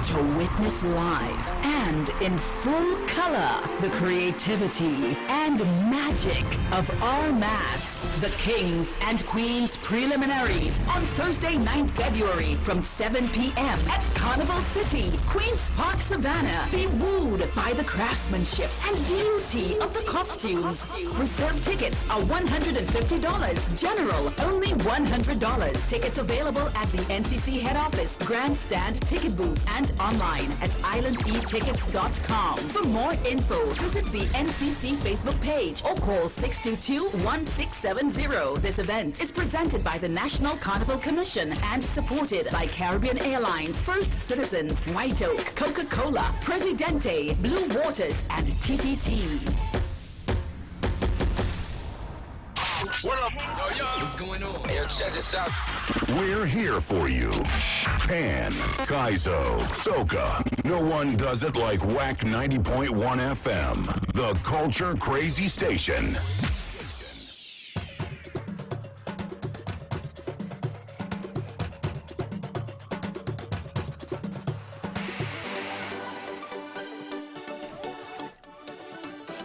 to witness live and in full color the creativity and magic of our masks, the Kings and Queens preliminaries on Thursday, 9th February from 7 p.m. at Carnival City, Queen's Park, Savannah. Be wooed by the craftsmanship and beauty of the costumes. Reserve tickets are $150. General, only $100. Tickets available at the NCC head office, grandstand ticket booth, and online at islandetickets.com. For more info, visit the NCC Facebook page or call 622-1670. This event is presented by the National Carnival Commission and supported by Caribbean Airlines, First Citizens, White Oak, Coca-Cola, Presidente, Blue Waters, and TTT. What up? Yo, what's going on? Yo, check this out. We're here for you. Pan, Kaizo, Soca. No one does it like WAC 90.1 FM, the culture crazy station.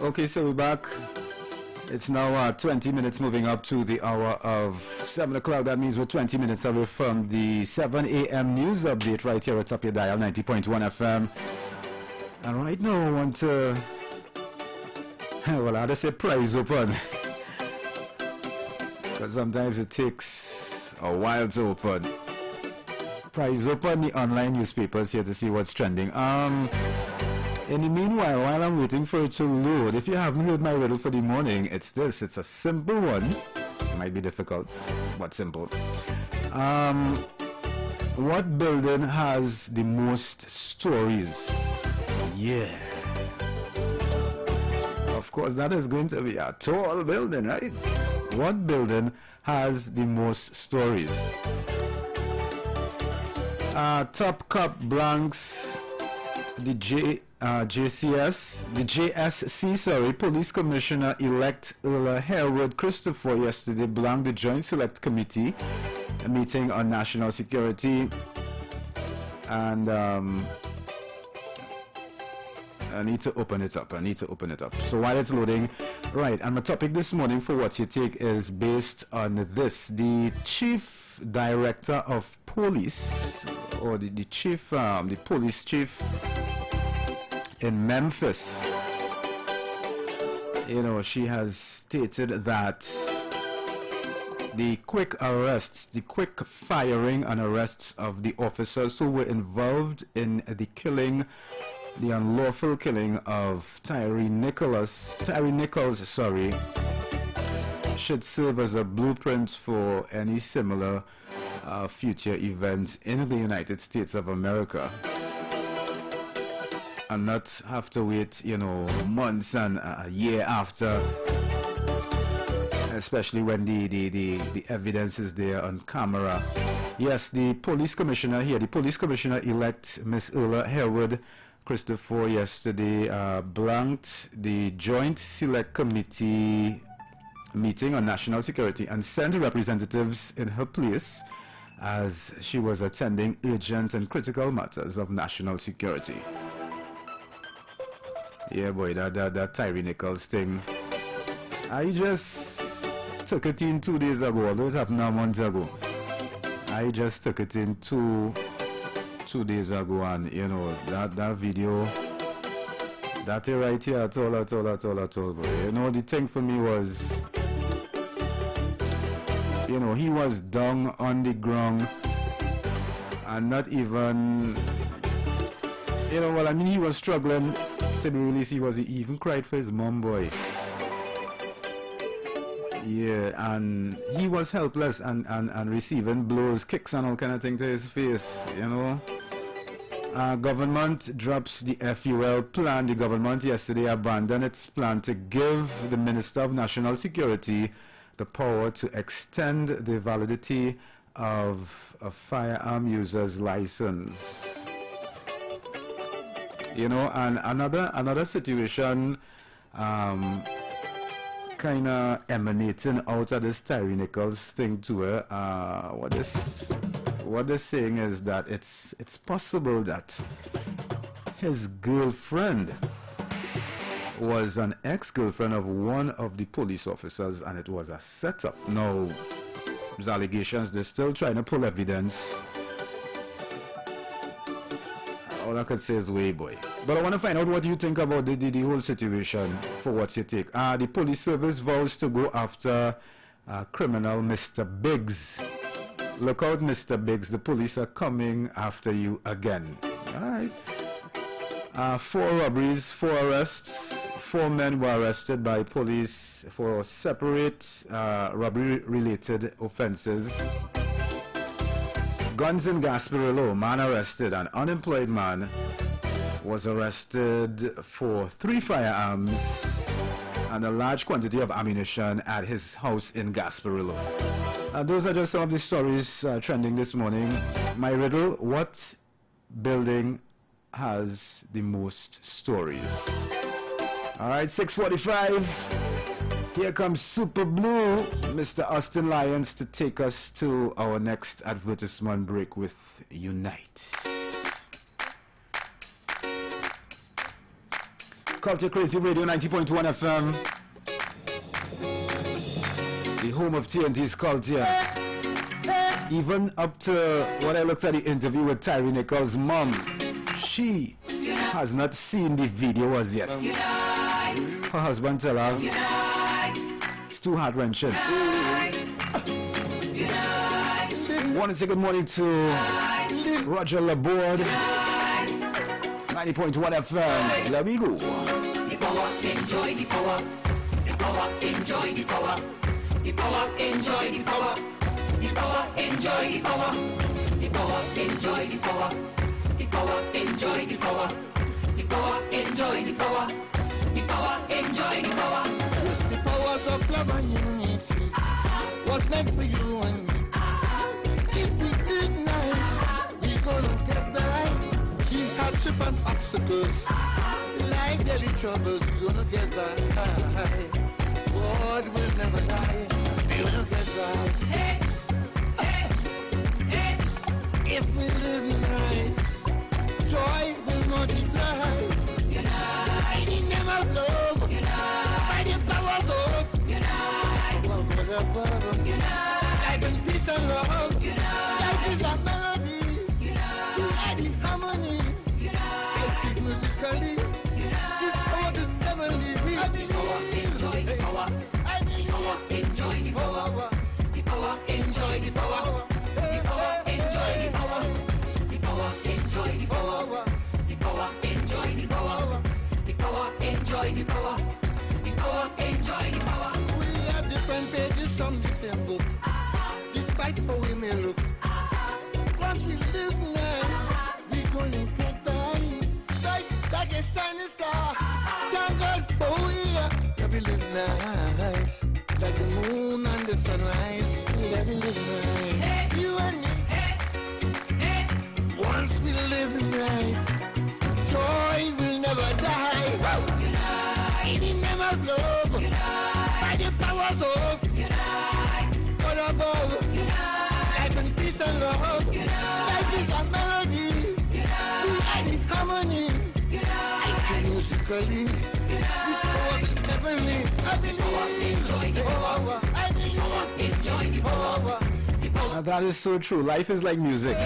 Okay, so we're back. It's now 20 minutes moving up to the hour of 7 o'clock. That means we're 20 minutes away from the 7 a.m. news update right here at top your dial 90.1 FM. And right now I want to, well, I had to say prize open. Because sometimes it takes a while to open. Prize open the online newspapers here to see what's trending. In the meanwhile, while I'm waiting for it to load, if you haven't heard my riddle for the morning, it's this. It's a simple one. It might be difficult, but simple. What building has the most stories? Yeah. Of course, that is going to be a tall building, right? What building has the most stories? Top Cup blanks the JSC, Police Commissioner-elect Earl Harewood Christopher yesterday blanked the Joint Select Committee, a meeting on national security, and I need to open it up. So while it's loading, right, and my topic this morning for What You Take is based on this. The Chief Director of Police, or the police chief in Memphis, she has stated that the quick firing and arrests of the officers who were involved in the unlawful killing of Tyree Nichols, should serve as a blueprint for any similar future event in the United States of America. And not have to wait, months and a year after, especially when the evidence is there on camera. Yes, the police commissioner-elect, Miss Earl Harewood Christopher, yesterday blanked the Joint Select Committee meeting on national security and sent representatives in her place as she was attending urgent and critical matters of national security. Yeah, boy, that Tyree Nichols thing. I just took it in 2 days ago, although it happened a month ago. I just took it in two days ago, and that video, that right here, at all. But the thing for me was, he was down on the ground and not even, he was struggling to really see. He even cried for his mom, boy. Yeah, and he was helpless and receiving blows, kicks and all kind of thing to his face, Government drops the FUL plan. The government yesterday abandoned its plan to give the Minister of National Security the power to extend the validity of a firearm user's license. And another situation kind of emanating out of this Tyree Nichols thing too. What what they're saying is that it's possible that his girlfriend was an ex-girlfriend of one of the police officers, and it was a setup. Now, there's allegations. They're still trying to pull evidence. All I could say is way boy. But I want to find out what you think about the whole situation. For what's your take? The police service vows to go after criminal Mr. Biggs. Look out, Mr. Biggs. The police are coming after you again. Alright. 4 robberies, 4 arrests. 4 men were arrested by police for separate robbery-related offenses. Guns in Gasparillo, man arrested. An unemployed man was arrested for 3 firearms and a large quantity of ammunition at his house in Gasparillo. Those are just some of the stories trending this morning. My riddle, what building has the most stories? Alright, 6:45. Here comes Super Blue, Mr. Austin Lyons, to take us to our next advertisement break with Unite. Culture Crazy Radio 90.1 FM, the home of TNT's culture. Even up to what I looked at the interview with Tyree Nichols' mom, she has not seen the video as yet. Her husband tell her it's too heart-wrenching. Want to say good morning to Roger Laborde, 90.1 FM. Let me go. The power, enjoy the power. The power, enjoy the power. The power, enjoy the power. The power, enjoy the power. The power, enjoy the power. The power, enjoy the power. The power, enjoy the power. The power, enjoy the power. Yes, the powers of love and unity was meant for you and me. If we did nice, we gonna get by. The hardship and obstacles, like daily troubles, we gonna get by. God will never die, we gonna get by. If we live nice, joy will multiply. Unite in the name of love. Unite by the powers of unite. Life in peace and love. Unite. Life is a melody. Unite. Unite in harmony. Unite. Life is musically. Unite. The power is heavenly. I believe. Power, enjoy the power. I believe. Power, enjoy the power. The power, enjoy the power. The power, enjoy the power. The power, enjoy the power. The power, enjoy the power. The power, enjoy the power. The power, enjoy the power. We are different pages from the same book. Despite how we may look. Once we live nice, we gonna get by. Like a shining star. Thank God for we are. Let me live nice. Like the moon and the sunrise. Let me live nice. You and me. Once we live nice, joy will never die. Unite in the name of love. Unite by the powers of unite. God above. Unite. Life in peace and love. Unite. Life is a melody. Unite. Unite in harmony. Unite musically. Unite. This power is heavenly. I believe. Power, enjoy the power. I believe. Power, enjoy the power. That is so true. Life is like music.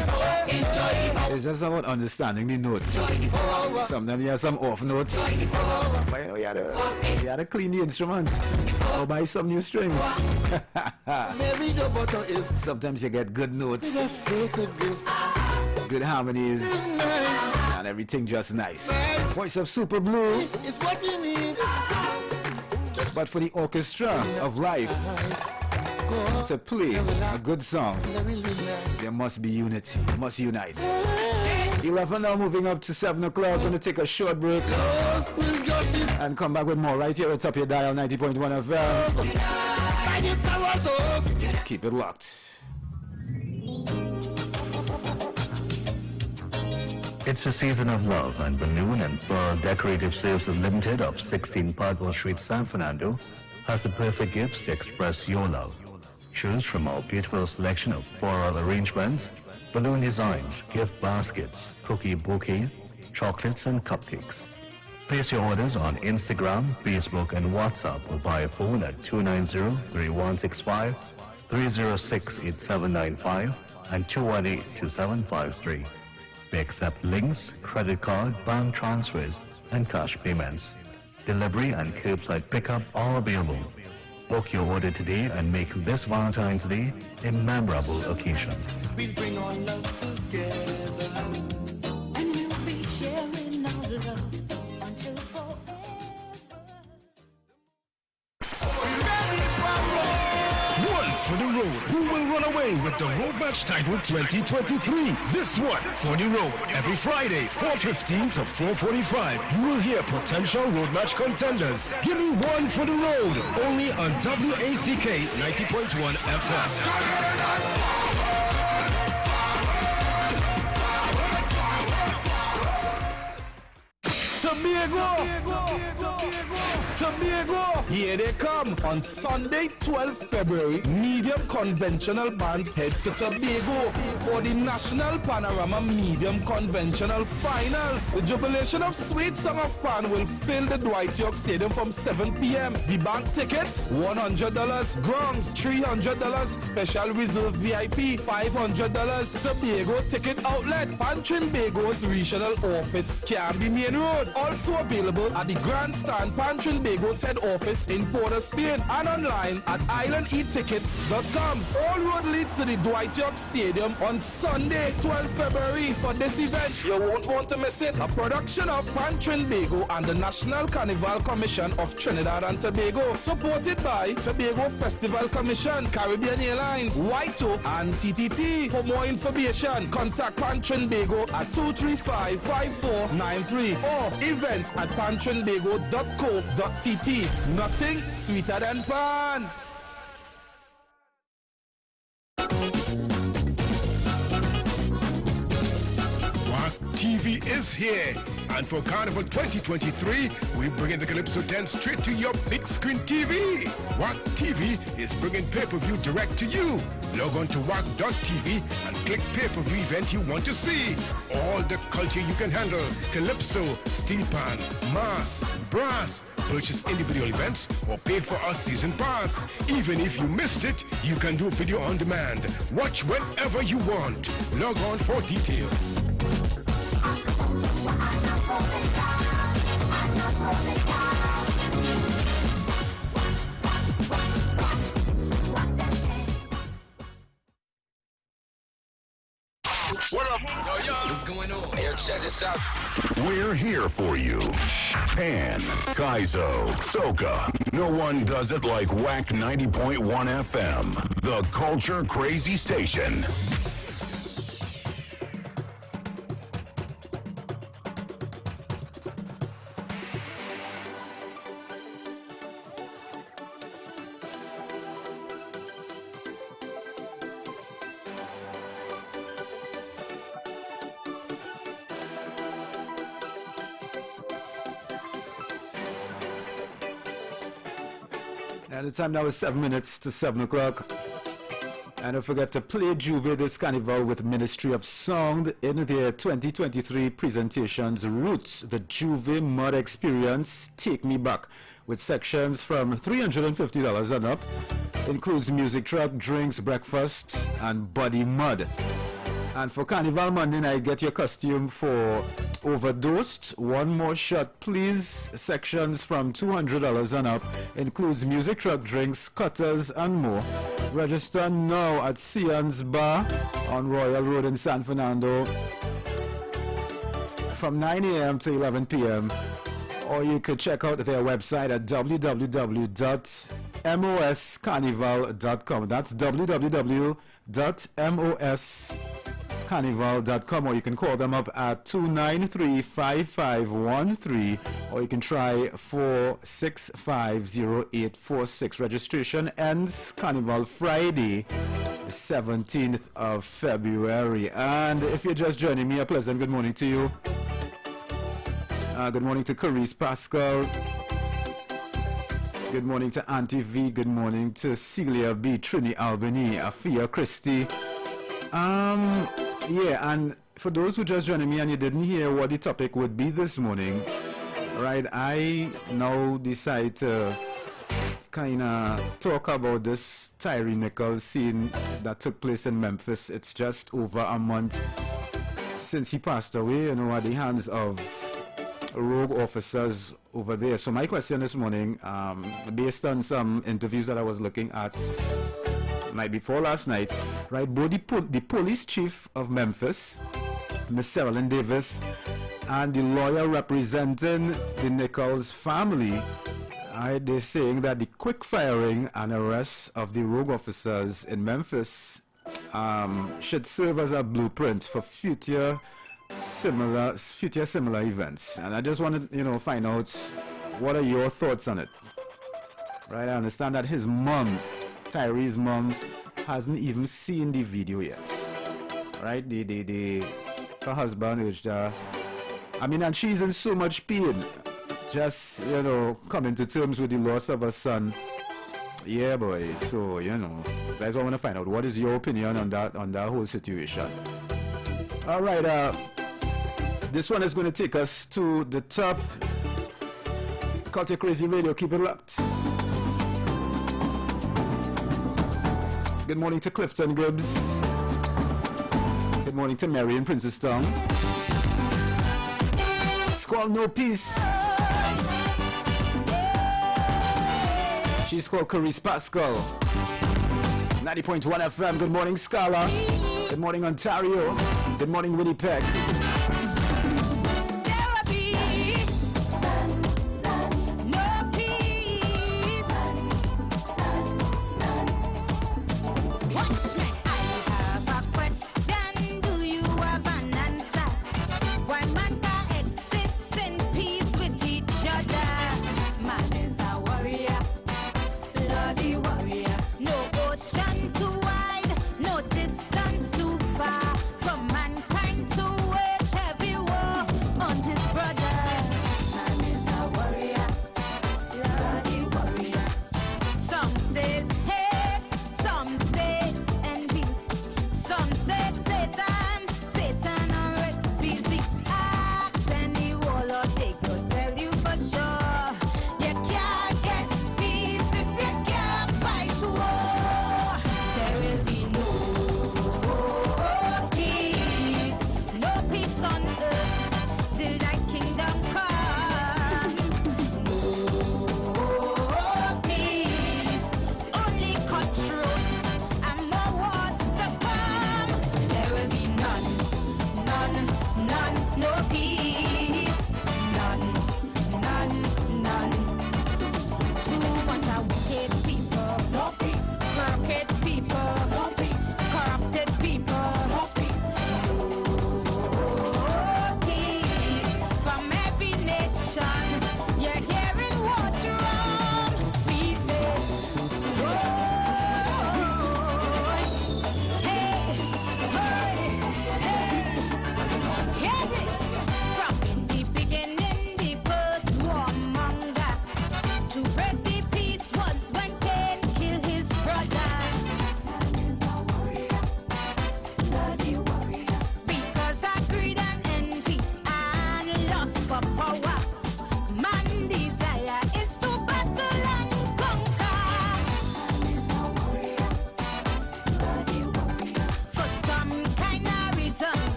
It's just about understanding the notes. Sometimes you have some off notes. But you know, you had to clean the instrument or buy some new strings. Sometimes you get good notes, good harmonies, and everything just nice. Voice of Super Blue. What we need. But for the orchestra of life to play a good song, there must be unity, must unite. 11 now, moving up to 7 o'clock. Going to take a short break and come back with more right here at top your dial 90.1 FM. Keep it locked. It's a season of love, and Balloon and Pearl Decorative Sales Limited of 16 Parkwell Street, San Fernando has the perfect gifts to express your love. Choose from our beautiful selection of floral arrangements balloon designs, gift baskets, cookie bouquet, chocolates and cupcakes. Place your orders on Instagram, Facebook and WhatsApp or via phone at 290-3165, 306-8795 and 218-2753. We accept links, credit card, bank transfers and cash payments. Delivery and curbside pickup are available. Book your order today and make this Valentine's Day a memorable occasion. We bring our love together, and we'll be sharing our love until forever. One for the road. Who will run away with the Road Match title 2023? This one for the road. Every Friday, 4:15 to 4:45. You will hear potential Road Match contenders. Give me one for the road. Only on WACK 90.1 FM. Tobago, here they come on Sunday, 12th February. Medium conventional bands head to Tobago for the National Panorama Medium Conventional Finals. The jubilation of Sweet Song of Pan will fill the Dwight York Stadium from 7 p.m. The bank tickets, $100, grounds, $300, special reserve VIP, $500. Tobago ticket outlet, Pantrinbago's regional office, Canby Main Road. Also available at the Grandstand Pantrinbago's head office in Port of Spain and online at islandetickets.com. All road leads to the Dwight York Stadium on Sunday, 12 February. For this event, you won't want to miss it. A production of Pantrinbago and the National Carnival Commission of Trinidad and Tobago, supported by Tobago Festival Commission, Caribbean Airlines, White Oak and TTT. For more information, contact Pantrinbago at 235-5493 or events at pantrinbago.co.tt. Nothing sweeter than pan. WAC TV is here. And for Carnival 2023, we bring in the Calypso 10 straight to your big screen TV. WAC TV is bringing pay-per-view direct to you. Log on to WAC.tv and click pay-per-view event you want to see. All the culture you can handle. Calypso, steel pan, mass, brass. Purchase individual events or pay for a season pass. Even if you missed it, you can do video on demand. Watch whenever you want. Log on for details. What up? Yo, what's going on? Hey, yo, check this out. We're here for you. Pan, Kaizo, Soca. No one does it like WAC 90.1 FM. The Culture Crazy Station. And the time now is 7 minutes to 7 o'clock. And don't forget to play Juve this Carnival with Ministry of Sound in their 2023 presentations Roots, the Juve Mud Experience, Take Me Back, with sections from $350 and up. Includes music truck, drinks, breakfast, and body mud. And for Carnival Monday night, get your costume for Overdosed, One More Shot Please, sections from $200 and up. Includes music truck, drinks, cutters, and more. Register now at Sian's Bar on Royal Road in San Fernando from 9 a.m. to 11 p.m. Or you could check out their website at www.moscarnival.com. That's www.moscarnival.com, or you can call them up at 293-5513, or you can try 4650846. Registration ends Carnival Friday, the 17th of February. And if you're just joining me, a pleasant good morning to you. Good morning to Carice Pascal. Good morning to Auntie V. Good morning to Celia B. Trini Albany, Afia Christie. Yeah, and for those who just joined me and you didn't hear what the topic would be this morning, right, I now decide to kind of talk about this Tyree Nichols scene that took place in Memphis. It's just over a month since he passed away, you know, at the hands of rogue officers over there. So my question this morning, based on some interviews that I was looking at night before last night, right, both the police chief of Memphis, Miss Saralyn Davis, and the lawyer representing the Nichols family, they're saying that the quick firing and arrest of the rogue officers in Memphis should serve as a blueprint for future similar events. And I just want to, find out what are your thoughts on it. Right, I understand that his mom, Tyree's mom, hasn't even seen the video yet. Right, her husband urged her. I mean, and she's in so much pain. Just, coming to terms with the loss of her son. Yeah, boy. So, that's what I want to find out. What is your opinion on that whole situation? All right. This one is going to take us to the top. Culture Crazy Radio. Keep it locked. Good morning to Clifton Gibbs. Good morning to Mary in Princestown. Squall No Peace. She's called Carice Pascal. 90.1 FM. Good morning, Scala. Good morning, Ontario. Good morning, Winnipeg.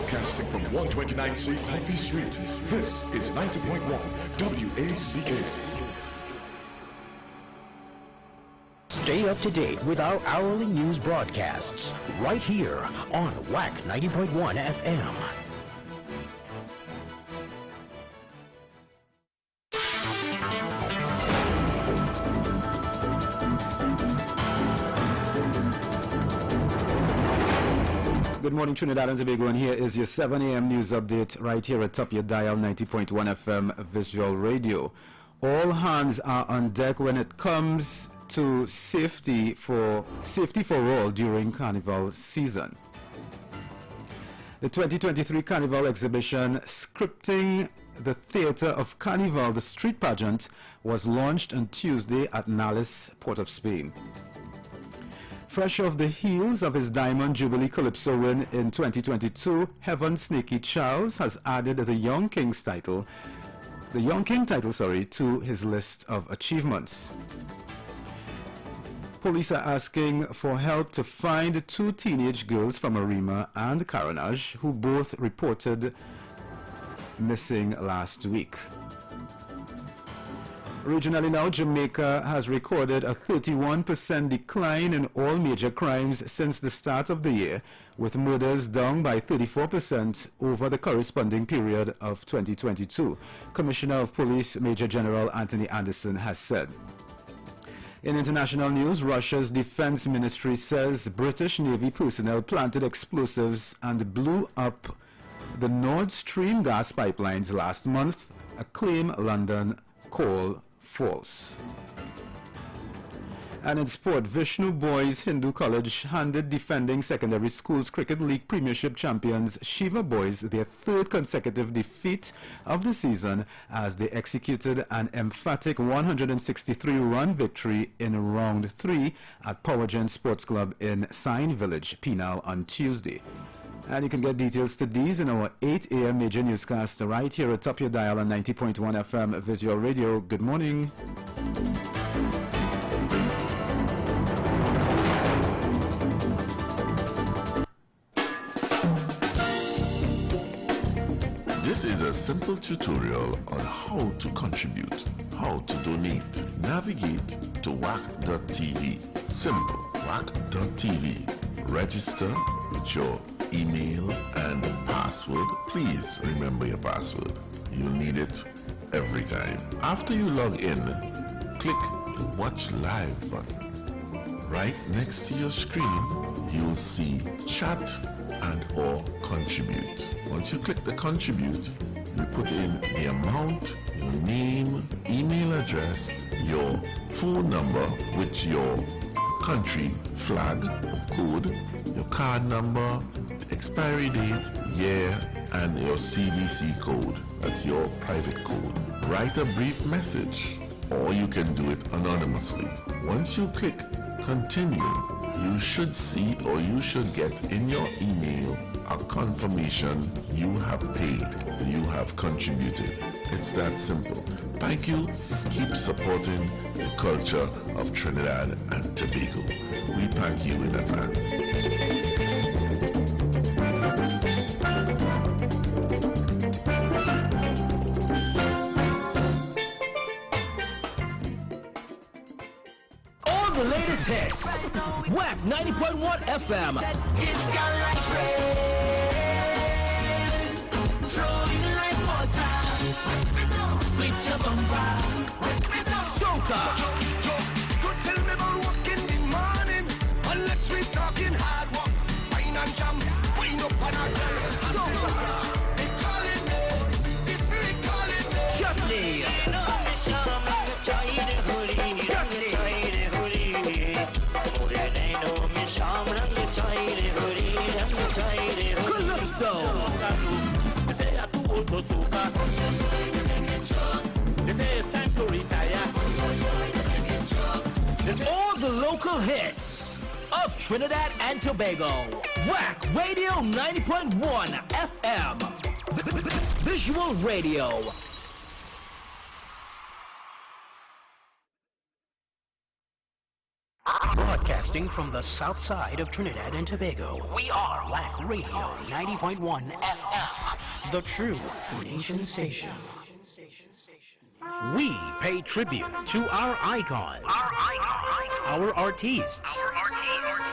Broadcasting from 129C Coffee Street, this is 90.1 WACK. Stay up to date with our hourly news broadcasts right here on WAC 90.1 FM. Good morning, Trinidad and Tobago, and here is your 7 a.m. news update right here atop your dial 90.1 FM Visual Radio. All hands are on deck when it comes to safety for all during Carnival season. The 2023 Carnival exhibition, Scripting the Theatre of Carnival, the street pageant, was launched on Tuesday at Nales, Port of Spain. Fresh off the heels of his Diamond Jubilee Calypso win in 2022, Heaven Snaky Charles has added the Young King title, to his list of achievements. Police are asking for help to find two teenage girls from Arima and Caranage who both reported missing last week. Regionally now, Jamaica has recorded a 31% decline in all major crimes since the start of the year, with murders down by 34% over the corresponding period of 2022, Commissioner of Police Major General Anthony Anderson has said. In international news, Russia's defense ministry says British Navy personnel planted explosives and blew up the Nord Stream gas pipelines last month, a claim London called false. And in sport, Vishnu Boys Hindu College handed defending secondary schools cricket league premiership champions Shiva Boys their third consecutive defeat of the season as they executed an emphatic 163-run victory in round 3 at Powergen Sports Club in Sign Village, Penal on Tuesday. And you can get details to these in our 8 a.m. major newscast right here atop your dial on 90.1 FM Visual Radio. Good morning. This is a simple tutorial on how to contribute, how to donate. Navigate to WAC.tv. Simple. WAC.tv. Register with your email and password. Please remember your password. You'll need it every time. After you log in, click the Watch Live button. Right next to your screen, you'll see Chat and or Contribute. Once you click the Contribute, you put in the amount, your name, email address, your phone number with your country flag, code, your card number, expiry date, year, and your CVC code. That's your private code. Write a brief message, or you can do it anonymously. Once you click Continue, you should see or you should get in your email a confirmation you have paid, you have contributed. It's that simple. Thank you. Keep supporting the culture of Trinidad and Tobago. We thank you in advance. The latest hits. WAC 90.1 FM. It's got like rain, flowing like water. With your bumper, Soca. Don't tell me about work in the morning unless we talking hard work. Wine and jam, wine up on our girl. They calling me, the spirit calling me. Chutney. Calypso. All the local hits of Trinidad and Tobago. WAC Radio 90.1 FM. Visual Radio. Broadcasting from the south side of Trinidad and Tobago, we are WAC Radio 90.1 FM, the true nation station. We pay tribute to our icons, our artists,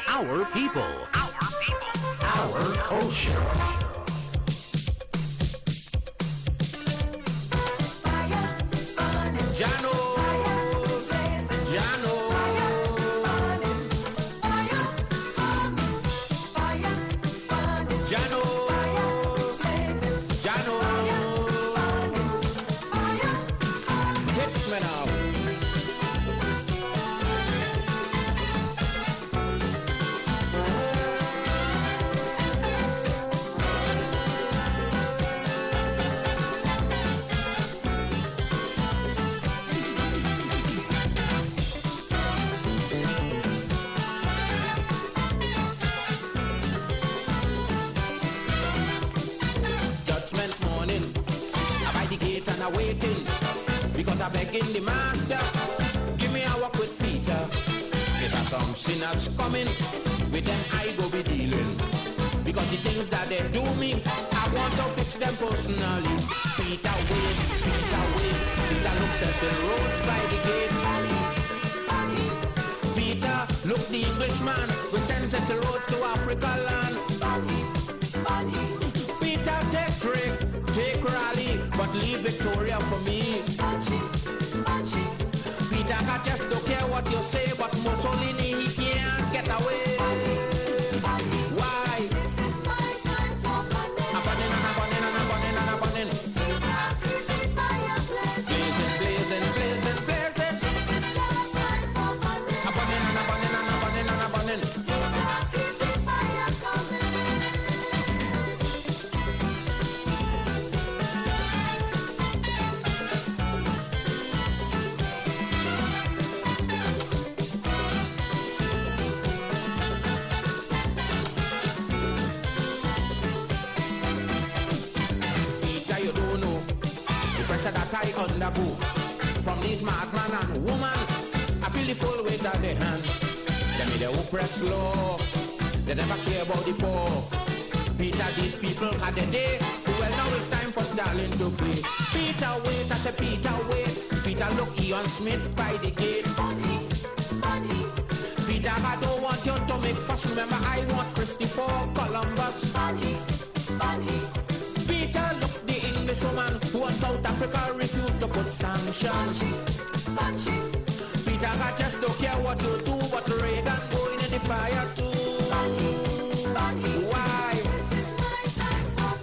our people, our culture. Jano, Jano. me now. Judgment morning, I'm by the gate and I'm waiting, because I'm begging the master, give me a walk with Peter. If I some sinners coming, with them I go be dealing, because the things that they do me, I want to fix them personally. Peter wait, Peter looks Cecil Rhodes by the gate. Peter, look the Englishman, we send Cecil Rhodes to Africa land. Peter, take Drake, take Raleigh, but leave Victoria for me. Peter, I just don't care what you say, but Mussolini, he can't get away. Why? This is my time for burning. I'm burning and I'm burning and I'm burning and I'm burning. Blazing, blazing, blazing, blazing. This is your time for burning. I'm burning and I'm burning and I'm burning and I'm burning. That I undergo from these madman and woman, I feel the full weight of their hand. They made the oppress law, they never care about the poor. Peter, these people had a day. Well, now it's time for Stalin to play. Peter, wait, I say Peter, wait. Peter, look, Ian Smith by the gate. Peter, I don't want you to make fuss. Remember, I want Christopher Columbus. Peter, look, the English woman who on South Africa refused to put sanctions. Peter, I just don't care what you do, but Reagan going in the fire too. Why? This is my time for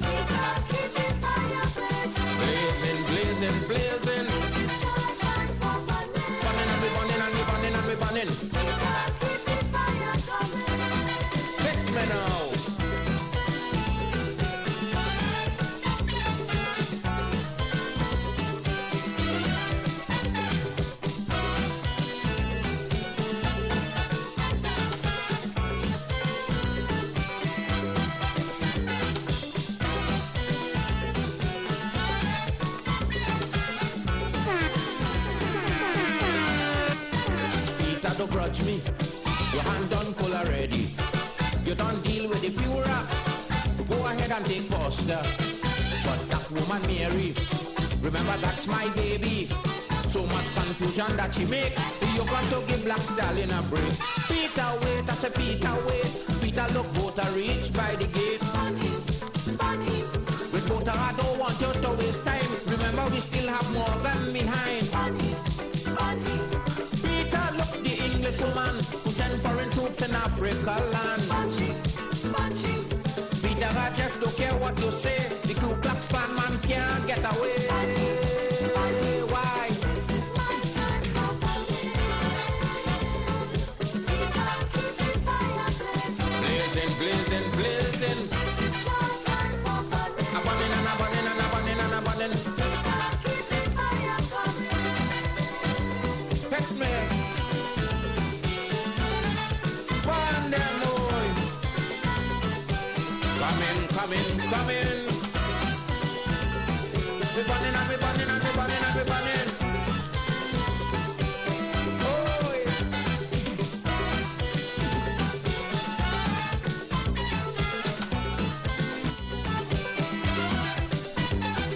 Peter, keep the fire blazing. Blazing, blazing. This is your time for burning and we burning and we burning and we burning. Peter, keep the fire coming. Hit me now. Don't grudge me, your hand done full already. You don't deal with the Führer, go ahead and take Foster. But that woman Mary, remember that's my baby. So much confusion that she make, you got to give Black Stalin a break. Peter wait, I say Peter wait. Peter look, voter reach by the gate. With voter I don't want you to waste time. Remember we still have Morgan behind. English woman who send foreign troops in Africa land. Peter, I just don't care what you say. The Ku Klux Klan man can't get away. Why? This is my time for blazing, blazing, blazing. This is your time for burning. I'm burning and I'm burning and I'm burning and I'm burning. Peter, keep the fire coming. Hit me. Coming. We burning and we burning and we burning and we burning. Oh, yeah.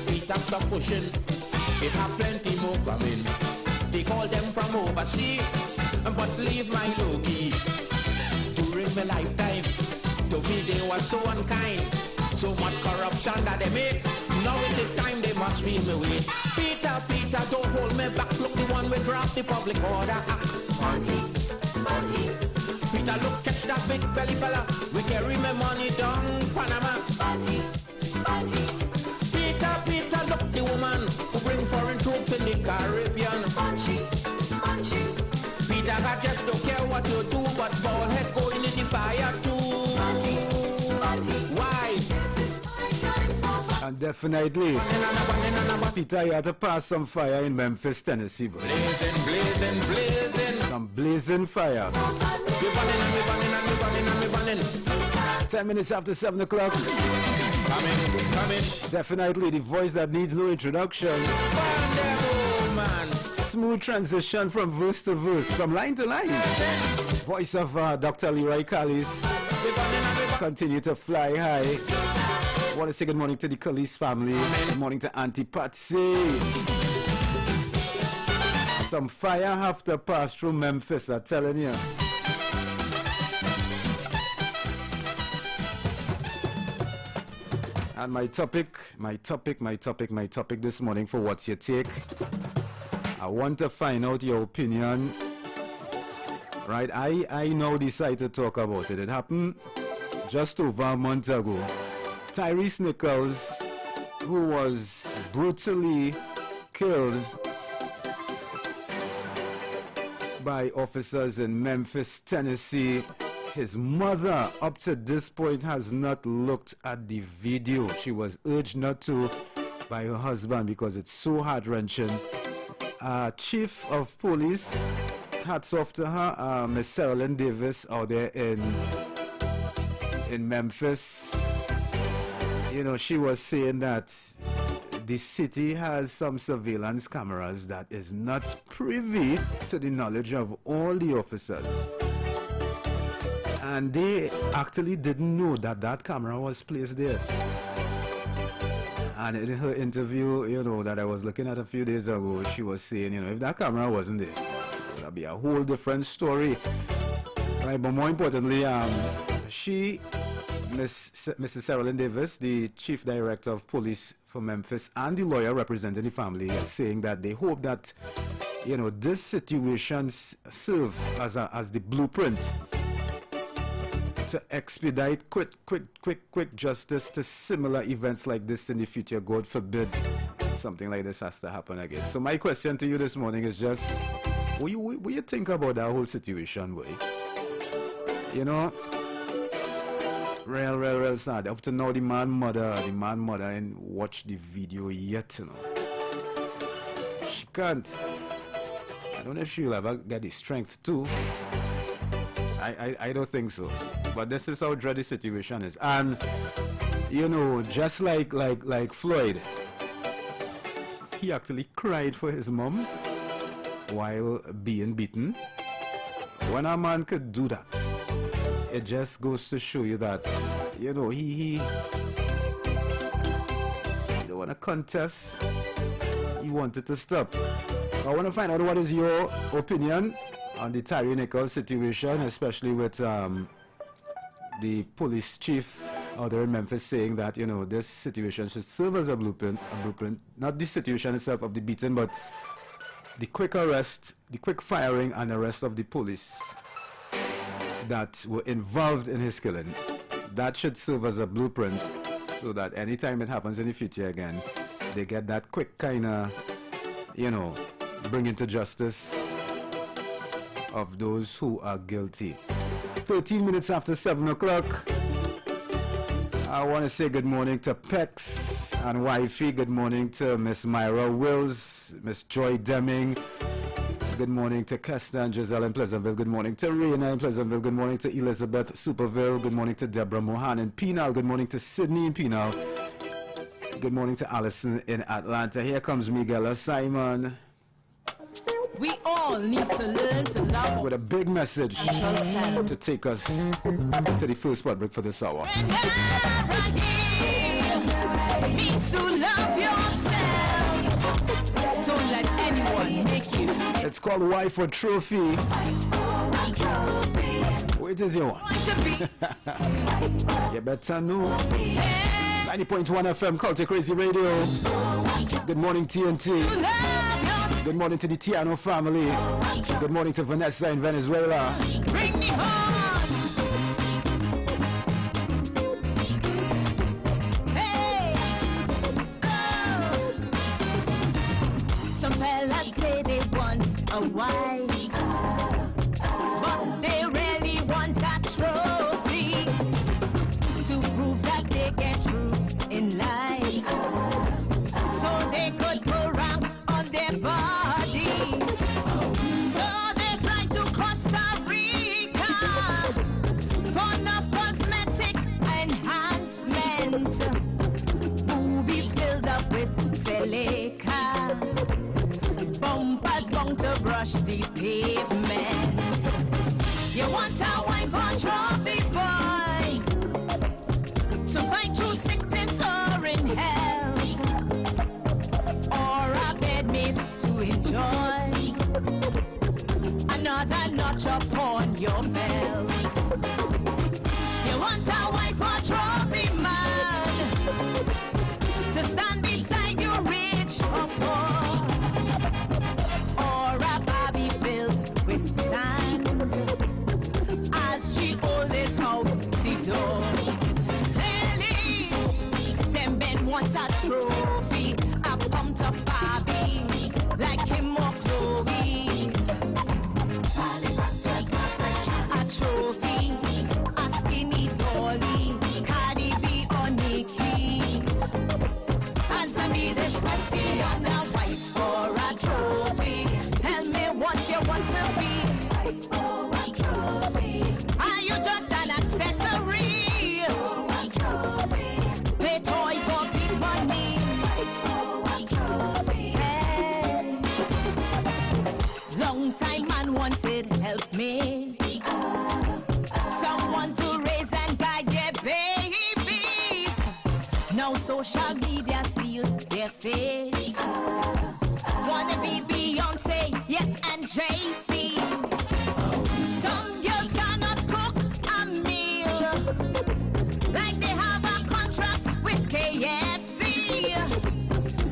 Peter, stop pushing. It have plenty more coming. They call them from overseas, but leave my low-key. During my lifetime, to me they were so unkind. So much corruption that they make. Now it is time they must feel me way. Peter, don't hold me back. Look, the one we drop the Public Order Act. Money. Peter, look, catch that big belly fella. We carry my money down Panama. Money. Peter, look, the woman Definitely. Peter, you had to pass some fire in Memphis, Tennessee, bro. Blazing. Some blazing fire. We burning. 10 minutes after 7 o'clock. Coming. Definitely the voice that needs no introduction. Man. Smooth transition from verse to verse, from line to line. Voice of Dr. Leroy Callis. Continue to fly high. I want to say good morning to the Callis family. Good morning to Auntie Patsy. Some fire have to pass through Memphis, I'm telling you. And my topic this morning for What's Your Take? I want to find out your opinion. Right, I now decide to talk about it. It happened just over a month ago. Tyrese Nichols, who was brutally killed by officers in Memphis, Tennessee. His mother, up to this point, has not looked at the video. She was urged not to by her husband because it's so heart-wrenching. Chief of Police, hats off to her, Miss Sarah Lynn Davis out there in Memphis. You know, she was saying that the city has some surveillance cameras that is not privy to the knowledge of all the officers. And they actually didn't know that that camera was placed there. And in her interview, you know, that I was looking at a few days ago, she was saying, you know, if that camera wasn't there, it would be a whole different story. Right, but more importantly, Mrs. Sarah Lynn Davis, the Chief Director of Police for Memphis, and the lawyer representing the family, is saying that they hope that, you know, this situation serve as the blueprint to expedite quick justice to similar events like this in the future. God forbid something like this has to happen again. So my question to you this morning is just, what you think about that whole situation, boy? You know, real sad. Up to now, the man mother ain't watched the video yet, you know. She can't. I don't know if she'll ever get the strength to. I don't think so. But this is how dread the situation is. And, you know, just like Floyd, he actually cried for his mom while being beaten. When a man could do that, it just goes to show you that, you know, he don't want to contest. He wanted to stop. I want to find out what is your opinion on the Tyrese Nichols situation, especially with the police chief out there in Memphis saying that, you know, this situation should serve as a blueprint, not the situation itself of the beating, but the quick arrest, the quick firing and arrest of the police that were involved in his killing. That should serve as a blueprint so that anytime it happens in the future again, they get that quick kind of, you know, bringing to justice of those who are guilty. 13 minutes after 7 o'clock. I want to say good morning to Pex and Wifey. Good morning to Miss Myra Wills, Miss Joy Deming. Good morning to Kesta and Giselle in Pleasantville. Good morning to Raina in Pleasantville. Good morning to Elizabeth Superville. Good morning to Deborah Mohan in Penal. Good morning to Sydney in Penal. Good morning to Allison in Atlanta. Here comes Miguel Simon. We all need to learn to love with a big message to take us to the first spot break for this hour. Needs to love yourself. Don't let anyone make you. It's called Wife or Trophy. Wait is your one? You better know. 90.1 FM Culture Crazy Radio. Good morning, TNT. Good morning to the Tiano family. Good morning to Vanessa in Venezuela. Bring me home. Hey. Oh. Some fellas say they want a wife, but they really want a trophy to prove that they get through in life. long to brush the pavement. You want a wife or trophy boy to fight through sickness or in health, or a bedmate to enjoy another notch upon your belt. You want a wife or trophy man to stand beside you, rich or poor, or a Barbie filled with sand as she always out the door. Clearly, them men want a trophy, a pumped up Barbie like him or Chloe. A trophy, a skinny dolly, Cardi B or Nicki. Answer me this question, a wife or a trophy? Tell me what you want to be. Wife or a trophy? Are you just an accessory? Or a trophy? Play toy for big money. Wife or a trophy? Hey. Long time man wanted help me. Someone to raise and guide their babies. Now social media sealed their fate. Wanna be Beyonce, yes, and Jay-Z. Some girls cannot cook a meal like they have a contract with KFC.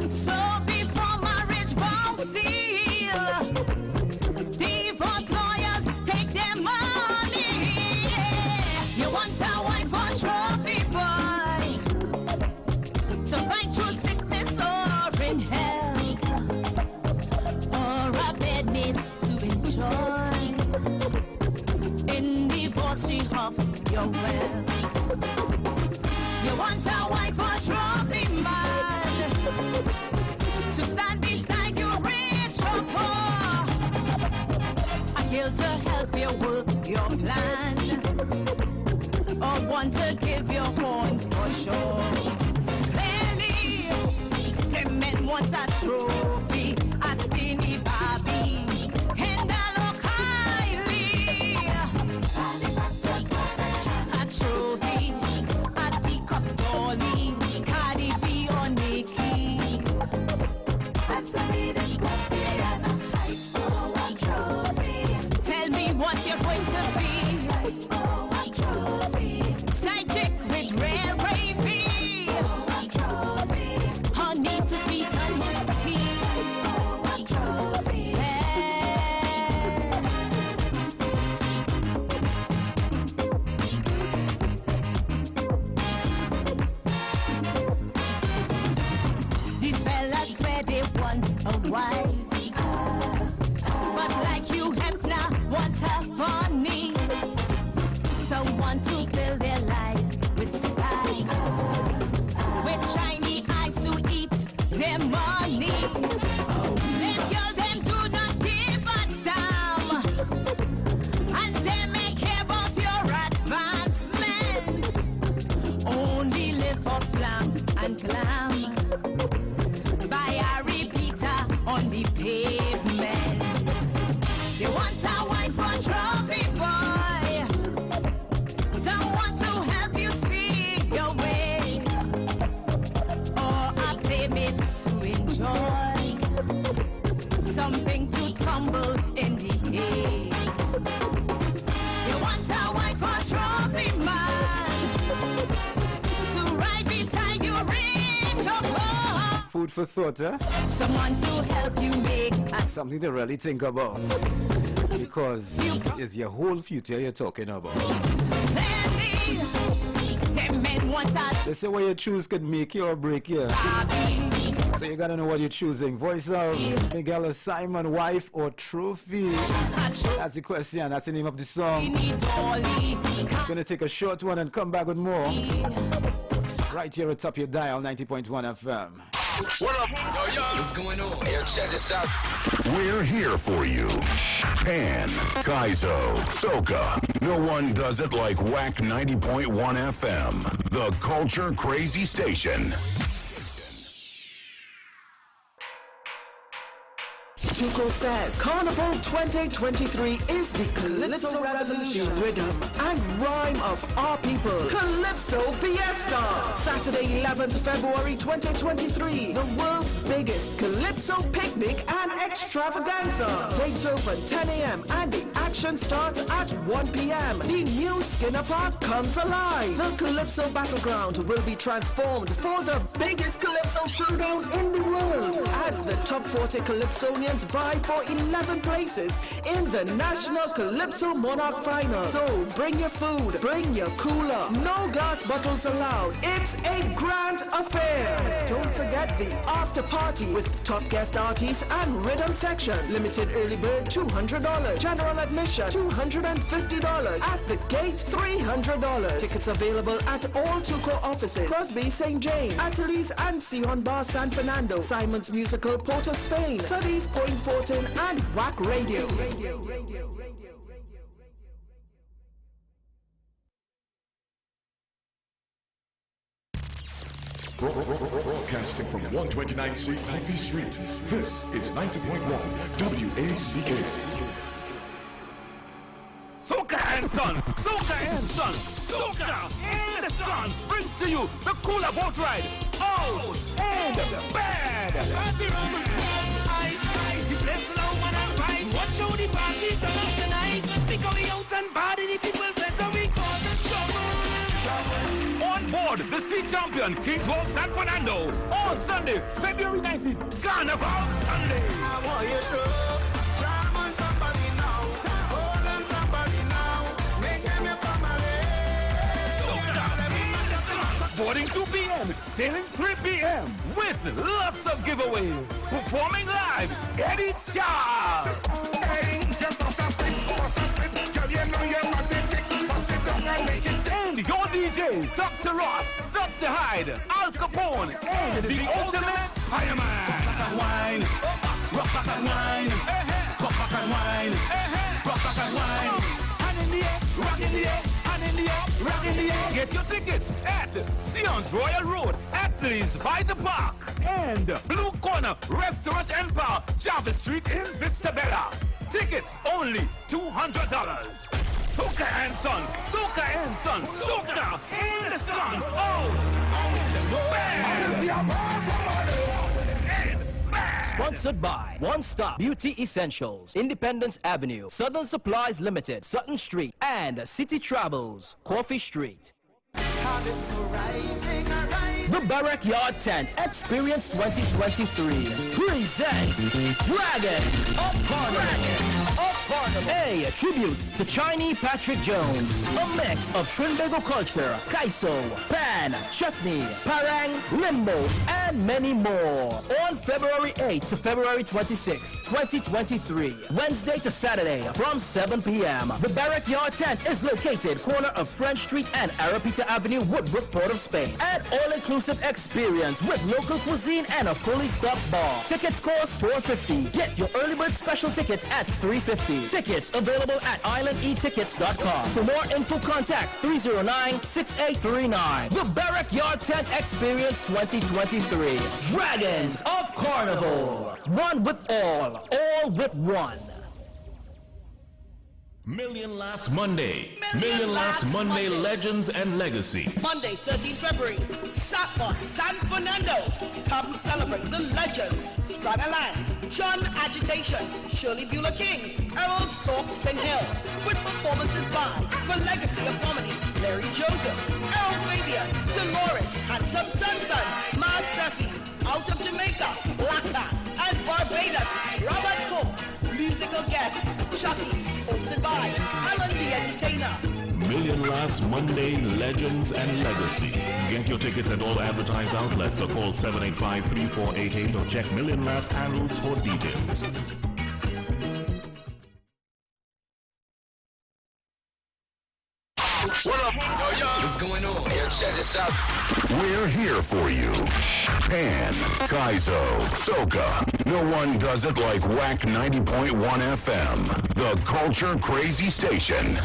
So before marriage vow seal, divorce lawyers take their money. You want a wife or trophy boy to fight through sickness or in health, or a bedmate to enjoy in divorce she huff your wealth. You want a wife or trophy man to stand beside you, rich or poor, a girl to help you work your plan, or one to give you horn for sure. Clearly, the men want a trophy, a skinny Barbie, and a look highly. A trophy, a teacup dolly, Cardi B or Nicki. Answer me this question, wife or a trophy? Tell me what you're going to be. Wife or a trophy? Side chick with real gravy, or a trophy? Honey to sweet and musty, or a trophy? These fellas swear they want a wife, but like you Hefner want a honey, someone to fill their life with spice, with shiny eyes to eat their money. Them girls, them do not give a damn, and them ain't care about your advancements. Only live for flam and glam. Buy a repeater on the pavement. You want a wife or trophy boy, someone to help you see your way, or a playmate to enjoy, something to tumble in the hay. You want a wife or trophy man to ride beside you, rich or poor. Food for thought, eh? Someone to help you make Something to really think about. Because it's your whole future you're talking about. They say what you choose could make you or break you. So you gotta know what you're choosing. Voice of Miguel Simon, wife or trophy? That's the question. That's the name of the song. Gonna take a short one and come back with more. Right here at top your dial, 90.1 FM. What up? Yo, what's going on? Hey, yo, check this out. We're here for you. Pan, Kaizo, Soca. No one does it like WAC 90.1 FM. The Culture Crazy Station. Tuco says Carnival 2023 is the Calypso Revolution, rhythm and rhyme of our people. Calypso Fiesta. Saturday 11th February 2023. The world's biggest Calypso picnic and extravaganza. Gates open 10 a.m. and the action starts at 1 p.m. The new Skinner Park comes alive. The Calypso Battleground will be transformed for the biggest Calypso showdown in the world as the top 40 Calypsonians vie for 11 places in the National Calypso Monarch Final. So bring your food, bring your cooler. No glass bottles allowed. It's a grand affair. Don't forget the after party with top guest artists and rhythm section. Limited early bird $200. General admission $250. At the gate $300. Tickets available at all Tuco offices. Crosby, St. James, Ateliers and Sion Bar San Fernando. Simon's Musical, Port of Spain. Suddy's Point Fortin and WAC Radio. Broadcasting from 129C Coffee Street, this is 90.1 WACK. Soca and Son, Soca and Son, Soca and the Sun brings to you the cooler boat ride, out and bad. Watch how the party turn up tonight. Because we out and bad and the people better we cause the trouble. On board the sea champion Kings Wolf San Fernando on Sunday, February 19th, Carnival Sunday. I want you to jam on somebody now, hold on somebody now, make him your family. Boarding 2 p.m., sailing 3 p.m. with lots of giveaways. Performing live, Eddie Charles. And your DJs, Dr. Ross, Dr. Hyde, Al Capone, and the ultimate fireman. Wine, rock back and wine, rock back and wine, rock back and wine. Hand in the air, rock in the air, hand in the air, rock in the air. Get your tickets at Sion's Royal Road, Atlees by the Park, and Blue Corner Restaurant and Bar, Jarvis Street in Vista Bella. Tickets only $200. Soca and Son, Soca and Son, Soca and the Sun, out and bad. Sponsored by One Stop Beauty Essentials, Independence Avenue, Southern Supplies Limited, Sutton Street, and City Travels, Coffee Street. The Barrack Yard Tent Experience 2023 presents Dragons of Carnival. A tribute to Chinese Patrick Jones. A mix of Trinbago culture, Kaiso, Pan, Chutney, Parang, Limbo, and many more. On February 8th to February 26th, 2023. Wednesday to Saturday from 7 p.m. The Barrack Yard Tent is located corner of French Street and Arapita Avenue, Woodbrook, Port of Spain. An all-inclusive experience with local cuisine and a fully stocked bar. Tickets cost $4.50. Get your early bird special tickets at $3.50. Tickets available at islandetickets.com. For more info, contact 309-6839. The Barrack Yard Tent Experience 2023. Dragons of Carnival. One with all with one. Million Last Monday. Million Last Monday Legends and Legacy. Monday, 13 February, Sapa, San Fernando. Come celebrate the legends. Stranaland, John Agitation, Shirley Bueller King, Errol Storks and Hill. With performances by The Legacy of Comedy, Larry Joseph, Errol Fabian, Dolores, Handsome Sunsun, Ma Sefi, out of Jamaica, Laka, and Barbados, Robert Cook. Musical guest, Chucky, hosted by Alan the Entertainer. Million Last Monday Legends and Legacy. Get your tickets at all advertised outlets or call 785-3488 or check Million Last handles for details. What up? Yo, what's going on? Yo, check this out. We're here for you. Pan, Kaizo, Soca. No one does it like WAC 90.1 FM. The Culture Crazy Station.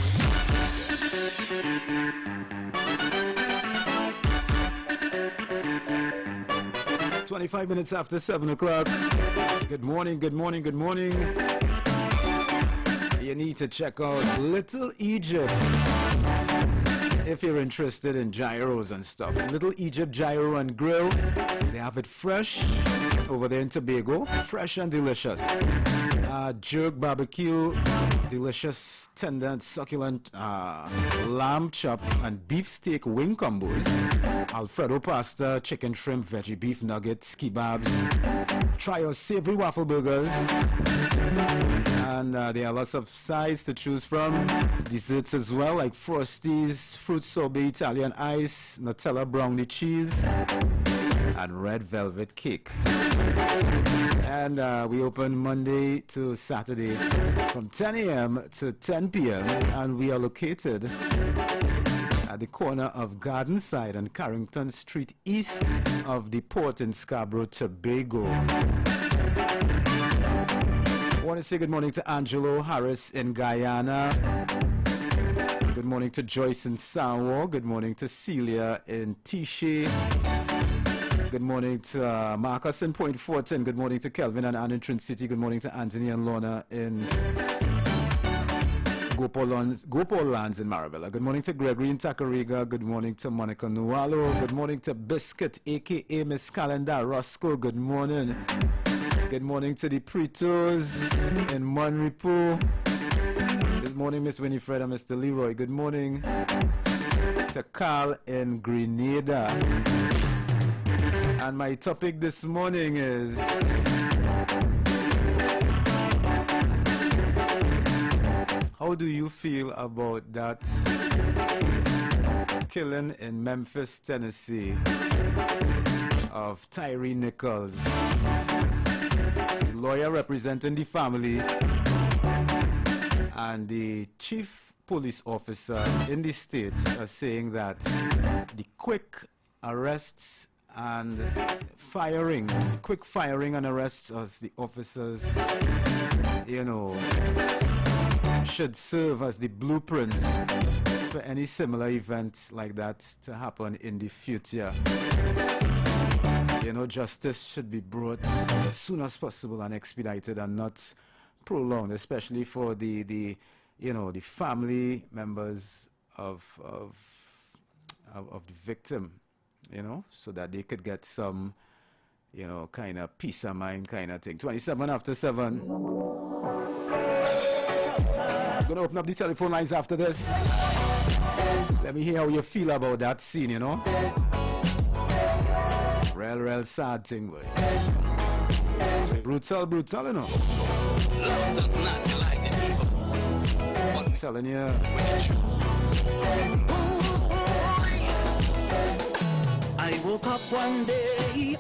25 minutes after 7 o'clock. Good morning, good morning, good morning. You need to check out Little Egypt if you're interested in gyros and stuff. Little Egypt Gyro and Grill. They have it fresh over there in Tobago. Fresh and delicious. Jerk barbecue, delicious, tender and succulent lamb chop and beef steak wing combos. Alfredo pasta, chicken shrimp, veggie beef nuggets, kebabs. Try our savory waffle burgers. And there are lots of sides to choose from. Desserts as well, like Frosties, fruit sorbet, Italian ice, Nutella brownie cheese, and red velvet cake. And we open Monday to Saturday from 10 a.m. to 10 p.m. And we are located at the corner of Garden Side and Carrington Street, east of the port in Scarborough, Tobago. I want to say good morning to Angelo Harris in Guyana. Good morning to Joyce in Samoa. Good morning to Celia in Tiche. Good morning to Marcus in Point Fortin. Good morning to Kelvin and Anne in Trin City. Good morning to Anthony and Lorna in Gopal Lands in Marabella. Good morning to Gregory in Takariga. Good morning to Monica Nualo. Good morning to Biscuit, a.k.a. Miss Calendar Roscoe. Good morning. Good morning to the Pretos in Monrepo. Good morning, Miss Winifred and Mr. Leroy. Good morning to Carl in Grenada. And my topic this morning is how do you feel about that killing in Memphis, Tennessee of Tyree Nichols? The lawyer representing the family and the chief police officer in the state are saying that the quick arrests and quick firing and arrests of the officers, should serve as the blueprint for any similar event like that to happen in the future. Justice should be brought as soon as possible and expedited and not prolonged, especially for the family members of the victim, so that they could get some, kind of peace of mind kind of thing. 27 after 7. I'm going to open up the telephone lines after this. Let me hear how you feel about that scene, Real sad thing, boy. Brutal, Love does not delight in evil. I'm telling you. I woke up one day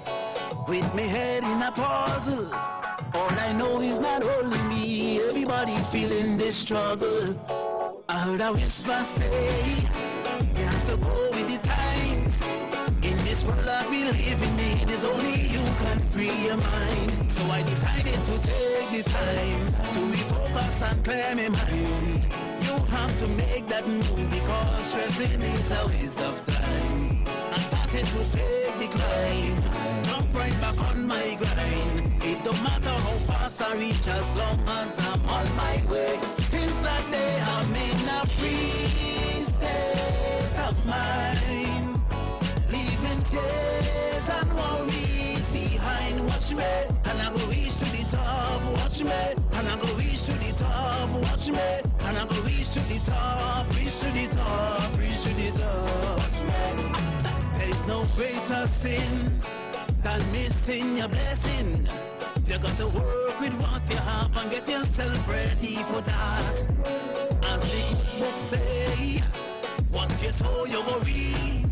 with me head in a puzzle. All I know is not only me, everybody feeling this struggle. I heard a whisper say, you have to go with the times. In this world that we living in, it's only you can free your mind. So I decided to take the time to refocus and clear my mind. You have to make that move because stressing is a waste of time. I started to take the climb, jump right back on my grind. It don't matter how fast I reach as long as I'm on my way. Since that day I'm in a free state of mind, leaving tears and worries behind. Watch me, and I go reach to the top. Watch me, and I go reach to the top. Watch me, and I go reach to the top. Reach to the top, reach to the top. Watch me. There's no greater sin than missing your blessing. You got to work with what you have and get yourself ready for that. As the good book say, what you sow you go reap.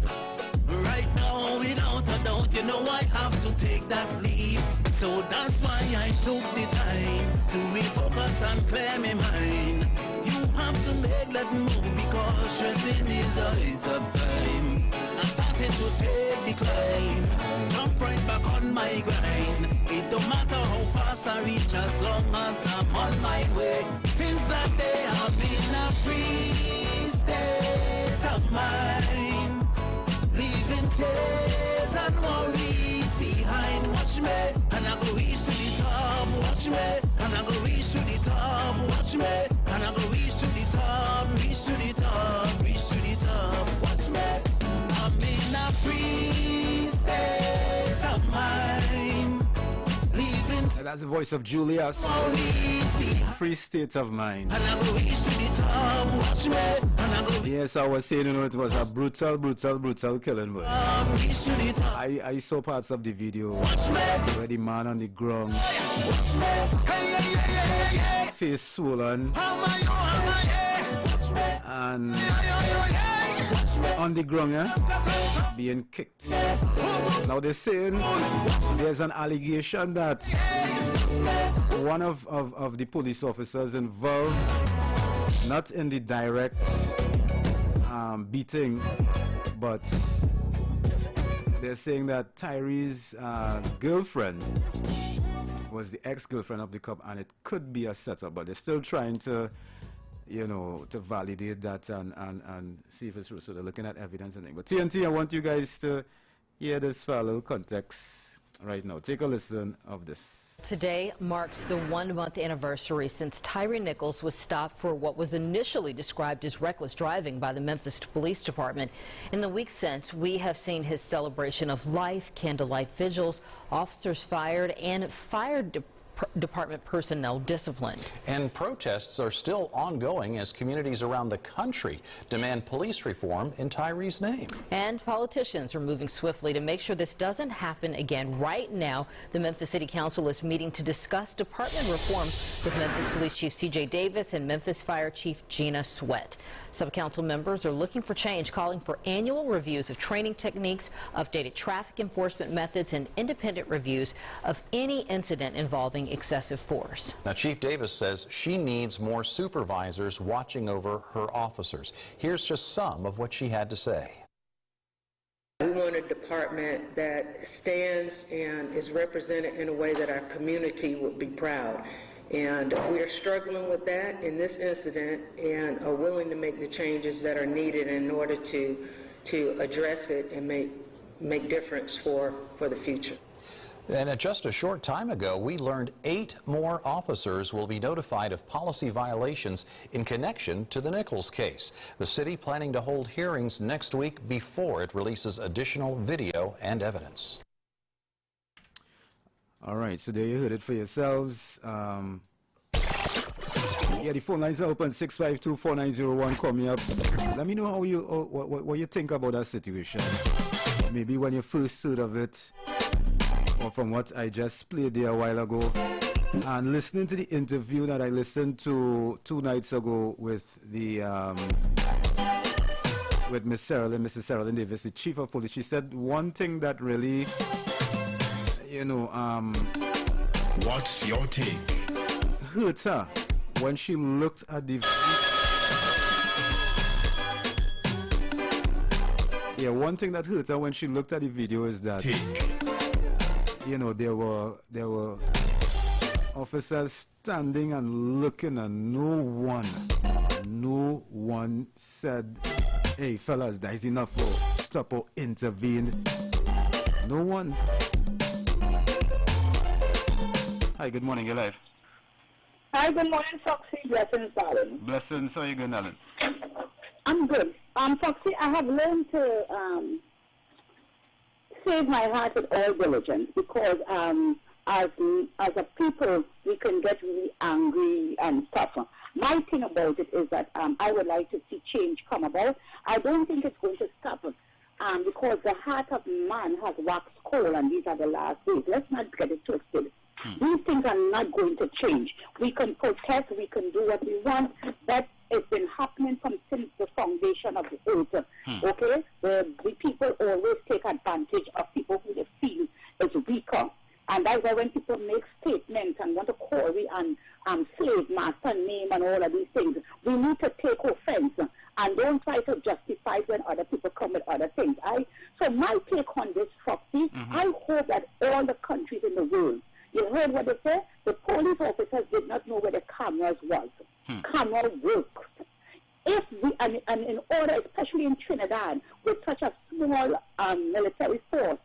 Right now, without a doubt, you know I have to take that leap. So that's why I took the time to refocus and clear my mind. You have to make that move because stressing is a waste of time. I started to take the climb, jump right back on my grind. It don't matter how fast I reach as long as I'm on my way. Since that day I've been a free state of mind, leaving tears and worries behind. I go reach to the top, watch me. And I go reach to the top, reach to the top, reach to the top, watch me. I'm in a free state of mind. That's the voice of Julius. Free state of mind. And I go reach to the top, watch me. And I go yes, I was saying, you know, it was a brutal killing, but I saw parts of the video where the man on the ground, face swollen, and on the ground, being kicked. Now they're saying there's an allegation that one of the police officers involved, not in the direct beating, but they're saying that Tyree's girlfriend was the ex-girlfriend of the cop, and it could be a setup, but they're still trying to, you know, to validate that and see if it's true. So they're looking at evidence and things. But TNT, I want you guys to hear this for a little context right now. Take a listen of this. Today marks the 1-month anniversary since Tyree Nichols was stopped for what was initially described as reckless driving by the Memphis Police Department. In the weeks since, we have seen his celebration of life, candlelight vigils, officers fired, and fire department personnel disciplined. And protests are still ongoing as communities around the country demand police reform in Tyree's name. And politicians are moving swiftly to make sure this doesn't happen again. Right now, the Memphis City Council is meeting to discuss department reforms with Memphis Police Chief C.J. Davis and Memphis Fire Chief Gina Sweat. Some council members are looking for change, calling for annual reviews of training techniques, updated traffic enforcement methods, and independent reviews of any incident involving excessive force. Now, Chief Davis says she needs more supervisors watching over her officers. Here's just some of what she had to say. We want a department that stands and is represented in a way that our community would be proud. And we are struggling with that in this incident and are willing to make the changes that are needed in order to address it and make difference for the future. And just a short time ago, we learned 8 more officers will be notified of policy violations in connection to the Nichols case. The city planning to hold hearings next week before it releases additional video and evidence. All right, so there you heard it for yourselves. Yeah, the phone lines are open, 652-4901. Call me up. Let me know how you what you think about that situation. Maybe when you first heard of it, or from what I just played there a while ago, and listening to the interview that I listened to 2 nights ago with the with Mrs. Saralyn Davis, the chief of police. She said one thing that really, you know, what's your take? Hurt her when she looked at the one thing that hurt her when she looked at the video is that you know, there were officers standing and looking, and no one said, hey fellas, that is enough, or stop or intervene. No one. Hi, good morning, you're live. Hi, good morning, Foxy. Blessings, Alan. Blessings, how are you going, Alan? I'm good. Foxy, I have learned to save my heart with all diligence, because as a people, we can get really angry and stuff. My thing about it is that I would like to see change come about. I don't think it's going to stop because the heart of man has waxed cold, and these are the last days. Let's not get it twisted. These things are not going to change. We can protest, we can do what we want. That has been happening since the foundation of the earth. Okay? The people always take advantage of people who they feel is weaker. And that's why when people make statements and want to query and slave master name and all of these things, we need to take offense and don't try to justify when other people come with other things. So my take on this, Foxy, I hope that all the countries in the world, you heard what they said? The police officers did not know where the cameras was. Camera works. If we, and in order, especially in Trinidad, with such a small military force,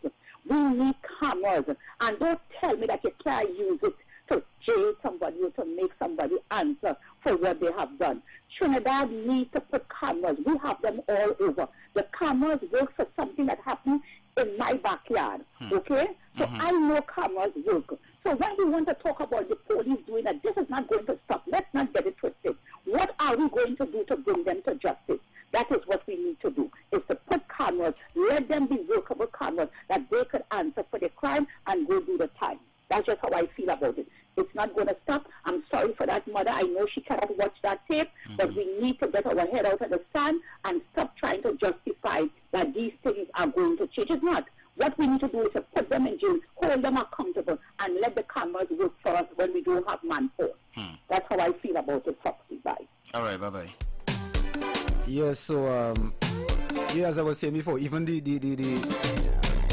we need cameras. And don't tell me that you can't use it to jail somebody. somebody or to make somebody answer for what they have done. Trinidad needs to put cameras. We have them all over. The cameras work for something that happened in my backyard, okay? So I know cameras work. So when we want to talk about the police doing that, this is not going to stop. Let's not get it twisted. What are we going to do to bring them to justice? That is what we need to do, is to put cameras, let them be workable cameras, that they could answer for the crime and go do the time. That's just how I feel about it. It's not going to stop. I'm sorry for that mother. I know she cannot watch that tape, but we need to get our head out of the sand and stop trying to justify that these things are going to change. It's not. What we need to do is to put them in jail, hold them accountable, and let the cameras work for us when we don't have manpower. That's how I feel about it, Foxy. Bye. All right, bye-bye. Yeah, so, as I was saying before, even the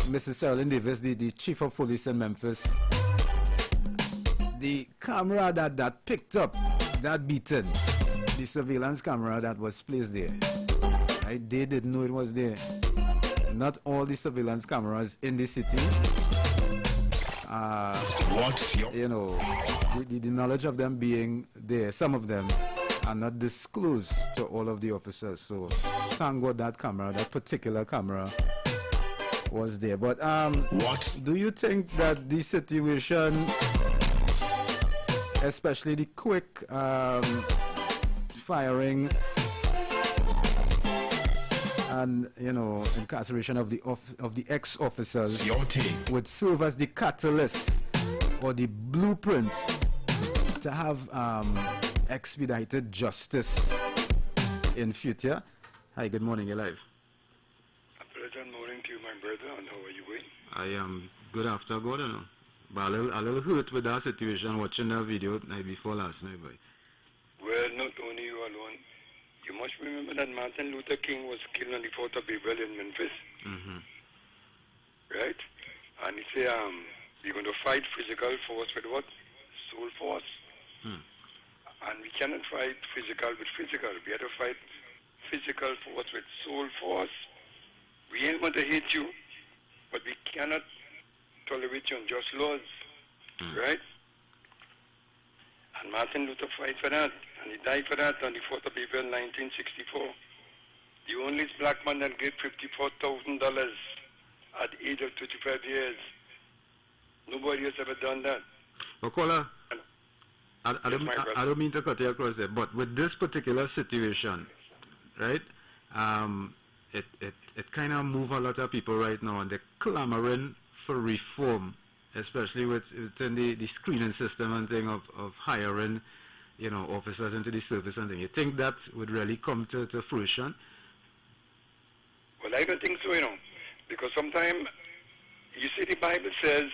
Mrs. Sherilyn Davis, the chief of police in Memphis, the camera that picked up that beating, the surveillance camera that was placed there, right? They didn't know it was there. Not all the surveillance cameras in the city, you know, the knowledge of them being there, some of them are not disclosed to all of the officers. So thank God that camera, that particular camera, was there. But do you think that the situation, especially the quick firing and, you know, incarceration of the ex-officers would serve as the catalyst or the blueprint to have expedited justice in future? Hi, good morning, you're live. A pleasant morning to you, my brother, and how are you doing? I am good after God, you know. But a little hurt with that situation, watching that video night before last night, boy. Well, not only you alone. You must remember that Martin Luther King was killed on the 4th of April in Memphis. Right? And he said, we're going to fight physical force with what? Soul force. And we cannot fight physical with physical. We have to fight physical force with soul force. We ain't going to hate you, but we cannot tolerate you unjust laws. Right? And Martin Luther fight for that. And he died for that on the 4th of April, 1964. The only black man that get $54,000 at the age of 25 years. Nobody has ever done that. But caller, I don't mean to cut you across there, but with this particular situation, right, it kind of move a lot of people right now, and they're clamoring for reform, especially within the screening system and thing of hiring, you know, officers into the service and thing. You think that would really come to fruition? Well, I don't think so, you know, because sometimes, you see, the Bible says,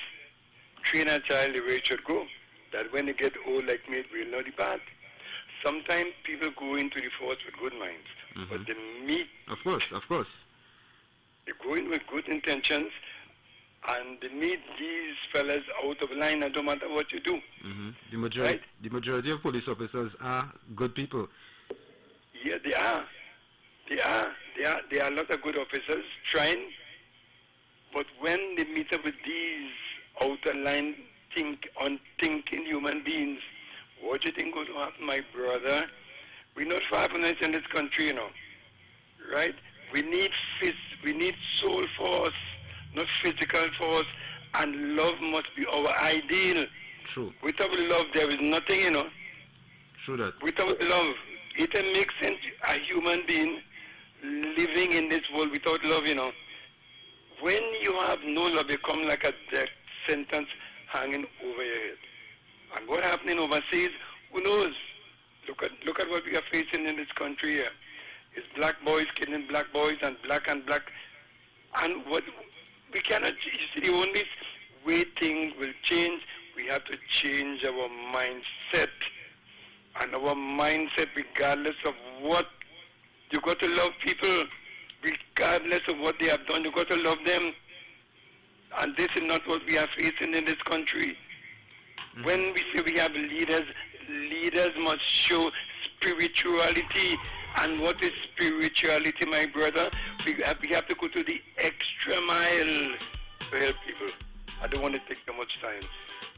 train a child the way it should go, that when they get old like me, it will not depart. Sometimes people go into the force with good minds, but they meet. Of course. They go in with good intentions, and they meet these fellas out of line, and no matter what you do. The majority of police officers are good people. Yeah, they are. There are a lot of good officers trying, but when they meet up with these outer line unthinking human beings, what do you think going to happen, my brother? We're not far from this in this country, you know. Right? We need soul force, not physical force, and love must be our ideal. True. Without love, there is nothing, you know. True that. Without love, it makes sense a human being living in this world without love, you know. When you have no love, you come like a death sentence hanging over your head. And what happening overseas, who knows? Look at what we are facing in this country here. It's black boys killing black boys and black. And what we cannot, you see, the only way things will change, we have to change our mindset. And our mindset, regardless of what, you got to love people, regardless of what they have done, you got to love them. And this is not what we are facing in this country. When we say we have leaders, leaders must show spirituality. And what is spirituality, my brother? We have to go to the extra mile to help people. I don't want to take too much time.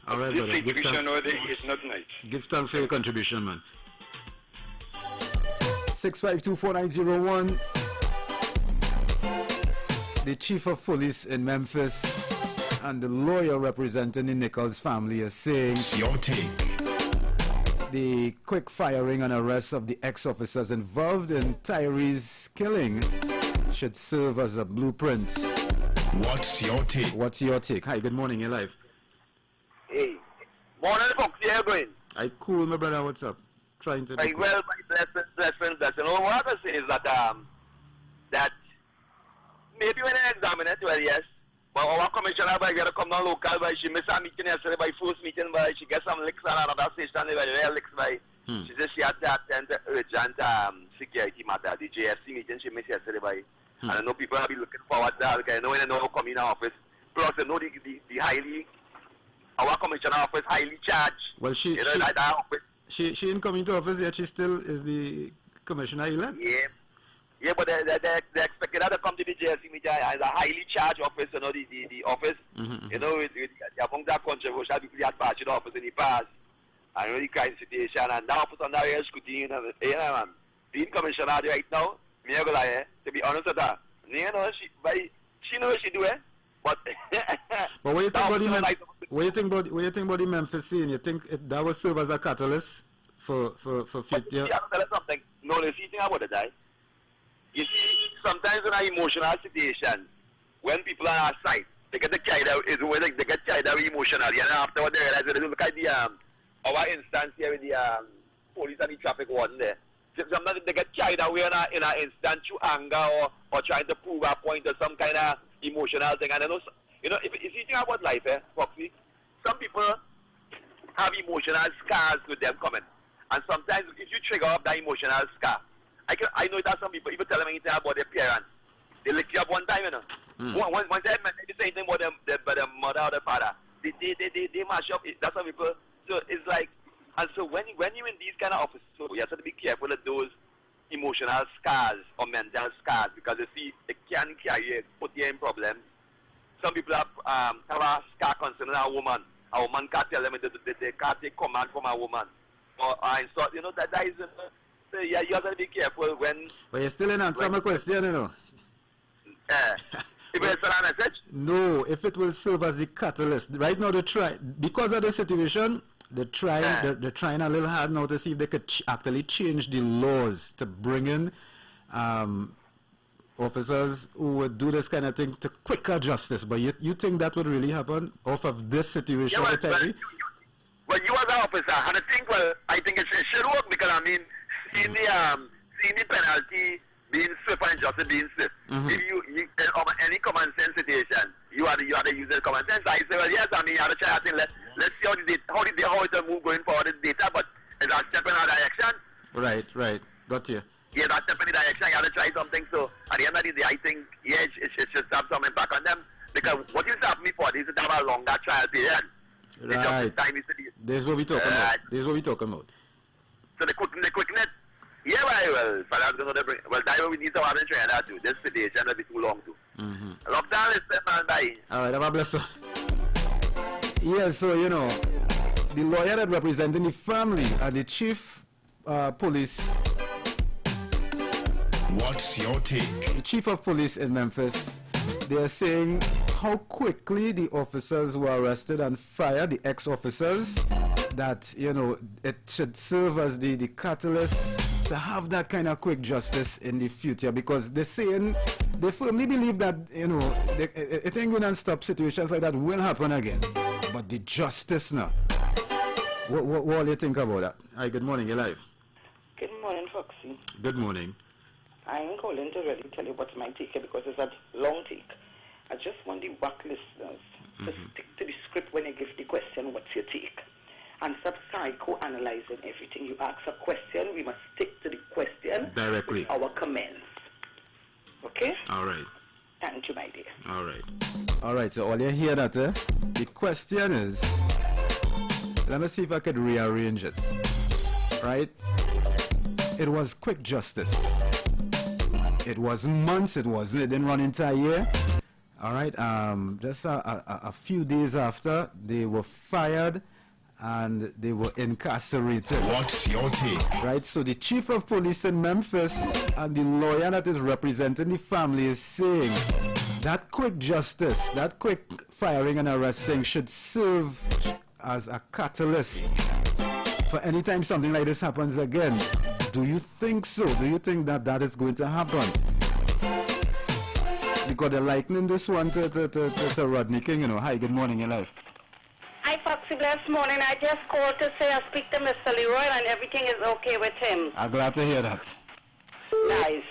All right, this brother. Give situation thanks. over there is not nice. Give thanks for your contribution, man. 6524901. The chief of police in Memphis and the lawyer representing the Nichols family is saying your take. The quick firing and arrest of the ex-officers involved in Tyree's killing should serve as a blueprint. What's your take? What's your take? Hi, good morning, you're live. Hey, morning, folks. How you going? I cool, my brother. What's up? Trying to. Very well, my blessing. All what I say is that that maybe when I examine it, well, yes. But our commissioner, by going to come down local, by she missed a meeting yesterday, by first meeting, by she gets some licks on another station, by real licks, by she says she had to attend the urgent security matter, the JFC meeting she missed yesterday, by. And I know people have been looking forward to that. Okay, I know when I know come in our office. Plus, I know the highly, our commissioner office highly charged. Well, she ain't coming to office yet. She still is the commissioner elect. Yeah, but they expected her to come to the JSC meeting as a highly charged office, you know, the office. You know, among that controversial people that passed the office in the past. I know the kind of situation, and that office under real scrutiny, you know, man. Being commissioner right now, me go lie, to be honest with her, you know, she knows she do it, but. But what you think about the what you think about the Memphis scene? You think that will serve as a catalyst for future? I'll tell you something. No, the thing about it, you see, sometimes in an emotional situation, when people are outside, they get carried out. Is where they get carried out emotionally, and afterward they realize they look at the our instance here with the police and the traffic warden there. Sometimes they get carried away in an instant through anger or trying to prove a point or some kind of emotional thing. And you know, if you think about life, Foxy, some people have emotional scars with them coming. And sometimes if you trigger up that emotional scar, I know that some people, even tell them anything about their parents, they lick you up one time, you know. Once they say anything about their mother or their father, they mash up. That's some people. So it's like, and so when you're in these kind of offices, so you have to be careful of those emotional scars or mental scars, because you see, it can carry you, put you in problems. Some people have a scar concerning a woman. A woman can't tell them they can't take command from a woman. And so, you know, that is, so yeah, you have to be careful when. But you still didn't answer my question, you know. If it's a message? No, if it will serve as the catalyst. Right now, because of the situation, they're trying a little hard now to see if they could actually change the laws to bring in officers who would do this kind of thing to quicker justice. But you think that would really happen off of this situation? Yeah, well, you as an officer, and I think it should work, because I mean, seeing the penalty being swift and justice being swift. If you any common sense situation, you are to use the common sense. I say, well, yes, I mean, you have to try. I think let's see how it will move going forward in data, but it's a step in our direction. Right. Got you. Yeah, that's step in the direction. You have to try something. So at the end of the day, I think it should have some impact on them, because what you have me for is to have a longer trial period. Right. This is what we talking about. This is what we talking about. So the quickness. Yeah, well, fellas, that's what we need to have in Trinidad too. This situation will be too long too. Lockdown is set, man, bye. Alright, have a blessing. Yeah, so, you know, the lawyer that representing the family and the chief police. What's your take? The chief of police in Memphis, they are saying how quickly the officers were arrested and fired, the ex-officers, that, you know, it should serve as the catalyst to have that kind of quick justice in the future, because they're saying they firmly believe that, you know, it ain't going to stop situations like that will happen again. But the justice now. What do you think about that? Hi, good morning, you're live. Good morning, Foxy. Good morning. I'm calling to really tell you what's my take, because it's a long take. I just want the WAC listeners to stick to the script when you give the question, what's your take? And stop psycho-analyzing everything. You ask a question, we must stick to the question directly. With our comments. Okay? All right. Thank you, my dear. All right. All right, so all you hear that, the question is, let me see if I could rearrange it. Right? It was quick justice. It was months, it didn't run into a year. All right. Just a few days after, they were fired and they were incarcerated. What's your take? Right. So the chief of police in Memphis and the lawyer that is representing the family is saying that quick justice, that quick firing and arresting should serve as a catalyst for any time something like this happens again. Do you think so? Do you think that that is going to happen? Because they're likening this one to Rodney King, you know. Hi, good morning, your life. Hi, Foxy, blessed morning. I just called to say I speak to Mr. Leroy and everything is okay with him. I'm glad to hear that. Nice.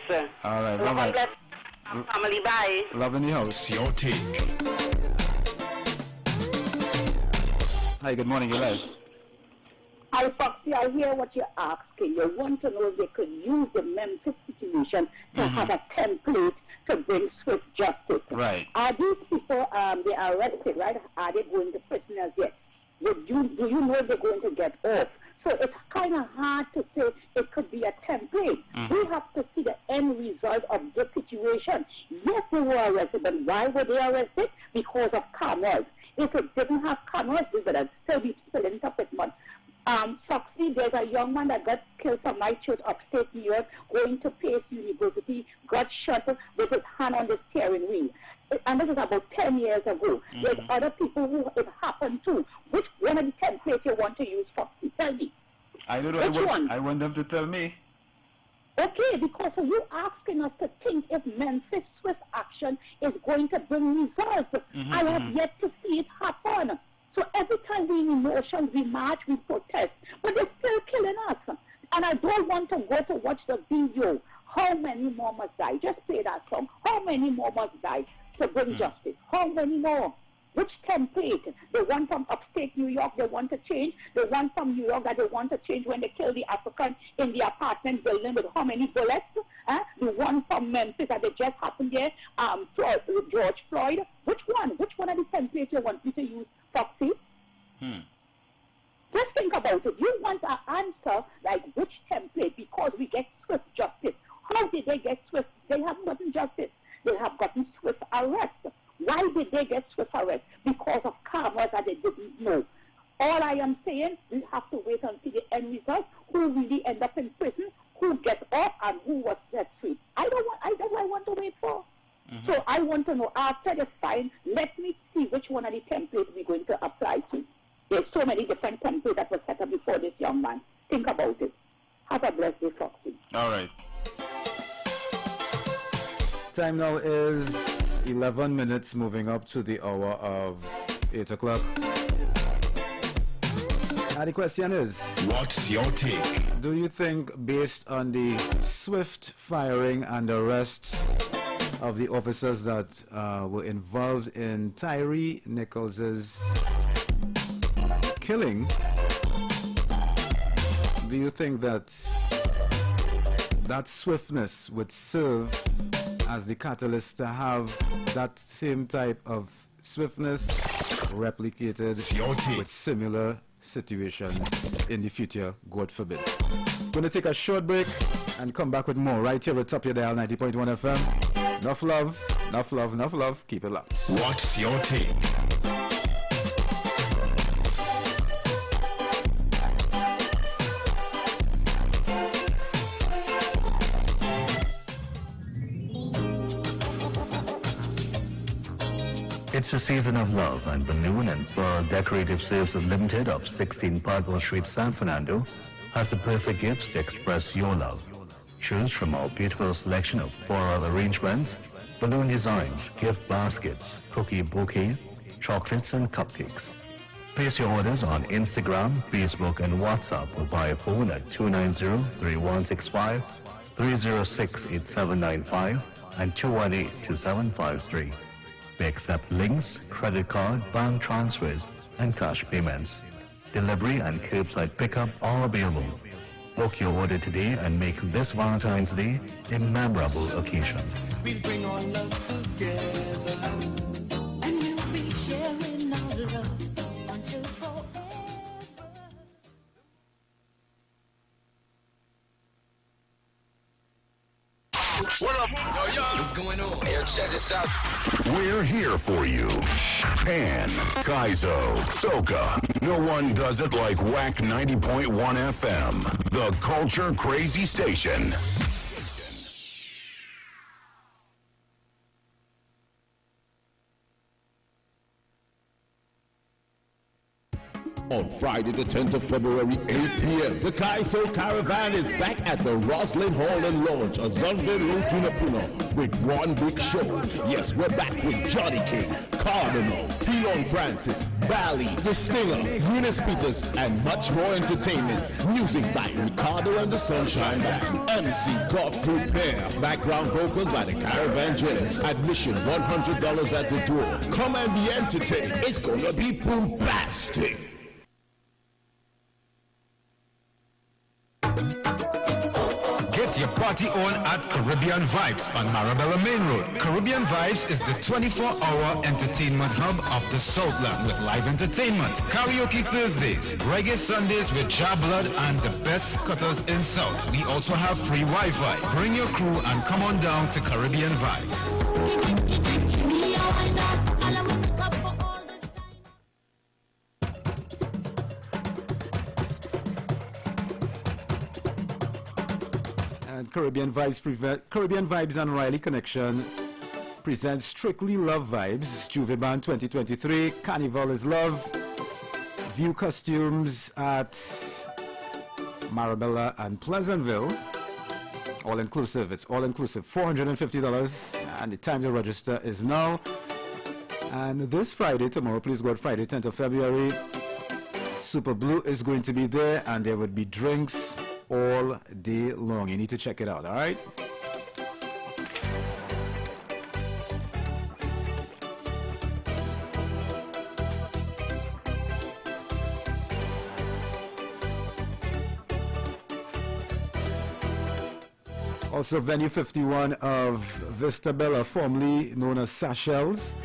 All right, Love and bye-bye. bless family. Bye. Love in the house. Your take. Hi, good morning, your life. Hi, Foxy, I hear what you're asking. You want to know if they could use the Memphis situation to have a template to bring swift justice. Right. Are these people, they are arrested, right? Are they going to prison as yet? Do you know they're going to get off? So it's kind of hard to say it could be a template. We have to see the end result of the situation. Yes, they were arrested, but why were they arrested? Because of cameras. If it didn't have cameras, we would have still be filling up with mud. Foxy, there's a young man that got killed from my church upstate New York, going to Pace University, got shot with his hand on the steering wheel. And this is about 10 years ago. There's other people who it happened to. Which one of the templates you want to use, Foxy? Tell me. I don't know. I want them to tell me. Okay, because you're asking us to think if Memphis swift action is going to bring results. I have yet to see it happen. So every time we in emotions, we march, we protest, but they're still killing us. And I don't want to go to watch the video. How many more must die? Just play that song. How many more must die to bring justice? How many more? Which template? The one from upstate New York they want to change. The one from New York that they want to change when they kill the African in the apartment building with how many bullets? The one from Memphis that they just happened there, George Floyd. Which one? Which one of the templates you want me to use, Foxy? Just think about it. You want an answer like which template because we get swift justice. How did they get swift? They haven't gotten justice. They have gotten swift arrest. Why did they get swift arrest? Because of cameras that they didn't know. All I am saying, we have to wait and see the end result. Who really end up in prison? Who gets off and who was set free? I want to wait for. So I want to know after the fine. Let me see which one of the templates we're going to apply to. There's so many different templates that were set up before this young man. Think about it. Have a blessed day, Foxy. All right. Time now is 11 minutes, moving up to the hour of 8 o'clock. And the question is, what's your take? Do you think, based on the swift firing and arrest of the officers that were involved in Tyree Nichols's killing, do you think that that swiftness would serve as the catalyst to have that same type of swiftness replicated with similar situations in the future, God forbid? Going to take a short break and come back with more right here at top of your dial 90.1 FM. Enough love, enough love, enough love. Keep it locked. What's your take? It's a season of love, and Balloon and Pearl Decorative Services Limited of 16 Parkville Street, San Fernando has the perfect gifts to express your love. Choose from our beautiful selection of floral arrangements, balloon designs, gift baskets, cookie bouquet, chocolates and cupcakes. Place your orders on Instagram, Facebook and WhatsApp or via phone at 290-3165, 306-8795 and 218-2753. We accept links, credit card, bank transfers, and cash payments. Delivery and curbside pickup are available. Book your order today and make this Valentine's Day a memorable occasion. We bring our love together, and we'll be sharing our love until forever. What up? Yo, what's going on? Hey, yo, check this out. We're here for you. Pan, Kaizo, Soca. No one does it like Whack 90.1 FM, the culture crazy station. On Friday the 10th of February, 8 p.m., the Kaiso Caravan is back at the Roslyn Hall and Lounge, a Zonville Road to Napuno, with one big show. Yes, we're back with Johnny King, Carnival, Pilon Francis, Bally, The Stinger, Eunice Peters, and much more entertainment. Music by Ricardo and the Sunshine Band. MC Godfrey Bear. Background vocals by the Caravan Jets. Admission $100 at the door. Come and be entertained. It's gonna be bombastic. Get your party on at Caribbean Vibes on Marabella Main Road. Caribbean Vibes is the 24-hour entertainment hub of the Southland with live entertainment, karaoke Thursdays, reggae Sundays with Ja Blood and the best cutters in South. We also have free Wi-Fi. Bring your crew and come on down to Caribbean Vibes. Caribbean Vibes and Riley Connection presents Strictly Love Vibes, Juve Band 2023, Carnival is Love, View Costumes at Marabella and Pleasantville, all inclusive, it's all inclusive, $450, and the time to register is now. And this Friday, tomorrow, please God, Friday 10th of February, Super Blue is going to be there, and there would be drinks all day long. You need to check it out, all right? Also, Venue 51 of Vista Bella, formerly known as Seychelles.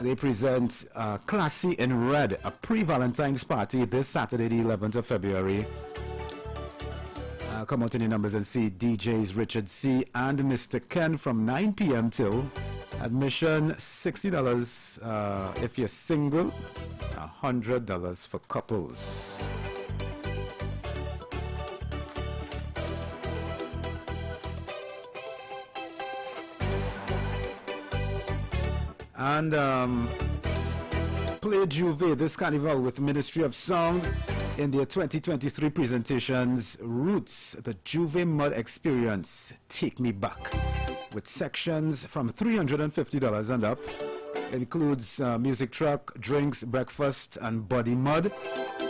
They present Classy in Red, a pre-Valentine's party this Saturday, the 11th of February. Come out to the numbers and see DJs Richard C. and Mr. Ken from 9 p.m. till. Admission $60 if you're single, $100 for couples. And play Juve this Carnival with Ministry of Sound in their 2023 presentations, Roots, the Juve Mud Experience, Take Me Back, with sections from $350 and up. Includes music truck, drinks, breakfast, and body mud.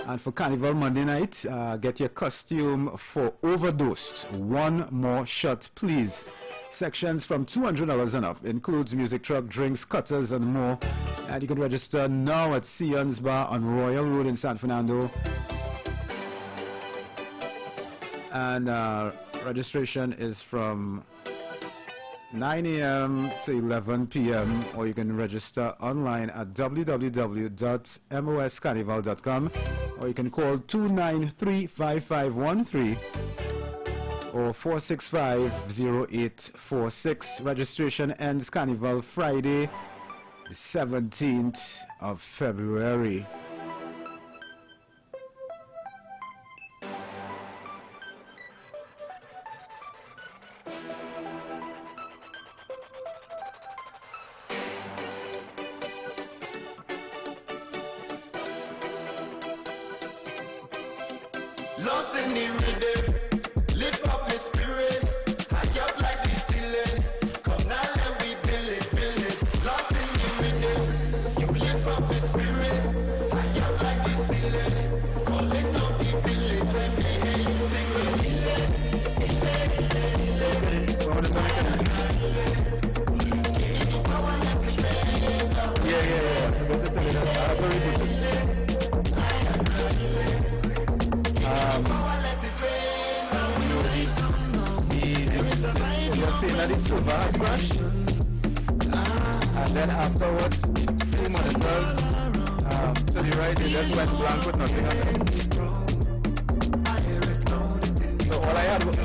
And for Carnival Monday night, get your costume for Overdosed. One more shot, please. Sections from $200 and up. Includes music truck, drinks, cutters, and more. And you can register now at Sion's Bar on Royal Road in San Fernando. And registration is from 9 a.m. to 11 p.m. or you can register online at www.moscarnival.com, or you can call 293-5513 or 465-0846. Registration ends Carnival Friday, the 17th of February. Lost in the rhythm, lift up my spirit, high up like the ceiling. Come now, let we build it, build it. Lost in the rhythm, you lift up my spirit, high up like the ceiling. Calling out the village, let me hear you sing it. Give me the power, let it bend. You're saying that it's silver had crashed, and then afterwards, 2 monitors to the right, they just went blank with nothing on them. So all I had was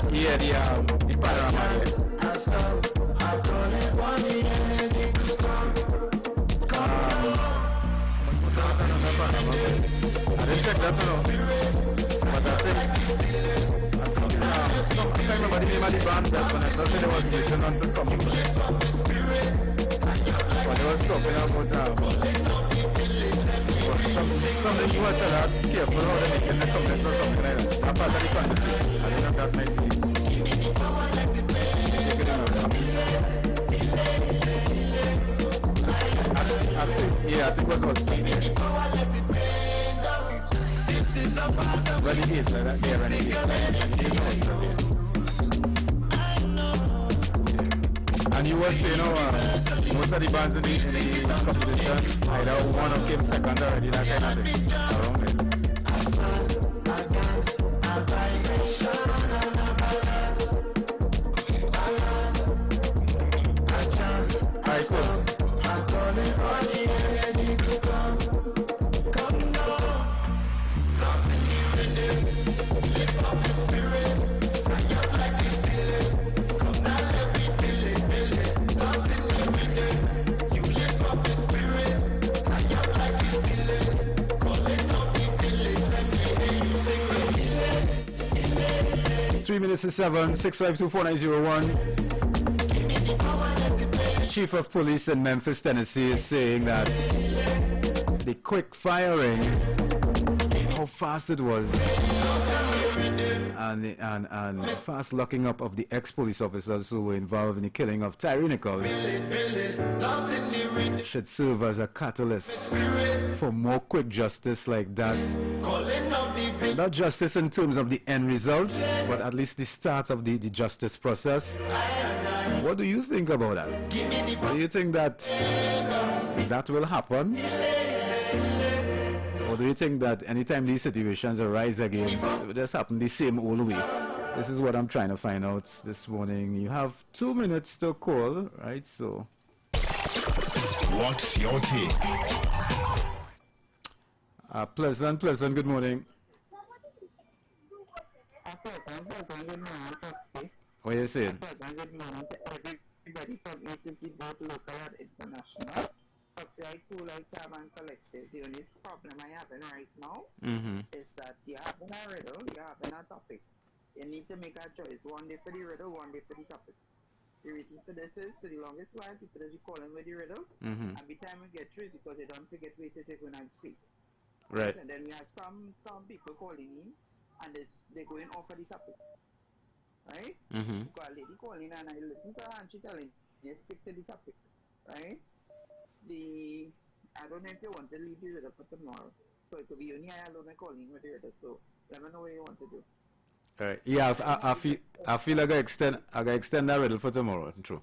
Yeah, the Panorama here. I didn't check that now, but that's it. I can't remember the name of the band that when I saw it was written on to come. But they was talking about something you want to tell her careful how they make in the comments or something like that. Apart of the conversation, I don't know if that might be. I think it was also Renegades like that. Yeah, Renegades like that. And you were saying, most of the bands in the competition, either one of came second already, that kind of thing. Around it. Alright, cool. 3 minutes to 7, 6524901. Chief of Police in Memphis, Tennessee is saying that the quick firing, how fast it was, and fast locking up of the ex-police officers who were involved in the killing of Tyree Nichols should serve as a catalyst for more quick justice like that. Not justice in terms of the end results, but at least the start of the justice process. What do you think about that? Do you think that that will happen? Or do you think that anytime these situations arise again, it will just happen the same old way? This is what I'm trying to find out this morning. You have 2 minutes to call, right? So, what's your take? Pleasant, good morning. What are you saying? Good morning to everybody from agency, both local and international. But I feel like and collective. The only problem I have right now is that you're having a riddle, you're having a topic. You need to make a choice. One day for the riddle, one day for the topic. The reason for this is, for the longest while, people that you call in with the riddle, every time we get through is because they don't forget where to take when I speak. Right. And then we have some people calling in, and they're going off of the topic. Right? You got a lady calling and I listen to her and she telling you stick to the topic. Right? I don't know if you want to leave the riddle for tomorrow. So it could be only I alone calling with the riddle. So let me know what you want to do. Alright. Yeah, I feel I gotta extend that riddle for tomorrow. True.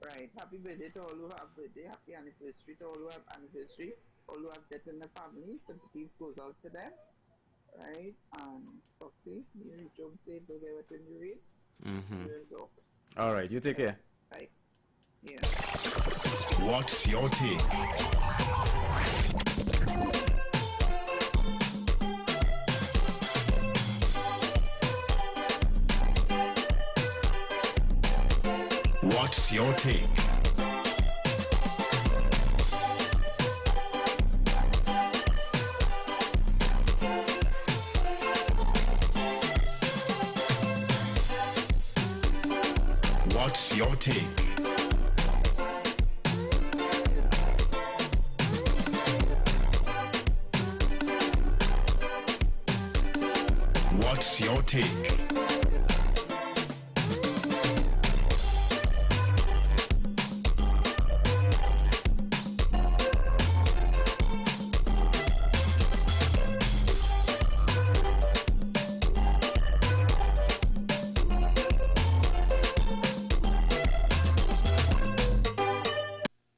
Right. Happy birthday to all who have birthday. Happy anniversary to all who have anniversary. All who have death in the family. Sympathy goes out to them. Right, okay, you jump safe, don't get what you read. All right, you take care. Right. Yeah. What's your take? What's your take? What's your take? What's your take?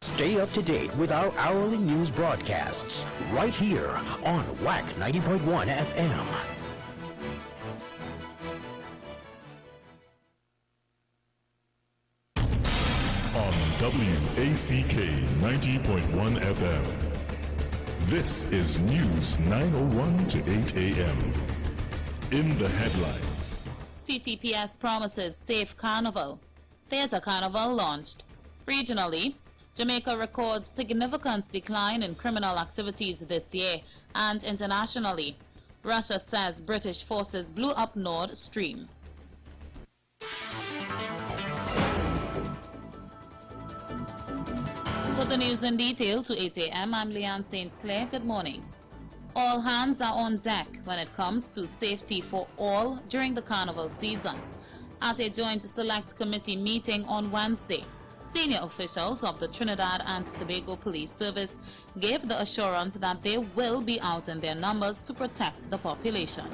Stay up to date with our hourly news broadcasts right here on WAC 90.1 FM. On WACK 90.1 FM. This is News 9:01 to 8 a.m. In the headlines. TTPS promises safe carnival. Theatre Carnival launched. Regionally, Jamaica records significant decline in criminal activities this year, and internationally, Russia says British forces blew up Nord Stream. For the news in detail to 8 a.m., I'm Leanne St. Clair. Good morning. All hands are on deck when it comes to safety for all during the carnival season. At a joint select committee meeting on Wednesday, senior officials of the Trinidad and Tobago Police Service gave the assurance that they will be out in their numbers to protect the population.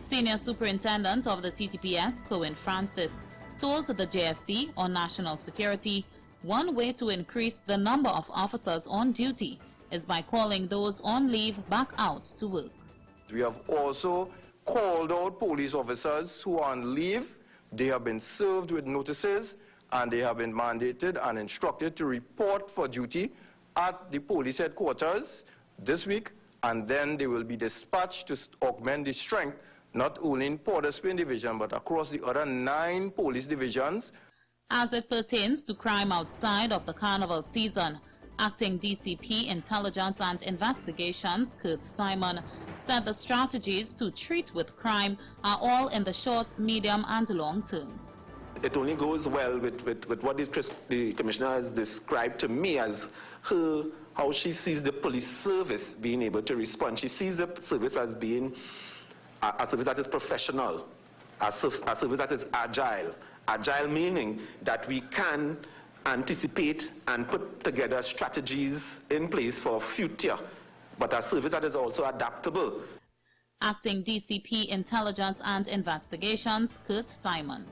Senior Superintendent of the TTPS, Cohen Francis, told the JSC on national security, one way to increase the number of officers on duty is by calling those on leave back out to work. We have also called out police officers who are on leave. They have been served with notices and they have been mandated and instructed to report for duty at the police headquarters this week, and then they will be dispatched to augment the strength not only in Port of Spain Division but across the other 9 police divisions. As it pertains to crime outside of the carnival season, Acting DCP Intelligence and Investigations Kurt Simon said the strategies to treat with crime are all in the short, medium and long term. It only goes well with what the Commissioner has described to me as how she sees the police service being able to respond. She sees the service as being a service that is professional, a service that is agile. Agile meaning that we can anticipate and put together strategies in place for future, but a service that is also adaptable. Acting DCP Intelligence and Investigations, Kurt Simon.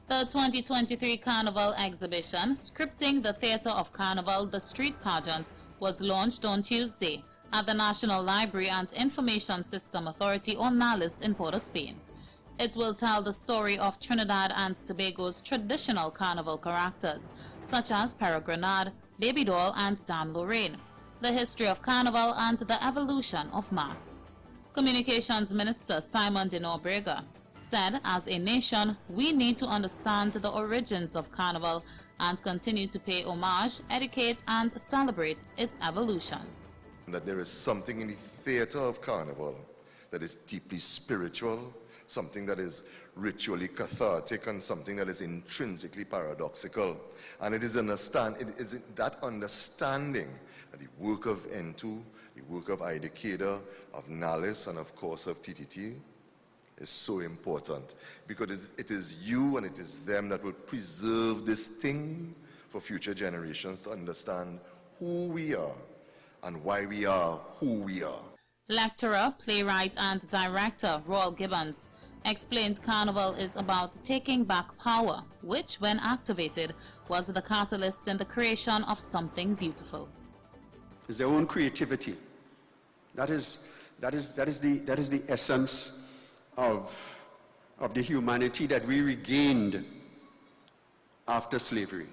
The 2023 Carnival exhibition, Scripting the Theatre of Carnival, the Street Pageant, was launched on Tuesday at the National Library and Information System Authority, or NALIS, in Port of Spain. It will tell the story of Trinidad and Tobago's traditional carnival characters, such as Peregrinade, Baby Doll and Dame Lorraine, the history of carnival and the evolution of mass. Communications Minister Simon de Norbrega said, as a nation, we need to understand the origins of carnival and continue to pay homage, educate and celebrate its evolution. That there is something in the theatre of carnival that is deeply spiritual, something that is ritually cathartic, and something that is intrinsically paradoxical. And it is that understanding that the work of N2, the work of Ida Kader, of NALIS, and of course of TTT is so important, because it is you and it is them that will preserve this thing for future generations to understand who we are and why we are who we are. Lecturer, playwright and director Royal Gibbons explains Carnival is about taking back power, which, when activated, was the catalyst in the creation of something beautiful. It's their own creativity. That is the essence of the humanity that we regained after slavery.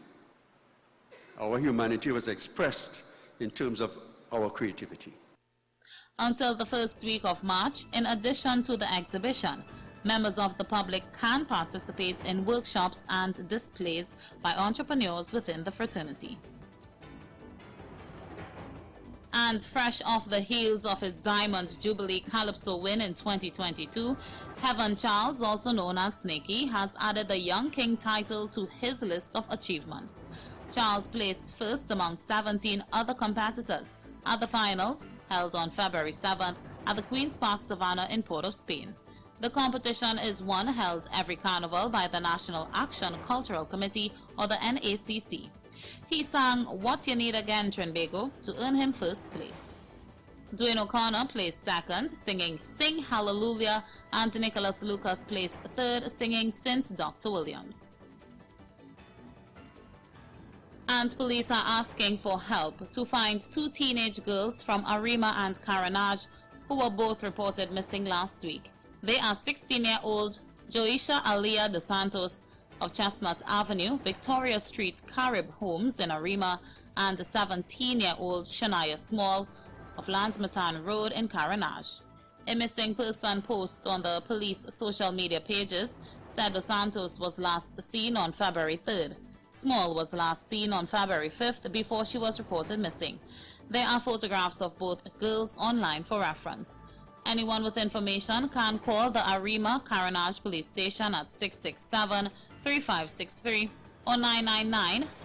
Our humanity was expressed in terms of our creativity. Until the first week of March, in addition to the exhibition, members of the public can participate in workshops and displays by entrepreneurs within the fraternity. And fresh off the heels of his Diamond Jubilee Calypso win in 2022, Heaven Charles, also known as Snakey, has added the Young King title to his list of achievements. Charles placed first among 17 other competitors at the finals, held on February 7th at the Queen's Park Savannah in Port of Spain. The competition is one held every carnival by the National Action Cultural Committee, or the NACC. He sang What You Need Again, Trinbago, to earn him first place. Dwayne O'Connor placed second, singing Sing Hallelujah, and Nicholas Lucas placed third, singing Since Dr. Williams. And police are asking for help to find 2 teenage girls from Arima and Caranage who were both reported missing last week. They are 16-year-old Joisha Aliyah dos Santos of Chestnut Avenue, Victoria Street, Carib Homes in Arima, and 17-year-old Shania Small of Lansmatan Road in Caranage. A missing person post on the police social media pages said Dos Santos was last seen on February 3rd. Small was last seen on February 5th before she was reported missing. There are photographs of both girls online for reference. Anyone with information can call the Arima Caranage Police Station at 667-3563 or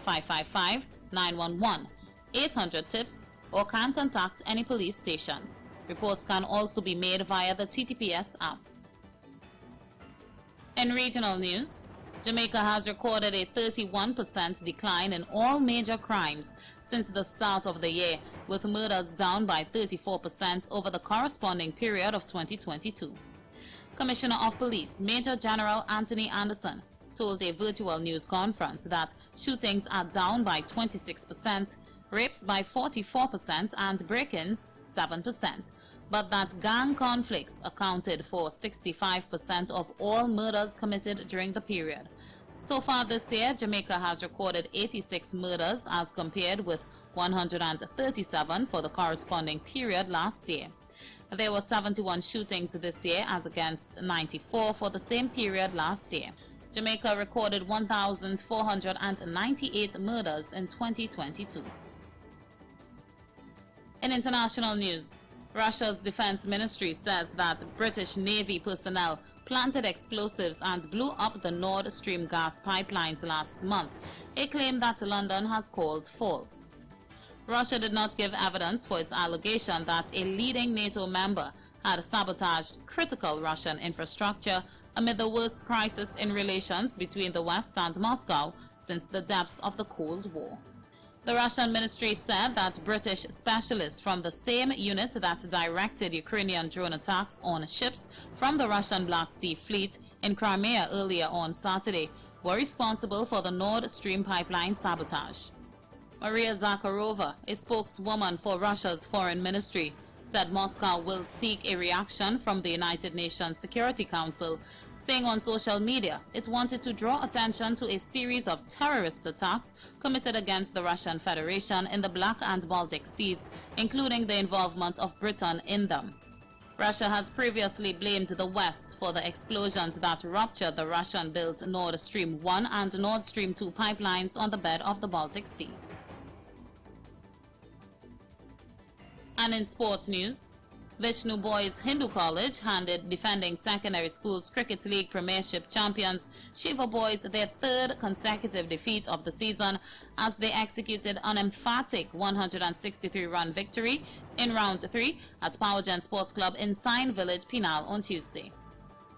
999-555-911, 800 tips, or can contact any police station. Reports can also be made via the TTPS app. In regional news, Jamaica has recorded a 31% decline in all major crimes since the start of the year, with murders down by 34% over the corresponding period of 2022. Commissioner of Police Major General Anthony Anderson told a virtual news conference that shootings are down by 26%, rapes by 44%, and break-ins 7%, but that gang conflicts accounted for 65% of all murders committed during the period. So far this year, Jamaica has recorded 86 murders as compared with 137 for the corresponding period last year. There were 71 shootings this year as against 94 for the same period last year. Jamaica recorded 1,498 murders in 2022. In international news, Russia's defense ministry says that British Navy personnel planted explosives and blew up the Nord Stream gas pipelines last month, a claim that London has called false. Russia did not give evidence for its allegation that a leading NATO member had sabotaged critical Russian infrastructure amid the worst crisis in relations between the West and Moscow since the depths of the Cold War. The Russian ministry said that British specialists from the same unit that directed Ukrainian drone attacks on ships from the Russian Black Sea Fleet in Crimea earlier on Saturday were responsible for the Nord Stream pipeline sabotage. Maria Zakharova, a spokeswoman for Russia's foreign ministry, said Moscow will seek a reaction from the United Nations Security Council, saying on social media it wanted to draw attention to a series of terrorist attacks committed against the Russian Federation in the Black and Baltic Seas, including the involvement of Britain in them. Russia has previously blamed the West for the explosions that ruptured the Russian-built Nord Stream 1 and Nord Stream 2 pipelines on the bed of the Baltic Sea. And in sports news, Vishnu Boys Hindu College handed defending secondary schools cricket league premiership champions Shiva Boys their third consecutive defeat of the season as they executed an emphatic 163-run victory in round 3 at Powergen Sports Club in Sine Village, Penal on Tuesday.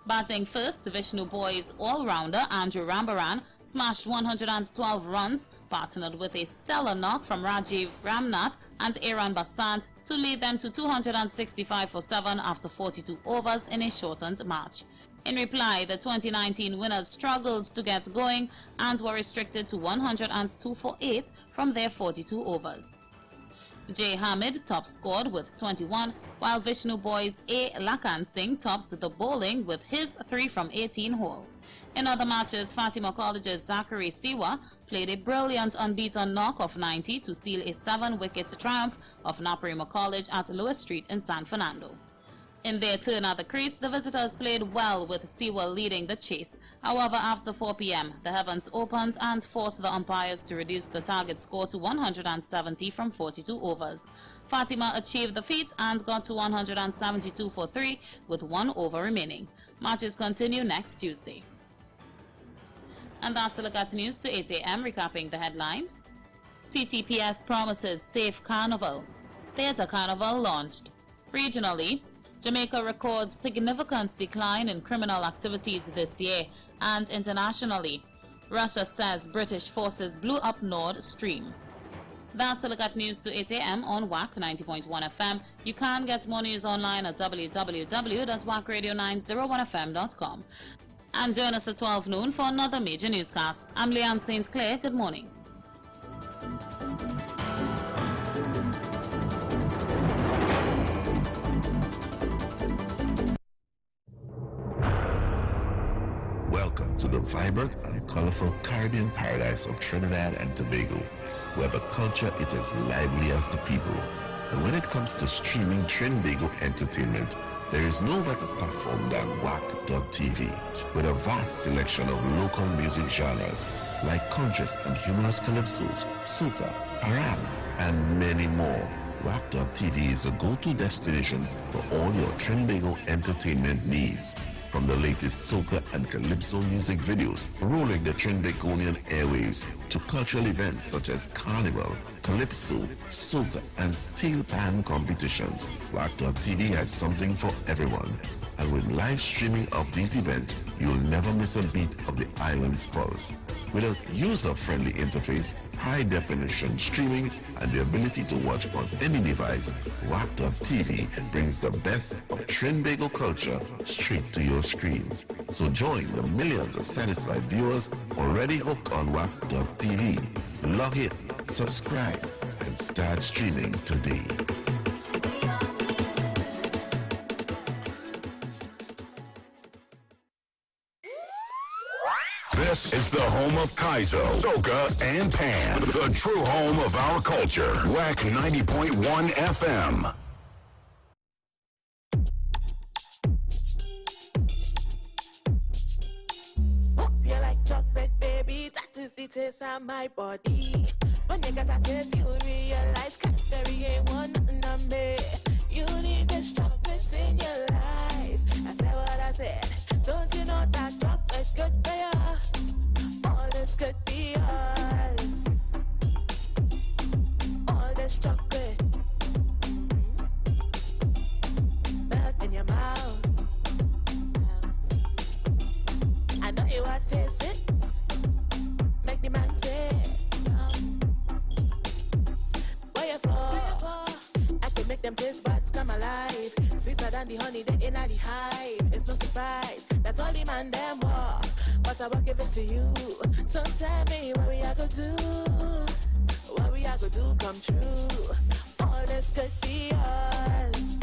Batting first, Vishnu Boys all-rounder Andrew Rambaran smashed 112 runs, partnered with a stellar knock from Rajiv Ramnath and Aaron Basant to lead them to 265 for 7 after 42 overs in a shortened match. In reply, the 2019 winners struggled to get going and were restricted to 102 for 8 from their 42 overs. Jay Hamid top scored with 21, while Vishnu Boys A. Lakan Singh topped the bowling with his 3 from 18 hole. In other matches, Fatima College's Zachary Siwa played a brilliant unbeaten knock of 90 to seal a 7-wicket triumph of Naparima College at Lewis Street in San Fernando. In their turn at the crease, the visitors played well with Siwa leading the chase. However, after 4 p.m., the heavens opened and forced the umpires to reduce the target score to 170 from 42 overs. Fatima achieved the feat and got to 172 for 3 with 1 over remaining. Matches continue next Tuesday. And that's the look at news to 8 a.m. recapping the headlines. TTPS promises safe Carnival. Theatre Carnival launched. Regionally, Jamaica records significant decline in criminal activities this year, and internationally, Russia says British forces blew up Nord Stream. That's a look at news to 8 a.m. on WAC 90.1 FM. You can get more news online at www.wacradio901fm.com. And join us at 12 noon for another major newscast. I'm Leanne St. Clair. Good morning. Welcome Welcome to the vibrant and colorful Caribbean paradise of Trinidad and Tobago, where the culture is as lively as the people. And when it comes to streaming Trinbago entertainment, there is no better platform than WAC.tv, with a vast selection of local music genres like conscious and humorous calypsos, soca, panorama, and many more. WAC.tv is a go-to destination for all your Trinbago entertainment needs. From the latest soca and calypso music videos rolling the Trinbagonian airways to cultural events such as Carnival, calypso, soca, and steel pan competitions, WAC.tv has something for everyone. And with live streaming of these events, you'll never miss a beat of the island's pulse. With a user-friendly interface, high-definition streaming, and the ability to watch on any device, WAC.tv brings the best of Trinbago culture straight to your screens. So join the millions of satisfied viewers already hooked on WAC.tv. Log in, subscribe, and start streaming today. This is the home of Kaizo, Soca, and Pan. The true home of our culture. WAC 90.1 FM. You like chocolate, baby, that is the taste of my body. When you get a taste, you realize Cadbury ain't one nothing on me. You need this chocolate in your life. I said what I said. Don't you know that chocolate good for you? All this could be yours. All this chocolate melt in your mouth. I know you want to taste it. Make the man say, where you for? I can make them taste buds come alive. Sweeter than the honey they in the hive. It's no surprise, that's all the man them want. But I will give it to you. So tell me what we are gonna do. What we are gonna do come true. All this could be yours.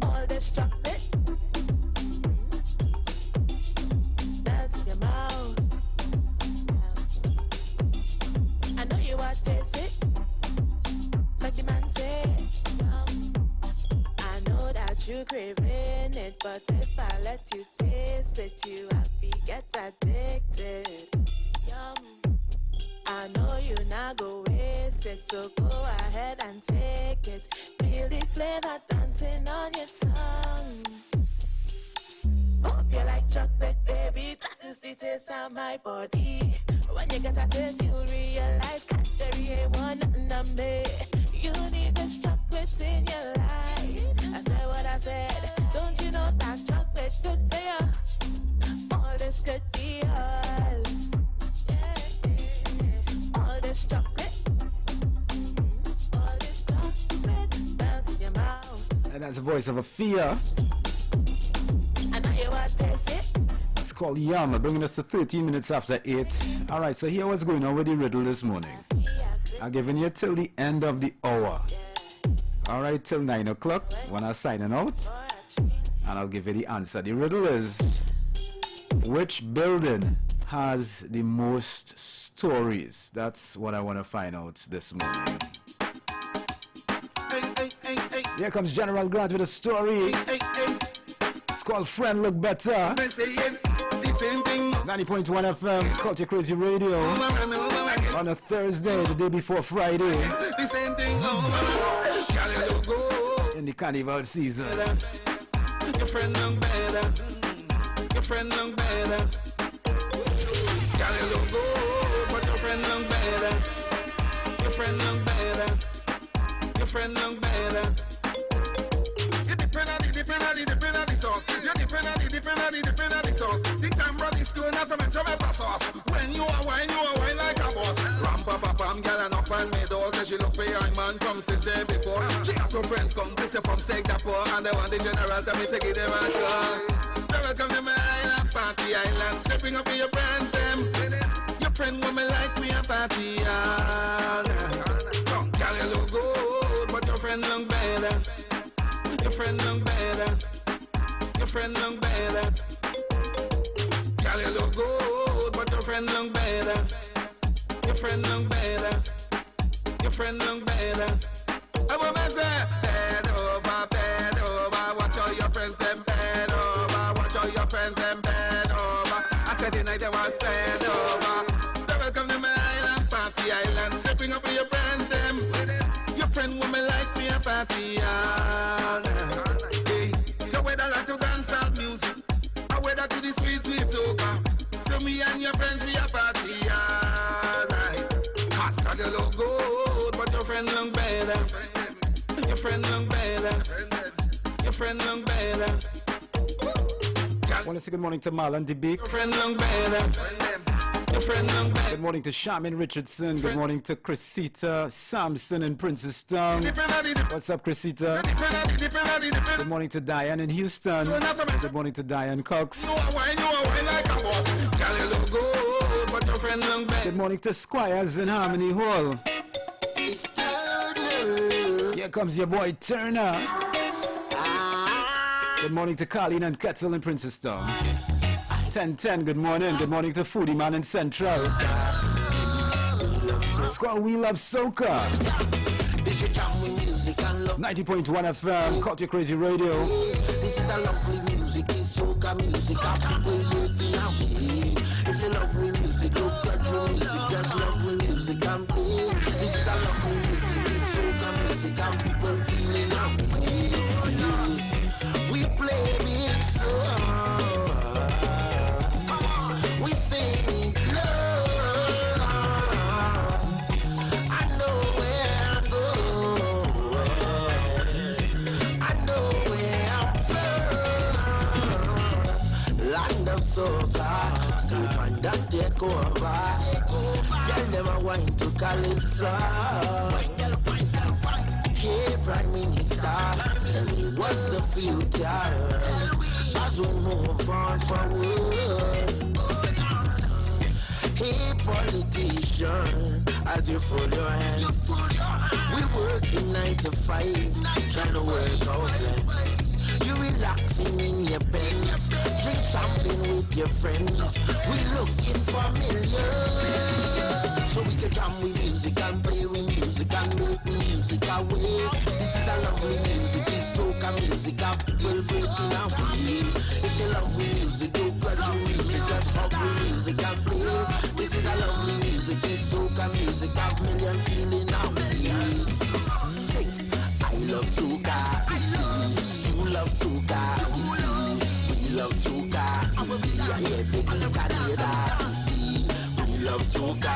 All this chocolate melt in your mouth. I know you want to taste it. Make the man say, I know that you craving it, but if I let you taste it, you have to get addicted. Yum. I know you not go waste it, so go ahead and take it. Feel the flavor dancing on your tongue. Hope you like chocolate, baby, that is the taste of my body. When you get a taste, you realize Cadbury ain't one nothing on me. You need this chocolate in your life. I said what I said. Don't you know that chocolate good for you? All this could be yours. All this chocolate. All this chocolate melts in your mouth. And that's the voice of a fear. I know you want to taste it. It's called Yum, bringing us to 13 minutes after 8. Alright, so here what's going on with the riddle this morning. I'm giving you till the end of the hour. Alright, till 9 o'clock when I'm signing out. And I'll give you the answer. The riddle is, which building has the most stories? That's what I want to find out this morning. Here comes General Grant with a story. It's called Friend Look Better. 90.1 FM, Culture Crazy Radio. On a Thursday, the day before Friday. In the Carnival season. Your friend look better. Your friend look better. Girl, you look good, but your friend look better. Your friend look better. Your friend look better. You depend on the sauce. You depend on the sauce. The time running still not to mention my sauce. When you are wine like a boss. Ram pa pa pam, girl and up and made all. Cause she look for your man from since day before. She have two friends come visit from Singapore. And they want the general to me say give them a shot. Welcome to my island, party island. Stepping up with your friends, them. Your friend woman like me a party island. Come, girl, you look good, but your friend look better. Your friend look better. Your friend look better. Girl, you look good, but your friend look better. Your friend look better. Your friend look better. I want to say, bend over, watch all your friends them bend over, watch all your friends them bend over. I said the night they was bend over. So welcome to my island, party island, sipping up with your friends them. Your friend woman like me a party all night. Hey, so whether like to dance out music, or whether to the sweet soca. So me and your friends we a party all night. Cause you look good, but your friend look better. Your friend look better. Your friend look better. I want to say good morning to Marlon DeBeek. Your friend look better. Your friend look better. Good morning to Shaman Richardson. Good morning to Chrisita Sampson in Princestown. What's up, Chrisita? Good morning to Diane in Houston. Good morning to Diane Cox. Good morning to Squires in Harmony Hall. Here comes your boy Turner. Good morning to Colleen and Kettle in Princestown. 1010, good morning. Good morning to Foodie Man in Central. Squad, we love soca. 90.1 FM, Culture Crazy Radio. This is a lovely music, it's soca music. People waiting away. If you love music, don't get your music. Just love music and play. This is a lovely music, it's soca music. And people feeling away. We play big song. We sing love. I know where I'm going. I know where I'm from. Land of soca, still find that take over. Tell them I want to calypso. Hey, Prime Minister, tell me what's the future as we move on forward. Hey, politician, as you fold your hands, we working 9 to 5, trying to work out plans. You relaxing in your beds, drink champagne with your friends. We looking for millions, so we can jam with music and play with music and make with music away. This is a lovely music, it's soca music. Our people breaking away. If you love with music, don't grudge your music. Just hug with music and play. This is a lovely music, it's soca music. Our millions feeling away. Sing, I love soca. You love soca. We love soca. Yeah, big Canada. We love soca.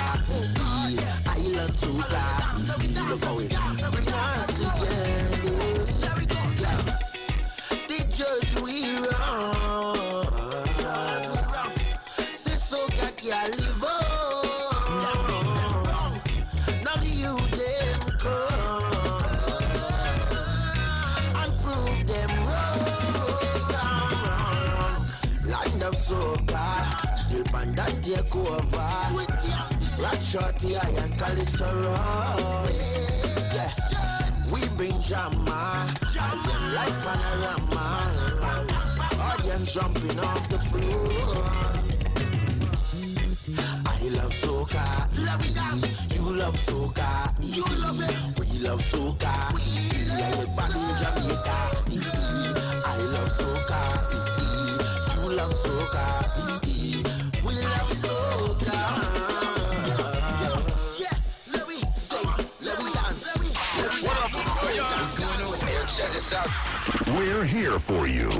I love soca. Look how it dance together. They judge we wrong. Say soca can't live on. Now the youth them come and prove them wrong. Land of soca, still band that take over. Rock shorty, I and calypso rise. Yeah, we bring drama, audience like Panorama. Audience jumping off the floor. I love soca, you love soca, we love soca. Yeah, everybody in Jamaica. I love soca, you love soca, we love soca. Check this out. We're here for you.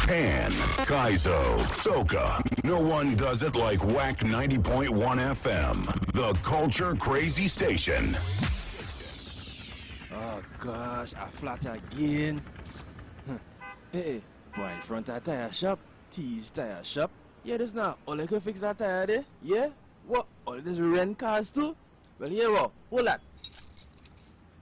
Pan, Kaizo, Soca. No one does it like WAC 90.1 FM, the Culture Crazy Station. Oh gosh, I flat again. Hey, boy, in front of tire shop, T's tire shop. Yeah, this now, all I can fix that tire there. Yeah? What? All this rent cars too? Well, yeah, what? Hold on.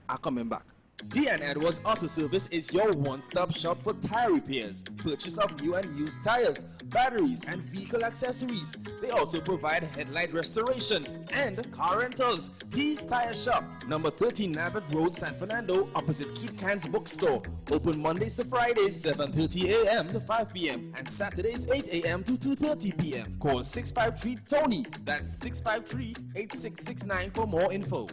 I'm coming back. D&N Edwards Auto Service is your one-stop shop for tire repairs, purchase of new and used tires, batteries, and vehicle accessories. They also provide headlight restoration and car rentals. T's Tire Shop, number 13 Nabbit Road, San Fernando, opposite Keith Cann's Bookstore. Open Mondays to Fridays, 7:30 a.m. to 5 p.m. and Saturdays, 8 a.m. to 2:30 p.m. Call 653-TONY. That's 653-8669 for more info.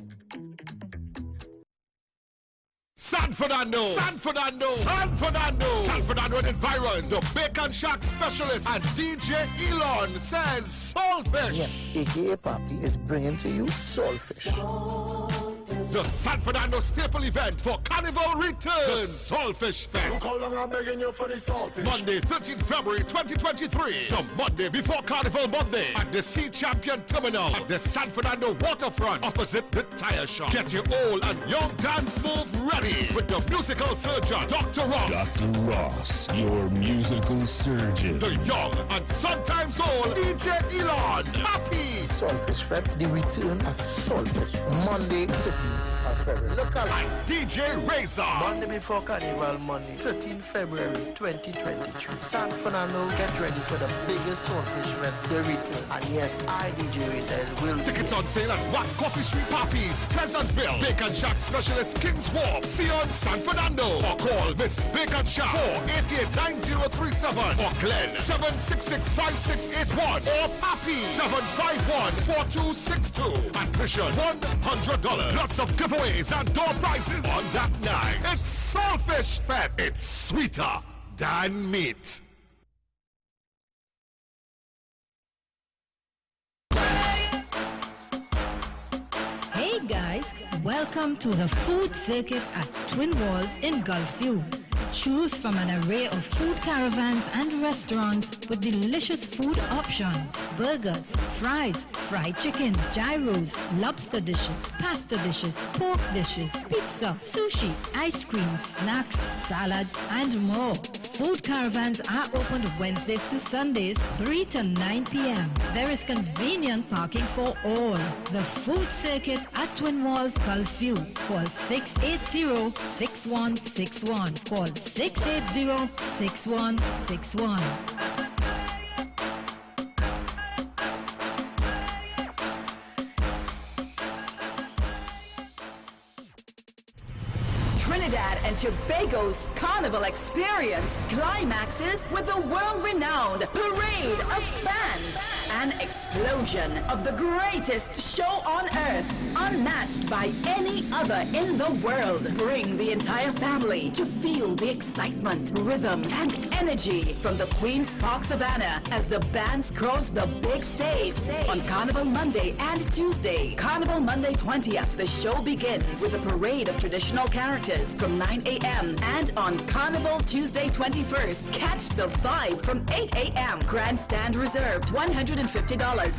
San Fernando, San Fernando, San Fernando, San Fernando and environs. The Bacon Shack specialist and DJ Elon says Soulfish. Yes, aka Papi is bringing to you Soulfish. The San Fernando staple event for Carnival returns. The Soulfish Fest. How long I'm begging you for the Soulfish? Monday, 13th February 2023. The Monday before Carnival Monday at the Sea Champion Terminal at the San Fernando waterfront opposite the tire shop. Get your old and young dance move ready with the musical surgeon, Dr. Ross. Dr. Ross, your musical surgeon. The young and sometimes old DJ Elon. Happy Soulfish Fest, the return of Soulfish. Monday, 13th of February. Look alike. DJ Razor. Monday before Carnival, Monday, 13th February 2023. San Fernando, get ready for the biggest Soulfish Fest, the return. And yes, I, DJ Razor, will be Tickets on sale at Wack Coffee Street, Poppies, Pleasantville, Bacon Shack Specialist, Kings Wharf, Sion, San Fernando. Or call Miss Bacon Shack 488-9037 or Glenn 766-5681 or Pappy 751-4262. Admission $100. Lots of giveaways and door prizes on that night. It's Soulfish Fest. It's sweeter than meat. Hey guys, welcome to the food circuit at Twin Walls in Gulfview. Choose from an array of food caravans and restaurants with delicious food options. Burgers, fries, fried chicken, gyros, lobster dishes, pasta dishes, pork dishes, pizza, sushi, ice cream, snacks, salads, and more. Food caravans are opened Wednesdays to Sundays, 3 to 9 p.m. There is convenient parking for all. The food circuit at Twin Walls, Gulfview. Call 680-6161. Call 680-6161. Trinidad and Tobago's Carnival experience climaxes with the world-renowned Parade of Fans. An explosion of the greatest show on earth, unmatched by any other in the world. Bring the entire family to feel the excitement, rhythm, and energy from the Queen's Park Savannah as the bands cross the big stage on Carnival Monday and Tuesday. Carnival Monday 20th, the show begins with a parade of traditional characters from 9 a.m. and on Carnival Tuesday 21st, catch the vibe from 8 a.m. Grandstand reserved, $150.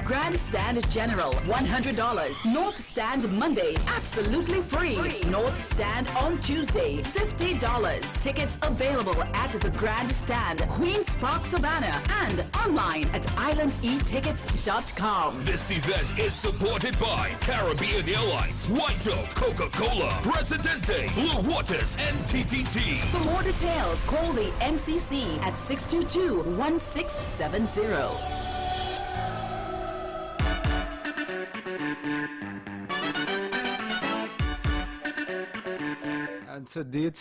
Grandstand General, $100. North Stand Monday, absolutely free. North Stand on Tuesday, $50. Tickets available at the Grandstand, Queen's Park Savannah, and online at islandetickets.com. This event is supported by Caribbean Airlines, White Oak, Coca-Cola, Presidente, Blue Waters, and TTT. For more details, call the NCC at 622-1670. And today is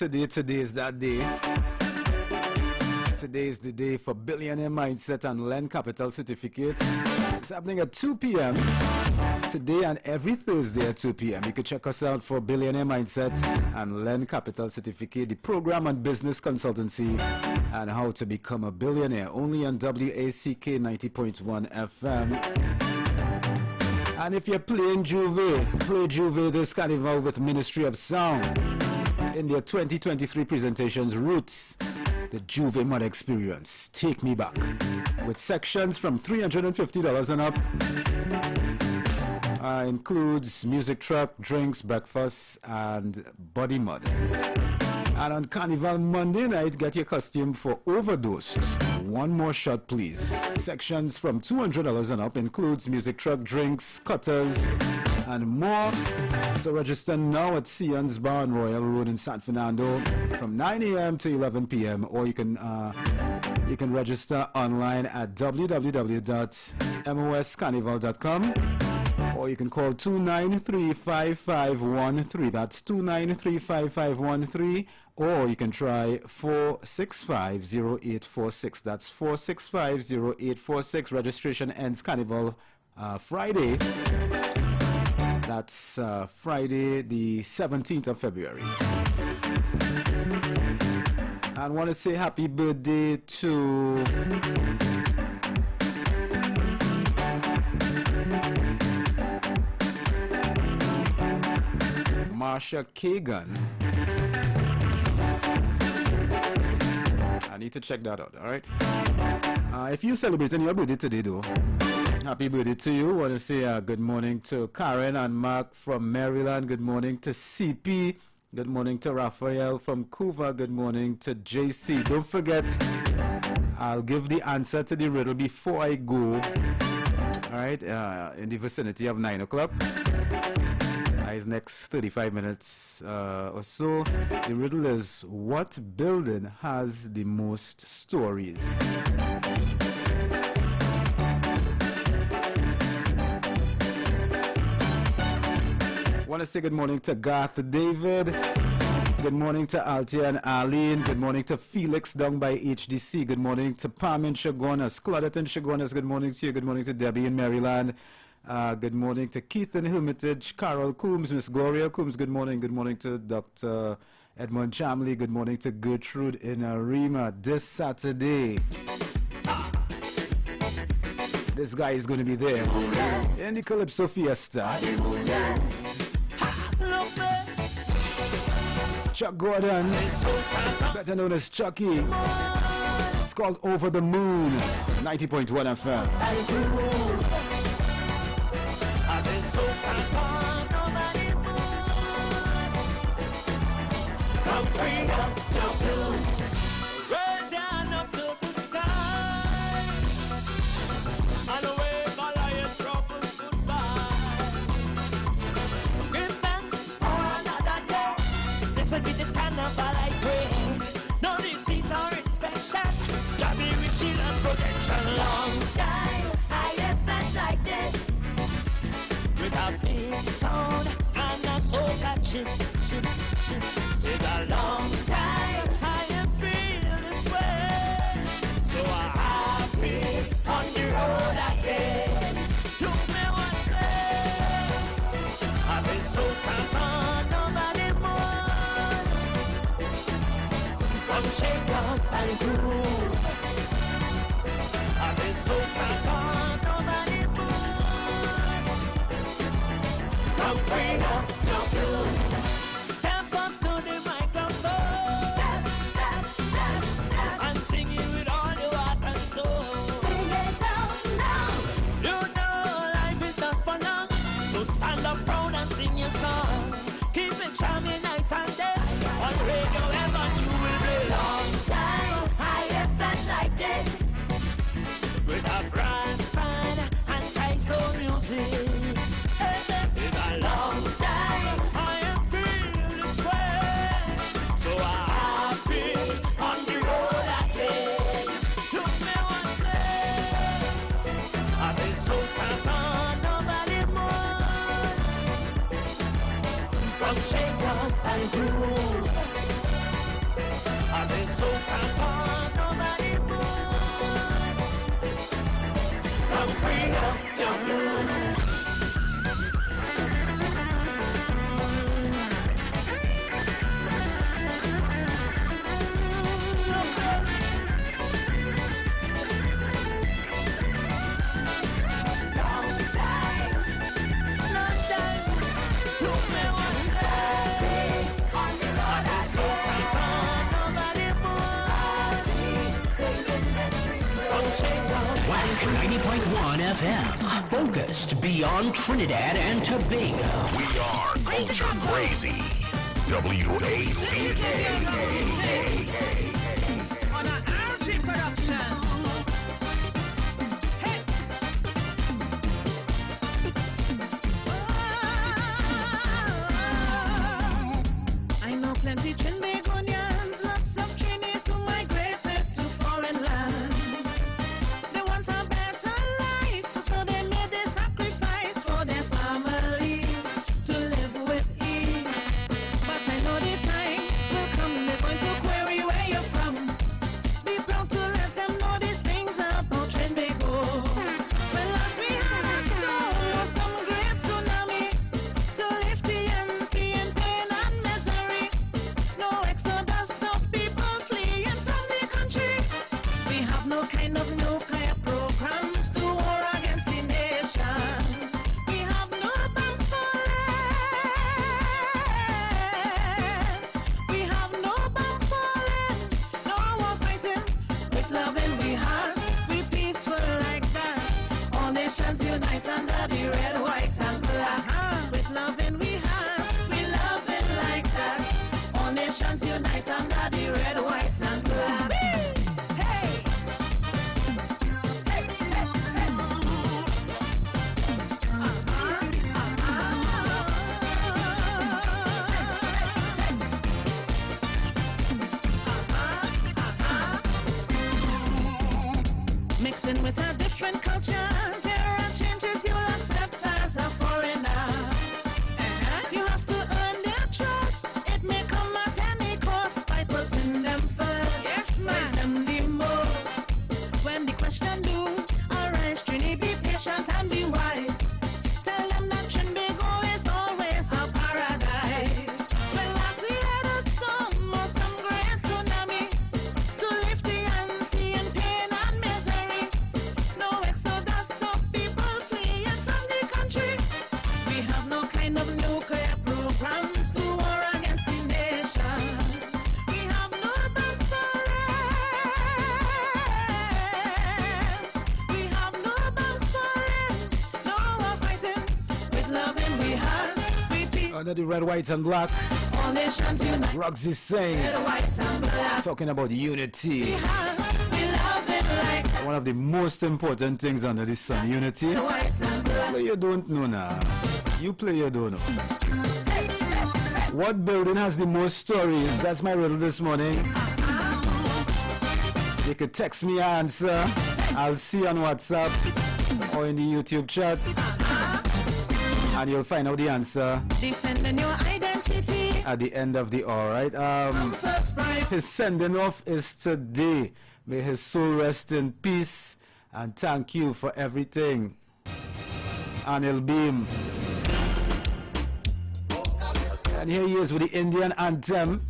that day. Today is the day for Billionaire Mindset and Lend Capital Certificate. It's happening at 2 p.m. today and every Thursday at 2 p.m. You can check us out for Billionaire Mindset and Lend Capital Certificate, the program on business consultancy and how to become a billionaire, only on WACK 90.1 FM. And if you're playing Juve, play Juve this Carnival with Ministry of Sound in their 2023 presentations, Roots, the Juve Mud Experience, Take Me Back, with sections from $350 and up. Includes music truck, drinks, breakfast, and body mud. And on Carnival Monday night, get your costume for Overdosed. One more shot, please. Sections from $200 and up includes music truck, drinks, cutters, and more. So register now at Sion's Bar on Royal Road in San Fernando from 9 a.m. to 11 p.m. Or you can register online at www.moscarnival.com. Or you can call 293-5513. That's 293-5513. Or you can try 465-0846. That's 465-0846. Registration ends Carnival Friday. That's Friday the 17th of February. I want to say happy birthday to Marsha Kagan. I need to check that out, alright? If you celebrating your birthday today, though, happy birthday to you. Want to say good morning to Karen and Mark from Maryland. Good morning to CP. Good morning to Raphael from Cuba. Good morning to JC. Don't forget, I'll give the answer to the riddle before I go. Alright, in the vicinity of 9 o'clock. His next 35 minutes or so. The riddle is, what building has the most stories? Want to say good morning to Garth David. Good morning to Altia and Arlene. Good morning to Felix down by HDC. Good morning to Pam in Chagonas. Claudette in Chagonas. Good morning to you. Good morning to Debbie in Maryland. Good morning to Keith in Hermitage. Carol Coombs. Miss Gloria Coombs. Good morning. Good morning to Dr. Edmund Chamley. Good morning to Gertrude in Arima. This Saturday, this guy is going to be there in the Calypso Fiesta. Chuck Gordon, better known as Chucky. It's called Over the Moon, 90.1 FM. Come free up your blues. Raise your hand up to the sky and wave all of your troubles goodbye. Give thanks for another day. This will be this carnival I pray. No disease or infection. Jah be with shield and protection. Long time I have felt like this, with a big sound and a soca chip. It's a long time I have feel this way, so I'm happy on the road again. Look me what's there, I said soca on nobody more. Come shake up and groove. I said soca on nobody more. Come free up your blues. Stand up proud and sing your song. Keep it charming night and day. On Radio Heaven you will be. Long time I have felt like this, with a brass band and Kaiso music. It's a long time I have feel this way, so I'm happy on the road again. Look me what's there, I say so come on. Shake up and groove. I say so come on, nobody move. Come free up your blues. Whack 90.1 FM, focused beyond Trinidad and Tobago. We are Culture Crazy. WACK. On an RG production. Hey. nations unite under the red, white, and black. With loving we love it like that. All nations unite under the red, white, and black. Hey! Mixing with a different culture, there are changes you'll accept as a foreigner. You have to earn their trust. It may come at any cost by putting them first. Yes, praise them the most. When the question do arise, Trini, be patient and be wise. Tell them that Trinbago is always a paradise. When last we had a storm or some great tsunami to lift the ante in pain and misery. No exodus of people fleeing from the country. We have no kind of nuclear programs to war against the nations. We have no bombs for land. We have no bombs for land. No war fighting with loving we have. We peace. Under the red, white, and black. All nations unite. Roxy saying, Red, white, and black. talking about unity. We love it like that. One of the most important things under the sun, unity. White and black. Play you don't know now. You play you don't know. What building has the most stories? That's my riddle this morning. You could text me your answer. I'll see on WhatsApp or in the YouTube chat. And you'll find out the answer Defending your identity. at the end of the hour, right? First pride. His sending off is today. May his soul rest in peace. And thank you for everything. Anil Beam. And here he is with the Indian anthem.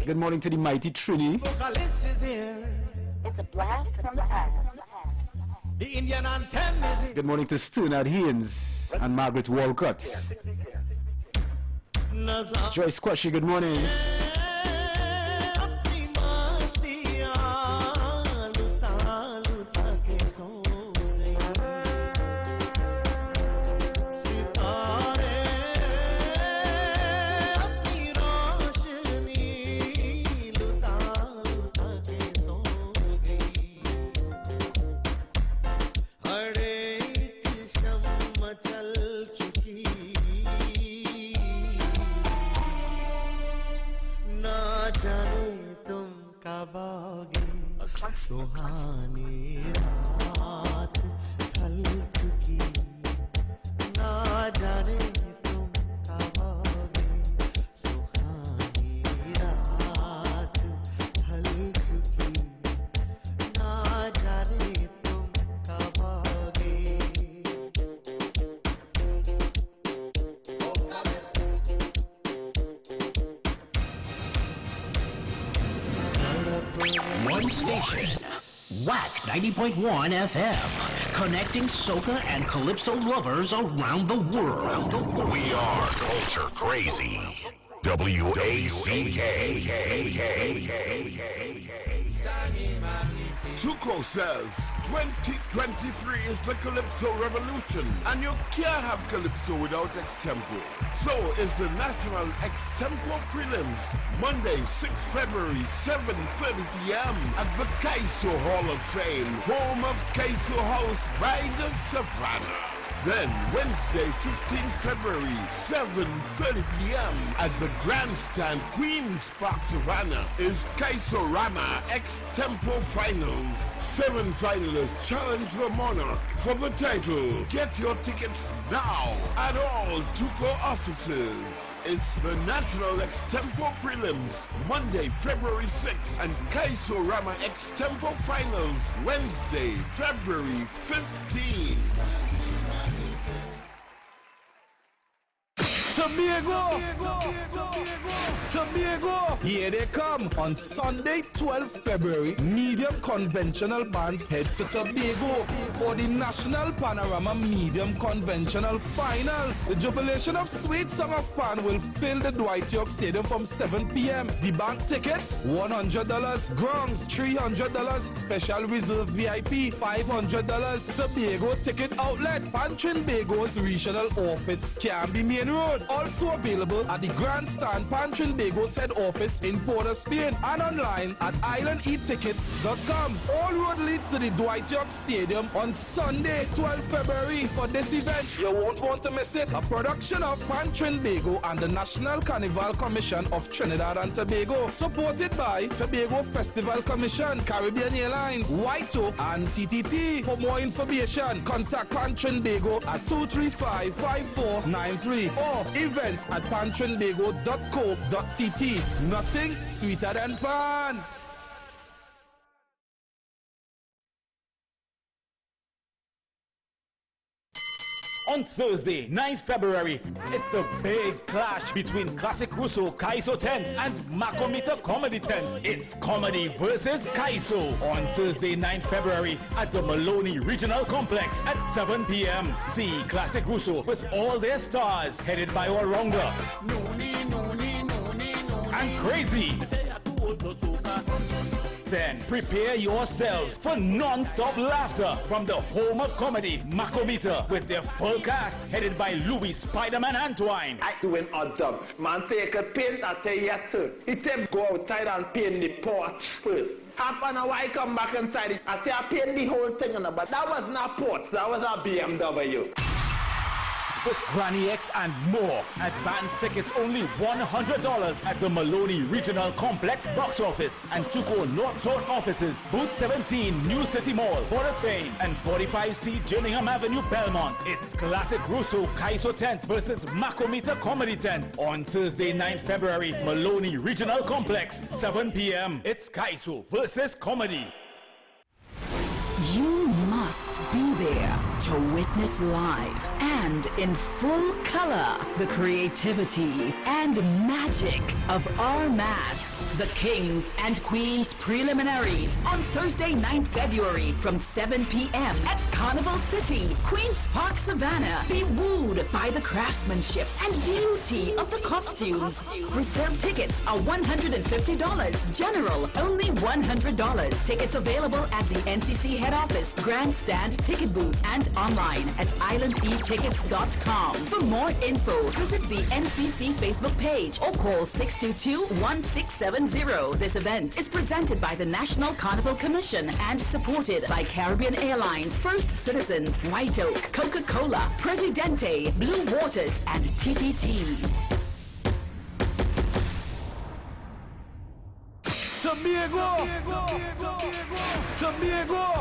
Good morning to the mighty Trini. Vocalist is here. It's a blast from the past. The Indian anthem is here. Good morning to Sternad Haynes and Margaret Walcott. Joyce Quashie, good morning. सुहानी रात ढल चुकी ना जाने तुम कब आओगे सुहानी रात ढल चुकी ना जाने तुम कब आओगे One station, WAC 90.1 FM, connecting soca and calypso lovers around the world. We are Culture Crazy. WACK. Tuco says 2023 is the Calypso Revolution, and you can't have Calypso without Extempo. So is the National Extempo Prelims, Monday, 6 February, 7:30 p.m. at the Kaiso Hall of Fame, home of Kaiso House by the Savannah. Then Wednesday, 15th February, 7:30 p.m. at the Grandstand Queen's Park Savannah is Kaisorama Extempo Finals. 7 finalists challenge the Monarch for the title. Get your tickets now at all Tuco offices. It's the National Extempo Prelims, Monday, February 6th, and Kaisorama Extempo Finals, Wednesday, February 15th. Tobago, here they come on Sunday, 12th February. Medium conventional bands head to Tobago for the National Panorama Medium Conventional Finals. The jubilation of Sweet Song of Pan will fill the Dwight York Stadium from 7 p.m. The bank tickets, $100, grounds, $300, special reserve VIP, $500. Tobago ticket outlet, Trinbago's regional office, Canby Main Road. Also available at the Grandstand Trinbago's head office in Port of Spain and online at islandetickets.com. All road leads to the Dwight York Stadium on Sunday, 12 February. For this event, you won't want to miss it. A production of Trinbago and the National Carnival Commission of Trinidad and Tobago, supported by Tobago Festival Commission, Caribbean Airlines, White Oak, and TTT. For more information, contact Trinbago at 235-5493 or events at pantrinbago.co.tt. Nothing sweeter than pan. On Thursday, 9th February, it's the big clash between Classic Russo Kaiso Tent and Makometer Comedy Tent. It's comedy versus Kaiso on Thursday, 9th February at the Maloney Regional Complex at 7 p.m. See Classic Russo with all their stars headed by Waronga and Crazy. Then prepare yourselves for non-stop laughter from the home of comedy, Makometer, with their full cast headed by Louis Spider-Man Antwine. I do an odd job. Man take a paint, I say yes sir. He said go outside and paint the porch first. Half an hour I come back inside, I say I paint the whole thing, but that was not porch, that was a BMW. With Granny X and more. Advance tickets only $100 at the Maloney Regional Complex box office and Tuco North Zone offices, Booth 17 New City Mall, Port of Spain, and 45C Gillingham Avenue, Belmont. It's Classic Russo Kaiso Tent versus Makometer Comedy Tent on Thursday, 9th February, Maloney Regional Complex, 7 p.m. It's Kaiso versus Comedy. You must be there to witness live and in full color the creativity and magic of our mass, the Kings and Queens preliminaries on Thursday, 9th February from 7 p.m. at Carnival City, Queens Park, Savannah. Be wooed by the craftsmanship and beauty of the costumes. Reserve tickets are $150. General, only $100. Tickets available at the NCC head office, Grandstand ticket booth, and online at islandetickets.com. For more info, visit the NCC Facebook page or call 622-1670. This event is presented by the National Carnival Commission and supported by Caribbean Airlines, First Citizens, White Oak, Coca-Cola, Presidente, Blue Waters, and TTT. Tobago,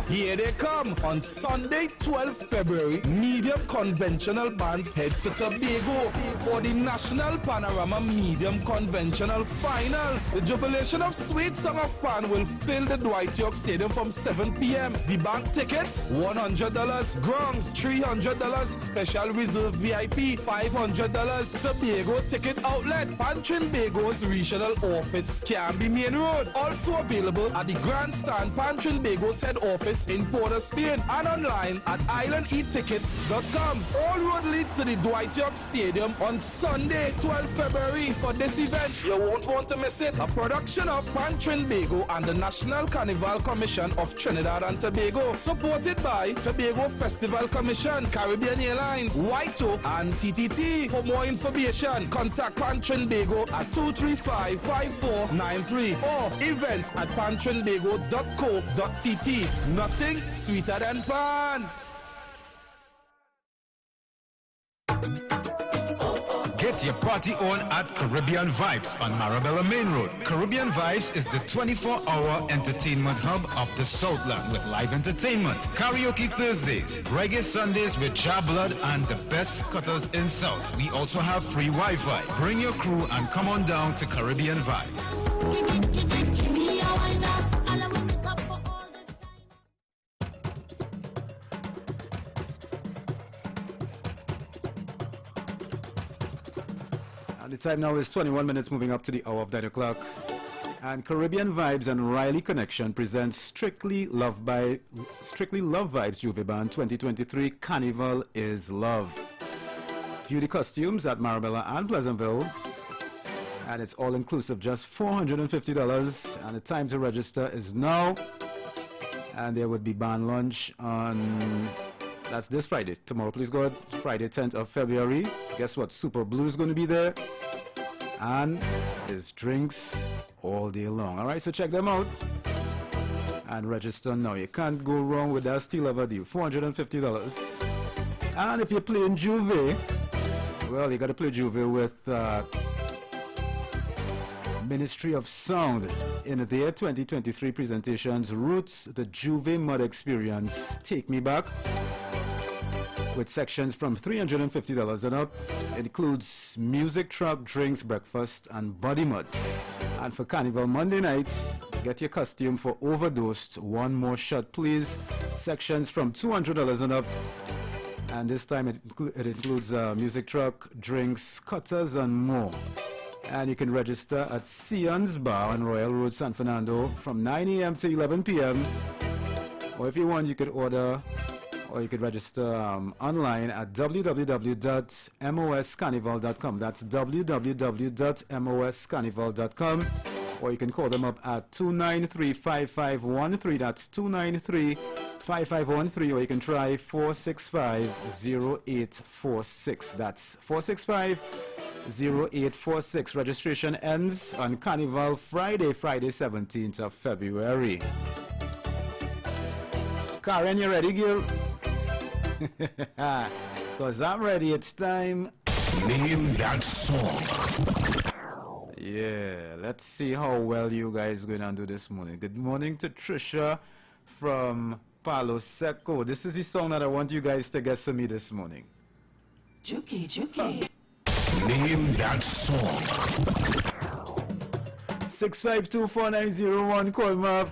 here they come on Sunday, 12th February. Medium conventional bands head to Tobago for the National Panorama Medium Conventional Finals. The jubilation of Sweet Song of Pan will fill the Dwight York Stadium from 7 p.m. The bank tickets, $100, grounds, $300, special reserve VIP, $500. Tobago ticket outlet, Trinbago's regional office, Canby Main Road. Also available at the Grandstand Trinbago's head office in Port of Spain and online at islandetickets.com. All road leads to the Dwight York Stadium on Sunday, 12 February. For this event, you won't want to miss it. A production of Trinbago and the National Carnival Commission of Trinidad and Tobago, supported by Tobago Festival Commission, Caribbean Airlines, White Oak, and TTT. For more information, contact Trinbago at 235-5493 or events at pantrinbago.co.tt. Nothing sweeter than pan. Get your party on at Caribbean Vibes on Marabella Main Road. Caribbean Vibes is the 24-hour entertainment hub of the Southland with live entertainment, karaoke Thursdays, reggae Sundays with Ja Blood and the best cutters in South. We also have free Wi-Fi. Bring your crew and come on down to Caribbean Vibes. And the time now is 21 minutes, moving up to the hour of 9 o'clock. And Caribbean Vibes and Riley Connection presents Strictly Love Vibes Juve Band 2023 Carnival is Love. View the costumes at Marabella and Pleasantville. And it's all inclusive, just $450. And the time to register is now. And there would be band lunch on, that's this Friday. Tomorrow, please God, Friday 10th of February. Guess what? Super Blue is going to be there. And there's drinks all day long. Alright, so check them out and register now. You can't go wrong with that steal of a deal. $450. And if you're playing Juve, well, you got to play Juve with Ministry of Sound in their 2023 presentations, Roots, the Juve Mud Experience, Take Me Back, with sections from $350 and up. It includes music, truck, drinks, breakfast, and body mud. And for Carnival Monday nights, get your costume for Overdosed, One More Shot Please, sections from $200 and up. And this time it includes music, truck, drinks, cutters, and more. And you can register at Sion's Bar on Royal Road, San Fernando from 9 a.m. to 11 p.m. Or if you want, you could order or you could register online at www.moscarnival.com. That's www.moscarnival.com. Or you can call them up at 293-5513. That's 293-5513. Or you can try 465-0846. That's 465-0846. Registration ends on Carnival Friday 17th of February. Karen, you ready, Gil? Because I'm ready. It's time. Name that song. Yeah, let's see how well you guys going to do this morning. Good morning to Trisha from Palo Seco. This is the song that I want you guys to guess for me this morning. Juki, Juki. Name that song. 6524901, call me up.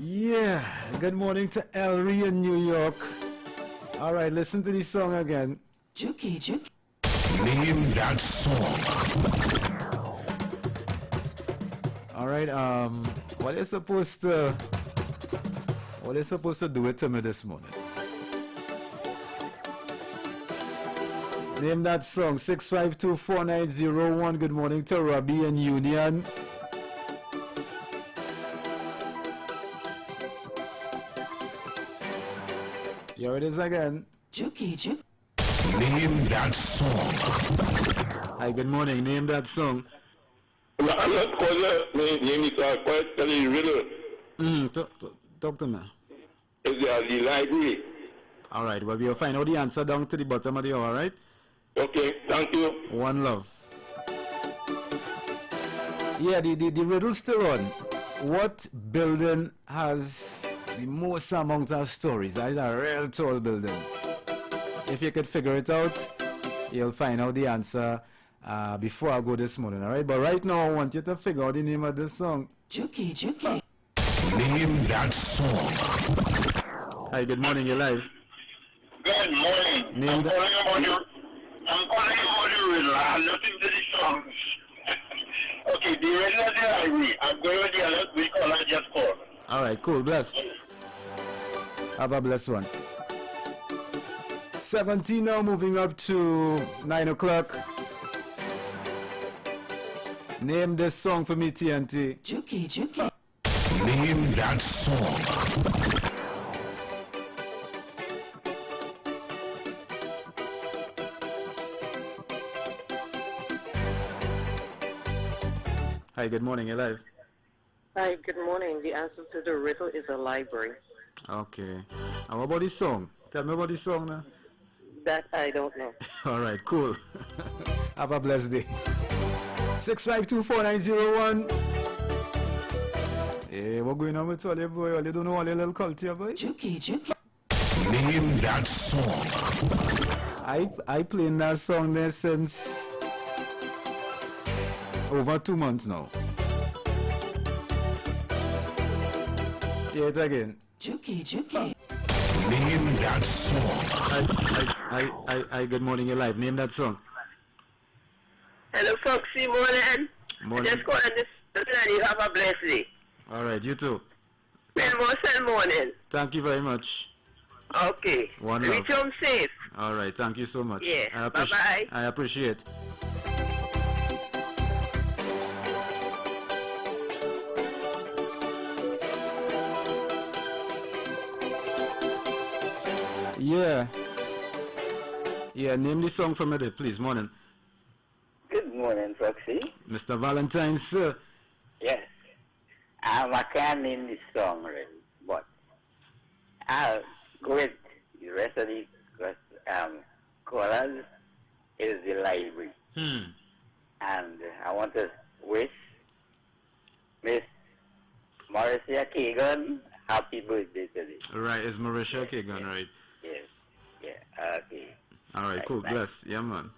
Yeah, good morning to Ellery in New York. All right, listen to this song again. Juki, Juki. Name that song. All right, what are you supposed to do it to me this morning? Name that song. 6524901. Good morning to Robbie in Union. Here it is again. Juki, Juki. Name that song. Hi, good morning. Name that song. I'm not calling name is quite Riddle. Talk to me. It's the library. All right, well, we'll find out the answer down to the bottom of the hour, all right? Okay, thank you. One love. Yeah, the riddle's still on. What building has the most amount of stories? That is a real tall building. If you could figure it out, you'll find out the answer before I go this morning, alright? But right now, I want you to figure out the name of this song. Juki, Juki. Name that song. Hi, good morning, you're live. Good morning. I'm calling about the riddle. I'm listening to the songs. Okay, the riddle of the library. I'm going with the other week on I just called. Alright, cool, bless. Have a blessed one. 17 now, moving up to 9 o'clock. Name this song for me, TNT. Juki, Juki. Name that song. Hi, good morning, you're live. Hi, good morning. The answer to the riddle is a library. Okay. How about this song? Tell me about this song now. That I don't know. All right, cool. Have a blessed day. 6524901. Hey, what going on with all your boy? All you don't know all your little culture, boy? Juki, Juki. Name that song. I playing that song there since over 2 months now. Hear it again. Juki, Juki. Name that song. Good morning, you're live. Name that song. Hello, Foxy, morning. Morning. Just calling this and you have a blessed day. All right, you too. Send morning. Thank you very much. Okay. One Reach love. home safe. All right, thank you so much. Yeah, bye-bye. I appreciate. Yeah, name the song for me there, please. Morning. Good morning, Foxy. Mr. Valentine, sir. Yes. I can't name this song, really, but I'll go with the rest of the callers is the library. And I want to wish Miss Mauricia Kagan happy birthday today. Right, it's Mauricia Kagan, right? Yes. Yeah, okay. All right, cool. Bye. Bless. Yeah, man.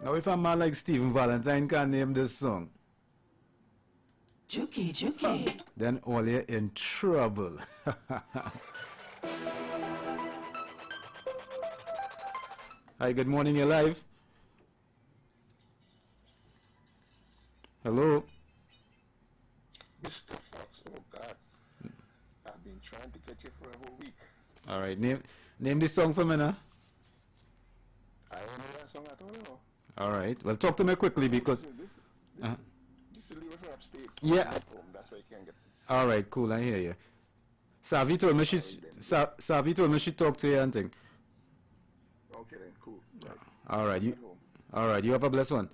Now, if a man like Stephen Valentine can name this song, Juki. then all you're in trouble. Hi, good morning, you're live. Hello. Mr. Fox, oh God. I've been trying to get you for a whole week. All right, name this song for me now. I don't know that song, I don't know. All right, well, talk to me quickly because... This is leaving from upstate. Yeah. That's why you can't get... All right, cool, I hear you. Savi told me she talked to you and thing. Okay then, cool. Right. All right, you have a blessed one.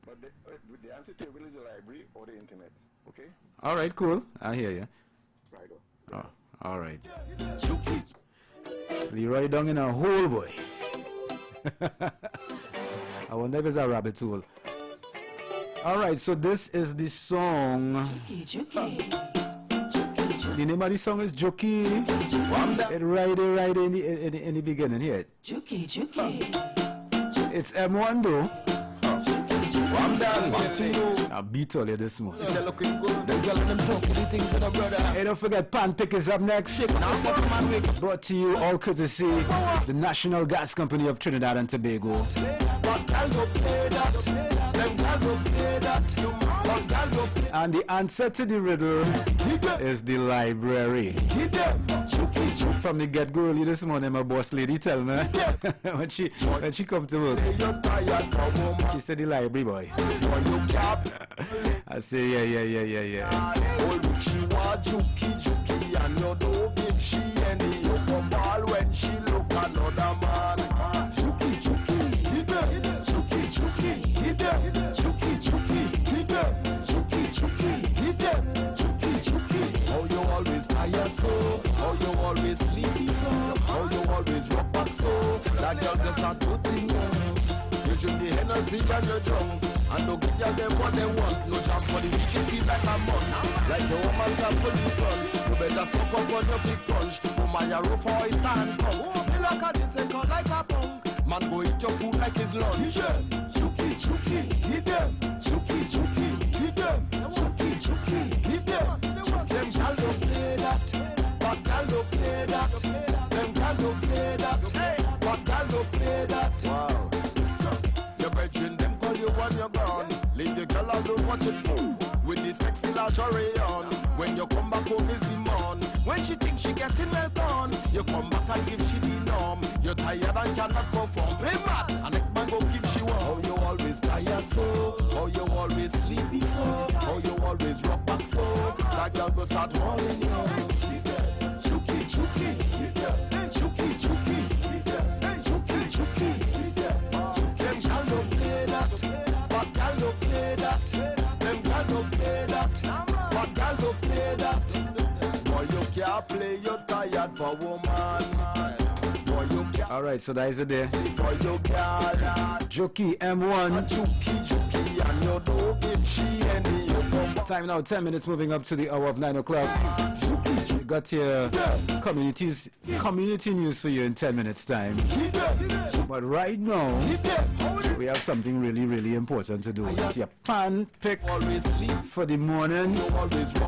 But the answer to your will is the library or the internet, okay? All right, cool, I hear you. Right on. Oh, all right. Leroy down in a hole, boy. I wonder if it's a rabbit hole. All right, so this is the song. The name of the song is Juki. It right in the beginning here. It's M1 though. I beat all you this morning. Hey, don't forget Pan Pick is up next. Brought to you all courtesy the National Gas Company of Trinidad and Tobago. And the answer to the riddle is the library. From the get-go early this morning, my boss lady tell me when she come to work, she said the library boy. I say yeah. When she look another man, how you always tired so, how you always sleepy so, how you always rock back so, that girl just not putting you. You drink the Hennessy and you're drunk, and don't give them what they want. No jam for the weekend, feel like a month, like your woman's a police front. You better stock up on your feet crunch, no matter rough or his stand come. Me like a disco like a punk, man go eat your food like his lunch. Chuki, hit them, chuki, hit them, chuki, hit them. Them gal don't play that, but gal don't play that. Them gal don't play that, but gal don't play that. Wow. Your bedroom, them call you when you're gone. Leave your girl alone, watch it boom. With the sexy lingerie on. When you come back home is the morn. When she thinks she getting well done, you come back and give she the norm. You're tired and cannot perform. Play mad, and next man go give she one. How you always tired so? How you always sleepy so? How you always rock back so? That girl go start rolling you. Chuki, them gal don't play that, but gal don't play that. Them gal don't play that, but gal don't play that. Boy, you can't play, you're tired for woman. Boy, you can't. All right, so that is it there. For your girl, Juki M1. Juki, and you don't give she any. Time now, 10 minutes, moving up to the hour of 9 o'clock. We got your community news for you in 10 minutes time. But right now, we have something really important to do. It's your pan pick for the morning,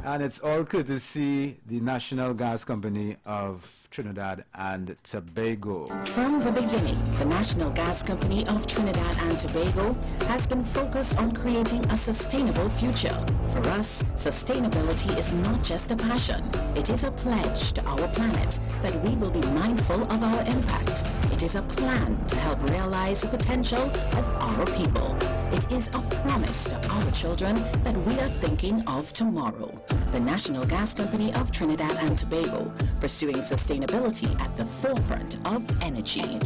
and it's all courtesy the National Gas Company of Trinidad and Tobago. From the beginning, the National Gas Company of Trinidad and Tobago has been focused on creating a sustainable future. For us, sustainability is not just a passion. It is a pledge to our planet that we will be mindful of our impact. It is a plan to help realize the potential of our people. It is a promise to our children that we are thinking of tomorrow. The National Gas Company of Trinidad and Tobago, pursuing sustainability at the forefront of energy.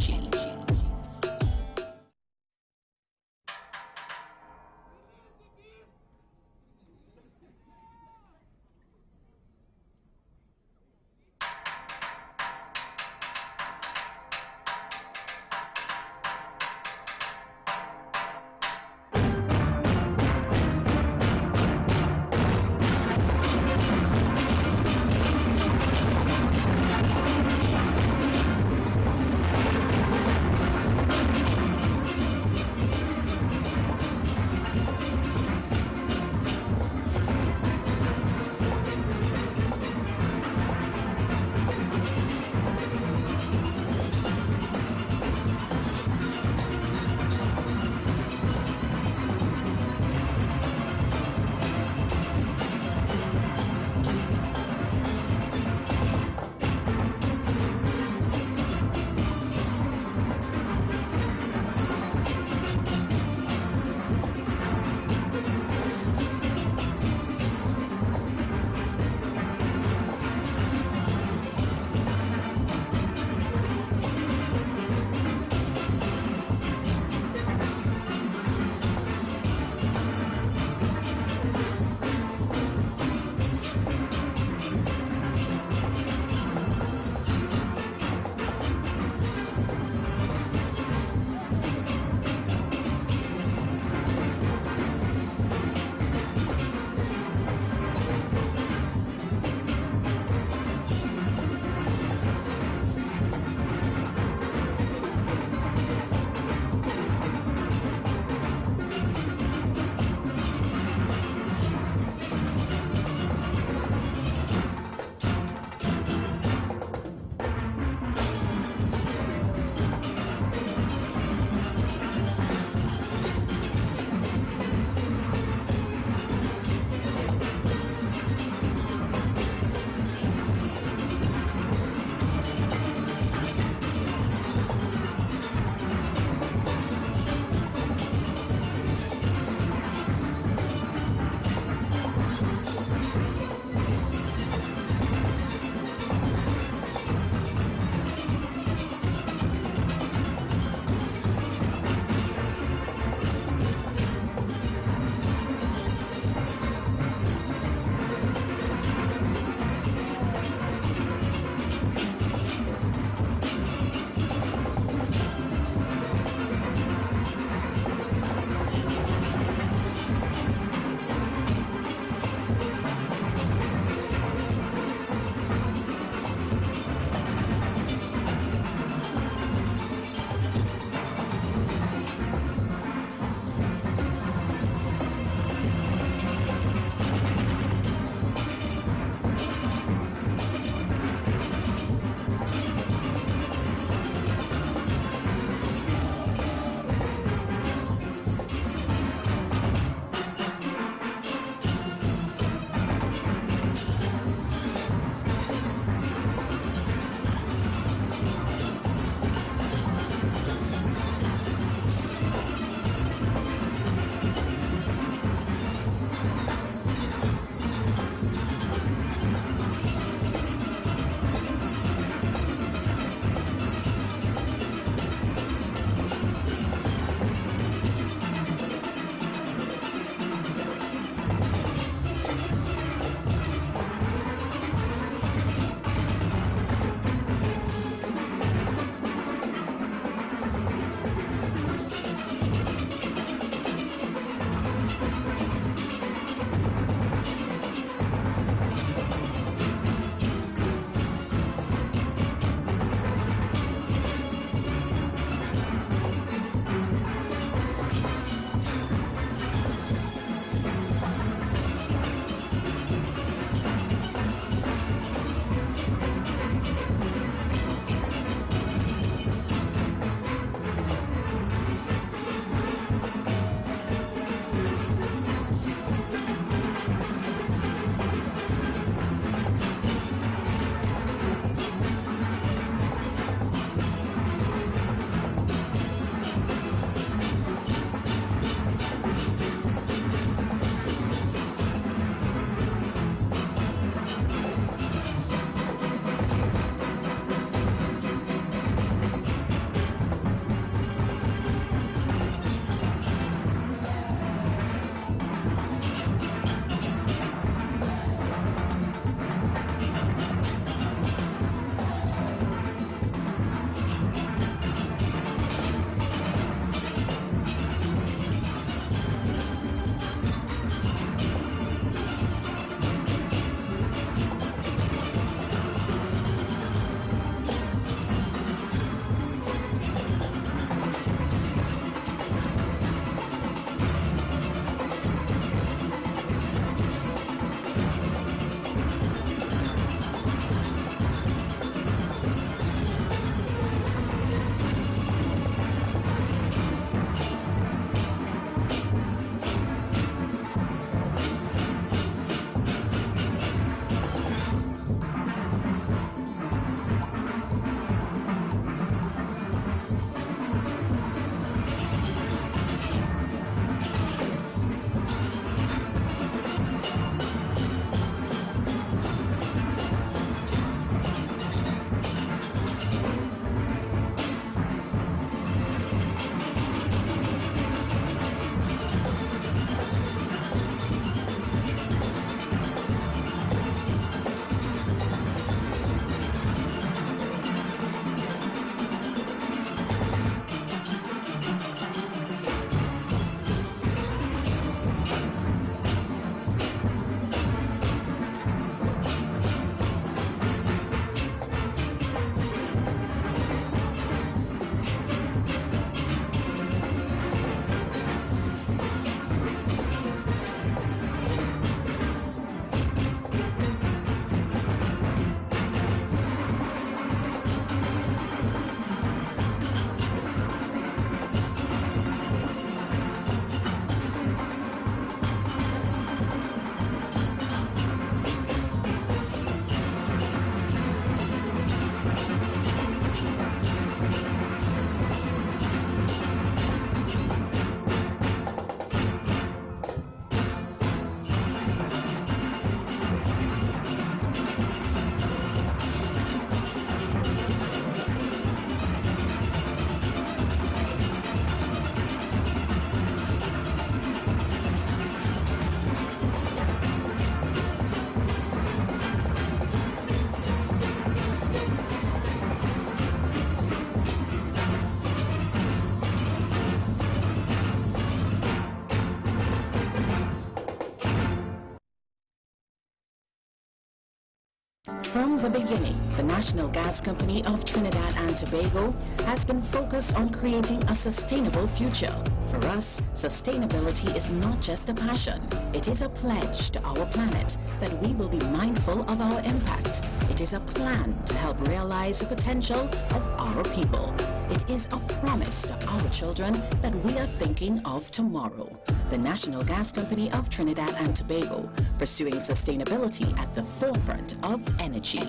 From the beginning, the National Gas Company of Trinidad and Tobago has been focused on creating a sustainable future. For us, sustainability is not just a passion. It is a pledge to our planet that we will be mindful of our impact. It is a plan to help realize the potential of our people. It is a promise to our children that we are thinking of tomorrow. The National Gas Company of Trinidad and Tobago, pursuing sustainability at the forefront of energy.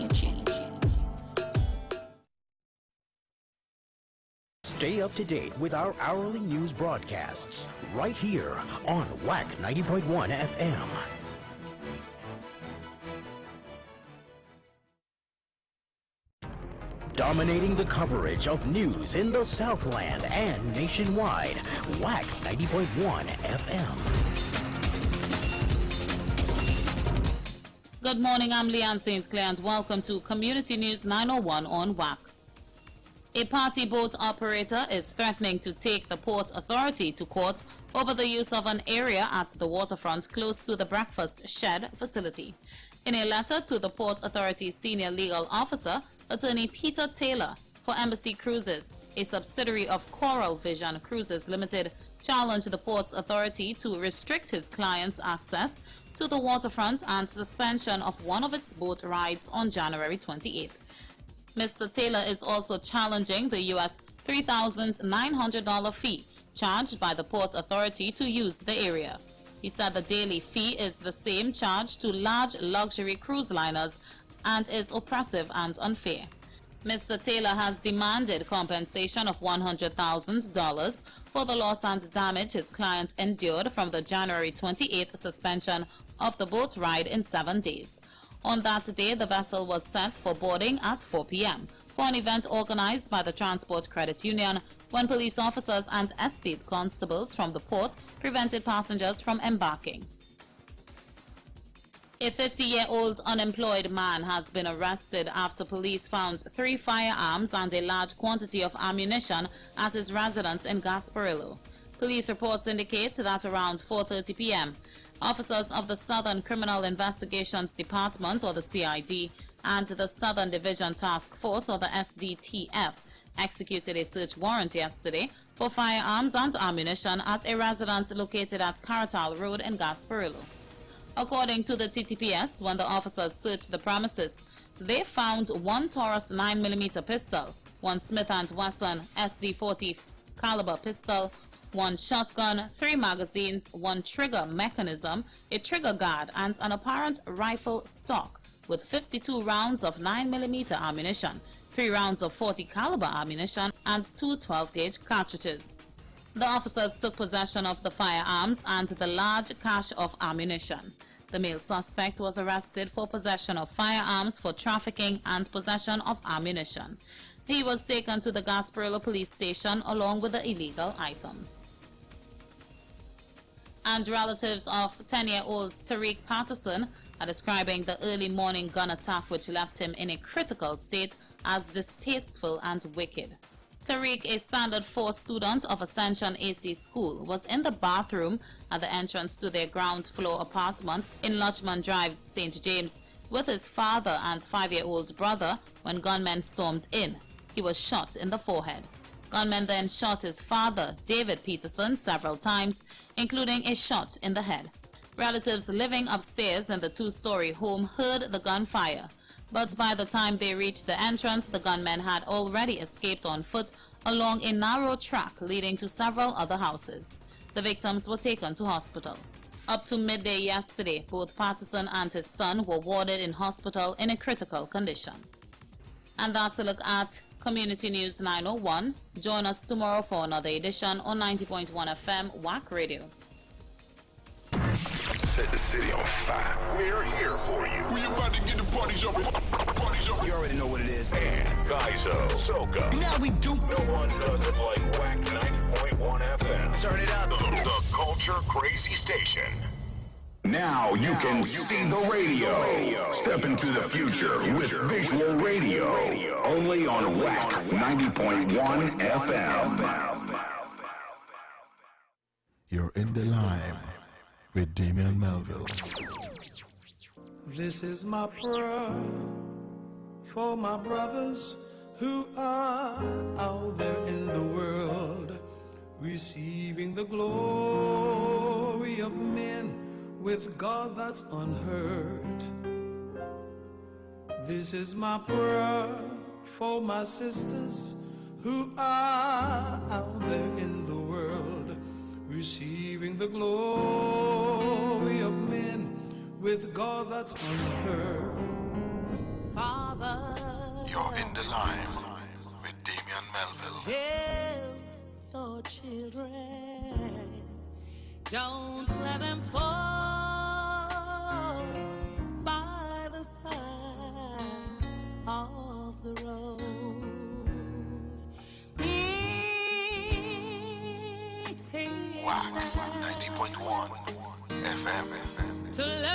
Stay up to date with our hourly news broadcasts right here on WAC 90.1 FM. Dominating the coverage of news in the Southland and nationwide, WAC 90.1 FM. Good morning, I'm Leanne St. Clair and welcome to Community News 901 on WAC. A party boat operator is threatening to take the Port Authority to court over the use of an area at the waterfront close to the breakfast shed facility. In a letter to the Port Authority's senior legal officer, Attorney Peter Taylor for Embassy Cruises, a subsidiary of Coral Vision Cruises Limited, challenged the Port's authority to restrict his client's access to the waterfront and suspension of one of its boat rides on January 28th. Mr. Taylor is also challenging the U.S. $3,900 fee charged by the Port Authority to use the area. He said the daily fee is the same charge to large luxury cruise liners and is oppressive and unfair. Mr. Taylor has demanded compensation of $100,000 for the loss and damage his client endured from the January 28th suspension of the boat ride in 7 days. On that day, the vessel was set for boarding at 4 p.m. for an event organized by the Transport Credit Union when police officers and estate constables from the port prevented passengers from embarking. A 50-year-old unemployed man has been arrested after police found 3 firearms and a large quantity of ammunition at his residence in Gasparillo. Police reports indicate that around 4:30 p.m., officers of the Southern Criminal Investigations Department, or the CID, and the Southern Division Task Force, or the SDTF, executed a search warrant yesterday for firearms and ammunition at a residence located at Caratal Road in Gasparillo. According to the TTPS, when the officers searched the premises, they found 1 Taurus 9mm pistol, 1 Smith & Wesson SD-40 caliber pistol, 1 shotgun, 3 magazines, 1 trigger mechanism, a trigger guard, and an apparent rifle stock with 52 rounds of 9mm ammunition, 3 rounds of 40 caliber ammunition, and 2 12-gauge cartridges. The officers took possession of the firearms and the large cache of ammunition. The male suspect was arrested for possession of firearms for trafficking and possession of ammunition. He was taken to the Gasparillo police station along with the illegal items. And relatives of 10-year-old Tariq Patterson are describing the early morning gun attack which left him in a critical state as distasteful and wicked. Tariq, a Standard 4 student of Ascension AC School, was in the bathroom at the entrance to their ground floor apartment in Lodgman Drive, St. James, with his father and 5-year-old brother when gunmen stormed in. He was shot in the forehead. Gunmen then shot his father, David Peterson, several times, including a shot in the head. Relatives living upstairs in the 2-story home heard the gunfire, but by the time they reached the entrance, the gunmen had already escaped on foot along a narrow track leading to several other houses. The victims were taken to hospital. Up to midday yesterday, both Patterson and his son were warded in hospital in a critical condition. And that's a look at Community News 901. Join us tomorrow for another edition on 90.1 FM WAC Radio. Set the city on fire. We're here for you. We about to get the parties up. You already know what it is. And Gaizo, Soka. Now we do. No one does it like WAC 90.1 FM. Turn it up. The Culture Crazy Station. Now you can see the radio. Step into the future with visual radio. Only on WAC 90.1 FM. You're in the line with Damian Melville. This is my prayer for my brothers who are out there in the world, receiving the glory of men with God that's unheard. This is my prayer for my sisters who are out there in the world, receiving the glory of men with God that's unheard. Father, you're in the line with Damian Melville. Help your children, don't let them fall by the side of the road. Wow, 90.1 FM. To love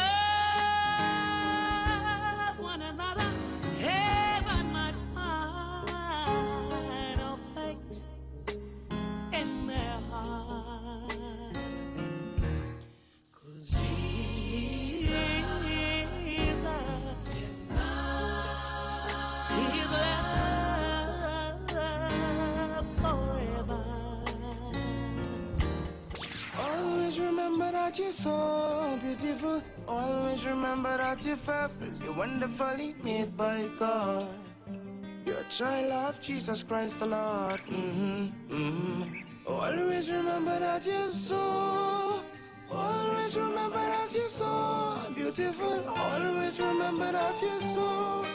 one another, heaven might find a faith in their hearts. 'Cause Jesus is love forever. Always remember that you're so beautiful. Always remember that you're fearfully, wonderfully made by God. You're a child of Jesus Christ the Lord. Always remember that you're so. Always remember that you're so beautiful. Always remember that you're so.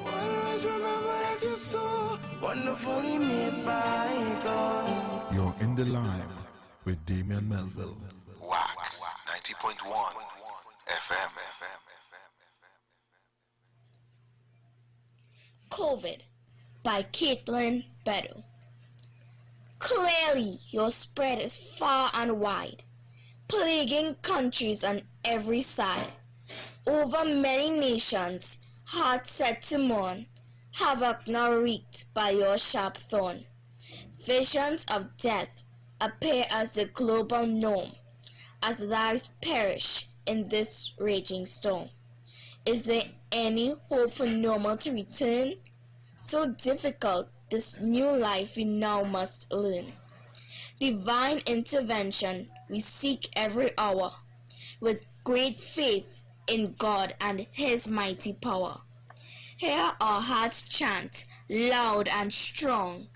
Always remember that you're so wonderfully made by God. You're in the line with Damian Melville. WAC 90.1 FM. COVID by Caitlin Beddoe. Clearly, your spread is far and wide, plaguing countries on every side. Over many nations, hearts set to mourn, havoc now wreaked by your sharp thorn. Visions of death appear as the global norm, as lives perish in this raging storm. Is there any hope for normal to return? So difficult this new life we now must learn. Divine intervention we seek every hour, with great faith in God and His mighty power. Hear our hearts chant, loud and strong,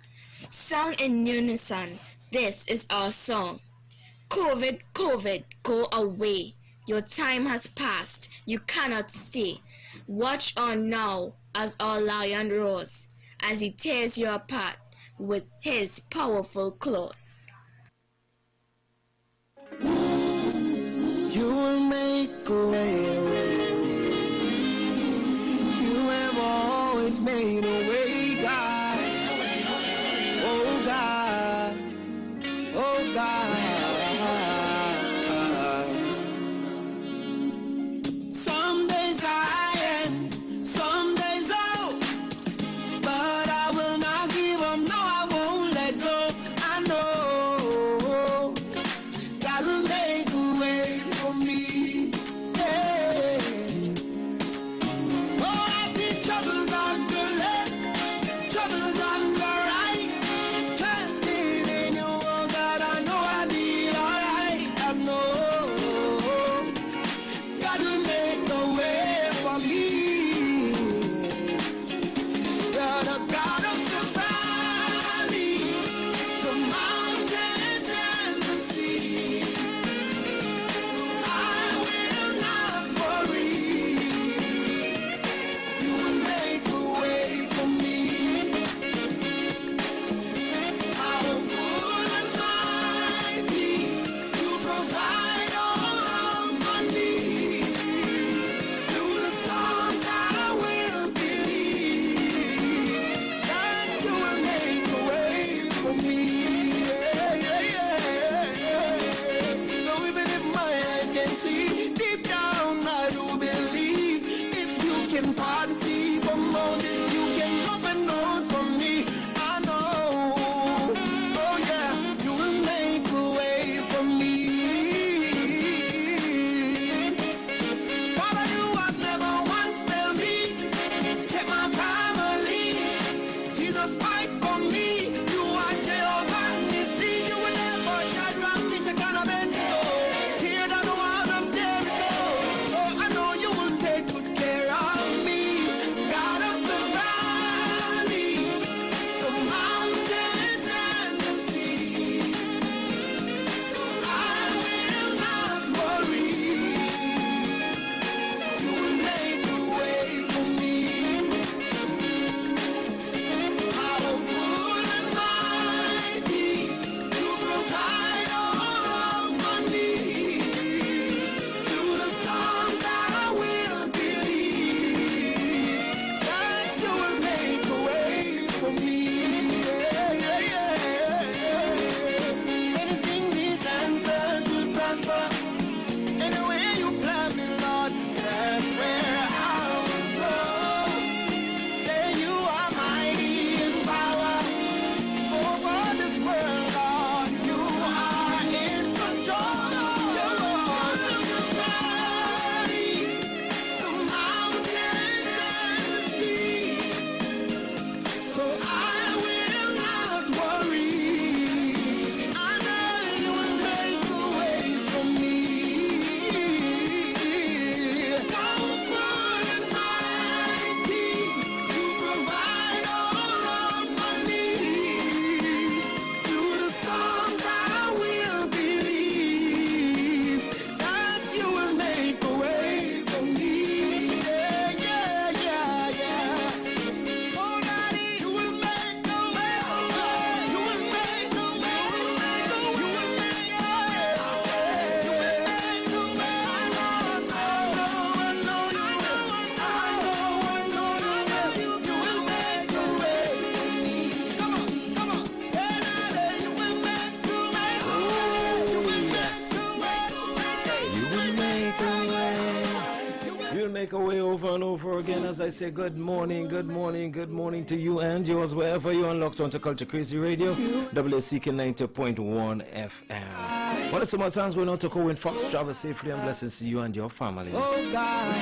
sung in unison, this is our song. COVID, COVID, go away. Your time has passed, you cannot stay. Watch on now as our lion roars, as he tears you apart with his powerful claws. You will make a way. You have always made a way, God. Oh God, oh God. Some days I am, some days out, but I will not give up. No, I won't let go. I know God will make a way for me. Yeah. Oh, I've been troubles on the left, troubles on the right. Trusting in you, oh God, I know I'll be alright. I know God will make a way for me. You're the God of the valley, the mountains and the sea. I will make a way over and over again as I say good morning, good morning, good morning to you and yours wherever you're unlocked onto Culture Crazy Radio, WACK 90.1 FM. What are some more sounds going on to Cohen Fox? Travel safely and blessings to you and your family. Oh God.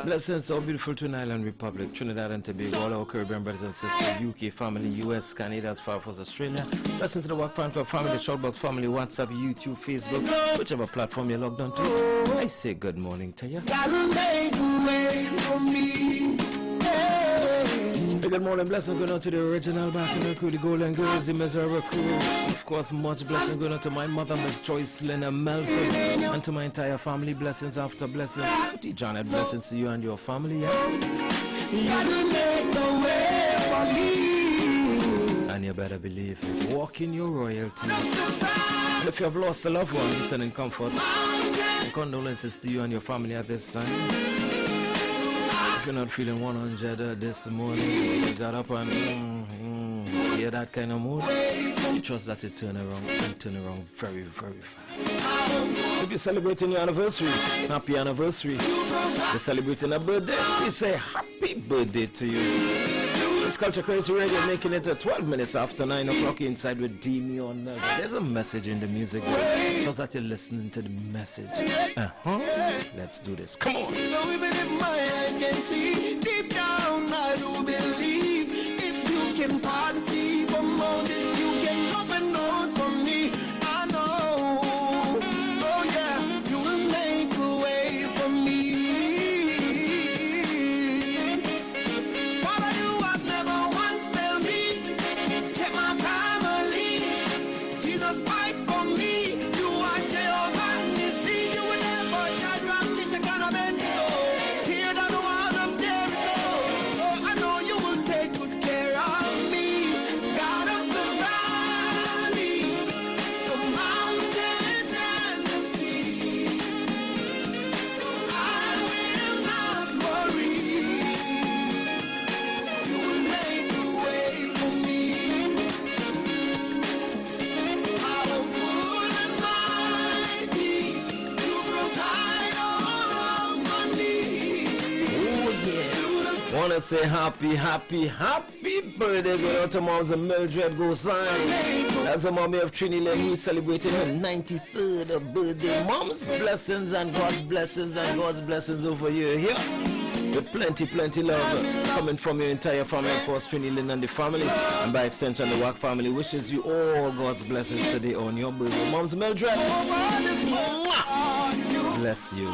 Blessings to our beautiful Twin Island Republic, Trinidad and Tobago, all our Caribbean brothers and sisters, UK family, US, Canada, as far as Australia. Blessings to the Work Fan Club family, Shortbox family, WhatsApp, YouTube, Facebook, whichever platform you're logged on to. I say good morning to you. Gotta make a way for me. Good morning, blessings going on to the original back in the crew, the Golden Girls, the Miserable crew. Of course, much blessings going on to my mother, Miss Joyce Lena Melford, and to my entire family. Blessings after blessings. Auntie Janet, blessings to you and your family. Yeah? Gotta make a way for me. And you better believe it. Walk in your royalty. And if you have lost a loved one, sending comfort and condolences to you and your family at this time. If you're not feeling 100 this morning, you got up and hear that kind of mood, you trust that it turn around and turn around very, very fast. If you're celebrating your anniversary, happy anniversary. You're celebrating a birthday, we say happy birthday to you. It's Culture Crazy Radio, making it 12 minutes after 9 o'clock inside with Demion. There's a message in the music. Because that you're listening to the message. Let's do this. Come on. So even if my eyes can see, deep down I do believe. If you can part the sea from all this, you can open doors for me. I know. Oh yeah, you will make a way for me. Wanna say happy birthday girl to Mom's Mildred Gosine. That's the mommy of Trini Lynn who's celebrating her 93rd birthday. Mom's blessings and God's blessings over you here. With plenty love coming from your entire family, of course, Trini Lynn and the family, and by extension the Wack family wishes you all God's blessings today on your birthday. Mom's Mildred, bless you.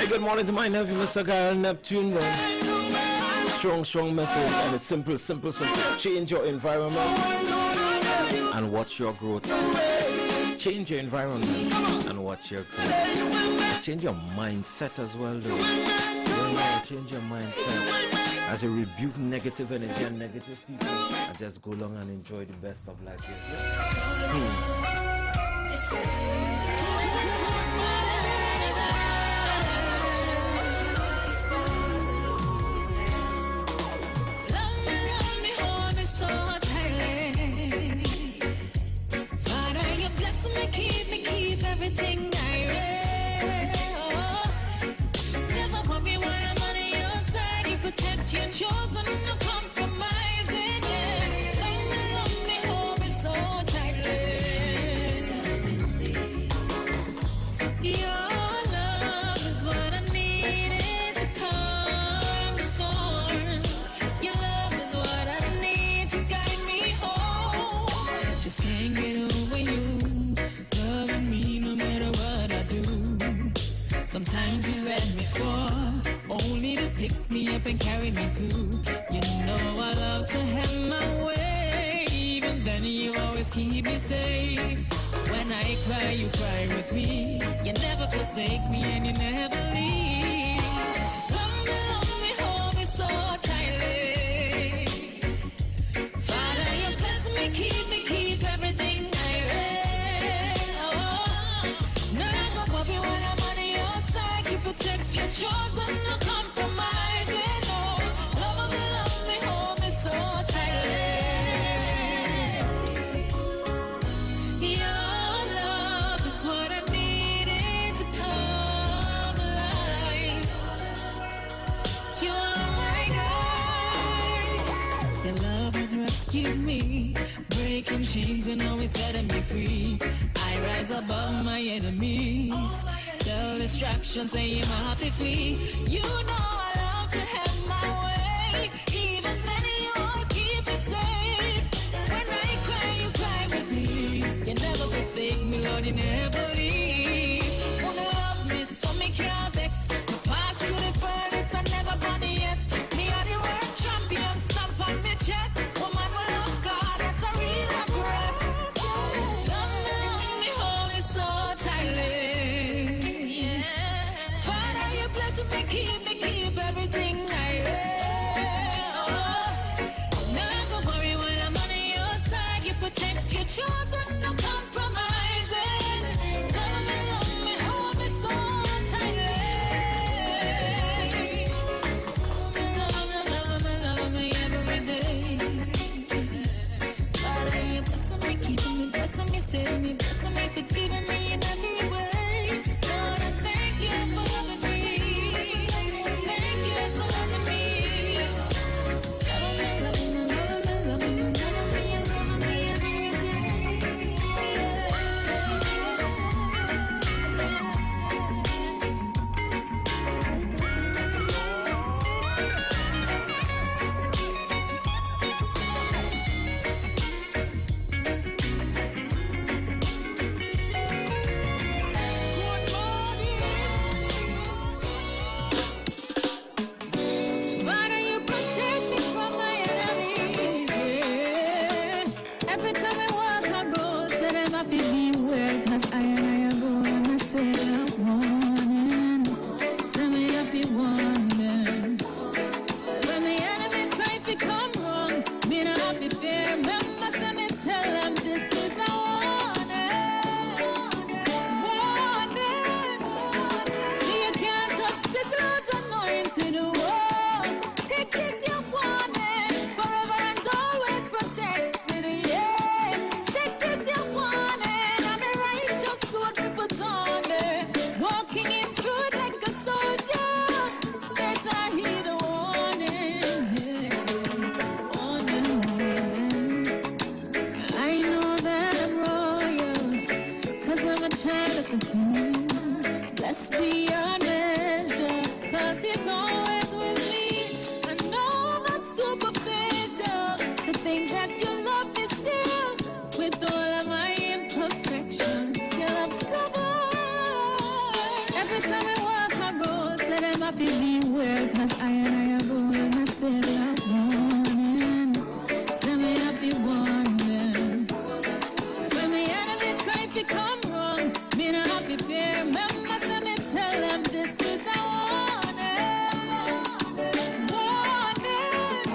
Good morning to my nephew, Mr. Kyle Neptune. Strong message, and it's simple. Change your environment and watch your growth. Change your environment and watch your growth. Change your mindset as well, though. Yeah, change your mindset. As you rebuke negative energy and negative people, and just go along and enjoy the best of life. Keep everything I read. Never put me when I'm on your side. You protect your chosen, no compromising. Love me, hold me so tightly. Your love is what I needed to calm the storms. Your love is what I need to guide me home. Just can't get over you. Sometimes you let me fall, only to pick me up and carry me through. You know I love to have my way, even then you always keep me safe. When I cry, you cry with me. You never forsake me and you never leave. Love me, hold me so tightly. Father, you bless me, keep everything I read. Now I go puppy when I'm on your side. You protect your chosen, no compromising. No, love me, hold me so tightly. Your love is what I needed to come alive. You are my guide. Your love has rescued me, breaking chains and always setting me free. I rise above my enemies. Tell distractions, say I'm happy flee. You know I love to have my way. Even then you always keep me safe. When I cry, you cry with me. You never forsake me, Lord, you never leave. Wanna love me, so me can't vex. Me pass through the furnace, I never burn it yet. Me are the world champion, stamp on me chest. Woman will love God, that's a real impress. Love me, hold me so tightly. Yeah. Father, you bless me, keep everything I read. Oh. Now I go worry when I'm on your side. You protect your chosen, no compromising. Love me, hold me so tightly. Love me every day. Father, you blessing me, keeping me, blessing me, saving me, blessing me, forgiving me in every way. Lord, I thank you for loving me. Thank you for loving me. Loving me every day. Father, you protect me from my enemies. Yeah. Every time I walk on roads, tell them I feel beware, 'cause I am going to say I'm warning. Tell me if you want them. When the enemies try to come wrong, me not have to fear. Remember, say me tell them this is a warning. Warning. See, you can't touch this Lord's anointed wall. Take this your warning, forever and always protected, yeah. Take this your warning, I'm a righteous sword we put on there. Walking in truth like a soldier, better heed the warning, yeah. Warning, warning. I know that I'm royal, 'cause I'm a child of the King. Blessed beyond measure, 'cause he's always with me. I know I'm not superficial to think that you love me still. With all of my imperfections, you love covered. Every time I walk on roads, tell them I feel beware, 'cause I am going to say I'm warning. Tell me if you want them. When the enemies try to come wrong, me not have to fear. Remember, say me tell them this is a warning. Warning.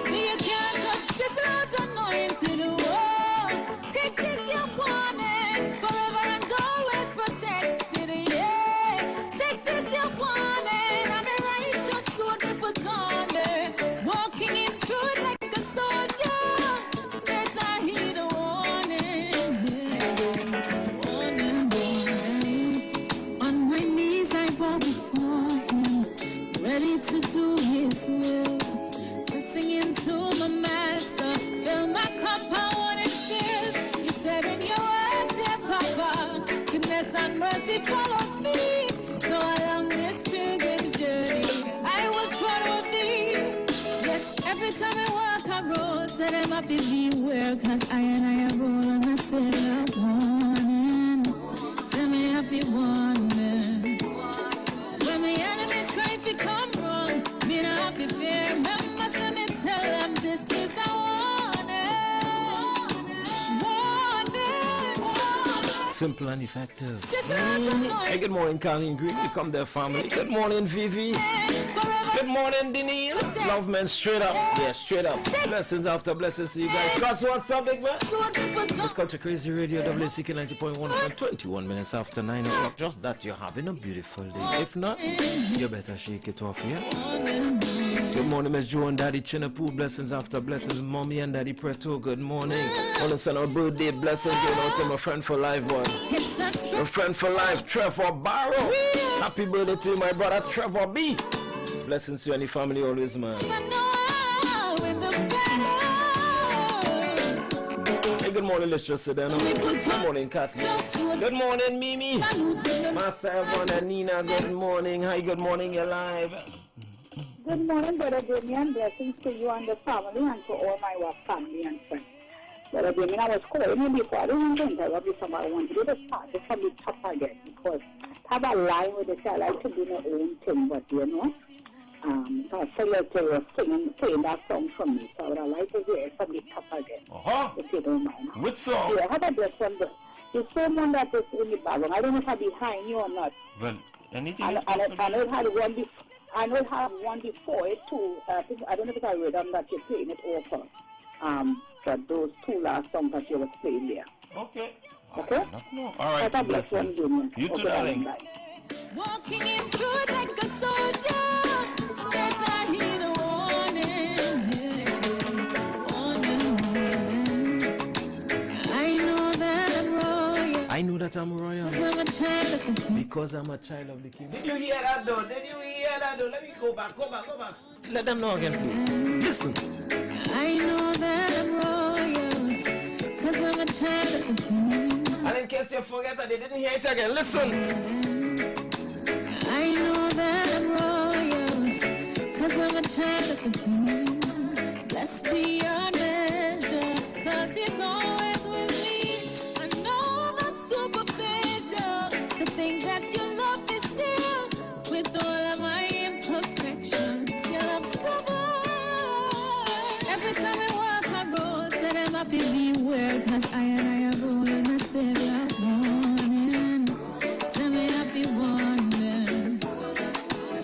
See, you can't touch this Lord's anointed wall. Take this your warning, forever and always protected, yeah. Take this your warning, I'm a righteous sword we put on there. Walking in truth like a soldier, better heed the warning, yeah. Warning, warning. On my knees I bow before him, ready to do his will. Pressing into my master, fill my cup, I want it filled. You said in your words, yeah, Papa, goodness and mercy follows me. So along this pilgrim's journey, I will trot with thee. Yes, every time I walk on roads, tell them I feel beware, 'cause I am going to say I'm warning. Tell me if you want them. Simple and effective. Hey, good morning, Colleen Green. You come there, family. Good morning, Vivi. Good morning, Denise. Love man, straight up. Yeah, straight up. Blessings after blessings to you guys. Gus, what's up, big man? Let's go to Crazy Radio, WCK 90.1 for 21 minutes after 9 o'clock. Just that you're having a beautiful day. If not, you better shake it off, yeah? Good morning, Miss Joe and Daddy Chinapoo. Blessings after blessings. Mommy and Daddy Preto, good morning. Want to send a birthday blessing going out to my friend for life, boy. My friend for life, Trevor Barrow. Happy birthday to you, my brother Trevor B. Blessings to you and your family always, man. Hey, good morning, let's just sit down. Good morning, Kathleen. Good morning, Mimi. Master Evan and Nina, good morning. Hi, good morning, you're live. Good morning, Brother Damien. Blessings to you and the family and to all my work family and friends. Brother Damien, I was calling you before. I didn't think I would be somebody I want to do the start to come top again because I have a line with this. I like to do my own thing, but you know, I feel like they were playing that song for me, so I would like to hear somebody top again. If you don't mind. Which song? Yeah, how about this one? The same one that is in the background. I don't know if I'm behind you or not. Well, anything is possible. I know it had one before. I know it had one before it too. I don't know if it's a rhythm that you're playing it over. But those two last songs that you were playing there. Okay. Okay? No. All right, blessings. You too, darling. Walking in truth like a soldier, better heed a warning. I know that I'm royal. I know that I'm royal. Because I'm a child of the king. Did you hear that though? Did you hear that though? Let me go back. Let them know again, please. Listen. I know that I'm royal, cause I'm a child of the king. And in case you forget that they didn't hear it again, listen. I know that I'm royal, cause I'm a child of the king. Blessed beyond measure, cause he's always with me. I know I'm not superficial to think that you love me still with all of my imperfections. Your love covers. Every time I walk on roads, and I'm happy beware, cause I have rolled my Savior warning. Send me happy wonder.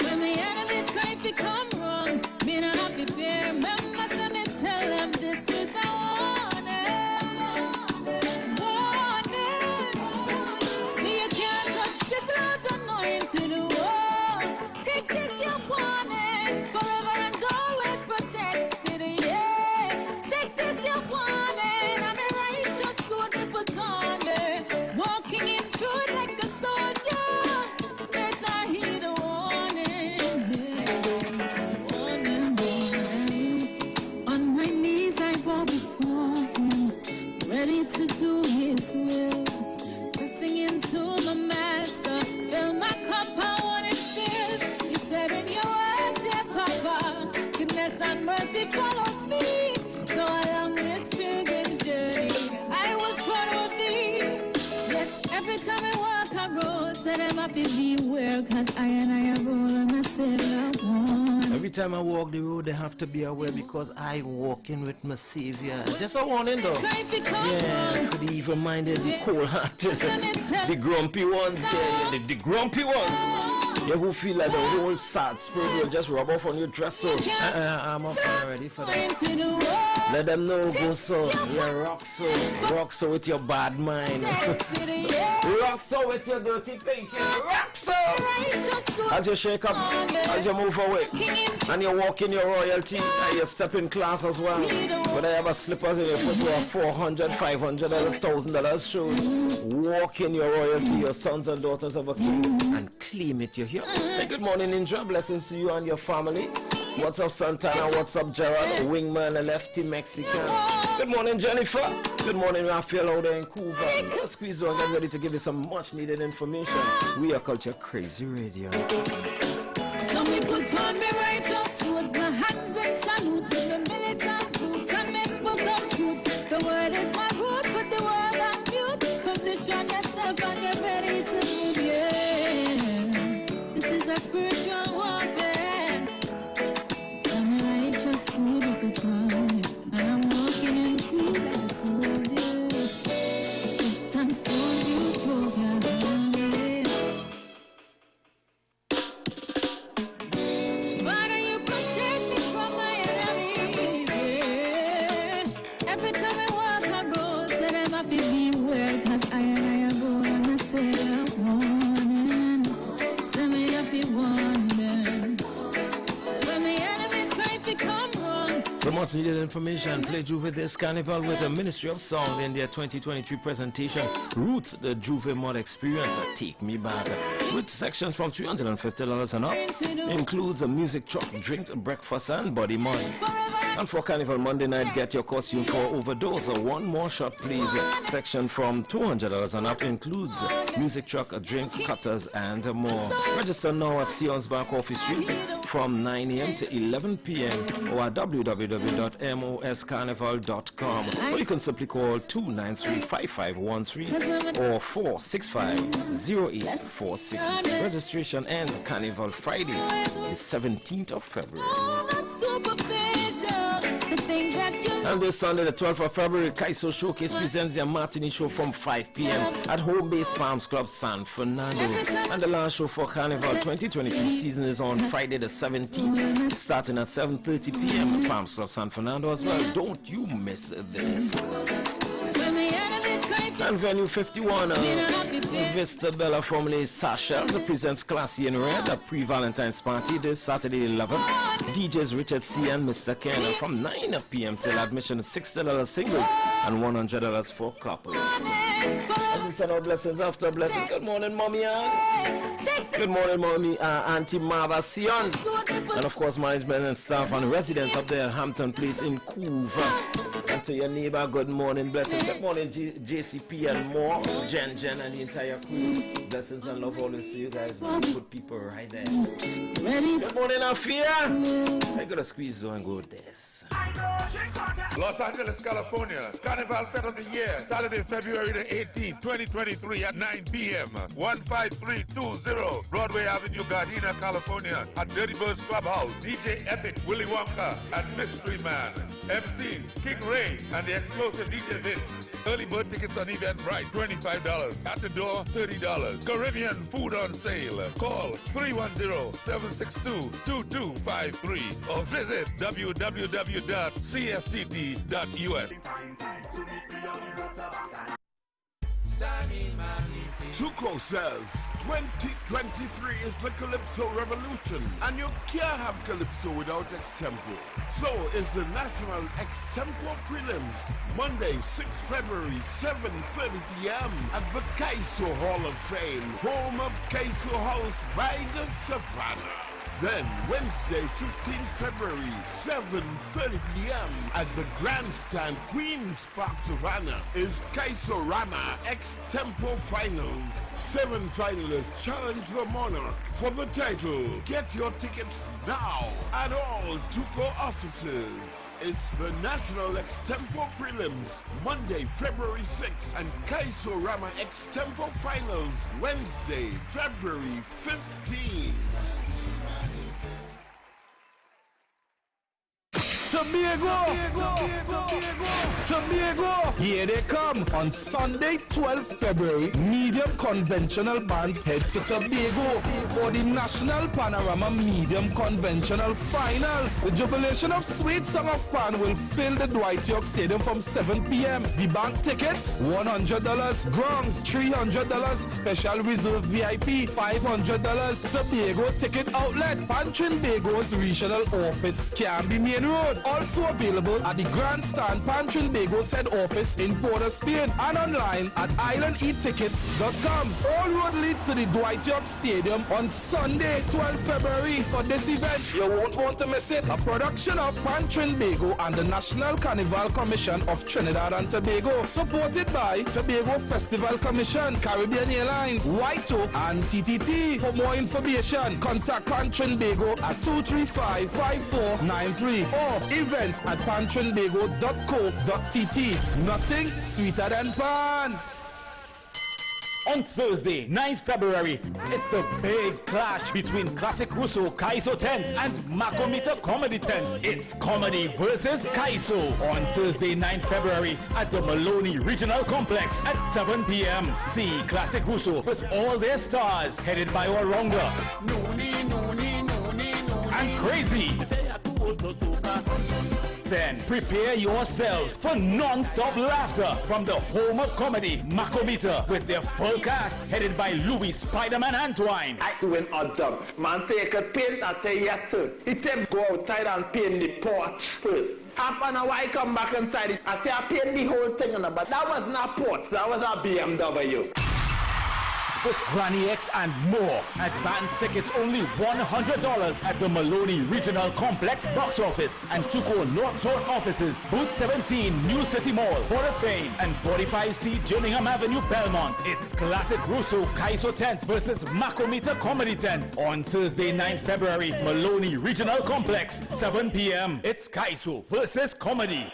When my enemies try to come wrong, me not happy fear. Remember, send me tell them this is a warning. See, you can't touch this Lord's anointed wall. Take this, your warning. Forever and always protected, yeah. Take this, your warning. I'm a righteous sword we put on there. Walking in truth like a soldier. Better heed the warning. On my knees I bow before him, ready to do his will. Pressing into my master, fill my cup, I want it filled. You said in your words, yeah, Papa, goodness and mercy follows me. So along this pilgrim's journey, I will tread with thee. Yes, every time I walk a road, said I'm happy beware, cause I roll on my Savior one. Every time I walk the road, they have to be aware because I'm walking with my Savior. Just a warning though. Yeah, for the evil-minded, the cold-hearted, the grumpy ones, the grumpy ones. You who feel like the whole sad spirit will just rub off on your dress. So I'm up already for that. Let them know, go so. Yeah, rock so with your bad mind. Rock so with your dirty thinking. Rock so. As you shake up, as you move away, and you walk in your royalty, and you step in class as well. Whether you have a slippers and you put to a $400, $500, $1,000 shoes, walk in your royalty, your sons and daughters of a king, and claim it. You're here. Hey, good morning, Indra. Blessings to you and your family. What's up, Santana? What's up, Gerald? Wingman, a lefty Mexican. Good morning, Jennifer. Good morning, Raphael out there in Cuba. Let's squeeze on, get ready to give you some much needed information. We are Culture Crazy Radio. So me put on me righteous sword, my hands in salute, with me militant boots and me book of truth. The word is my root, put the word on mute. Position yourself and get ready to move, yeah. This is a spiritual warfare. So me righteous sword, me put on, and I'm walking in truth like a soldier. Sticks and stones you throw. much needed information. Play Juve this Carnival with a Ministry of Sound in their 2023 presentation, Roots, the Juve Mod Experience, Take Me Back, with sections from $350 and up. Includes a music truck, drinks, breakfast, and body money. And for Carnival Monday night, get your costume for Overdose, or One More Shot Please. Section from $200 and up includes music truck, drinks, cutters, and more. Register now at Sion's Back Office Street from 9 a.m. to 11 p.m. or at www.moscarnival.com, or you can simply call 293-5513 or 465-0846. Registration ends Carnival Friday, the 17th of February. And this Sunday, the 12th of February, Kaiso Showcase presents their matinee show from 5 p.m. at Home Base Farms Club, San Fernando. And the last show for Carnival 2023 season is on Friday the 17th, starting at 7:30 p.m. at Farms Club, San Fernando as well. Don't you miss this. And Venue 51, Vista Bella, formerly Seychelles, presents Classy in Red, a pre-Valentine's party this Saturday 11th. DJs Richard C. and Mr. Ken from 9 p.m. till admission is $60 single and $100 for couple. And we send our blessings after blessings. Good morning, Mommy Ann. Good morning, Mommy Auntie Marva Sion. And of course, management and staff and residents up there at Hampton Place in Couva. And to your neighbor, good morning, blessings. Good morning, JCP and more, Jen and the entire crew. Blessings and love always to you guys. Good people right there. Good morning, Afia. I gotta squeeze though and go with this. Los Angeles, California, Carnival Fest of the Year, Saturday, February the 18th, 2023 at 9 p.m. 15320 Broadway Avenue, Gardena, California, at Dirty Birds Clubhouse. DJ Epic, Willy Wonka, and Mystery Man. MC, King Ray, and the explosive DJ Vince. Early bird tickets on Eventbrite, $25. At the door, $30. Caribbean food on sale. Call 310-762-2253 or visit www.cftt.us. Tuco says 2023 is the Calypso Revolution, and you can't have Calypso without Extempo. So is the National Extempo Prelims, Monday, 6 February, 7:30 p.m. at the Kaiso Hall of Fame, home of Kaiso House by the Savannah. Then, Wednesday, 15th February, 7:30 p.m. at the Grandstand Queen's Park Savannah is Kaisorama Extempo Finals. 7 finalists challenge the Monarch for the title. Get your tickets now at all Tuco offices. It's the National Extempo Prelims, Monday, February 6th, and Kaisorama Extempo Finals, Wednesday, February 15th. Tobago, here they come on Sunday, 12th February. Medium conventional bands head to Tobago for the National Panorama Medium Conventional Finals. The jubilation of Sweet Song of Pan will fill the Dwight York Stadium from 7 p.m. The bank tickets, $100, Grongs, $300, Special Reserve VIP, $500. Tobago Ticket Outlet, Pantrinbago's regional office, Canby Main Road. Also available at the Grandstand Pantrinbago's head office in Port of Spain and online at islandetickets.com. All road leads to the Dwight York Stadium on Sunday, 12 February. For this event, you won't want to miss it. A production of Pantrinbago and the National Carnival Commission of Trinidad and Tobago, supported by Tobago Festival Commission, Caribbean Airlines, White Oak, and TTT. For more information, contact Pantrinbago at 235-5493 or events at pantrinbago.co.tt. Nothing sweeter than pan. On Thursday, 9th February, it's the big clash between Classic Russo Kaiso Tent and Makometer Comedy Tent. It's comedy versus Kaiso on Thursday, 9th February at the Maloney Regional Complex at 7 p.m. See Classic Russo with all their stars headed by Waronga and Crazy. Then prepare yourselves for non-stop laughter from the home of comedy, Makometer, with their full cast headed by Louis Spider-Man Antwine. I do an odd job. Man take a paint and say yes sir. He said go outside and paint the porch first. Half an hour I come back inside it. I say I paid the whole thing, but that was not Porsche, that was a BMW. With Granny X and more. Advance tickets only $100 at the Maloney Regional Complex box office and Tuco North Zone offices. Booth 17, New City Mall, Port of Spain, and 45C Gillingham Avenue, Belmont. It's Classic Russo Kaiso Tent versus Makometer Comedy Tent on Thursday, 9th February, Maloney Regional Complex, 7 p.m. It's Kaiso versus Comedy.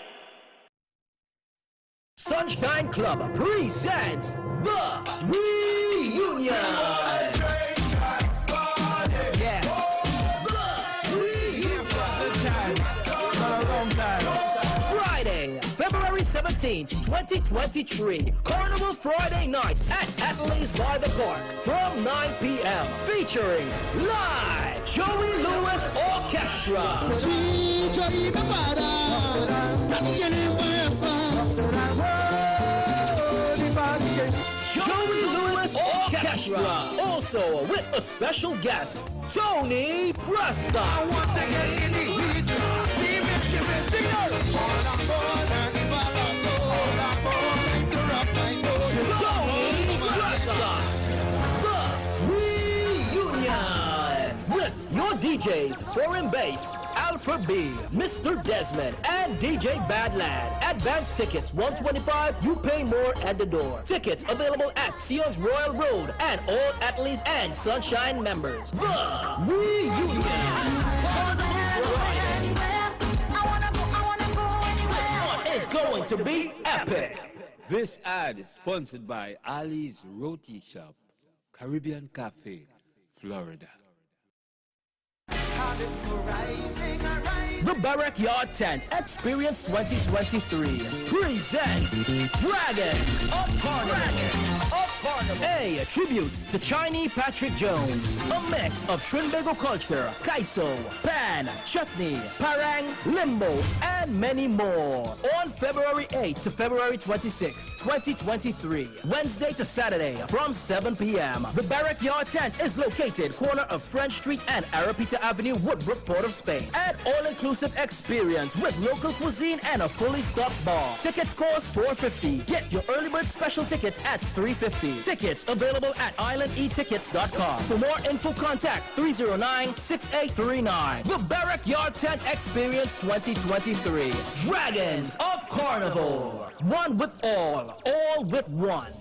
Sunshine Club presents The Reunion. Yeah. The Reunion. Friday, February 17th, 2023. Carnival Friday night at Atlee's by the Park from 9 p.m. Featuring live Joey Lewis Orchestra. Sweet Joey Joey Lewis Orchestra. Also with a special guest, Tony Prescott. Tony Prescott. The Reunion. With your DJs, Foreign Bass, Alpha B, Mr. Desmond, and DJ Badlad. Advance tickets $125. You pay more at the door. Tickets available at Sion's Royal Road and all Atlee's and Sunshine members. The Reunion. This one is going to be epic. This ad is sponsored by Ali's Roti Shop, Caribbean Cafe, Florida. The Backyard Tent Experience 2023 presents Dragons of Carnival. A tribute to Chinese Patrick Jones. A mix of Trinbago culture, Kaiso, Pan, Chutney, Parang, Limbo, and many more. On February 8th to February 26th, 2023. Wednesday to Saturday from 7 p.m. The Backyard Tent is located corner of French Street and Arapita Avenue, Woodbrook, Port of Spain. An all-inclusive experience with local cuisine and a fully stocked bar. Tickets cost $4.50. Get your early bird special tickets at $3.50. Tickets available at islandetickets.com. For more info, contact 309-6839. The Backyard Tent Experience 2023. Dragons of Carnival. One with all with one.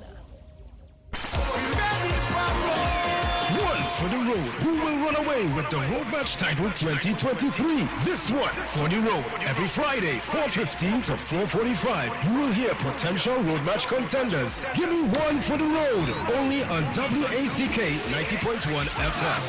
One for the road. Who will run away with the Road Match title 2023? This one for the road. Every Friday, 4:15 to 4:45. You will hear potential Road Match contenders. Give me one for the road. Only on WACK 90.1 FM.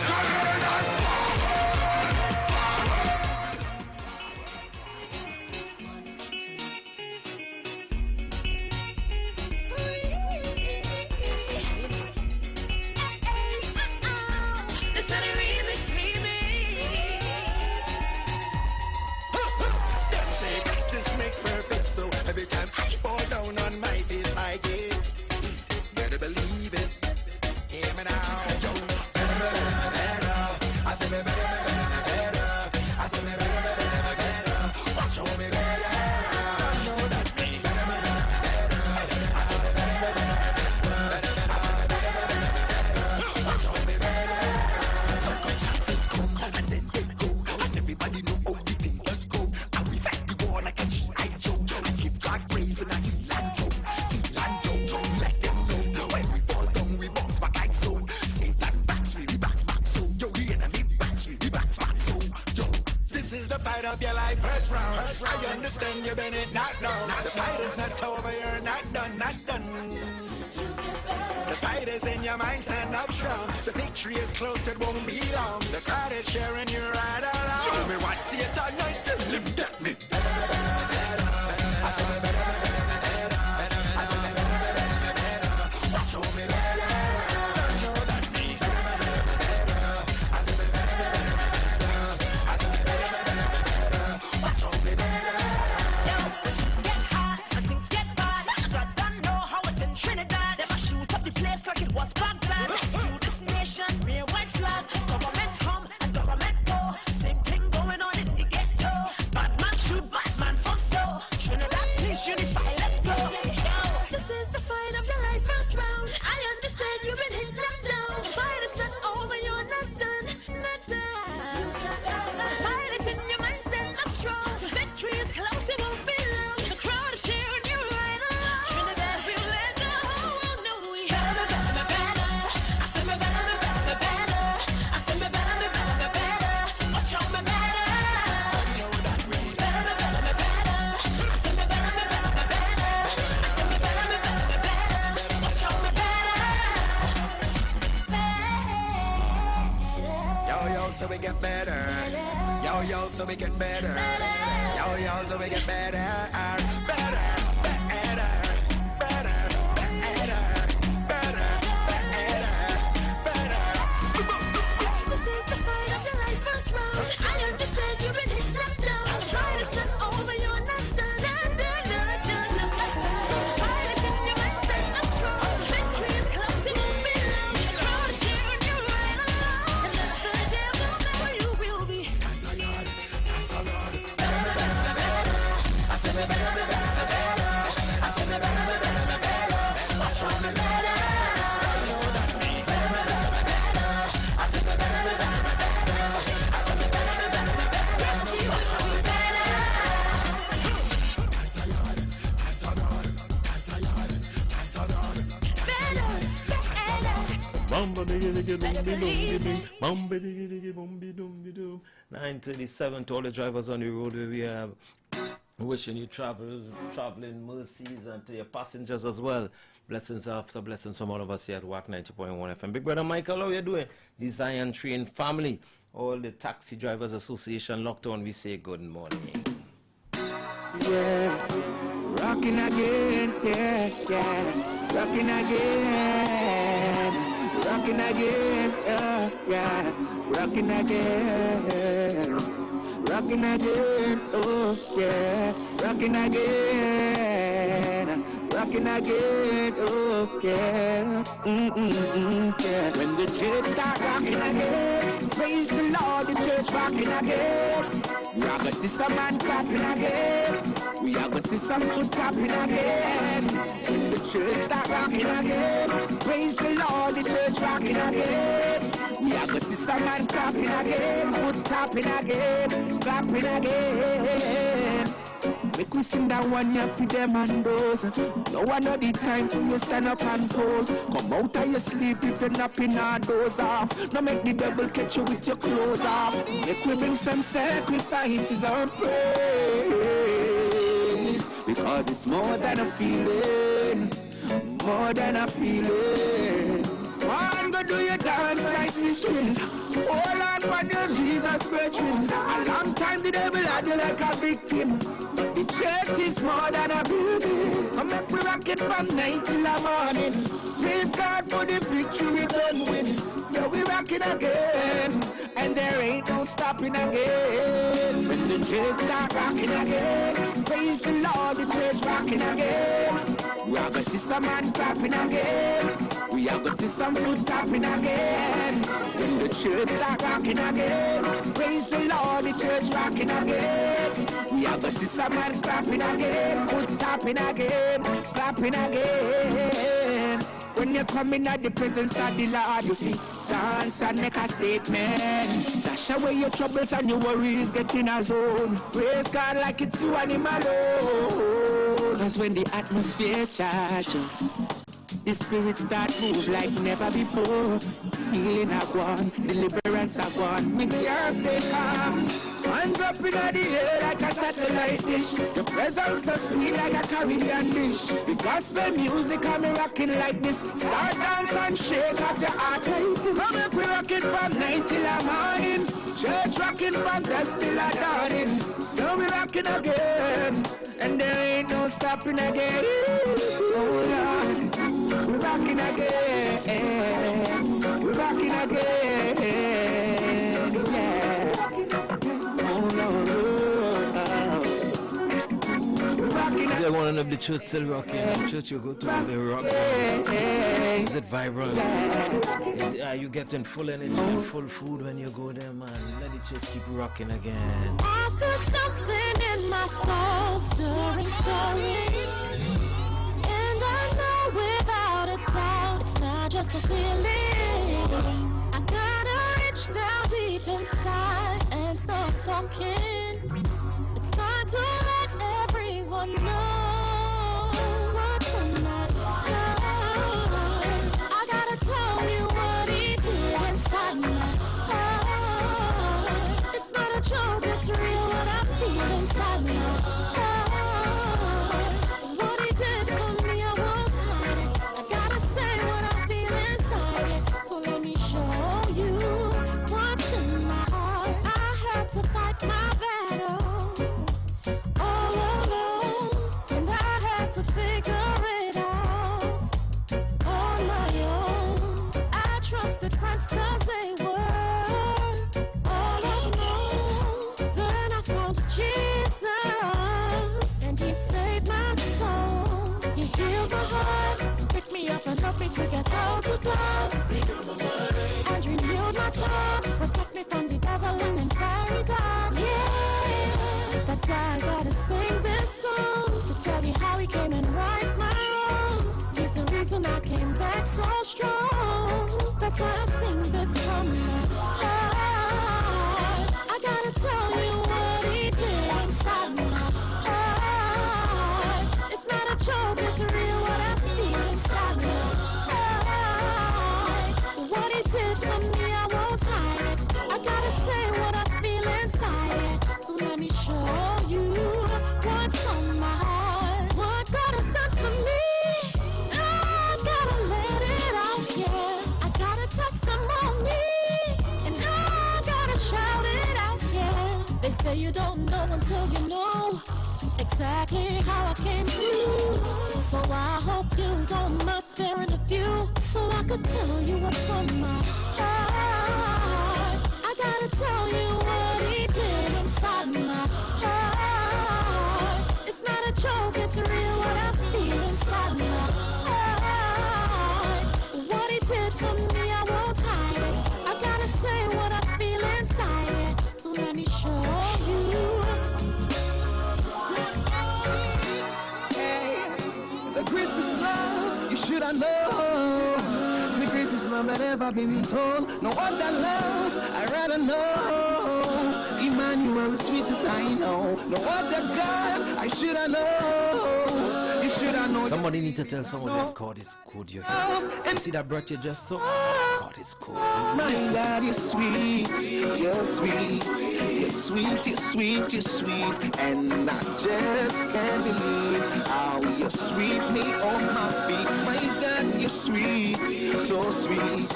Of your life first round. I understand you've been it not long. The fight is not over, you're not done, not done. The fight is in your mind, stand up strong. The victory is close, it won't be long. The crowd is cheering you right along. Show me what see it all night till him get me. I said me better, show me better. Like it was Baghdad. Rescue this nation, rear white flag. Government come and government go. Same thing going on in the ghetto. so we get better. Yo, yo, so we get better. Yo, yo, so we get better. Better. I understand you've been hitting up down. Try to step over, you're not done. Try to keep your mindset up strong. Victory is close, it won't be long. Try to share and you're right along. And then the day will know where you will be. I said me better, better, better. I said me better, better, better. I said me better. Bumba diggy diggy dum dum dum bumba diggy diggy bum dum dum. 9:37 to all the drivers on the road where we have wishing you traveling mercies and to your passengers as well. Blessings after blessings from all of us here at WAC 90.1 FM. Big brother Michael, how you doing? The Zion Train family, all the Taxi Drivers Association locked on. We say good morning. Yeah, rocking again, yeah, yeah, rocking again, rocking again, yeah, rocking again, rocking again, oh yeah, rocking again, rocking again, oh yeah, yeah. When the church start rocking again, praise the Lord, the church rocking again. We are gonna see some man clapping again. We are gonna see some foot clapping again. When the church start rocking again, praise the Lord, the church rocking again. We are gonna see some man clapping again, foot clapping again, clapping again. Make we sing that one here for them and those. No one know the time for you stand up and pose. Come out of your sleep if you're napping our doors off. No make the devil catch you with your clothes off. Make we bring some sacrifices and praise. Because it's more than a feeling, more than a feeling. One go do your dance like sister. Hold on for the Jesus virgin. A long time the devil had you like a victim. The church is more than a building. Come make we rock it from night till the morning. Praise God for the victory we done win. So we rock it again, and there ain't no stopping again. When the church start rocking again, praise the Lord, the church rocking again. We are gonna see some man clapping again. We are gonna see some foot tapping again. When the church start rocking again, praise the Lord, the church rocking again. We are gonna see some man clapping again, foot tapping again, clapping again. When you come in at the presence of the Lord, you feel dance and make a statement. Dash away your troubles and your worries, get in a zone. Praise God like it's you and him alone. Cause when the atmosphere charges, the spirit start move like never before. Healing a one, deliverance a one. Make the earth stay calm. Hands up in the air like a satellite dish. Your presence so sweet like a Caribbean dish. The gospel music got me rocking like this. Start dance and shake off your arthritis. Come make we rock it from night till the morning. Church rocking from dusk till the dawning. So we rocking again, and there ain't no stopping again. Oh Lord, we're rocking again. We're rocking again. Yeah. Oh Lord. We're rocking again. They want to know if the church still rocking. The church you go to, they rock. Is it vibrant? Are you getting full energy and full food when you go there, man? Let the church keep rocking again. I feel something in my soul, stirring. And I know without a doubt, it's not just a feeling. I gotta reach down deep inside and start talking. It's time to let everyone know what's in my heart. I gotta tell you what he did inside my heart. It's not a joke, it's real what I feel inside my heart. What he did for me, I won't hide it. I gotta say what I feel inside it. So let me show you what's in my heart. trusted friends cause they were all alone. Then I found Jesus, and he saved my soul. He healed my heart, picked me up and helped me to get out of dark. And renewed my thoughts, protect me from the devil and fiery darts. Yeah, that's why I gotta sing this song, to tell you how he came and right my wrongs. He's the reason I came back so strong. That's why I sing this from my heart. I gotta tell you what he did inside my heart. It's not a joke, it's real what I feel inside my heart. What he did for me, I won't hide it. I gotta say what I feel inside it. So let me show you what's on my heart. What God has done for me, I gotta let it out, yeah. I got a testimony, and I gotta shout it out, yeah. They say you don't know until you know exactly how I came through. So I hope you don't mind sparing a few, so I could tell you what's on my heart. I gotta tell you what he did inside my heart. It's not a joke, it's real what I feel inside my heart. What he did for me, I won't hide it. I gotta say what I feel inside it. So let me show you. The greatest love you should have known. The greatest love that ever been told. No other love I'd rather know. Emmanuel, the sweetest I know. No other God I should have known. You should have known. Somebody need to tell someone that God is good. You see that breath you just took? God is good. My God, you're sweet, you're sweet, you're sweet, you're sweet, you're sweet, and I just can't believe how you sweep me off my feet. My God, you're sweet, so sweet,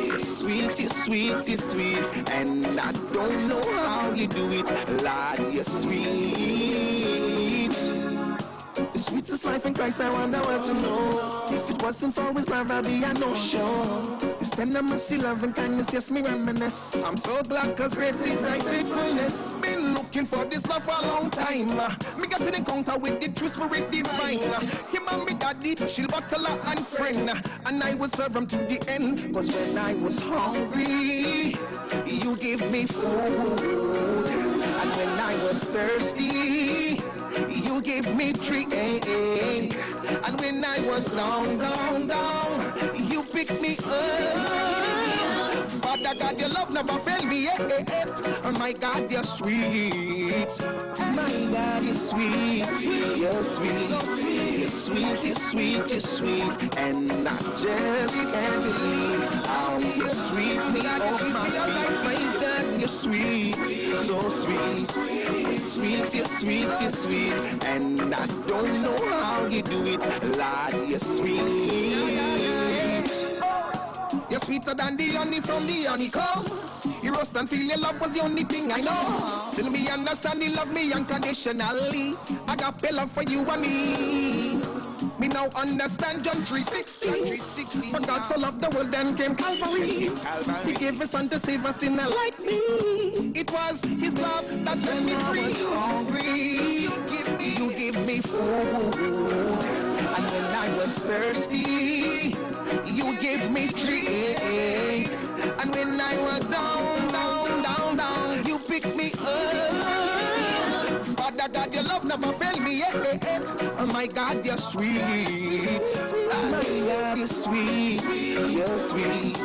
you're sweet, you're sweet, you're sweet, and I don't know how you do it, Lord, you're sweet. The sweetest life in Christ, I wonder what to know. If it wasn't for his love, I'd be a no-show. His tender mercy, love and kindness, yes, me reminisce. I'm so glad cause great is thy faithfulness. Been looking for this love for a long time. Me got to the encounter with the true spirit divine. Him and me daddy, chill butler and friend. And I will serve him to the end. Cause when I was hungry, you gave me food. And when I was thirsty, you gave me drink. And when I was down, down, down, you picked me up. Father God, your love never failed me yet. Oh my God, you're sweet. My God, you're sweet. You're sweet. You're sweet, you're sweet, you're sweet. And I just can't believe how you sweep me off my feet. My God, you're sweet. So sweet. You're sweet, you're sweet, you're sweet. And I don't know how you do it. Lord, you're sweet. You're sweeter than the honey from the honeycomb. You roast and feel your love was the only thing I know. Till me understand you love me unconditionally. I got love for you and me. Me now understand John 3:16. For God so loved the world then came Calvary. He gave his son to save a sinner like me. It was his love that set me free. I was hungry, you give me food. And when I was thirsty, you gave me drink. And when I was down, down, down, down, you picked me up. Father God, your love never failed me yet. Oh my God, you're sweet. My God, you're sweet. You're sweet.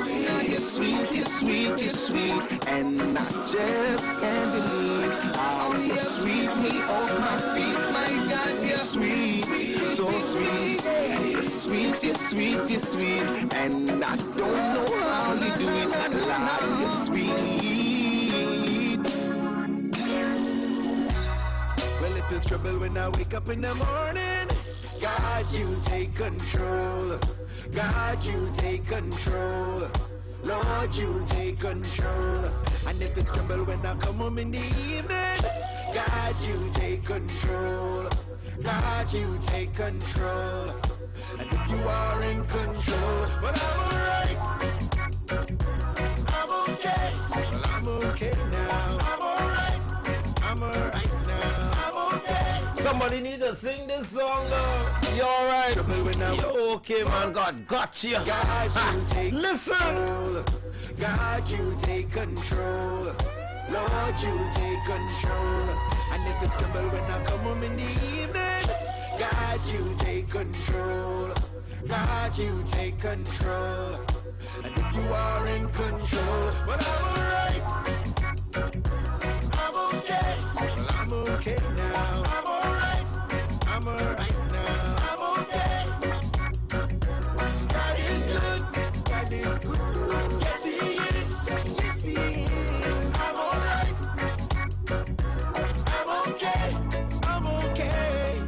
You're sweet, you're sweet, you're sweet. And I just can't believe how you sweep me off my feet. My God, you're sweet. So sweet. You're sweet, you're sweet, you're sweet. And I don't know how you do it. Lord, you're sweet. Well, if it's trouble when I wake up in the morning, God, you take control. God, you take control. Lord, you take control. And if it's trouble when I come home in the evening, God, you take control. God, you take control. And if you are in control, well, I'm alright. I'm okay. Well, I'm okay now. I'm alright. I'm alright now. I'm okay. Somebody need to sing this song though. You alright? You okay, man? God got you. God, you take Listen. control. God, you take control. Lord, you take control. And if it's trouble when I come home in the evening, God, you take control. God, you take control. And if you are in control, well, I'm alright. I'm okay. Well, I'm okay now. I'm alright. I'm alright now. I'm okay. God is good. God is good. Yes, He is. Yes, He is. I'm alright. I'm okay. I'm okay.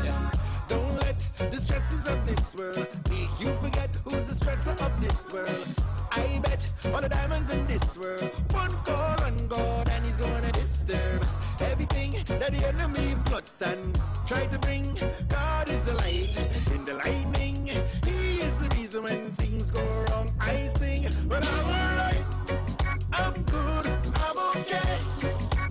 Yeah. Don't let the stresses of this world make you forget who's the stressor of this world. I bet all the diamonds in this world, one call on God and He's gonna disturb everything that the enemy plots and try to bring. God is the light in the lightning. He is the reason when things go wrong. I sing, but I'm alright. I'm good. I'm okay.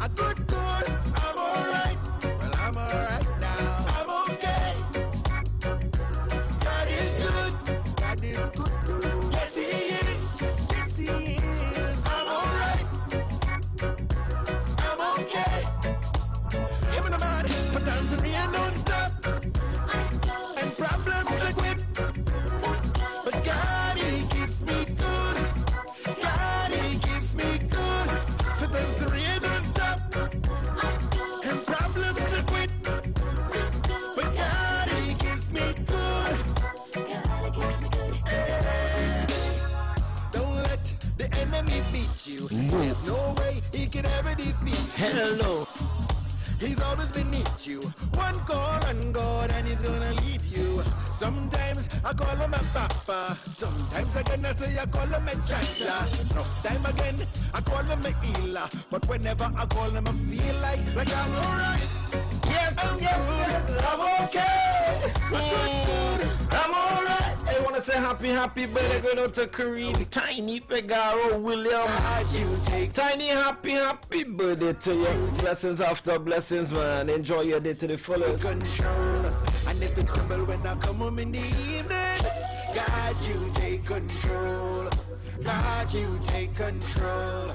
I'm good. I'm alright. Well, I'm alright now. I'm okay. God is good. God is good. Yes, He is. Yes, He is. I'm alright. I'm okay. Him in the mud, sometimes the rain don't stop, and problems they quit. But God, He keeps me good. God, He keeps me good. Sometimes the rain don't stop, and problems they quit. But God, He keeps me good. Don't let the enemy beat you. There's no way he can ever defeat you. Hello. He's always beneath you. One call on God and He's gonna lead you. Sometimes I call Him a papa. Sometimes again I say I call Him a cha-cha. Enough time again I call Him a healer. But whenever I call Him I feel like I'm alright. Yes, I'm yes, good. yes. I'm okay. I'm good. I'm alright. I want to say happy birthday going out to Kareem, Tiny, Figaro, William. God, you take Tiny, happy birthday to you. Blessings after blessings, man. Enjoy your day to the fullest. Control. And if it's trouble when I come home in the evening, God, you take control. God, you take control.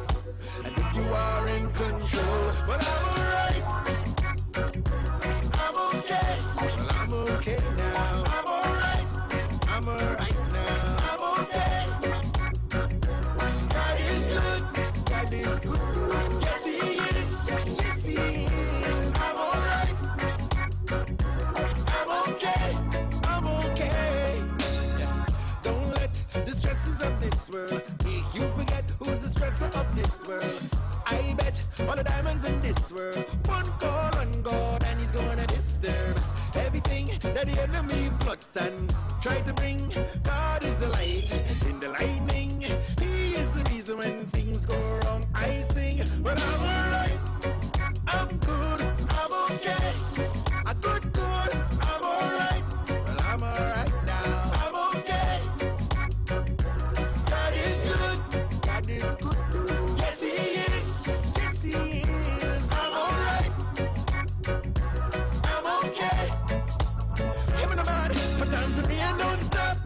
And if you are in control, well, I'm alright. I'm okay. Well, I'm okay now. I'm alright. I'm alright now. I'm okay. God is good. God is good. Yes, He is. Yes, He is. I'm alright. I'm okay. I'm okay. Yeah. Don't let the stresses of this world make you forget who's the stressor of this world. I bet all the diamonds in this world, one call on God and He's gonna disturb everything that the enemy plots and try to bring. God is the light in the lightning. He is the reason when things go wrong. I sing, well, I'm alright. I'm good. I'm okay. I'm good. I'm alright. Well, I'm alright now. I'm okay. God is good. God is good. Yes, He is. Yes, He is. I'm alright. I'm okay. Him in the mud, sometimes the rain don't stop,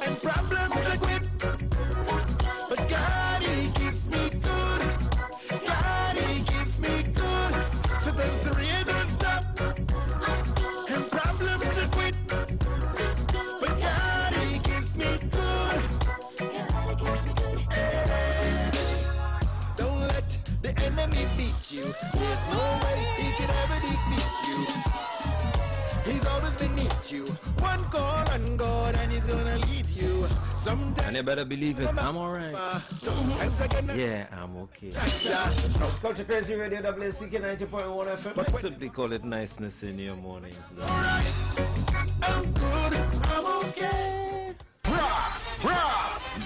and problems they quit. But God, He keeps me good. God, He keeps me good. Sometimes the rain don't stop, and problems they quit. But God, He keeps me good. Don't let the enemy beat you. There's no way he can ever defeat you. He's always beneath you. One call on God and He's gonna lead you. Sometimes And you better believe it. I'm alright. sometimes again. Yeah, I'm okay. Culture Crazy Radio, WCK 90.1 FM. I simply call it niceness in your morning. I'm good. I'm okay.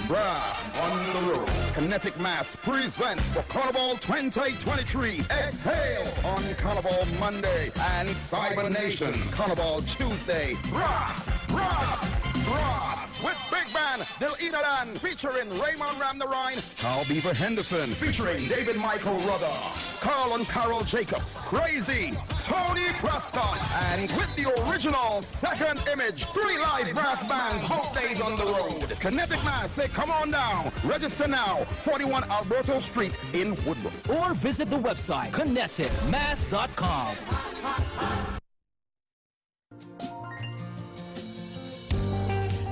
Brass on the road. Kinetic Mass presents the Carnival 2023. Exhale on Carnival Monday and Cyber Nation Carnival Tuesday. Brass. Ross with Big Band, Dil Inadan, featuring Raymond Ram the Rhine, Carl Beaver Henderson, featuring David Michael Rudder, Carl and Carol Jacobs, Crazy, Tony Preston, and with the original Second Image, 3 live brass bands, both days on the road. Kinetic Mass, say come on down. Register now, 41 Alberto Street in Woodbrook. Or visit the website kineticmass.com.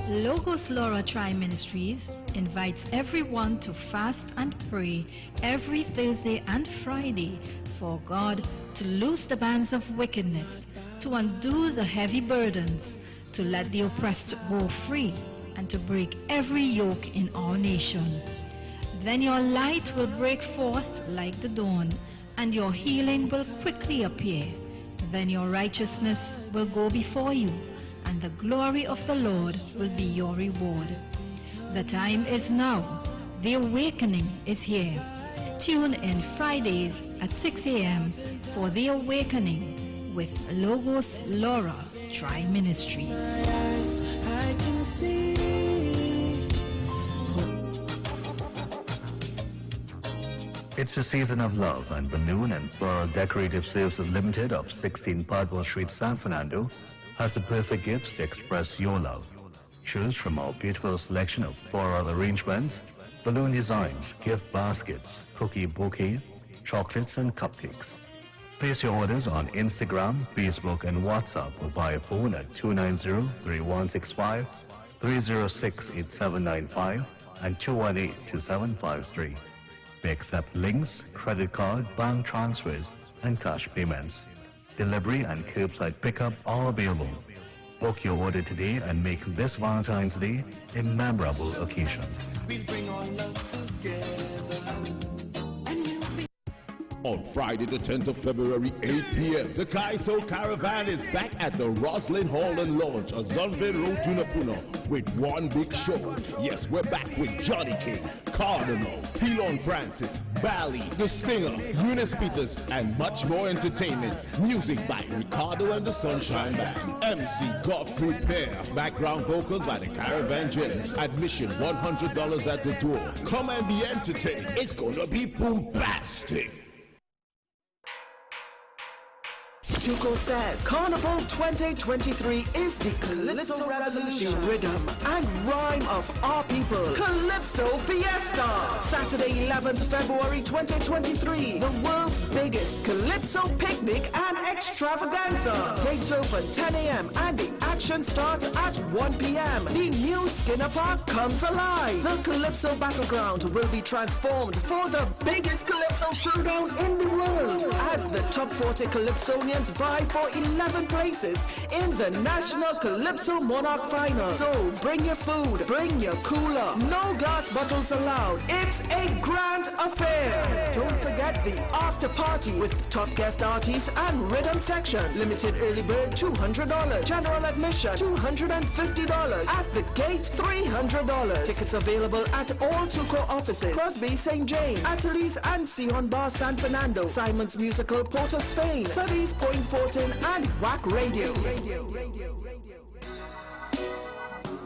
Logos Laura Tri Ministries invites everyone to fast and pray every Thursday and Friday for God to loose the bands of wickedness, to undo the heavy burdens, to let the oppressed go free, and to break every yoke in our nation. Then your light will break forth like the dawn, and your healing will quickly appear. Then your righteousness will go before you, and the glory of the Lord will be your reward. The time is now. The awakening is here. Tune in Fridays at 6 a.m. for The Awakening with Logos Laura Tri Ministries. I can see. It's a season of love, and Balloon and Floral Decorative Services Limited of 16 Padwell Street, San Fernando has the perfect gifts to express your love. Choose from our beautiful selection of floral arrangements, balloon designs, gift baskets, cookie bouquet, chocolates and cupcakes. Place your orders on Instagram, Facebook and WhatsApp or via phone at 290-3165, 306-8795 and 218-2753. We accept links, credit card, bank transfers and cash payments. Delivery and curbside pickup are available. Book your order today and make this Valentine's Day a memorable occasion. We bring our love together. On Friday the 10th of February, 8 p.m., the Kaiso Caravan is back at the Roslyn Hall and Lounge, Azonville Road, Tunapuna, with one big show. Yes, we're back with Johnny King, Carnival, Pilon Francis, Valley, The Stinger, Eunice Peters, and much more entertainment. Music by Ricardo and the Sunshine Band. MC Godfrey Pear. Background vocals by the Caravan Gents. Admission $100 at the door. Come and be entertained. It's gonna be bombastic. Tuco says Carnival 2023 is the Calypso Revolution, rhythm and rhyme of our people. Calypso Fiesta. Saturday 11th February 2023. The world's biggest Calypso picnic and extravaganza. Gates open 10 a.m. and the action starts at 1 p.m. The new Skinner Park comes alive. The Calypso Battleground will be transformed for the biggest Calypso showdown in the world as the top 40 Calypsonians vie for 11 places in the National Calypso Monarch Final. So bring your food, bring your cooler. No glass bottles allowed. It's a grand affair. Don't forget the after party with top guest artists and rhythm section. Limited early bird $200. General admission $250. At the gate $300. Tickets available at all Tuco offices. Crosby, St. James, Ateliers and Sion Bar San Fernando. Simon's Musical, Port of Spain. Suddy's Point Fortin and Whack Radio.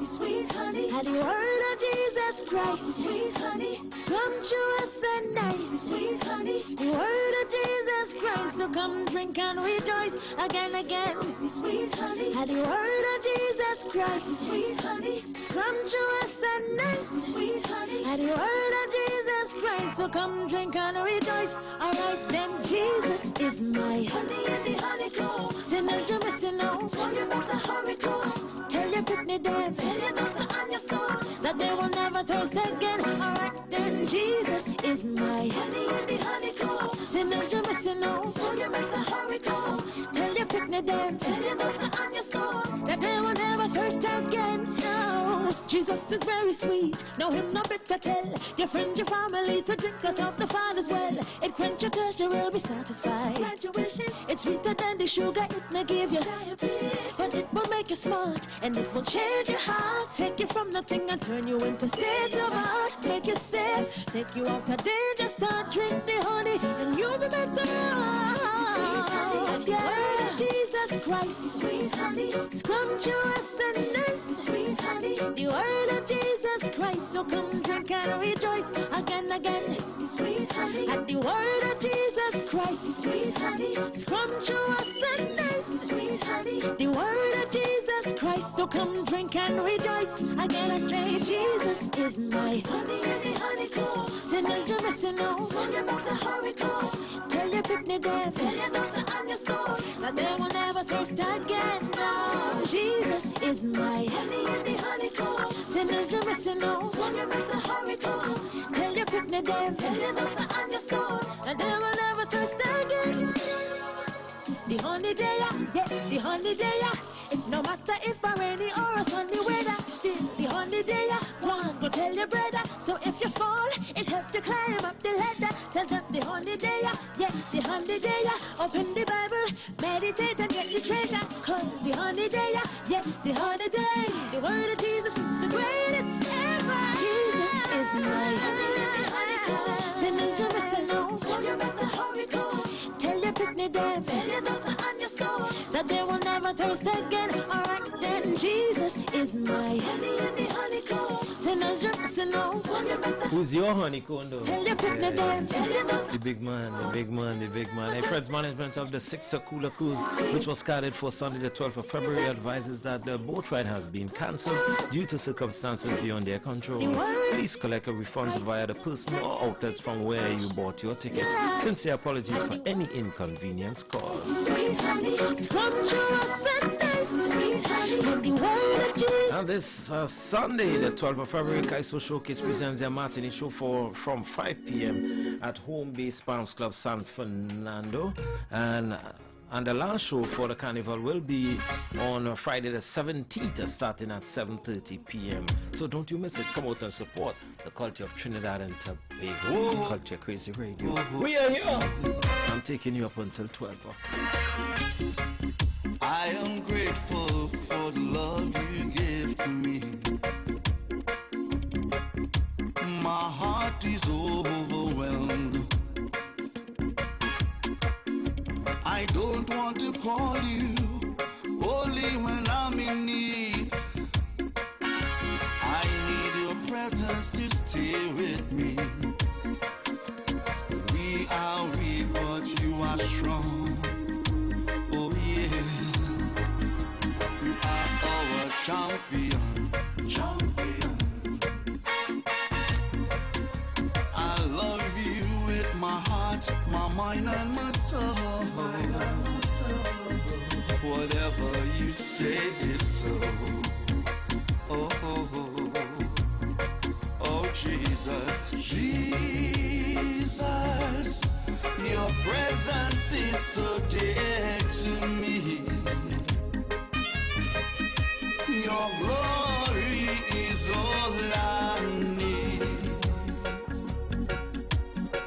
Sweet honey, have you heard of Jesus Christ? Sweet honey, scrumptious and nice. Sweet honey, you heard of Jesus Christ, so come drink and rejoice again, again. Sweet honey, have you heard of Jesus Christ? Sweet honey, scrumptious and nice. Sweet honey, have you heard of Jesus Christ, so come drink and rejoice. Alright then, Jesus is my honey and the honeycomb. Sinners you're missing out, so you better hurry come. Tell your Britney dance, tell your daughter and your son that they will never thirst again. Alright then, Jesus is my honey and the honeycomb. Sinners you're missing out, so you better hurry come. Tell your Britney dance, tell your daughter and your son that they will never thirst again. No, Jesus is very sweet. Know him no better tell your friend, your family to drink out of the Father's well. It quench your thirst, you will be satisfied. Graduation, it's sweeter than the sugar it may give you diabetes, but it will make you smart and it will change your heart. Take you from nothing and turn you into state of art. Make you safe, take you out of danger. Start drink the honey and you'll be better. The word of Jesus Christ, sweet honey, scrumptious and nice, sweet honey. The word of Jesus Christ, so come drink and rejoice again, sweet honey. At the word of Jesus Christ, sweet honey, scrumptious and nice, sweet honey. The word of Jesus Christ, so come drink and rejoice again. I say Jesus is my honey and the honeycomb. Sinners you're missing out, so you better hurry come. Tell your picnic dance, tell your daughter and your soul that they will never thirst again. No, Jesus is my honey and the honeycomb. Sinners you're missing out, so you better hurry come. Tell your picnic dance, tell your daughter and your soul that they will never thirst again. The honey day, yeah, the honey day, yeah. It no matter if a rainy or a sunny weather, still the honey day, yeah. Go tell your brother. So if you fall, it help you climb up the ladder. Tell them the honey day, yeah, the honey day, yeah. Open the Bible, meditate and get the treasure. Cause the honey day, yeah, the honey day. The word of Jesus is the greatest ever. Jesus is my honey. Sinners you're missing out, so you better hurry go. Tell your picnic dance, tell your daughter and your soul that they will never thirst again. Alright then, Jesus is my honey and the honeycomb. Sinners you're missing out, so you better. Who's your honeycomb though? Tell your picnic dance, tell your daughter. The big man, the big man, the big man. A Fred's management of the 6th Cooler Cruise, which was scheduled for Sunday the 12th of February, advises that the boat ride has been cancelled due to circumstances beyond their control. Please collect your refunds via the person or outlets from where you bought your tickets. Sincere apologies for any inconvenience caused. And this Sunday, the 12th of February, Kaiso Showcase presents their Martini show from 5 p.m. at Home Base Palms Club San Fernando. And the last show for the Carnival will be on Friday the 17th, starting at 7:30 p.m. So don't you miss it. Come out and support the culture of Trinidad and Tobago. Culture Crazy Radio. We are here. I'm taking you up until 12 o'clock. I am grateful for the love you give to me. My heart is overwhelmed. I don't want to call you only when I'm in need. I need your presence to stay with me. We are weak, but you are strong. Oh yeah, you are our champion. I love you with my heart, my mind and my soul. Whatever you say is so. Oh, oh, oh, oh, Jesus, Jesus, your presence is so dear to me. Your glory is all I need.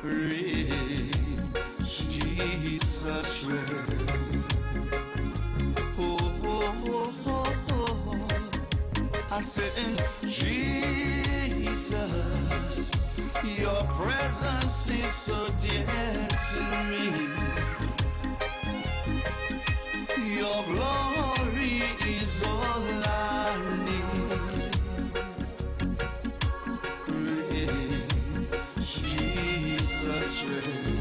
Reign, Jesus, reign. I said, Jesus, your presence is so dear to me. Your glory is all I need. Reign, Jesus, reign.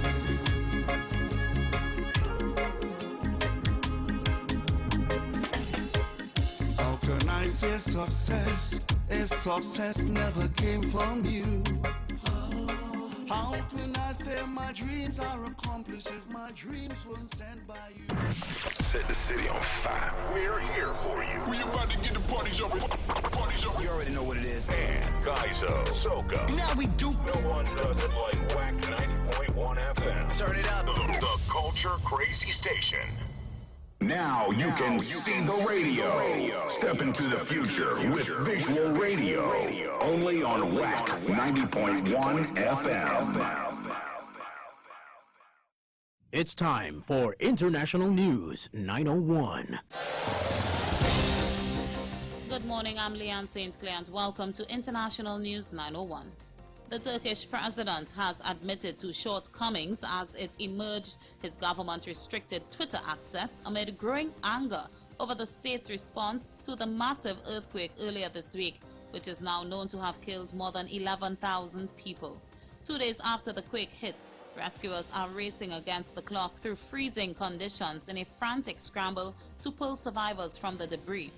How can I say success if success never came from you? How can I say my dreams are accomplished if my dreams weren't sent by you? Set the city on fire. We're here for you. We about to get the party jumping. Party jumping. You already know what it is. And Kaizo, Soka. Now we do. No one does it like Whack 90.1 FM. Turn it up. The Culture Crazy Station. Now you can see the radio. Step into the future with visual radio. Only on Whack 90.1 FM. It's time for International News 901. Good morning, I'm Leanne St. Clair and welcome to International News 901. The Turkish president has admitted to shortcomings as it emerged his government restricted Twitter access amid growing anger over the state's response to the massive earthquake earlier this week, which is now known to have killed more than 11,000 people. 2 days after the quake hit, rescuers are racing against the clock through freezing conditions in a frantic scramble to pull survivors from the debris.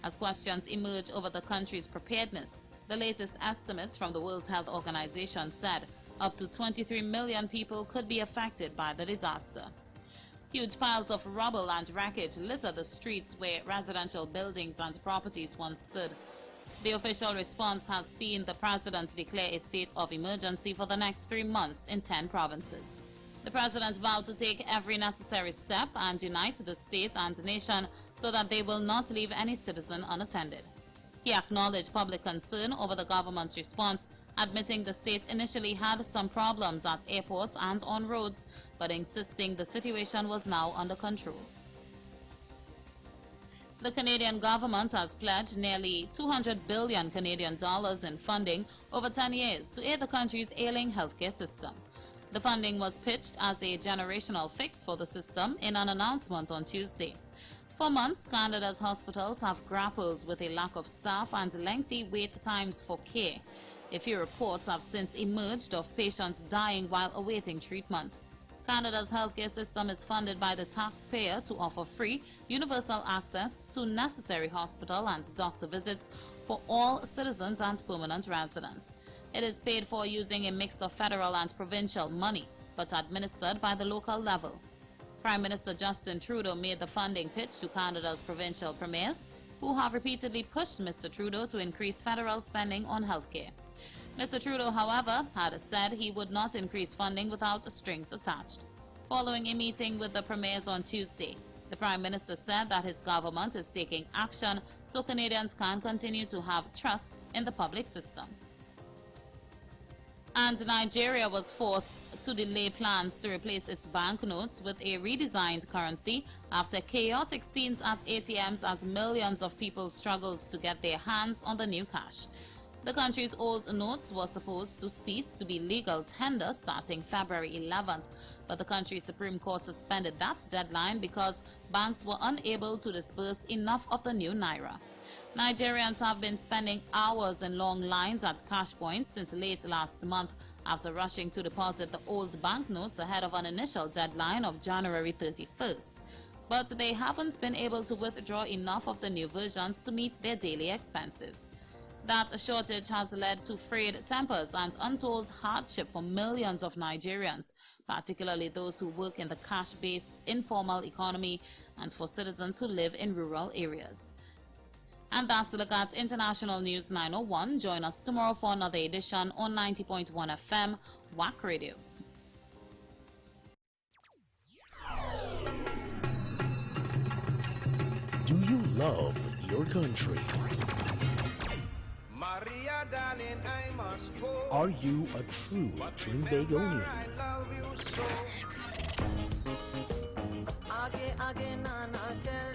As questions emerge over the country's preparedness, the latest estimates from the World Health Organization said up to 23 million people could be affected by the disaster. Huge piles of rubble and wreckage litter the streets where residential buildings and properties once stood. The official response has seen the president declare a state of emergency for the next 3 months in 10 provinces. The president vowed to take every necessary step and unite the state and nation so that they will not leave any citizen unattended. He acknowledged public concern over the government's response, admitting the state initially had some problems at airports and on roads, but insisting the situation was now under control. The Canadian government has pledged nearly 200 billion Canadian dollars in funding over 10 years to aid the country's ailing healthcare system. The funding was pitched as a generational fix for the system in an announcement on Tuesday. For months, Canada's hospitals have grappled with a lack of staff and lengthy wait times for care. A few reports have since emerged of patients dying while awaiting treatment. Canada's healthcare system is funded by the taxpayer to offer free, universal access to necessary hospital and doctor visits for all citizens and permanent residents. It is paid for using a mix of federal and provincial money, but administered by the local level. Prime Minister Justin Trudeau made the funding pitch to Canada's provincial premiers, who have repeatedly pushed Mr. Trudeau to increase federal spending on healthcare. Mr. Trudeau, however, had said he would not increase funding without strings attached. Following a meeting with the premiers on Tuesday, the Prime Minister said that his government is taking action so Canadians can continue to have trust in the public system. And Nigeria was forced to delay plans to replace its banknotes with a redesigned currency after chaotic scenes at ATMs as millions of people struggled to get their hands on the new cash. The country's old notes were supposed to cease to be legal tender starting February 11th, but the country's Supreme Court suspended that deadline because banks were unable to disburse enough of the new naira. Nigerians have been spending hours in long lines at cash points since late last month after rushing to deposit the old banknotes ahead of an initial deadline of January 31st. But they haven't been able to withdraw enough of the new versions to meet their daily expenses. That shortage has led to frayed tempers and untold hardship for millions of Nigerians, particularly those who work in the cash-based informal economy and for citizens who live in rural areas. And that's a look at International News 901. Join us tomorrow for another edition on 90.1 FM, WAC Radio. Do you love your country? Maria, darling, I must go. Are you a true Trinbagonian?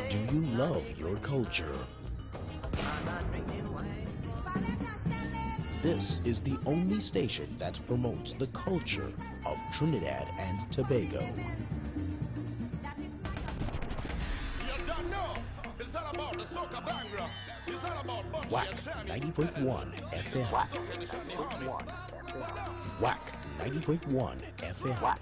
Do you love your culture? This is the only station that promotes the culture of Trinidad and Tobago. It's all about the soca bangra. It's all about WAC 90.1 FM. WAC 90.1 FM.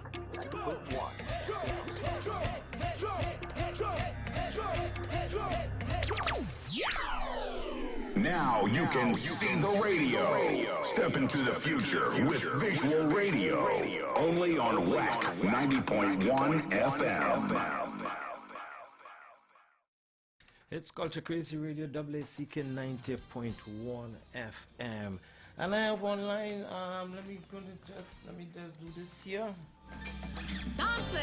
Now you can see the radio. Step into the future with visual radio. Only on WAC 90.1 FM. It's Culture Crazy Radio, WACK 90.1 FM. And I have online, let me just do this here. Dance!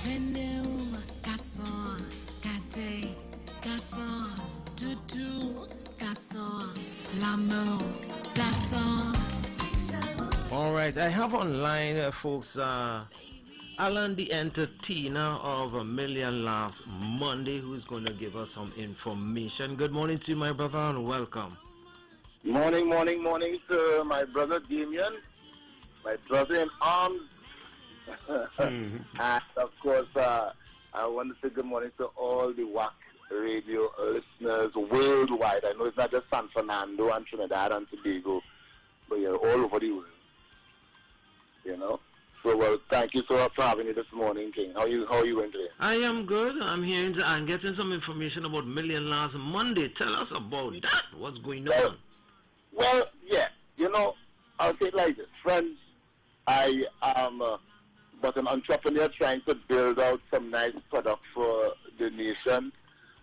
Venez, garçon, gâté, garçon, toutou, garçon, l'amour, garçon. All right, I have online, folks, Alan, the entertainer of A Million Laughs Monday, who's going to give us some information. Good morning to you, my brother, and welcome. Morning, sir. My brother Damien, my brother in arms. And of course, I want to say good morning to all the WAC radio listeners worldwide. I know it's not just San Fernando and Trinidad and Tobago, but you're all over the world. You know? So, well, thank you so much for having me this morning, King. How are you doing today? I am good. I'm getting some information about Million Laughs Monday. Tell us about that. What's going on? Well, yeah. You know, I'll say it like this. Friends, I am but an entrepreneur trying to build out some nice product for the nation,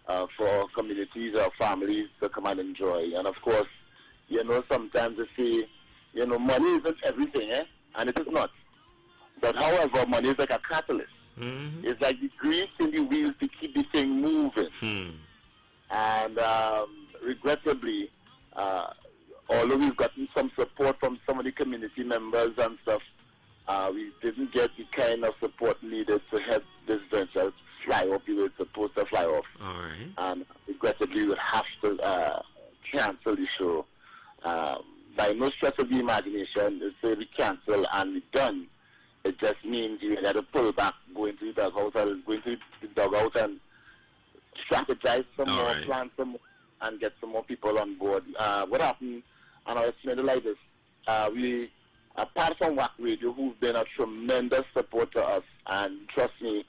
for our communities, our families to come and enjoy. And, of course, you know, sometimes they say, you know, money isn't everything, and it is not. But however, money is like a catalyst. Mm-hmm. It's like the grease in the wheels to keep the thing moving. And regrettably, although we've gotten some support from some of the community members and stuff, we didn't get the kind of support needed to help this venture fly off the way it's supposed to fly off. All right. And regrettably, we would have to cancel the show. By no stretch of the imagination, it's say we cancel and we're done. It just means you got to pull back, go into the dugout and strategize some more, plan some more, and get some more people on board. What happened, and I'll explain it like this. We, apart from WAC Radio, who've been a tremendous support to us, and trust me,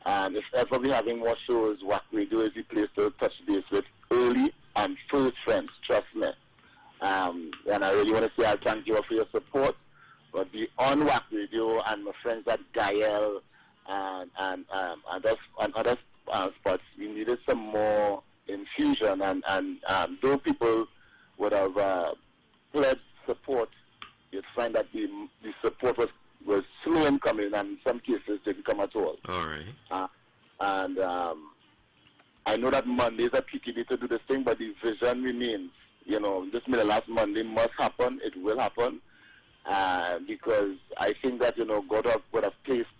if ever we're having more shows, WAC Radio is the place to touch base with early and first friends, trust me. And I really want to say I thank you all for your support. But the on WAC Radio and my friends at Gael and other spots, we needed some more infusion. And though people would have pledged support, you'd find that the support was slow in coming, and in some cases didn't come at all. All right. I know that Monday is a tricky day to do this thing, but the vision remains. You know, this last Monday must happen. It will happen. Because I think that, you know, God would have placed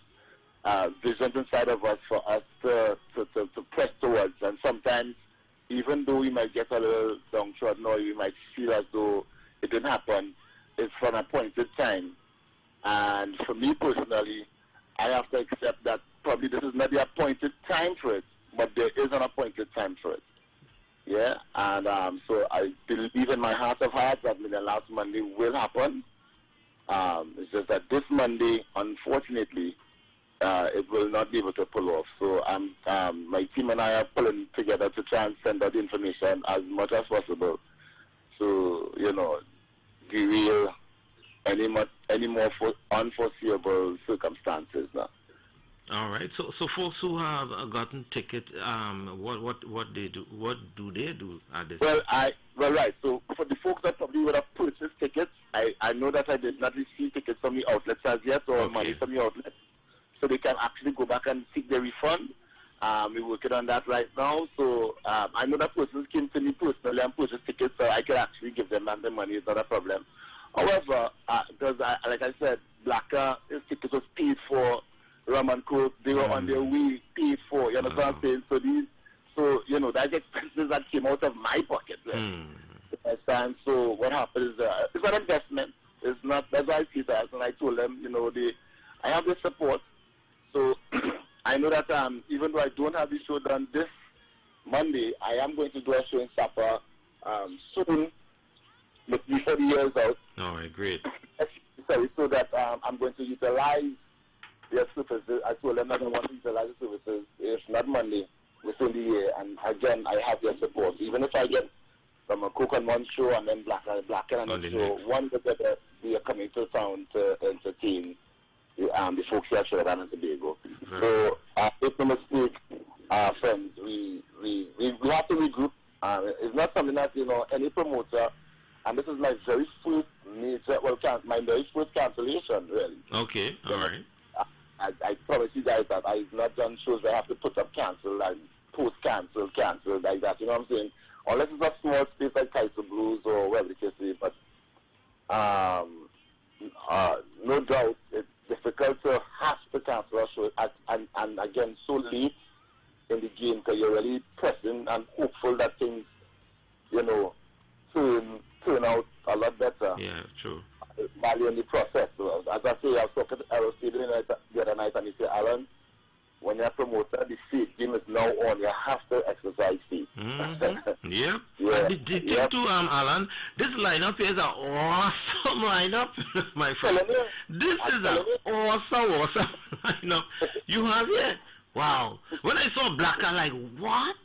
visions inside of us for us to press towards. And sometimes, even though we might get a little downtrodden or we might feel as though it didn't happen, it's for an appointed time. And for me personally, I have to accept that probably this is not the appointed time for it, but there is an appointed time for it. Yeah, and so I believe in my heart of hearts that the last Monday will happen. It's just that this Monday, unfortunately, it will not be able to pull off. So my team and I are pulling together to try and send out the information as much as possible. So, you know, derail any more unforeseeable circumstances now. All right. So folks who have gotten tickets, what do they do at this? Well, right. So for the folks that probably would have purchased tickets, I know that I did not receive tickets from the outlets as yet, or money from the outlets, so they can actually go back and seek their refund. We're working on that right now. So I know that persons came to me personally and purchased tickets, so I could actually give them the money. It's not a problem. However, because like I said, Blacker, his tickets was paid for. Rum and Coke, they were on their way, paid for. You understand what I'm saying? So you know, that's expenses that came out of my pocket. And so what happened is, it's an investment. It's not. That's why I see that. And I told them, you know, I have the support. So I know that even though I don't have the show done this Monday, I am going to do a show in Sapa soon, before the year is out. All right, great. Sorry, so that I'm going to utilize their services. I told them that I want to utilize the services, if not Monday, within the year. And again, I have their support. Even if I get from a Coke and One show and then Black and Another show, one that we are coming to town to entertain the folks here at Trinidad and Tobago. So, if no mistake, friends, we have to regroup. It's not something that, you know, any promoter, and this is my very first my very first cancellation, really. Okay, all right. I promise you guys that I've not done shows where I have to put up cancel and post-cancel like that, you know what I'm saying? Unless it's a small space like Kaiser Blues or whatever the case is, but no doubt difficult to have to cancel a show and again so late in the game because you're really pressing and hopeful that things, you know, turn out a lot better. Yeah, true. While in the process. So, as I say, I was talking to Aaron Stephen the other night, and he said, Aaron, when you're a promoter, the faith game is now on. You have to exercise faith. Yeah. Yeah. And the thing too, Alan, this lineup is an awesome lineup, my friend. This is an awesome lineup you have here. Wow. When I saw Blacker, like, what?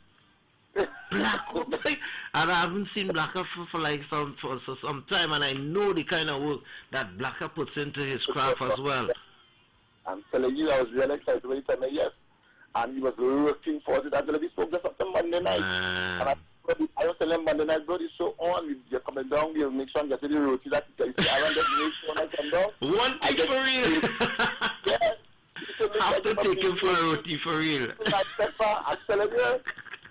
Black, and I haven't seen Blacker for like some time, and I know the kind of work that Blacker puts into his craft as well. I'm telling you, I was really excited when he told me yes, and he was looking forward to that. We spoke just after Monday night, and I was telling him Monday night, bro, the show on, you're coming down, we'll make sure and get to the roti that you see Aaron just make sure I come down. One thing for real. Yeah. Have to take him for a roti for real. I'm telling you.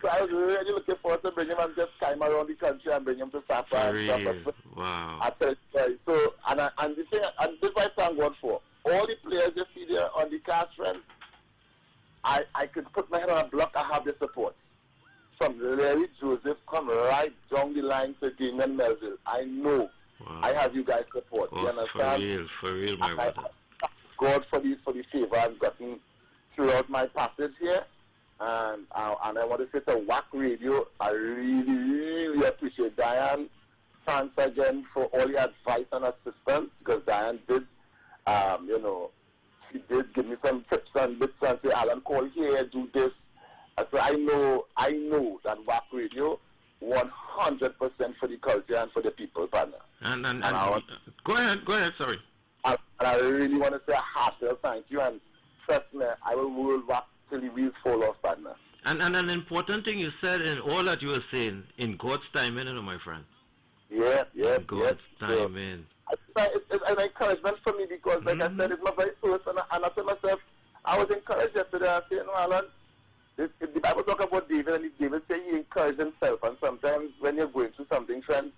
So I was really looking forward to bring him and just climb around the country and bring him to Sapa and stuff. Wow. I tell you, so and the thing, and this I thank God for. All the players you see there on the cast friends, I could put my head on a block. I have the support from Larry Joseph, come right down the line to Damien Melville. I know I have you guys support. You understand? For real, my brother. God for the favor I've gotten throughout my passage here. And I want to say to WAC Radio, I really, really appreciate Diane. Thanks again for all your advice and assistance, because Diane did, she did give me some tips and bits and say, Alan, call here, do this. So I know that WAC Radio, 100% for the culture and for the people, partner. And go ahead, sorry. And I really want to say a heartfelt thank you, and trust me, I will world WAC till the wheels fall off, partner. And an important thing you said in all that you were saying, in God's timing, my friend. Yeah. God's timing. It's an encouragement for me because, like I said, it's my very first, and I said myself, I was encouraged yesterday. I said, Alan, if the Bible talk about David, and David said he encouraged himself, and sometimes when you're going through something, friend,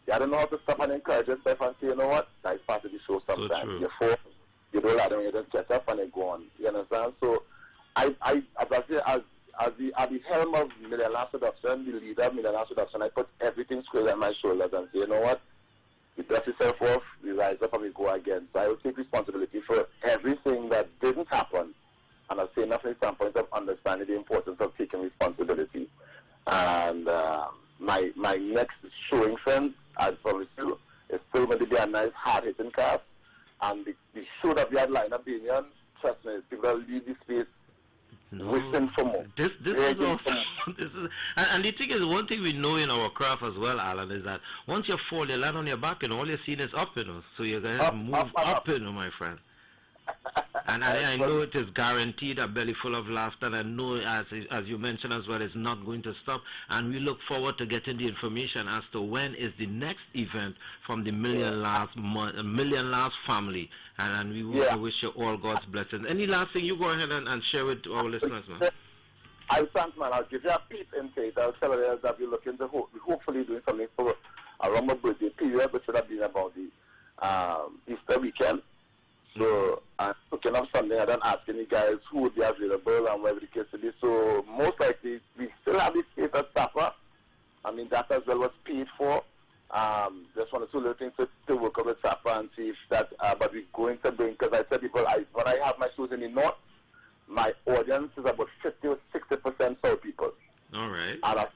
you don't know how to stop and encourage yourself and say, you know what, that's part of the show sometimes. So you fall, you don't let them, you just get up and you go on. You understand? So, as I say, at the helm of Million Last Production, the leader of Million Last Production, I put everything square on my shoulders and say, you know what, you dust yourself off, you rise up and we go again. So I will take responsibility for everything that didn't happen. And I'll say nothing from the standpoint of understanding the importance of taking responsibility. And my next showing, friends, I promise you, is still going to be a nice hard-hitting cast. And the show that we had lined up being on, trust me, people will leave the space wishing for more. This is awesome. And the thing is, one thing we know in our craft as well, Alan, is that once you fall, you land on your back and all you're seeing is up, So you're going to move up, my friend. And I know it is guaranteed a belly full of laughter, and I know, as you mentioned as well, it's not going to stop. And we look forward to getting the information as to when is the next event from the Million Last family. And we wish you all God's blessings. Any last thing you go ahead and share with our listeners, man? I'll thank, man. I'll give you a peep into it. I'll tell you that we're looking to hopefully doing something for around my birthday period, which would have been about the Easter weekend. So I'm looking up something. I don't ask any guys who would be available and whatever the case to be. So most likely we still have the space at Sapa. I mean, that as well was paid for. Just one or two little things to work up with Sapa and see if that. But we're going to bring, because I tell people, when I have my shows in the north, my audience is about 50 or 60% South people. All right. And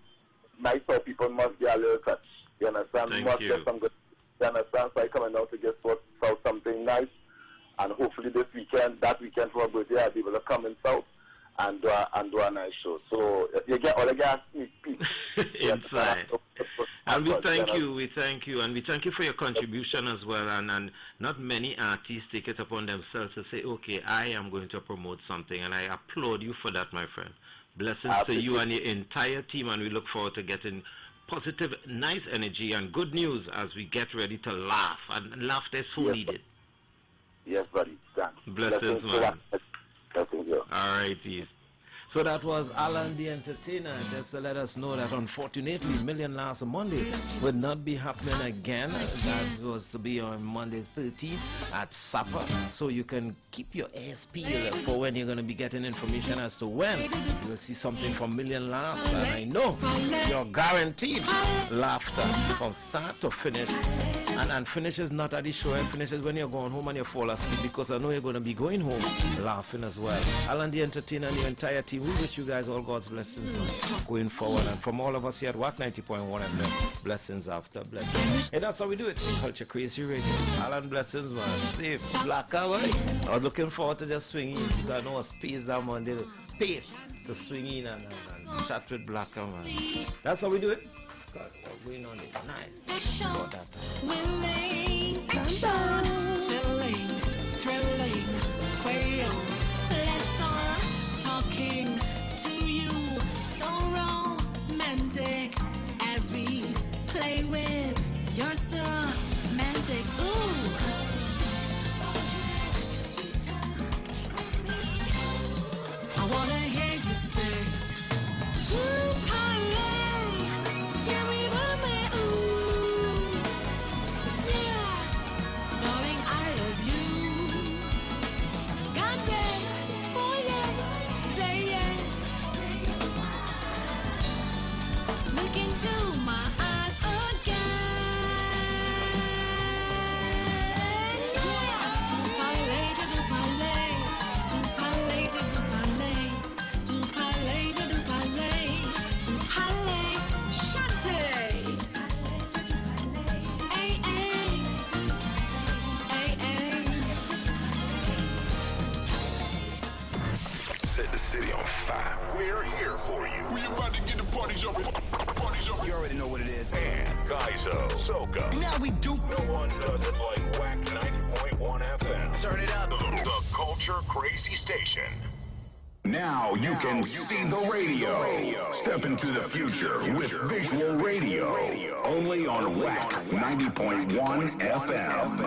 my South people must be a little touch. You understand? Thank you. Get some good. You understand? So I coming down to get South something nice. And hopefully that weekend for my birthday, I'll be able to come in South and do a nice show. So you get all the gas sneak peek inside. And we thank you, and we thank you for your contribution as well. And not many artists take it upon themselves to say, okay, I am going to promote something, and I applaud you for that, my friend. Blessings to you and your entire team, and we look forward to getting positive, nice energy and good news as we get ready to laugh, and laughter is so needed. Yes, buddy. Thanks. Blessings, man. Blessings, you. All right, So that was Alan the Entertainer, just to let us know that unfortunately Million last Monday would not be happening again. That was to be on Monday 13th at Supper. So you can keep your ears peeled for when you're going to be getting information as to when you will see something from Million last. And I know you're guaranteed laughter from start to finish. And finishes not at the show, it finishes when you're going home and you fall asleep, because I know you're going to be going home laughing as well. Alan the Entertainer and your entire team, we wish you guys all God's blessings going forward. And from all of us here at WAC 90.1 FM, blessings after blessings. Hey, that's how we do it. Culture Crazy Radio. Alan, blessings, man. Safe. Black hour. I was looking forward to just swinging. I know a space that Monday. Pace to swing in and chat with Black hour, man. That's how we do it. We're going on it. Nice. Got that. Willing, action, thrilling, quail. Lesson, talking to you, so romantic as we play with your semantics. Ooh. I wanna hear you say, Cherry Bomber, ooh, yeah, darling, I love you. God damn, oh yeah, look into my eyes again. Set the city on fire. We're here for you. We about to get the party jumping. You already know what it is. And Gaizo, Soca. Now we do. No one does it like WAC 90.1 FM. Turn it up. The Culture Crazy Station. Now you can see the radio. Step into the future with visual radio. Only on WAC 90.1 FM.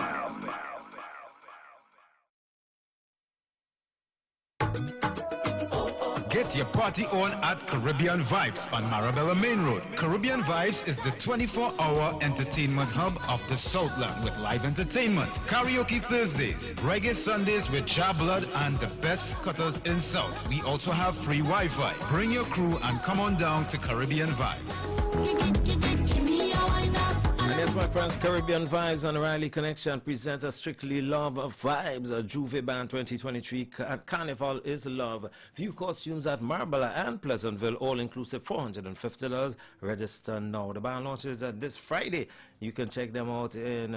Get your party on at Caribbean Vibes on Marabella Main Road. Caribbean Vibes is the 24-hour entertainment hub of the Southland with live entertainment, karaoke Thursdays, reggae Sundays with Jah Blood and the best cutters in South. We also have free Wi-Fi. Bring your crew and come on down to Caribbean Vibes. And yes, my friends, Caribbean Vibes and Riley Connection presents a Strictly Love Vibes, a Juve Band 2023. Carnival is love. View costumes at Marbella and Pleasantville, all inclusive $450. Register now. The band launches this Friday. You can check them out in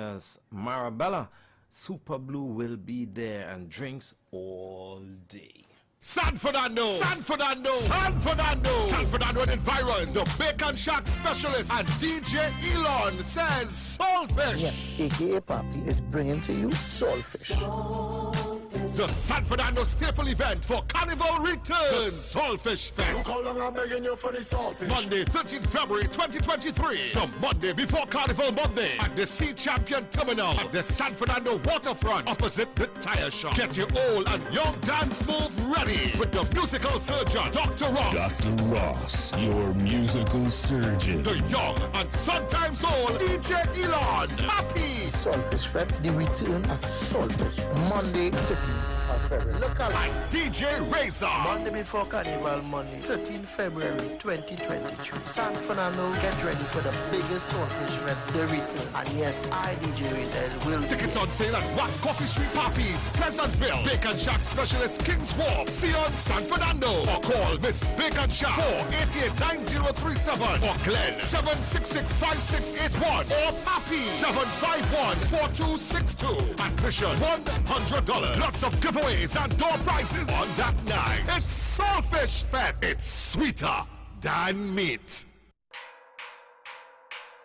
Marbella. Super Blue will be there and drinks all day. San Fernando went viral. The Bacon Shack specialist and DJ Elon says Soulfish. Yes, AKA Party is bringing to you Soulfish. The San Fernando staple event for Carnival returns. The Soulfish Fest. Look how long I'm begging you for the Soulfish. Monday, 13th February 2023. The Monday before Carnival Monday at the Sea Champion Terminal at the San Fernando waterfront opposite the tire shop. Get your old and young dance move ready with the musical surgeon, Dr. Ross. Dr. Ross, your musical surgeon. The young and sometimes old DJ Elon. Happy Soulfish Fest, the return of Soulfish. Monday, 13th of February. Local and DJ Razor. Monday before Carnival, Monday, 13th February 2023. San Fernando, get ready for the biggest Soulfish Fest, the return. And yes, I, DJ Razor, will be tickets on sale at Watt Coffee Street Poppies, Pleasantville, Bacon Shack Specialist, Kings Wharf, Sion, San Fernando, or call Miss Bacon Shack 488-9037 or Glenn 766-5681 or Pappy 751-4262. Admission $100. Lots of giveaways and door prizes on that night. It's Soulfish Fest. It's sweeter than meat.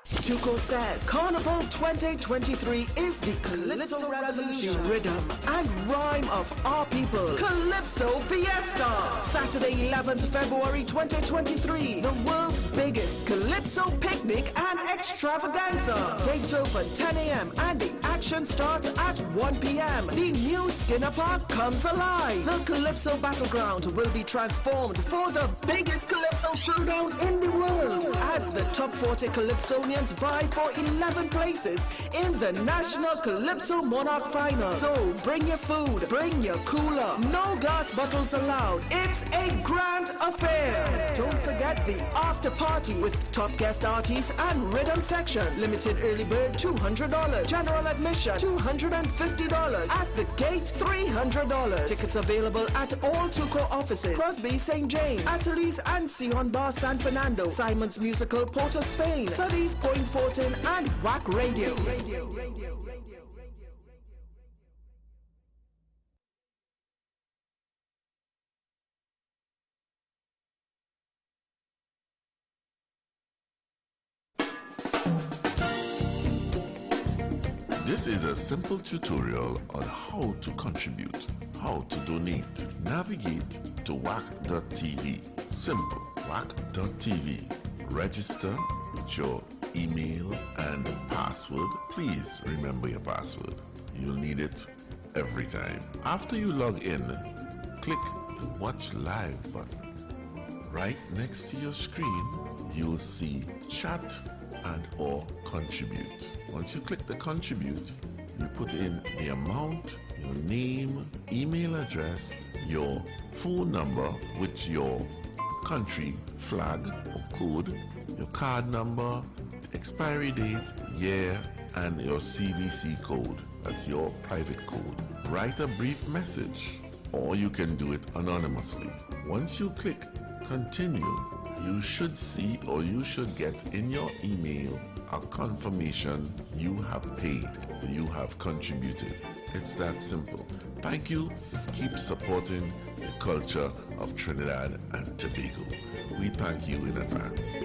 Tuco says Carnival 2023 is the Calypso Revolution, rhythm and rhyme of our people. Calypso Fiesta. Saturday 11th February 2023. The world's biggest Calypso picnic and extravaganza. Gates open 10 a.m. and the action starts at 1 p.m. The new Skinner Park comes alive. The Calypso Battleground will be transformed for the biggest Calypso showdown in the world as the top 40 Calypsonians vie for 11 places in the National Calypso Monarch Final. So bring your food, bring your cooler, no glass bottles allowed. It's a grand affair. Don't forget the after party with top guest artists and rhythm section. Limited early bird $200. General admission $250. At the gate $300. Tickets available at all Tuco offices. Crosby, St. James, Ateliers and Sion Bar San Fernando. Simon's Musical Port of Spain. Suddy's Point Fortin and WAC Radio. This is a simple tutorial on how to contribute, how to donate. Navigate to WAC.tv. Simple, WAC.tv. Register with your email and password. Please remember your password. You'll need it every time. After you log in, click the Watch Live button. Right next to your screen, you'll see Chat and or Contribute. Once you click the Contribute, you put in the amount, your name, email address, your phone number with your country flag or code, your card number, expiry date, year, and your CVC code. That's your private code. Write a brief message, or you can do it anonymously. Once you click Continue, you should see or you should get in your email a confirmation you have paid, you have contributed. It's that simple. Thank you. Keep supporting the culture of Trinidad and Tobago. We thank you in advance.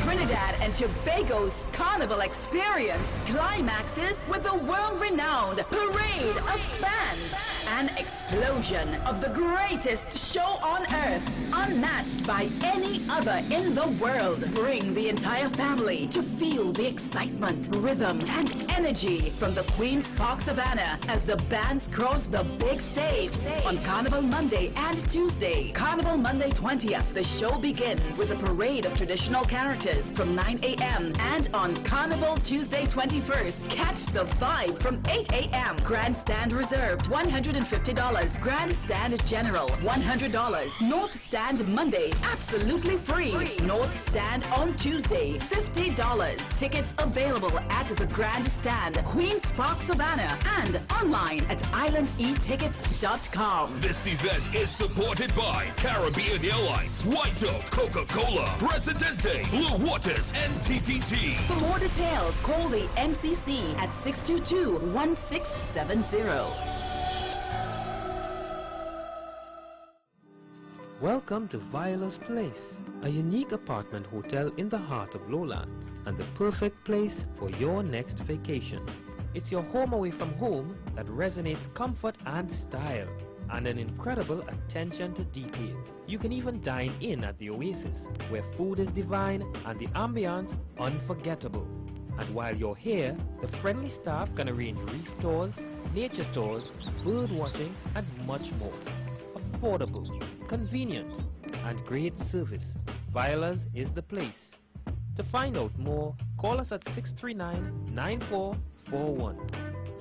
Trinidad and Tobago's Carnival experience climaxes with a world-renowned parade of fans. An explosion of the greatest show on earth, unmatched by any other in the world. Bring the entire family to feel the excitement, rhythm, and energy from the Queen's Park Savannah as the bands cross the big stage on Carnival Monday and Tuesday. Carnival Monday 20th, the show begins with a parade of traditional characters from 9 a.m. and on Carnival Tuesday 21st, catch the vibe from 8 a.m. Grandstand reserved, $150. Grandstand General, $100. North Stand Monday, absolutely free. North Stand on Tuesday, $50. Tickets available at the Grandstand, Queen's Park Savannah, and online at islandetickets.com. This event is supported by Caribbean Airlines, White Oak, Coca-Cola, Presidente, Blue Waters, and TTT. For more details, call the NCC at 622-1670. Welcome to Viola's Place, a unique apartment hotel in the heart of Lowlands and the perfect place for your next vacation. It's your home away from home that resonates comfort and style and an incredible attention to detail. You can even dine in at the Oasis, where food is divine and the ambiance unforgettable. And while you're here, the friendly staff can arrange reef tours, nature tours, bird watching, and much more. Affordable, convenient, and great service. Viola's is the place. To find out more, call us at 639-9441.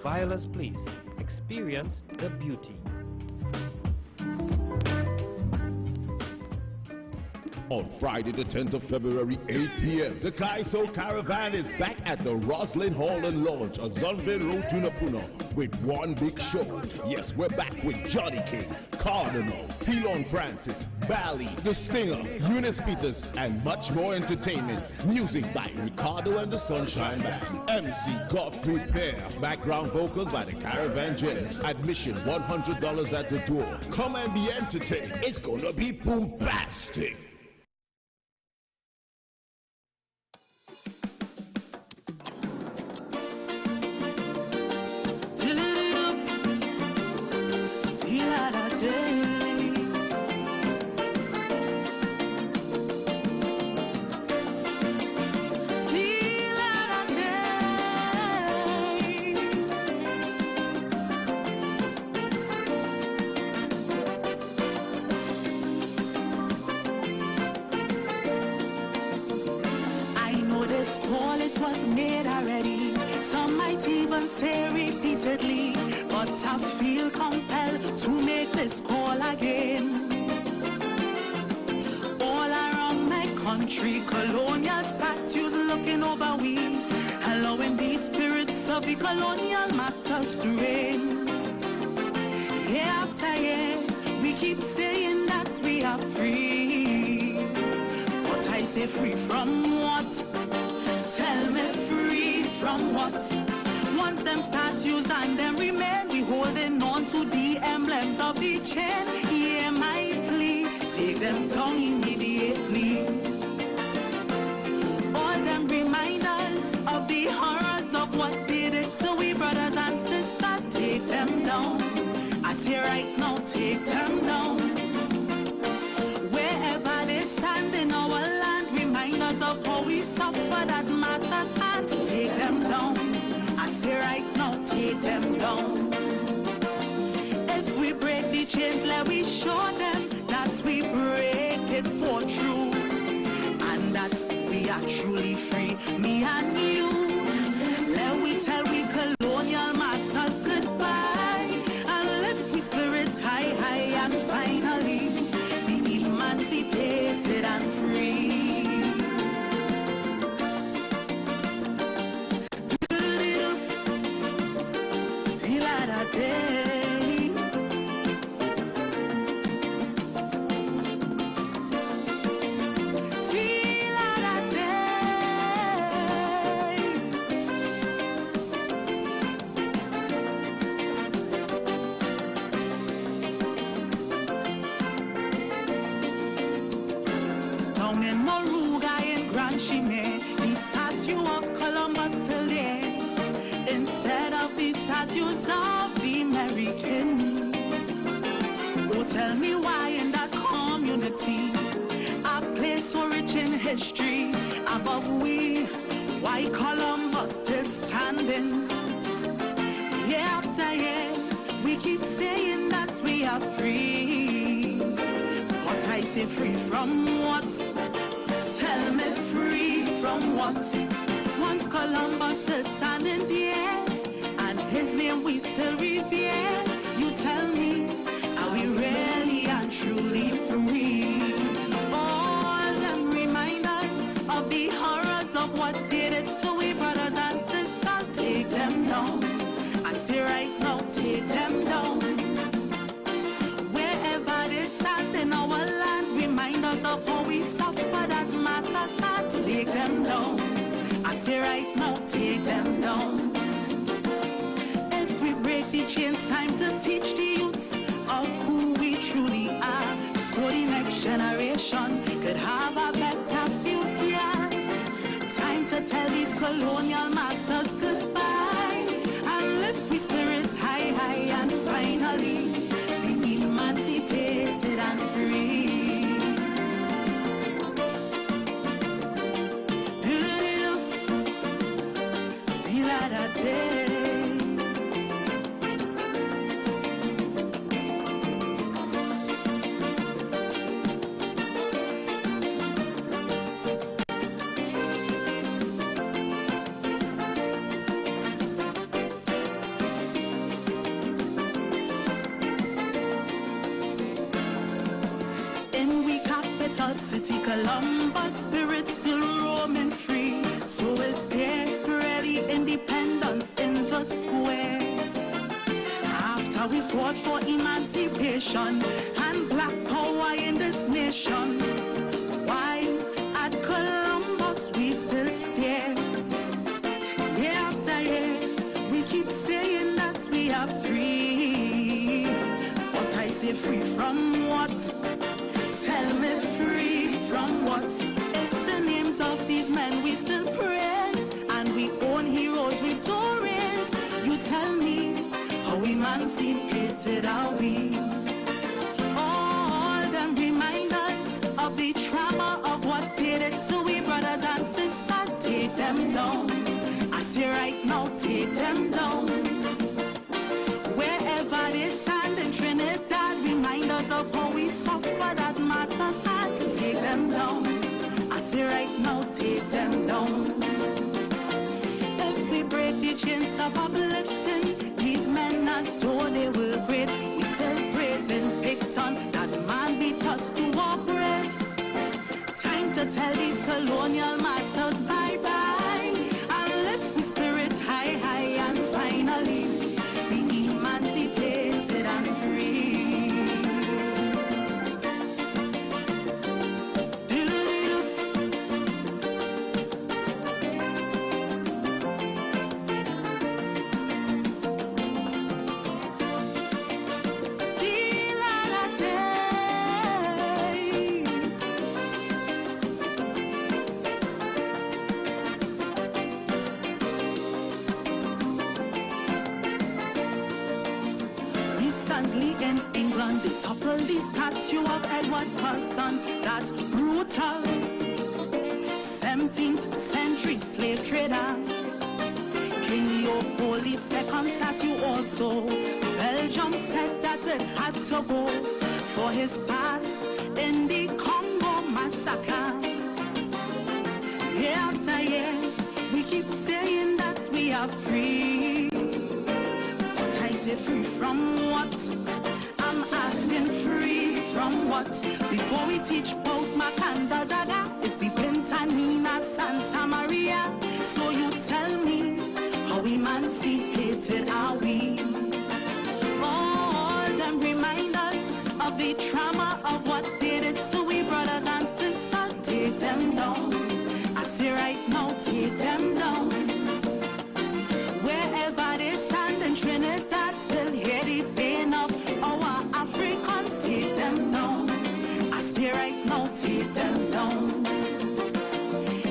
Viola's Place. Experience the beauty. On Friday the 10th of February, 8 p.m., the Kaiso Caravan is back at the Roslyn Hall and Lounge, Zonville Road, Tunapuna, with one big show. Yes, we're back with Johnny King, Carnival, Pilon Francis, Bally, The Stinger, Eunice Peters, and much more entertainment. Music by Ricardo and the Sunshine Band. MC Godfrey Pear. Background vocals by the Caravan Gents. Admission $100 at the door. Come and be entertained. It's gonna be bombastic. the colonial masters to reign. Year after year, we keep saying that we are free. But I say free from what? Tell me free from what? Once them statues and them remain, we holding on to the emblems of the chain. Hear my plea, take them down immediately. All them reminders of the horrors of what they did to we brothers and sisters, take them down. I say right now, take them down. Wherever they stand in our land, remind us of how we suffer that masters had to take them down. I say right now, take them down. If we break the chains, let we show them that we break it for true, and that we are truly free, me and you. Let we tell we colonial masters goodbye, and lift we spirits high, high, and finally be emancipated and free. Down in Moruga in Grand Chimay, the statue of Columbus still there, instead of the statues of the Americans. Oh, tell me why in that community, a place so rich in history, above we, why Columbus still standing? Year after year, we keep saying that we are free. But I say free from what? Tell me free from what? Once Columbus still standing there, and his name we still revere. You tell me, are we really and truly free? All them remind us of the horrors of what they did to we brothers and sisters. Take them down. I say right now, take them down. Wherever they stand in our land, remind us of how we suffer that masters had to take them down. I say right now, take them down. If we break the chains, time to teach the youths of who we truly are, so the next generation could have a better future. Time to tell these colonial masters goodbye, and lift we spirits high, high, and finally be emancipated and free. City Columbus, spirit still roaming free. So is there ready independence in the square? After we fought for emancipation and black power in this nation, why at Columbus we still stare? Year after year, we keep saying that we are free. But I say free from what? Tell me free from what? If the names of these men we still praise, and we own heroes we don't raise, you tell me, how emancipated are we? All them remind us of the trauma of what they did to we brothers and sisters. Take them down. I say right now, take them down. Wherever they stand in Trinidad, remind us of how we suffer that masters had to take them down. I say right now, take them down. If we break the chains, stop uplifting these men as though they were great. We still praising Picton, that man beat us to walk brave. Time to tell these colonial masters bye-bye, and lift we spirit high, high, and topple the statue of Edward Colston, that brutal 17th century slave trader. King Leopold II statue also. Belgium said that it had to go for his part in the Congo massacre. Year after year, we keep saying that we are free. But I say free from what? I'm asking free from what? Before we teach about Makanda Dada, it's the Pentanina Santa Maria. So you tell me, how emancipated are we? All them remind us of the trauma of what they did to we brothers and sisters. Take them down. I say right now, take them down. Wherever they stand in Trinidad, still hear the pain of our Africans. Take them down. I say right now, take them down.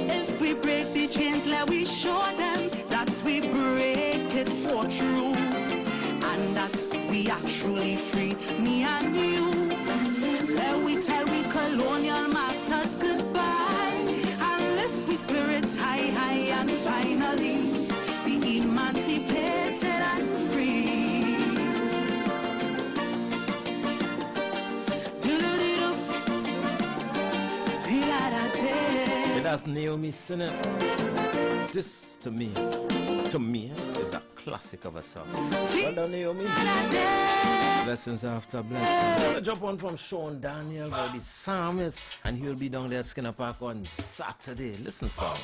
If we break the chains, let we show them that we break it for true, and that we are truly free, me and you. Let we tell we colonial masters goodbye, and lift we spirits high, high, and finally be emancipated and free. That's Naomi Sinner. This to me is a classic of a song. Well done, Naomi. Blessings after blessings. I'm gonna jump on from Sean Daniel by the psalmist, and he'll be down there at Skinner Park on Saturday. Listen, song.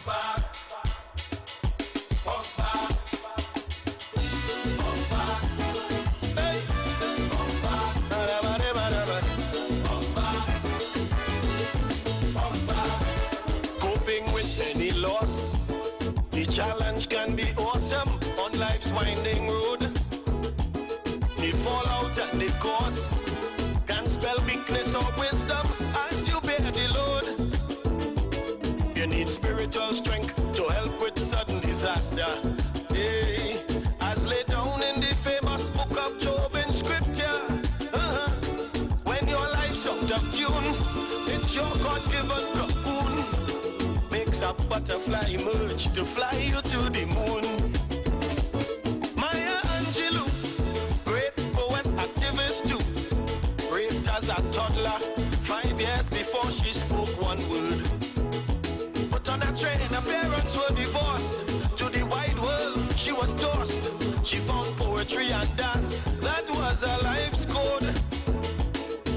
Challenge can be awesome on life's winding road. The fallout and the course can spell weakness or wisdom as you bear the load. You need spiritual strength to help with sudden disaster. Hey, as laid down in the famous book of Job in scripture. When your life's out of tune, it's your God-given cocoon. A butterfly emerge to fly you to the moon. Maya Angelou, great poet, activist too, raped as a toddler 5 years before she spoke one word. But on a train, her parents were divorced. To the wide world, she was tossed. She found poetry and dance, that was her life's code.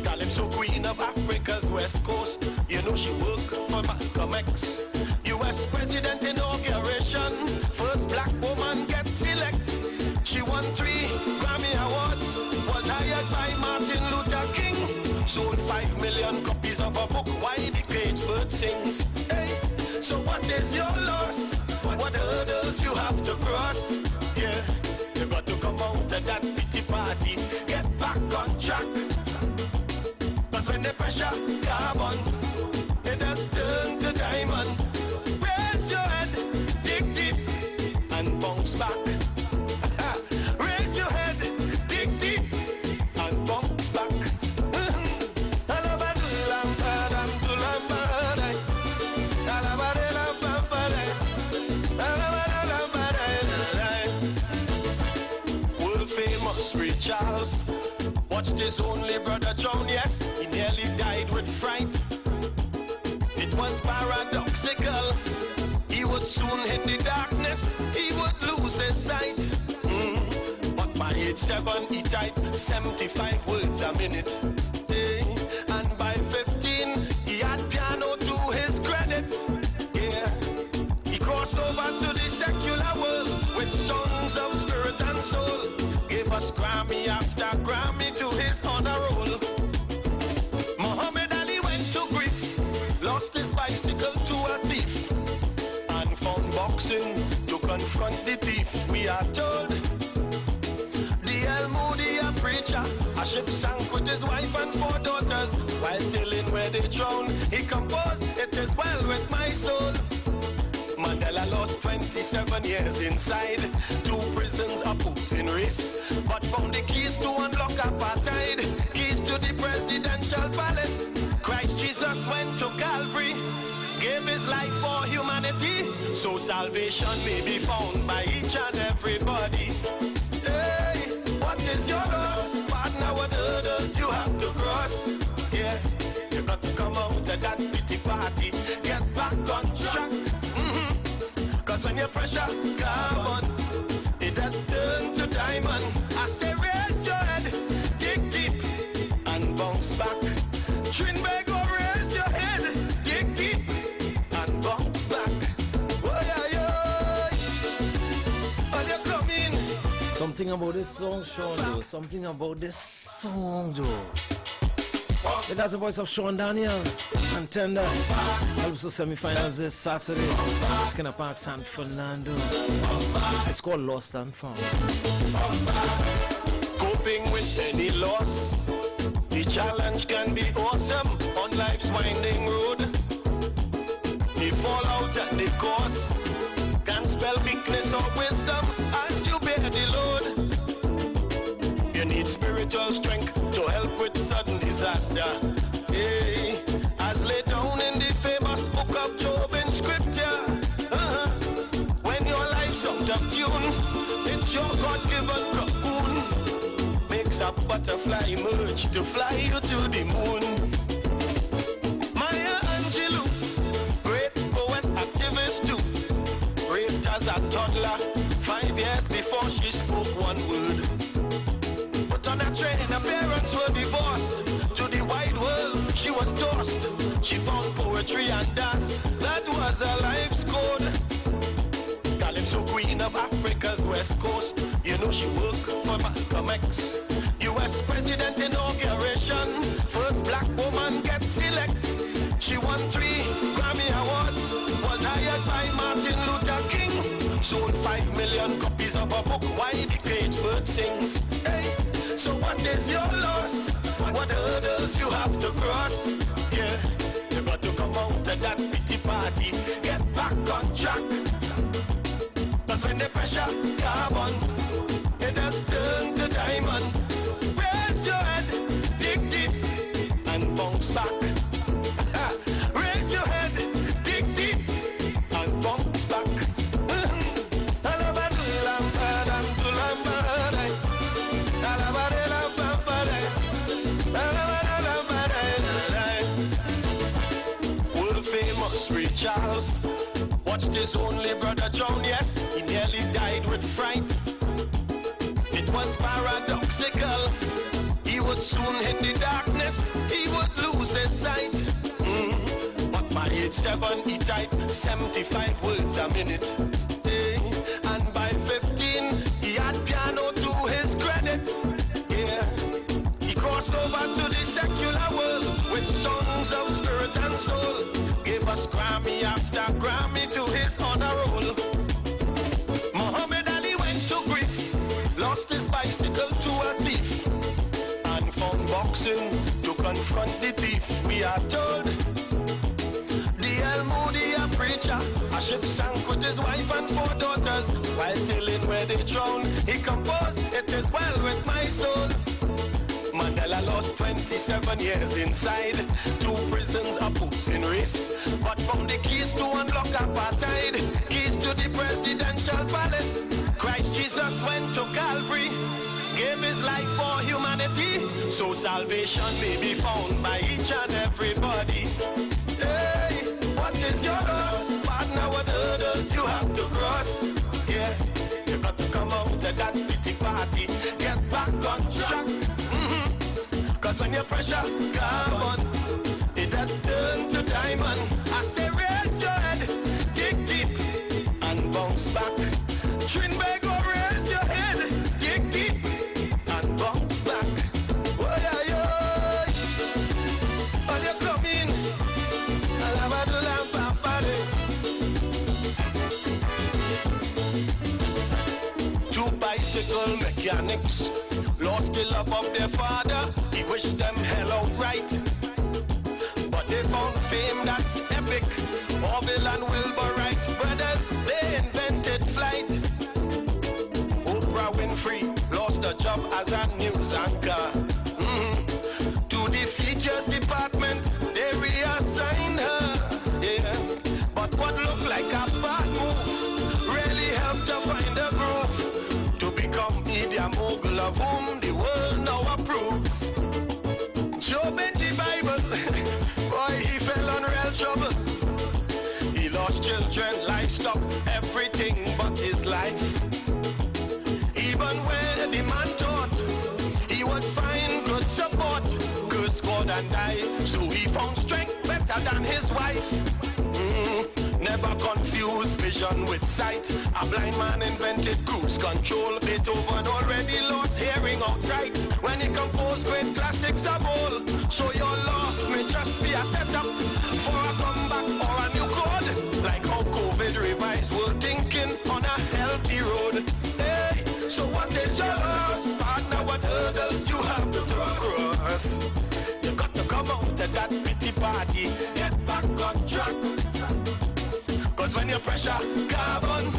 Calypso queen of Africa's west coast. You know she worked for Malcolm X. U.S. President inauguration, first black woman gets elected. She won 3 Grammy Awards, was hired by Martin Luther King. Sold 5 million copies of her book, Why the Caged Bird Sings. Hey, so what is your loss? What hurdles you have to cross? Yeah, you got to come out of that pity party, get back on track. Cause when the pressure carbon, it has turned to diamond. Raise your head, dig deep, and bounce back. Raise your head, dig deep, and bounce back. World famous Ray Charles watched his only brother drown, yes, he nearly died with fright. It was paradoxical, he would soon hit the darkness, he would lose his sight. But by age 7 he typed 75 words a minute. Hey. And by 15 he had piano to his credit. Yeah. He crossed over to the secular world with songs of spirit and soul. Gave us Grammy after Grammy to his honor roll. Muhammad Ali went to grief, lost his bicycle to a thief, and found boxing to confront the thief. We are told the El Moody, a preacher, a ship sank with his wife and 4 daughters. While sailing where they drowned, he composed, "It is well with my soul." Mandela lost lost 27 years inside 2 prisons opposing race, but found the keys to unlock apartheid, keys to the presidential palace. Christ Jesus went to Calvary, gave his life for humanity, so salvation may be found by each and everybody. Hey, what is your loss? Partner, what hurdles you have to cross? Yeah, you got to come out of that pity party, get back on track. Cause when you pressure carbon, it has turned to diamond. I say raise your head, dig deep, and bounce back. Trinbago, raise your head, dig deep, and bounce back. Oh yeah, yeah. All you come in. Something about this song, Sean, though. Something about this song, though. That's the voice of Sean Daniel and Tender. Also semi-finals this Saturday. Skinner Park, San Fernando. It's called Lost and Found. Coping with any loss, the challenge can be awesome on life's winding road. The fallout and the course can spell weakness or wisdom as you bear the load. You need spiritual strength to help with sudden disaster. Hey, as laid down in the famous book of Job in scripture. When your life's out of tune, it's your God-given cocoon. Makes a butterfly emerge to fly you to the moon. Maya Angelou, great poet, activist too, raped as a toddler 5 years before she spoke one word. On a train, her parents were divorced. To the wide world, she was tossed. She found poetry and dance, that was her life's code. Calypso queen of Africa's west coast. You know she worked for Malcolm X. US president inauguration, first black woman gets elected. She won 3 Grammy Awards, was hired by Martin Luther King. Sold 5 million copies of her book, Why the Cage Bird Sings. Hey. So what is your loss? What hurdles you have to cross? Yeah, you got to come out of that pity party, get back on track. Cause when the pressure carbon, it has turned to diamond. Raise your head, dig deep, and bounce back. Raise your head, dig deep, and bounce back. Ray Charles watched his only brother drown. Yes, he nearly died with fright. It was paradoxical. He would soon hit the darkness. He would lose his sight. But by age 7, he typed 75 words a minute. And by 15, he had piano to his credit. Yeah, he crossed over to the secular world with songs of spirit and soul. Gave us Grammy after Grammy to his honor roll. Muhammad Ali went to grief, lost his bicycle to a thief, and found boxing to confront the thief. We are told the El Moody, a preacher, a ship sank with his wife and 4 daughters. While sailing where they drowned, he composed, "It is well with my soul." Mandela lost 27 years inside 2 prisons opposing race, but found the keys to unlock apartheid, keys to the presidential palace. Christ Jesus went to Calvary, gave his life for humanity, so salvation may be found by each and everybody. Hey, what is your loss? Partner, what hurdles you have to cross? Yeah, you got to come out of that pity party, get back on track. Cause when you pressure carbon, it has turned to diamond. I say raise your head, dig deep, and bounce back. Trinbago, raise your head, dig deep, and bounce back. Oh yeah, yeah. All you come in, Two bicycle mechanics lost the love of their father. He wished them hell outright, but they found fame that's epic. Orville and Wilbur Wright brothers, they job as a news anchor. To the features department, they reassigned her. Yeah. But what looked like a bad move really helped her find a groove to become media mogul of whom the world now approves. Job in the Bible, boy, he fell on real trouble. He lost children, livestock, everything but his life. Even where the man thought he would find good support, curse God and die. So he found strength better than his wife. Never confuse vision with sight. A blind man invented cruise control. Beethoven already lost hearing outright when he composed great classics of old. So your loss may just be a setup for a comeback or a new code. Like how COVID revised world thinking on a healthy road. Hey, so what is your loss? Partner, what hurdles you have to cross? You got to come out to that pity party, get back on track. Cause when you pressure carbon,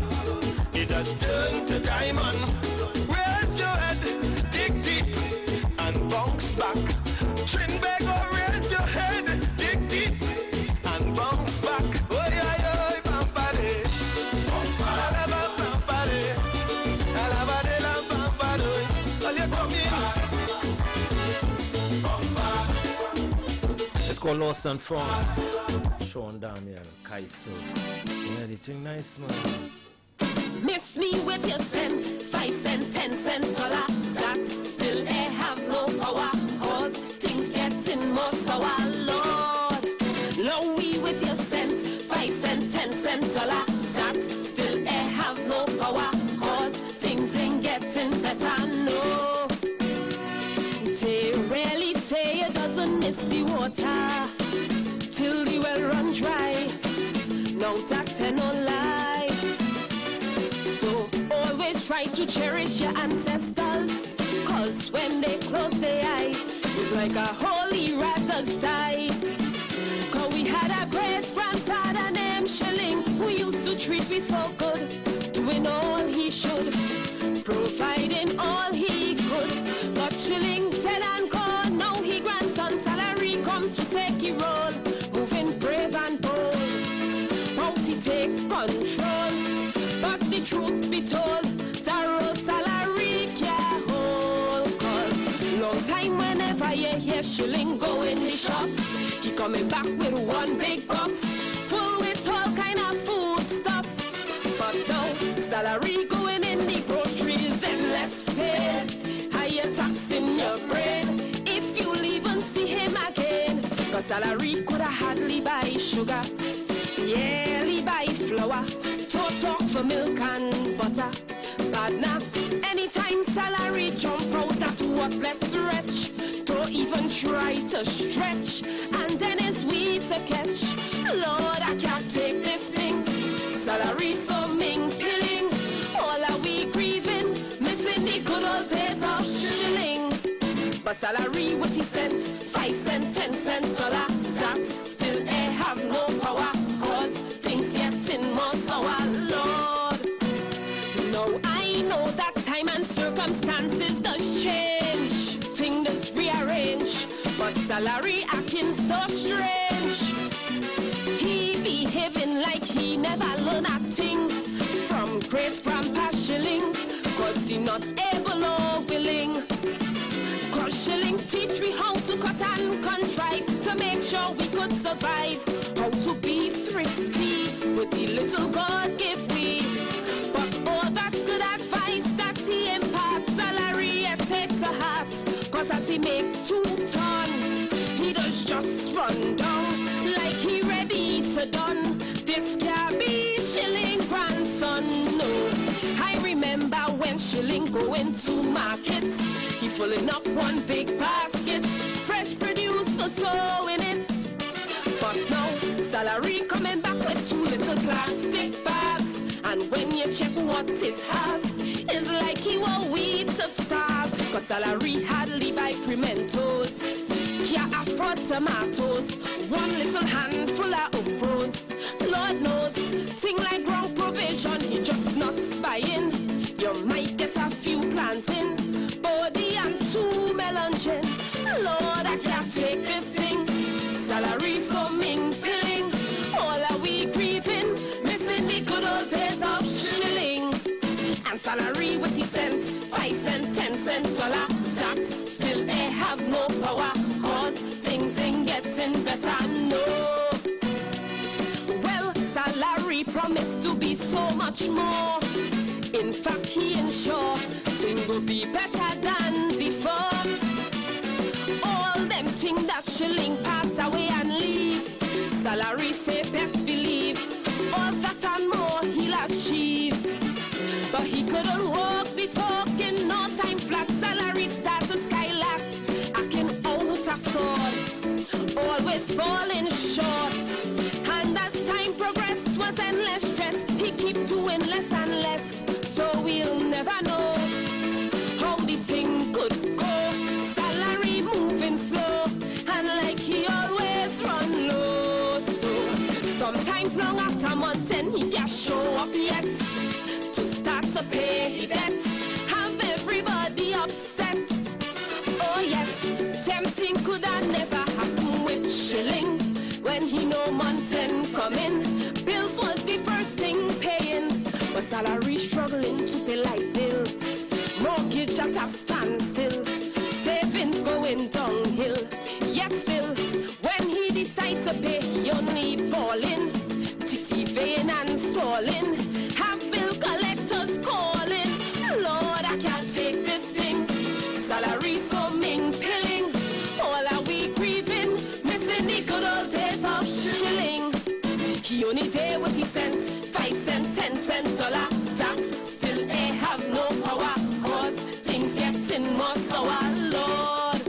it does turn to diamond. Raise your head, dig deep, and bounce back. Trinbago, raise your head, dig deep, and bounce back. Oh yeah, yeah, bampade. Alaba bampade. Alaba la bampade. All you come in. Bounce back. It's called Lost and Found. Sean Daniel, Kaiso. Yeah, the thing nice, man. Miss me with your cent, 5 cent, 10 cent dollar. That still they have no power. Cause things getting more sour, Lord. Lowy with your cent, 5 cent, 10 cent dollar. That still they have no power. Cause things ain't getting better, no. They really say it doesn't miss the water till the well run dry. No that no lie. So always try to cherish your ancestors, cause when they close their eye, it's like a holy rather's die. Cause we had a great grandfather named Shilling, who used to treat me so good, doing all he should, providing all he could. But Shilling said and called, now he grandson salary come to take he role, moving brave and bold. Take control, but the truth be told, the road salary can't hold. Cause long time whenever you hear Shilling go in the shop, he coming back with one big box full with all kind of food stuff. But now salary going in the groceries and less pay. Higher tax in your brain if you even see him again. Cause salary coulda hardly buy sugar, yearly buy flour, to talk for milk and butter. But now, anytime salary jump out that worthless stretch, don't even try to stretch, and then it's we to catch. Lord, I can't take this thing. Salary so ming-pilling, all are we grieving, missing the good old days of Shilling. But salary what he sent, 5 cent, 10 cent dollar, that still they have no power. Cause things getting more sour, Lord. Now I know that time and circumstances does change, things does rearrange, but salary acting so strange. He behaving like he never learned acting from great grandpa Shilling, cause he not able or willing. Cause Shilling teach we how to cut and contrive to make sure we could survive, how to be thrifty with the little God give we. But all that's good advice that he imparts, salary I take to heart. Cause as he make 2 ton, he does just run down like he ready to done. This can't be Shilling grandson, no. I remember when Shilling going to markets, he filling up one big basket, fresh produce for sewing it. But now, salary coming back with 2 little plastic bags, and when you check what it have, it's like he want weed to starve. Cause salary hardly buy pimentos, can't afford tomatoes, 1 little handful of okras. Lord knows, thing like wrong provision, he just not buying. You might get a few planting, but so much more. In fact, he ensured things will be better than before. All them things that shilling pass away and leave. Salary say best believe. All that and more he'll achieve. But he couldn't walk the talk in no time flat. Salary start to skylark. Acting out of sorts. Always falling short. And as time progressed was endless stress. He keep doing less and less. So we'll never know how the thing could go. Salary moving slow. And like he always run low. So sometimes long after month end he can't show up yet. To start to pay he debts. Have everybody upset. Oh yes, tempting could have never happen with shilling. When he know month end coming, bills was the first thing paying. But salary struggling to pay light bill. Mortgage at a standstill. Savings going downhill. Yet still, when he decides to pay, he only balling. Titty vein and stalling. Have bill collectors calling. Lord, I can't take this thing. Salary so ming pilling. All are we grieving, missing the good old days of shilling. He only did what he sent, 5 cent, 10 cent dollar. That still they have no power, cause things getting more sour, Lord.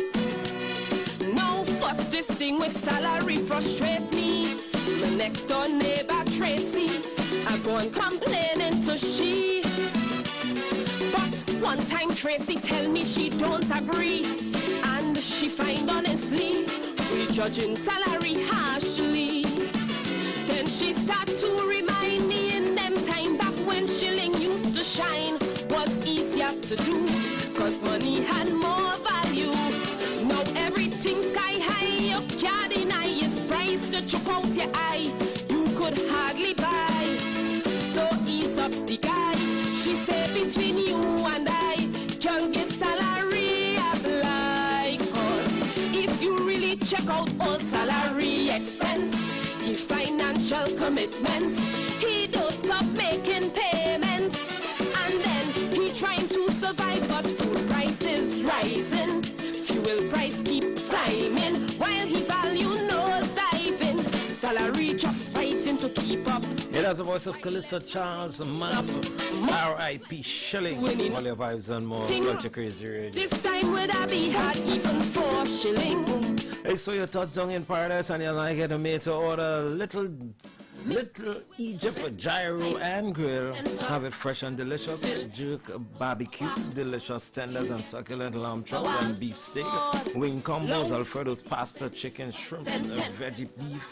No fuss, this thing with salary frustrate me. My next door neighbor Tracy, I go and complaining to she. But one time Tracy tell me she don't agree. And she find honestly, we judging salary harshly. Then she start to remind me in them time back when shilling used to shine. Was easier to do, cause money had more value. Now everything sky high, you can't deny its price. To choke out your eye, you could hardly buy. So ease up the guy, she said between you and I, can't get salary apply. Cause if you really check out all salary expense, his financial commitments, he don't stop making payments. And then he trying to survive, but food prices rising, fuel price keep climbing, while he value nose diving. Salary just fighting to keep up. Yeah, that's the voice of Calissa Charles Map. R.I.P. Shilling. All your vibes and more. Culture Crazy Radio. This time would I be hard even for shilling. Hey, so you touch down in paradise and you're like get a mate to order little Egypt for gyro and grill. Have it fresh and delicious. Jerk barbecue, delicious tenders and succulent lamb chop and beef steak. Wing combos, Alfredo's pasta, chicken, shrimp, and veggie beef.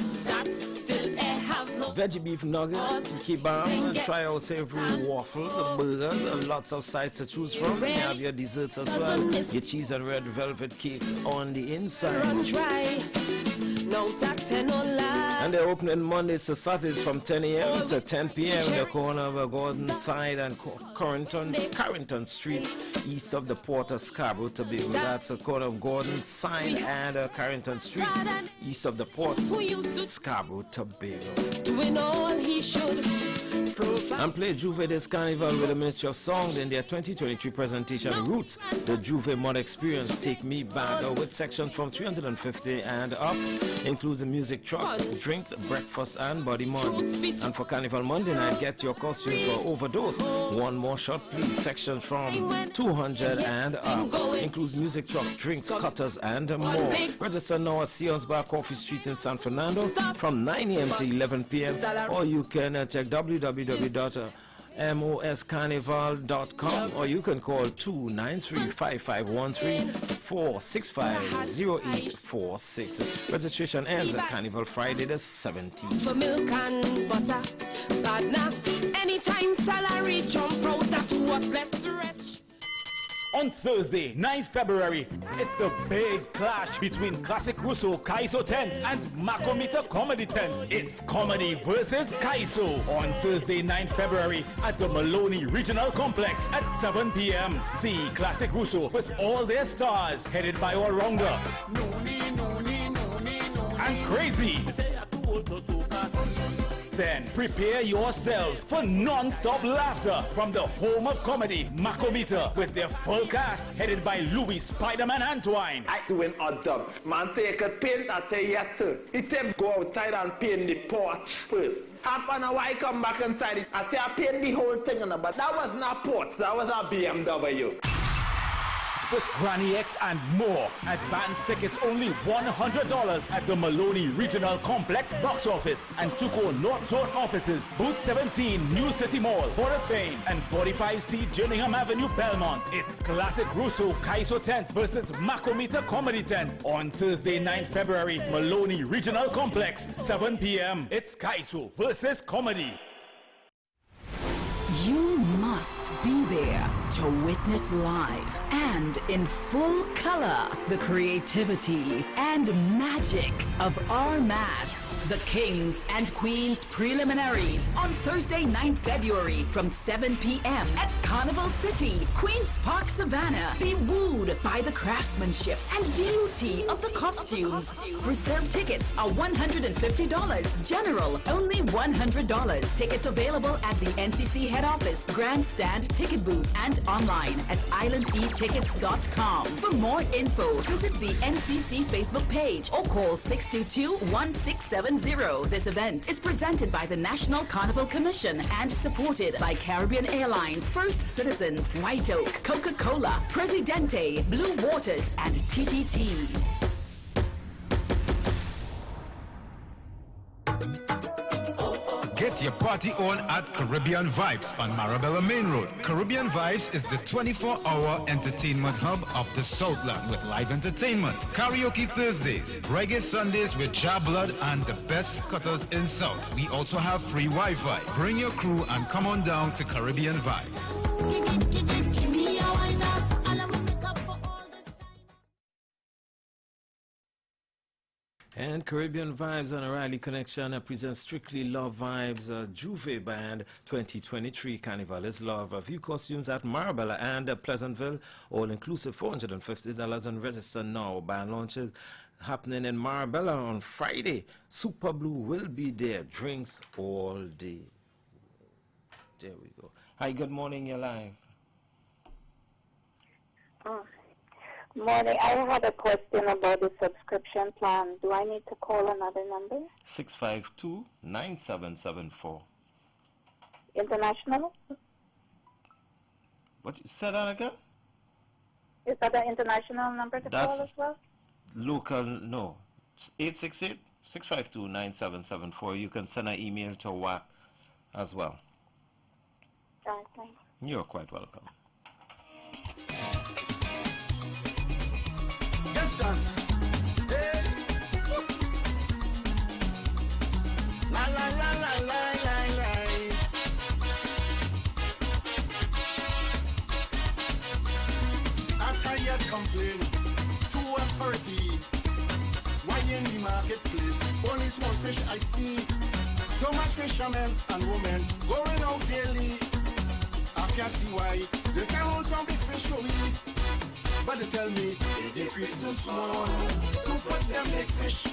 Veggie beef nuggets, kebab, try out savory waffles, burgers, lots of sides to choose from. You have your desserts as well. Your cheese and red velvet cakes on the inside. And they're opening Mondays to Saturdays from 10 a.m. to 10 p.m. in the corner of Gordon Side and Carrington Street, east of the Port of Scarborough to be. That's the corner of Gordon Side and Carrington Street, east of the Port, Scarborough, Tobago. Doing all he should. And play Juve this Carnival with the Ministry of Song in their 2023 presentation Roots, the Juve Mod Experience Take Me Back, with sections from 350 and up, includes a music truck, drinks, breakfast and body mod. And for Carnival Monday night, get your costume for Overdose, One More Shot Please, sections from 200 and up, includes music truck, drinks, cutters and more. Register now at Sion's Bar Coffee Street in San Fernando from 9 a.m. to 11 p.m. or you can check www.moscarnival.com or you can call 293-5513-465-0846. Registration ends at Carnival Friday the 17th. For milk and butter, but now anytime salary jump out, that worthless stretch. On Thursday, 9th February, it's the big clash between Classic Russo Kaiso Tent and Makometer Comedy Tent. It's comedy versus Kaiso on Thursday, 9th February at the Maloney Regional Complex at 7 p.m. See Classic Russo with all their stars, headed by all-rounder and Crazy. Then prepare yourselves for non-stop laughter from the home of comedy, Macometer, with their full cast headed by Louis Spider-Man Antoine. I doing odd job. Man say you could paint, I say yes sir. He said go outside and paint the porch first. Half an hour I come back inside it. I say I paint the whole thing, but that was not porch, that was a BMW. With Granny X and more. Advance tickets only $100 at the Maloney Regional Complex box office and Tuco North Zone offices, Booth 17, New City Mall, Port of Spain, and 45C Gillingham Avenue, Belmont. It's Classic Russo Kaiso Tent versus Macometer Comedy Tent on Thursday, 9th February, Maloney Regional Complex, 7 p.m. It's Kaiso versus Comedy. You must be there to witness live and in full color the creativity and magic of our mass, the Kings and Queens preliminaries on Thursday, 9th February from 7 p.m. at Carnival City, Queen's Park, Savannah. Be wooed by the craftsmanship and beauty of the costumes. Reserve tickets are $150. General, only $100. Tickets available at the NCC head office, Grandstand ticket booth, and online at islandetickets.com. For more info, visit the NCC Facebook page or call 622-1670. This event is presented by the National Carnival Commission and supported by Caribbean Airlines, First Citizens, White Oak, Coca-Cola, Presidente, Blue Waters, and TTT. Get your party on at Caribbean Vibes on Marabella Main Road. Caribbean Vibes is the 24-hour entertainment hub of the Southland with live entertainment, karaoke Thursdays, reggae Sundays with Ja Blood and the best cutters in South. We also have free Wi-Fi. Bring your crew and come on down to Caribbean Vibes. And Caribbean Vibes and O'Reilly Connection presents Strictly Love Vibes Juve Band 2023 Carnival is Love. View costumes at Marabella and Pleasantville, all inclusive $450 and register now. Band launches happening in Marabella on Friday. Super Blue will be there. Drinks all day. There we go. Hi, good morning. You're live. Morning. I had a question about the subscription plan. Do I need to call another number? 652-9774. International? What? Say that again? Is that an international number to call as well? Local, no. 868-652-9774. You can send an email to WAP as well. Okay. You're quite welcome. Dance. Hey. La la la la la la la. I'm tired complaining to authority. Why in the marketplace only small fish I see? So much fishermen and women going out daily. I can't see why they can't hold some big fish for me. But they tell me the fish too small to put them big fish.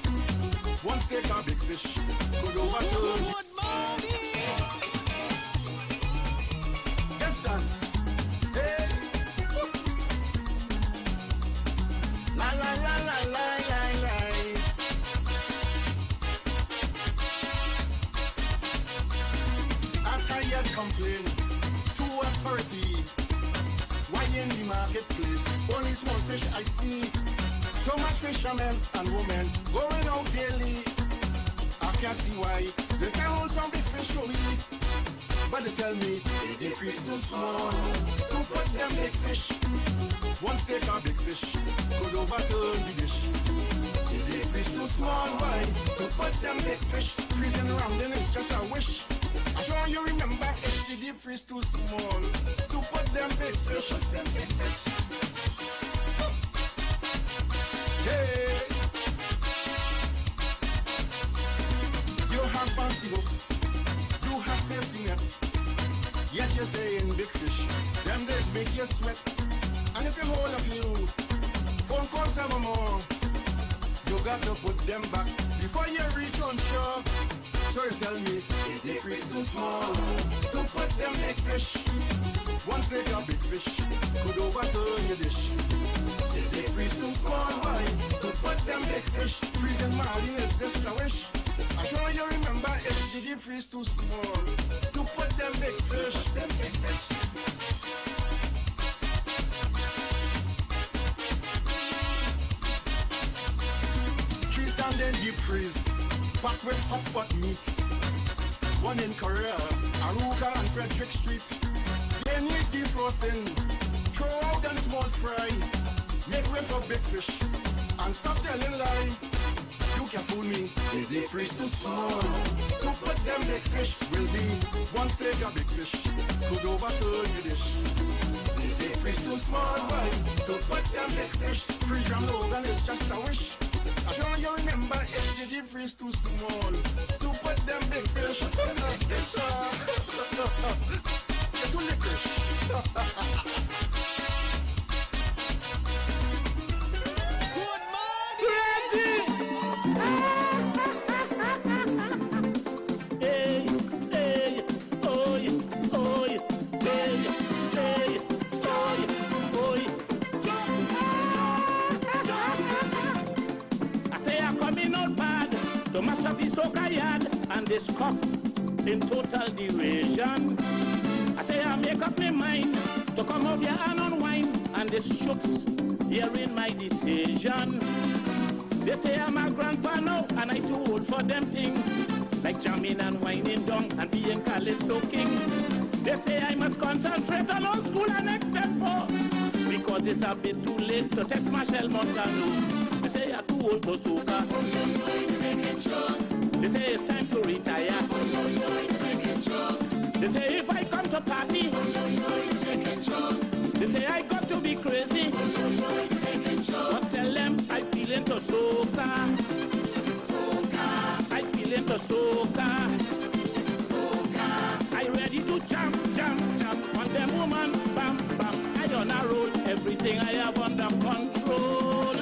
Once they got big fish, could overturn. Good morning. Let's dance. Hey. Woo. La la la la la la la. I'm tired complaining to authority. Why in the marketplace only small fish I see? So much fishermen and women going out daily. I can't see why they can't hold some big fish for me. But they tell me the fish too small to put them big fish. Once they got big fish, could overturn the dish. The fish too small, why to put them big fish? Freezing around then is just a wish. I'm sure you remember it's the deep fish too small to put them big fish. Hey, you have fancy hook, you have safety net, yet you're saying big fish. Them days make you sweat, and if you hold a few phone calls evermore, you got to put them back before you reach on shore. So you tell me, the deep freeze too small to put them big fish. Once they got big fish, could overturn your dish. The deep freeze too small, why? To put them big fish. Freezing marlin is just a wish. I'm sure you remember if the deep freeze too small to put them big fish. Trees down then deep freeze, packed with hotspot meat. One in Korea, Aruka and Frederick Street. They need defrosting, throw out and small fry. Make way for big fish, and stop telling lie. You can fool me, the deep freeze too small to put them big fish. Will be one steak a big fish, could overturn your dish. The deep freeze too small, why? To put them big fish. Freeze Ram Logan is just a wish. I'm sure you remember if the deep freeze too small to put them big fish. Get to licorice. To mash up the soca yard and this cough in total derision. I say I make up my mind to come out here and unwind, and this shooks hearing my decision. They say I'm a grandpa now and I too old for them thing, like jamming and whining down and being calypso king. They say I must concentrate on old school and extempo, because it's a bit too late to test my shell Montano. They say I'm too old for soca. They say it's time to retire. They say if I come to party, they say I got to be crazy. But tell them I feel into soca. I feel into soca. I ready to jump on them woman, bam bam. I on a roll, everything I have under control.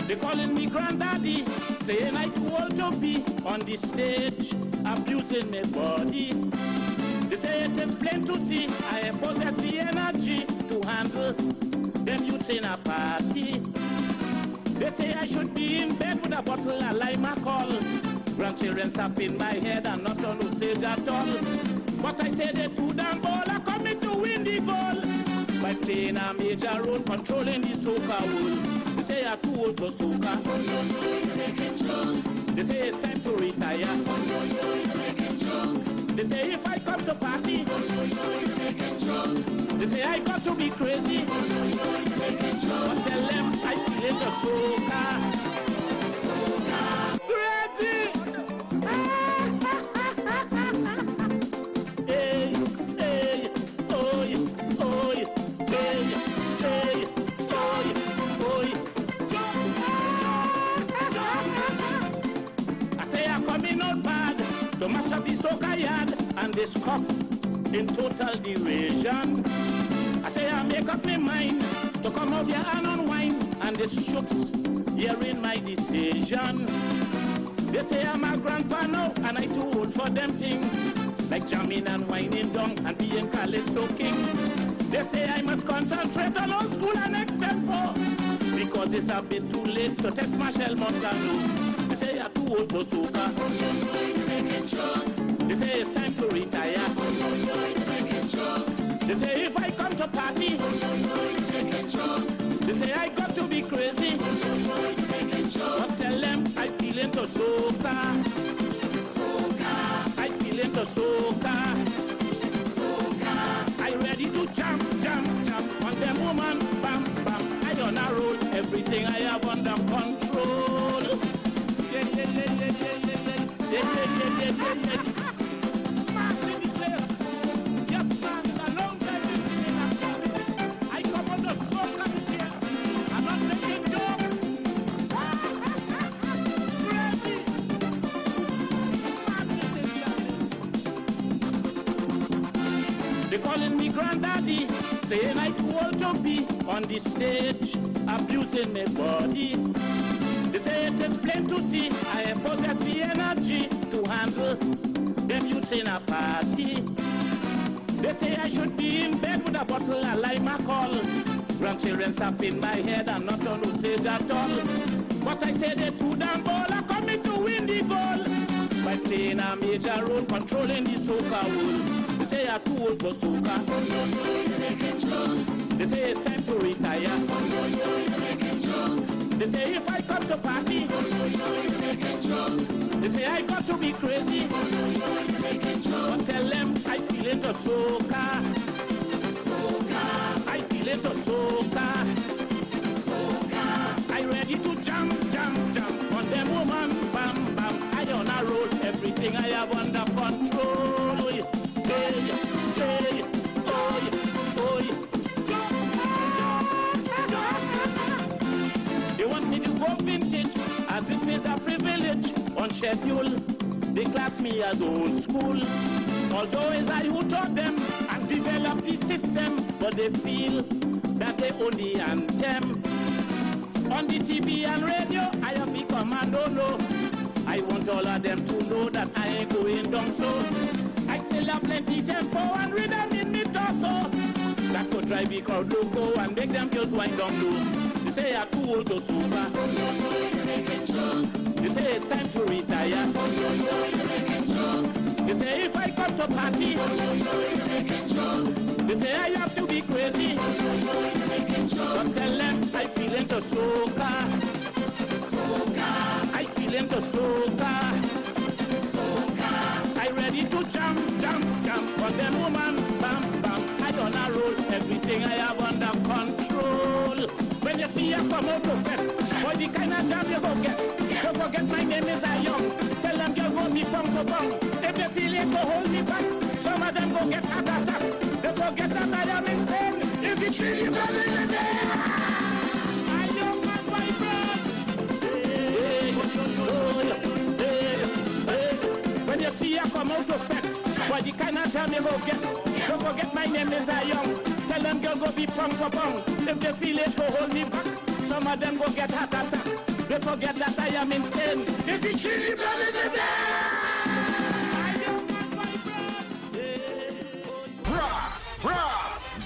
They calling me granddaddy, saying I too old to be on the stage, abusing my body. They say it is plain to see I possess the energy to handle them youths in a party. They say I should be in bed with a bottle of lime call. Grandchildren up in my head and not on the stage at all. But I say they too damn ball, I coming to win the goal by playing a major role, controlling the soca world. They say I'm too old for soca. They say it's time to retire. They say if I come to party, they say I got to be crazy. But tell them I feel into soca. Crazy! Hey, hey, oi, oi, hey, hey, oi, oi. I say I'm coming out bad to mash up the soca yard and this cough in total derision. I say I make up my mind to come out here and unwind, and this shooks hearing my decision. They say I'm a grandpa now and I too old for them thing, like jamming and whining down and being calypso king. They say I must concentrate on old school and extempo, because it's a bit too late to test my shell Montano. They say I'm too old for soca. They say it's time to retire. They say if I come to party, they say I got to be crazy. But tell them I feel into soca. I feel into soca. I ready to jump on them woman, bam bam. I on a roll, everything I have under control. I come on the soca this year. I'm not saying I too old to be on the stage, abusing my body. They say it is plain to see I possess the energy to handle them youths in a party. They say I should be in bed with a bottle of lime alcohol. Grandchildren sap in my head and not on no stage at all. But I say they too damn ball are coming to win the goal by playing a major role, controlling the soca world. They say I'm too old for soca. They say it's time to retire. They say if I come to party, they say I got to be crazy. But tell them I feel into soca. I feel into soca. I ready to jump on them woman, bam bam. I on a roll, everything I have under control. Hey, hey, oi, oi. They want me to go vintage, as if it's a privilege. On schedule, they class me as old school. Although it's I who taught them and developed the system, but they feel that they own the anthem. On the TV and radio, I am the commando, no. I want all of them to know that I ain't going down so. I still have plenty tempo and rhythm in me torso. That could drive the crowd loco and make them just wind down low. They say I'm too old to soca. They say it's time to retire. They say if I come to party, they say I have to be crazy. But tell them I feel into soca. I feel into soca. I ready to jump for them woman, bam bam. I on a roll, everything I have under control. When you see a come out to get, what the kind of jam you go get? Don't forget my name is Ayong. Tell them you go me bong to bong. If they feel it, go hold me back. Some of them go get heart attack. They forget that I am insane. Is it really bloody in there? I don't want my blood. When you see her come out of it, what the kind of jam you go get? Don't forget my name is Ayong. Tell them girl go be bong to bong. If they feel it, go hold me back. Some of them go get heart attack. They forget that I am insane. Is it really bloody in there?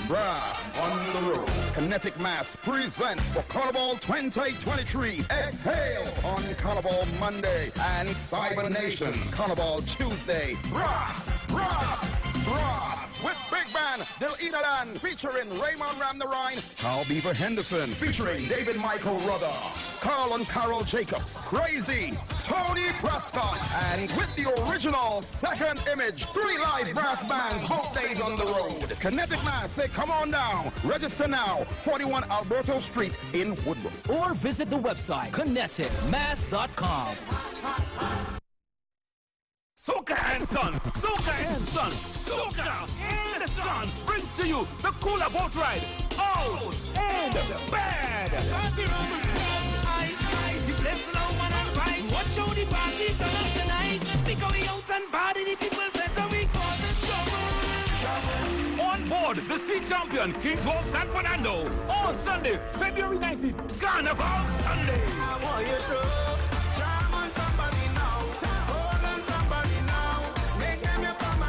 Brass on the road. Kinetic Mass presents for Carnival 2023. Exhale on Carnival Monday and Cyber Nation Carnival Tuesday. Brass with big band Dil Inadan featuring Raymond Ram the Rhine, Carl Beaver Henderson featuring David Michael Rudder, Carl and Carol Jacobs, Crazy, Tony Prescott, and with the original Second Image, 3 live brass bands both days on the road. Kinetic Mass, say come on down. Register now, 41 Alberto Street in Woodbrook. Or visit the website kineticmass.com. Soca and Son, Soca and Son, Soca and Son brings to you the cooler boat ride, out and bad. Watch out the party turn up tonight. Because we out and bad and the people better we cause trouble. On board the Sea Champion Kings Wolf San Fernando on Sunday, February 19th, Carnival Sunday. I want you to charm on somebody now, hold on somebody now, make them your family.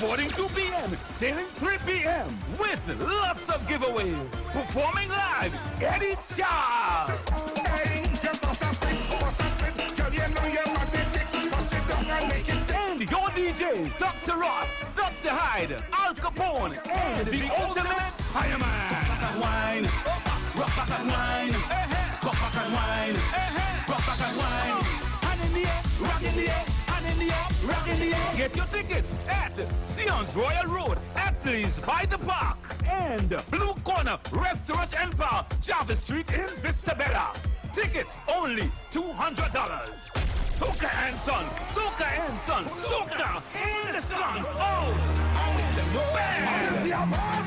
Boarding 2 p.m., sailing 3 p.m. with lots of giveaways. Performing live, Eddie Charles. And your DJs, Dr. Ross, Dr. Hyde, Al Capone, and the ultimate fireman. Wine, rock back and wine, rock back and wine, rock back and wine. Hand in the air, rock in the air, hand in the air, rock in the air. Get your tickets at Sion's Royal Road, Atlees by the Park, and Blue Corner Restaurant and Bar, Jarvis Street in Vista Bella. Tickets only $200. Soca and Son, Soca and Son, Soca and Son, out and bad.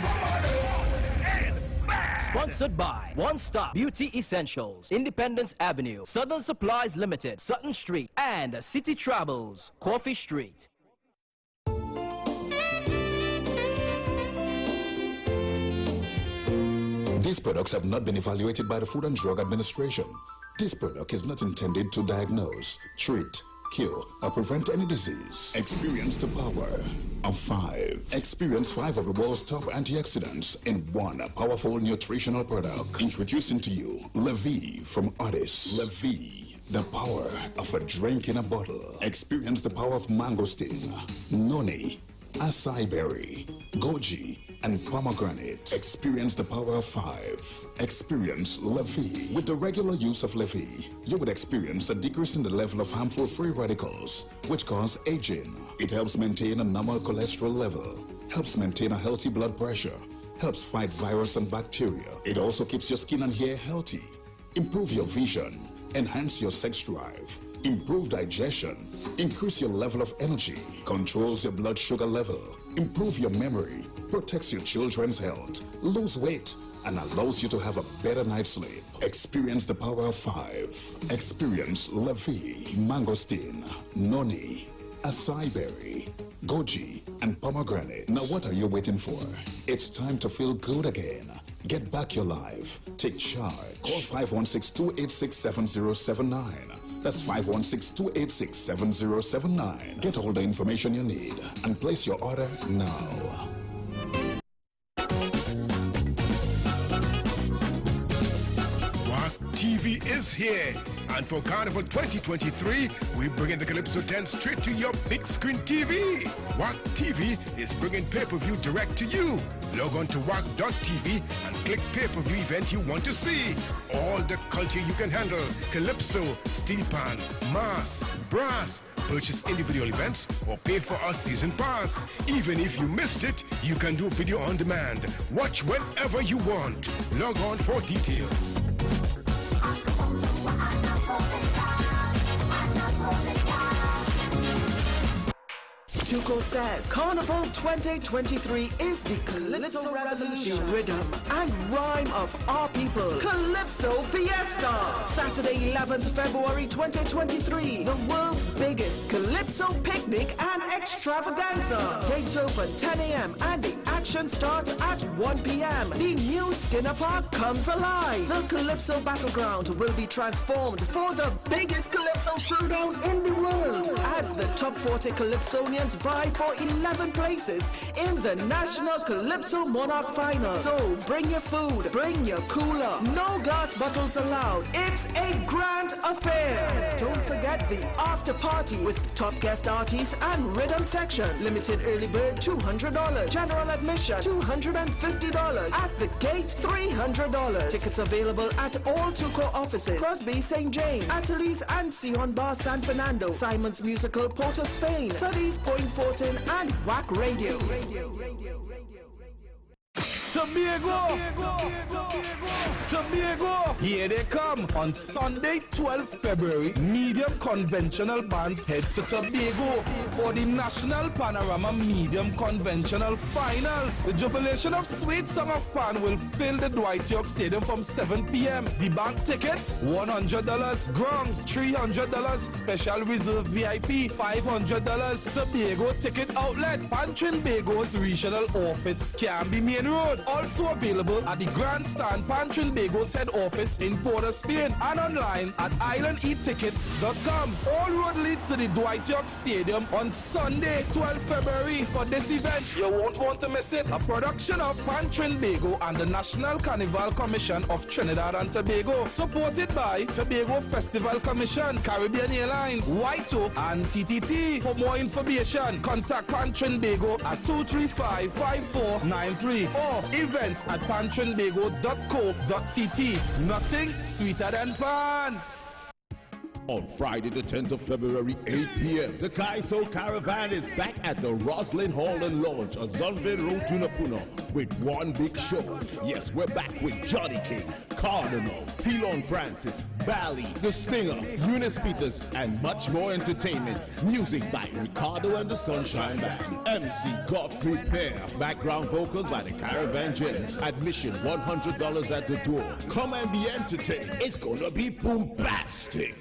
Sponsored by One Stop Beauty Essentials, Independence Avenue, Southern Supplies Limited, Sutton Street, and City Travels, Coffee Street. These products have not been evaluated by the Food and Drug Administration. This product is not intended to diagnose, treat, cure, or prevent any disease. Experience the power of 5. Experience 5 of the world's top antioxidants in one powerful nutritional product. Introducing to you Levy from Otis. Levy, the power of a drink in a bottle. Experience the power of mangosteen, noni, acai berry, goji, and pomegranate. Experience the power of 5. Experience Levy. With the regular use of Levy, you would experience a decrease in the level of harmful free radicals, which cause aging. It helps maintain a normal cholesterol level, helps maintain a healthy blood pressure, helps fight virus and bacteria. It also keeps your skin and hair healthy, improve your vision, enhance your sex drive, improve digestion, increase your level of energy, controls your blood sugar level, improve your memory, protects your children's health, lose weight, and allows you to have a better night's sleep. Experience the power of 5. Experience Levy, mangosteen, noni, acai berry, goji, and pomegranate. Now what are you waiting for? It's time to feel good again. Get back your life. Take charge. Call 516-286-7079. That's 516-286-7079. Get all the information you need and place your order now. TV is here, and for Carnival 2023, we bring in the Calypso 10 straight to your big screen TV. WAC TV is bringing pay-per-view direct to you. Log on to WAC.tv and click pay-per-view event you want to see. All the culture you can handle: Calypso, Steel Pan, Mass, Brass. Purchase individual events or pay for a season pass. Even if you missed it, you can do video on demand. Watch whenever you want. Log on for details. Tuco says Carnival 2023 is the Calypso Revolution, rhythm and rhyme of our people. Calypso Fiesta. Saturday 11th February 2023. The world's biggest Calypso picnic and extravaganza. Gates open 10 a.m. and the action starts at 1 p.m. The new Skinner Park comes alive. The Calypso Battleground will be transformed for the biggest Calypso showdown in the world as the top 40 Calypsonians vie for 11 places in the National Calypso Monarch Final. So bring your food, bring your cooler. No glass bottles allowed. It's a grand affair. Don't forget the after party with top guest artists and rhythm section. Limited early bird $200. General admission $250. At the gate $300. Tickets available at all Tuco offices: Crosby, St. James, Ateliers and Sion Bar San Fernando, Simon's Musical, Port of Spain, Suddy's Point Fortin, and WAC Radio. Tobago, here they come. On Sunday, 12th February, medium conventional bands head to Tobago for the National Panorama Medium Conventional Finals. The jubilation of Sweet Song of Pan will fill the Dwight York Stadium from 7 p.m. The bank tickets, $100, Grongs, $300, Special Reserve VIP, $500. Tobago Ticket Outlet, Pantrinbago's regional office, Canby Main Road. Also available at the Grandstand Pantrinbago's head office in Port of Spain and online at islandetickets.com. All road leads to the Dwight York Stadium on Sunday, 12 February. For this event, you won't want to miss it. A production of Pantrinbago and the National Carnival Commission of Trinidad and Tobago, supported by Tobago Festival Commission, Caribbean Airlines, White Oak, and TTT. For more information, contact Pantrinbago at 235-5493 or events at pantrinbago.co.tt. Nothing sweeter than pan. On Friday the 10th of February, 8 p.m., the Kaiso Caravan is back at the Roslyn Hall and Lounge, Zonville Road, Tunapuna, with one big show. Yes, we're back with Johnny King, Carnival, Pilon Francis, Bally, The Stinger, Eunice Peters, and much more entertainment. Music by Ricardo and the Sunshine Band. MC Godfrey Pear. Background vocals by the Caravan Gems. Admission $100 at the door. Come and be entertained. It's gonna be bombastic.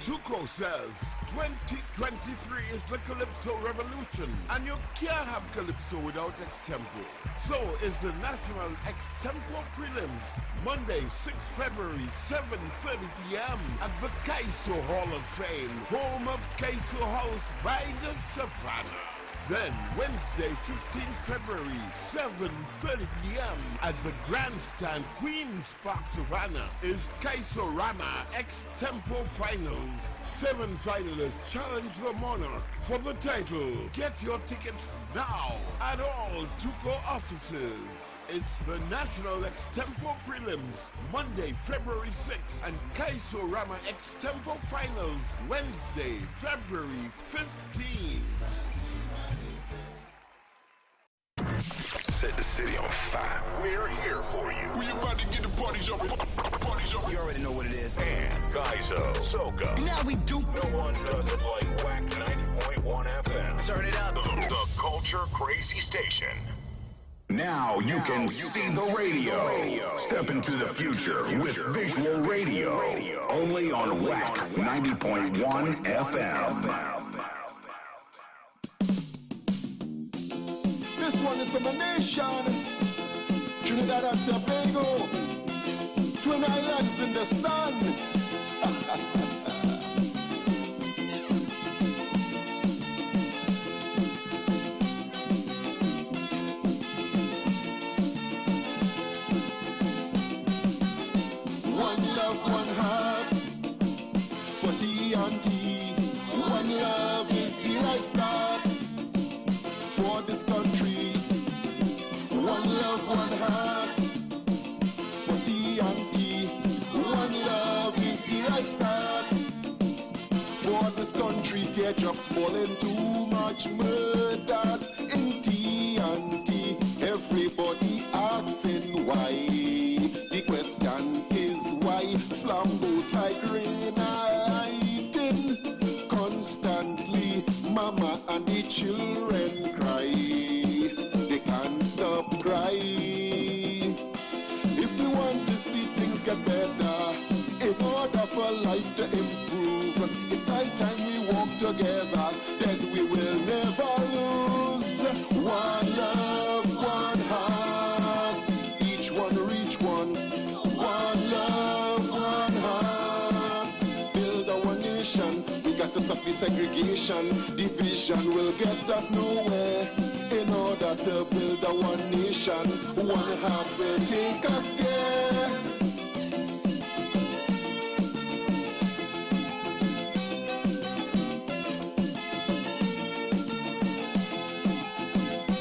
Tuco says 2023 is the Calypso Revolution, and you can't have Calypso without Extempo. So is the National Extempo Prelims, Monday, 6 February, 7:30 p.m. at the Kaiso Hall of Fame, home of Kaiso House by the Savannah. Then, Wednesday, 15th February, 7:30 p.m. at the Grandstand Queen's Park Savannah is Kaisorama Extempo Finals. 7 finalists challenge the Monarch for the title. Get your tickets now at all Tuco offices. It's the National Extempo Prelims, Monday, February 6th, and Kaisorama Extempo Finals, Wednesday, February 15th. Set the city on fire. We're here for you. We about to get the parties up. You already know what it is. And Kaiso, Soca. Now we do. No one does it like Whack 90.1 FM. Turn it up. The Culture Crazy Station. Now you can see the radio. Step into the future with visual radio. Only on Whack 90.1 FM. This one is from a nation, Trinidad and Tobago, Twin Islands in the sun. One love, one heart, for T&T. One love is the right start for this country. One love, one heart, for T&T. One love is the right start for this country. Teardrops falling, too much murders in T&T. Everybody asking why. The question is why. Flambeaus like rain are lighting constantly. Mama and the children cry, they can't stop crying. If we want to see things get better, in order for life to improve, it's high time we walk together, then we will never lose. One love, one heart, each one reach one. One love, one heart, build our nation. We got to stop the segregation. Division will get us nowhere. In order to build a one nation, one heart will take us there.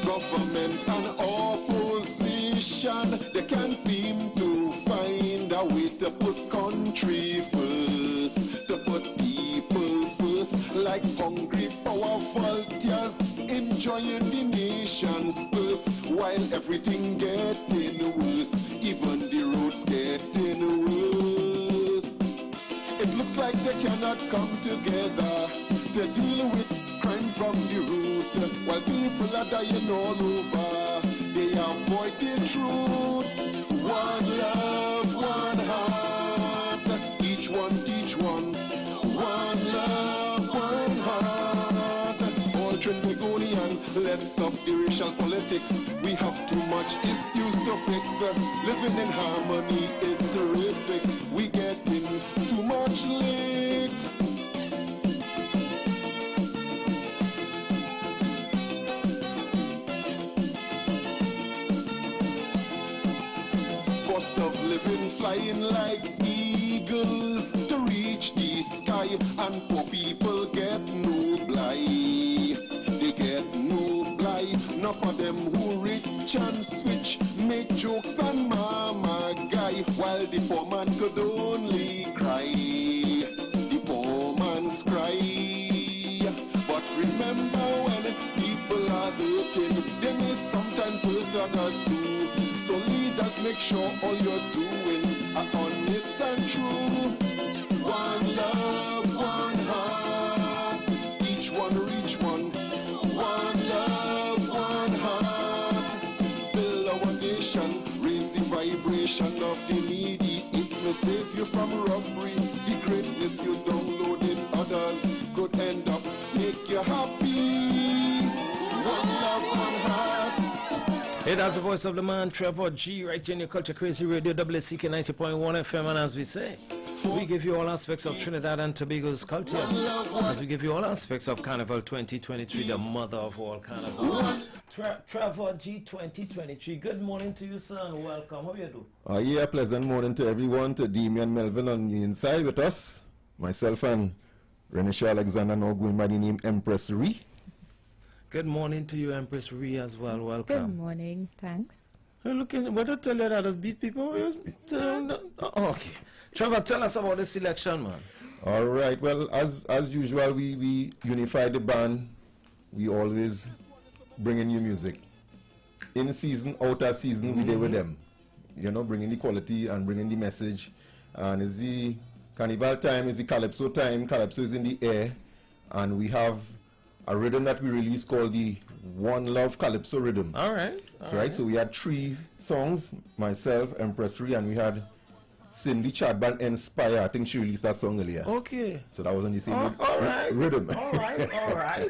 Government and opposition, they can't seem to find a way to put country first, to put people first, like hungry powerful tears enjoying the nation's purse, while everything getting worse, even the roads getting worse. It looks like they cannot come together to deal with crime from the root, while people are dying all over, they avoid the truth. One love, one heart, each one teach one. One love, one heart, all Trinbagonians, let's stop the racial politics. We have too much issues to fix. Living in harmony is terrific. We getting too much licks. Cost of living flying like eagles to reach the sky, and poor people get no blight. They get no blight. Enough of them who rich and switch make jokes on mama guy, while the poor man could only cry. The poor man's cry. But remember, when people are hurting, they may sometimes hurt others too. So leaders, make sure all you're doing are honest and true. One love, one heart, each one reach one. One love, one heart, build our nation, raise the vibration of the needy. It may save you from robbery, the greatness you downloaded make you happy. One love, one heart. Hey, that's the voice of the man, Trevor G, right here in your Culture Crazy Radio, WCK 90.1 FM, and as we say, we give you all aspects of Trinidad and Tobago's culture, as we give you all aspects of Carnival 2023, the mother of all carnival. Trevor G 2023, good morning to you, sir, and welcome. How you do? Yeah, pleasant morning to everyone, to Damian Melvin on the inside with us, myself and Renisha Alexander, now going by the name Empress Ree. Good morning to you, Empress Ree, as well. Welcome. Good morning. Thanks. Hey, look, what I tell you that has beat people? Okay. Trevor, tell us about the selection, man. All right. Well, as usual, we unify the band. We always bring in new music. In season, out of season, we there with them. You know, bringing the quality and bringing the message. And it's the Carnival time, it's the Calypso time. Calypso is in the air. And we have a rhythm that we released called the One Love Calypso Rhythm. All right. So we had 3 songs, myself, Empress Ree, and we had Cindy Chadban Inspire. I think she released that song earlier. Okay. So that was on the same right. rhythm. All right.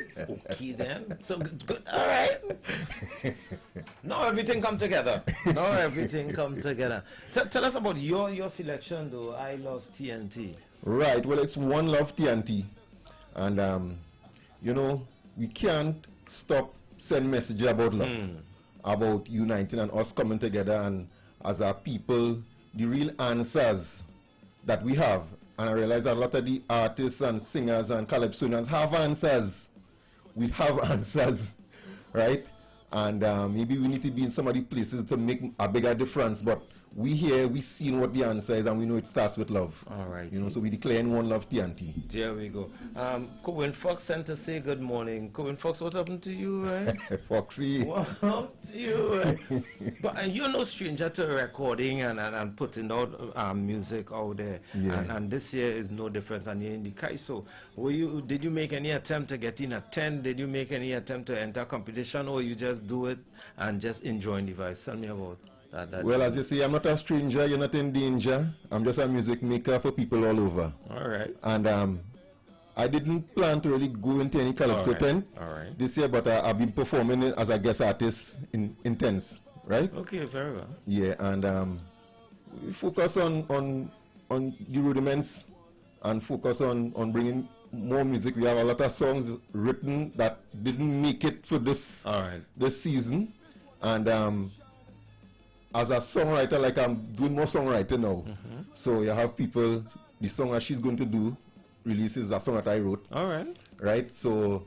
Okay then. So good. All right. Now everything come together. Tell us about your selection, though. I Love TNT. Right. Well, it's One Love TNT, and you know, we can't stop sending messages about love, about uniting and us coming together, and as our people, the real answers that we have. And I realize that a lot of the artists and singers and calypsonians have answers. We have answers, right? And maybe we need to be in some of the places to make a bigger difference, but we seen what the answer is, and we know it starts with love. All right. You know, so we declare One Love TNT. There we go. Cohen Fox sent to say good morning. Cohen Fox, what happened to you, right? Foxy. What happened to you? But you're no stranger to recording and putting out music out there. Yeah. And this year is no different, and you're in the Kaiso. Did you make any attempt to get in a tent? Did you make any attempt to enter competition, or you just do it and just enjoying the vibes? Tell me about that. Well, as you say, I'm not a stranger, you're not in danger. I'm just a music maker for people all over. All right. And I didn't plan to really go into any calypso tent this year, but I've been performing as a guest artist in tents, right? Okay, very well. Yeah, and we focus on the rudiments and focus on bringing more music. We have a lot of songs written that didn't make it for this season, and as a songwriter, like I'm doing more songwriting now. So you have people, the song that she's going to do releases a song that I wrote. All right. Right? So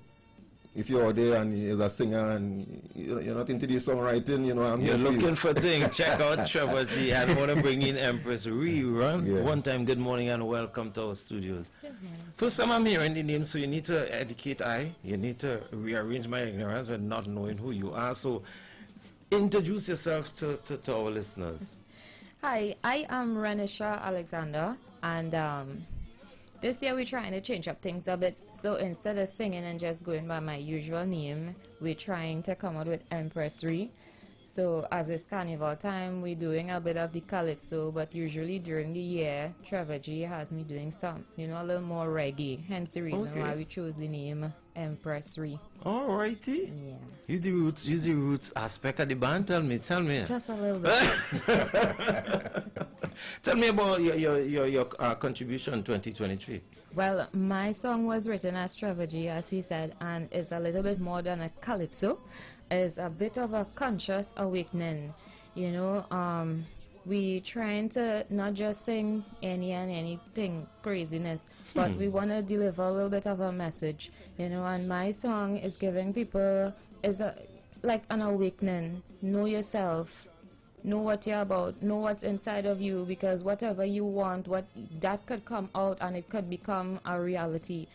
if you're out there and you're a singer and you're not into the songwriting, you know, I'm You're here for looking you. for things. Check out Trevor G. I want to bring in Empress Ree. One time, good morning and welcome to our studios. First time I'm hearing the name, so you need to educate I. You need to rearrange my ignorance with not knowing who you are. So introduce yourself to our listeners. Hi, I am Renisha Alexander, and this year we're trying to change up things a bit. So instead of singing and just going by my usual name, we're trying to come out with Empress Ree. So as it's Carnival time, we're doing a bit of the calypso, but usually during the year, Trevor G has me doing some, a little more reggae. Hence the reason why we chose the name Empress Ree. All righty. Yeah. Use the roots aspect of the band. Tell me. Just a little bit. Tell me about your contribution 2023. Well, my song was written as Trevor G, as he said, and it's a little bit more than a calypso. It's a bit of a conscious awakening. We trying to not just sing anything craziness, but we want to deliver a little bit of a message, and my song is giving people like an awakening. Know yourself, know what you're about, know what's inside of you, because whatever you want, that could come out and it could become a reality,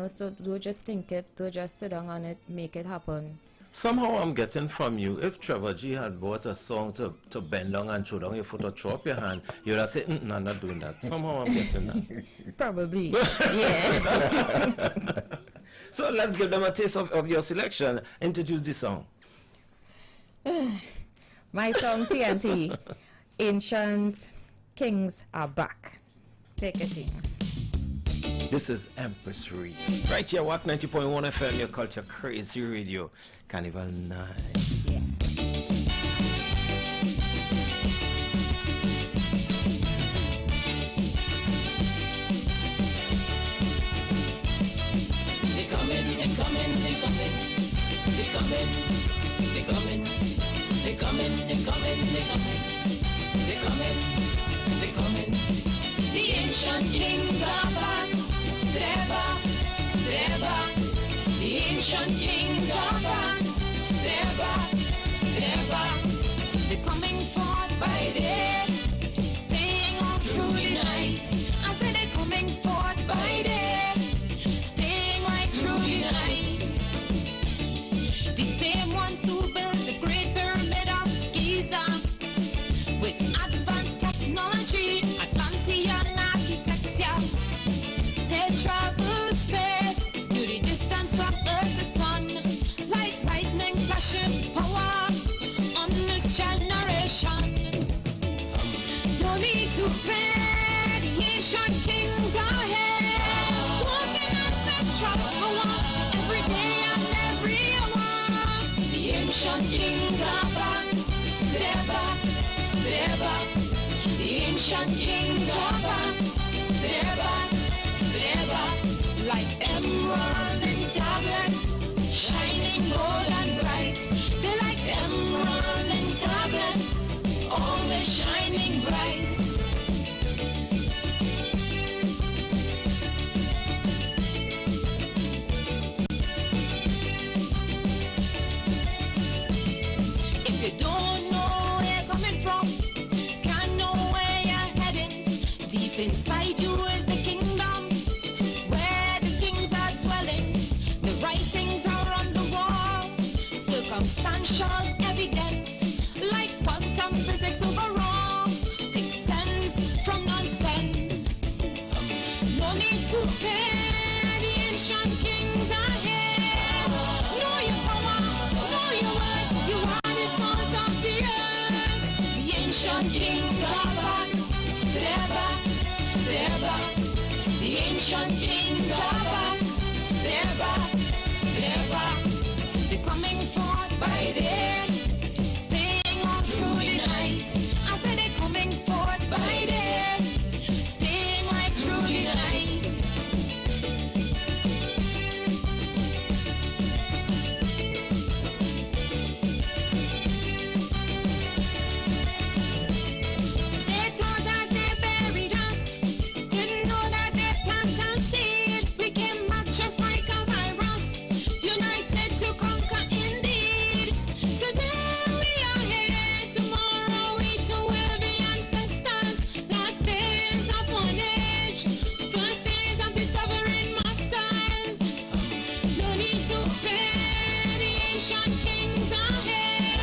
so don't just think it, don't just sit down on it, make it happen. Somehow I'm getting from you, if Trevor G had bought a song to bend down and throw down your foot or throw up your hand, you'd have said, no, I'm not doing that. Somehow I'm getting that. Probably, yeah. So let's give them a taste of your selection. Introduce the song. My song TNT, Ancient Kings Are Back. Take it in. This is Empress Reed. Right here, WAC 90.1 FM, your culture crazy radio. Carnival nice. They coming, they coming, they coming, they coming, they coming, they coming, they coming, they coming, they coming, they coming. The ancient kings are back, they're back, they're back. The ancient kings are back, they're back, they're back. They're coming forth by day, staying on through the night. I said they're coming forth by day, staying right through the night. The same ones who built the Great Pyramid of Giza with advanced technology, Atlantean architecture. They travel space, knew the distance from Earth to Sun, like lightning flashing power on this generation. No need to fear, the ancient kings are here, walking ancestral power every day and every hour. The ancient kings are back, they're back, they're back. The ancient kings are back, they're back, they're back. Like emeralds in tablets, shining gold and bright. They're like emeralds in tablets, always shining bright. If you don't know where you're coming from, can't know where you're heading, deep inside you is the kingdom where the kings are dwelling. The writings are on the wall, circumstantial evidence, like quantum physics overall. Makes sense from nonsense. No need to fear, the ancient kings are here. Know your power, know your worth, you are the salt of the earth. The ancient kings are back, they're back, they're back. The ancient kings are back, they're back, they're back. They're coming forth by day, staying on through the night. I said they're coming forth by day, staying right through the night. They thought that they buried us, didn't know that they planted seed. We came back just like a virus, united to conquer indeed. Today we are here, tomorrow we too will be ancestors. Last days of one age, first days of the sovereign masters. No need to fear, the ancient kings are here.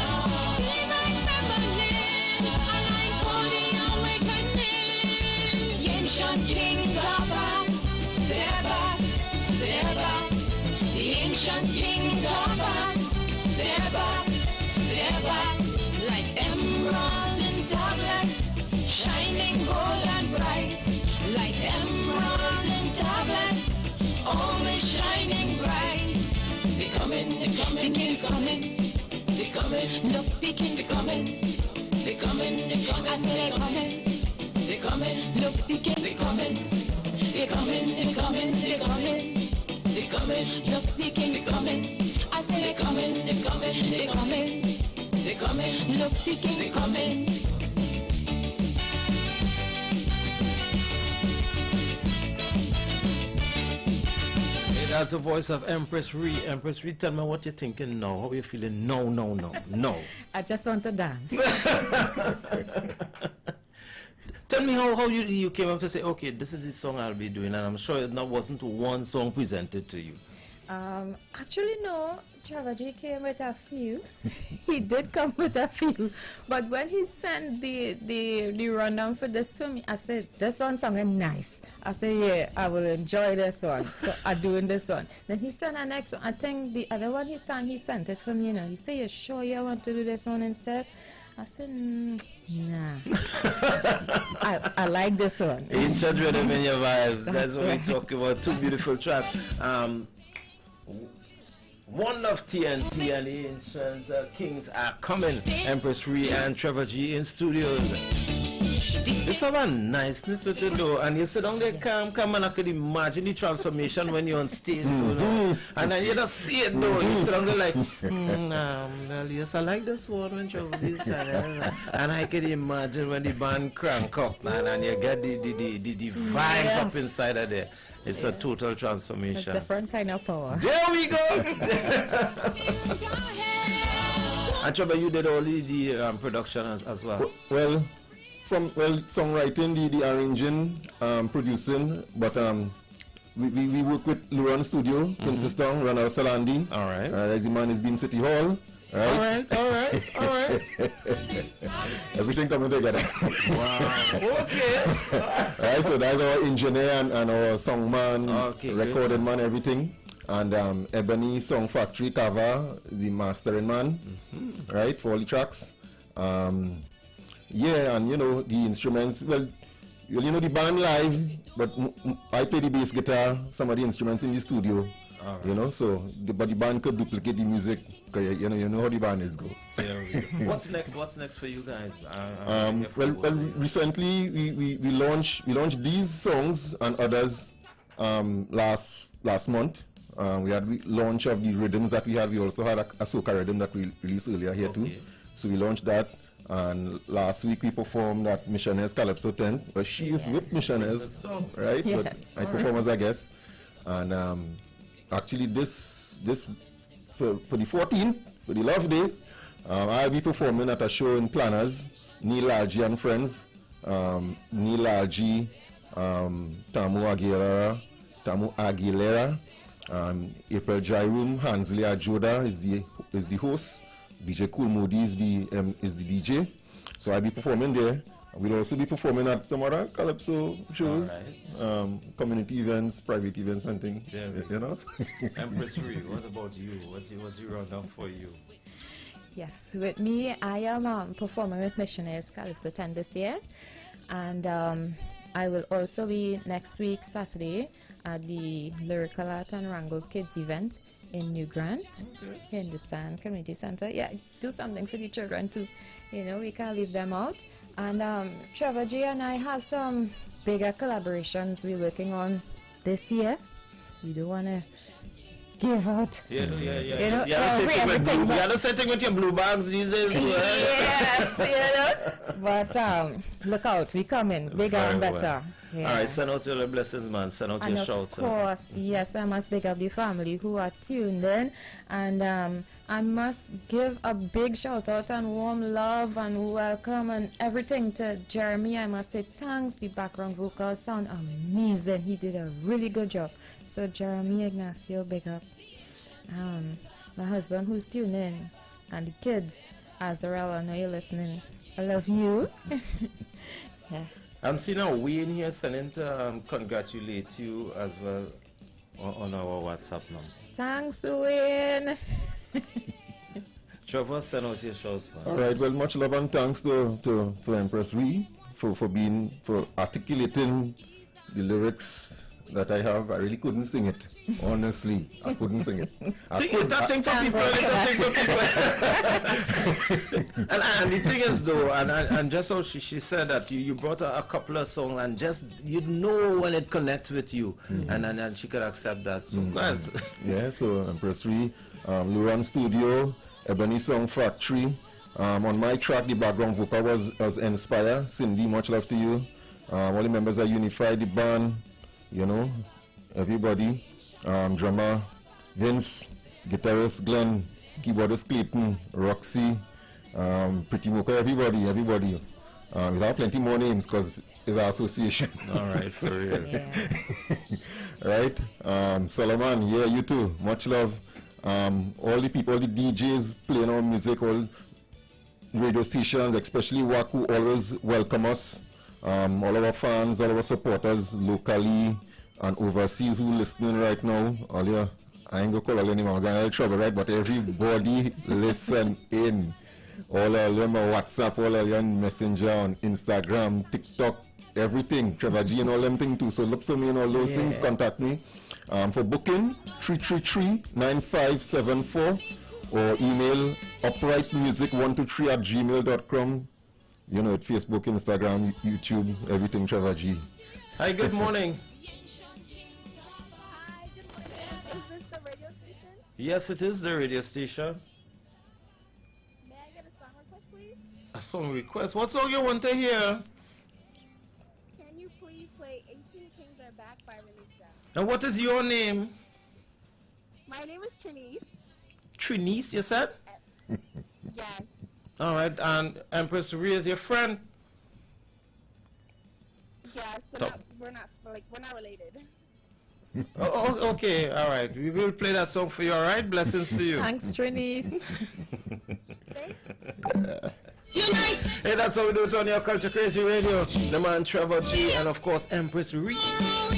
Divine feminine, aligned for the awakening. The ancient kings are back, they're back, they're back. The ancient kings are back, they're back, they're back. Like emeralds in tablets, shining gold and bright. Like emeralds in tablets, always shining bright. They coming, the kings coming, they coming. Look, the kings coming, they coming, they coming. I say they coming, they coming. Look, the kings coming, they coming, they coming, they coming, they coming. Look, the kings coming. I say they coming, they coming, they coming, they coming. Look, the kings coming. That's the voice of Empress Reed. Empress Reed, tell me what you're thinking now. How you feeling? No. I just want to dance. Tell me how you came up to say, okay, this is the song I'll be doing, and I'm sure it wasn't one song presented to you. Actually, no. Trevor G came with a few. He did come with a few. But when he sent the rundown for this to me, I said, this one sounded nice. I said, yeah, I will enjoy this one. So I'm doing this one. Then he sent the next one. I think the other one he sent it for me, you know. He said, you sure you want to do this one instead? I said, nah. I like this one. Ancient rhythm in your vibes. That's what we talk about. Two beautiful tracks. One Love TNT and the Ancient Kings are coming. Empress Ree and Trevor G in studios. This have a niceness with it though, and you sit down there come and I could imagine the transformation when you're on stage, you know? And then you just see it though, you sit down there like, well, yes, I like this one when Trevor G started. And I can imagine when the band crank up, man, and you get the vibes up inside of there. It's a total transformation. A different kind of power. There we go! And Trevor, you did all the production as well. Well, songwriting, the arranging, producing, but we work with Luran Studio, Consistent, Ronald Salandi. All right. As the man is being City Hall. Right? All right. Everything coming together. Wow. Okay. Right, so that's our engineer and our songman, recording man, everything. And Ebony Song Factory cover, the mastering man, right, for all the tracks. Yeah, and you know, the instruments, well, you know, the band live, but I play the bass guitar, some of the instruments in the studio. Right. You know, so but the band could duplicate the music, because you know how the band is go. What's next for you guys? Well, recently we launched these songs and others last month. We had the launch of the rhythms that we had. We also had a soca rhythm that we released earlier here too. So we launched that. And last week we performed at Missionaires Calypso tent, but she is with Missionaires, right? Yes, but I perform as a guest. And actually this for the 14th, for the Love Day, I'll be performing at a show in Planners, Neil Algie and Friends. Neil Algie, Tamu Aguilera, April Jairum, Hansley Ajoda is the host. DJ Cool Moody is the DJ, so I'll be performing there. We'll also be performing at some other Calypso shows, community events, private events, and things. You know. Empress Ree, what about you? What's the rundown for you? Yes, with me, I am performing with Missionaries Calypso 10 this year, and I will also be next week Saturday at the Lyrical Art and Rango Kids event in New Grant, Hindustan Community Center. Yeah, do something for the children too. You know, we can't leave them out. And Trevor J and I have some bigger collaborations we're working on this year. We don't want to give out. Yeah. You know, you're not sitting with your blue bags these days. Yes, you know. But look out, we coming bigger and better. Well. Yeah. All right, send out your blessings, man. Send out your shouts. Of course, yes, I must pick up the family who are tuned in. And I must give a big shout out and warm love and welcome and everything to Jeremy. I must say thanks. The background vocals sound amazing. He did a really good job. So Jeremy Ignacio, big up. My husband who's tuning in, and the kids, Azarel, I know you're listening. I love you. Yeah. I'm seeing a Wayne here sending to congratulate you as well on our WhatsApp number. Thanks, Wayne. Trevor, send out your shows, man. All right, well, much love and thanks to Empress Ree for articulating the lyrics that I have. I really couldn't sing it. Honestly, I couldn't sing it. It's a thing for people. And the thing is, though, and just how she said that you brought a couple of songs, and just you know when it connects with you, and she could accept that. So guys, yeah. So Empress Ree, Luran Studio, Ebony Song Factory. On my track, the background vocal was Inspire. Cindy, much love to you. All the members are unified. The band. You know, everybody, drummer Vince, guitarist Glenn, keyboardist Clayton, Roxy, Pretty Mocha, everybody. We have plenty more names because it's our association. All right, for real. Right? Solomon, yeah, you too. Much love. All the people, the DJs playing our music, all radio stations, especially WAC, who always welcome us. All our fans, all our supporters locally and overseas who listening right now. All your, I ain't gonna call all anymore, I'm gonna get trouble, right? But everybody listen in. All of them on WhatsApp, all of them on Messenger, on Instagram, TikTok, everything. Trevor G and all them things too. So look for me and all those things, contact me. For booking, 333-9574 or email uprightmusic123@gmail.com. You know, at Facebook, Instagram, YouTube, everything Trevor G. Hi, good morning. Yes, it is the radio station. May I get a song request, please? A song request? What song you want to hear? Can you please play Ancient Kings Are Back by Relisha? And what is your name? My name is Trinice. Trinice, you said? Yes. All right, and Empress Rhea is your friend? Yes, but we're not related. Okay, all right. We will play that song for you, all right? Blessings to you. Thanks, Trinice. Hey, that's how we do it on your Culture Crazy Radio. The man Trevor G and of course Empress Ree.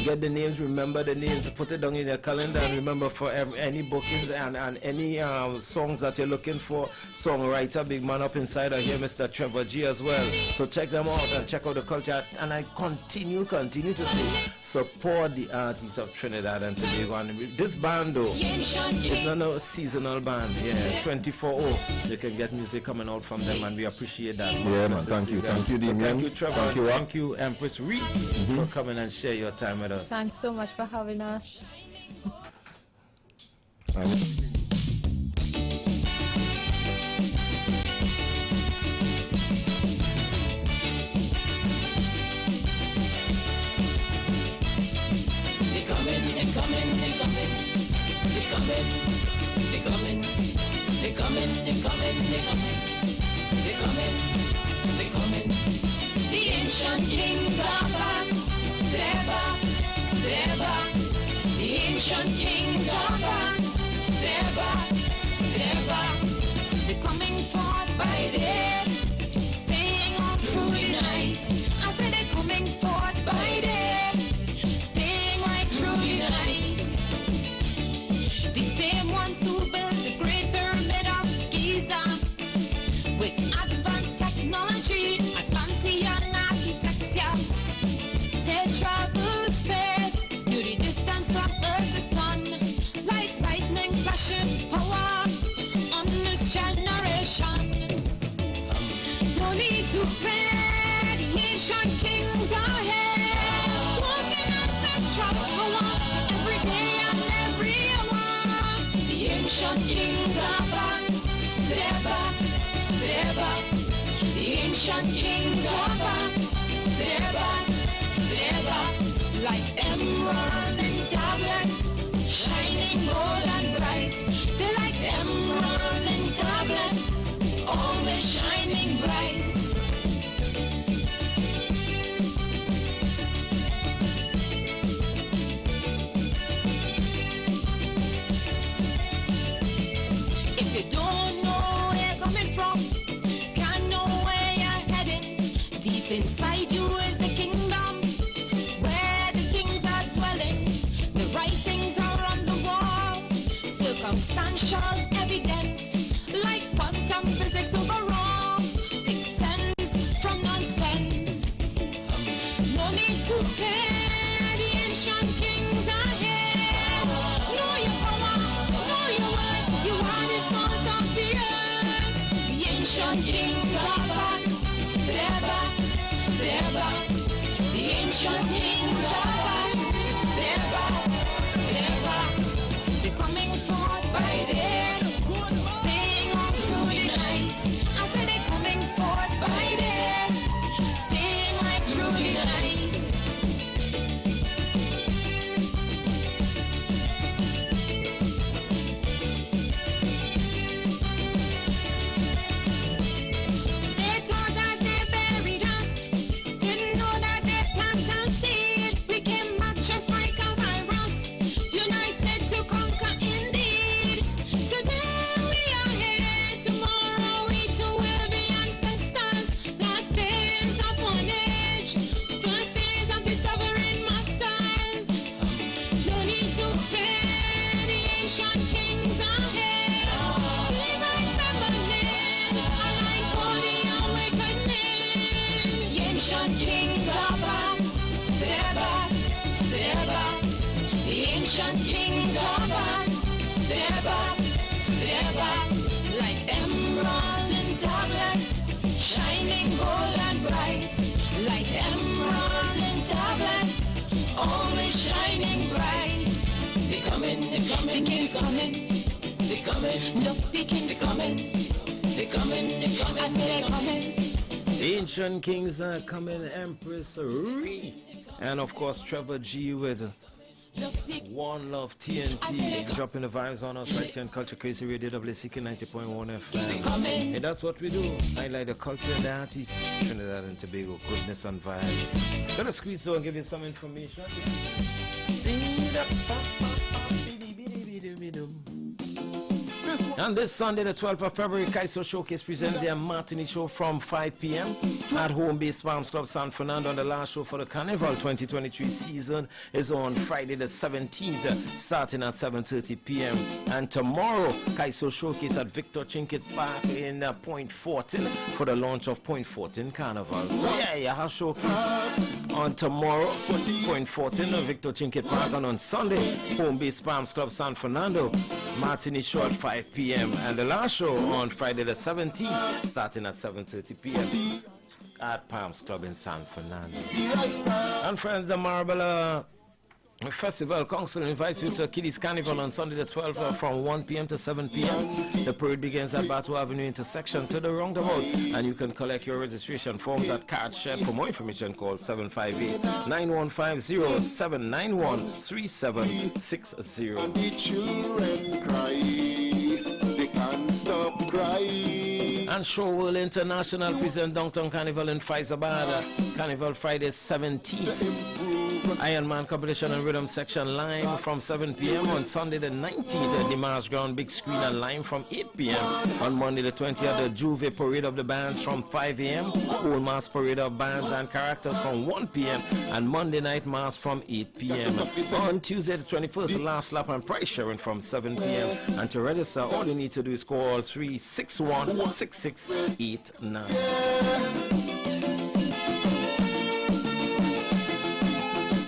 Get the names, remember the names, put it down in your calendar, and remember for any bookings and any songs that you're looking for, songwriter, big man up inside of here, Mr. Trevor G as well. So check them out and check out the culture. And I continue to say, support the artists of Trinidad and Tobago. And this band though, it's not a seasonal band. Yeah, 24/0. You can get music coming out from them, and we appreciate that. Yeah, man. Thank you. Thank you, so Damien. thank you, Trevor. Thank you, Empress Ree, for coming and share your time with us. Thanks so much for having us. The ancient kings are back. They're back. They're back. The ancient kings are back. They're back. They're back. They're coming forth by day, staying on through the night. I said they're coming forth by day, staying right through the night. The same ones who built the Great Pyramid of Giza with advanced technology, Atlantean architecture. They travel space, do the distance from Earth to Sun, like lightning flashing power on this generation. No need to fear, the ancient kings are here, walking ancestral power every day and every hour. The ancient kings are back, they're back, they're back. The ancient kings are back, they're back, they're back. Like emeralds in tablets, shining gold and bright. They're like emeralds in tablets, always shining bright. If you don't know where you're coming from, can't know where you're heading, deep inside you is the kingdom where the kings are dwelling. The writings are on the wall, circumstantial evidence, like quantum physics overall, makes sense from nonsense. No need to fear, the ancient kings are here. Know your power, know your worth, you are the salt of the earth. The ancient kings are back, they're back, they're back. The ancient kings are back, they're back, they're back. They're coming forth by day, staying on through the night. I said they're coming forth by day, staying right through the night. They thought that they buried us, Asian kings are back. They're back. They're back. Like emeralds in tablets, shining gold and bright. Like emeralds in tablets, always shining bright. They coming, the king's coming. They coming, look, the king's coming. They coming, I say they coming. Ancient kings are coming, Empress Ree. And of course, Trevor G with One Love TNT. Dropping the vibes on us right here on Culture Crazy Radio, WCK 90.1 FM. Hey, that's what we do. I like the culture and the artists. Trinidad and Tobago, goodness and vibes. Gonna squeeze through and give you some information. And this Sunday, the 12th of February, Kaiso Showcase presents their Martini show from 5 p.m. at Home Base Farms Club San Fernando. And the last show for the Carnival 2023 season is on Friday the 17th, starting at 7:30 p.m. And tomorrow, Kaiso Showcase at Victor Chinkitt's Park in Point 14 for the launch of Point 14 Carnival. So yeah, you have showcase on tomorrow, Point 14 at Victor Chinkitt Park, and on Sunday, Home Base Farms Club San Fernando, Martini show at 5 p.m. and the last show on Friday the 17th, starting at 7:30 p.m. at Palms Club in San Fernando. And friends, the Marble Festival Council invites you to Kiddies Carnival on Sunday the 12th from 1 p.m. to 7 p.m. The parade begins at Batu Avenue intersection to the roundabout, and you can collect your registration forms at Card Shed. For more information, call 758-9150-791-3760. The children cry, they can't stop crying. And Showworld International present Downtown Carnival in Faizabad. Carnival Friday 17th. Iron Man competition and rhythm section live from 7 p.m. on Sunday the 19th at the Mars Ground big screen and live from 8 p.m. on Monday the 20th the Juve Parade of the Bands from 5 a.m. Old Mass Parade of Bands and Characters from 1 p.m. and Monday Night Mass from 8 p.m. On Tuesday the 21st, last lap and price sharing from 7 p.m. And to register, all you need to do is call 361-6689.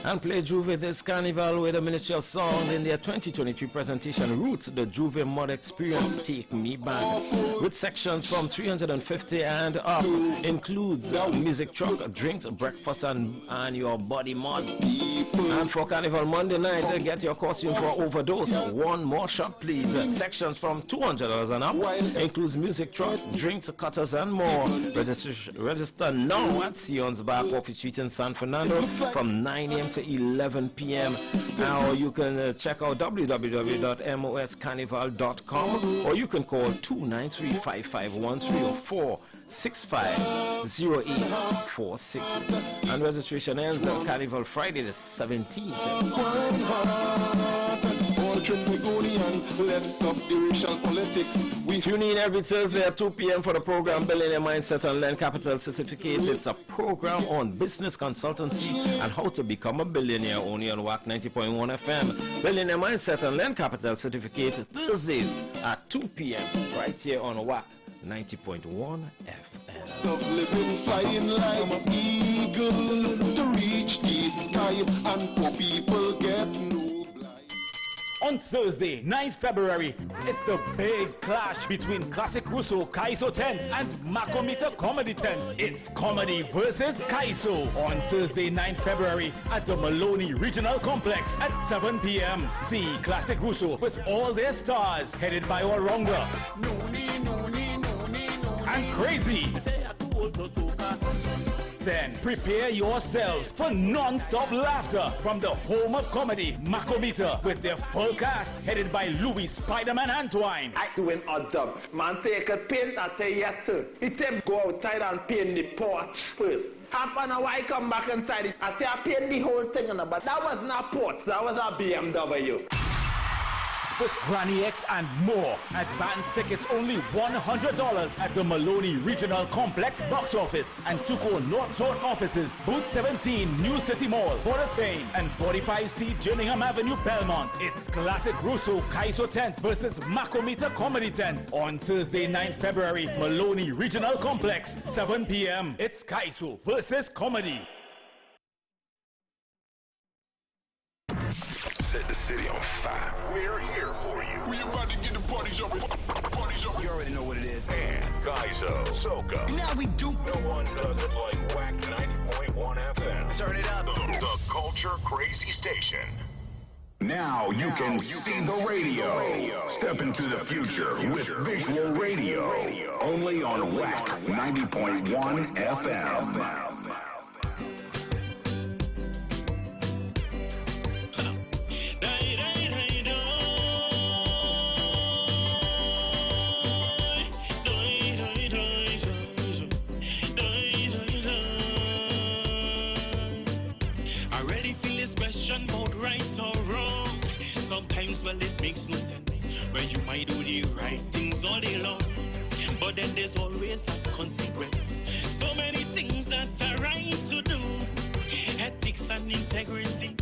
And play Juve this Carnival with the Ministry of Sound in their 2023 presentation, Roots, the Juve Mod Experience, Take Me Back, with sections from 350 and up, includes music truck, drinks, breakfast, and your body mod. And for Carnival Monday night, get your costume for Overdose, one more shot please. Sections from $200 and up, includes music truck, drinks, cutters, and more. Register now at Sion's Bar Coffee Street in San Fernando from 9 a.m. to 11 p.m. Or you can check out www.moscarnival.com, or you can call 293-5513 or 465-0846. And registration ends on Carnival Friday the 17th. Let's stop the racial politics. Tune in every Thursday at 2 p.m. for the program Billionaire Mindset and Learn Capital Certificate. It's a program on business consultancy and how to become a billionaire, only on WAC 90.1 FM. Billionaire Mindset and Learn Capital Certificate Thursdays at 2 p.m. right here on WAC 90.1 FM. Stop living flying like eagles to reach the sky, and poor people get no. On Thursday, 9th February, it's the big clash between Classic Russo Kaiso Tent and Makomita Comedy Tent. It's comedy versus Kaiso on Thursday, 9th February at the Maloney Regional Complex at 7 p.m. See Classic Russo with all their stars, headed by Oronga and Crazy. Then prepare yourselves for non-stop laughter from the home of comedy, Makomita, with their full cast headed by Louis Spider-Man Antoine. I doing odd job. Man say you could paint, I say yes sir. He said go outside and paint the porch first. Half an hour I come back inside it. I say I paint the whole thing, but that was not porch, that was a BMW. With Granny X and more. Advance tickets only $100 at the Maloney Regional Complex box office and Tuco North Zone offices, Booth 17, New City Mall, Port of Spain, and 45C Gillingham Avenue, Belmont. It's Classic Russo Kaiso Tent versus Makomita Comedy Tent on Thursday, 9th February, Maloney Regional Complex, 7 p.m. It's Kaiso versus Comedy. Set the city on fire. We're here for you. We about to get the party jumping. Party jumping. You already know what it is. And Kaizo, Soca. Now we do. No one does it like Whack 90.1 FM. Turn it up. The Culture Crazy Station. Now you can see the radio. Step into the future with visual radio. Only on Whack 90.1 FM. Well, it makes no sense where you might do the right things all day long, but then there's always a consequence. So many things that are right to do, ethics and integrity.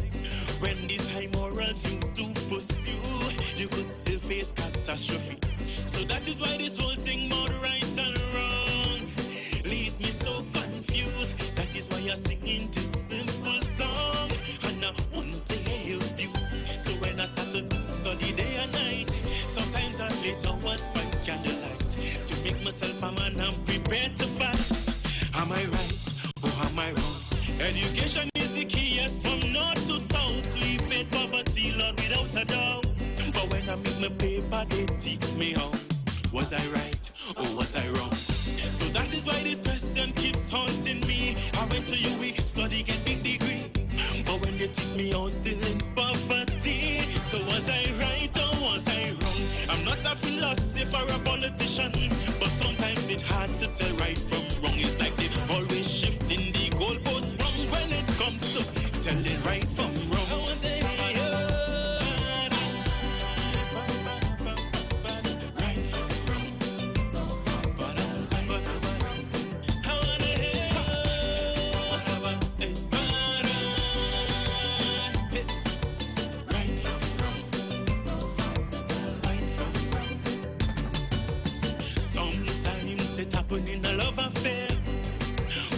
When these high morals you do pursue, you could still face catastrophe. So that is why this whole thing about right and wrong leaves me so confused. That is why you're singing this simple song, and I want to hear your views. So when I start to study day and night, sometimes I late hours by candlelight to make myself a man I'm prepared to fight. Am I right or am I wrong? Education is the key, yes, from north to south. We fed poverty, Lord, without a doubt. But when I make my paper, they teach me how. Was I right or was I wrong? So that is why this question keeps haunting me. I went to UE, study, get big degree, but when they teach me out, still in poverty. So was I right or was I wrong? I'm not a philosopher or a politician, but sometimes it's hard to tell right from wrong. It's like they always shifting the goalposts wrong when it comes to telling right from wrong. I want to hear it happen in a love affair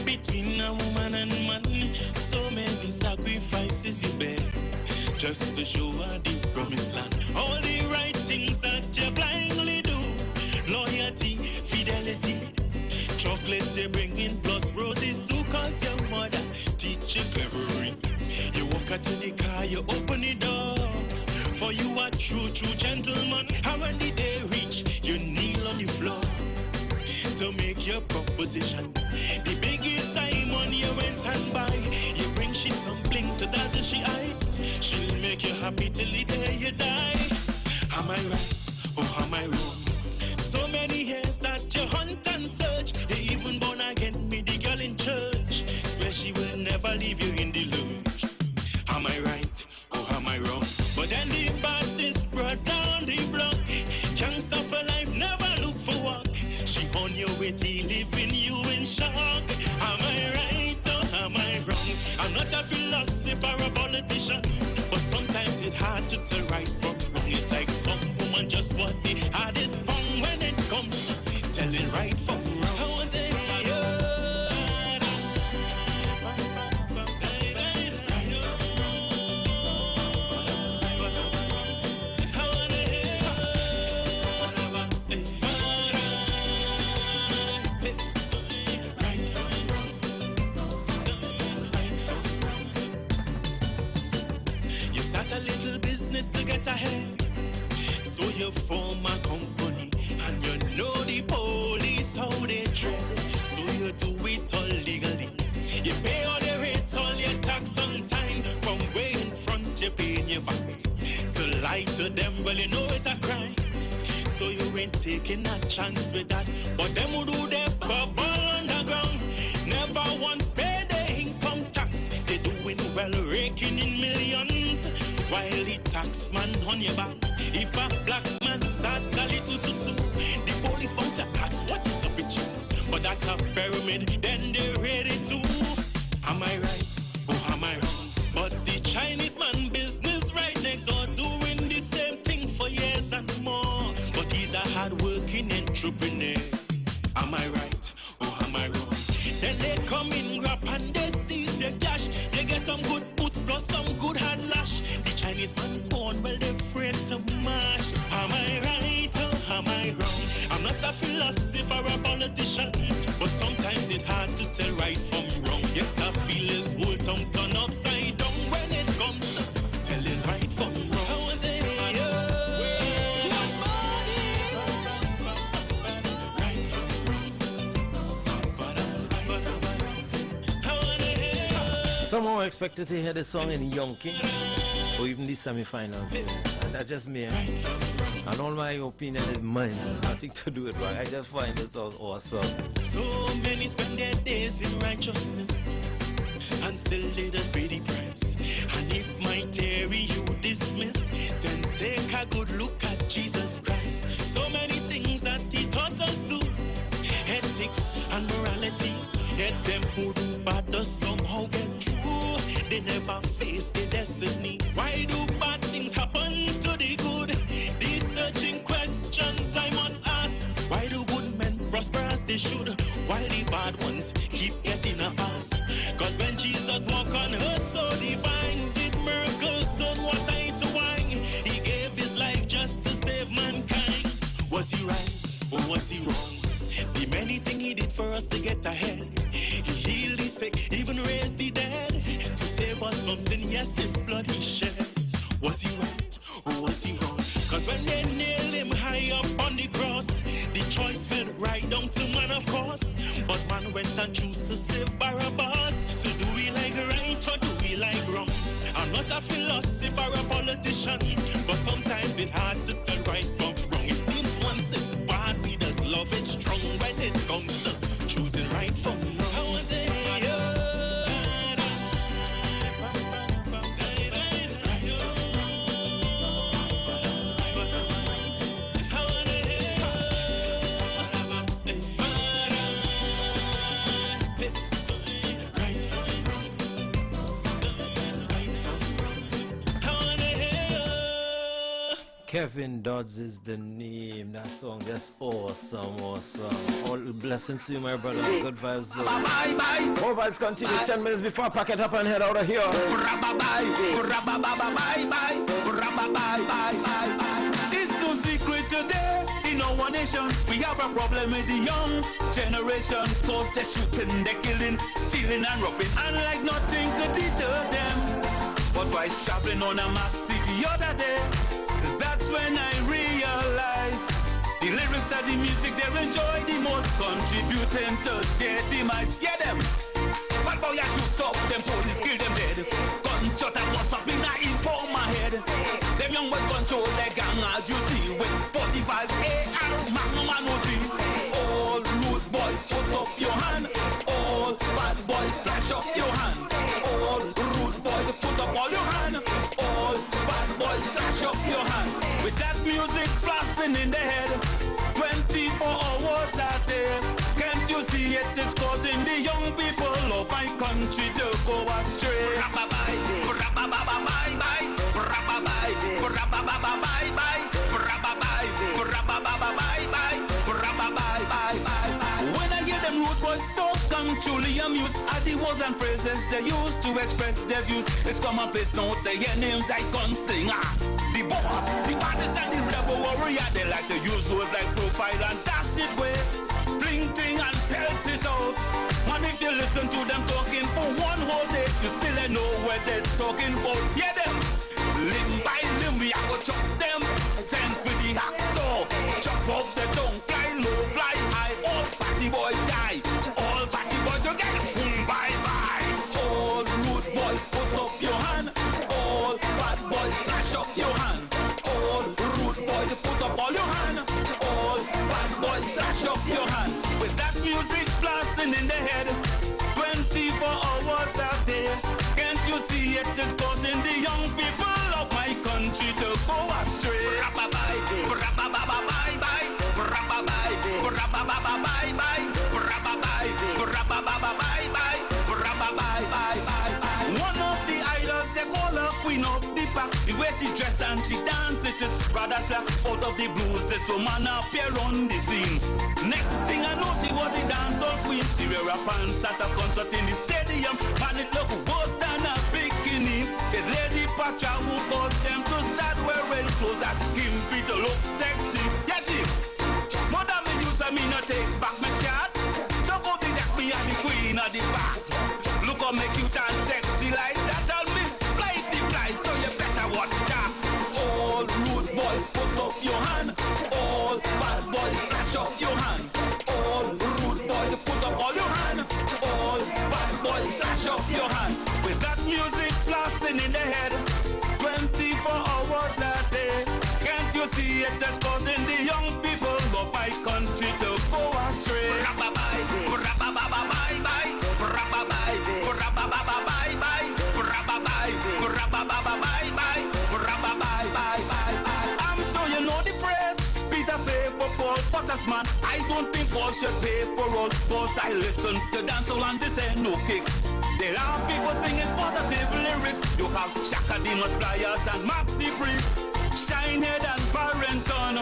between a woman and man. So many sacrifices you bear just to show her the promised land. All the right things that you blindly do, loyalty, fidelity, chocolates you bring in plus roses too, cause your mother teach you cleverly. You walk out to the car, you open the door, for you are true gentleman. And when the day reach, you kneel on the floor to make your proposition. The biggest time on you went and buy, you bring she some bling to dazzle she eye. She'll make you happy till the day you die. Am I right or am I wrong? So many years that you hunt and search, you even born again me the girl in church, swear she will never leave you in the lurch. Am I right or am I wrong? But then the badness brought down the block. Gangsta for life never look for work. She on your way to leaving you in shock. Am I right or am I wrong? I'm not a philosopher or a politician, but sometimes it's hard to tell right from wrong. It's like some woman just want the hardest bong when it comes to telling right from wrong. I want to hear a little business to get ahead, so you form a company and you know the police how they tread, so you do it all legally. You pay all the rates, all your tax on time. From way in front you paying your VAT. To lie to them, well you know it's a crime, so you ain't taking a chance with that. But them who do their bubble underground never once pay their income tax. They doing well, raking in millions, while the tax man on your back. If a black man start a little susu, the police bound to ask what is up with you. But that's a pyramid, then they're ready to. Am I right or am I wrong? But the Chinese man business right next door doing the same thing for years and more. But he's a hard-working entrepreneur. Am I right or am I wrong? Then they come in, grab and they seize your cash. They get some good boots plus some good hand lash. The Chinese man corn, well they're afraid to mash. Am I right or am I wrong? I'm not a philosopher or a politician, but sometimes it's hard to tell right from wrong. Yes, I feel his whole tongue turn upside down when it comes to telling right from wrong. I want to hear you. Someone expected to hear the song in Yonking or even the semi-finals, and that's just me. And all my opinion is mine, nothing to do with right. I just find this song awesome. So many spend their days in righteousness, and still they just pay the price. And if my theory you dismiss, then take a good look at Jesus Christ. So many things that he taught us to, ethics and morality, yet them who do bad does somehow get through. They never face their destiny. Why do bad things happen to the good? These searching questions I must ask. Why do good men prosper as they should, while the bad ones keep getting a pass? Cause when Jesus walked on earth so divine, did miracles turn water into wine. He gave his life just to save mankind. Was he right or was he wrong? The many things he did for us to get ahead. He healed the sick, even raised the dead, to save us from sin. Yes, his blood he shed. Was he right or was he wrong? Cause when they nailed him high up on the cross, the choice fell right down to man, of course. But man went and chose to save Barabbas. So do we like right or do we like wrong? I'm not a philosopher or a politician, but sometimes it's hard to tell right from wrong. It seems once it's bad, we just love it strong when it comes to choosing right from wrong. I want to hear you. Kevin Dodds is the name. That song just awesome. All blessings to you, my brother. Good vibes, though. More vibes continue 10 minutes before I pack it up and head out of here. It's no secret today in our nation. We have a problem with the young generation. Cause they're shooting, they're killing, stealing and robbing, and like nothing could deter them. But while traveling on a maxi the other day, that's when I realized the lyrics of the music they enjoy the most, contributing to their demise. Yeah, them. But boy, I shoot up, them police kill them dead. Gunshot and what's up in the info my head. Them young boys control the gang as you see, with 45 AR, Magnum and Uzi. All rude boys, put up your hand. All bad boys, flash up your hand. All rude boys, put up all your hand. All bad boys, flash up your hand. With that music blasting in the head, 24 hours a day. Can't you see it is causing the young people of my country to go astray? When I hear them rude boys talk, I'm truly amused at the words and phrases they use to express their views. It's commonplace now, they hear names like gunslinger, the boss, the baddest and the rebel warrior. They like to use words like profile and dash it way, fling thing and pelt it out. And if you listen to them talking for one whole day, you still ain't know what they're talking about. Yeah, them limb by limb, we are gonna chop them. Send for the hacksaw, chop off the tongue, fly low, fly high. All party boys die, all party boys together. Boom, bye bye. All rude boys, put up your hand. All bad boys, flash up your hand. All rude boys, put up all your hand. All bad boys, flash up your hand. With that music blasting in the head, 24 hours a day. Can't you see it is causing the young people of my country to go astray? One of the idols they call her queen of the pack. The way she dress and she dance, it is rather slap. Out of the blues, this woman appear on the scene. Next thing I know, she was the dancehall queen. She wear a pants at a concert in the stadium, and it look worse than a bikini. The lady Patra who caused clothes are skimpy to look sexy. Yeah, she. Mother me use me no take back my shot. Don't go think that me and the queen of the back. Look how me cute and sexy like that. Tell me, blighty blight, so you better watch that. All rude boys, put up your hand. All bad boys, flash up your hand. All rude boys, put up all your hand. All bad boys, flash up your hand. With that music blasting in the head, 24 hours a day. Can't you see it just causing the young people of my country to go astray? I'm sure you know the phrase, Peter pay for Paul Pottersman. I don't think Paul should pay for all, cause I listen to dancehall and this ain't no kicks. There are people singing positive lyrics. You have Shaka Demus Flyers and Maxi Priest, Shinehead and Barrington.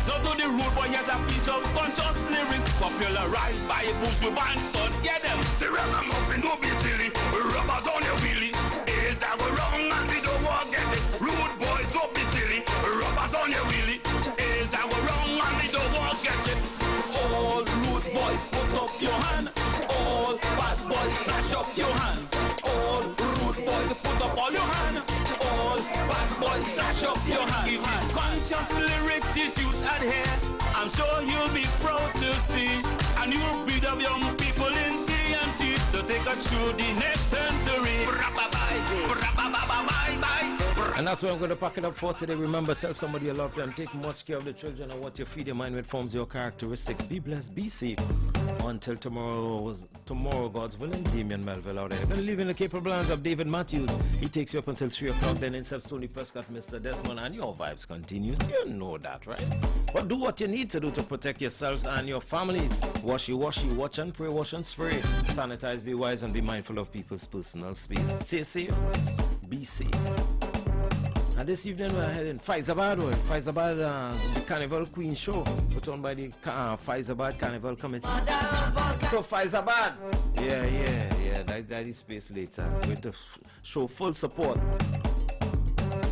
Not to the rude boy as a piece of conscious lyrics, popularized by Buju Banton. Yeah, them. The ragamuffin, don't be silly. Rubbers on your wheelie. Is that wrong and we don't want get it. Rude boys, don't be silly. Rubbers on your wheelie. Is that wrong and we don't want get it. All rude boys, put up your hand. All bad boys, flash up your hand. All rude boys, put up all your hand. All bad boys, flash up your hand. If these conscious lyrics teach you adhere, I'm sure you'll be proud to see. And you'll breed of young people in TNT to take us through the next century. And that's where I'm going to pack it up for today. Remember, tell somebody you love them. Take much care of the children, and what you feed your mind with forms your characteristics. Be blessed, be safe. Until tomorrow, God's willing, Damien Melville out there. Then leaving the capable hands of David Matthews. He takes you up until 3 o'clock. Then instead Tony Prescott, Mr. Desmond, and your vibes continues. You know that, right? But do what you need to do to protect yourselves and your families. Washy, watch and pray, wash and spray. Sanitize, be wise, and be mindful of people's personal space. Stay safe, be safe. And this evening we're heading Faizabad, the Carnival Queen show put on by the Faizabad Carnival Committee. So Faizabad, yeah, that is space later. Going to show full support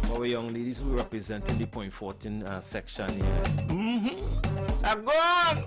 for our young ladies who represent in the Point 14 section here. I'm gone.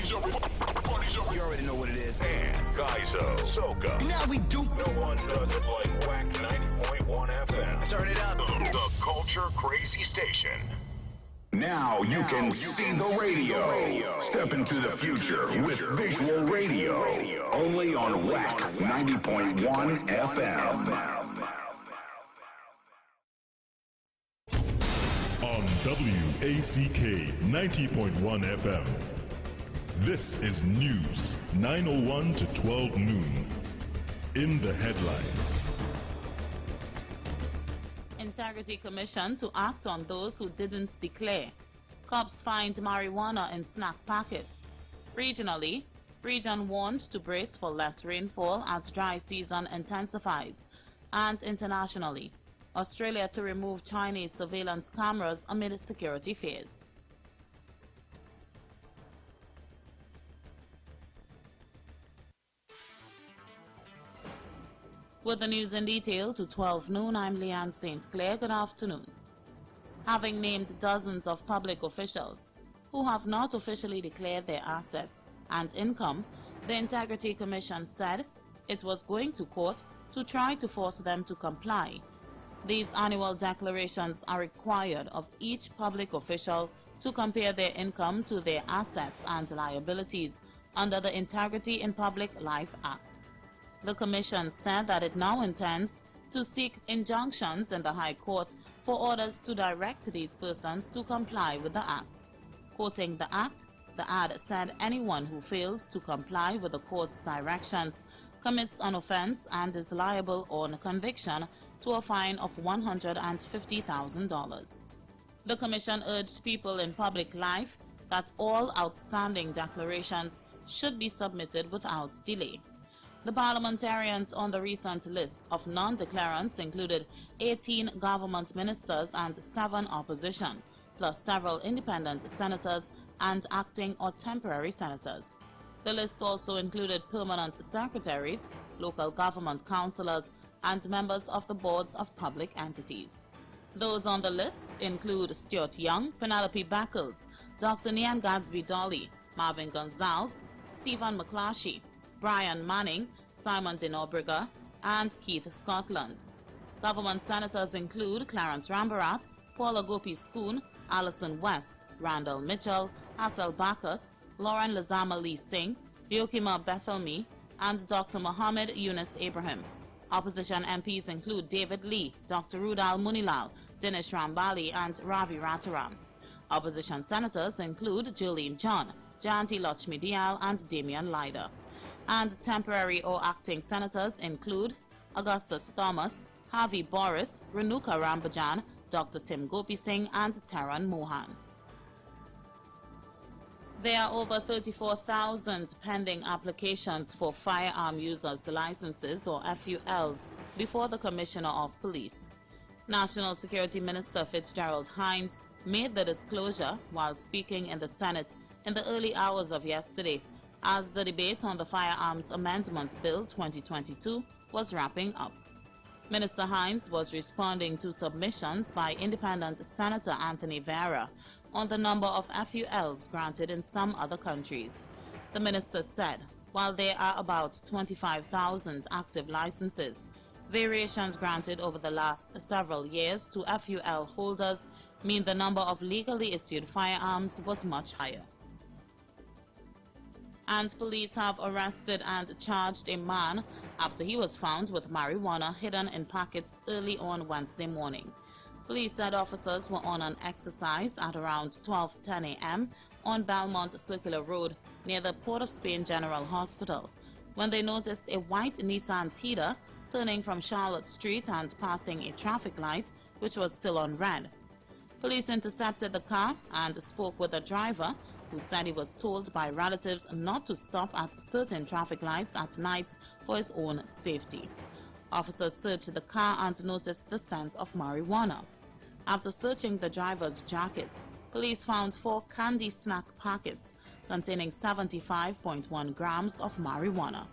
You already know what it is. And Kaizo. Soca. Now we do. No one does it like Whack 90.1 FM. Turn it up. The Culture Crazy Station. Now you can see the radio. Step into the future with visual radio. Only on Whack 90.1 FM. On WACK 90.1 FM. This is News 9:01 to 12 noon. In the headlines. Integrity Commission to act on those who didn't declare. Cops find marijuana in snack packets. Regionally, region warned to brace for less rainfall as dry season intensifies. And internationally, Australia to remove Chinese surveillance cameras amid security fears. With the news in detail to 12 noon, I'm Leanne St. Clair. Good afternoon. Having named dozens of public officials who have not officially declared their assets and income, the Integrity Commission said it was going to court to try to force them to comply. These annual declarations are required of each public official to compare their income to their assets and liabilities under the Integrity in Public Life Act. The Commission said that it now intends to seek injunctions in the High Court for orders to direct these persons to comply with the Act. Quoting the Act, the ad said anyone who fails to comply with the court's directions commits an offense and is liable on conviction to a fine of $150,000. The Commission urged people in public life that all outstanding declarations should be submitted without delay. The parliamentarians on the recent list of non-declarants included 18 government ministers and 7 opposition, plus several independent senators and acting or temporary senators. The list also included permanent secretaries, local government councillors, and members of the boards of public entities. Those on the list include Stuart Young, Penelope Beckles, Dr. Nian Gadsby Dolly, Marvin Gonzalez, Stephen McClatchy, Brian Manning, Simon Dinobriga, and Keith Scotland. Government senators include Clarence Rambarat, Paula Gopi-Schoon, Alison West, Randall Mitchell, Hassel Bacchus, Lauren Lazama Lee Singh, Vyokima Bethelme, and Dr. Mohammed Yunus Ibrahim. Opposition MPs include David Lee, Dr. Rudal Munilal, Dinesh Rambali, and Ravi Rataram. Opposition senators include Jolene John, Jayanti Lakshmi Dayal, and Damian Lyder. And temporary or acting senators include Augustus Thomas, Harvey Boris, Renuka Rambajan, Dr. Tim Gopi Singh, and Taran Mohan. There are over 34,000 pending applications for firearm users licenses or FULs before the Commissioner of Police. National Security Minister Fitzgerald Hines made the disclosure while speaking in the Senate in the early hours of yesterday, as the debate on the Firearms Amendment Bill 2022 was wrapping up. Minister Hines was responding to submissions by independent Senator Anthony Vera on the number of FULs granted in some other countries. The minister said, while there are about 25,000 active licenses, variations granted over the last several years to FUL holders mean the number of legally issued firearms was much higher. And police have arrested and charged a man after he was found with marijuana hidden in packets early on Wednesday morning. Police said officers were on an exercise at around 12:10 a.m. on Belmont Circular Road near the Port of Spain General Hospital when they noticed a white Nissan Tiida turning from Charlotte Street and passing a traffic light which was still on red. Police intercepted the car and spoke with the driver, who said he was told by relatives not to stop at certain traffic lights at night for his own safety. Officers searched the car and noticed the scent of marijuana. After searching the driver's jacket, police found 4 candy snack packets containing 75.1 grams of marijuana.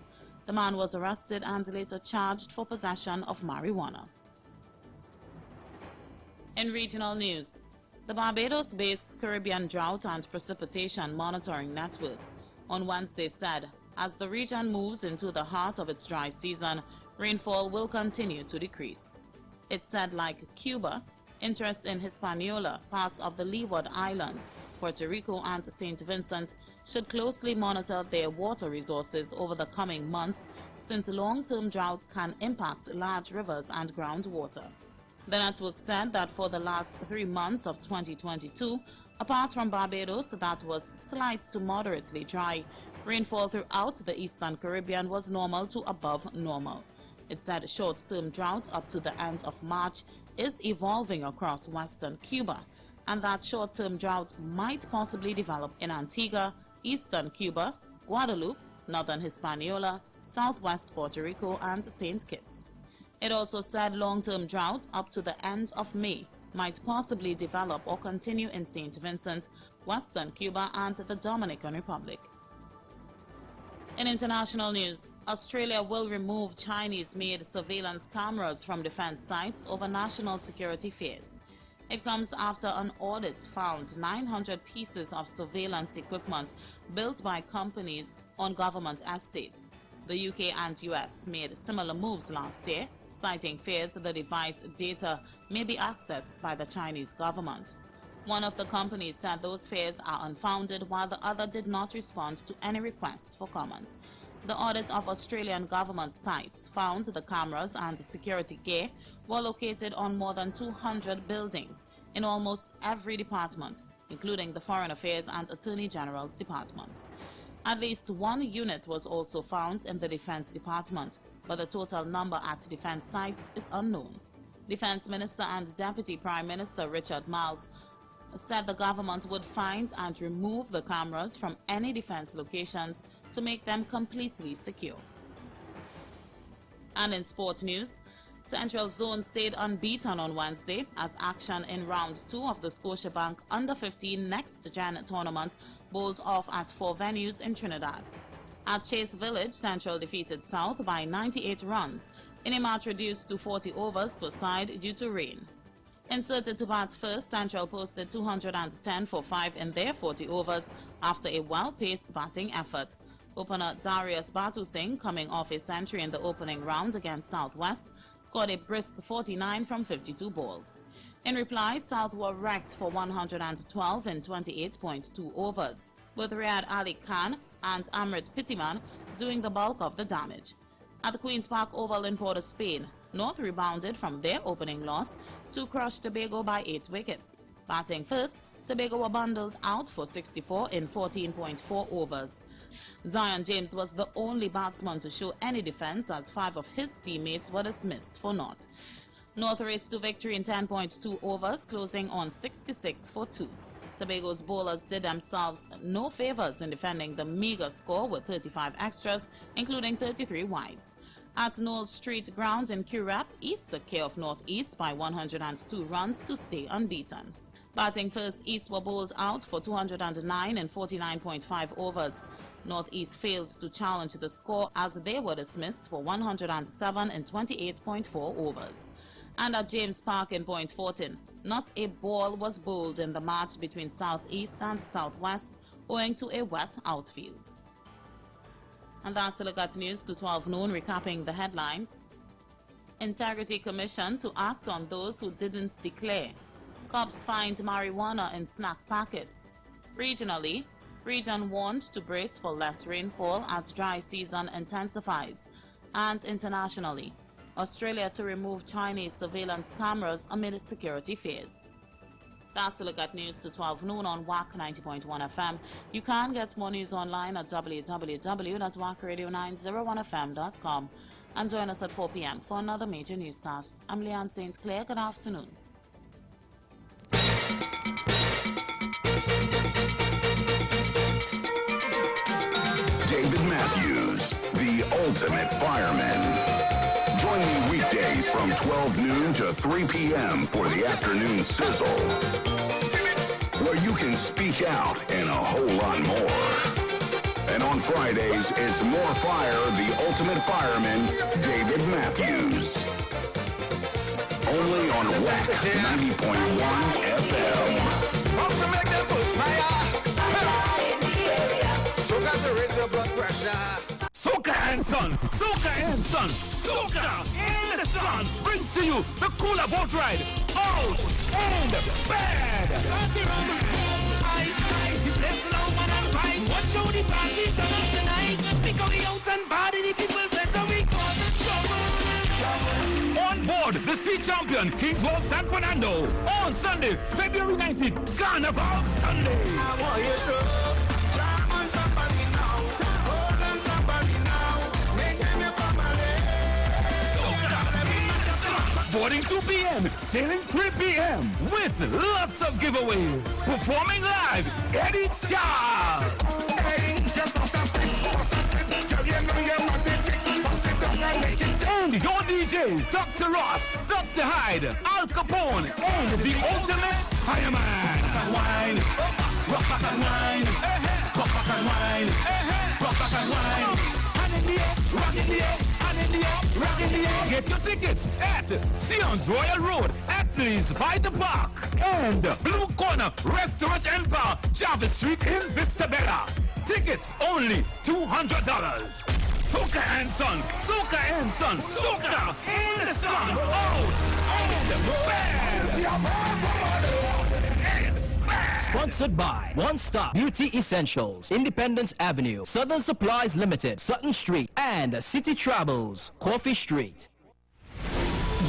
The man was arrested and later charged for possession of marijuana. In regional news, the Barbados-based Caribbean Drought and Precipitation Monitoring Network on Wednesday said, as the region moves into the heart of its dry season, rainfall will continue to decrease. It said, like Cuba, interest in Hispaniola, parts of the Leeward Islands, Puerto Rico and St. Vincent should closely monitor their water resources over the coming months, since long-term drought can impact large rivers and groundwater. The network said that for the last 3 months of 2022, apart from Barbados that was slight to moderately dry, rainfall throughout the Eastern Caribbean was normal to above normal. It said short-term drought up to the end of March is evolving across Western Cuba, and that short-term drought might possibly develop in Antigua, Eastern Cuba, Guadeloupe, Northern Hispaniola, Southwest Puerto Rico, and St. Kitts. It also said long-term drought up to the end of May might possibly develop or continue in St. Vincent, Western Cuba, and the Dominican Republic. In international news, Australia will remove Chinese-made surveillance cameras from defense sites over national security fears. It comes after an audit found 900 pieces of surveillance equipment built by companies on government estates. The UK and US made similar moves last year, citing fears the device data may be accessed by the Chinese government. One of the companies said those fears are unfounded, while the other did not respond to any request for comment. The audit of Australian government sites found the cameras and security gear were located on more than 200 buildings in almost every department, including the Foreign Affairs and Attorney General's departments. At least one unit was also found in the Defense Department, but the total number at defense sites is unknown. Defense Minister and Deputy Prime Minister Richard Marles said the government would find and remove the cameras from any defense locations to make them completely secure. And in sport news, Central Zone stayed unbeaten on Wednesday as action in round 2 of the Scotiabank Under-15 Next Gen tournament bowled off at 4 venues in Trinidad. At Chase Village, Central defeated South by 98 runs in a match reduced to 40 overs per side due to rain. Inserted to bat first, Central posted 210 for 5 in their 40 overs after a well-paced batting effort. Opener Darius Batu Singh, coming off a century in the opening round against Southwest, scored a brisk 49 from 52 balls. In reply, South were wrecked for 112 in 28.2 overs, with Riyad Ali Khan and Amrit Pittiman doing the bulk of the damage. At the Queen's Park Oval in Port of Spain, North rebounded from their opening loss to crush Tobago by 8 wickets. Batting first, Tobago were bundled out for 64 in 14.4 overs. Zion James was the only batsman to show any defense as 5 of his teammates were dismissed for naught. North raced to victory in 10.2 overs, closing on 66 for 2. Tobago's bowlers did themselves no favors in defending the meager score with 35 extras, including 33 wides. At Knowles Street Ground in Currap, East took care of North East by 102 runs to stay unbeaten. Batting first, East were bowled out for 209 in 49.5 overs. North East failed to challenge the score as they were dismissed for 107 in 28.4 overs. And at James Park in Point Fortin, not a ball was bowled in the match between Southeast and Southwest owing to a wet outfield. And that's a look at news to 12 noon, recapping the headlines. Integrity Commission to act on those who didn't declare. Cops find marijuana in snack packets. Regionally, region warned to brace for less rainfall as dry season intensifies. And internationally, Australia to remove Chinese surveillance cameras amid security fears. That's a look at news to 12 noon on WAC 90.1 FM. You can get more news online at www.wacradio901fm.com and join us at 4 p.m. for another major newscast. I'm Leanne St. Clair. Good afternoon. David Matthews, the ultimate fireman. Join me weekdays from 12 noon to 3 p.m. for the afternoon sizzle, where you can speak out and a whole lot more. And on Fridays, it's more fire, the ultimate fireman, David Matthews. Only on WAC 90.1 FM. So got the Soca and Son, Soca and Son, Soca in the Sun brings to you the cooler boat ride, out and bad. Watch out the party turn up tonight. Because we out and bad and the people better we cause trouble. On board the sea champion Kingswell San Fernando on Sunday, February 19th, Carnival Sunday. I want you to jam on somebody now, hold on somebody now, make them your family. Boarding 2 p.m., sailing 3 p.m. with lots of giveaways. Performing live, Eddie Charles. And your DJs, Dr. Ross, Dr. Hyde, Al Capone, and the ultimate fireman. Wine, rock back and wine, rock back and wine, rock back and wine. Hand in the air, rock in the air, hand in the air, rock in the air. Get your tickets at Sion's Royal Road, at Please by the Park, and Blue Corner Restaurant and Bar, Jarvis Street in Vista Bella. Tickets only $200. Soca and Son, Soca and Son, Soca in the Sun, out and bad. Sponsored by One Stop Beauty Essentials, Independence Avenue, Southern Supplies Limited, Sutton Street, and City Travels, Coffee Street.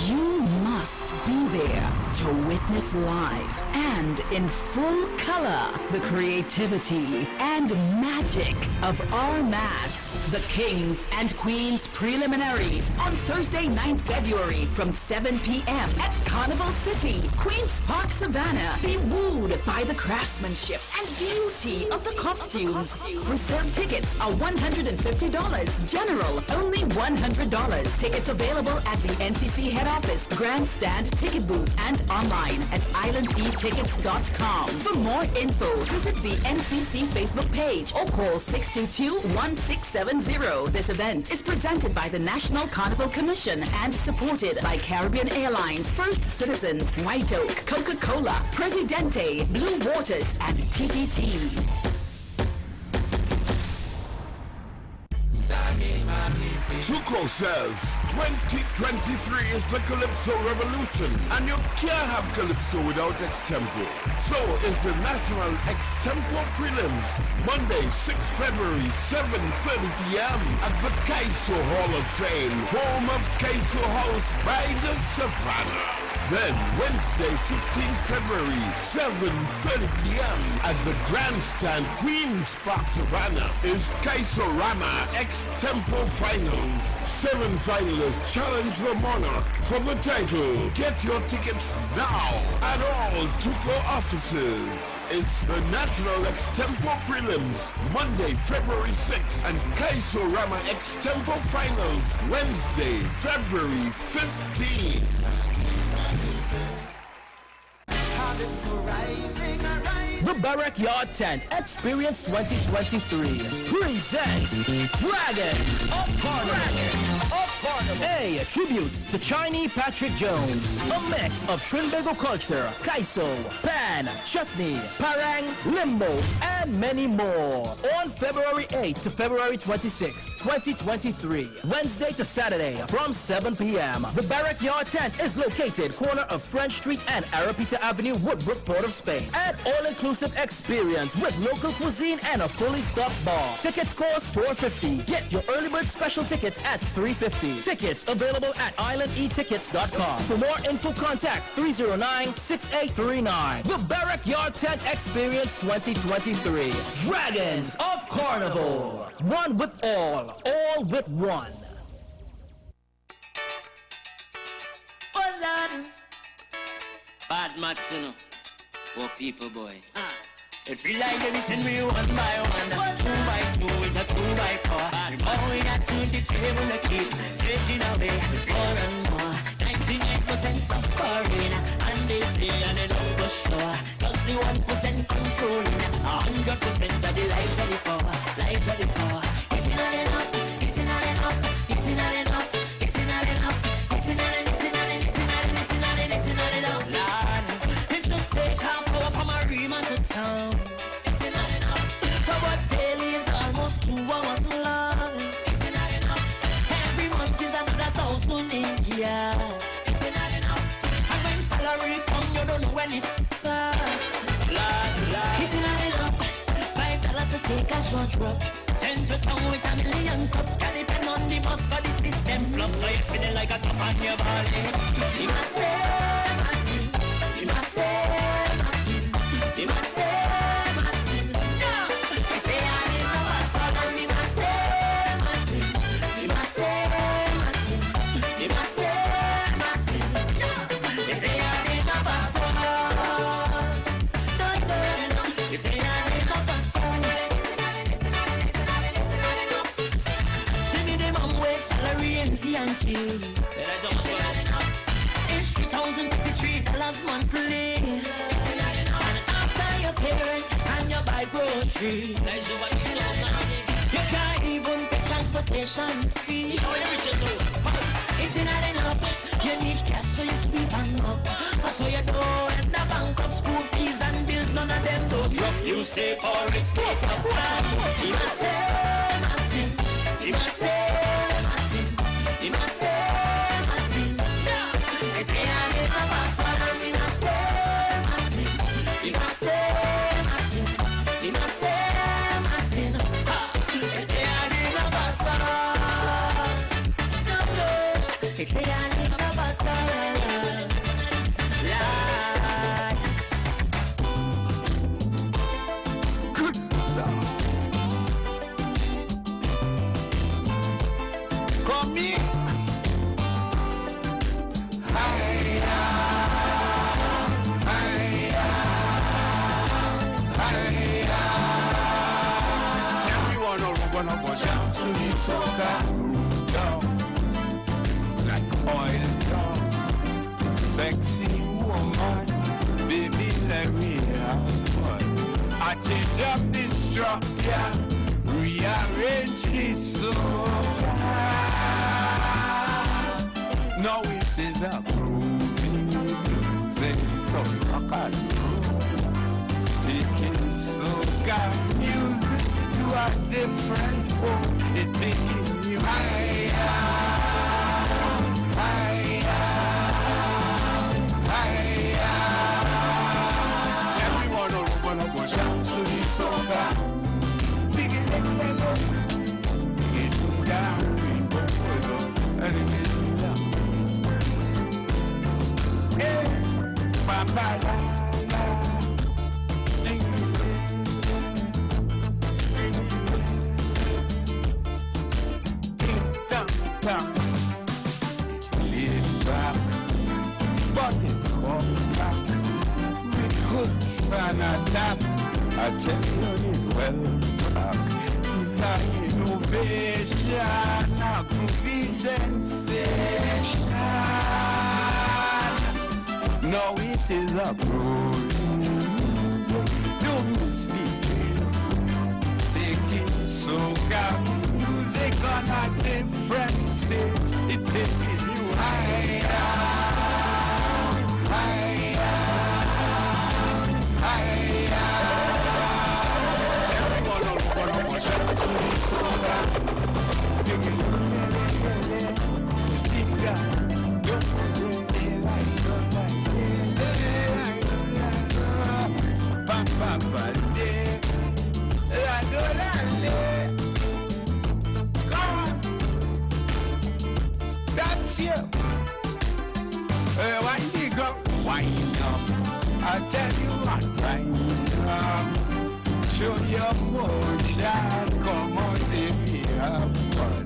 You must be there to witness live and in full color the creativity and magic of our masks, the Kings and Queens preliminaries on Thursday, 9th February from 7 p.m. at Carnival City, Queens Park, Savannah. Be wooed by the craftsmanship and beauty of the costumes. Reserve tickets are $150. General, only $100. Tickets available at the NCC head office, grandstand ticket booth, and online at islandetickets.com. For more info, visit the NCC Facebook page or call 622-1670. This event is presented by the National Carnival Commission and supported by Caribbean Airlines, First Citizens, White Oak, Coca-Cola, Presidente, Blue Waters, and TTT. Tuco says 2023 is the Calypso Revolution, and you can't have Calypso without Extempo. So is the National Extempo Prelims, Monday, 6th February, 7:30 p.m. at the Kaiso Hall of Fame, home of Kaiso House by the Savannah. Then Wednesday, 15th February, 7:30 p.m. at the Grandstand Queens Park, Savannah is Kaisorama Extempo Finals. 7 finalists challenge the Monarch for the title. Get your tickets now at all Tuco offices. It's the National Extempo Prelims, Monday, February 6th, and Kaisorama Extempo Finals, Wednesday, February 15th. The Barrack Yard Tent Experience 2023 presents Dragons of Carnival. A tribute to Chinese Patrick Jones. A mix of Trinbago culture, Kaiso, Pan, Chutney, Parang, Limbo, and many more. On February 8th to February 26th, 2023. Wednesday to Saturday from 7 p.m. The Barrack Yard Tent is located corner of French Street and Arapita Avenue, Woodbrook, Port of Spain. An all-inclusive experience with local cuisine and a fully stocked bar. Tickets cost $4.50. Get your early bird special tickets at $3.50. Tickets available at islandetickets.com. For more info, contact 309-6839. The Barrack Yard Tent Experience 2023. Dragons of Carnival. One with all with one. Oh Lord, bad match, you know. Poor people, boy. It feel like everything we one by one, 2 by 2, it's a 2 by 4. All we got to the table to keep taking away more and more. 99% suffering, and they say and they know for sure. Just the 1% controlling, 100% of the lives of the poor, lives of the poor. It's not enough, it's not enough, it's not enough, it's not enough, it's not enough, it's not enough, it's not enough, it's not enough, it's not enough, Lord. It should take half hour from a Rima to town. It's not enough, but daily is almost 2 hours long. yes. It's not enough. And when salary come, you don't know when it's cost. It's not enough. $5 to take a short trip. 10 to town with a million subs. Can depend on the bus, but the system flop. So you spin it like a top on your body. You might say, Martin. You might say, Martin. You might say, Martin. No. You say I need no battle, and you might say, Martin. You might say, Martin. You might say, Martin. No. You say I need no battle. Don't turn it on. You say I need no battle. And chill. It's $3,053 monthly. And after your parent and your buy groceries, you can't even pay transportation fee. It's not enough. You need cash so you sweep and up. So you don't end up bankrupt. School fees and bills, none of them don't drop. You stay for it, stay for it. You must say, Martin. You must say, you must say, Martin. It's a little battle, and you must say, Martin. You must say, Martin. You must say, Martin. It's a little battle. It's a little battle. Good Lord. Come here. Gonna go down to the soca down like oil down. Sexy woman, baby, let me have fun. I change up the structure, rearrange the soca. Now it is a groovy music from rock and roll. Taking soca music to a different form. It taking you higher, higher, higher. Everyone all wanna go down to the soca. Big it down, and it down. Hey, Baba la. Lean back, but it come back with hooks and a tap. I tell you it well back. It's an innovation, a groovy sensation. Now it is a growing music. Don't speak it. Take it soca. Music on a different stage, it taking you higher, higher, higher. Everyone on one watch out to the soca. That's you. Wind up, wind up. I tell you what, wind up. Show your motion, come on, baby, have fun.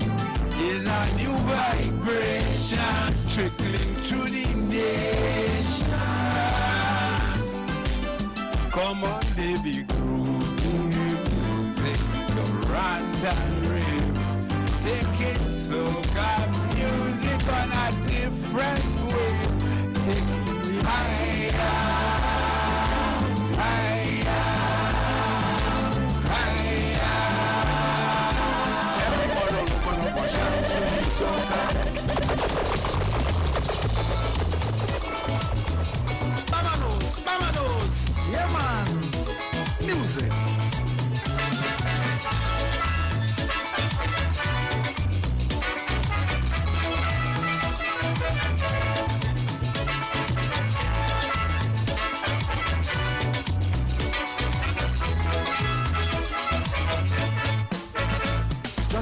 It's a new vibration trickling through the nation. Come on, baby, groove music, the rant and rave. Take it soca music on a different way. Take me higher, higher, higher. Everybody open up a shout to the soca. Vámonos, vámonos. Yeah, man. Music.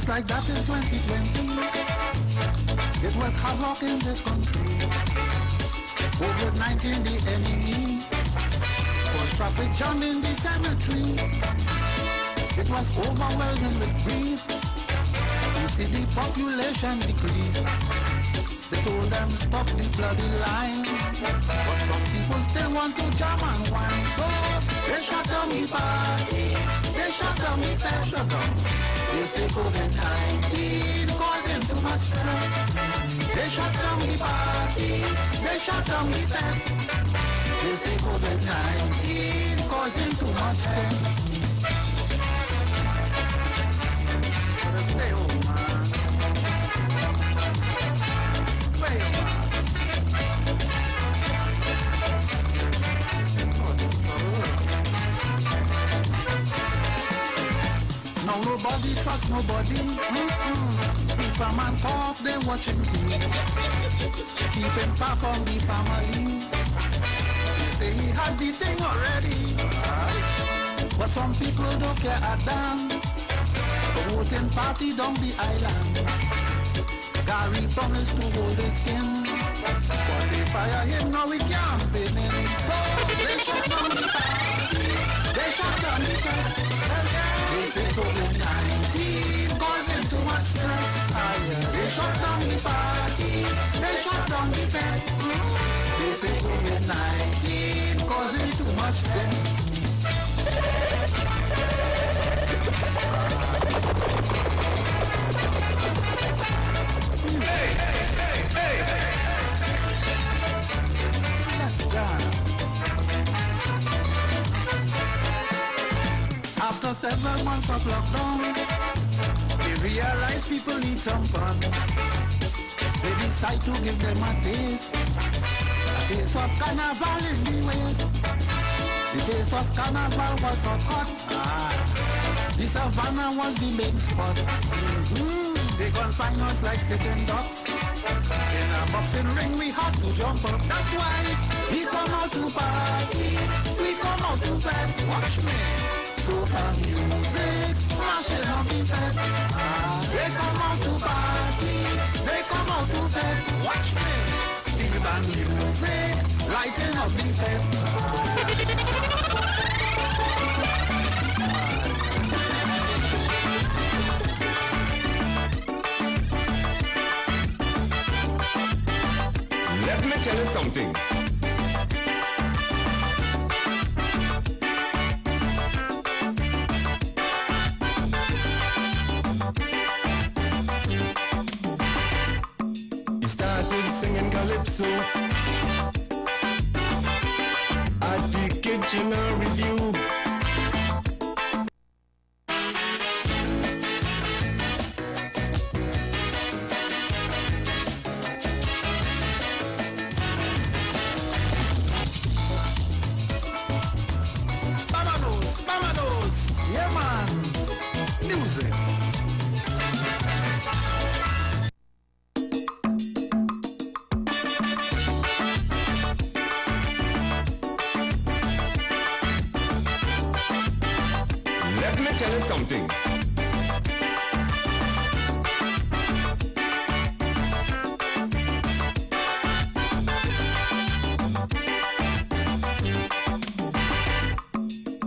Just like that in 2020, it was havoc in this country. COVID-19 the enemy, was traffic jam in the cemetery. It was overwhelming with grief to see the population decrease. They told them stop the bloody line, but some people still want to jam and wine. So they shut down the party, they shut down the fest. They say COVID-19 causing too much stress. They shut down the party, they shut down the fest. They say COVID-19 causing too much stress. Better stay home, man. Wear your mask. Causing trouble. Now nobody trust nobody. If a man cough, they watching him. Keep him far from the family. They say he has the thing already. But some people don't care a damn. The voting party down the island. Gary promised to hold his skin, but they fire him, now we can't pin him. So they shut down the party, they shut down the fest. They say COVID-19 causing too much stress. They shut down the party, they shut down the fest. They say COVID-19 causing too much stress. After several months of lockdown, they realize people need some fun. They decide to give them a taste of Carnival in the waist. The taste of Carnival was hot. The savannah was the main spot. They confine us like sitting ducks. In a boxing ring we had to jump up. That's why we come out to party, we come out to fest. Watch me. Soca music, mashing up the fest. They come out to party, they come out to fest. Watch me. Steel band music, lighting up the fest. Let me tell you something. He started singing calypso at the kitchen review. Something.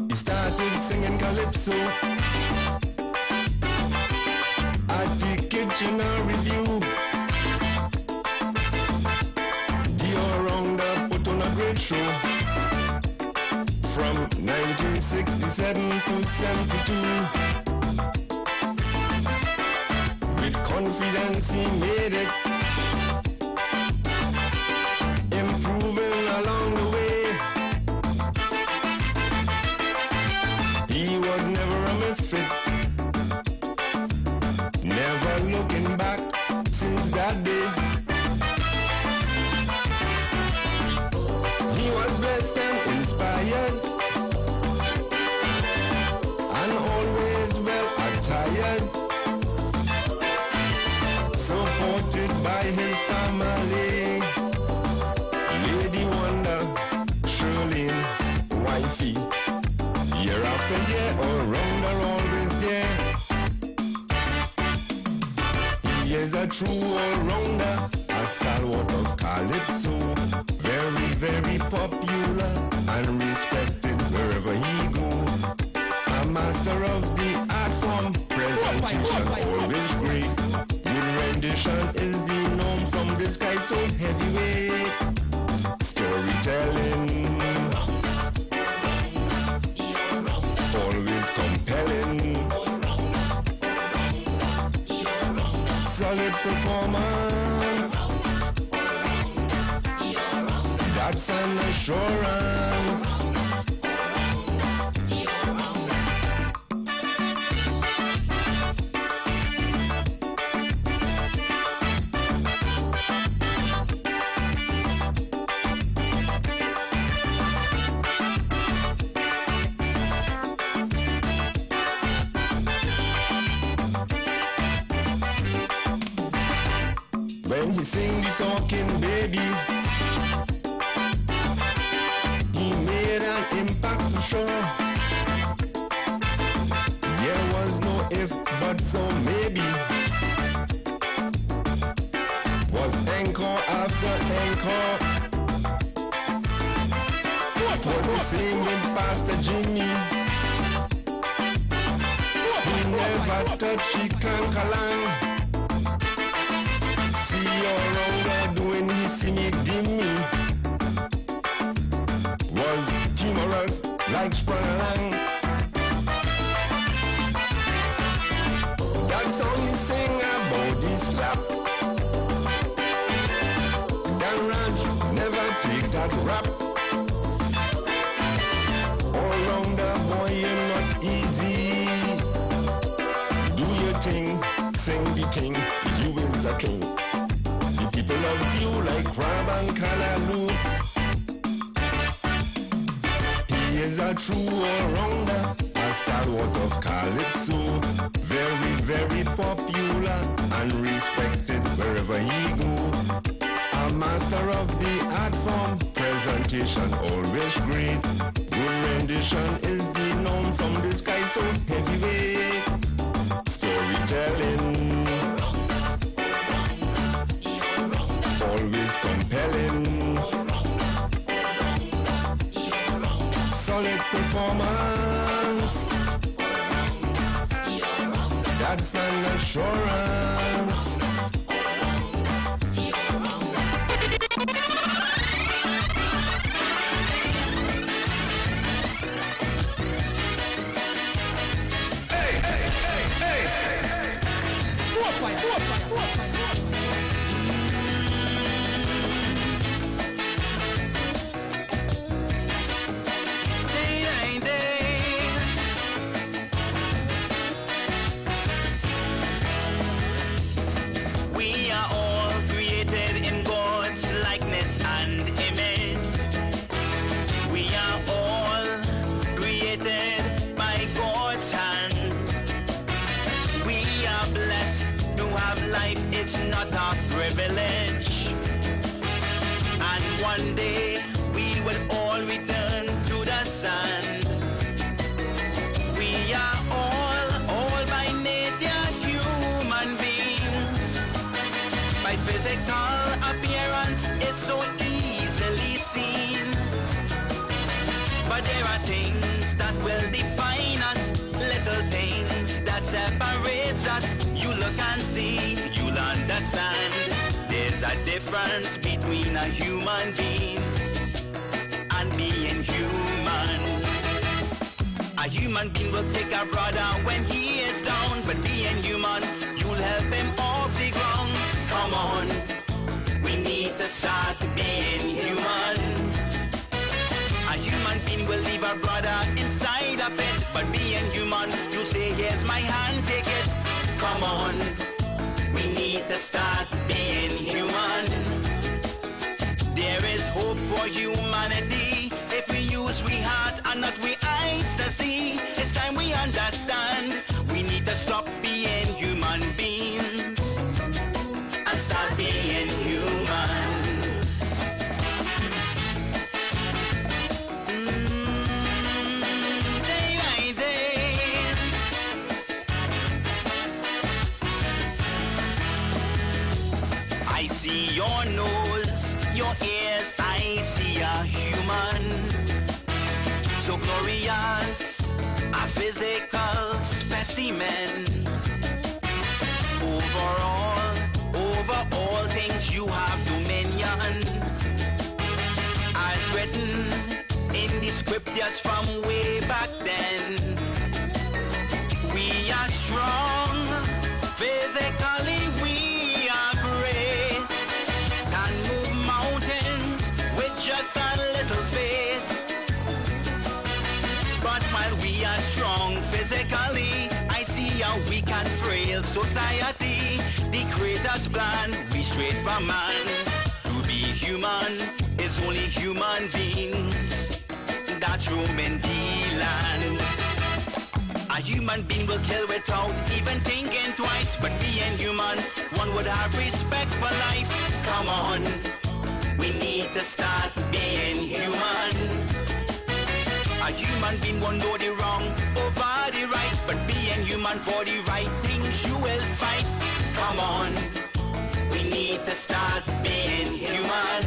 He started singing calypso at the kitchen review. Dio Rounder put on a great show. From 1967 to 72, with confidence he made it, improving along the way. He was never a misfit, never looking back since that day. He was blessed and inspired, and always well attired, supported by his family. Lady Wonder, Shirley, wifey, year after year, all round are always there. true all-rounder, a stalwart of calypso. Very, very popular and respected wherever he goes. A master of the art form, presentation always great. Good rendition is the norm from this guy so heavyweight. Storytelling, always compelling. Solid performance, that's an assurance. When he sing the talking baby, he made an impact for sure. There was no if, but so maybe. Was encore after encore. What was the singing Pastor Jimmy? He never touched the cancalang. See your rounder doing his simi dimmy. Was timorous like sprang. That song he sing about the slap. That ranch never take that rap. All rounder boy you're not easy. Do your thing, sing the thing, you is a king. People love you like crab and callaloo. He is a true all-rounder, a stalwart of calypso. Very, very popular and respected wherever he go. A master of the art form, presentation always great. Good rendition is the norm from this guy so heavyweight. Storytelling, always compelling. Solid performance, that's an assurance. It's not a privilege, and one day we will all return to the sun. We are all by nature human beings. By physical appearance, it's so easily seen. But there are things that will define us, little things that separates us. You look and see, you'll understand. There's a difference between a human being and being human. A human being will pick a brother when he is down, but being human, you'll help him off the ground. Come on, we need to start being human. A human being will leave a brother inside a pit, but being human, you'll say, here's my hand, take it. Come on, we need to start being human. There is hope for humanity if we use we heart and not we eyes to see. It's time we understand we need to stop being human beings and start being human. nose, your ears, I see a human. So glorious, a physical specimen. Over all things you have dominion. As written in the scriptures from way back then. We are strong, physically we are great. Can move mountains with just a little faith. But while we are strong physically, I see a weak and frail society. The Creator's plan, we straight from man. To be human is only human beings that roam in the land. A human being will kill without even thinking twice. But being human, one would have respect for life. Come on, we need to start being human. A human being won't know the wrong over the right. But being human, for the right things you will fight. Come on, we need to start being human.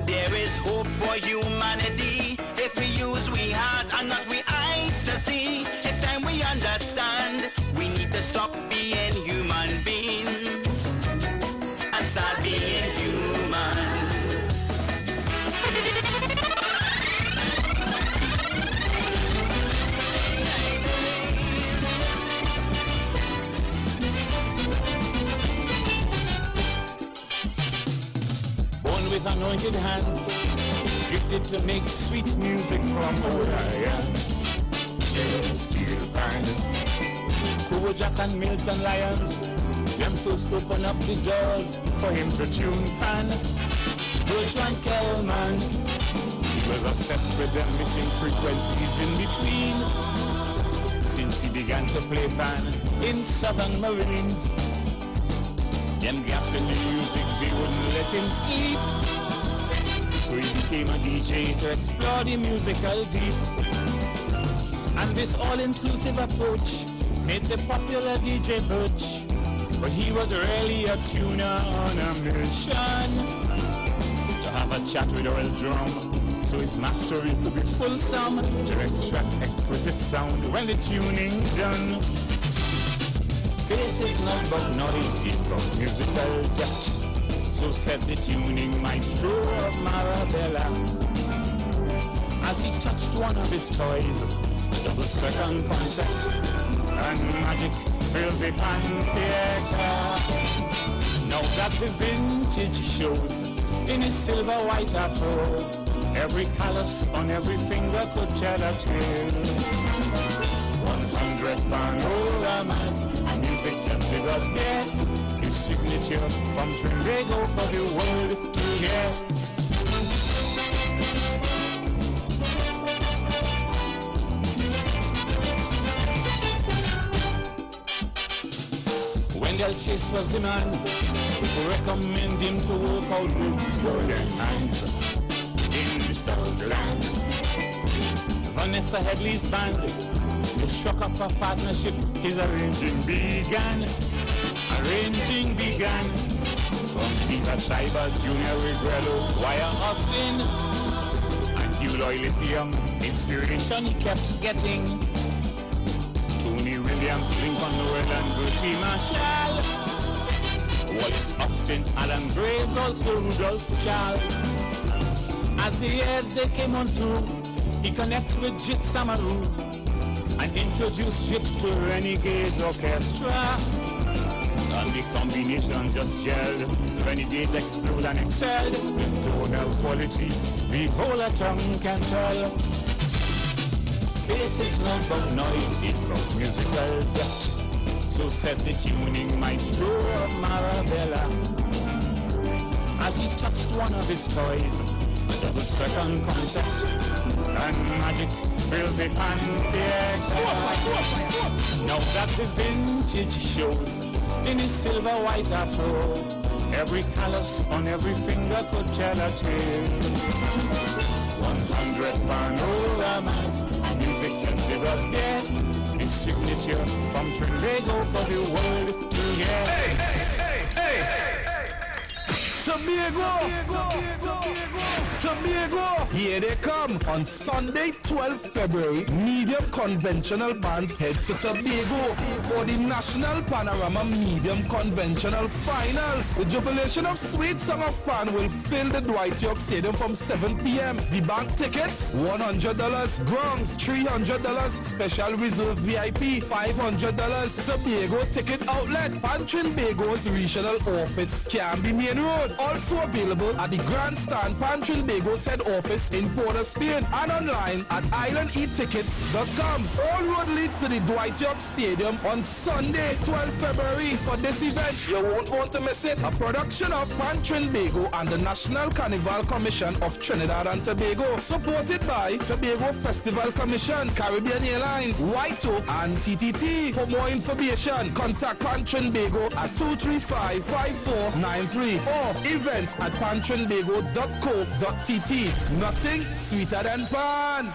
There is hope for humanity if we use we heart and not we eyes to see. It's time we understand we need to stop being human beings and start being human. With anointed hands, gifted to make sweet music from Orion. Chain, steel, band, Cool Jack and Milton Lions, them first open up the doors for him to tune pan. Bertrand Kellman, he was obsessed with them missing frequencies in between. Since he began to play pan in Southern Marines, them gaps in the music, they wouldn't let him sleep. So he became a DJ to explore the musical deep. And this all-inclusive approach made the popular DJ butch. But he was really a tuner on a mission to have a chat with Earl Drum, so his mastery could be fulsome to extract exquisite sound when the tuning done. Bass is not but noise, it's about musical depth. So said the tuning maestro of Marabella. As he touched one of his toys, the double second concept, and magic filled the pan theater. Now that the vintage shows in his silver white afro, every callus on every finger could tell a tale. 100 panoramas and music festivals there. His signature from Trinbago for the world to hear. Wendell Chase was the man who recommended him to work out with golden hands in the Southland. Vanessa Headley's band, they struck up a partnership, his arranging began. From Steve Schreiber, Junior Regrello, Wire Austin, and Hugh Lloyd Lithium, inspiration he kept getting. Tony Williams, Lincoln Noel, and Bertie Marshall, Wallace Austin, Alan Graves, also Rudolph Charles. As the years they came on through, he connected with Jit Samaru and introduced Jit to Renegade's orchestra. And the combination just gelled. Renegades explode and excelled with tonal quality the whole tongue can tell. Bass is not about noise, it's about musical depth. So said the tuning maestro of Marabella. As he touched one of his toys, a double second concept, and magic filled the pan theater. Now that the vintage shows in his silver white afro, every callus on every finger could tell a tale. 100 panoramas and music festivals there. His signature from Trinbago for the world to hear. Tobago, here they come on Sunday, 12th February. Medium conventional bands head to Tobago for the National Panorama Medium Conventional Finals. The jubilation of Sweet Song of Pan will fill the Dwight York Stadium from 7 p.m. The bank tickets, $100, grounds, $300, special reserve VIP, $500. Tobago ticket outlet, Trinbago's regional office, Canby Main Road. Also available at the Grandstand, Trinbago's head office in Port of Spain, and online at islandetickets.com. All road leads to the Dwight York Stadium on Sunday, 12 February. For this event, you won't want to miss it. A production of Trinbago and the National Carnival Commission of Trinidad and Tobago, supported by Tobago Festival Commission, Caribbean Airlines, White Oak, and TTT. For more information, contact Trinbago at 235-5493 or events at pantrinbago.co.tt. Nothing sweeter than pan.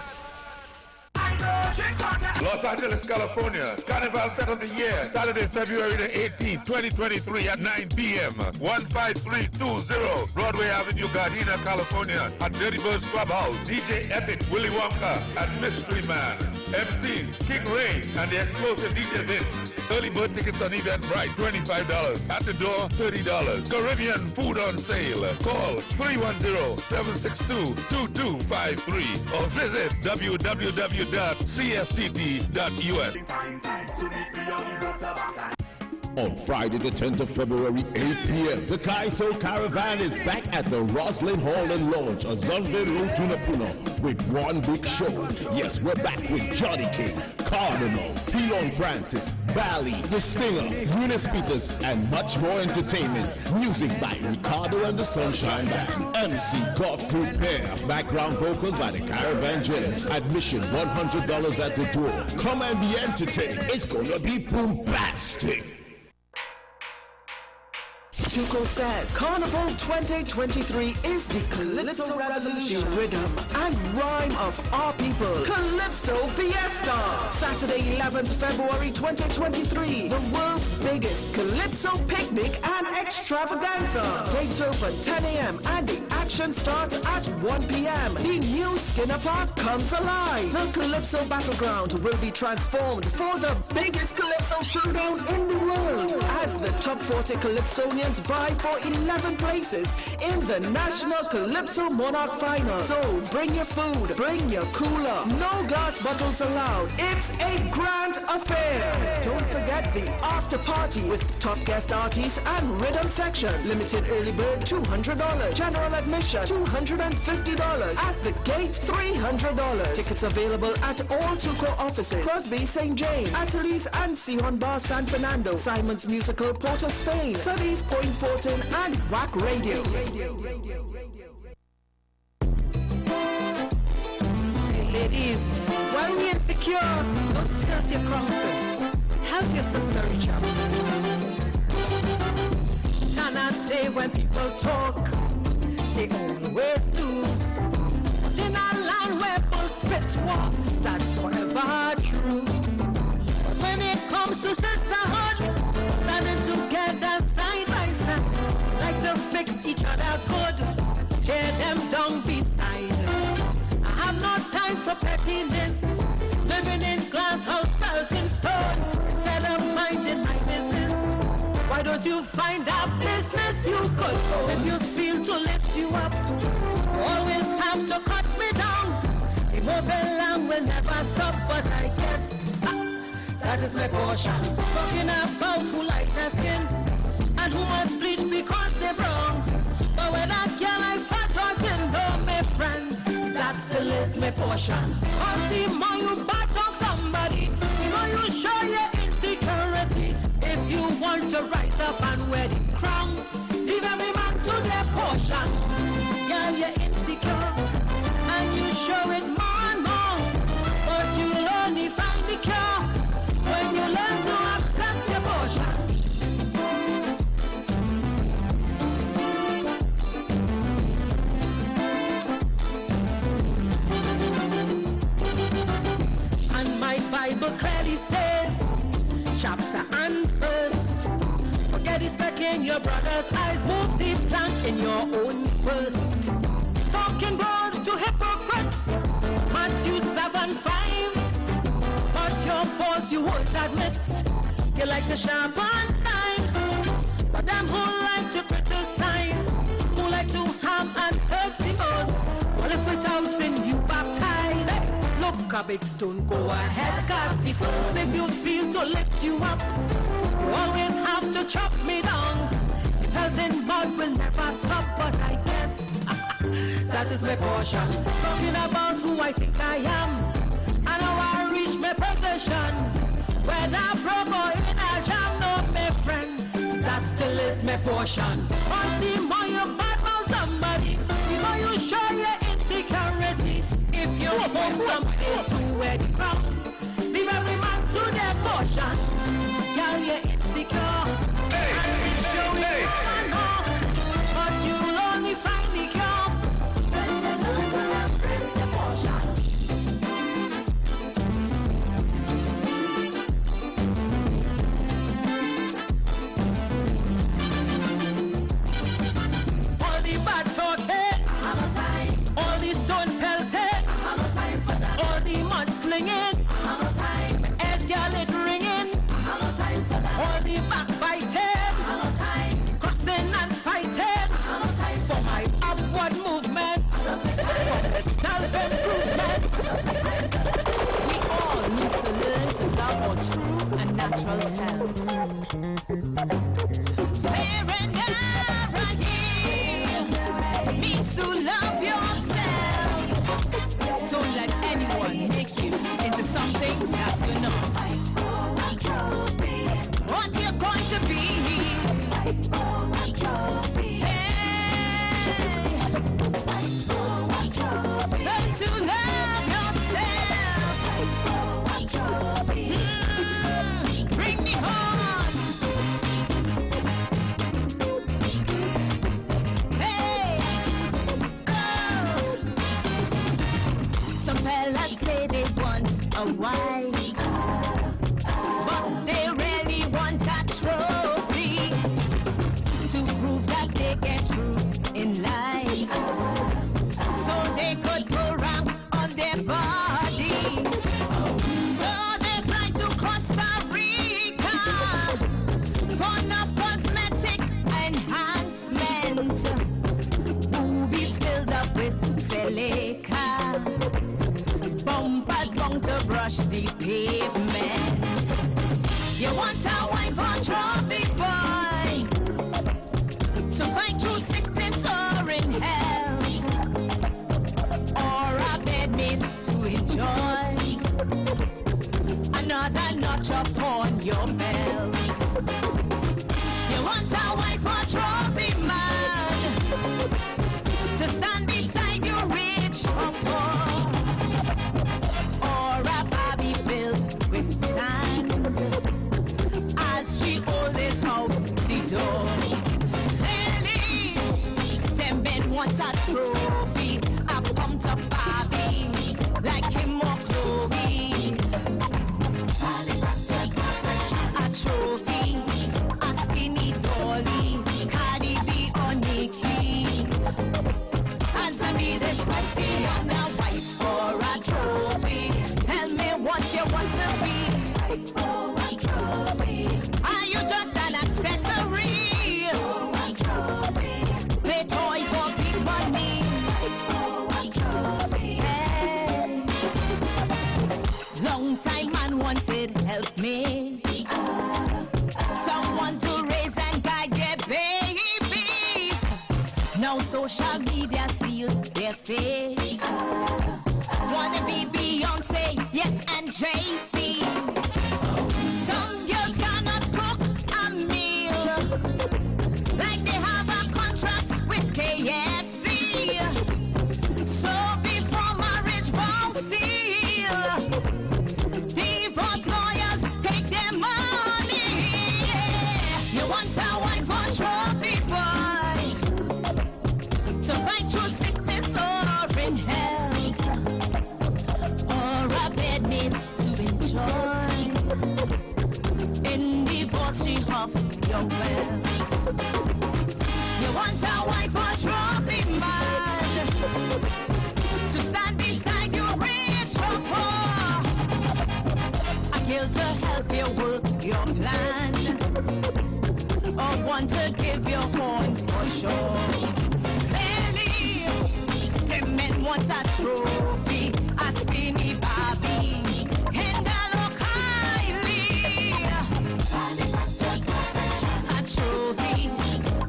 Los Angeles, California. Carnival Set of the Year. Saturday, February the 18th, 2023 at 9 p.m. 15320 Broadway Avenue, Gardena, California. At Dirty Birds Clubhouse. DJ Epic, Willy Wonka, and Mystery Man. MC, King Ray, and the explosive DJ Vince. Early bird tickets on Eventbrite, $25. At the door, $30. Caribbean food on sale. Call 310-762-2253 or visit www.cftt.us. On Friday the 10th of February, 8 p.m., the Kaiso Caravan is back at the Roslyn Hall and Lounge, Azunve Road, Tunapuna, with one big show. Yes, we're back with Johnny King, Carnival, Pilon Francis, Bally, The Stinger, Eunice Peters, and much more entertainment. Music by Ricardo and the Sunshine Band. MC Godfrey Pear. Background vocals by the Caravan Jazz. Admission $100 at the door. Come and be entertained. It's gonna be bombastic. Tuco says Carnival 2023 is the Calypso Revolution, rhythm and rhyme of our people. Calypso Fiesta. Saturday 11th February 2023. The world's biggest Calypso picnic and extravaganza. Gates open 10 a.m. and the action starts at 1 p.m. The new Skinner Park comes alive. The Calypso Battleground will be transformed for the biggest Calypso showdown in the world as the top 40 Calypsonians vie for 11 places in the National Calypso Monarch Final. So bring your food, bring your cooler, no glass bottles allowed. It's a grand affair. Don't forget the after party with top guest artists and rhythm section. Limited early bird $200, general admission $250, at the gate $300. Tickets available at all Tuco offices, Crosby, St. James, Ateliers and Sion Bar San Fernando, Simon's Musical, Port of Spain, Sunny's Point Fortin, and Wack Radio. Hey ladies, while we insecure, don't tilt your crosses. Help your sister reach up. Tana say when people talk, they always do. But in a land where both spits walks, that's forever true. But when it comes to sisterhood, standing together side by side, like to fix each other good, tear them down beside. I have no time for pettiness, living in glass house built in stone, instead of minding my business. Why don't you find a business you could go? If you feel to lift you up, you always have to cut me down. The moving line will never stop, but I guess that is my portion. Talking about who lighter skin and who must bleach because they're brown. But when I girl like fat or thin, no, my friend, that still is my portion. Cause the more you back talk somebody, the more you show your insecurity. If you want to rise up and wear the crown, leave every man to their portion. Yeah, you're insecure and you show it more and more, but you'll only find the cure when you learn to accept your portion. And my Bible clearly says, chapter and verse, forget the speck in your brother's eyes, move the plank in your own first. Talking bold to hypocrites, Matthew 7:5. But your faults you won't admit. You like to sharpen knives, but them who like to criticize, who like to harm and hurt the most. Well, if without sin you baptize, look a big stone, go ahead, cast the first. If you feel to lift you up, you always have to chop me down. Pelting mud will never stop, but I guess that is my portion. Talking about who I think I am, and how I reach my position. Whether broke or in a jam, no, my friend, that still is my portion. Cause the more you badmouth somebody, the more you show your insecurity. If you want something to wear the crown, leave every man to their portion. Girl, you're insecure, and you show it, but you'll only find the cure when you learn to embrace your portion. All the bad talking, all the stone pelting, all the mud slinging, as girl it ringing, all the backbiting, cussing and fighting, for my upward movement, for the self-improvement. We all need to learn to love our true and natural selves. Fair and irony means to love yourself. Don't let anyone make you into something that you're not. What you're going to be. Learn to love yourself. Bring me home. Hey, some fellas say they want a wife, but they really want a trophy to prove that they get through in life. So they could go round on their bodies. So they fly to Costa Rica for enough cosmetic enhancement. Boobies filled up with silica, bumpers bound to brush the pavement. You want a wife or trophy boy to fight through sickness or in health, or a bedmate to enjoy another notch upon your belt. You want a wife or trophy man to stand beside you, rich or poor, or a Barbie filled with sand as she always out the door. Them men want a trophy, a pumped up Barbie, like him or Chloe. A trophy, a skinny dolly, Cardi B or Nicki. Answer me this question, a wife or a trophy? Tell me what you want to be. Are you just an accessory? Play toy for big money. Hey. Long time man wanted help me, someone to raise and guide their babies. Now social media seal their face. Wanna be Beyonce, yes, and Jay-Z. Some girls cannot cook a meal, like they have a contract with KFC. So before marriage vow seal, divorce lawyers take their money. You want a wife or trophy boy to fight through sickness or in health, or a bedmate to enjoy in divorce she off your wealth. your land, or want to give your horn for sure. Clearly, the men want a trophy, a skinny Barbie, Kendall or Kylie, a trophy,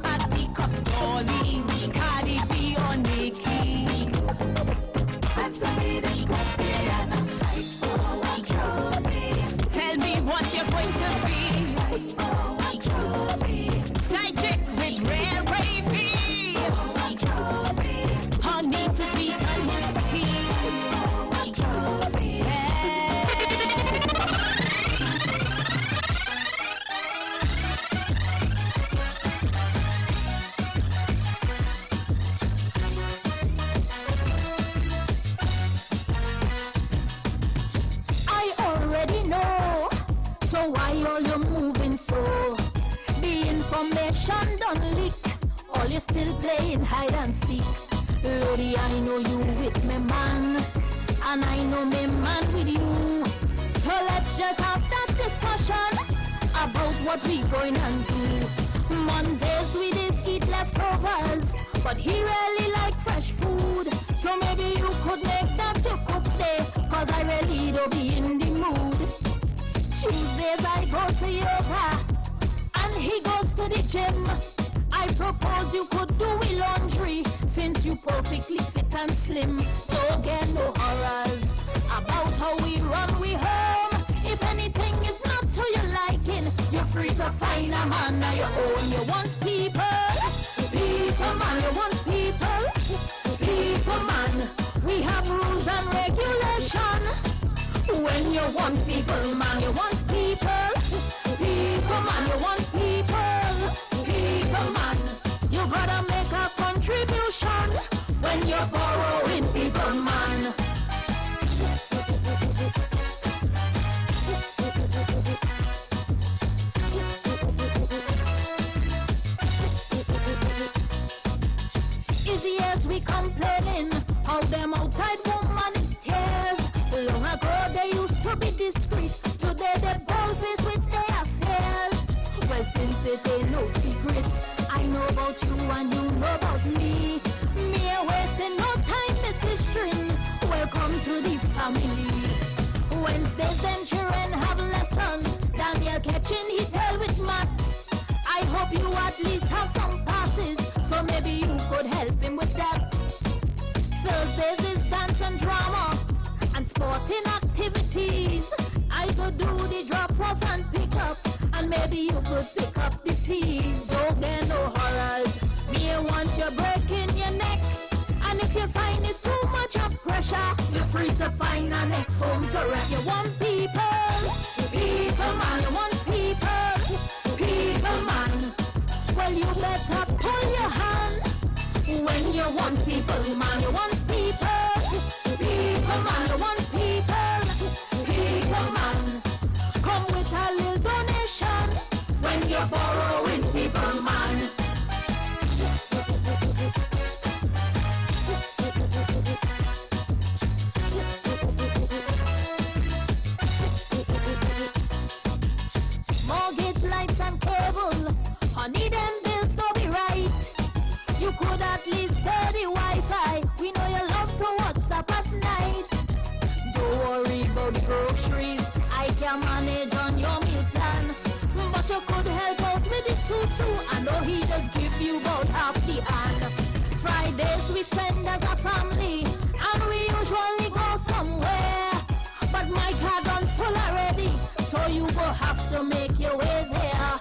a teacup dolly, Cardi B or Nicki. Answer me this question, fight for one trophy. Tell me what you're going to be. Fight for one trophy. Side chick with real gravy. One trophy. Honey to sweet on his teeth. One trophy. I already know, so why all you moving so? The information done leak, all you still playing hide and seek. Lady, I know you with me man, and I know me man with you. So let's just have that discussion about what we going and do. Mondays we just eat leftovers, but he really like fresh food. So maybe you could make that your cook day, cause I really don't be in the mood. Tuesdays I go to yoga, and he goes to the gym. I propose you could do we laundry, since you perfectly fit and slim. Don't get no horrors about how we run we home. If anything is not to your liking, you're free to find a man of your own. You want people, people man, you want people, people man. We have rules and regulation. When you want people man, you want people, people man, you want people, people man. You gotta make a contribution when you're borrowing people man. Easy as we complaining how them outside woman is tears. Long ago they used to be discreet, today they boldface with their affairs. Well, since it ain't no secret, I know about you and you know about me. Me a wasting no time, Mrs. String. Welcome to the family. Wednesdays them children have lessons. Daniel catching he tell with maths. I hope you at least have some passes, so maybe you could help him with that. Thursdays is dance and drama and sporting activities. I could do the drop off and pick up, and maybe you could pick up the peas. Don't get no horrors. Me want you breaking your neck, and if you find it's too much of pressure, you're free to find a next home to rest. You want people, people man. You want people, people man. Well, you better pull your hand when you want people man. You want people, people man. You want people, people man. Come with a little donation when you're borrowing people man. Mortgage, lights and cable, honey, them bills don't be right. You could at least pay the Wi-Fi. We know you love to WhatsApp at night. Don't worry about the groceries, I can manage on your meal plan. But you could help out with the susu. I know he just give you about half the hand. Fridays we spend as a family, and we usually go somewhere. But my card on full already, so you will have to make your way there.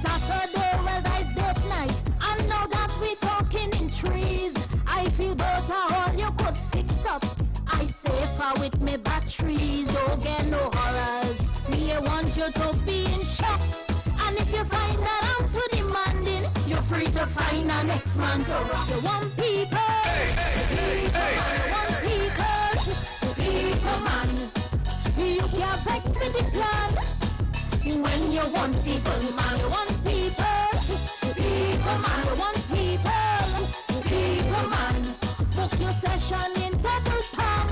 Saturday, well, that's date night, and now that we talking in trees, I feel better all you could fix up. I safer with me batteries. Don't get no horrors. Me I want you to be in shock, and if you find that I'm too demanding, you're free to find a next man to rock. You want people, people, you want people, people man. You can't vex with the plan. When you want people man, you want people, people man. You want people, people man. Book your session in double palm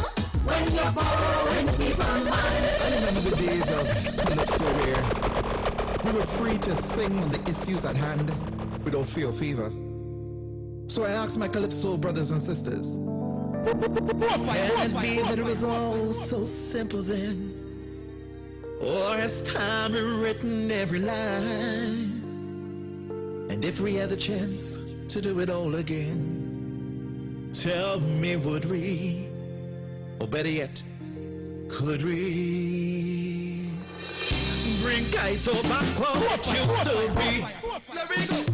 when you're borrowing people man. I remember the days of Calypso where were free to sing on the issues at hand without fear or favor. So I asked my Calypso brothers and sisters, can it be that it was all so simple then? Or has time rewritten every line? And if we had the chance to do it all again, tell me, would we? Or better yet, could we bring guys so back what it used to be? Let me go.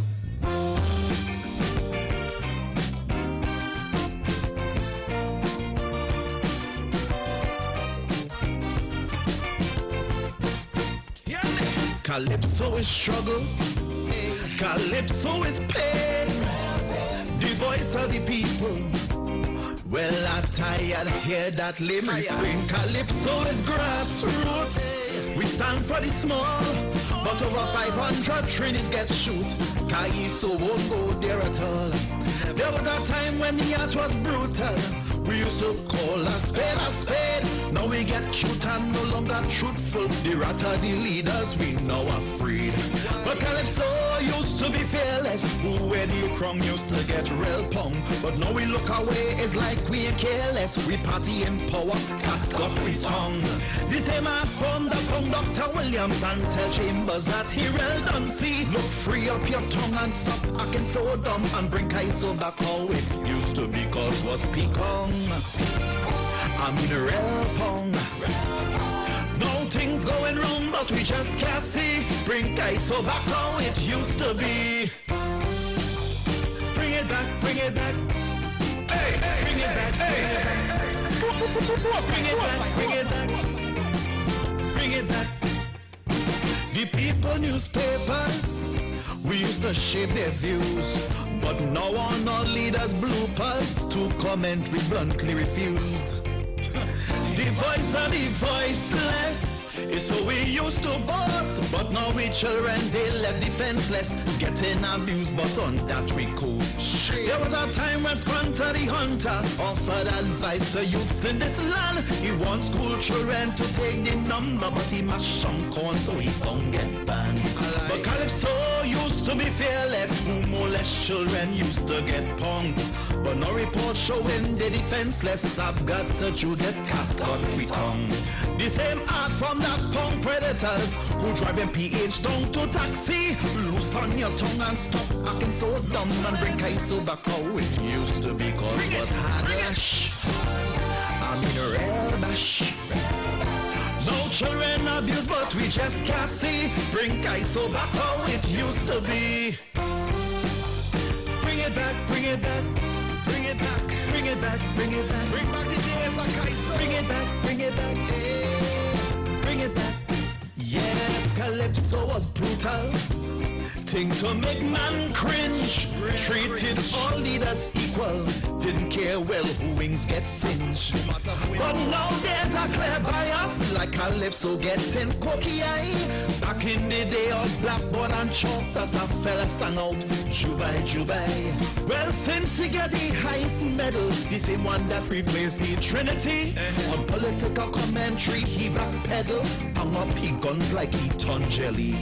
Calypso is struggle, Calypso is pain, the voice of the people. Well, I'm tired, hear that lame refrain. Calypso is grassroots, we stand for the small, but over 500 trainees get shoot. Calypso won't go there at all. There was a time when the art was brutal. We used to call a spade a spade. Now we get cute and no longer truthful. The rat are the leaders, we now afraid. But Calypso used to be fearless. Who where the crumb used to get real pong. But now we look away, it's like we ain't careless. We party in power, cat got we tongue. The same man from the pong, Dr. Williams, and tell Chambers that he real done see. Look, free up your tongue and stop acting so dumb, and bring Kaiso back how it used to be, cause was pecan. I'm in a real pong. No things going wrong, but we just can't see. Bring Kaiso back how it used to be. Bring it back, bring it back. Hey, hey, bring it back, bring it back. Bring it back, bring it back. Bring it back. The people newspapers, we used to shape their views, but now on our leaders' bloopers to comment we bluntly refuse. The voice of the voiceless is so we used to boss, but now we children they left defenseless, getting abused, but on that we coast. There was a time when Squanter the hunter offered advice to youths in this land. He wants school children to take the number, but he mashed some corn so his song get banned. But Calypso used to be fearless, who molest children used to get punked. But no report showing the defenseless. I've got to chew that cat got we tongue. The same art from that punk predators who driving PH down to taxi. Loosen your tongue and stop acting so dumb, and bring Kaiso back how it used to be, cause it was hard lash. I'm in a real bash. No children abused, but we just can't see. Bring Kaiso back how it used to be. Bring it back, bring it back. Bring it back, bring it back, bring it back. Bring back the days of Kaiso. Bring it back, bring it back. Bring it back. Yes, Calypso was brutal. Thing to make man cringe. Treated all leaders equal. Didn't care well who wings get singed. But now there's a clear bias, like Calypso getting cocky eye. Back in the day of blackboard and chalk, as a fella sang out Jubai, Jubai. Well, since he got the highest medal, the same one that replaced the Trinity, on political commentary he backpedal, hung up he guns like he ton jelly.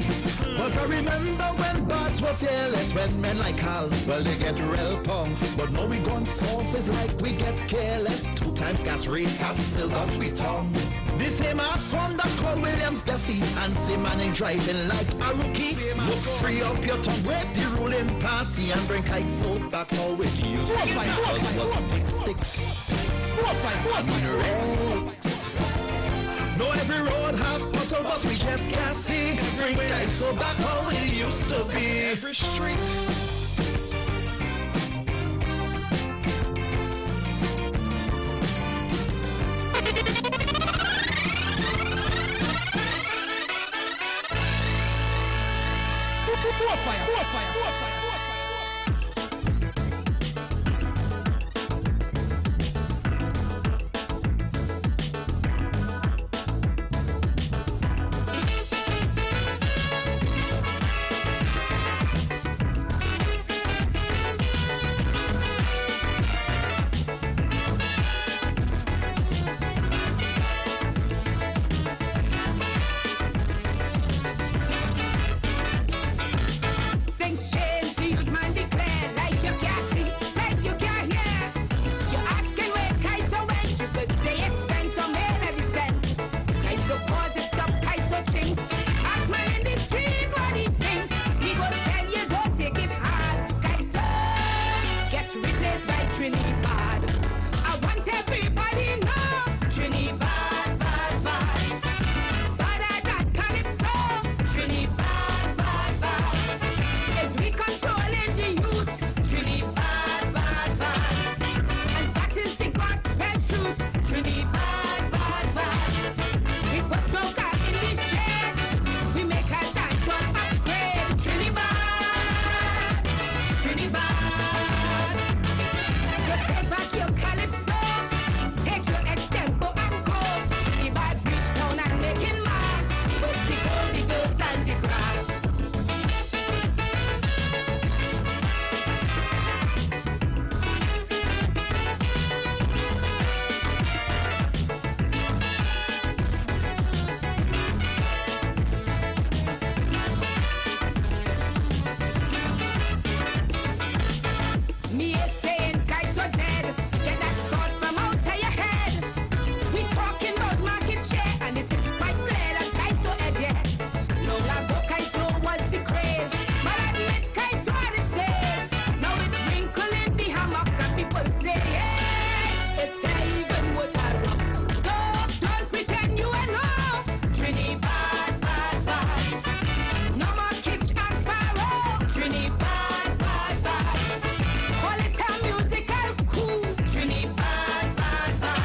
But I remember when bats were fearless, when men like Hal, well they get real pong. But now we gone soft, it's like we get careless. 2 times gas race, cat still got we tongue. The same ass from that called Williams Duffy, and same man ain't driving like a rookie. Look, free up your tongue, break the ruling party, and bring Kaiso back how it used to be, because it was a big stick. No, every road has pothole, but we just can't see. Bring Kaiso back how it used to be. Every street. PA saying guys so dead. Get that thought from out of your head. We talking about market share, and it is quite clear that guys so dead. Long ago Kaiso was the craze, but admit Kaiso had its days. Now it's wrinkling the hammock and people say, hey, it's even what I rock. So don't pretend you are no Trini bad, bad, bad. No more kiss and sparrow. Trini bad, bad, bad. Call it a musical coup. Trini bad, bad, bad.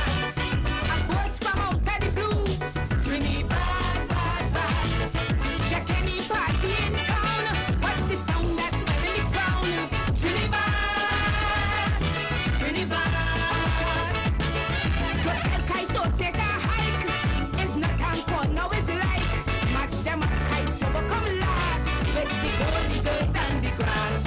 A voice from out of the blue. Trini bad, bad, bad. Check any party in town. What's the sound that's wearing the crown? Trini bad, Trini bad. So tell Kaiso take a hike. It's not time for now, it's like match them up Kaiso but come last with the holy girls and the grass.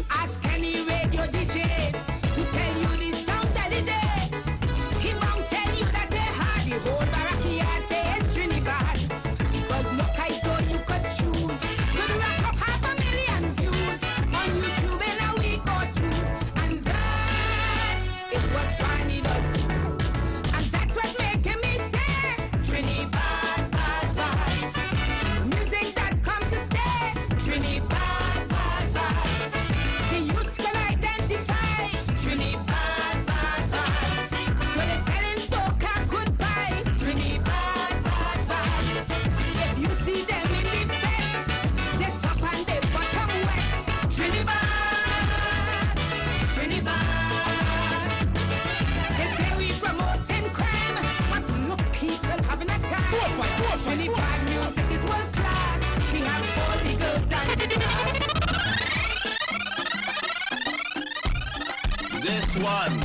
Ask any radio DJ to tell you the sound of the day. He won't tell you that they had the whole Barakian say it's Trinidad. Because no Kaiso you could choose. Could rack up 500,000 views on YouTube in a week or two. And that is what Tiny does do. And that's what making me say Trinidad, bad, bad. Music that comes to stay Trinidad, bad, bad. The youth can identify Trinidad, bad, bad. So they're telling soca goodbye Trinidad, bad, bad. If you see them in the fence, they top and they bottom wet. Trinidad, Trinidad. They say we promoting crime, but look people having a time. Trinidad music is world class. We have all the girls and the grass. This one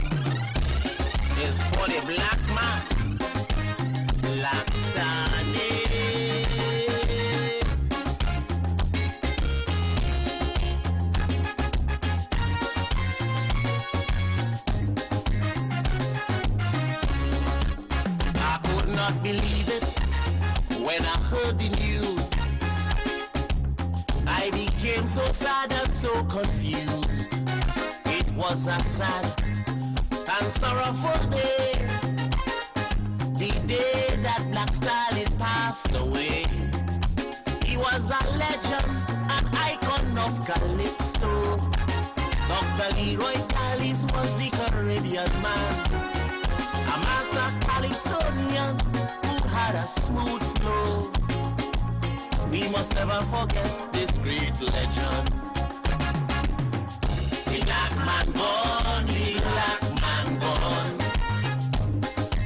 is for the black man, Black Stanley. I could not believe it when I heard the news. I became so sad and so confused. It was a sad and sorrowful day, the day that Black Stalin passed away. He was a legend, an icon of Calypso. Dr. Leroy Callis was the Caribbean man, a master Calypsonian who had a smooth flow. We must never forget this great legend. The black man gone, the black man gone,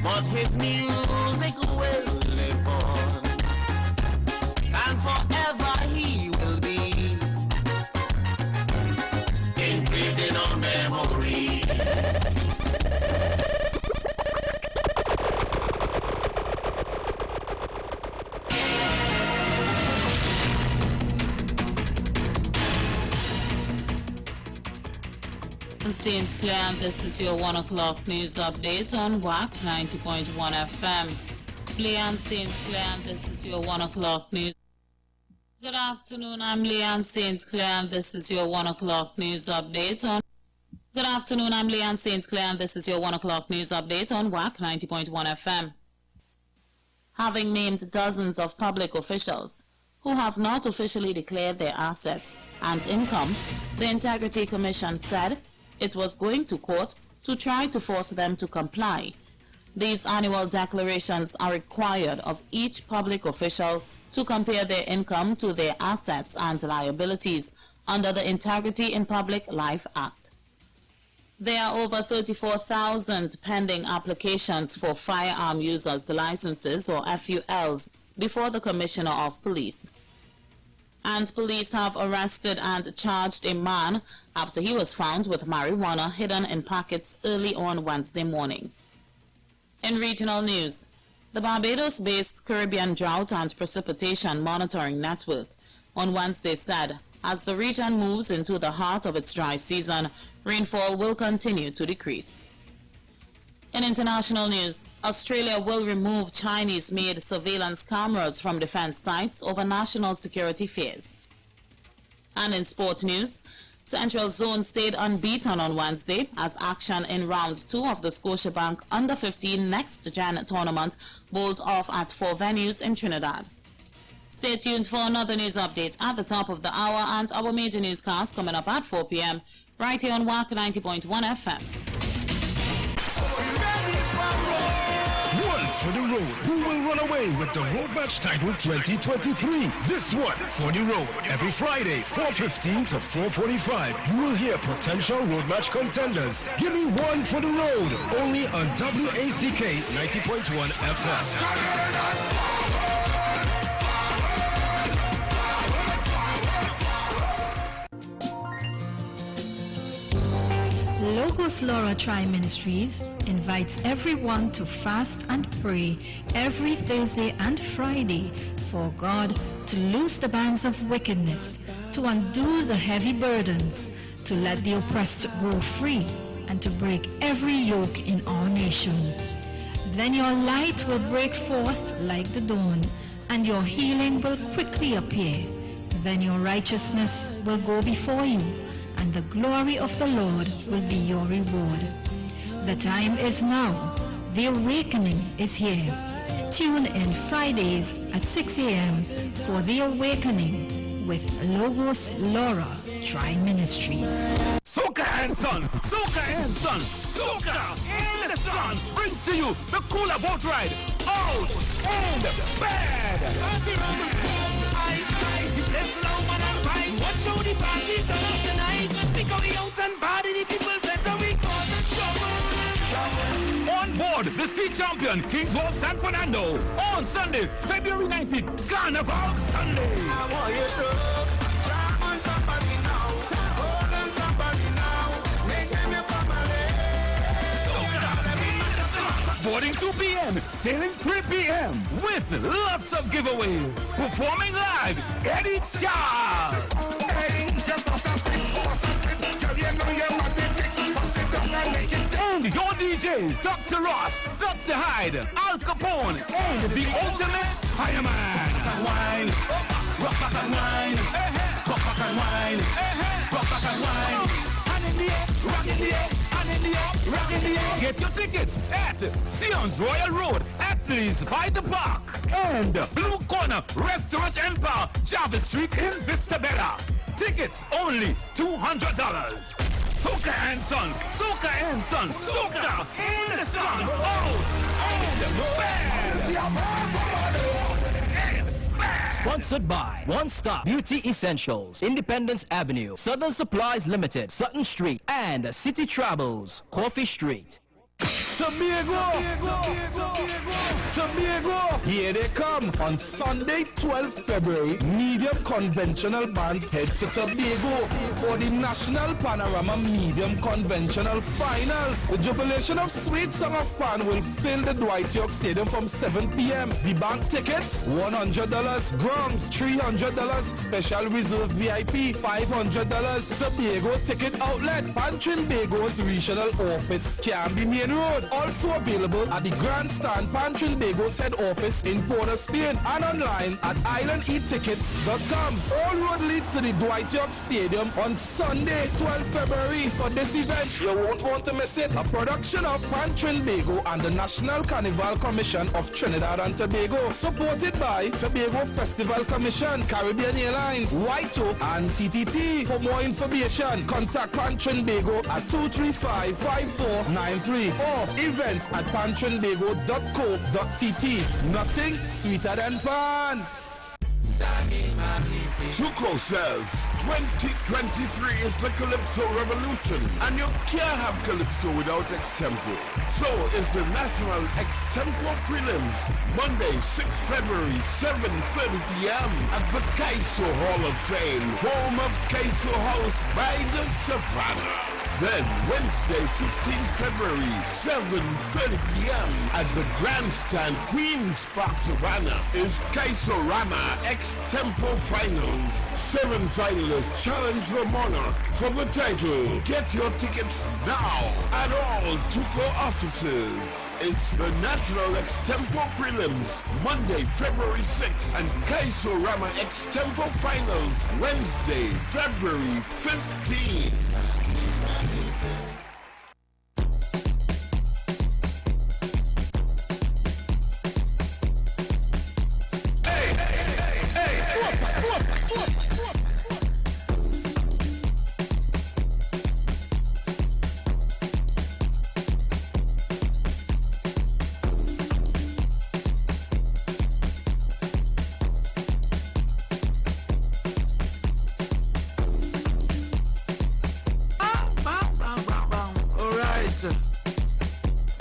but his music will live on, and forever he will be engraved in our memory. St. Clair, and this is your 1 o'clock news update on WAC 90.1 FM. Leanne St. Clair, and this is your 1 o'clock news. Good afternoon, I'm Leanne St. Clair, and this is your 1 o'clock news update on. Good afternoon, I'm Leanne St. Clair, and this is your 1 o'clock news update on WAC 90.1 FM. Having named dozens of public officials who have not officially declared their assets and income, the Integrity Commission said it was going to court to try to force them to comply. These annual declarations are required of each public official to compare their income to their assets and liabilities under the Integrity in Public Life Act. There are over 34,000 pending applications for firearm users licenses or FULs before the Commissioner of Police. And police have arrested and charged a man after he was found with marijuana hidden in packets early on Wednesday morning. In regional news, the Barbados-based Caribbean Drought and Precipitation Monitoring Network on Wednesday said As the region moves into the heart of its dry season, rainfall will continue to decrease. In international news, Australia will remove Chinese-made surveillance cameras from defense sites over national security fears. And in sport news, Central Zone stayed unbeaten on Wednesday as action in round 2 of the Scotiabank Under-15 Next Gen tournament bowled off at 4 venues in Trinidad. Stay tuned for another news update at the top of the hour and our major newscast coming up at 4 p.m. right here on WAC 90.1 FM. One for the road. Who will run away with the Road Match title 2023? This one for the road. Every Friday, 4:15 to 4:45, you will hear potential Road Match contenders. Give me one for the road. Only on WACK 90.1 FM. Logos Laura Tri Ministries invites everyone to fast and pray every Thursday and Friday for God to loose the bands of wickedness, to undo the heavy burdens, to let the oppressed go free, and to break every yoke in our nation. Then your light will break forth like the dawn, and your healing will quickly appear. Then your righteousness will go before you, and the glory of the Lord will be your reward. The time is now. The awakening is here. Tune in Fridays at 6 a.m. for The Awakening with Logos Laura Tri Ministries. Soca and Son, Soca and Son, Soca in the Sun brings to you the cooler boat ride, out and bad. Let's slow man and pine. Watch out the party turn up tonight. Because we out and body the people better we cause the trouble. On board the sea champion Kingswall San Fernando on Sunday, February 19th, Carnival Sunday. I want you to jump on somebody now, hold on somebody now, make him your family. Boarding 2 p.m., sailing 3 p.m. with lots of giveaways. Performing live, Eddie Charles. And your DJs, Dr. Ross, Dr. Hyde, Al Capone, and the ultimate fireman. Wine, rock back and wine, rock back and wine, rock back and wine. And in the air, rock in the air, and in the air, rock in the air. Get your tickets at Sion's Royal Road, Atlees by the Park, and Blue Corner Restaurant Empire, Jarvis Street in Vista Bella. Tickets only $200. Soca and Son, Soca and Son, Soca in the Sun, out and bad. Sponsored by One Stop Beauty Essentials, Independence Avenue, Southern Supplies Limited, Sutton Street, and City Travels, Coffee Street. Tobago! Here they come on Sunday, 12th February. Medium conventional bands head to Tobago for the National Panorama Medium Conventional Finals. The jubilation of Sweet Song of Pan will fill the Dwight York Stadium from 7 p.m. The bank tickets, $100. Grums, $300. Special Reserve VIP, $500. Tobago Ticket Outlet, Pantrinbago's regional office, Canby Main Road. Also available at the Grandstand Pantrinbago's head office in Port of Spain and online at islandetickets.com. All road leads to the Dwight York Stadium on Sunday, 12 February. For this event, you won't want to miss it. A production of Pantrinbago and the National Carnival Commission of Trinidad and Tobago, supported by Tobago Festival Commission, Caribbean Airlines, White Oak, and TTT. For more information, contact Pantrinbago at 235-5493 or events at pantrinbago.co.tt. Nothing sweeter than pan. Tuco says 2023 is the Calypso Revolution, and you can't have Calypso without Extempo. So is the National Extempo Prelims, Monday, 6th February, 7:30 p.m. at the Kaiso Hall of Fame, home of Kaiso House by the Savannah. Then Wednesday, 15th February, 7:30 p.m. at the Grandstand Queen's Park Savannah is Kaiso Rama Extempo Finals. 7 finalists challenge the Monarch for the title. Get your tickets now at all Tuco offices. It's the National Extempo Prelims, Monday, February 6th, and Kaisorama Extempo Finals, Wednesday, February 15th.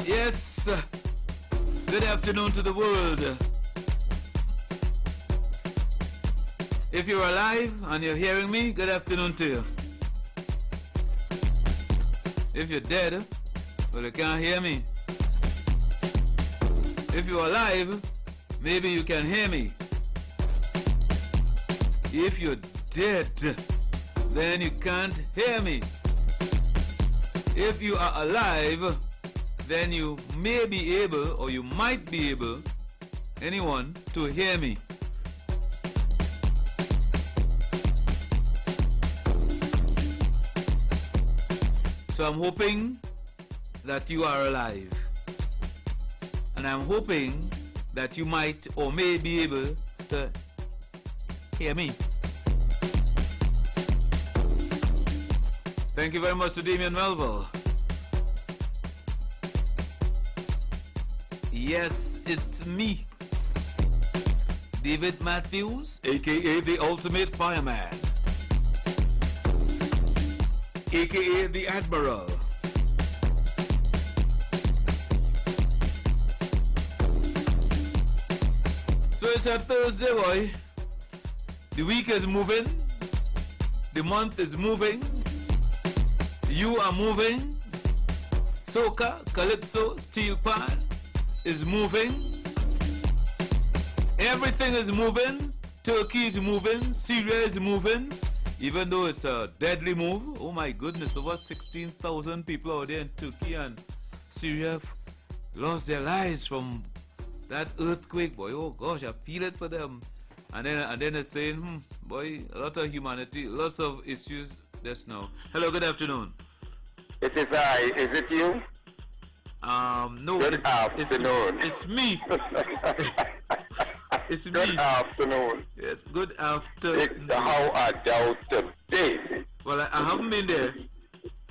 Yes, good afternoon to the world. If you're alive and you're hearing me, good afternoon to you. If you're dead, well, you can't hear me. If you're alive, maybe you can hear me. If you're dead, then you can't hear me. If you are alive, then you may be able, or you might be able, anyone, to hear me. So I'm hoping that you are alive. And I'm hoping that you might or may be able to hear me. Thank you very much to Damian Melville. Yes, it's me, David Matthews, aka the Ultimate Fireman, aka the Admiral. So it's a Thursday, boy. The week is moving, the month is moving, you are moving, soca, calypso, steel pan is moving. Everything is moving. Turkey is moving. Syria is moving. Even though it's a deadly move. Oh my goodness, over 16,000 people out there in Turkey and Syria lost their lives from that earthquake, boy. Oh gosh, I feel it for them. And then it's saying, boy, a lot of humanity, lots of issues just now. Hello, good afternoon. It is I. Is it you? No, good afternoon. It's me. It's me. Good afternoon. Yes, good afternoon. How are you today? Well, I haven't been there.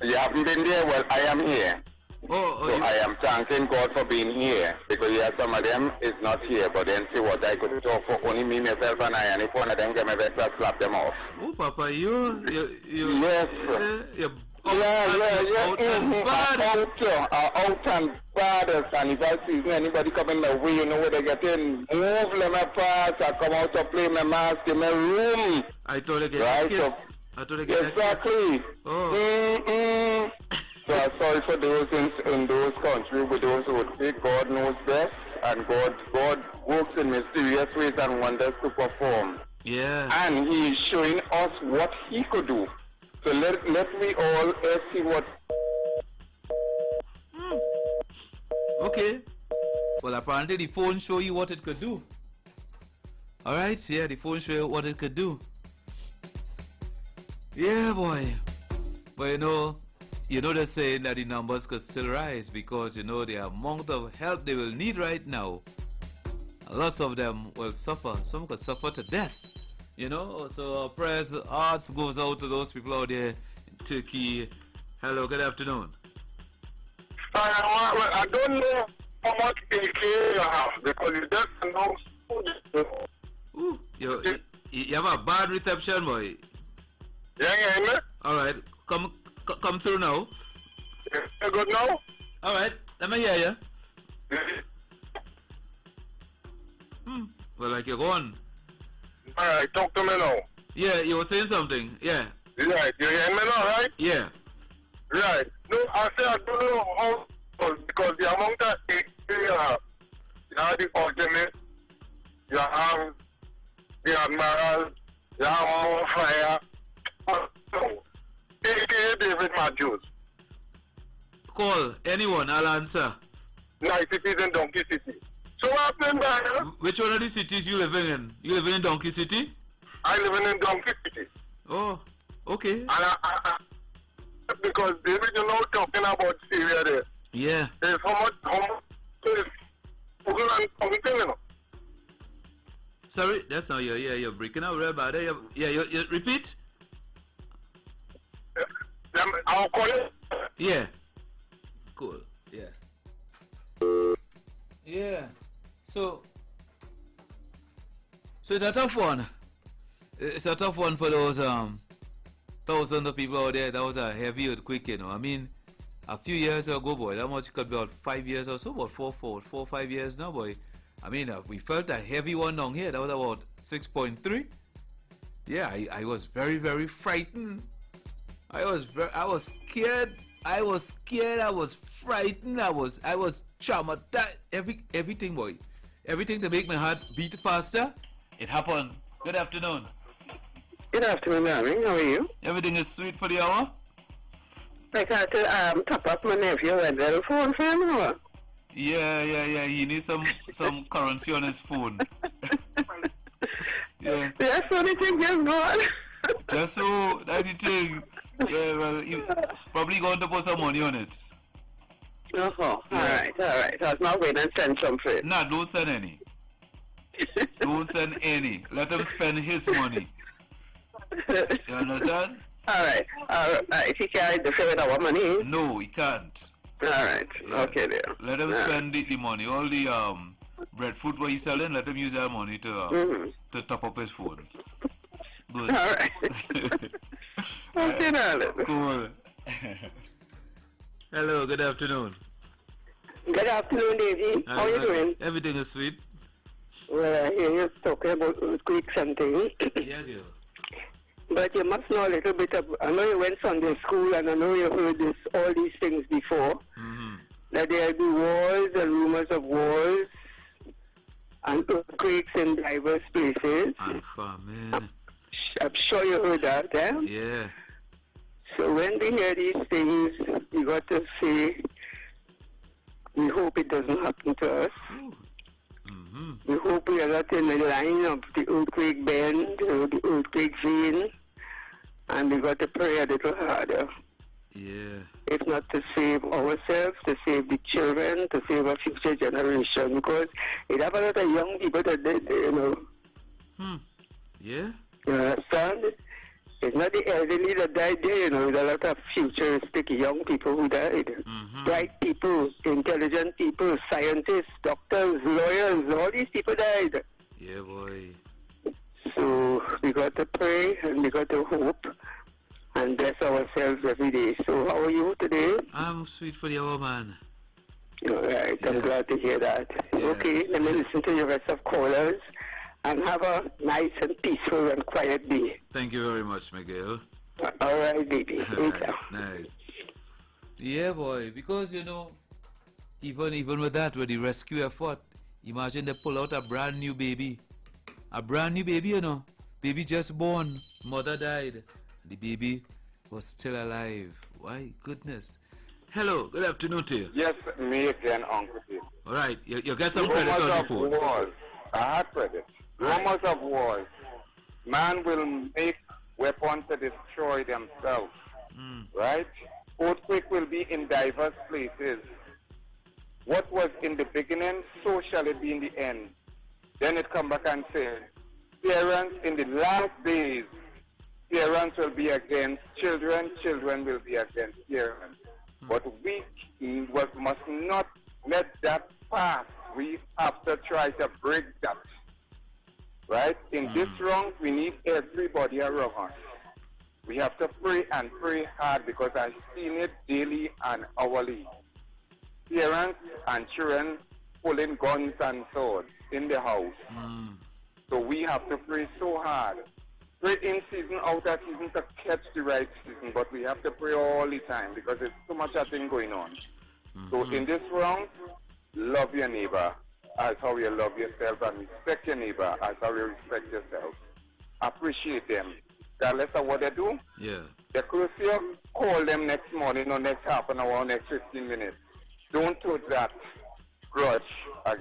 You haven't been there? Well, I am here. So I am thanking God for being here, because some of them is not here, but then see what I could talk for only me, myself, and I, and if one of them get my best, I slap them off. Oh, Papa, you yes. You're out and bad, and if I see anybody coming my way, you know where they get in, move, let me pass, I come out to play my mask in my room. I told you get right, a kiss. So, I told you get exactly. a kiss. Oh. So I'm sorry for those in those countries, with those who would say God knows best, and God works in mysterious ways and wonders to perform. Yeah. And He is showing us what He could do. So let me all see what. Okay. Well, apparently the phone show you what it could do. All right, yeah, the phone show you what it could do. Yeah, boy. But you know they're saying that the numbers could still rise, because the amount of help they will need right now, lots of them will suffer. Some could suffer to death. So our prayers, hearts goes out to those people out there in Turkey. Hello, good afternoon. I don't know how much AK you have, because you just announced. Ooh, you have a bad reception, boy. Yeah. All right, come through now. You good now? All right, let me hear you. Well, like you're gone. All right, talk to me now. Yeah, you were saying something. Yeah. Right, you hear me now, right? Yeah. Right. No, I say I don't know how, because the amount of you have the ultimate, you have the admiral, Yeah, more fire. A.K.A. David Matthews. Call anyone, I'll answer. Nice cities in Donkey City. So what happened back? Which one of the cities you living in? You living in Donkey City? I living in Donkey City. Oh, okay. And I because David, you know, talking about Syria there. Yeah. Is how much is Google and something, you know. Sorry, that's not you. Yeah, you're breaking up real bad. You repeat? I'll call it. Yeah. Cool. Yeah. Yeah. So it's a tough one. It's a tough one for those thousands of people out there. That was a heavy earthquake, you know. I mean, a few years ago, boy, that much could be about 5 years or so, about 4 or 5 years now, boy. I mean, we felt a heavy one down here. That was about 6.3. Yeah, I was very, very frightened. I was scared. I was scared. I was frightened. I was traumatized. Everything, boy. Everything to make my heart beat faster. It happened. Good afternoon. Good afternoon, darling. How are you? Everything is sweet for the hour? I got to top up my nephew and little phone for him, or? Yeah. He needs some currency on his phone. Yeah. That's the only thing just gone. Just so, that's the thing. Yeah, well, you probably going to put some money on it. Alright. I was not waiting and send some for it. Nah, don't send any. Don't send any. Let him spend his money. You understand? Alright. He can't interfere with our money. No, he can't. Alright. Yeah. Okay, there. Let him spend the money. All the breadfruit what he's selling, let him use that money to top up his phone. Good. Alright. Okay, darling. Cool. Hello, good afternoon. Good afternoon, Davey. How are you doing? Everything is sweet. Well, I hear you talking about earthquakes and things. Yeah, girl. But you must know a little bit of, I know you went Sunday school and I know you heard all these things before. That there will be wars and rumors of wars and earthquakes in diverse places. Alpha, man. I'm sure you heard that, eh? Yeah. So when we hear these things, we got to say, we hope it doesn't happen to us. We hope we are not in the line of the earthquake bend or the earthquake vein, and we got to pray a little harder. Yeah. If not to save ourselves, to save the children, to save our future generation, because it have a lot of young people that did, you know. Yeah. You understand? It's not the elderly that died there, you know. There's a lot of futuristic young people who died. Bright people, intelligent people, scientists, doctors, lawyers, all these people died. Yeah, boy. So we got to pray and we got to hope and bless ourselves every day. So how are you today? I'm sweet for the hour, man. All right, I'm glad to hear that. Yes. Okay, let me listen to the rest of callers. And have a nice and peaceful and quiet day. Thank you very much, Miguel. All right, baby. Nice. Yeah, boy. Because, you know, even with that, with the rescue effort, imagine they pull out a brand new baby. A brand new baby, you know. Baby just born. Mother died. The baby was still alive. Why? Goodness. Hello. Good afternoon to you. Yes, me again, Uncle Dave. All right. You get some credit on the phone. Wars. I had credit. Rumors of wars. Man will make weapons to destroy themselves. Right? Earthquake will be in diverse places. What was in the beginning, so shall it be in the end. Then it come back and say, parents in the last days, parents will be against children, children will be against parents. But we must not let that pass. We have to try to break that. Right? In this round, we need everybody around us. We have to pray and pray hard because I've seen it daily and hourly. Parents and children pulling guns and swords in the house. So we have to pray so hard. Pray in season, out of season to catch the right season, but we have to pray all the time because there's so much of thing going on. So in this round, love your neighbor as how you love yourself, and respect your neighbor as how you respect yourself. appreciate them. Regardless of what they do. Yeah. The crucial, call them next morning or next half an hour or next 15 minutes. Don't hold that grudge.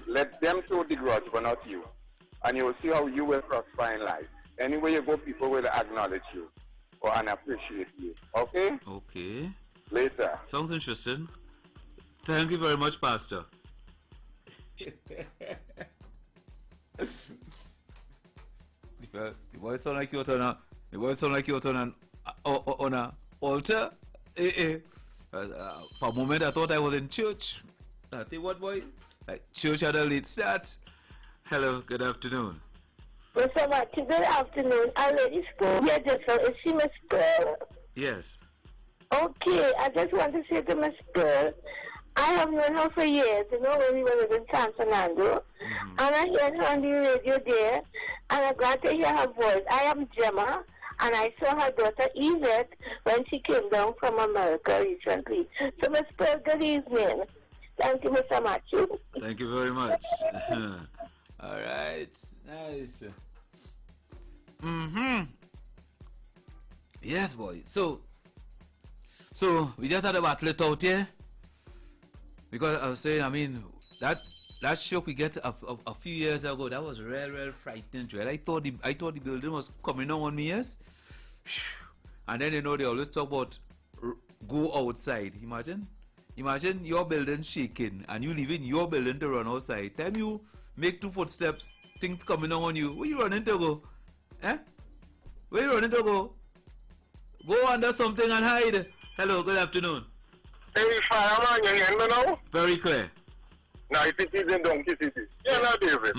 Let them throw the grudge, but not you. And you will see how you will prosper in life. Anywhere you go, people will acknowledge you and appreciate you. Okay? Okay. Later. Sounds interesting. Thank you very much, Pastor. The voice sound like you're on a altar. For a moment, I thought I was in church. I think what, boy? Like church had a late start. Hello, good afternoon. Well, so much. Good afternoon. I already spoke here just now. Is she Miss Pearl? Yes. Okay, I just want to say to Miss Pearl, I have known her for years, you know, when we were in San Fernando. And I heard her on the radio there, and I'm glad to hear her voice. I am Gemma, and I saw her daughter Yvette when she came down from America recently. So, Miss Pearl, good evening. Thank you, Mr. Matthew. Thank you very much. All right. Nice. Yes, boy. So we just had a battle it out here. Because I was saying, I mean, that shock we get a few years ago, that was real frightening. Right? I thought the building was coming down on me, yes. And then, you know, they always talk about go outside. Imagine your building shaking and you leaving your building to run outside. Time you make 2 footsteps, things coming down on you. Where you running to go? Eh? Where you running to go? Go under something and hide. Hello, good afternoon. Hey, fireman, you hear me now? Very clear. Now, if it is in Donkey City. Yeah, now, David.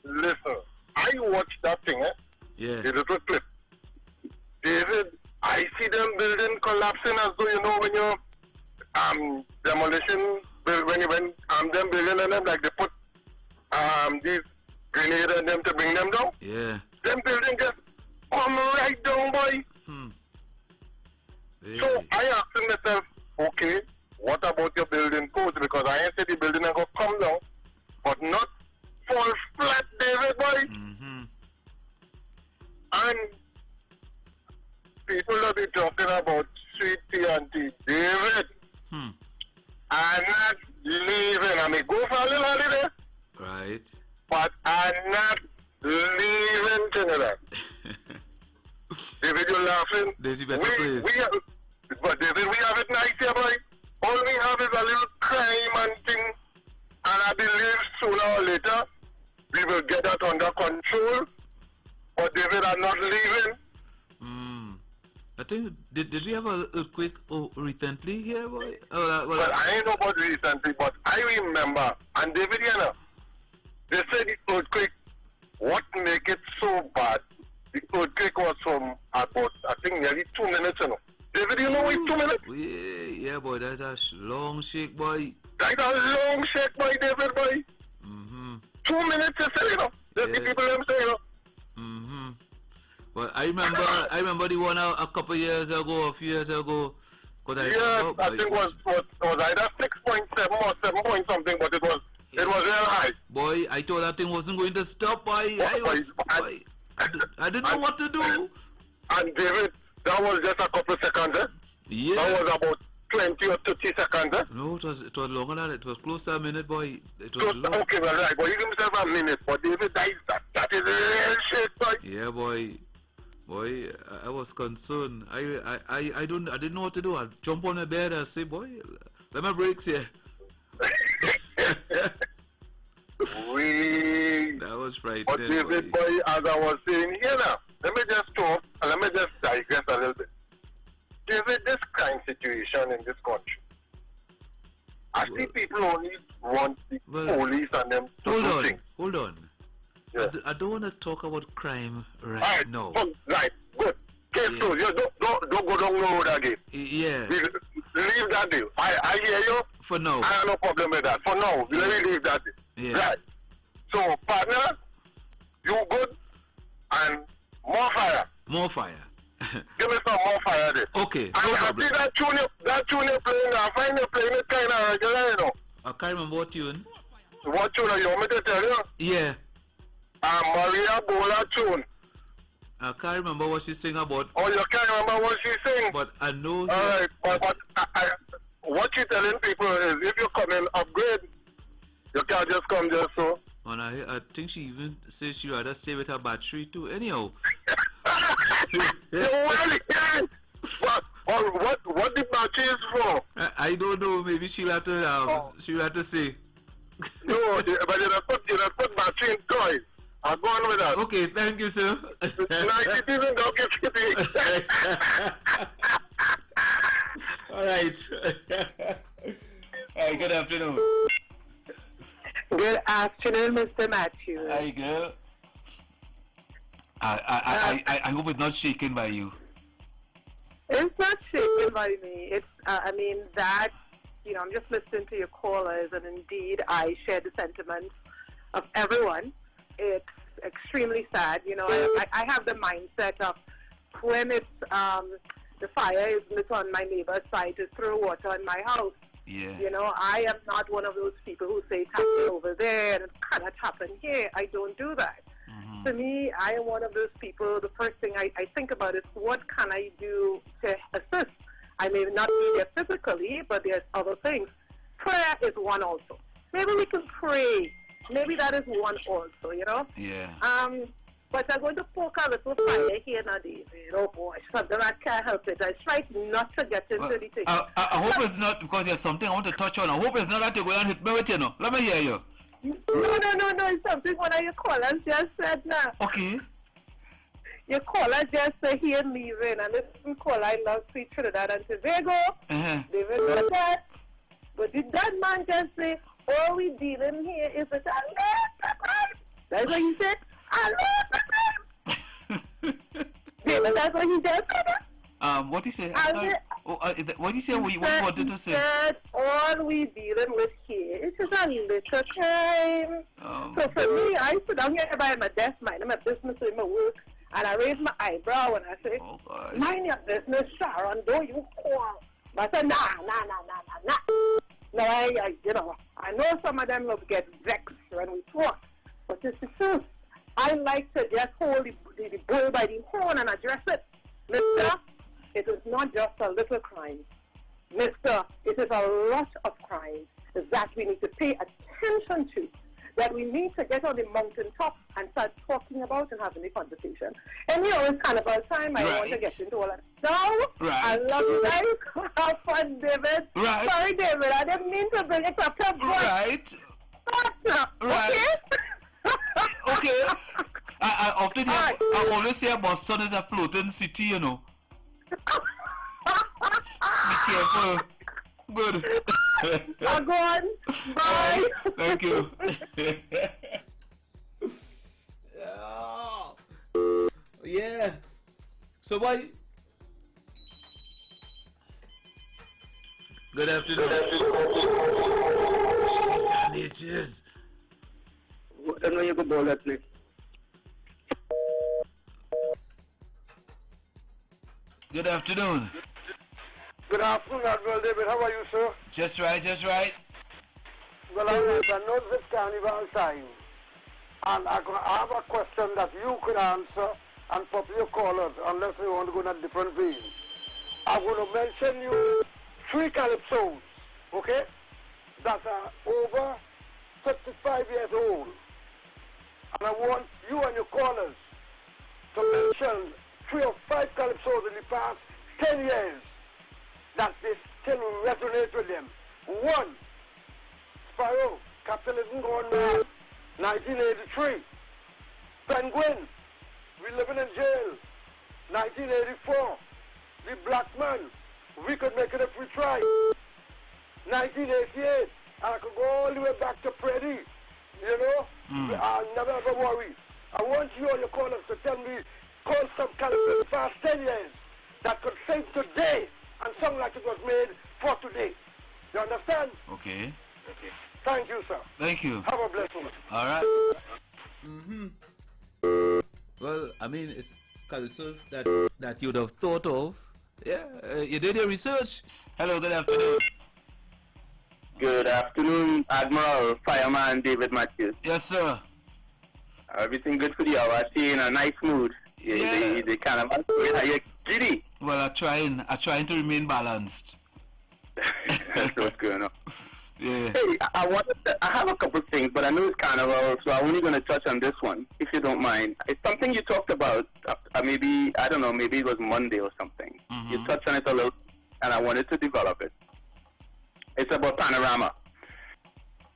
Listen, I watched that thing, Yeah. The little clip. David, I see them building collapsing as though, you know, when you demolition, when them building and them, like they put these grenades and them to bring them down. Yeah. Them building just come right down, boy. So I asked myself, okay, what about your building codes? Because I ain't say the building ain't gonna come down, but not fall flat, David, boy. And people will be talking about sweet tea and tea. David, I'm not leaving. I may go for a little holiday. Right. But I'm not leaving Trinidad. David, you're laughing. There's a better place. But David, we have it nice here, boy. All we have is a little crime and thing. And I believe sooner or later, we will get that under control. But David, I'm not leaving. I think, did we have an earthquake recently here, boy? Well, I ain't know about recently, but I remember, and David, you know, they said the earthquake, what make it so bad? The earthquake was from about, I think, nearly 2 minutes, you know. David, you know what 2 minutes? Yeah, boy, that's a long shake, boy. That's a long shake, boy, David, boy. 2 minutes, you say, you know. Just the people them say, you know. Well, I remember the one a couple years ago, a few years ago. I think it was either 6.7 or 7 point something, but it was real high. Boy, I thought that thing wasn't going to stop, boy. I didn't know what to do. And David, that was just a couple seconds, eh? Yeah. That was about 20 or 30 seconds, eh? No, it was longer than that. It was close to a minute, boy. It was long. Okay, well, right, but you give yourself a minute, but David, that is real shit, boy. Yeah, boy. Boy, I was concerned. I didn't know what to do. I'd jump on my bed and say, boy, let my brakes here. That was frightening. But David, boy, as I was saying here now, let me just talk and let me just digress a little bit. David, this crime situation in this country, I see people only want the police and them to do things. Hold on. Yeah. I don't want to talk about crime right now. Right, good. Case closed. You don't go down the road again. Yeah. Leave that deal. I hear you. For now. I have no problem with that. For now, let me leave that deal. Yeah. Right. So, partner, you good and more fire. More fire. Give me some more fire there. Okay. I see that tune you're playing. I find you playing it kind of regular, you know. I can't remember what tune. What tune you want me to tell you? Yeah. Maria Bola tune. I can't remember what she sang about. Oh, you can't remember what she sang? But I know. All right, but what she telling people is if you come in upgrade, you can't just come just so. And I think she even says she rather stay with her battery too. Anyhow. You really can't. What the battery is for? I don't know. Maybe she'll have to say. No, but you don't put battery in toys. I'll go on with that. Okay, thank you, sir. Nice citizen, don't get kitty. All right. Hi, good afternoon. Good afternoon, Mr. Matthews. Hi, girl. I hope it's not shaken by you. It's not shaken by me. It's, I mean, that, I'm just listening to your callers, and indeed, I share the sentiments of everyone. It's extremely sad. I have the mindset of when it's, the fire is lit on my neighbor's side to throw water on my house. Yeah. I am not one of those people who say it happened over there and it cannot happen here. I don't do that. To me, I am one of those people, the first thing I think about is what can I do to assist? I may not be there physically, but there's other things. Prayer is one also. Maybe we can pray. Maybe that is one also, Yeah. But I'm going to poke a little fire here now, David. Oh boy, something I can't help it. I try not to get into the thing. I hope it's not because there's something I want to touch on. I hope it's not that you're going to hit me with Let me hear you. No. It's something one of your callers just said now. Okay. Your caller just said he and leaving, and this caller I love Sweet Trinidad and Tobago. David said that. But did that man just say, all we dealing here is with a little crime? That's what he said? A little crime. David, that's what he just said? What did he say? What did he say? What you wanted to say? That all we dealing with here is just a little crime. So for me, I sit down here by my desk, minding my business in my work, and I raise my eyebrow and I say, mind your business, Sharon, don't you call. But I said, nah. No, I know some of them will get vexed when we talk, but it's the truth. I like to just hold the bull by the horn and address it. Mister, it is not just a little crime. Mister, it is a lot of crimes that we need to pay attention to, that we need to get on the mountaintop and start talking about and having a conversation. And it's Carnival time. I don't want to get into all that. No, I love you guys. Have fun, David. Right. Sorry, David. I didn't mean to bring it up to Right. Right. Okay. I often hear, I always say Boston is a floating city, Be careful. Good. Go on. Bye. Thank you. Yeah. So why? Good afternoon. Sandwiches. I don't know you go ball at me. Good afternoon. Good afternoon, Admiral David. How are you, sir? Just right. Well, I know this Carnival time, and I have a question that you could answer and for your callers, unless you want to go in a different vein. I'm going to mention you 3 calypsos, okay, that are over 55 years old. And I want you and your callers to mention 3 or 5 calypsos in the past 10 years that they still resonate with them. 1, Sparrow, Capitalism Gone Mad, 1983. Penguin, We Living in Jail, 1984. The Black Man, We Could Make It If We Tried, 1988. And I could go all the way back to Freddy, I'll never ever worry. I want you and your callers to tell me, call some calypso in the past 10 years that could sing today and song like it was made for today. You understand? Okay. Thank you, sir. Thank you. Have a blessed one. All right. Well, I mean, it's calypso that you'd have thought of. Yeah, you did your research. Hello, good afternoon. Good afternoon, Admiral Fireman David Matthews. Yes, sir. Everything good for you? I see you in a nice mood. the Carnival are you giddy? Well, I'm trying to remain balanced. That's what's going on. Yeah. Hey, I have a couple of things, but I know it's Carnival, so I'm only going to touch on this one, if you don't mind. It's something you talked about, maybe, I don't know, maybe it was Monday or something. You touched on it a little, and I wanted to develop it. It's about Panorama.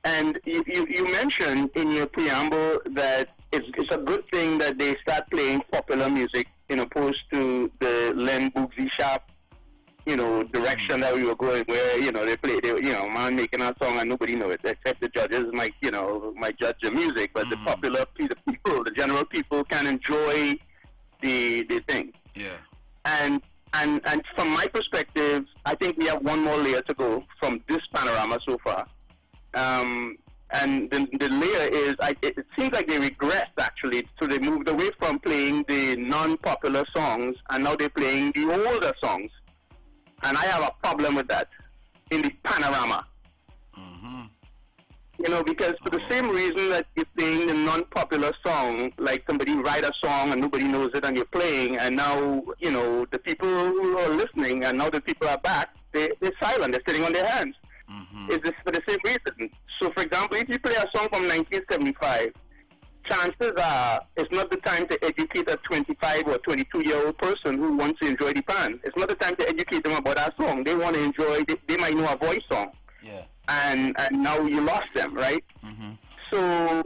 And you mentioned in your preamble that it's a good thing that they start playing popular music in opposed to the Len Boogsy Sharp, direction that we were going, where, man making a song and nobody knows it, except the judges might judge the music, but the popular people, the general people can enjoy the thing. Yeah. And from my perspective, I think we have one more layer to go from this Panorama so far. And the layer is, it seems like they regressed actually, so they moved away from playing the non-popular songs, and now they're playing the older songs. And I have a problem with that in the Panorama. Because for the same reason that you're playing the non-popular song, like somebody write a song and nobody knows it and you're playing, and now, the people who are listening, and now the people are back, they're silent, they're sitting on their hands. It's just for the same reason. So, for example, if you play a song from 1975, chances are it's not the time to educate a 25 or 22-year-old person who wants to enjoy the pan. It's not the time to educate them about that song. They want to enjoy, they might know a voice song. Yeah. And now you lost them, right? So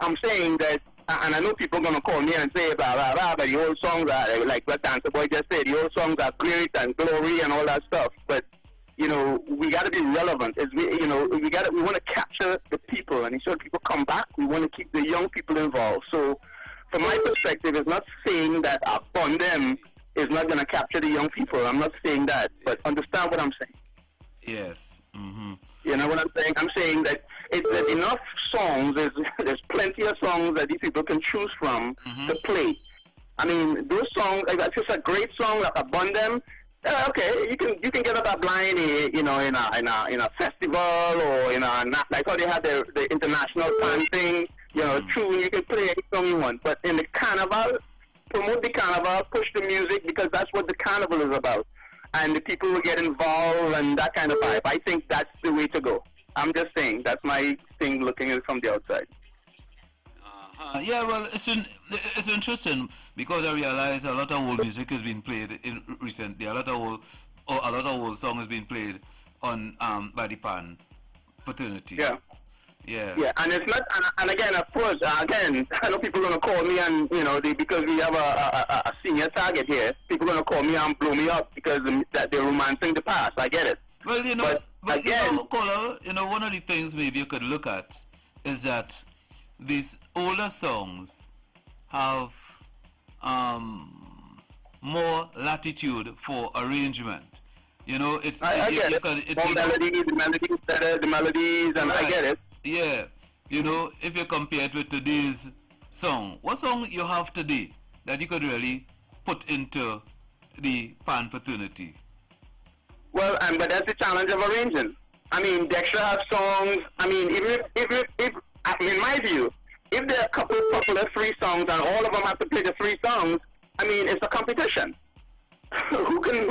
I'm saying that, and I know people are going to call me and say, blah, blah, blah, but the old songs are, like what Dancer Boy just said, the old songs are great and glory and all that stuff. But, we got to be relevant. We want to capture the people, and so people come back. We want to keep the young people involved. So, from my perspective, it's not saying that upon them is not going to capture the young people. I'm not saying that, but understand what I'm saying. Yes. You know what I'm saying? I'm saying that there's enough songs. There's plenty of songs that these people can choose from to play. I mean, those songs. It's just a great song like Abundant. Okay, you can get up a blind, in a festival or in a like how they have the international pan thing. Tune, you can play any song you want. But in the Carnival, promote the Carnival, push the music, because that's what the Carnival is about. And the people will get involved and that kind of vibe. I think that's the way to go. I'm just saying, that's my thing looking at it from the outside. Yeah, well, it's interesting because I realize a lot of old music has been played recently. A lot of old song has been played on by the pan fraternity. Yeah. Yeah, and it's not, and again, of course, I know people are going to call me and, because we have a senior target here, people are going to call me and blow me up because that they're romancing the past. I get it. Well, but again, Caller, one of the things maybe you could look at is that these older songs have more latitude for arrangement. It's I get it. More melodies, the melodies better, the melodies, and right. I get it. Yeah, if you compare it with today's song, what song you have today that you could really put into the pan fraternity? Well, but that's the challenge of arranging. I mean, Dexter has songs. I mean, if in my view, if there are a couple of popular free songs and all of them have to play the free songs, I mean, it's a competition. Who can?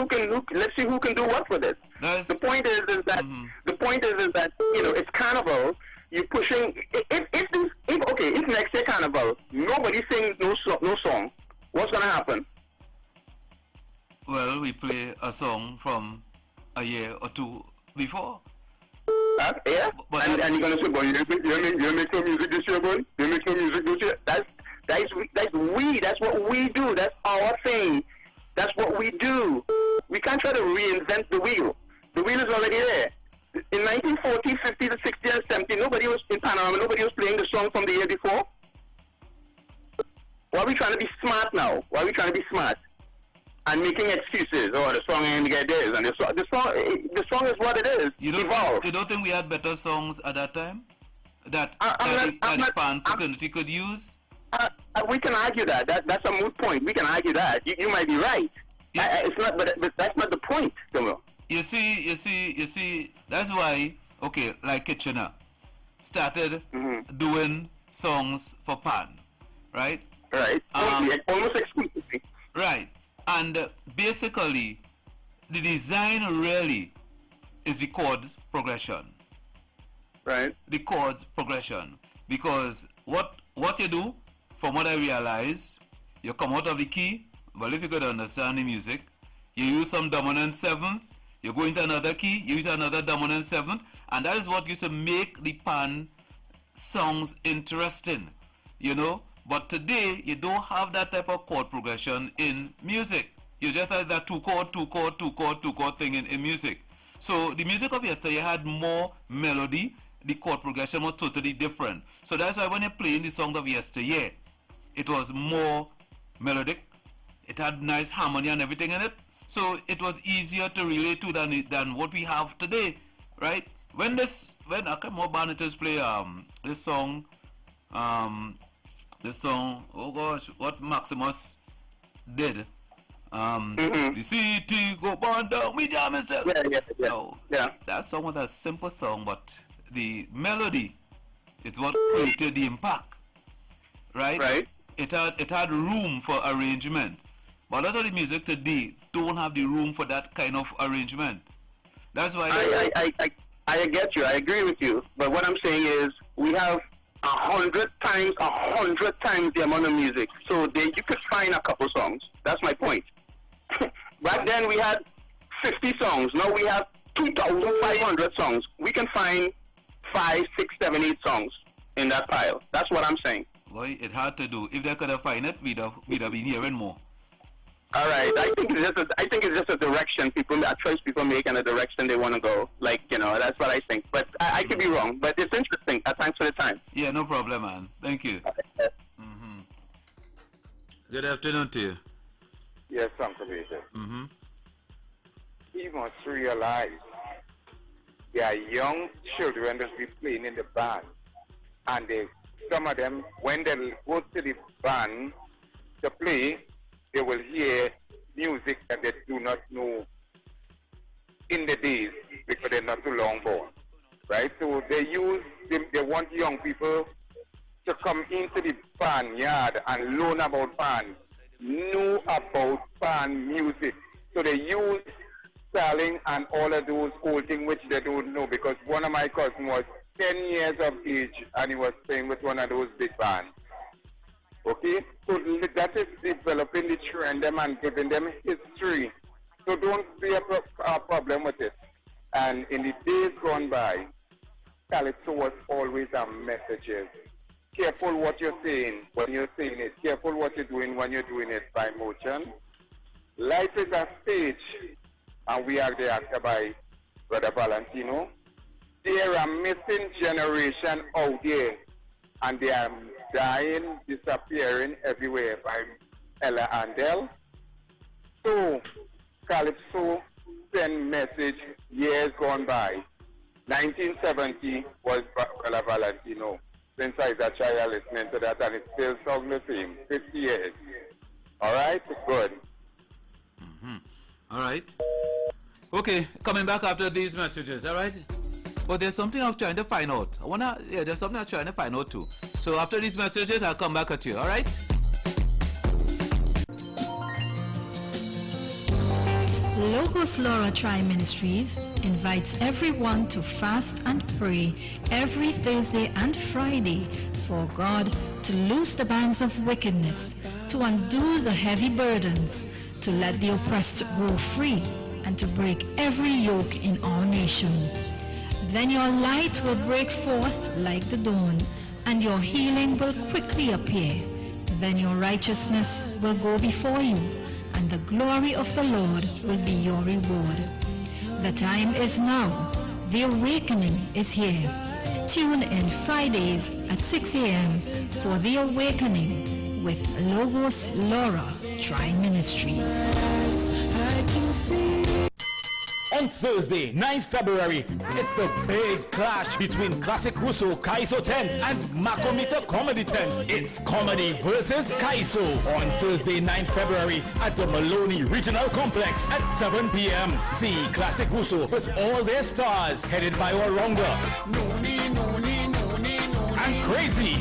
Let's see who can do what with it. The point is that it's Carnival. You're pushing. If next year Carnival, nobody sings no song, what's gonna happen? Well, we play a song from a year or two before. Yeah, and you're gonna say, boy, you make no music this year, boy. You make no music this year. That's what we do. That's our thing. That's what we do. We can't try to reinvent the wheel. The wheel is already there. In 1940, 50 to 60 and 70, nobody was in Panorama. Nobody was playing the song from the year before. Why are we trying to be smart now? Why are we trying to be smart and making excuses? Oh, the song ain't get this, and the song is what it is. You don't think we had better songs at that time that pan fraternity could use? We can argue that. That's a moot point. We can argue that. You might be right. Yes. It's not, but that's not the point, though. You see. That's why, like Kitchener started doing songs for pan, right? Right. Almost exclusively. Right. And basically, the design really is the chord progression. Right. The chords progression. Because what you do, from what I realize, you come out of the key. Well, if you could understand the music, you use some dominant sevenths, you go into another key, you use another dominant seventh, and that is what used to make the pan songs interesting, you know. But today, you don't have that type of chord progression in music. You just have that two chord thing in music. So the music of yesterday had more melody, the chord progression was totally different. So that's why when you're playing the song of yesterday, it was more melodic, it had nice harmony and everything in it. So it was easier to relate to than what we have today, right? When more banditers play this song, oh gosh, what Maximus did. The city go burn down, we jam itself. Yeah. That song was a simple song, but the melody is what created the impact, right? Right. It had room for arrangement. But a lot of the music today don't have the room for that kind of arrangement. That's why I get you. I agree with you. But what I'm saying is we have 100 times the amount of music. So you could find a couple songs. That's my point. Back then we had 50 songs. Now we have 2,500 songs. We can find 5, 6, 7, 8 songs in that pile. That's what I'm saying. Boy, it hard to do. If they could have find it, we'd have been hearing more. All right, I think it's just a direction a choice people make and a direction they want to go. Like, you know, that's what I think. But I could be wrong. But it's interesting. Thanks for the time. Yeah, no problem, man. Thank you. Good afternoon to you. Yes, Uncle Peter. He must realize there are young children that be playing in the band, and some of them, when they go to the band to play, they will hear music that they do not know in the days because they're not too long born, right? So they want young people to come into the band yard and learn about band, know about band music. So they use styling and all of those old things which they don't know, because one of my cousins was 10 years of age and he was playing with one of those big bands. Okay, so that is developing the trend them and giving them history. So don't see a problem with it. And in the days gone by, Calypso was always a messages. Careful what you're saying when you're saying it. Careful what you're doing when you're doing it by motion. Life is a stage, and we are the actor by Brother Valentino. There are missing generation out there, and they are dying, disappearing everywhere by Ella and Del. So, Calypso sent message years gone by. 1970 was Brother Valentino. Since I was a child listening to that, and it still sounds the same. 50 years. All right? Good. All right. Okay, coming back after these messages, all right? But there's something I'm trying to find out. There's something I'm trying to find out too. So after these messages, I'll come back at you, all right? Logos Laura Tri Ministries invites everyone to fast and pray every Thursday and Friday for God to loose the bands of wickedness, to undo the heavy burdens, to let the oppressed go free, and to break every yoke in our nation. Then your light will break forth like the dawn, and your healing will quickly appear. Then your righteousness will go before you, and the glory of the Lord will be your reward. The time is now. The awakening is here. Tune in Fridays at 6 a.m. for The Awakening with Logos Laura Tri Ministries. On Thursday, 9th February, it's the big clash between Classic Russo Kaiso Tent and Makomita Comedy Tent. It's comedy versus Kaiso on Thursday, 9th February at the Maloney Regional Complex at 7 p.m. See Classic Russo with all their stars headed by Oronga and Crazy.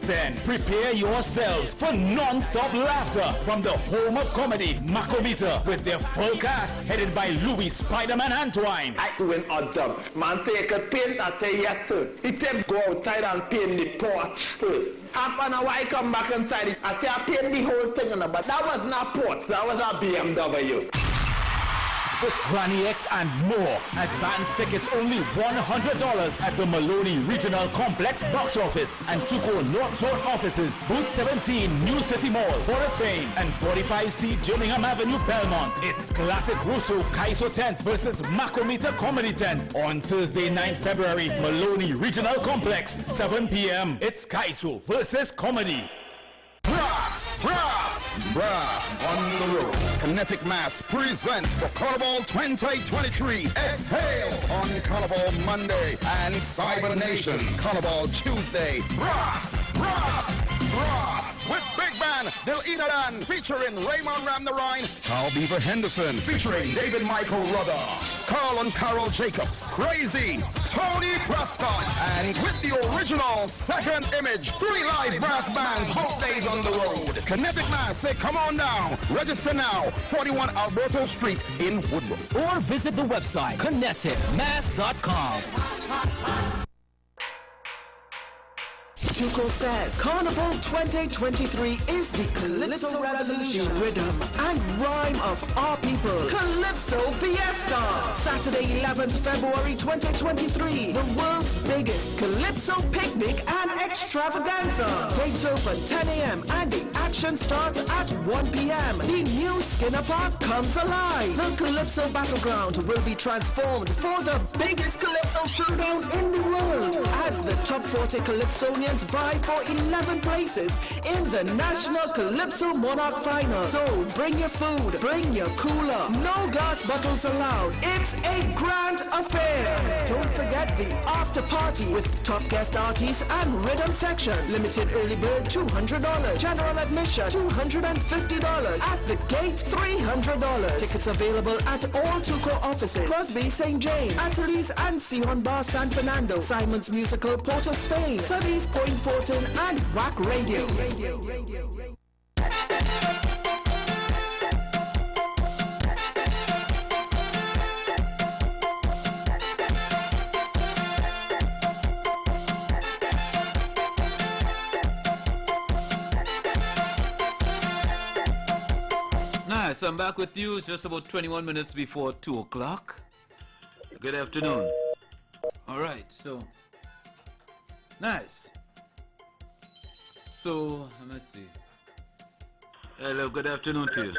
Then prepare yourselves for non-stop laughter from the home of comedy, Makometer, with their full cast headed by Louis Spider-Man Antwine. I doing odd job. Man say I could paint, I say yes sir. He said go outside and paint the porch first. Half an hour I come back inside, I say I paint the whole thing, but that was not porch, that was a BMW. With Granny X and more. Advance tickets only $100 at the Maloney Regional Complex box office and Tuco North Zone offices, Booth 17, New City Mall, Port of Spain, and 45C Gillingham Avenue, Belmont. It's Classic Russo Kaiso Tent versus Makometer Comedy Tent on Thursday, 9th February, Maloney Regional Complex, 7 p.m. It's Kaiso versus Comedy. Brass on the road. Kinetic Mass presents the Carnival 2023. Exhale on Carnival Monday and Cyber Nation Carnival Tuesday. Brass with big band Dil Inadan featuring Raymond Ram the Rhine, Carl Beaver Henderson featuring David Michael Rudder, Carl and Carol Jacobs, Crazy, Tony Prescott, and with the original Second Image, 3 live brass bands, both days on the road. Kinetic Mass, say come on down. Register now, 41 Alberto Street in Woodbrook. Or visit the website kineticmass.com. Tuco says Carnival 2023 is the Calypso Revolution, rhythm and rhyme of our people. Calypso Fiesta. Saturday 11th February 2023. The world's biggest Calypso picnic and extravaganza. Gates open 10 a.m. and the action starts at 1 p.m. The new Skinner Park comes alive. The Calypso Battleground will be transformed for the biggest Calypso showdown in the world as the top 40 Calypsonians vie for 11 places in the National Calypso Monarch Final. So bring your food, bring your cooler. No glass bottles allowed. It's a grand affair. Don't forget the after party with top guest artists and rhythm section. Limited early bird $200. General admission $250. At the gate $300. Tickets available at all Tuco offices. Crosby, St. James, Ateliers and Sion Bar San Fernando. Simon's Musical, Port of Spain. Sunny's Point Fortin and Rock Radio. Nice, I'm back with you just about 21 minutes before 2 o'clock. Good afternoon. Alright, so nice. So, let me see. Hello, good afternoon to you.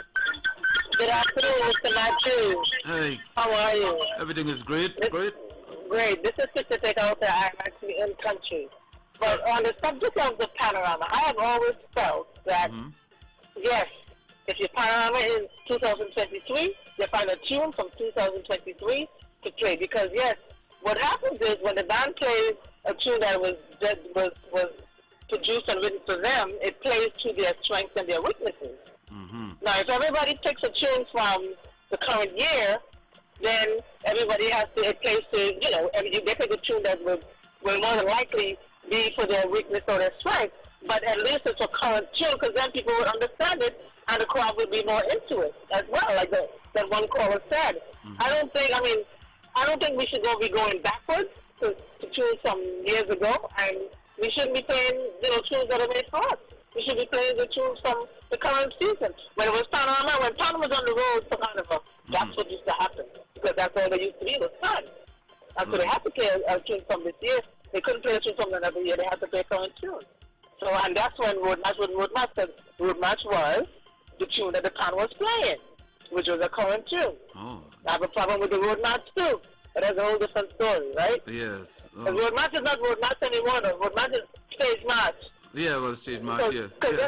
Good afternoon, Mr. Matthew. Hey. How are you? Everything is great, great. Great. This is Sister Take Out there. I'm actually in country. But on the subject of the panorama, I have always felt that, yes, if your panorama is 2023, you find a tune from 2023 to play. Because, yes, what happens is when the band plays a tune that was produced and written for them, it plays to their strengths and their weaknesses. Now, if everybody picks a tune from the current year, then everybody has to, it plays to, you know, they pick a tune that will more than likely be for their weakness or their strength, but at least it's a current tune, because then people will understand it, and the crowd will be more into it as well, like that one caller said. I don't think we should be going backwards to tunes from years ago, and we shouldn't be playing, tunes that are made for us. We should be playing the tunes from the current season. When it was Panorama, when Panorama was on the road for Carnival, that's what used to happen, because that's all there used to be was fun. And so they had to play a tune from this year. They couldn't play a tune from another year. They had to play a current tune. So, and that's when Road Match said Road Match was the tune that the band was playing, which was a current tune. I have a problem with the Road Match too, but that's a whole different story, right? Yes. The Road Match is not Road Match anymore. The Road Match is Stage Match. Yeah, well, Stage Match, yeah. Because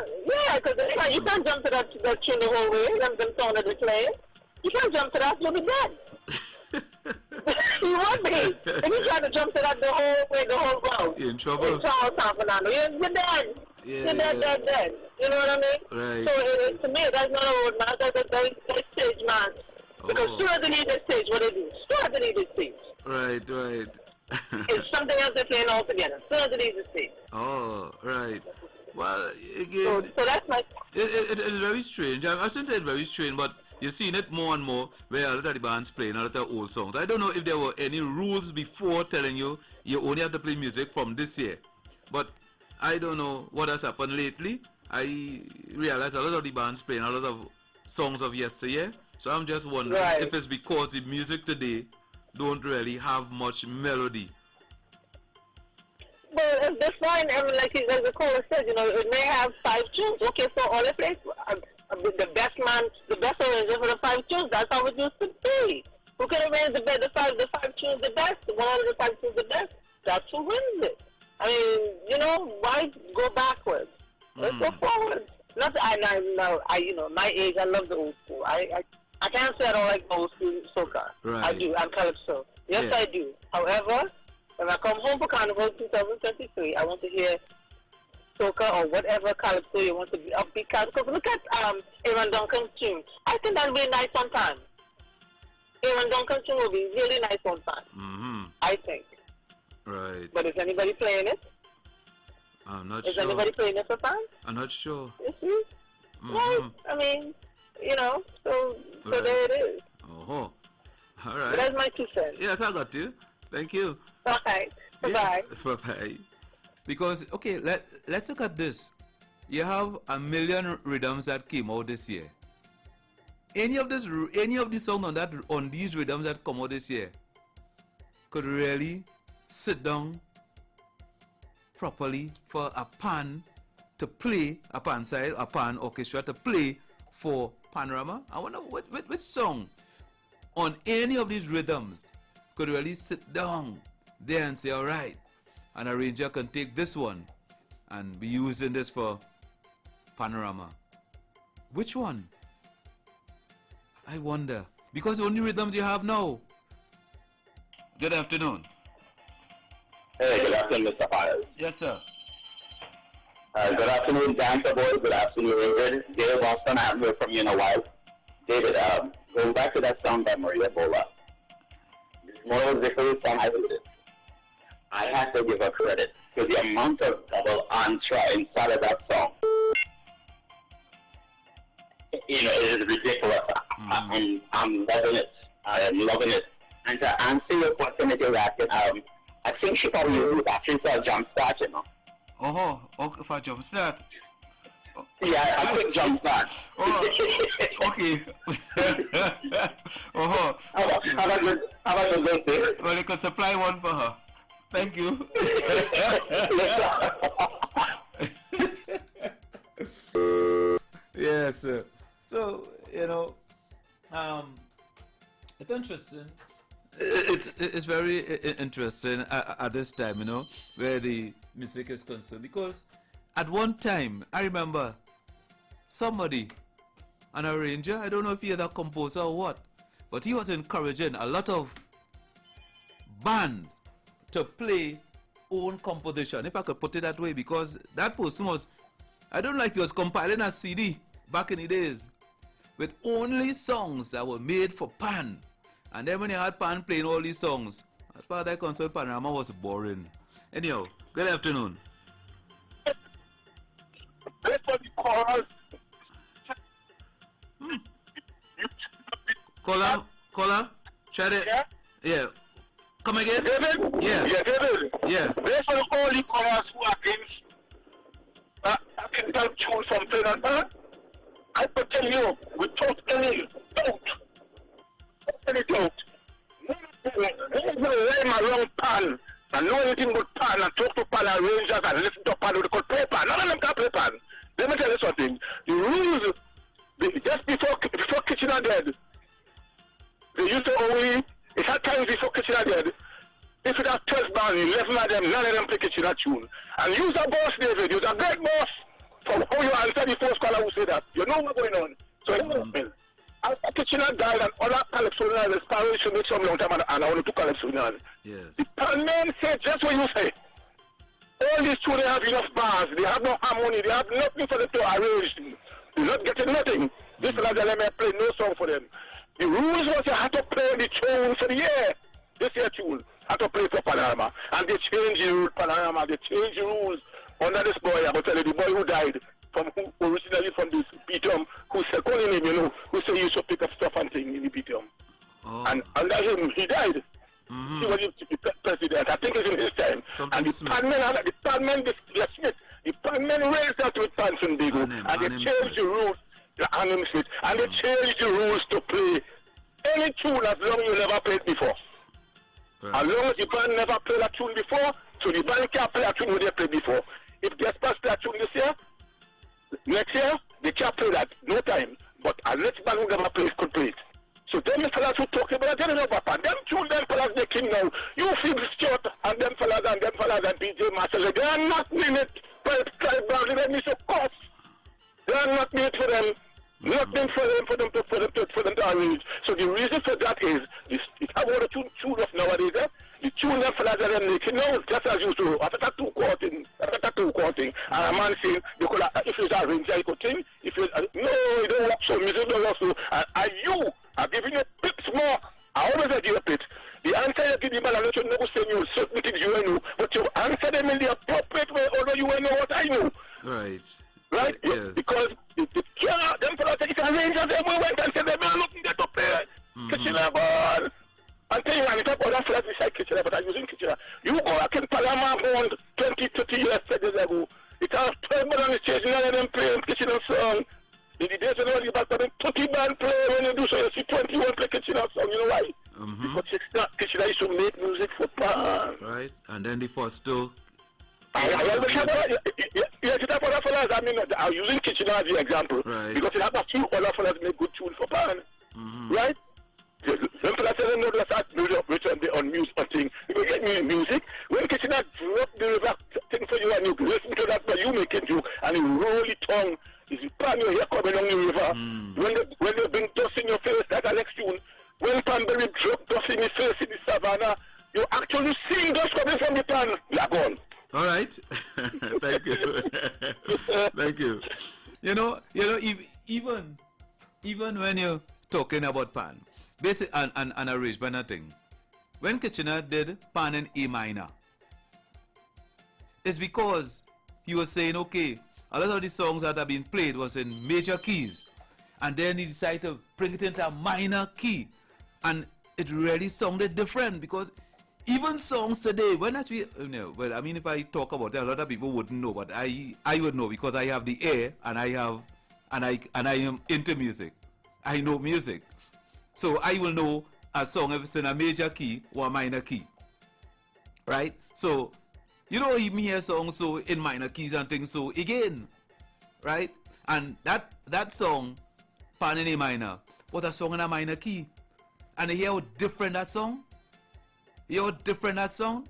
you can't jump to that tune the whole way, them song that they play. You can't jump to that, you'll be dead. You won't be. If you try to jump to that the whole way, the whole road. You're in trouble. It's all San Fernando. You're dead. Yeah, You're dead. You know what I mean? Right. So to me, that's not a road match. That's Stage Match. Because soon as they need the stage, what they do? Soon as they need the stage. Right. It's something else they're playing altogether. Soon as they need the stage. Oh, right. Well, again, so that's my... It is very strange. I shouldn't say it's very strange, but you're seeing it more and more where a lot of the bands playing a lot of old songs. I don't know if there were any rules before telling you only have to play music from this year. But I don't know what has happened lately. I realize a lot of the bands playing a lot of songs of yesteryear. So I'm just wondering if it's because the music today don't really have much melody. Well, that's fine. I mean, like the caller said, you know, it may have 5 tunes. Okay, so all it plays, the best arranger for the 5 tunes. That's how it used to be. Who can arrange the 5 tunes the best? One of the 5 tunes the best. That's who wins it. I mean, you know, why go backwards? Let's go forward. Not you know, my age, I love the old school. I can't say I don't like the old school soca. Right. I do. I'm calypso. Yes, I do. However, when I come home for Carnival 2023, I want to hear soca or whatever calypso you want to be upbeat. Because look at Aaron Duncan's tune. I think that'll be nice on time. Aaron Duncan's tune will be really nice on time. I think. Right. But is anybody playing it? I'm not sure. Is anybody playing it for fun? I'm not sure. You see? Right. I mean, you know, so there it is. Oh, all right. But that's my 2 cents. Yes, I got you. Thank you. Bye. Bye-bye. Bye-bye. Because, okay, let's look at this. You have 1 million rhythms that came out this year. Any of the songs on these rhythms that come out this year could really sit down properly for a pan to play, a pan side, a pan orchestra to play for Panorama. I wonder which song on any of these rhythms could really sit down there and say, all right, an arranger can take this one and be using this for Panorama. Which one? I wonder. Because the only rhythms you have now. Good afternoon. Hey, good afternoon, Mr. Fires. Yes, sir. Good afternoon, Dancer Boy. Good afternoon, Ingrid. David Boston, I haven't heard from you in a while. David, going back to that song by Maria Bola. It's more of the first song I heard it. I have to give her credit for the amount of double answer inside of that song. You know, it is ridiculous. I'm loving it. I am loving it. And to answer your question that you're asking, I think she probably used actually for a jump start, you know. Okay, for a jump start. Yeah, a quick jump start. Okay. How about you go there? Well, you can supply one for her. Thank you. Yes, sir. So, you know, it's interesting. It's very interesting at this time, you know, where the music is concerned. Because at one time, I remember somebody, an arranger, I don't know if he had a composer or what, but he was encouraging a lot of bands to play own composition, if I could put it that way, because that person was, I don't like he was compiling a CD back in the days with only songs that were made for Pan. And then when you had Pan playing all these songs, as far as I'm concerned, Panorama was boring. Anyhow, good afternoon. Caller, try it. Yeah. Come again? David? Yeah. Yeah, David. Yeah. Based on all the callers who are against I can tell you something on that. I could tell you without any doubt. None of them around Pan and know anything but Pan and talk to Pan arrangers and listen to Pan with the play Pan. None of them can play Pan. Let me tell you something. The rules, just before Kitchener dead, they used to only, it's had times before Kitchener dead, if it has 12 bands, 11 of them, none of them play Kitchener tune. And use a boss, David, use a great boss from how you answer the first caller who say that. You know what's going on. So, after Kitchener died and other Calypsonians, the story should make some long time and I want to Calypsonians. Yes. The men say just what you say. All these two, they have enough bars, they have no harmony, they have nothing for them to arrange. They're not getting nothing. This is like they play no song for them. The rules was you had to play the tune for the year. This year tune had to play for Panorama. And they changed the rules, Panorama, they changed the rules under this boy, I'm going to tell you, the boy who died, originally from this BTM, who said, calling him, you know, who said he used to pick up stuff and things in the BTM. Oh. And under him, he died. He was the president. I think it's in his time. And the Panmen raised that with Panson Bigu, and they changed the rules, and they changed the rules to play any tune as long as you never played before. Right. As long as the band never played a tune before, so the band can't play a tune when they played before. If they play a tune this year, next year, they can't play that, no time. But a next band who never plays could play it. So them fellas who talk about it, them tune them fellas making now. You feel short, and them fellas and DJ Marshall, they are not in it. They need to cost. They are not made for them. Nothing for them to arrange. So the reason for that is it have all the tune of nowadays. The tune that fellas are making now, just as usual. After two quarting, and a man saying because if it's arranged, I could think. If you no, it don't work so. Music don't work so. And you are giving you pips more. I always give a pit. The answer you give the man, I don't know saying you certain things you know, but you answer them in the appropriate way, although you will know what I know. Right. Right? Yes. Because them fellas take it arrange and they went and said they are looking there to play Kitchener ball. And tell you, and it's about that fellas beside Kitchener, but I'm using Kitchener. You go back in Panorama around 20, 30 years ago. It has 12 men on the stage, none of them playing Kitchener song. In the days when you back when 30 band play, when you do so, you see 21 play Kitchener song, you know why? Because Kitchener used to make music for band. Right, and then the first two. Yes, it other fellas, I mean, I'm using Kitchener as the example. Right. Because it has a few other fellas make good tune for band. Right? Some fellas say they know that start music on music or thing. You get music. When Kitchener drop the river thing for you and you listen to that, but you make it you and you roll it tongue. Is the pan you hear coming along the river. When they bring dust in your face, that's the next tune. When Panberry drop dust in his face in the savannah, you actually seeing dust coming from the pan. You're gone. All right. Thank you. Thank you. You know, even when you're talking about pan, basic and arrangement thing, when Kitchener did pan in A minor, it's because he was saying, okay, a lot of the songs that have been played was in major keys, and then he decided to bring it into a minor key, and it really sounded different because even songs today, when actually, well, I mean, if I talk about it, a lot of people wouldn't know, but I would know because I have the ear and I am into music. I know music, so I will know a song if it's in a major key or a minor key, right? So you don't even hear songs so in minor keys and things so again, right? And that song, pan in A minor, was a song in a minor key, and you hear how different that song. You're different that song,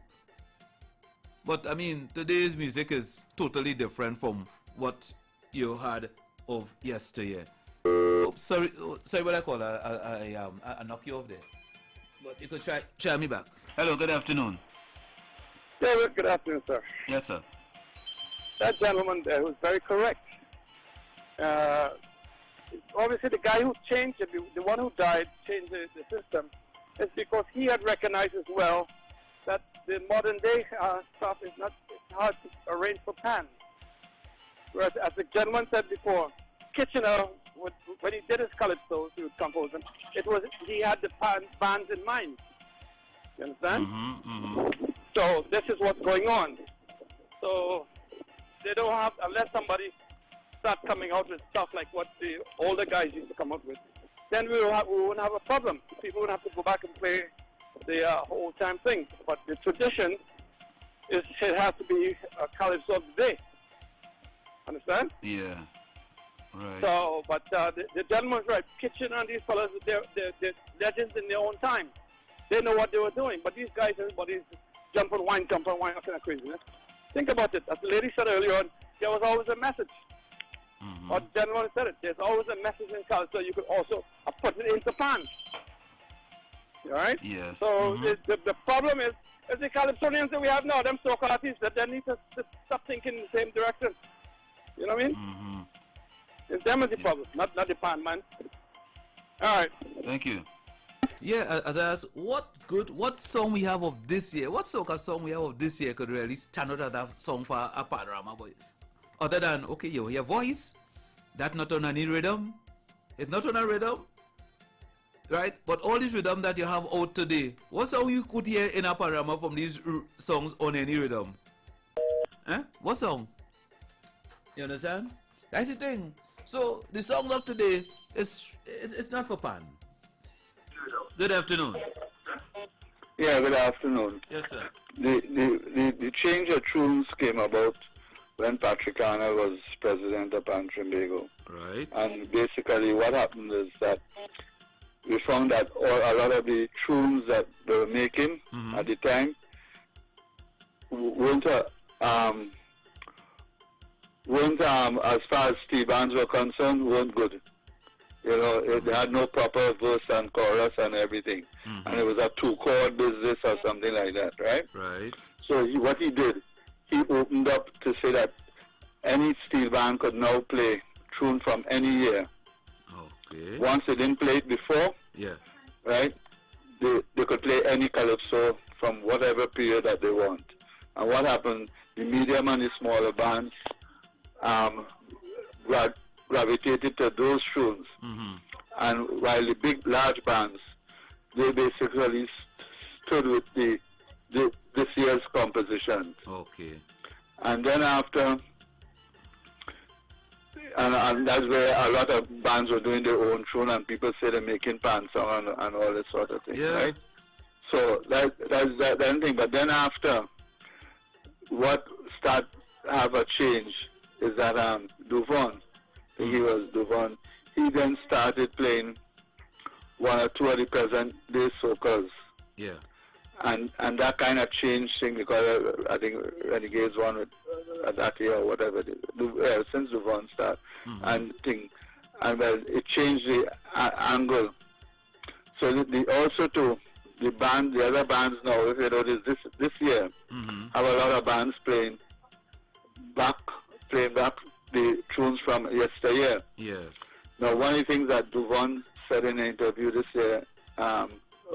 but I mean today's music is totally different from what you had of yesteryear. Oh, sorry, what I call I knock you off there, but you could try me back. Hello, good afternoon. David, good afternoon, sir. Yes, sir. That gentleman there was very correct. Obviously, the guy who changed it, the one who died, changed the system. It's because he had recognized as well that the modern day stuff is not hard to arrange for pan. Whereas, as the gentleman said before, Kitchener, when he did his calypso, he would compose them. He had the bands in mind. You understand? So this is what's going on. So they don't have, unless somebody starts coming out with stuff like what the older guys used to come out with, then we wouldn't have a problem. People wouldn't have to go back and play the whole time thing. But the tradition is it has to be a calypso of the day. Understand? Yeah. Right. So, but the gentleman's right. Kitchen and these fellas, they're legends in their own time. They know what they were doing. But these guys, everybody's jump and wine, all kind of craziness. Think about it. As the lady said earlier on, there was always a message. Or the gentleman said it. There's always a message in color, so you could also put it into pan. All right? Yes. So the problem is the calypsonians that we have now, them so-called artists, that they need to stop thinking in the same direction. You know what I mean? It's them is the problem, not the pan, man. All right. Thank you. Yeah, as I asked, what song we have of this year? What soca song we have of this year could really stand out as that song for a Panorama boy? Other than, okay, you hear voice, that not on any rhythm. It's not on a rhythm, right? But all these rhythm that you have out today, what song you could hear in a Panorama from these songs on any rhythm? What song? You understand? That's the thing. So the song of today it's not for Pan. Good afternoon. Yeah, good afternoon. Yes, sir. The change of tunes came about when Patrick Anna was president of Pan Trimbago. Right. And basically what happened is that we found that a lot of the tunes that they were making at the time weren't as far as steel bands were concerned, weren't good. You know, they had no proper verse and chorus and everything. And it was a 2-chord business or something like that, right? Right. So what he did, he opened up to say that any steel band could now play tune from any year. Okay. Once they didn't play it before, right, they could play any calypso from whatever period that they want. And what happened, the medium and the smaller bands gravitated to those tunes. And while the big, large bands, they basically stood with this year's composition. Okay. And then after, and that's where a lot of bands were doing their own tune, and people say they're making pan song and all this sort of thing, right? So that's that thing. But then after, what start have a change is that Duvon, he was Duvon, he then started playing one or two of the present day soca's. Yeah. And that kind of changed things because I think Renegades won with that year or whatever, since Duvon started, and well, it changed the angle. So also too, the other bands now, if you notice, this year, have a lot of bands playing back the tunes from yesteryear. Yes. Now, one of the things that Duvon said in an interview this year,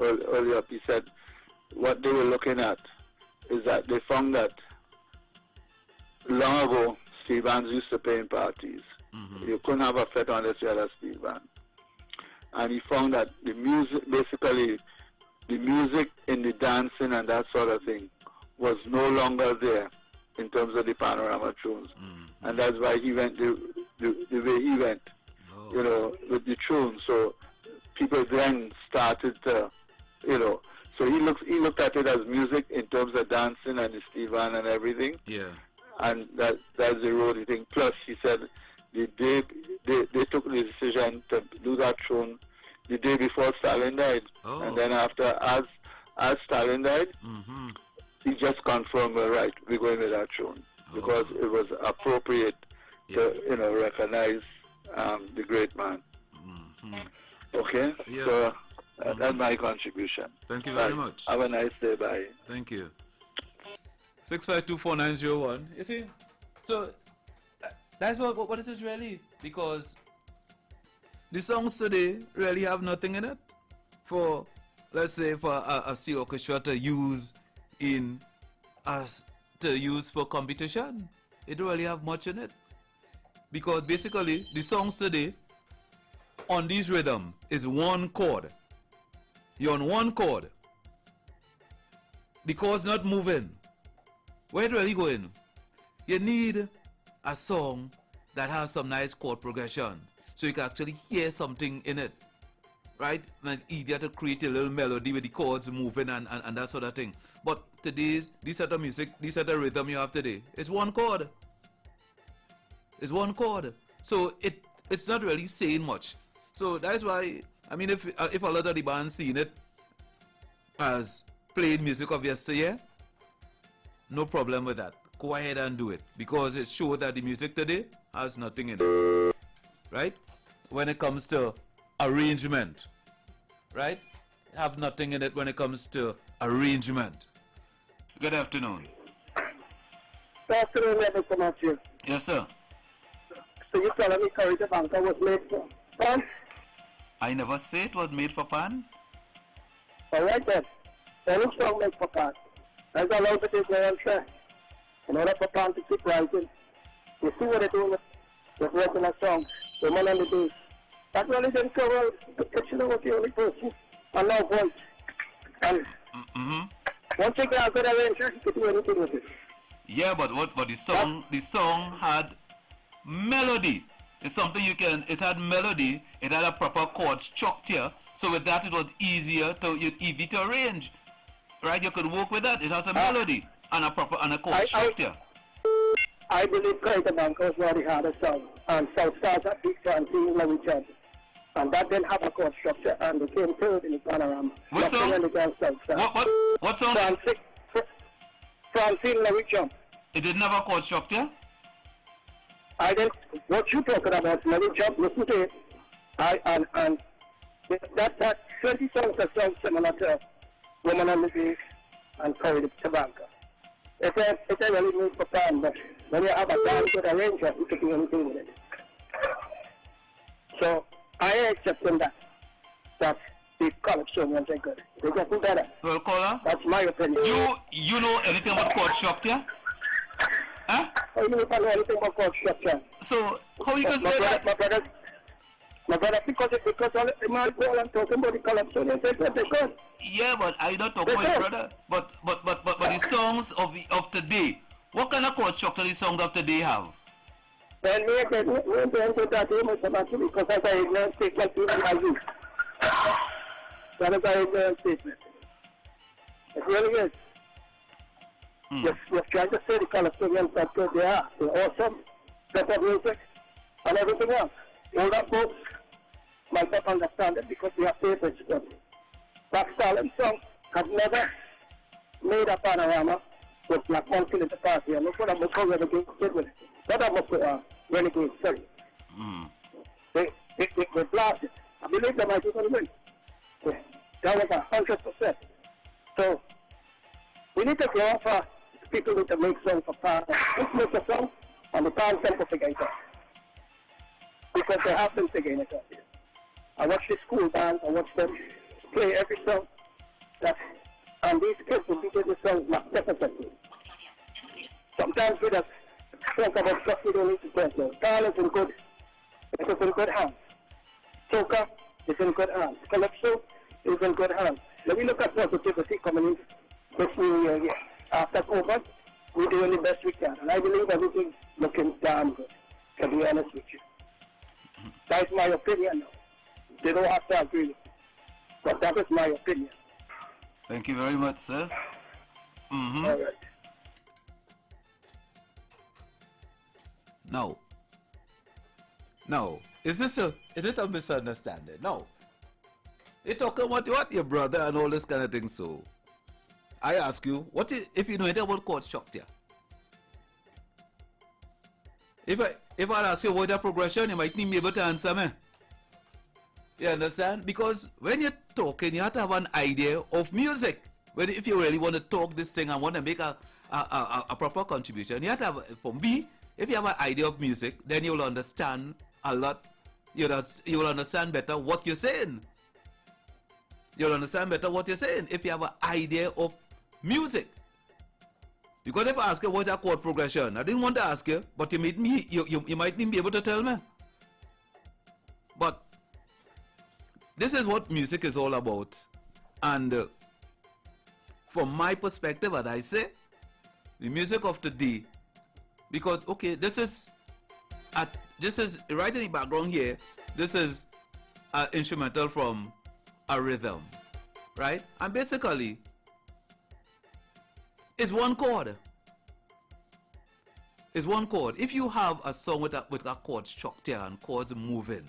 earlier up, he said what they were looking at is that they found that long ago, steel bands used to play in parties. You couldn't have a fet unless you had a steel band. And he found that the music, basically, the music in the dancing and that sort of thing was no longer there in terms of the Panorama tunes. And that's why he went the way he went, you know, with the tunes. So people then started to, you know, so he looked at it as music in terms of dancing and the steel band and everything. Yeah. And that's the road thing. Plus, he said they took the decision to do that tune the day before Stalin died. And then after, as Stalin died, he just confirmed, right, we're going with that tune. Because it was appropriate to, you know, recognize the great man. Okay? Yes. So that's my contribution. Thank you very much. Have a nice day. Bye. Thank you. 6524901. You see? So that's what it is really. Because the songs today really have nothing in it for, let's say, for a sea orchestra to use for competition. It don't really have much in it. Because basically the songs today on this rhythm is one chord. You're on one chord. The chord's not moving. Where it really going? You need a song that has some nice chord progressions so you can actually hear something in it. Right? And it's easier to create a little melody with the chords moving and that sort of thing. But this set of music, this set of rhythm you have today, it's one chord. It's one chord. So it's not really saying much. So that's why, I mean, if a lot of the bands seen it as playing music of yesteryear, no problem with that. Go ahead and do it. Because it shows that the music today has nothing in it. Right? When it comes to arrangement. Right? Have nothing in it when it comes to arrangement. Good afternoon. Good afternoon, Mr. Matthew. Yes, sir. So you're telling me Corita Banker was made for Pan? I never said it was made for Pan. All right then. Any song make Papan. As I love it, they on track. In order for Papan to keep rising, you see what they're doing with regular songs, the man on the day. That really didn't cover the picture was the only person on no voice. And once you get a good arranger, you can do anything with it. Yeah, but the song had melody. It's something you can. It had melody. It had a proper chord structure. So with that, it was easy to arrange. Right? You could work with that. It has a melody and a chord structure. I believe Craig Bank was already had a song, and South Stars at Big Fan team with each other. And that didn't have a chord structure, and they came third in the Panorama. What song? What song? Francine Larry Jump. It didn't have a chord structure? I didn't. What you talking about, Larry Jump, listen to it. And that 20 songs are songs similar to Woman on the Beach and Curry the Tobacco. It's a really move for fun, but when you have a damn good arranger, you can do anything with it. So I accept that the Calypso ones are good. They just do better. Well, caller, that's my opinion. You know anything about chord structure? Huh? I don't know anything about chord structure. So how you can say that? My brother, because all the man call and talking about the Calypso, they say they're good. Yeah, but I don't talk about it, brother. But the songs of today, what kind of chord structure the songs of today have? Well, we don't go that much because that's an ignorant statement even by you. That is an ignorant statement. It really is. You're trying to say the Calypsonians are good. They are. They're awesome. Better music and everything else. Older folks might not understand it because they have papers. Black Stalin song has never made a Panorama with Black Monkey in the party. And look what I'm going to renegade with it. Not I'm going to renegade, sorry. They blasted. I believe they might even win. That was 100%. So, we need to go off people need to make songs for Panorama. Let's make a song and the band can figure it out. Because they have been figuring it out. I watch the school bands, I watch them play every song and these kids will be doing the songs magnificently. Sometimes we just talk about stuff we don't need to talk about. Carl is in good hands. Soca is in good hands. Calypso is in good hands. Let me look at positivity coming in this new year. After COVID, we're doing the best we can. And I believe everything's looking damn good, to be honest with you. That's my opinion now. They don't have to agree with me. But that is my opinion. Thank you very much, sir. All right. No. Is it a misunderstanding? No. You're talking about what your brother and all this kind of thing. So I ask you, if you know anything about chord structure? If I ask you what the progression, you might not be able to answer me. You understand? Because when you're talking, you have to have an idea of music. If you really want to talk this thing and want to make a proper contribution, you have to have, for me, if you have an idea of music, then you will understand a lot. You will understand better what you're saying. You'll understand better what you're saying if you have an idea of music. Because if I ask you what's a chord progression, I didn't want to ask you, but you might not be able to tell me. But this is what music is all about. And from my perspective, as I say, the music of today, because okay, this is right in the background here, this is an instrumental from a rhythm, right? And basically, it's one chord. It's one chord. If you have a song with a chord structure and chords moving,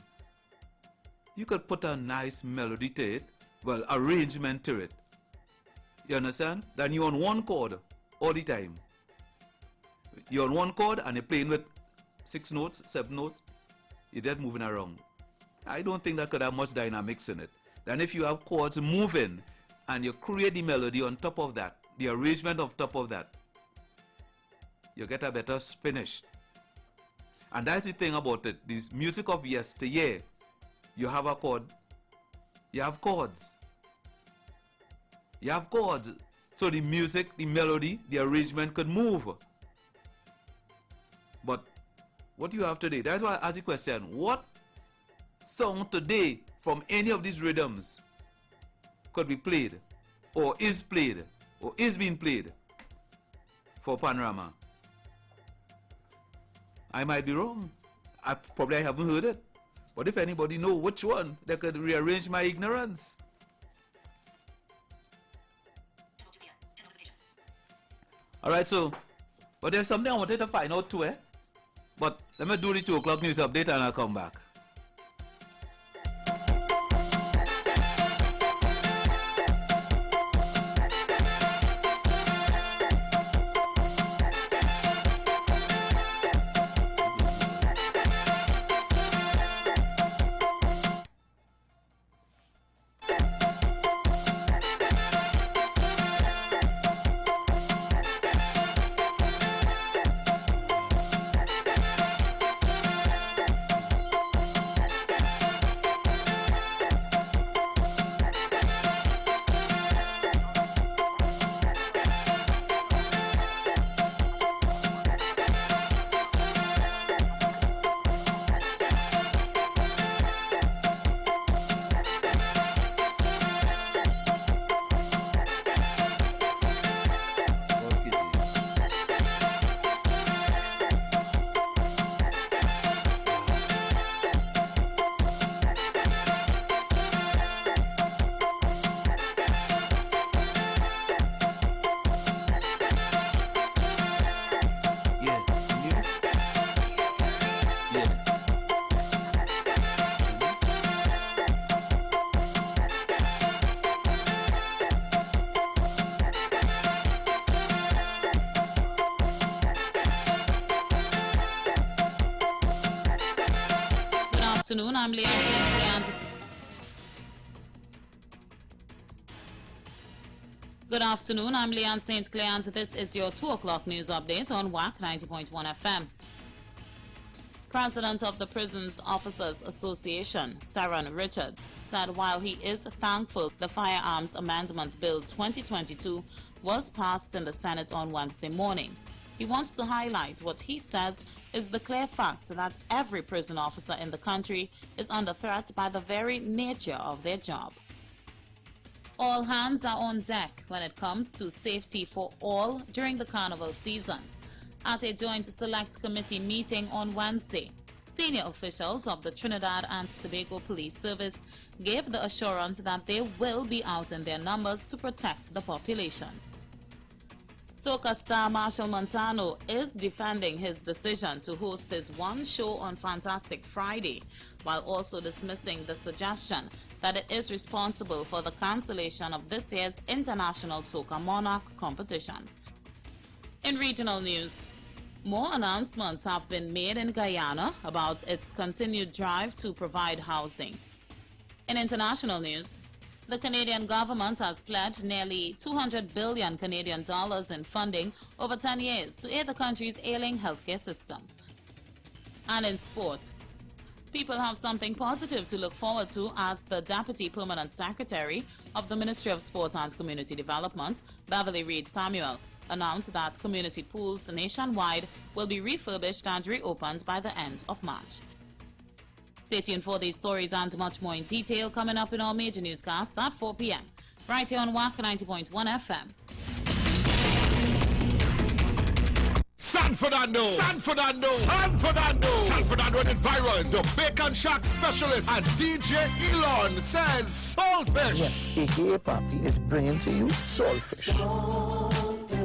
you could put a nice melody to it, well, arrangement to it. You understand? Then you're on one chord all the time. You're on one chord and you're playing with 6 notes, 7 notes. You're just moving around. I don't think that could have much dynamics in it. Then if you have chords moving and you create the melody on top of that, the arrangement on top of that, you get a better finish. And that's the thing about it. This music of yesteryear, you have a chord, you have chords. You have chords. So the music, the melody, the arrangement could move. But what you have today, that's why I ask the question, what song today from any of these rhythms could be played, or is being played for Panorama? I might be wrong. I probably haven't heard it. But if anybody know which one, they could rearrange my ignorance. Alright, so, but there's something I wanted to find out too, But let me do the 2 o'clock news update and I'll come back. Afternoon, I'm Leanne St. Clair. Good afternoon, I'm Leanne St. Clair, and this is your 2 o'clock news update on WAC 90.1 FM. President of the Prisons Officers Association, Saran Richards, said while he is thankful the Firearms Amendment Bill 2022 was passed in the Senate on Wednesday morning, he wants to highlight what he says is the clear fact that every prison officer in the country is under threat by the very nature of their job. All hands are on deck when it comes to safety for all during the Carnival season. At a joint select committee meeting on Wednesday, senior officials of the Trinidad and Tobago Police Service gave the assurance that they will be out in their numbers to protect the population. Soca star Marshall Montano is defending his decision to host his one show on Fantastic Friday, while also dismissing the suggestion that it is responsible for the cancellation of this year's International Soca Monarch competition. In regional news, more announcements have been made in Guyana about its continued drive to provide housing. In international news, the Canadian government has pledged nearly 200 billion Canadian dollars in funding over 10 years to aid the country's ailing healthcare system. And in sport, people have something positive to look forward to as the Deputy Permanent Secretary of the Ministry of Sport and Community Development, Beverly Reid Samuel, announced that community pools nationwide will be refurbished and reopened by the end of March. Stay tuned for these stories and much more in detail coming up in our major newscast at 4 p.m. right here on WAC 90.1 FM. San Fernando went viral. The Bacon Shack specialist and DJ Elon says Soulfish. Yes, AKA Party is bringing to you Soulfish.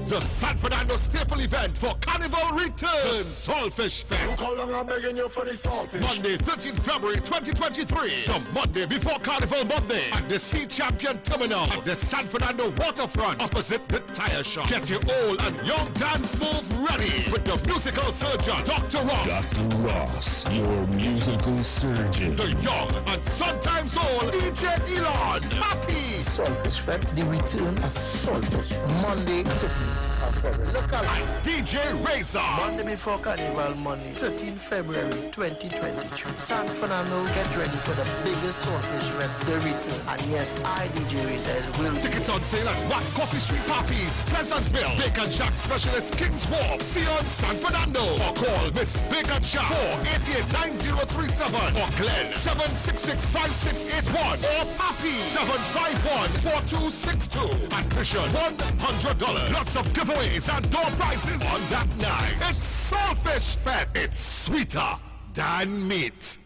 The San Fernando staple event for Carnival returns. The Soulfish Fest. How long I'm begging you for the Soulfish? Monday, 13th February 2023. The Monday before Carnival Monday at the Sea Champion Terminal at the San Fernando waterfront opposite the tire shop. Get your old and young dance move ready with the musical surgeon, Dr. Ross. Dr. Ross, your musical surgeon. The young and sometimes old DJ Elon. Happy Soulfish Fest, the return of Soulfish. Monday 13th of February. Look alike. DJ Razor. Monday before Carnival Monday, 13 February 2023. San Fernando, get ready for the biggest swordfish event, the return. And yes, I, DJ Razor, will be Tickets on sale at Watt Coffee Street Poppies, Pleasantville, Bacon Shack Specialist, Kings Wharf, Sion, San Fernando. Or call Miss Bacon Shack 488-9037 or Glenn 766-5681 or Poppy 751-4262. Admission $100. Lots of giveaways and door prizes on that night. It's Swordfish Fest. It's sweeter than meat.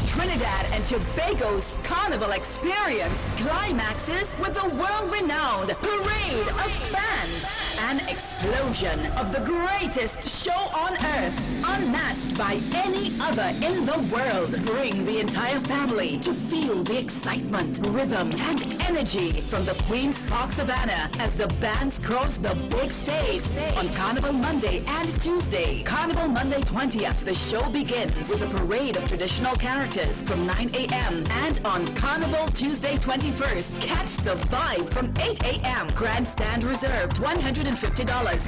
Trinidad and Tobago's Carnival experience climaxes with a world-renowned parade of fans. An explosion of the greatest show on earth, unmatched by any other in the world. Bring the entire family to feel the excitement, rhythm, and energy from the Queen's Park Savannah as the bands cross the big stage on Carnival Monday and Tuesday. Carnival Monday 20th, the show begins with a parade of traditional characters from 9 a.m. and on Carnival Tuesday 21st, catch the vibe from 8 a.m. Grandstand reserved $150.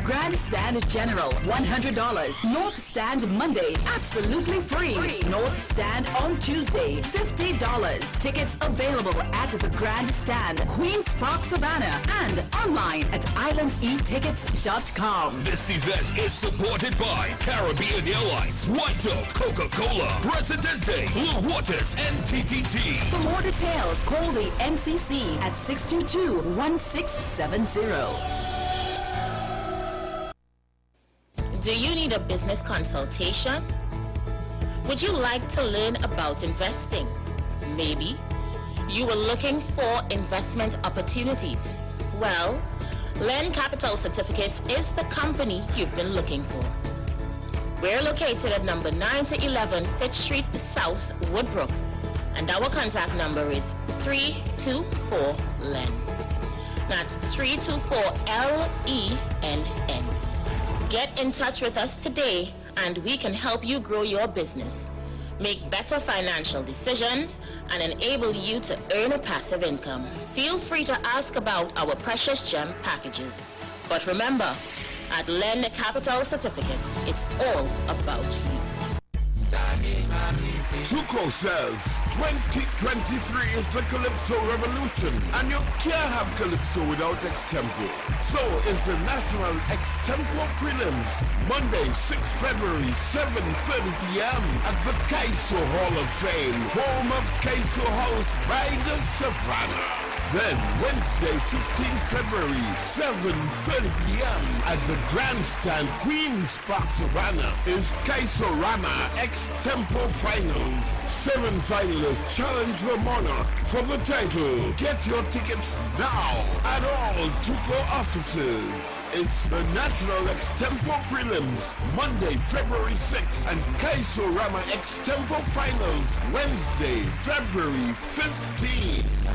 Grandstand General $100. North Stand Monday absolutely free. North Stand on Tuesday $50. Tickets available at the Grandstand, Queen's Park Savannah, and online at islandetickets.com. This event is supported by Caribbean Airlines, White Oak, Coca-Cola, Presidente, Blue Waters, and TTT. For more details, call the NCC at 622-1670. Do you need a business consultation? Would you like to learn about investing? Maybe you were looking for investment opportunities. Well, Len Capital Certificates is the company you've been looking for. We're located at number 9 to 11 Fitch Street South, Woodbrook, and our contact number is 324-LEN. That's 324-LENN. Get in touch with us today and we can help you grow your business, make better financial decisions, and enable you to earn a passive income. Feel free to ask about our precious gem packages. But remember, at Len Capital Certificates, it's all about you. Tuco says 2023 is the Calypso Revolution, and you can't have Calypso without Extempo. So is the National Extempo Prelims, Monday, 6th February, 7:30 p.m. at the Kaiso Hall of Fame, home of Kaiso House by the Savannah. Then Wednesday, 15th February, 7:30 p.m. at the Grandstand Queen's Park Savannah is Kaisorama Extempo Finals. 7 finalists challenge the Monarch for the title. Get your tickets now at all Tuco offices. It's the National Extempo Prelims, Monday, February 6th, and Kaisorama Extempo Finals, Wednesday, February 15th.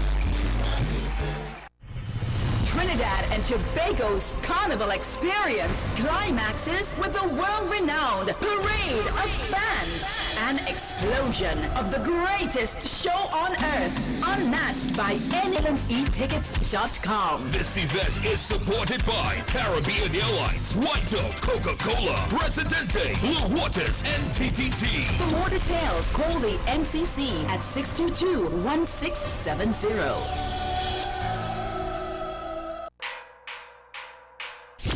Trinidad and Tobago's Carnival experience climaxes with a world-renowned parade of fans. An explosion of the greatest show on earth, unmatched by islandetickets.com. This event is supported by Caribbean Airlines, White Oak, Coca-Cola, Presidente, Blue Waters, and TTT. For more details, call the NCC at 622-1670.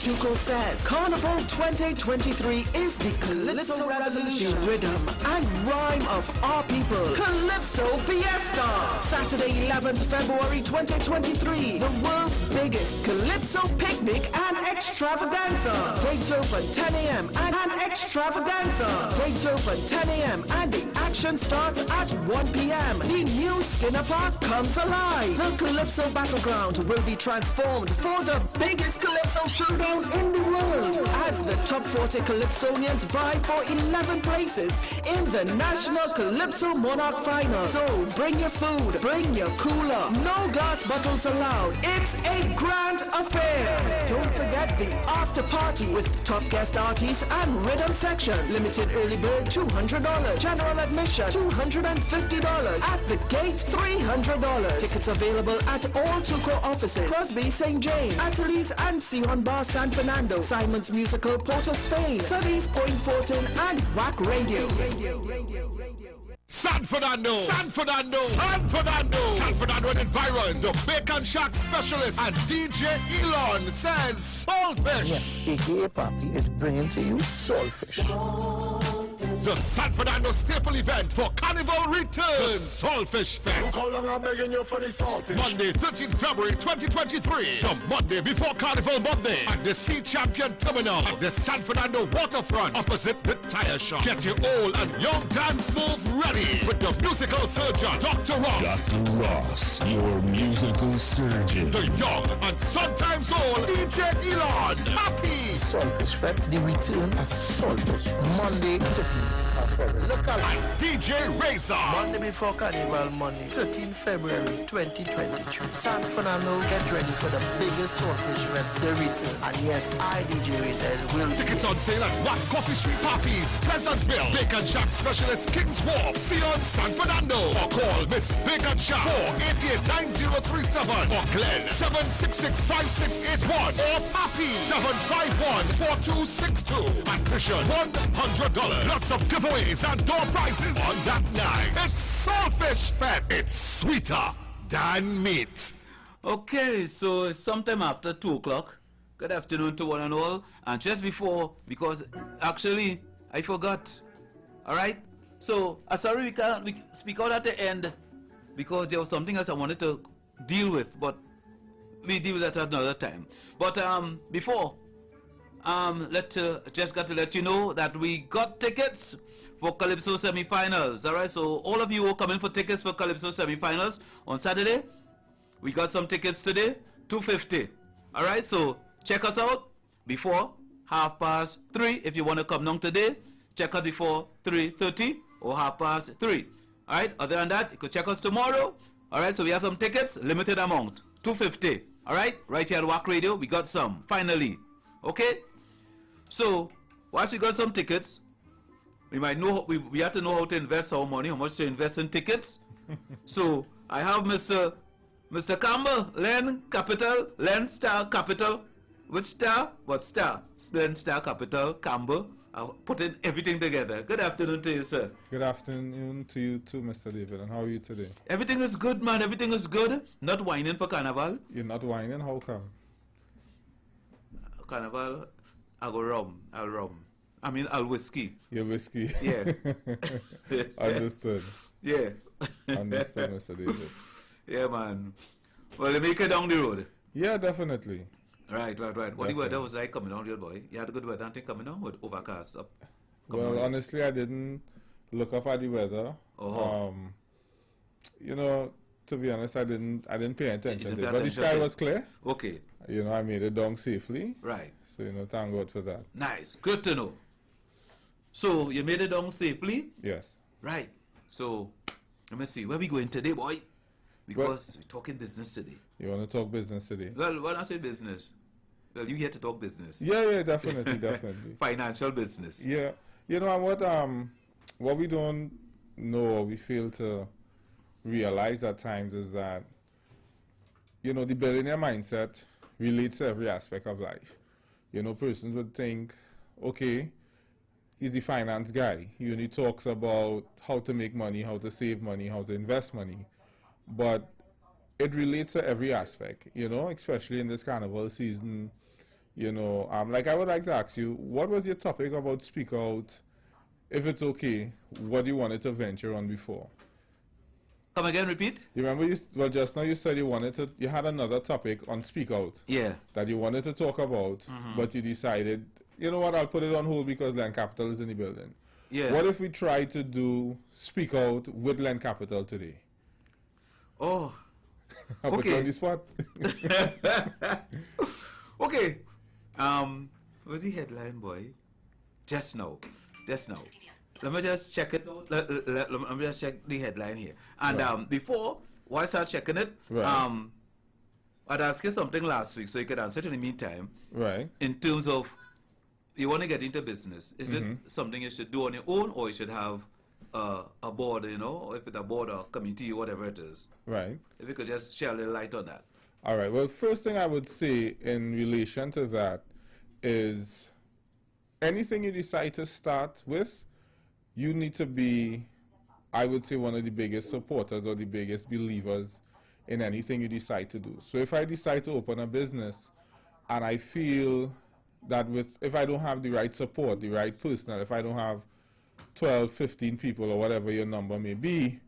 Tuco says Carnival 2023 is the Calypso Revolution, rhythm and rhyme of our people. Calypso Fiesta. Saturday 11th February 2023. The world's biggest Calypso picnic and extravaganza. Breaks open 10 a.m. and an extravaganza. Breaks open 10 a.m. and the action starts at 1 p.m. The new Skinner Park comes alive. The Calypso Battleground will be transformed for the biggest Calypso showdown showdown in the world as the top 40 Calypsonians vie for 11 places in the National Calypso Monarch Final. So bring your food, bring your cooler, no glass bottles allowed. It's a grand affair. Don't forget the after party with top guest artists and rhythm section. Limited early bird $200, general admission $250, at the gate $300. Tickets available at all Tuco offices, Crosby, St. James, Ateliers and Sion Bar San Fernando, Simon's Musical, Port of Spain, Sunny's Point Fortin and WAC Radio. San Fernando, San Fernando, San Fernando, San Fernando and Environ, the Bacon Shack specialist and DJ Elon says Soulfish. Yes, AKA Party is bringing to you Soulfish. The San Fernando staple event for Carnival returns. The Soulfish Fest. How long I'm begging you for the Soulfish? Monday, 13th February 2023. The Monday before Carnival Monday at the Sea Champion Terminal at the San Fernando waterfront opposite the tire shop. Get your old and young dance move ready with the musical surgeon, Dr. Ross. Dr. Ross, your musical surgeon. The young and sometimes old DJ Elon. Happy Soulfish Fest, the return of Soulfish. Monday, 13th. Look alike. DJ Razor. Monday before Carnival Monday, 13 February 2023. San Fernando, get ready for the biggest Soulfish Fest, the return. And yes, I, DJ Razor, will Tickets on sale at Watt Coffee Street Poppies, Pleasantville, Bacon Shack Specialist, Kings Wharf, Sion, San Fernando. Or call Miss Bacon Shack 488-9037 or Glenn 766-5681 or Poppy 751-4262. Admission $100. Lots of giveaways and door prizes on that night. It's Soulfish Fest. It's sweeter than meat. Okay, so it's sometime after 2 o'clock. Good afternoon to one and all. And just before, because actually I forgot. Alright? So I'm sorry we can't speak out at the end because there was something else I wanted to deal with, but we deal with that at another time. But before, just got to let you know that we got tickets for Calypso semi-finals. All right, so all of you who are coming for tickets for Calypso semi-finals on Saturday, we got some tickets today, $250. All right, so check us out before 3:30. If you want to come down today, check us before 3:30 or 3:30. All right, other than that, you could check us tomorrow. All right, so we have some tickets, limited amount, $250. All right, right here at WAC Radio, we got some, finally. Okay, so once we got some tickets, we might know, we have to know how to invest our money, how much to invest in tickets. So I have Mr. Campbell, Len Star Capital. Which star? What star? Len Star Capital, Campbell. I'll put in everything together. Good afternoon to you, sir. Good afternoon to you too, Mr. David. And how are you today? Everything is good, man. Everything is good. Not whining for Carnival. You're not whining? How come? Carnival, I'll rum. I'll whiskey. You're whiskey? Yeah. Understood. Yeah. Understood, Mr. David. Yeah, man. Well, you make it down the road. Yeah, definitely. Right. What the weather was like coming down here, boy? You had a good weather, I think, coming down with overcast up. Well, honestly, I didn't look up at the weather. You know, to be honest, I didn't pay attention to it. But the sky was clear. Okay. You know, I made it down safely. Right. So, you know, thank God for that. Nice. Good to know. So, you made it down safely? Yes. Right. So, let me see. Where we going today, boy? Because we're talking business today. You want to talk business today? Well, when I say business, well, you here to talk business. Yeah, definitely, definitely. Financial business. Yeah. You know what we don't know or we fail to realize at times is that, you know, the billionaire mindset relates to every aspect of life. You know, persons would think, okay, he's the finance guy. He only talks about how to make money, how to save money, how to invest money. But it relates to every aspect, you know, especially in this carnival season. You know, like I would like to ask you, what was your topic about Speak Out? If it's okay, what you wanted to venture on before? Come again, repeat? You remember, just now you said you had another topic on Speak Out. Yeah. That you wanted to talk about, but you decided, you know what, I'll put it on hold because Land Capital is in the building. Yeah. What if we try to do Speak Out with Land Capital today? Oh. I'll put you on the spot. Okay. What's the headline, boy? Just now. Let me just check it. Let me just check the headline here. And Right. before I start checking it, Right. I'd ask you something last week, so you could answer it in the meantime. Right. In terms of, you want to get into business, is it Mhm. something you should do on your own, or you should have a board, or if it's a board or committee, whatever it is? Right. If you could just share a little light on that. All right. Well, first thing I would say in relation to that is anything you decide to start with, you need to be, I would say, one of the biggest supporters or the biggest believers in anything you decide to do. So if I decide to open a business and I feel that if I don't have the right support, the right personnel, if I don't have 12, 15 people or whatever your number may be,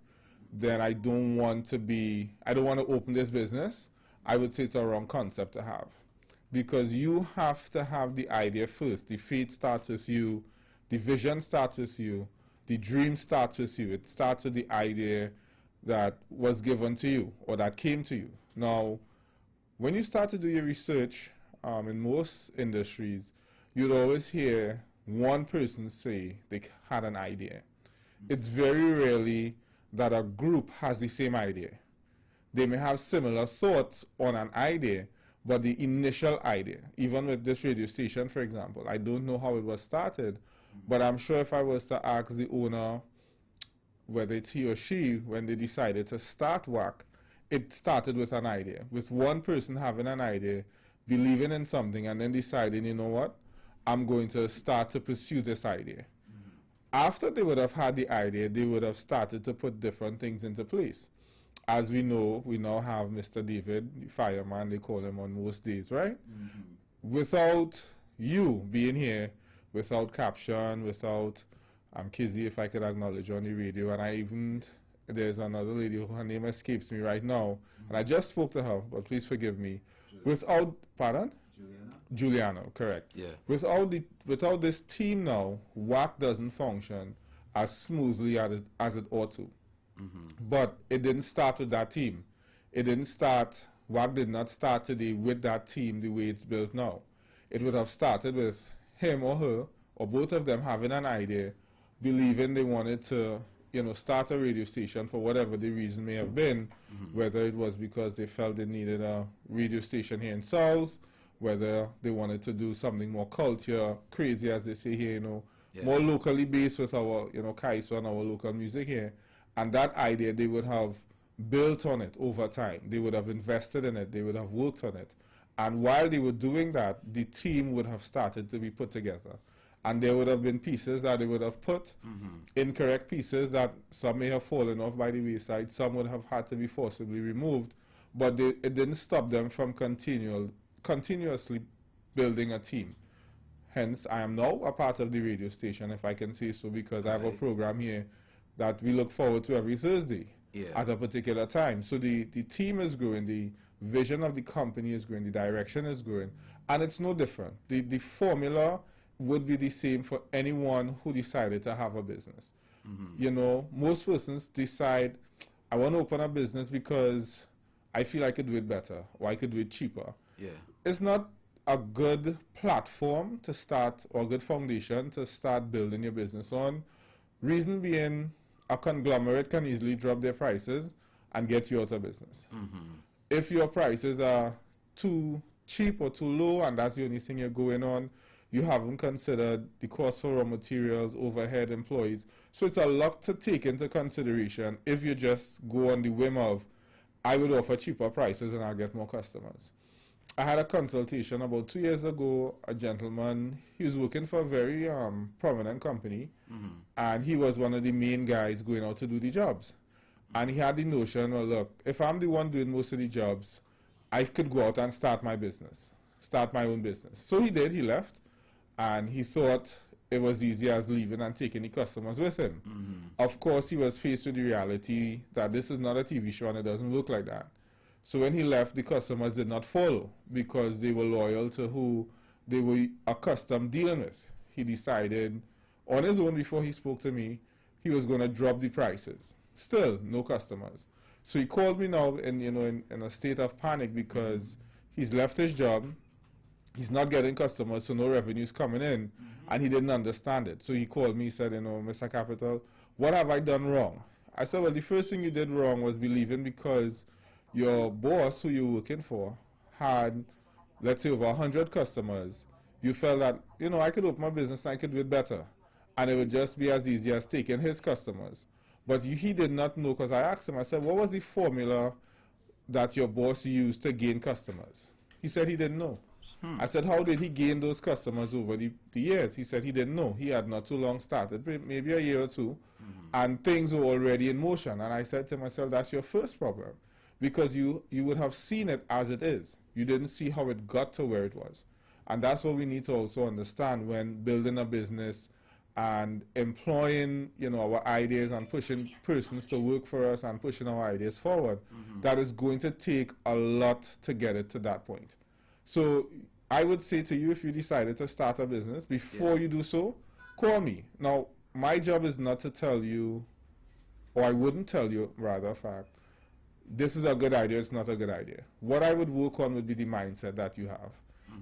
then I don't want to open this business. I would say it's a wrong concept to have, because you have to have the idea first. The faith starts with you, the vision starts with you, the dream starts with you. It starts with the idea that was given to you or that came to you. Now, when you start to do your research in most industries, you'd always hear one person say they had an idea. It's very rarely that a group has the same idea. They may have similar thoughts on an idea, but the initial idea, even with this radio station, for example, I don't know how it was started, but I'm sure if I was to ask the owner, whether it's he or she, when they decided to start WAC, it started with an idea, with one person having an idea, believing in something, and then deciding, you know what, I'm going to start to pursue this idea. After they would have had the idea, they would have started to put different things into place. As we know, we now have Mr. David, the fireman, they call him on most days, right? Without you being here, without caption, without Kizzy, if I could acknowledge on the radio, and there's another lady who her name escapes me right now, and I just spoke to her, but please forgive me. Pardon? Juliana, correct. Yeah. Without this team now, WAC doesn't function as smoothly as it ought to. But it didn't start with that team. WAC did not start today with that team the way it's built now. It would have started with him or her, or both of them having an idea, believing they wanted to, start a radio station for whatever the reason may have been, whether it was because they felt they needed a radio station here in South, whether they wanted to do something more culture, crazy as they say here, more locally based with our, Kaiso and our local music here. And that idea, they would have built on it over time. They would have invested in it. They would have worked on it. And while they were doing that, the team would have started to be put together. And there would have been pieces that they would have put, incorrect pieces that some may have fallen off by the wayside. Some would have had to be forcibly removed. But it didn't stop them from continuously building a team. Hence, I am now a part of the radio station, if I can say so, because I have a program here that we look forward to every Thursday at a particular time. So the team is growing, the vision of the company is growing, the direction is growing, and it's no different. The formula would be the same for anyone who decided to have a business. Most persons decide, I want to open a business because I feel I could do it better, or I could do it cheaper. Yeah. It's not a good platform to start, or a good foundation to start building your business on. Reason being, a conglomerate can easily drop their prices and get you out of business. If your prices are too cheap or too low and that's the only thing you're going on, you haven't considered the cost for raw materials, overhead, employees. So it's a lot to take into consideration if you just go on the whim of, I would offer cheaper prices and I'll get more customers. I had a consultation about 2 years ago. A gentleman, he was working for a very prominent company, and he was one of the main guys going out to do the jobs. And he had the notion, well, look, if I'm the one doing most of the jobs, I could go out and start my own business. So he did, he left, and he thought it was easy as leaving and taking the customers with him. Of course, he was faced with the reality that this is not a TV show and it doesn't work like that. So when he left, the customers did not follow because they were loyal to who they were accustomed dealing with. He decided on his own, before he spoke to me, he was going to drop the prices. Still, no customers. So he called me now in a state of panic because he's left his job. he's not getting customers, so no revenue's coming in, and he didn't understand it. So he called me, he said, Mr. Capital, what have I done wrong? I said, well, the first thing you did wrong was believing because your boss, who you're working for, had, let's say, over 100 customers. You felt that, I could open my business and I could do it better. And it would just be as easy as taking his customers. But he did not know, because I asked him, I said, what was the formula that your boss used to gain customers? He said he didn't know. I said, how did he gain those customers over the years? He said he didn't know. He had not too long started, maybe a year or two, and things were already in motion. And I said to myself, that's your first problem, because you would have seen it as it is. You didn't see how it got to where it was. And that's what we need to also understand when building a business and employing, our ideas and pushing persons to work for us and pushing our ideas forward. That is going to take a lot to get it to that point. So I would say to you, if you decided to start a business, before you do so, call me. Now, my job is not to tell you, or I wouldn't tell you, rather, fact, this is a good idea, it's not a good idea. What I would work on would be the mindset that you have.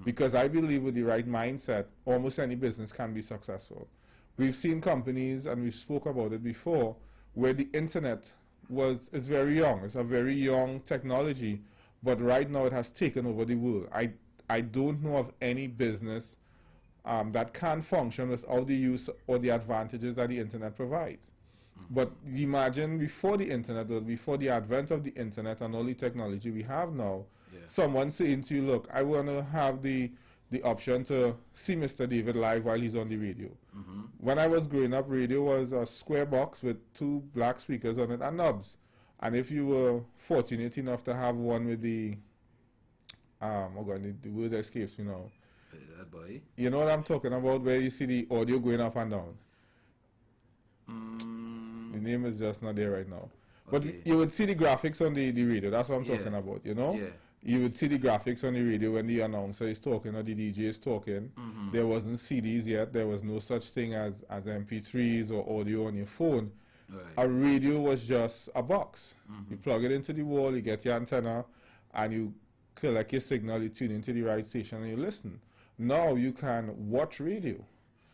Because I believe with the right mindset, almost any business can be successful. We've seen companies, and we've spoke about it before, where the internet is very young. It's a very young technology, but right now it has taken over the world. I don't know of any business that can function without the use or the advantages that the internet provides. But imagine before the internet, or before the advent of the internet and all the technology we have now, someone saying to you, look, I want to have the option to see Mr. David live while he's on the radio. When I was growing up, radio was a square box with 2 black speakers on it and knobs. And if you were fortunate enough to have one with the, oh God, the word escapes me now. That boy. You know what I'm talking about, where you see the audio going up and down? The name is just not there right now. But you would see the graphics on the radio. That's what I'm talking about, You would see the graphics on the radio when the announcer is talking or the DJ is talking. There wasn't CDs yet. There was no such thing as MP3s or audio on your phone. A radio was just a box. You plug it into the wall, you get your antenna, and you collect your signal, you tune into the right station, and you listen. Now you can watch radio.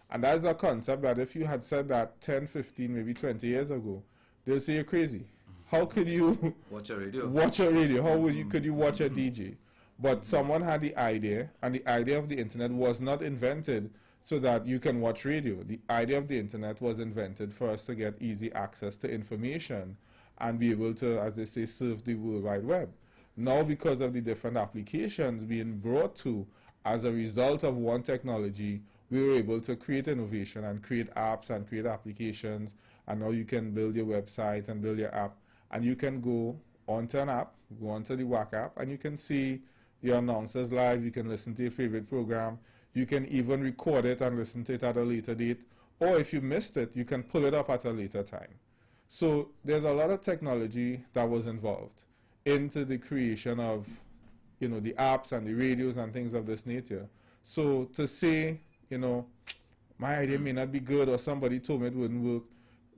And that's a concept that if you had said that 10, 15, maybe 20 years ago, they'll say you're crazy. How could you watch a radio? Watch a radio? How could you watch a DJ? But someone had the idea, and the idea of the internet was not invented so that you can watch radio. The idea of the internet was invented for us to get easy access to information and be able to, as they say, surf the World Wide Web. Now, because of the different applications being brought to as a result of one technology, we were able to create innovation and create apps and create applications, and now you can build your website and build your app, and you can go onto an app, go onto the WAC app, and you can see your announcers live, you can listen to your favorite program, you can even record it and listen to it at a later date, or if you missed it, you can pull it up at a later time. So there's a lot of technology that was involved into the creation of, the apps and the radios and things of this nature. So to say, my idea may not be good or somebody told me it wouldn't work,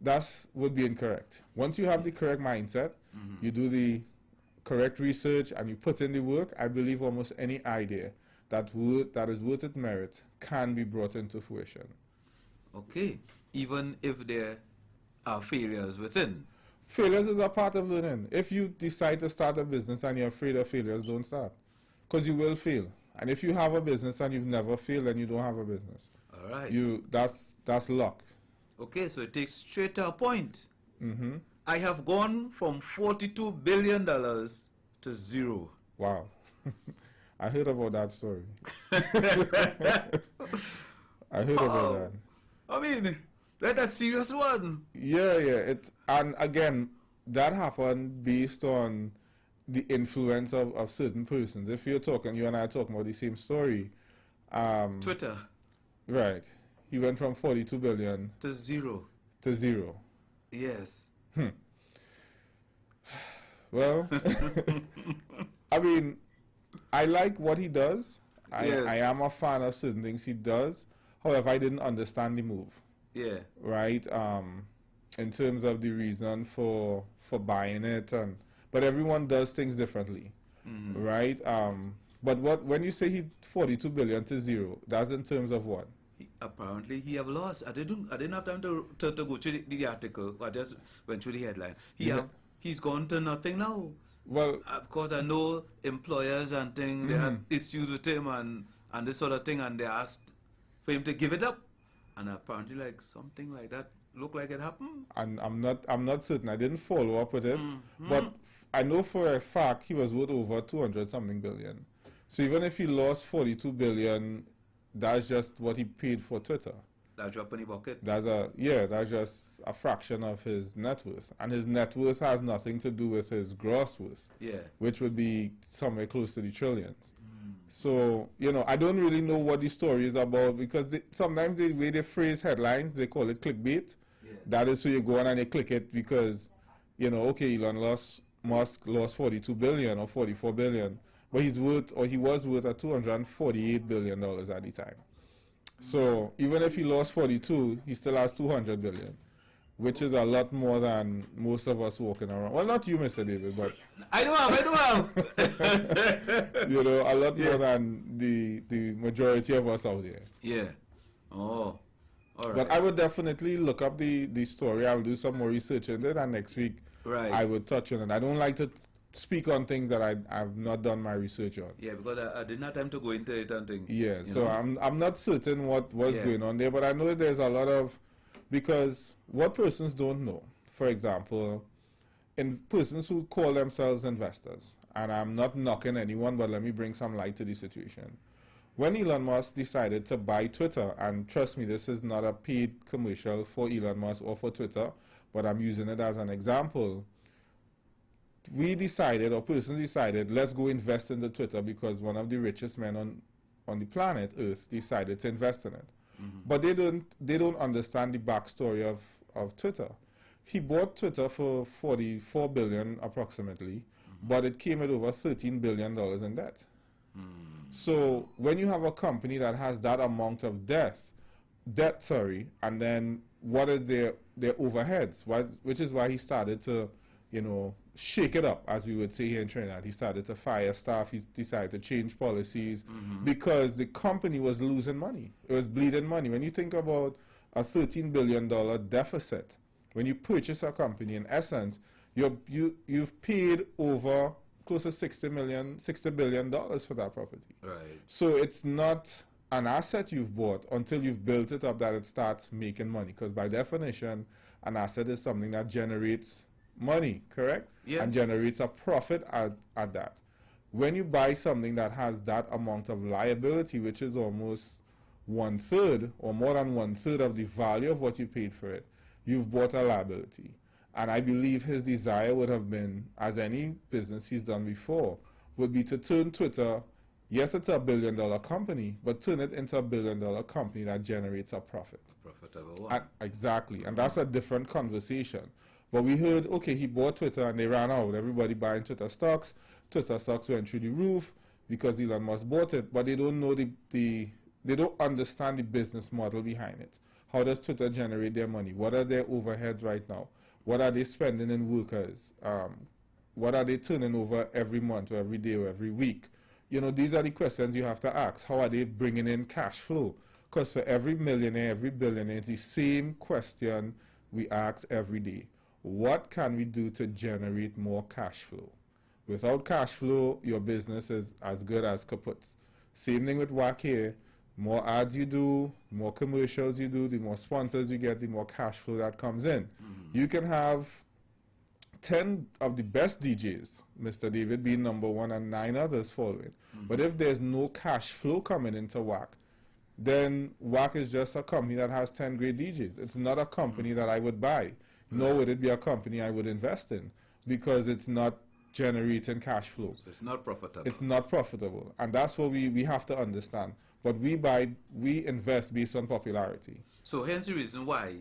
that would be incorrect. Once you have the correct mindset, you do the correct research and you put in the work, I believe almost any idea that is worth its merit can be brought into fruition. Okay, even if there are failures within. Failures is a part of learning. If you decide to start a business and you're afraid of failures, don't start. Because you will fail. And if you have a business and you've never failed, then you don't have a business. All right. That's luck. Okay, so it takes straight to a point. I have gone from $42 billion to zero. Wow. I heard about that story. I heard about that. I mean, that's a serious one. Yeah. And again, that happened based on the influence of certain persons. If you and I are talking about the same story. Twitter. Right. He went from 42 billion to zero. Yes. Well, I mean, I like what he does. I am a fan of certain things he does. However, I didn't understand the move. Yeah. Right? In terms of the reason for buying it, but everyone does things differently. Right? But when you say he 42 billion to zero, that's in terms of what? Apparently he have lost. I didn't have time to go through the article. I just went through the headline. He's gone to nothing now. Well, of course I know employers and things, they had issues with him and this sort of thing, and they asked for him to give it up, and apparently like something like that looked like it happened. And I'm not certain. I didn't follow up with it, but I know for a fact he was worth over 200 something billion. So even if he lost 42 billion, that's just what he paid for Twitter. That drop in the bucket. That's just a fraction of his net worth, and his net worth has nothing to do with his gross worth. Yeah. Which would be somewhere close to the trillions. So I don't really know what the story is about, because sometimes the way they phrase headlines, they call it clickbait. Yeah. That is, so you go on and you click it because okay, Elon Musk lost 42 billion or 44 billion, but he was worth at $248 billion at the time. So even if he lost 42, he still has 200 billion, which is a lot more than most of us walking around. Well, not you, Mr. David, but I do have. a lot more than the majority of us out there. Yeah. Oh. All right. But I would definitely look up the story. I'll do some more research into it, and next week I would touch on it. I don't like to speak on things that I've not done my research on. Yeah, because I didn't have time to go into it and things. Yeah, so I'm not certain what was going on there, but I know there's a lot of, because what persons don't know, for example, in persons who call themselves investors, and I'm not knocking anyone, but let me bring some light to the situation. When Elon Musk decided to buy Twitter, and trust me, this is not a paid commercial for Elon Musk or for Twitter, but I'm using it as an example. We decided, or persons decided, let's go invest into Twitter because one of the richest men on the planet Earth decided to invest in it. But they don't understand the backstory of Twitter. He bought Twitter for $44 billion approximately, but it came at over $13 billion in debt. So when you have a company that has that amount of debt, and then what is their overheads, which is why he started to, shake it up, as we would say here in Trinidad. He started to fire staff. He decided to change policies because the company was losing money. It was bleeding money. When you think about a $13 billion deficit, when you purchase a company, in essence, you've paid over close to $60 billion for that property. Right. So it's not an asset you've bought until you've built it up that it starts making money. Because by definition, an asset is something that generates money, correct? Yeah. And generates a profit at that. When you buy something that has that amount of liability, which is almost 1/3 or more than 1/3 of the value of what you paid for it, you've bought a liability. And I believe his desire would have been, as any business he's done before, would be to turn Twitter, yes, it's $1 billion company, but turn it into $1 billion company that generates a profit. Profitable one. Exactly. And that's a different conversation. But we heard, okay, he bought Twitter and they ran out. Everybody buying Twitter stocks. Twitter stocks went through the roof because Elon Musk bought it. But they don't know they don't understand the business model behind it. How does Twitter generate their money? What are their overheads right now? What are they spending in workers? What are they turning over every month or every day or every week? These are the questions you have to ask. How are they bringing in cash flow? Because for every millionaire, every billionaire, it's the same question we ask every day. What can we do to generate more cash flow? Without cash flow, your business is as good as kaput. Same thing with WAC here. More ads you do, more commercials you do, the more sponsors you get, the more cash flow that comes in. You can have 10 of the best DJs, Mr. David being number one and 9 others following. But if there's no cash flow coming into WAC, then WAC is just a company that has 10 great DJs. It's not a company that I would buy. Nor would it be a company I would invest in, because it's not generating cash flow. So it's not profitable. It's not profitable. And that's what we have to understand. But we invest based on popularity. So hence the reason why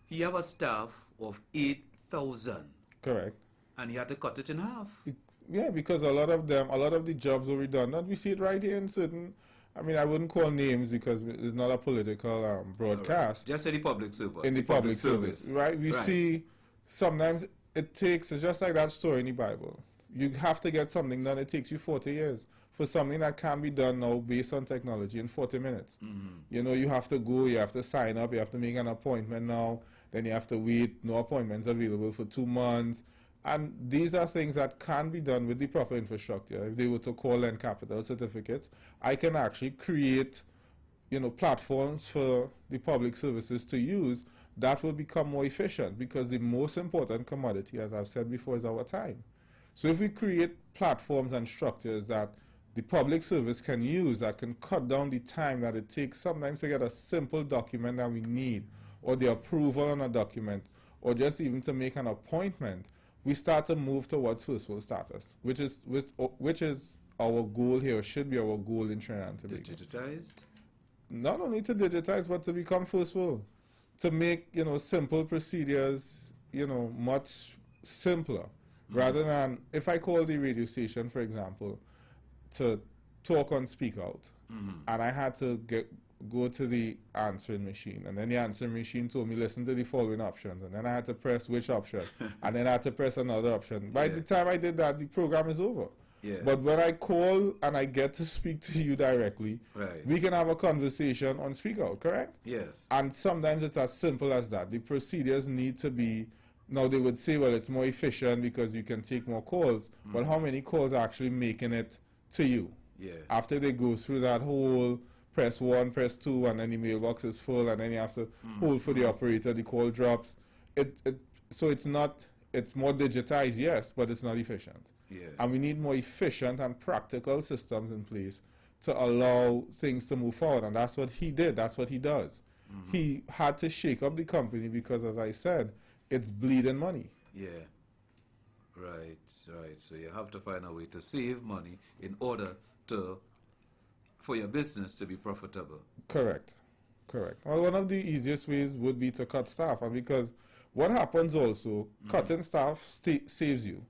he have a staff of 8,000. Correct. And he had to cut it in half. Yeah, because a lot of the jobs were redundant. We see it right here in certain, I wouldn't call names because it's not a political broadcast. Right. Just say the public service. In the public service. Right? We see sometimes it's just like that story in the Bible. You have to get something done. It takes you 40 years for something that can be done now based on technology in 40 minutes. You know, you have to go, you have to sign up, you have to make an appointment now, then you have to wait, no appointments available for 2 months. And these are things that can be done with the proper infrastructure. If they were to call in capital certificates, I can actually create, you know, platforms for the public services to use that will become more efficient, because the most important commodity, as I've said before, is our time. So if we create platforms and structures that the public service can use, that can cut down the time that it takes sometimes to get a simple document that we need, or the approval on a document, or just even to make an appointment, we start to move towards first world status, which is our goal here, or should be our goal in Trinidad and Tobago. Digitized? Not only to digitize, but to become first world. To make, you know, simple procedures, you know, much simpler. Rather than, if I call the radio station, for example, to talk on Speak Out, and I had to go to the answering machine, and then the answering machine told me, listen to the following options, and then I had to press which option, and then I had to press another option. By the time I did that, the program is over. But when I call and I get to speak to you directly, we can have a conversation on Speak Out, correct? Yes. And sometimes it's as simple as that. The procedures need to be, now they would say, well, it's more efficient because you can take more calls, but how many calls are actually making it to you? After they go through that whole press 1, press 2, and then the mailbox is full, and then you have to hold for the operator, the call drops. So it's more digitized, yes, but it's not efficient. And we need more efficient and practical systems in place to allow things to move forward. And that's what he did. That's what he does. He had to shake up the company because, as I said, it's bleeding money. Right. So you have to find a way to save money in order for your business to be profitable. Correct. Well, one of the easiest ways would be to cut staff. And because what happens also, cutting staff saves you.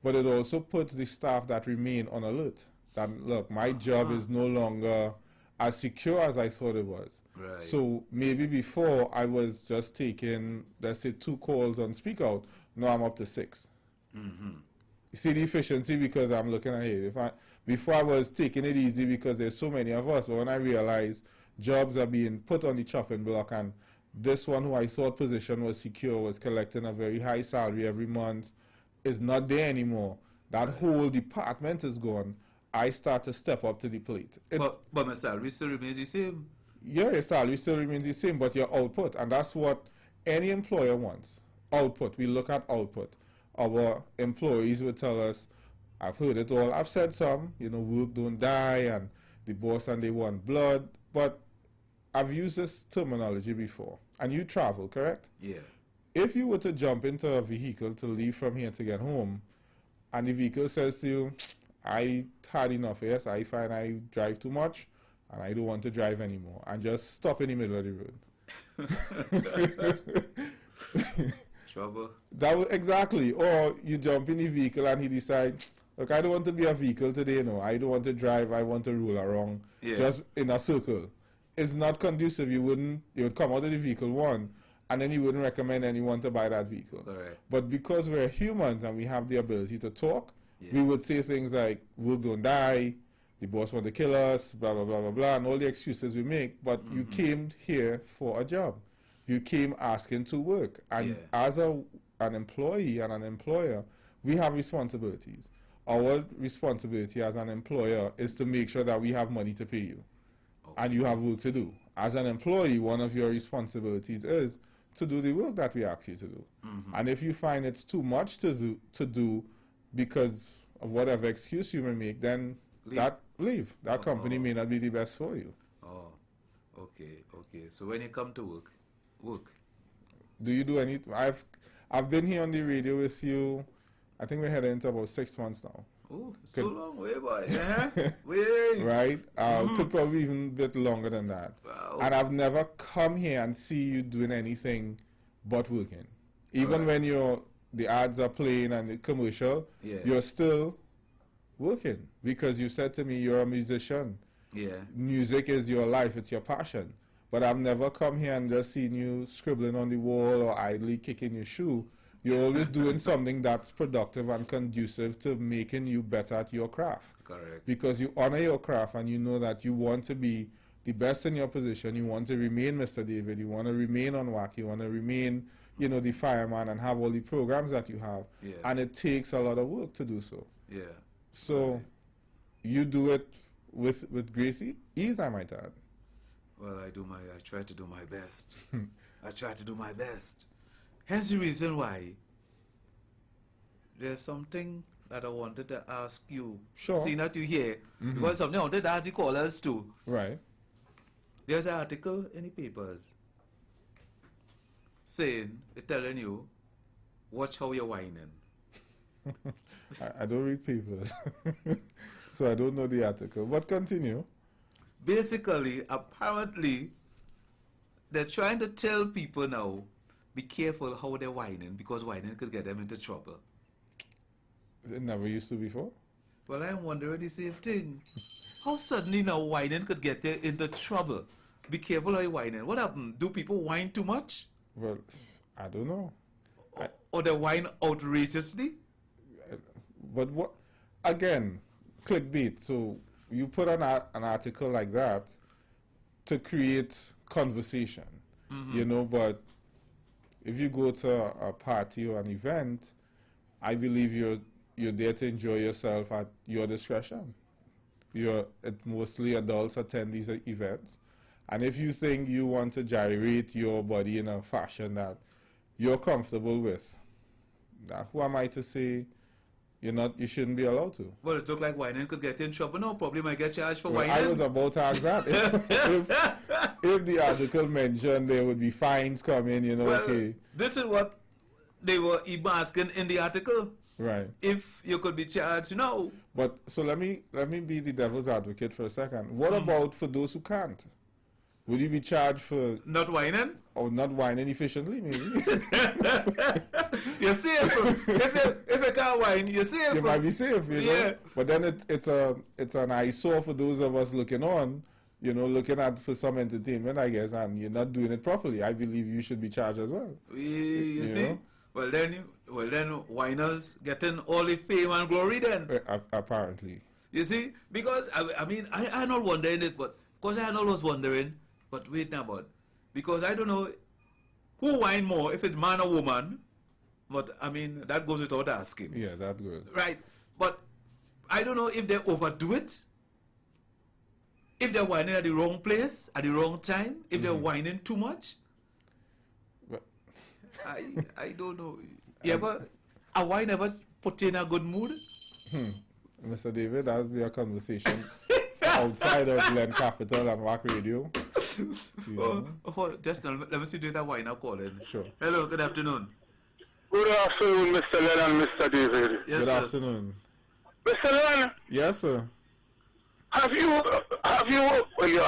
But it also puts the staff that remain on alert. That, look, my job is no longer as secure as I thought it was. So maybe before I was just taking, let's say, 2 calls on Speak Out. Now I'm up to 6. You see the efficiency because I'm looking at it. Before I was taking it easy because there's so many of us. But when I realized jobs are being put on the chopping block, and this one who I thought position was secure, was collecting a very high salary every month, is not there anymore. That whole department is gone. I start to step up to the plate. But my salary still remains the same. Yeah, your salary still remains the same, but your output, and that's what any employer wants. Output. We look at output. Our employees would tell us, I've heard it all. I've said some, you know, work don't die, and the boss and they want blood. But I've used this terminology before. And you travel, correct? If you were to jump into a vehicle to leave from here to get home, and the vehicle says to you, I had enough, yes, I find I drive too much, and I don't want to drive anymore, and just stop in the middle of the road. Trouble. Exactly. Or you jump in the vehicle and he decides, look, I don't want to be a vehicle today, no. I don't want to drive, I want to roll around, just in a circle. It's not conducive. You would come out of the vehicle, one, and then you wouldn't recommend anyone to buy that vehicle. But because we're humans and we have the ability to talk, we would say things like, we're going to die, the boss want to kill us, blah, blah, blah, blah, blah, and all the excuses we make. But you came here for a job. You came asking to work. And as an employee and an employer, we have responsibilities. Our responsibility as an employer is to make sure that we have money to pay you. And you have work to do. As an employee, one of your responsibilities is to do the work that we ask you to do. And if you find it's too much to do because of whatever excuse you may make, then leave. That company may not be the best for you. Okay. So when you come to work. Do you do any? I've been here on the radio with you. I think we're heading into about 6 months now. Oh, so long way, boy. Way. Right? Could probably even a bit longer than that. Wow. And I've never come here and see you doing anything but working. Even when the ads are playing and the commercial, you're still working. Because you said to me you're a musician. Music is your life, it's your passion. But I've never come here and just seen you scribbling on the wall or idly kicking your shoe. You're always doing something that's productive and conducive to making you better at your craft. Correct. Because you honor your craft and you know that you want to be the best in your position. You want to remain Mr. David. You want to remain on WAC. You want to remain, you know, the fireman and have all the programs that you have. Yes. And it takes a lot of work to do so. Yeah. So you do it with great ease, I might add. Well, I try to do my best. I try to do my best. Hence the reason why there's something that I wanted to ask you. Sure. Seeing that you're here, because something I wanted to ask the callers too. Right. There's an article in the papers telling you, watch how you're whining. I don't read papers, so I don't know the article. But continue. Basically, apparently, they're trying to tell people now, be careful how they're whining, because whining could get them into trouble. It never used to before? Well, I'm wondering the same thing. How suddenly now whining could get you into trouble? Be careful how you're whining. What happened? Do people whine too much? Well, I don't know. Or they whine outrageously? But what, again, clickbait. So you put an article like that to create conversation, you know, but if you go to a party or an event, I believe you're there to enjoy yourself at your discretion. Mostly adults attend these events. And if you think you want to gyrate your body in a fashion that you're comfortable with, who am I to say you shouldn't be allowed to? Well, it looked like whining could get you in trouble. No, probably might get charged for Well, whining. I was about to ask that. If the article mentioned there would be fines coming, Well, okay. This is what they were even asking in the article. Right. If you could be charged, But so let me be the devil's advocate for a second. What about for those who can't? Would you be charged for not whining? Or not whining efficiently, maybe? You're safe. If you can't whine, you're safe. You might be safe, you know. Yeah. But then it's an eyesore for those of us looking on, looking at for some entertainment, I guess, and you're not doing it properly. I believe you should be charged as well. You see? know? Well then whiners getting all the fame and glory then. Apparently. You see? Because I'm not wondering it, but because I was wondering, but wait now, because I don't know who whine more, if it's man or woman. But that goes without asking. Yeah, that goes. Right. But I don't know if they overdo it. If they're whining at the wrong place, at the wrong time, if they're whining too much. But I don't know. A whine ever put you in a good mood? Mr. David, that would be a conversation outside of Glen Capital and WAC Radio. Just now, let me see that whine call in. Sure. Hello, good afternoon. Good afternoon, Mr. Len and Mr. David. Yes, good sir. afternoon. Mr. Len, Yes, sir. have you, well, you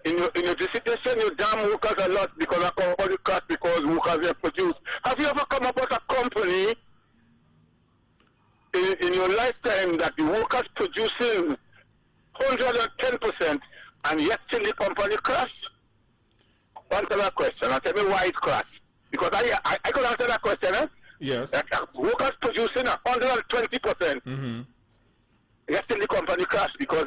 in your dissertation, you damn workers a lot because of company cost, because workers are produced. Have you ever come up with a company in your lifetime that the workers producing 110% and yet still the company crash? Answer that question and tell me why it crashed. Because I could answer that question, eh? Yes. That workers producing 120%. Yes, still the company crash because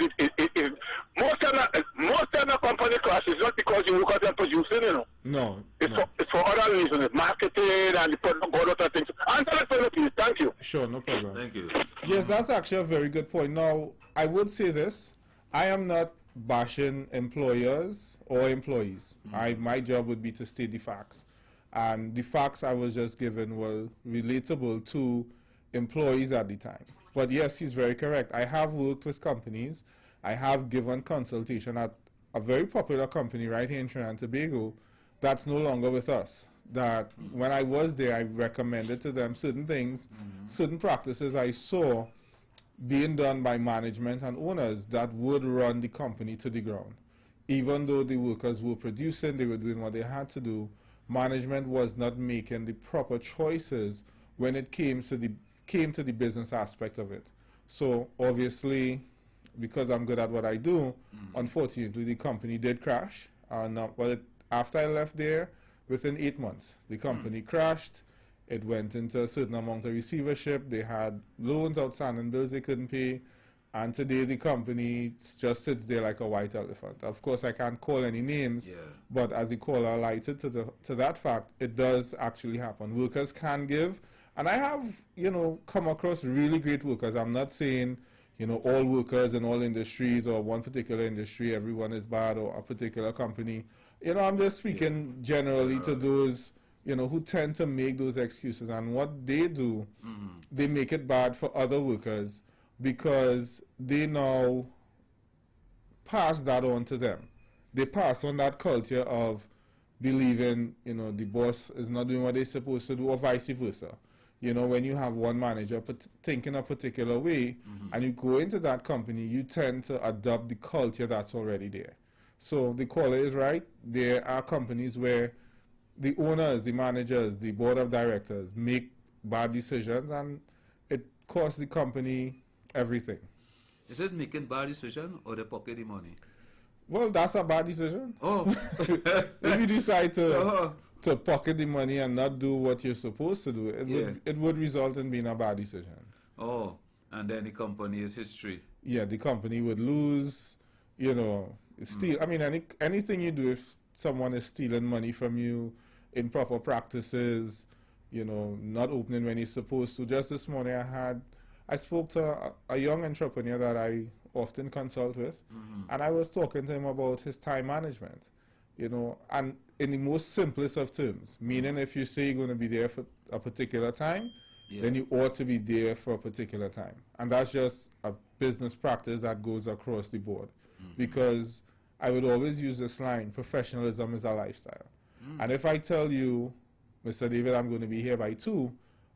most of the company crash is not because the workers are producing, No. It's for other reasons, marketing and the product, other things. Answer that for me, please. Thank you. Sure, no problem. Thank you. Yes, that's actually a very good point. Now, I would say this. I am not bashing employers or employees. My job would be to state the facts. And the facts I was just given were relatable to employees at the time. But yes, he's very correct. I have worked with companies. I have given consultation at a very popular company right here in Trinidad and Tobago that's no longer with us. That when I was there, I recommended to them certain things, certain practices I saw being done by management and owners that would run the company to the ground. Even though the workers were producing, they were doing what they had to do, management was not making the proper choices when it came to the business aspect of it. So obviously, because I'm good at what I do, unfortunately the company did crash. And after I left there, within 8 months, the company crashed. It went into a certain amount of receivership. They had loans, outstanding bills they couldn't pay. And today the company just sits there like a white elephant. Of course, I can't call any names, but as the caller alerted to that fact, it does actually happen. Workers can give. And I have, come across really great workers. I'm not saying, all workers in all industries or one particular industry, everyone is bad, or a particular company. I'm just speaking generally to those, who tend to make those excuses. And what they do, they make it bad for other workers because they now pass that on to them. They pass on that culture of believing, the boss is not doing what they're supposed to do, or vice versa. When you have one manager thinking a particular way and you go into that company, you tend to adopt the culture that's already there. So the caller is right. There are companies where the owners, the managers, the board of directors make bad decisions and it costs the company everything. Is it making bad decision or they pocket the money? Well, that's a bad decision. Oh. If you decide to pocket the money and not do what you're supposed to do, it would result in being a bad decision. Oh, and then the company is history. Yeah, the company would lose, steal. I mean, anything you do, if someone is stealing money from you, improper practices, not opening when he's supposed to. Just this morning I spoke to a young entrepreneur that I often consult with, and I was talking to him about his time management, and in the most simplest of terms, meaning if you say you're going to be there for a particular time, then you ought to be there for a particular time. And that's just a business practice that goes across the board. Because I would always use this line, professionalism is a lifestyle. And if I tell you, Mr. David, I'm going to be here by 2,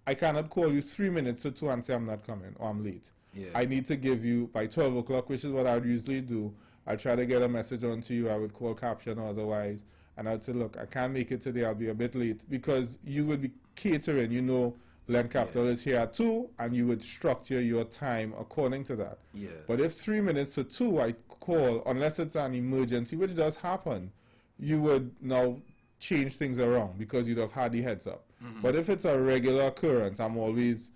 I cannot call you 3 minutes to 2 and say I'm not coming or I'm late. I need to give you by 12 o'clock, which is what I would usually do. I'll try to get a message on to you. I would call caption or otherwise. And I'd say, look, I can't make it today. I'll be a bit late. Because you would be catering, Len Capital is here at 2, and you would structure your time according to that. But if 3 minutes to 2 I call, unless it's an emergency, which does happen, you would now change things around because you'd have had the heads up. But if it's a regular occurrence, I'm always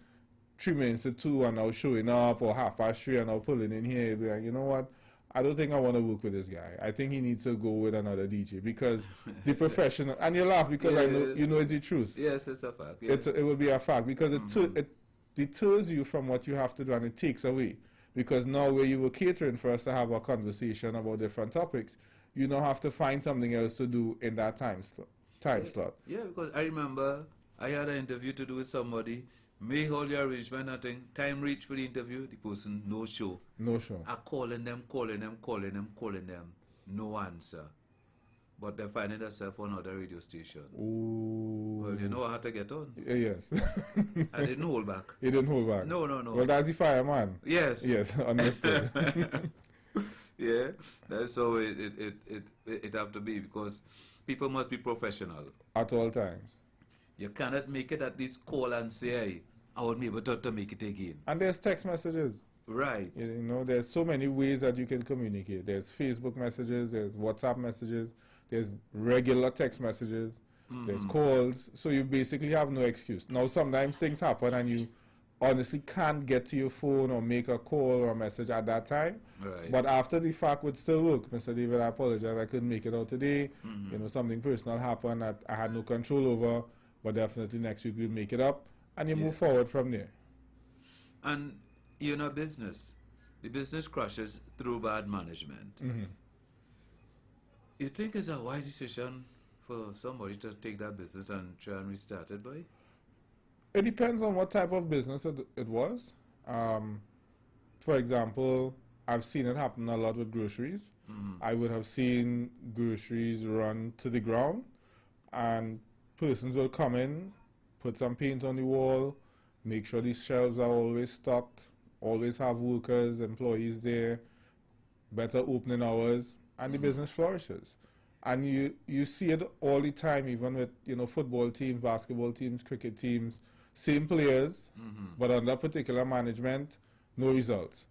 3 minutes to 2 and now showing up, or 3:30 and now pulling in here, you'd be like, you know what? I don't think I want to work with this guy. I think he needs to go with another DJ because the professional, and you laugh because I know it's the truth. Yes, it's a fact. It will be a fact because it deters you from what you have to do and it takes away. Because now where you were catering for us to have a conversation about different topics, you now have to find something else to do in that time slot. Yeah, because I remember I had an interview to do with somebody, make all the arrangement, nothing. Time reached for the interview, the person no show. No show. I calling them. No answer. But they're finding themselves on another radio station. Ooh. Well, you know how to get on. Yes. I didn't hold back. You didn't hold back? No. Well, that's the fireman. Yes. Yes, understood. Yeah, that's how it have to be, because people must be professional. At all times. You cannot make it at this call and say, hey, I won't be able to make it again. And there's text messages. Right. There's so many ways that you can communicate. There's Facebook messages, there's WhatsApp messages, there's regular text messages, there's calls. So you basically have no excuse. Now, sometimes things happen and you honestly can't get to your phone or make a call or a message at that time. Right. But after the fact would still work. Mr. David, I apologize. I couldn't make it out today. Something personal happened that I had no control over. But definitely next week we'll make it up. And you move forward from there. And business. The business crashes through bad management. You think it's a wise decision for somebody to take that business and try and restart it, boy? It depends on what type of business it was. For example, I've seen it happen a lot with groceries. I would have seen groceries run to the ground, and persons will come in, put some paint on the wall, make sure these shelves are always stocked, always have workers, employees there, better opening hours, and the business flourishes. And you see it all the time, even with football teams, basketball teams, cricket teams, same players, but under particular management, no results.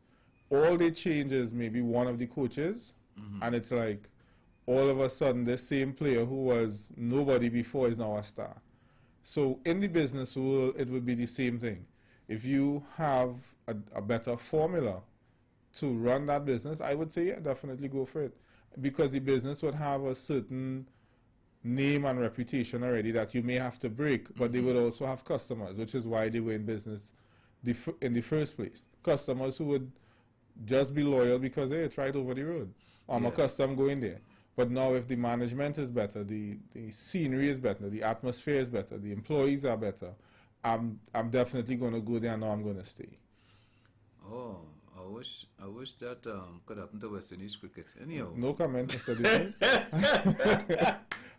All they change is maybe one of the coaches, and it's like all of a sudden the same player who was nobody before is now a star. So in the business world, it would be the same thing. If you have a better formula to run that business, I would say, yeah, definitely go for it. Because the business would have a certain name and reputation already that you may have to break, but they would also have customers, which is why they were in business in the first place. Customers who would just be loyal because, hey, it's right over the road. I'm accustomed going there. But now if the management is better, the scenery is better, the atmosphere is better, the employees are better, I'm definitely going to go there and now I'm going to stay. Oh, I wish that could happen to West Indies cricket. Anyhow. No comment, Mr. David.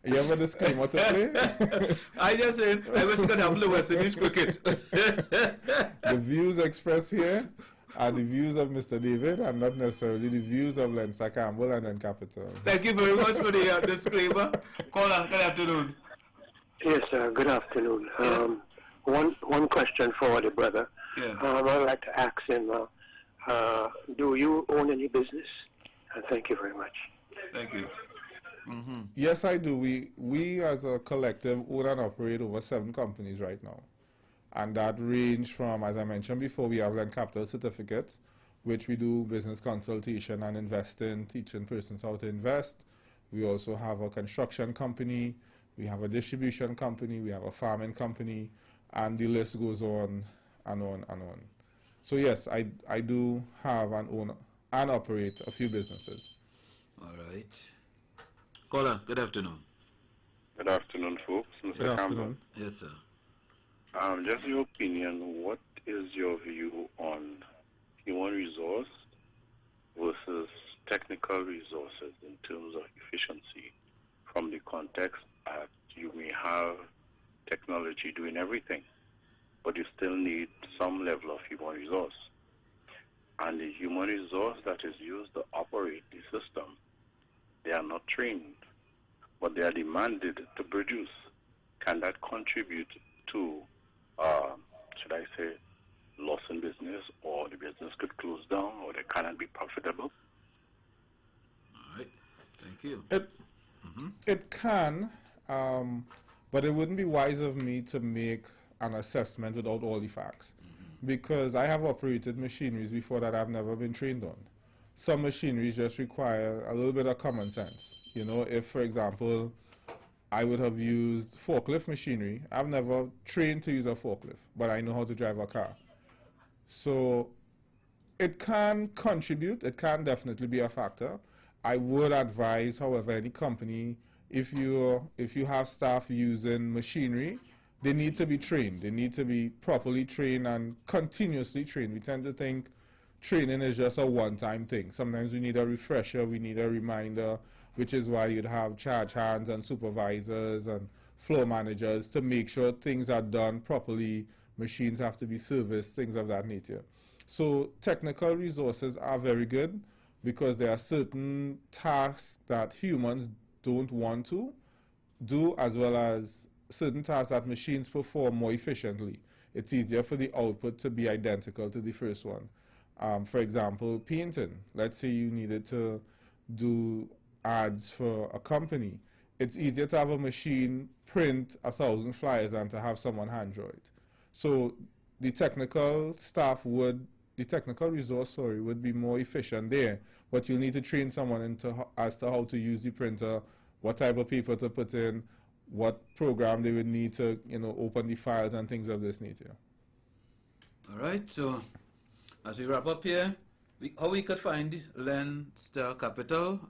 You have a disclaimer to play? I just said, I wish it could happen to West Indies cricket. The views expressed here are the views of Mr. David and not necessarily the views of Leinster Campbell and then Capital. Thank you very much for the disclaimer. Caller, good afternoon. Yes, good afternoon. Yes. One question for the brother. Yes. I'd like to ask him, do you own any business? Thank you very much. Thank you. Yes, I do. We as a collective own and operate over 7 companies right now. And that range from, as I mentioned before, we have capital certificates, which we do business consultation and investing, teaching persons how to invest. We also have a construction company, we have a distribution company, we have a farming company, and the list goes on and on and on. So yes, I do have and own and operate a few businesses. All right. Caller, good afternoon. Good afternoon, folks. Mr. Good Campbell. afternoon. Yes, sir. Just your opinion, what is your view on human resource versus technical resources in terms of efficiency from the context that you may have technology doing everything, but you still need some level of human resource. And the human resource that is used to operate the system, they are not trained, but they are demanded to produce. Can that contribute to, should I say, loss in business, or the business could close down, or they cannot be profitable? All right. Thank you. It can, but it wouldn't be wise of me to make an assessment without all the facts. Because I have operated machineries before that I've never been trained on. Some machineries just require a little bit of common sense. You know, if, for example, I would have used forklift machinery, I've never trained to use a forklift, but I know how to drive a car. So it can contribute, it can definitely be a factor. I would advise, however, any company, if you have staff using machinery, they need to be trained. They need to be properly trained and continuously trained. We tend to think training is just a one-time thing. Sometimes we need a refresher, we need a reminder, which is why you'd have charge hands and supervisors and floor managers to make sure things are done properly. Machines have to be serviced, things of that nature. So technical resources are very good because there are certain tasks that humans don't want to do, as well as certain tasks that machines perform more efficiently. It's easier for the output to be identical to the first one. For example, painting. Let's say you needed to do ads for a company. It's easier to have a machine print 1,000 flyers than to have someone hand draw it. So the technical resource would be more efficient there, but you need to train someone as to how to use the printer, what type of paper to put in, what program they would need to, open the files and things of this nature. All right, so as we wrap up here, how we could find Leinster Capital?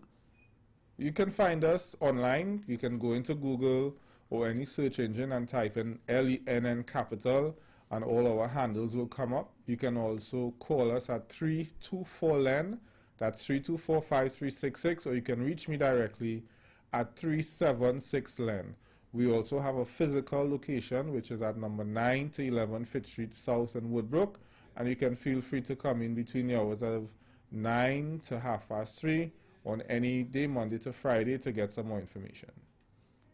You can find us online. You can go into Google or any search engine and type in LENN Capital, and all our handles will come up. You can also call us at 324-LEN, that's 324-5366, or you can reach me directly at 376-LEN. We also have a physical location, which is at number 9 to 11 Fitz Street South in Woodbrook, and you can feel free to come in between the hours of 9 to 3:30 on any day, Monday to Friday, to get some more information.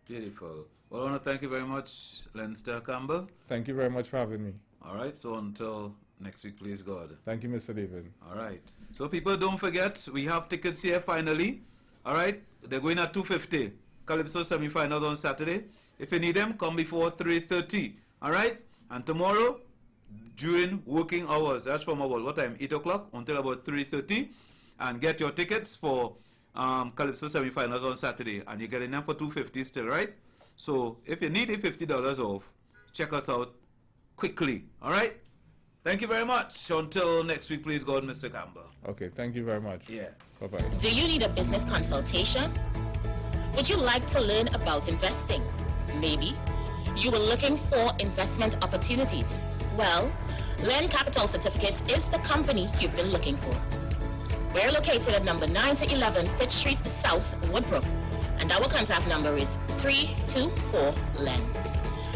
Beautiful. Well, I want to thank you very much, Leinster Campbell. Thank you very much for having me. All right, so until next week, please God. Thank you, Mr. David. All right. So people, don't forget, we have tickets here finally. All right, they're going at 2:50. Calypso semi-finals on Saturday. If you need them, come before 3:30. All right? And tomorrow, during working hours, that's from about what time? 8 o'clock until about 3:30. And get your tickets for Calypso semifinals on Saturday. And you're getting them for $250 still, right? So if you need it, $50 off, check us out quickly. All right? Thank you very much. Until next week, please, God, Mr. Campbell. Okay, thank you very much. Yeah. Bye-bye. Do you need a business consultation? Would you like to learn about investing? Maybe you were looking for investment opportunities. Well, Len Capital Certificates is the company you've been looking for. We're located at number 9 to 11 Fitch Street South, Woodbrook, and our contact number is 324-LEN.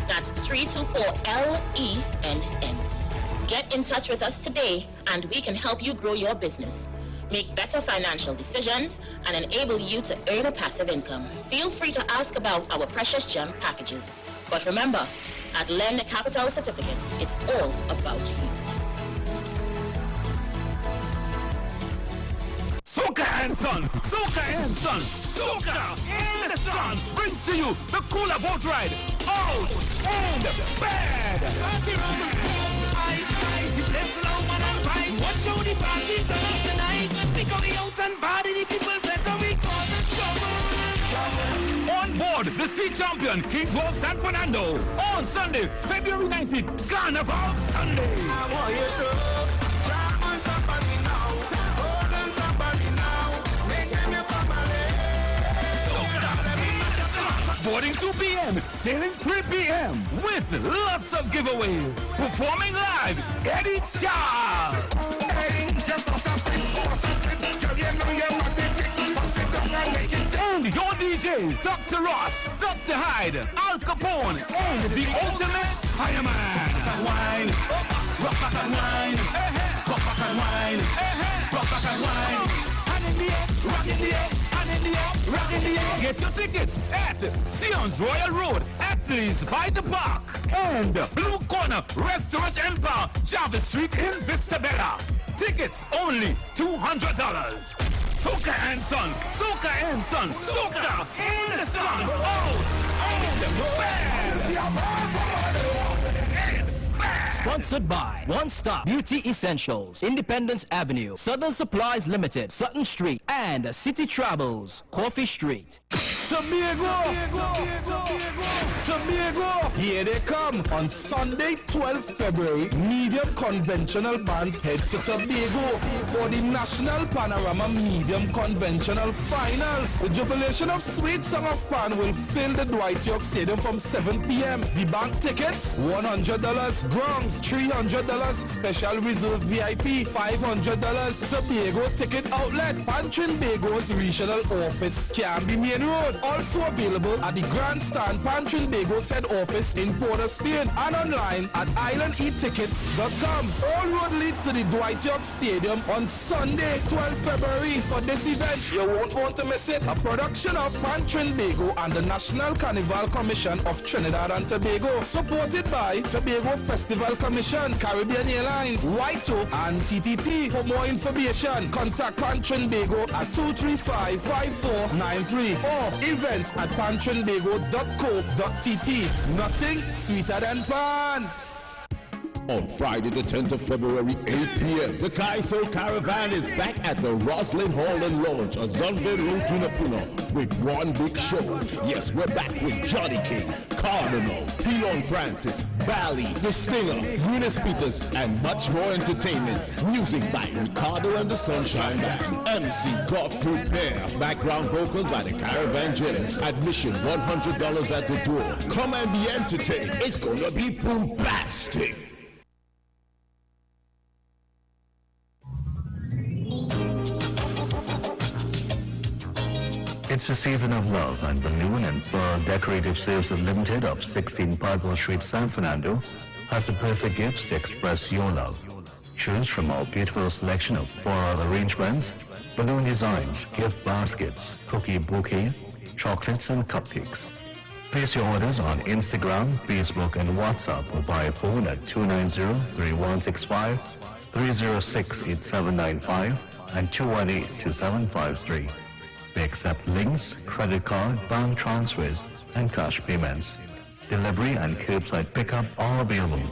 That's 324-LENN. Get in touch with us today and we can help you grow your business, make better financial decisions, and enable you to earn a passive income. Feel free to ask about our precious gem packages. But remember, at Len Capital Certificates, it's all about you. Soca and Son, Soca and Son, Soca in the Sun brings to you the cooler boat ride, out and bad. Watch out the party turn up tonight. We coming out and bad the people better we cause trouble. On board the Sea Champion Kingswell San Fernando on Sunday, February 19th, Carnival Sunday. I want you to jump on somebody now, hold on somebody now, make them your family. Boarding 2 p.m., sailing 3 p.m. with lots of giveaways. Performing live, Eddie Charles. And your DJs, Dr. Ross, Dr. Hyde, Al Capone, and the ultimate fireman. Wine, rock back and wine, rock back and wine, rock back and wine. And in the air, rock in the air, and in the air, rock in the air. Get your tickets at Sion's Royal Road, Athletes by the Park, and Blue Corner Restaurant Empire, Jarvis Street in Vista Bella. Tickets only $200. Soca and Son, Soca and Son, Soca in the Sun, out and bad. Sponsored by One Stop Beauty Essentials, Independence Avenue, Southern Supplies Limited, Sutton Street, and City Travels, Coffee Street. Tobago! Here they come on Sunday, 12th February. Medium conventional bands head to Tobago for the National Panorama Medium Conventional Finals. The jubilation of Sweet Song of Pan will fill the Dwight York Stadium from 7 p.m. The bank tickets, $100. Grounds, $300. Special reserve VIP, $500. Tobago ticket outlet, Pantrinbago's regional office, Canby Main Road. Also available at the Grandstand Pantrinbago's head office in Port of Spain and online at islandetickets.com. All road leads to the Dwight York Stadium on Sunday, 12 February. For this event, you won't want to miss it. A production of Pantrinbago and the National Carnival Commission of Trinidad and Tobago, supported by Tobago Festival Commission, Caribbean Airlines, White Oak, and TTT. For more information, contact Pantrinbago at 235-5493 or events at pantrinbago.co.tt. Nothing sweeter than pan. On Friday the 10th of February, 8 p.m., the Kaiso Caravan is back at the Roslyn Hall and Lounge, Zonville Road, Tunapuna, with one big show. Yes, we're back with Johnny King, Carnival, Pilon Francis, Valley, The Stinger, Eunice Peters, and much more entertainment. Music by Ricardo and the Sunshine Band. MC Godfrey Pear. Background vocals by the Caravan Jets. Admission $100 at the door. Come and be entertained. It's gonna be bombastic. It's a season of love, and Balloon and Pearl Decorative Sales Limited of 16 Purple Street, San Fernando has the perfect gifts to express your love. Choose from our beautiful selection of floral arrangements, balloon designs, gift baskets, cookie bouquet, chocolates, and cupcakes. Place your orders on Instagram, Facebook, and WhatsApp or by phone at 290-3165, 306-8795, and 218-2753. We accept links, credit card, bank transfers, and cash payments. Delivery and curbside pickup are available.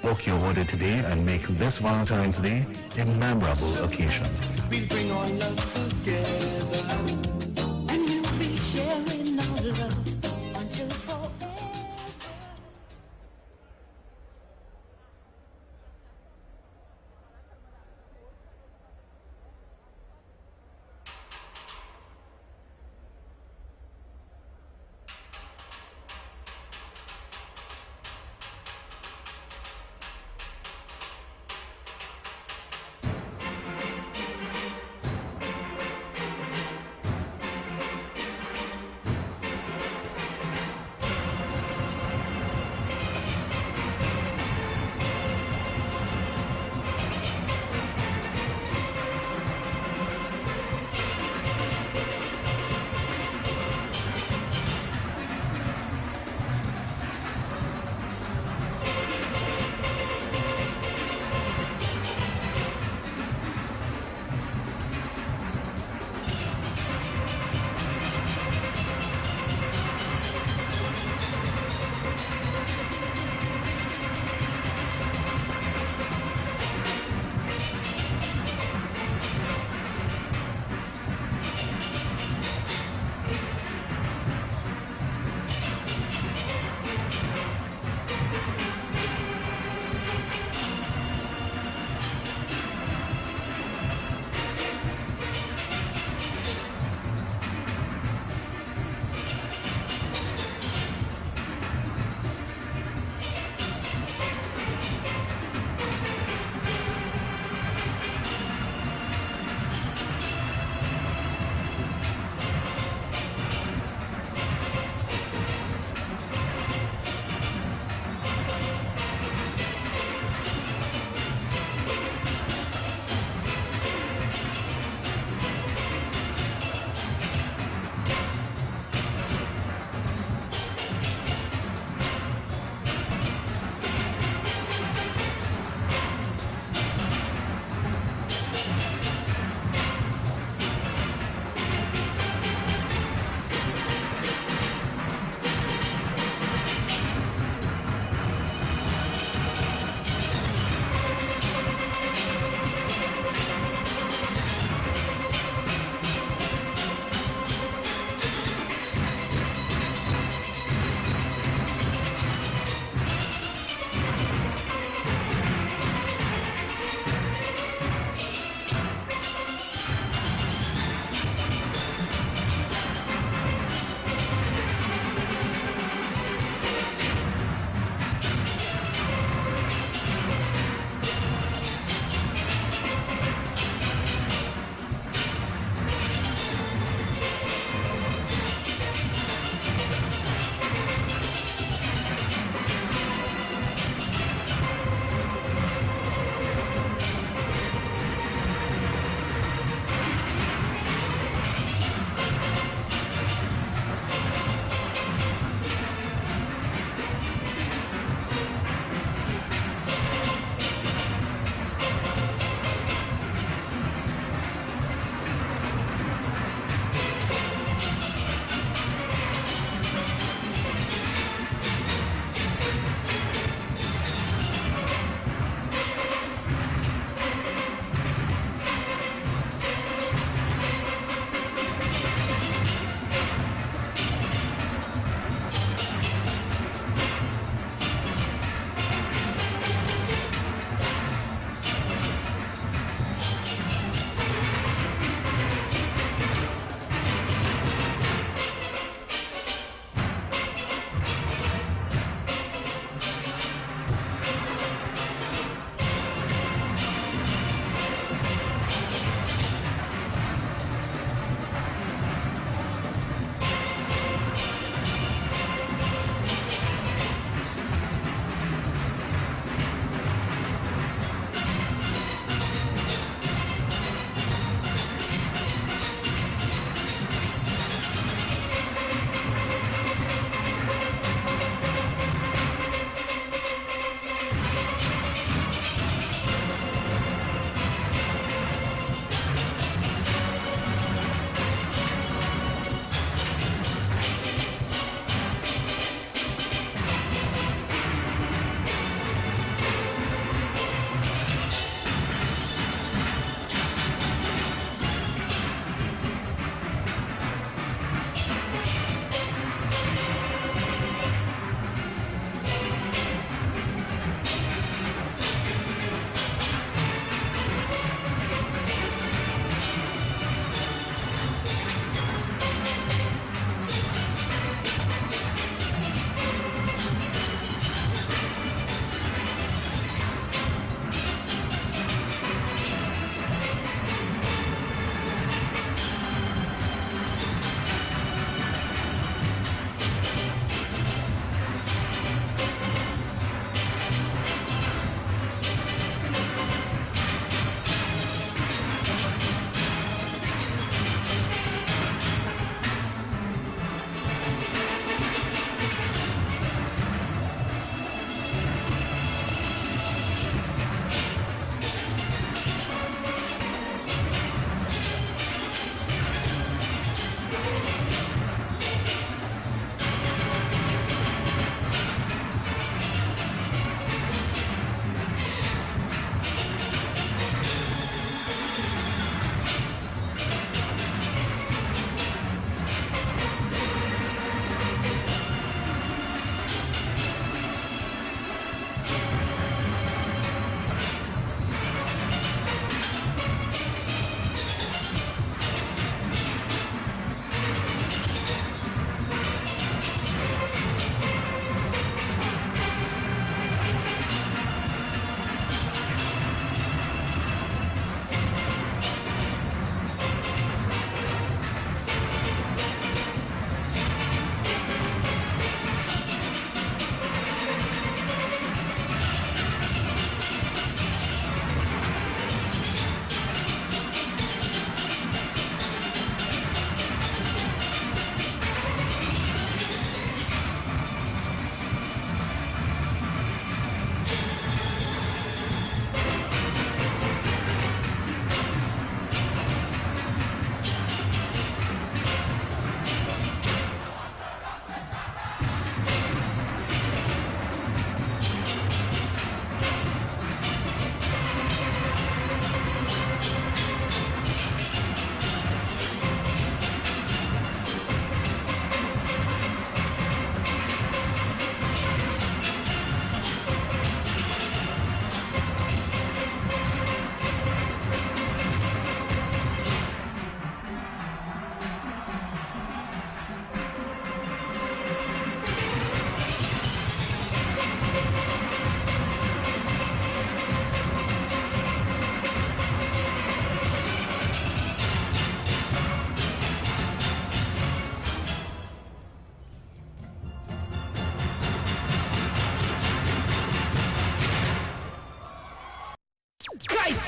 Book your order today and make this Valentine's Day a memorable occasion. We bring our love together, and we'll be sharing our love until forever.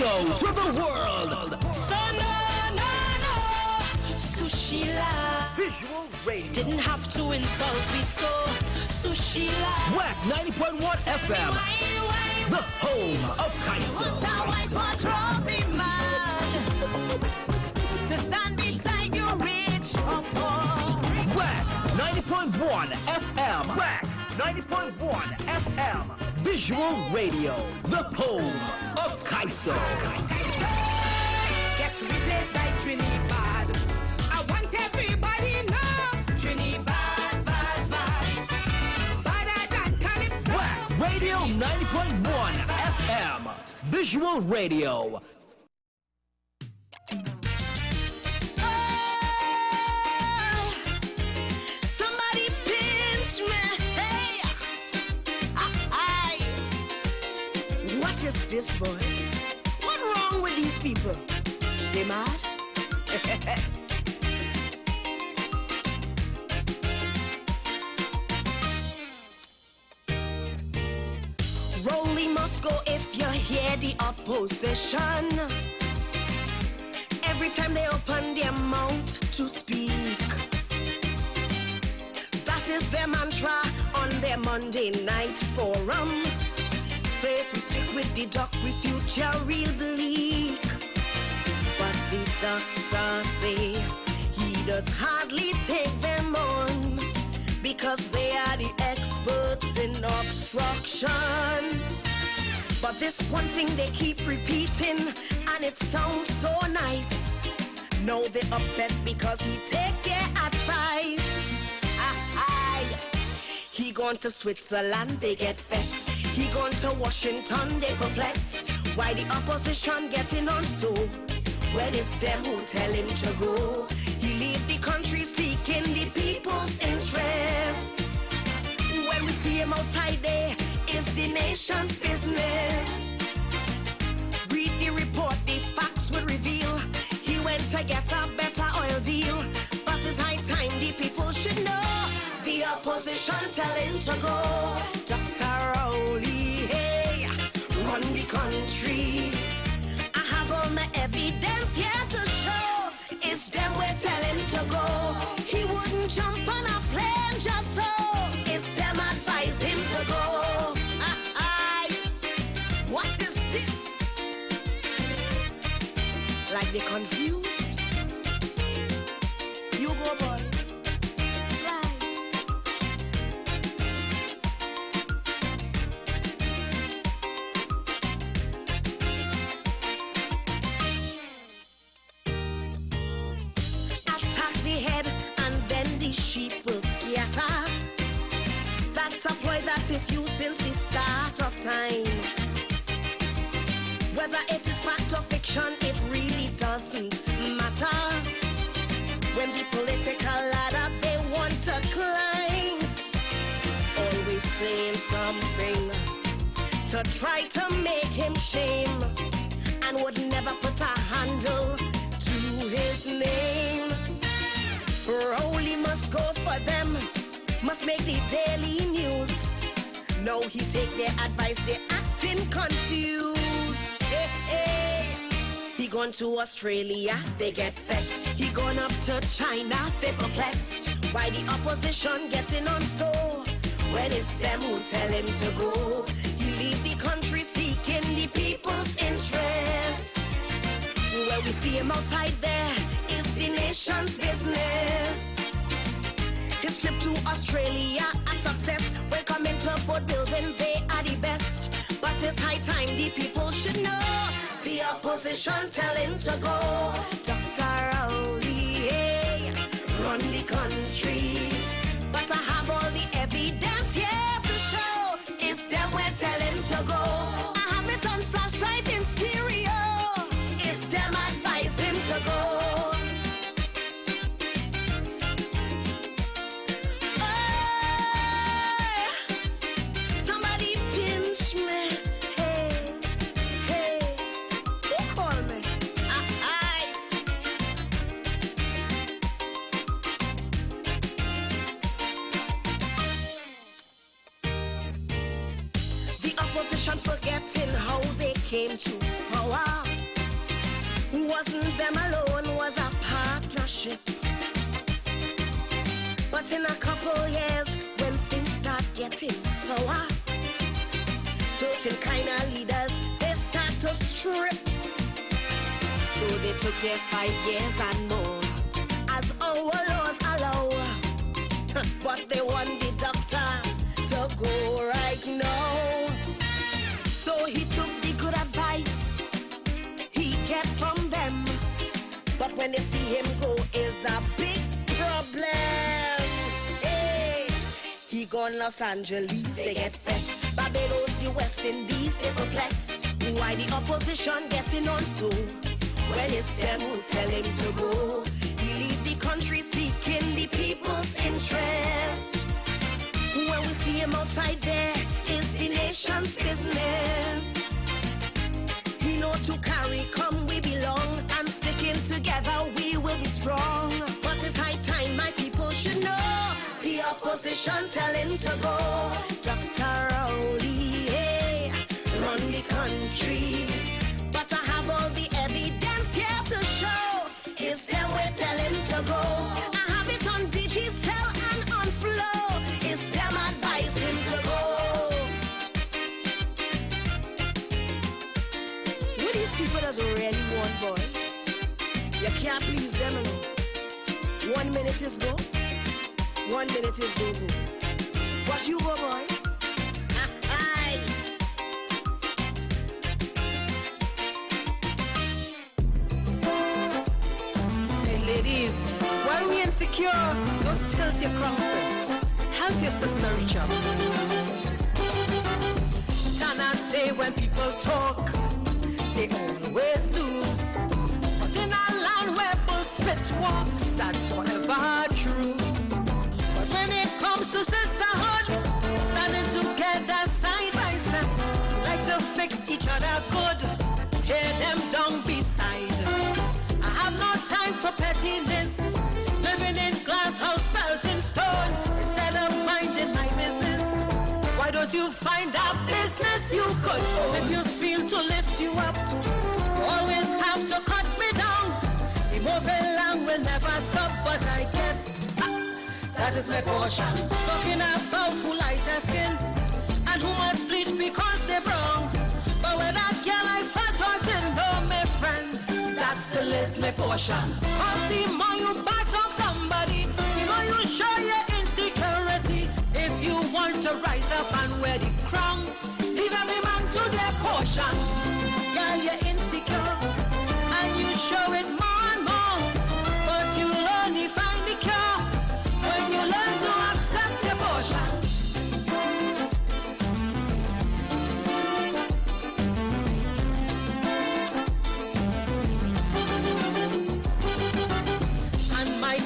Kaiso to the world. Sushila. Visual radio. Didn't have to insult me so. Sushila. WAC 90.1 FM. The home of Kaiso. Trophy man. To stand beside you, rich or poor. WAC 90.1 FM. WAC 90.1 FM. Visual radio. The home of Kaiso. Gets replaced by Trinidad. I want everybody know Trinidad, bad, bad. Badder than Calypso. WAC Radio 90.1 FM. Visual radio. Somebody pinch me. Hey. What is this, boy? What's wrong with these people? They mad? Rolling must go if you hear the opposition. Every time they open their mouth to speak, that is their mantra on their Monday night forum. So if we stick with the duck, we future real bleak. But the doctor say he does hardly take them on, because they are the experts in obstruction. But this one thing they keep repeating, and it sounds so nice. Now they're upset because he take their advice. He gone to Switzerland, they get vexed. He gone to Washington, they perplexed. Why the opposition getting on so? When it's them who tell him to go. He leave the country seeking the people's interest. When we see him outside there, it's the nation's business. Read the report, the facts would reveal. He went to get a better oil deal. But it's high time the people should know. The opposition tell him to go. Dr. Rowley, hey, run the country. I have all my evidence here to show. It's them we tell him to go. He wouldn't jump on a plane just so. It's them advise him to go. What is this? Like they confused? You go, boy. Sheep will scatter. That's a ploy that is used since the start of time. Whether it is fact or fiction, it really doesn't matter. When the political ladder they want to climb, always saying something to try to make him shame, and would never put a handle to his name. Rowley must go for them, must make the daily news. No, he take their advice, they acting confused. Hey, hey. He gone to Australia, they get vexed. He gone up to China, they perplexed. Why the opposition getting on so? When it's them who tell him to go. He leave the country seeking the people's interest. When we see him outside there, it's the nation's business. His trip to Australia, a success. Welcome to boat building, they are the best. But it's high time the people should know. The opposition tell him to go. Dr. Rowley, hey, run the country. But I have all the evidence here to show. It's them we tell him to go. I have it on flash right in stereo. It's them advise him to go. Forgetting how they came to power. Wasn't them alone, was a partnership. But in a couple years, when things start getting sour, certain kind of leaders, they start to strip. So they took their 5 years and more, as our laws allow. But they want the doctor to go right now. So he took the good advice he get from them. But when they see him go, is a big problem. Hey, he gone Los Angeles, they get vexed. Barbados, the West Indies, they perplexed. Why the opposition getting on so? Well, it's them who tell him to go. He leave the country seeking the people's interest. When we see him outside there, it's the nation's business. He know to carry, come we belong, and sticking together we will be strong. But it's high time my people should know, the opposition tell him to go. Dr. Rowley, hey, run the country. But I have all the evidence here to show, it's them we tell him to go. I have it on Digicel and on Flow, it's them advise him to go. Who these people does really want, boy? You can't please them enough. 1 minute is go, 1 minute is go. What you go, boy? Ladies, while we insecure, don't tilt your crosses. Help your sister reach up. Tana say when people talk, they always do. But in a land where bull spits walks, that's forever true. But when it comes to sisterhood, standing together side by side, we like to fix each other good, tear them down beside. I have no time for pettiness, living in glass house built in stone, instead of minding my business. Why don't you find a business you could own? If you feel to lift you up, you always have to cut me down. The moving along will never stop, but I guess that is my portion. Talking about who lighter skin and who must bleach because they're brown. But when I get like fat or thin, no, my friend, that still is my portion. Cause the more you back talk somebody, the more you show your insecurity. If you want to rise up and wear the crown, leave every man to their portion. Girl, you're insecure and you show it more and more, but you'll only find the cure when you learn to accept your portion.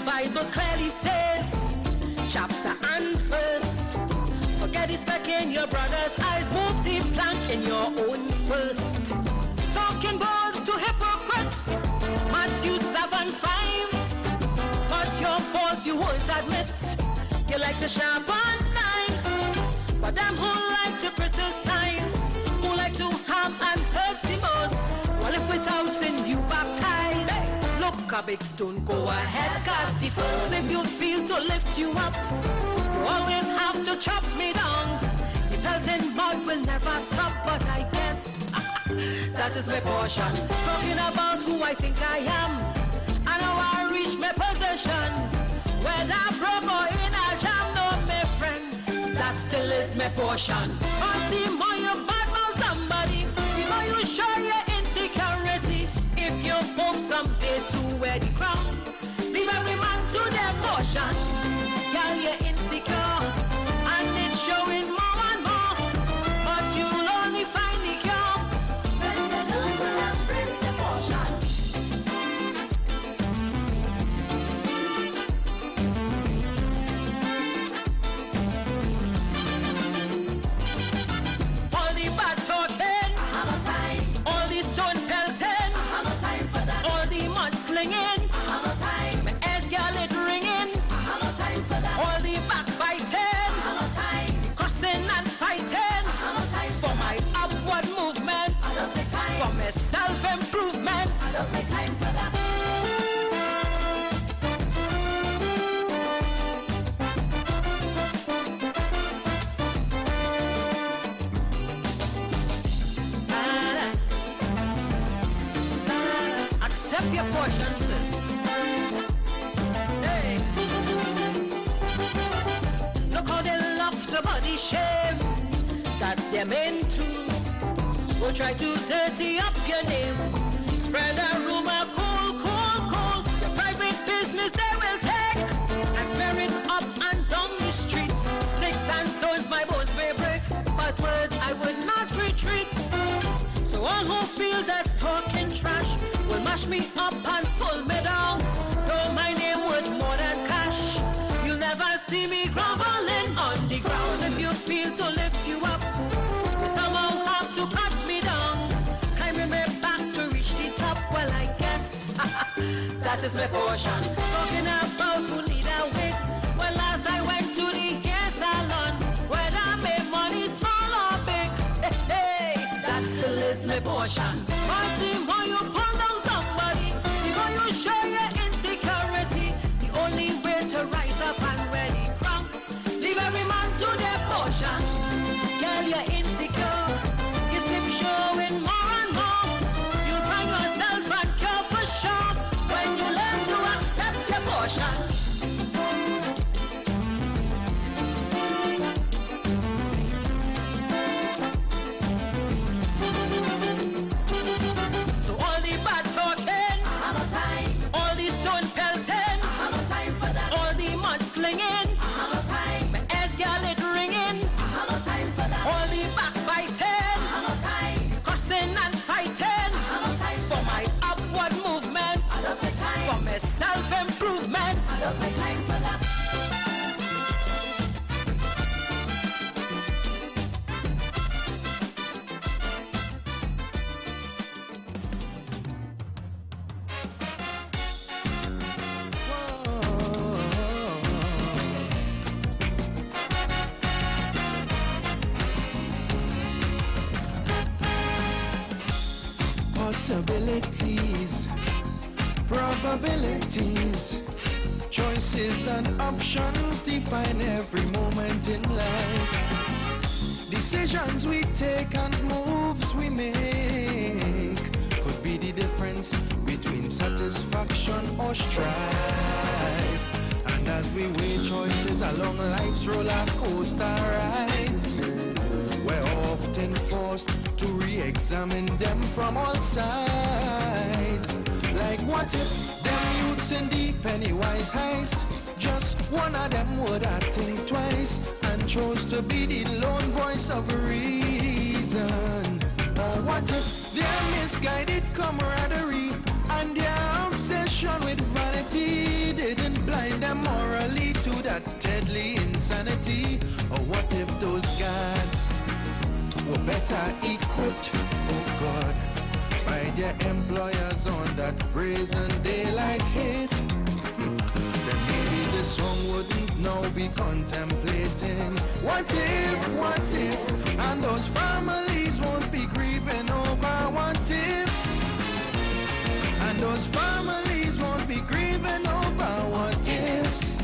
Bible clearly says, chapter and verse, forget the speck in your brother's eyes, move the plank in your own first. Talking both to hypocrites, Matthew 7:5, but your faults you won't admit. You like to sharpen knives, but them who like to criticize, who like to harm and hurt the most, well, if without sin you baptize, look a big stone, go ahead, cast the first. If you feel to lift you up, you always have to chop me down. The pelting mud will never stop, but I guess that is my portion. Talking about who I think I am and how I reach my position, whether broke or in a jam, no, my friend, that still is my portion. Cause the more you badmouth somebody, the more you show your insecurity. If you hope someday to wear the crown, leave every man to their portion. Girl, you're insecure and it's showing more and more, but you'll only find the cure when you learn to embrace the portion. All the bad talking, I have a time. All the stone pelting, I have a time for that. All the mud slinging, I have a time. portion, sis. Hey. Look how they love to body shame. That's their main tool. Will try to dirty up your name. Spread a rumor, cool. Your private business they will take and smear it up and down the street. Sticks and stones my bones may break, but words I would not retreat. So all who feel that talking trash will mash me up and pull me down. Though my name worth more than cash, you'll never see me groveling on the ground. If you feel to lift you up, you somehow have to cut me down. Climbing me back to reach the top, well I guess that is my portion. Talking about who need a wig, well as I went to the hair salon, whether I make money small or big, hey, that still is my portion. Cause the more you pull down somebody, the more you show your insecurity. The only way to rise up and when it wrong, leave every man to their portion. Girl, you're insecure, you slip showing more and more. You find yourself and care for sure when you learn to accept your portion. So all the bad talking, I have no time. All the stone pelting, I have no time for that. All the mud slinging, I have no time. My ass girl it ringing, I have no time for that. All the backbiting, I have no time. Cussing and fighting, I have no time for my upward movement, I lost my time. For my self-improvement, I lost my time for that. Possibilities, probabilities, choices and options define every moment in life. Decisions we take and moves we make could be the difference between satisfaction or strife. And as we weigh choices along life's roller coaster rides, we're often forced to re-examine them from all sides. Like what if them youths in the Pennywise heist, just one of them would have think twice and chose to be the lone voice of reason? Or what if their misguided camaraderie and their obsession with vanity didn't blind them morally to that deadly insanity? Or what if those guards were better equipped, oh God, by their employers on that brazen daylight hit? Then maybe this song wouldn't now be contemplating what if, and those families won't be grieving over what ifs, and those families won't be grieving over what ifs.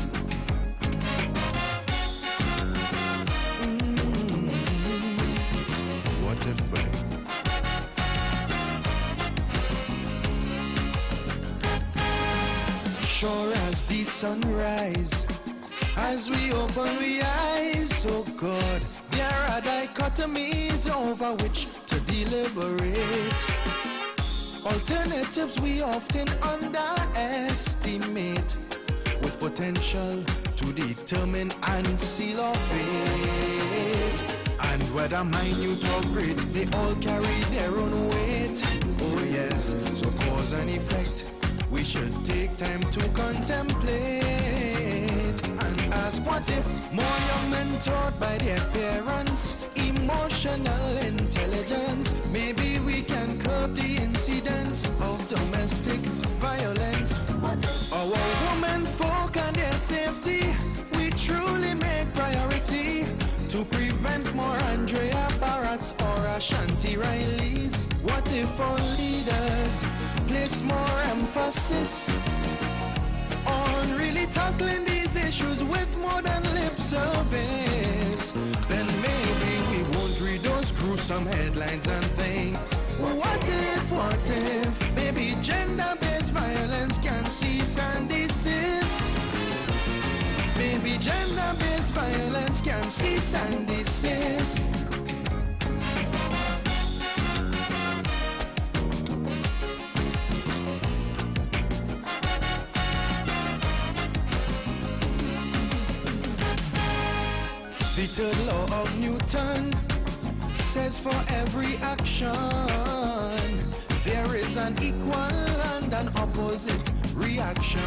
What if, babe? Sure as the sunrise, as we open we eyes, oh God, there are dichotomies over which to deliberate. Alternatives we often underestimate, with potential to determine and seal our fate. And whether minute or great, they all carry their own weight. Oh yes, so cause and effect we should take time to contemplate and ask what if more young men taught by their parents emotional intelligence. Maybe we can curb the incidents of domestic violence. Our women folk and their safety we truly make priority to prevent more Andrea Barratts or Ashanti Rileys. What if our leaders place more emphasis on really tackling these issues with more than lip service? Then maybe we won't read those gruesome headlines and think, what if, maybe gender-based violence can cease and desist. Maybe gender-based violence can cease and desist. The third law of Newton says for every action there is an equal and an opposite reaction.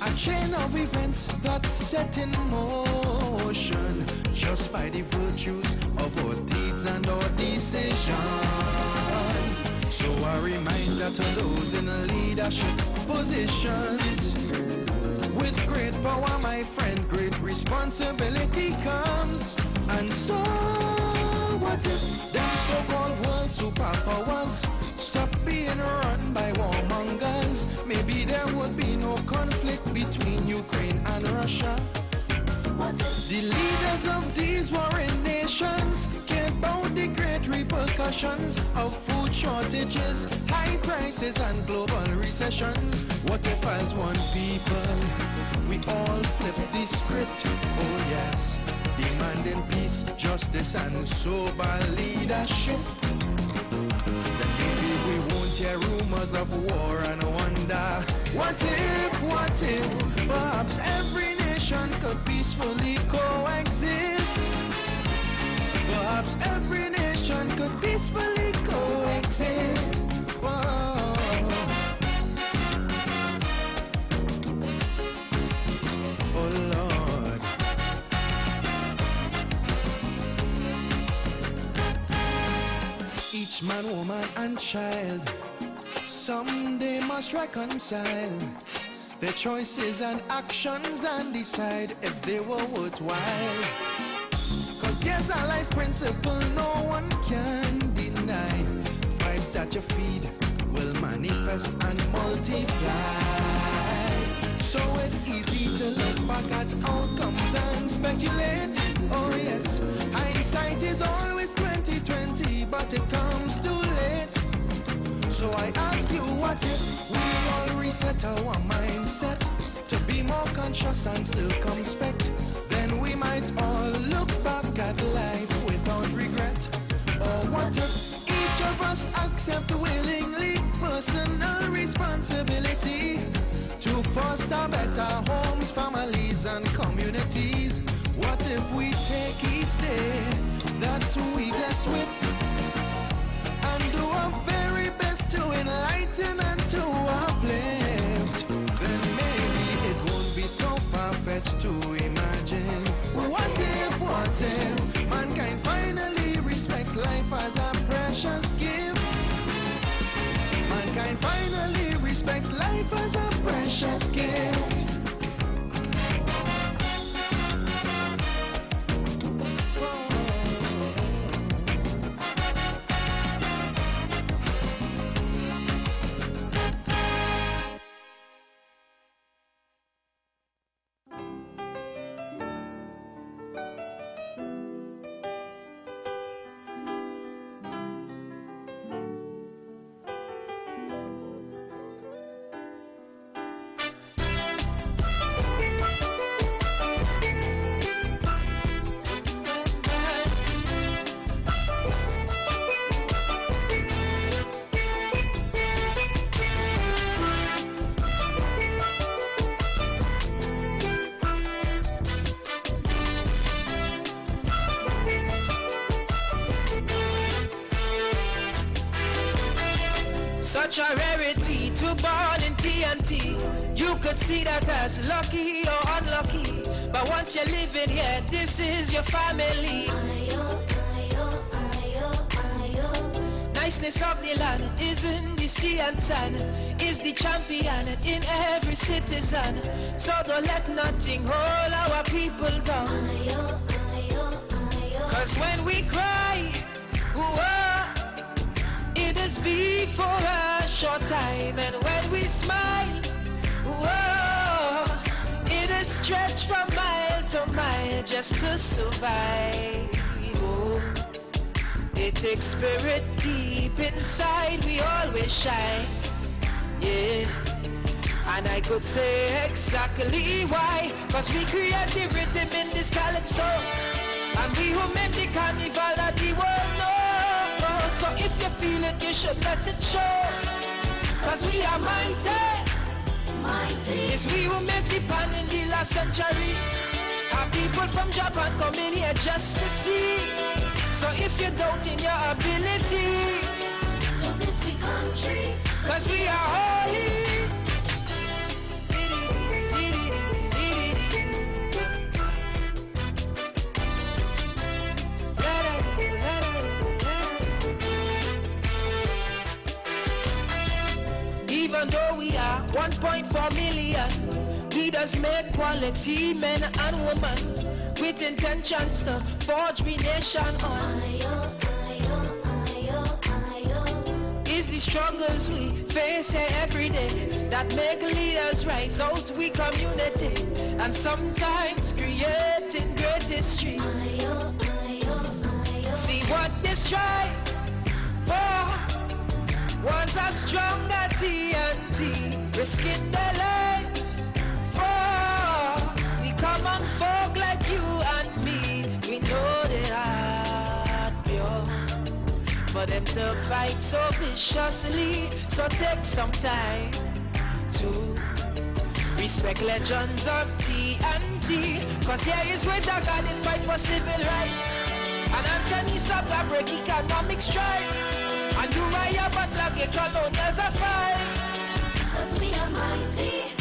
A chain of events that's set in motion just by the virtues of our deeds and our decisions. So a reminder to those in leadership positions. With great power, my friend, great responsibility comes. And so, what if them so-called world superpowers stop being run by warmongers? Maybe there would be no conflict between Ukraine and Russia. The leaders of these warring nations care about the great repercussions of food shortages, high prices and global recessions. What if as one people we all flip the script? Oh yes, demanding peace, justice and sober leadership. Then maybe we won't hear rumors of war and wonder, what if perhaps every nation could peacefully coexist? Perhaps every nation could peacefully coexist. Whoa. Oh Lord. Each man, woman and child someday must reconcile their choices and actions and decide if they were worthwhile. Cause there's a life principle no one can deny. Vibes that you feed will manifest and multiply. So it's easy to look back at outcomes and speculate. Oh yes, hindsight is always 20/20, but it comes too late. So I ask you, what if we all reset our mindset to be more conscious and circumspect? Then we might all look back at life without regret. Or what if each of us accept willingly personal responsibility to foster better homes, families and communities? What if we take each day that we blessed with and do our very best to enlighten and to uplift? Then maybe it won't be so far-fetched to imagine. What if mankind finally respects life as a precious gift? Mankind finally respects life as a precious gift. Such a rarity to born in TNT. You could see that as lucky or unlucky, but once you're living here, this is your family. Niceness of the land is in the sea and sand, is the champion in every citizen. So don't let nothing hold our people down. Cause when we cry, it is be for a short time, and when we smile, it is stretched from mile to mile just to survive. It takes spirit deep inside, we always shine. Yeah. And I could say exactly why, cause we create the rhythm in this calypso, and we who make the carnival of the world know. So if you feel it, you should let it show, cause we are mighty, mighty. Yes, we will make the pan in the last century. Our people from Japan come in here just to see. So if you doubt in your ability, to this we country, cause we are holy. Even though we are 1.4 million, we does make quality men and women with intentions to forge we nation on. Is the struggles we face here every day that make leaders rise out we community, and sometimes creating great history. See what they strive for was a stronger TNT, risking their lives for we common folk like you and me. We know they are pure for them to fight so viciously. So take some time to respect legends of TNT, cause here is where the God in fight for civil rights, and Anthony Sabga break economic strife, and you Uriah Butler get colonials a fight, cause we are mighty,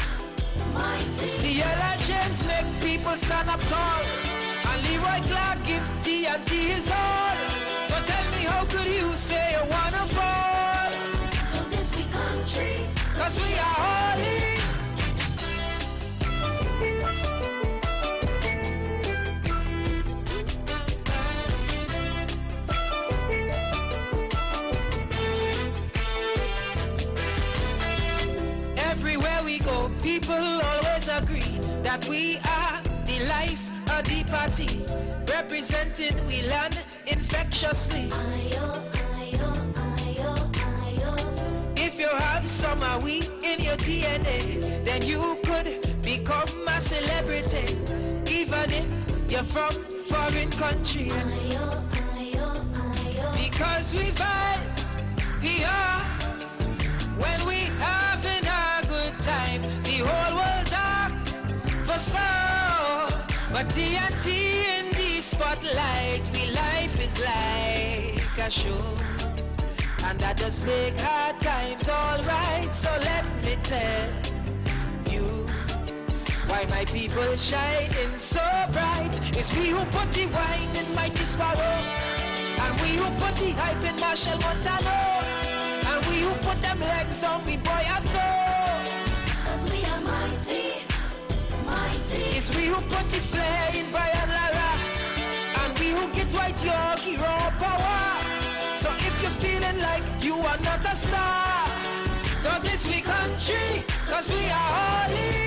mighty. Ciela James make people stand up tall, and Leroy Clark give TNT his all. So tell me, how could you say you wanna fall to this big country, cause we are holy. Everywhere we go, people always agree that we are the life of the party, representing we land infectiously. If you have some of we in your DNA, then you could become a celebrity, even if you're from foreign country. Because we vibe here when we having a good time. The whole world dark for so, but TNT in the spotlight. We life is like a show, and that does make hard times alright. So let me tell you why my people shining so bright. It's we who put the wine in Mighty Sparrow, and we who put the hype in Marshall Montano, and we who put them legs on we boy at toe, cause we are mighty, mighty. It's we who put the flair in Brian Lara, and we who get White York hero power. So if you're feeling like you are not a star, go this we country, cause we are holy.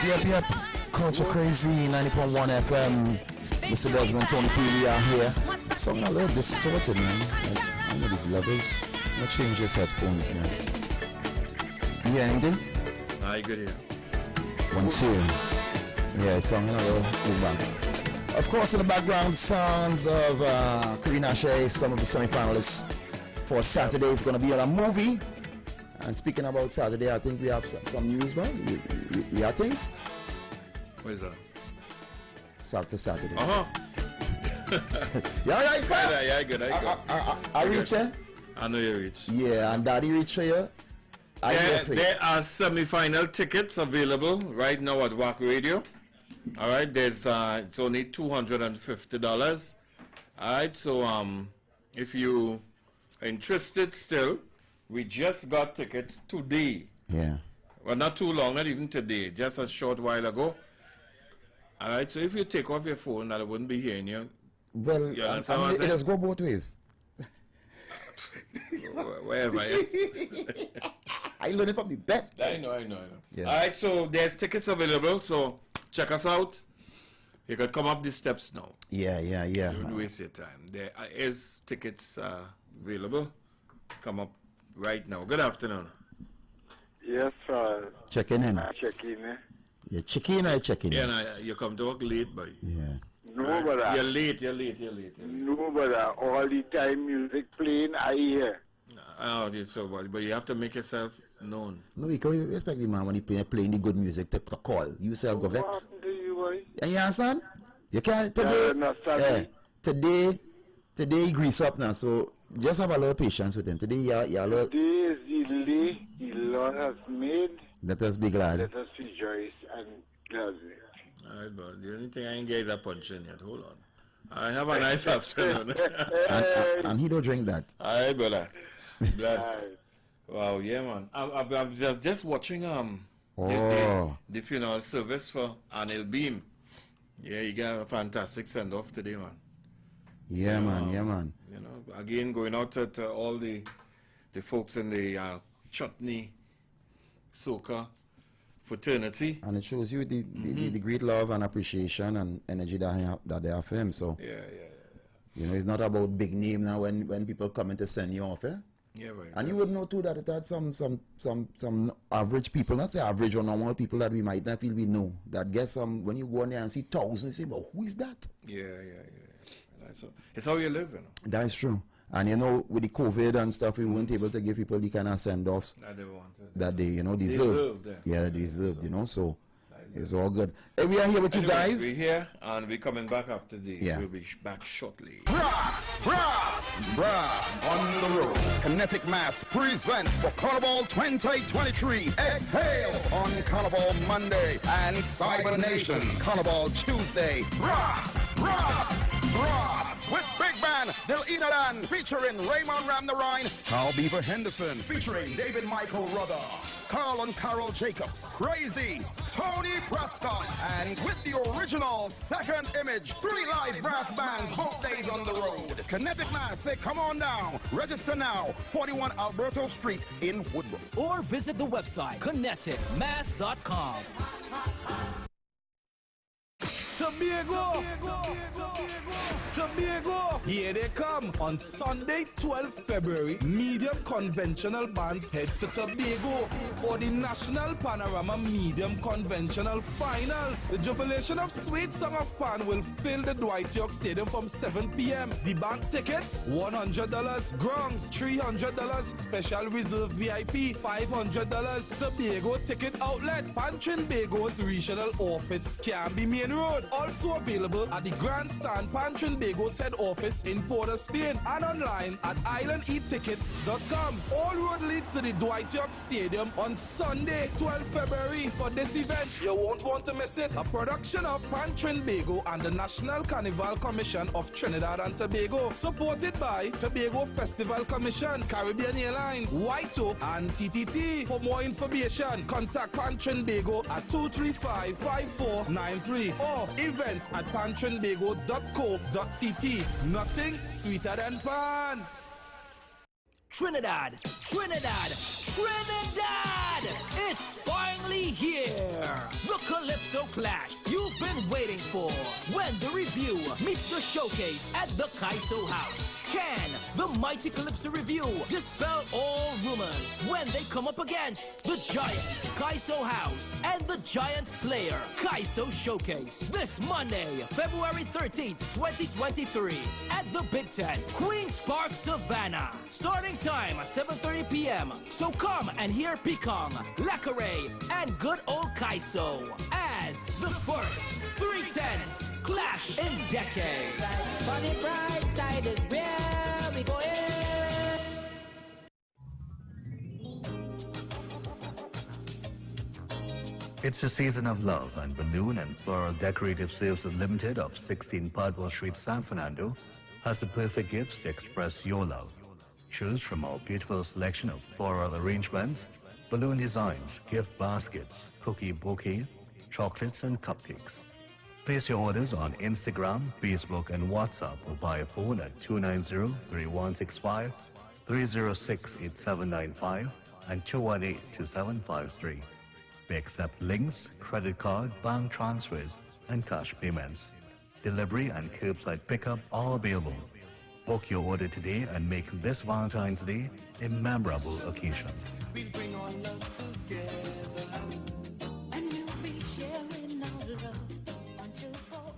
Yep. Culture Crazy, 90.1 FM. Mr. Desmond, Tony P, we are here. Song a little distorted, man. I know the lovers. I'm gonna change his headphones now. You hear anything? I good here. One, two. Yeah, song a little move back. Of course, in the background, sounds of Karina Shea, some of the semi-finalists for Saturday is going to be on a movie. And speaking about Saturday, I think we have some news, man. We have things? What is that? Saturday. Yeah, all right, fam? Yeah, good. I reach you? I know you reach. Yeah, and Daddy reach for you? There are semi-final tickets available right now at WAC Radio. All right, there's it's only $250. All right, so if you are interested still, we just got tickets today. Yeah. Well, not too long, not even today, just a short while ago. All right, so if you take off your phone, I wouldn't be hearing you. Well, You I understand mean, what I'm it does go both ways. Wherever, yes. I learned it from the best. I know. Yeah. All right, so there's tickets available, so check us out. You could come up these steps now. Yeah. Don't waste your time. There is tickets available. Come up right now. Good afternoon. Yes, sir. Checking in. Checking in. You're checking or checking in? Yeah, no, you come to work late, boy. Yeah. No, brother. You're late. No, brother. All the time music playing, I hear. Oh, it's so bad. But you have to make yourself known. No, you can't expect the man when he playing the good music to call. You say, go vex. What happened to you, boy? And you understand? You can't today. Today he grease up now, so just have a little patience with him. Today, yeah, look. Today is the day the Lord has made. Let us be glad. Let us rejoice and glad. All right, but the only thing I ain't get that punch in yet. Hold on. I have a nice afternoon. and he don't drink that. All right, brother. Bless. Wow, yeah, man. I'm just watching the funeral service for Anil Beam. Yeah, he got a fantastic send-off today, man. Yeah, man. You know, again, going out to all the folks in the Chutney Soca fraternity. And it shows you the great love and appreciation and energy that they have for him. So, yeah. You know, it's not about big name now when people come in to send you off, eh? Yeah, right. And you would know too that it had some average people, not say average or normal people that we might not feel we know. That get some, when you go in there and see thousands, you say, well, who is that? Yeah. It's how you live, you know. That is true. And you know, with the COVID and stuff, we weren't able to give people the kind of send-offs that they, deserve. Yeah, they deserved, so it's all good. Hey, we are here with you guys. We're here, and we're coming back after this. Yeah. We'll be back shortly. Brass on the road. Kinetic Mass presents the Carnival 2023. Exhale on Carnival Monday and Cyber Nation Carnival Tuesday. Brass with big band Del Inadan featuring Raymond Ram the Rhine, Carl Beaver Henderson featuring David Michael Rudder, Carl and Carol Jacobs, Crazy, Tony Prescott, and with the original Second Image, 3 live brass bands both days on the road. Kinetic Mass, say come on down. Register now, 41 Alberto Street in Woodbrook. Or visit the website connectedmass.com. Tobago, here they come on Sunday, 12th February. Medium conventional bands head to Tobago for the National Panorama Medium Conventional Finals. The jubilation of Sweet Song of Pan will fill the Dwight York Stadium from 7 p.m. The bank tickets, $100, grounds, $300, special reserve VIP, $500. Tobago ticket outlet, Pantrinbago's regional office, Canby Main Road. Also available at the Grandstand Pantrinbago's head office in Port of Spain and online at islandetickets.com. All road leads to the Dwight York Stadium on Sunday, 12 February. For this event, you won't want to miss it. A production of Pantrinbago and the National Carnival Commission of Trinidad and Tobago, supported by Tobago Festival Commission, Caribbean Airlines, White Oak, and TTT. For more information, contact Pantrinbago at 235-5493 or events at pantrinbago.co.tt. Nothing sweeter than pan. Trinidad, Trinidad, Trinidad! It's finally here! The Calypso Clash you've been waiting for. When the review meets the showcase at the Kaiso House. Can the mighty Calypso Review dispel all rumors when they come up against the giant Kaiso House and the giant slayer Kaiso Showcase this Monday, February 13th, 2023 at the Big Tent, Queen's Park, Savannah. Starting time 7:30 p.m. So come and hear Pekong, Lacqueray, and good old Kaiso as the first 3 tents clash in decades. For the bright side is where we go in. It's a season of love, and Balloon and Floral Decorative Services Limited of 16 Padwell Street, San Fernando has the perfect gifts to express your love. Choose from our beautiful selection of floral arrangements, balloon designs, gift baskets, cookie bouquet, chocolates and cupcakes. Place your orders on Instagram, Facebook and WhatsApp or by phone at 290-3165, 306-8795 and 218-2753. We accept links, credit card, bank transfers and cash payments. Delivery and curbside pickup are available. Book your order today and make this Valentine's Day a memorable occasion. We bring our love together, and we'll be sharing our love until forever.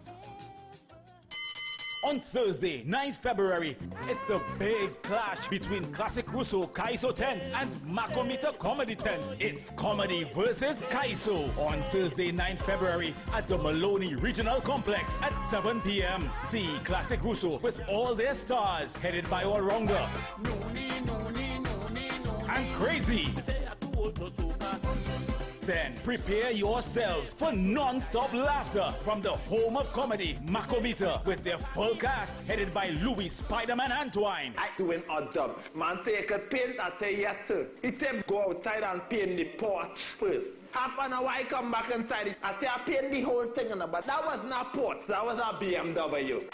On Thursday, 9th February, it's the big clash between Classic Russo Kaiso Tent and Makometer Comedy Tent. It's comedy versus Kaiso on Thursday, 9th February at the Maloney Regional Complex at 7 p.m. See Classic Russo with all their stars headed by all-rounder and Crazy. Then prepare yourselves for non-stop laughter from the home of comedy, Makometer, with their full cast headed by Louis Spider-Man Antwine. I do an odd job. Man take a paint, I say yes sir. He said go outside and paint the porch first. Half an hour I come back inside, I say I paint the whole thing, but that was not porch, that was a BMW.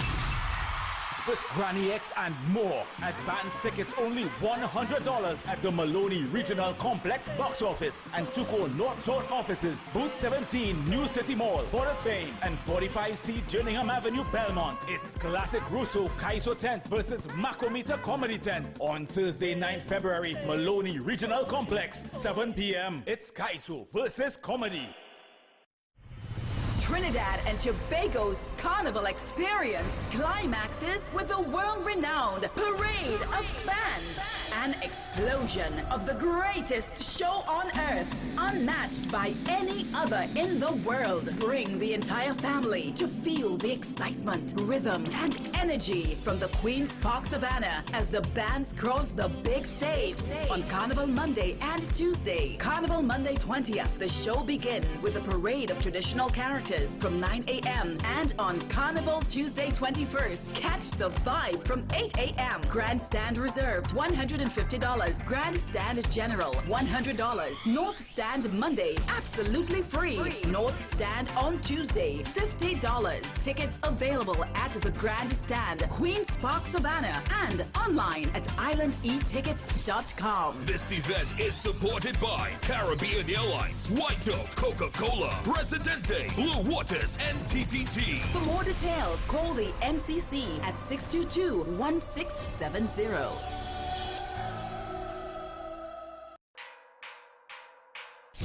With Granny X and more. Advance tickets only $100 at the Maloney Regional Complex box office and Tuco North Zone offices, Booth 17, New City Mall, Port of Spain, and 45C Jerningham Avenue, Belmont. It's Classic Russo Kaiso Tent versus Makometer Comedy Tent on Thursday, 9th February, Maloney Regional Complex, 7 p.m. It's Kaiso versus Comedy. Trinidad and Tobago's Carnival experience climaxes with the world-renowned Parade of Fans. An explosion of the greatest show on earth, unmatched by any other in the world. Bring the entire family to feel the excitement, rhythm, and energy from the Queen's Park Savannah as the bands cross the big stage on Carnival Monday and Tuesday. Carnival Monday 20th, the show begins with a parade of traditional characters from 9 a.m. and on Carnival Tuesday 21st, catch the vibe from 8 a.m. Grandstand reserved, $150. Grandstand general, $100. North Stand Monday, absolutely free. North Stand on Tuesday, $50. Tickets available at the Grandstand, Queen's Park Savannah, and online at islandetickets.com. This event is supported by Caribbean Airlines, White Oak, Coca-Cola, Presidente, Blue Waters, and TTT. For more details, call the NCC at 622-1670.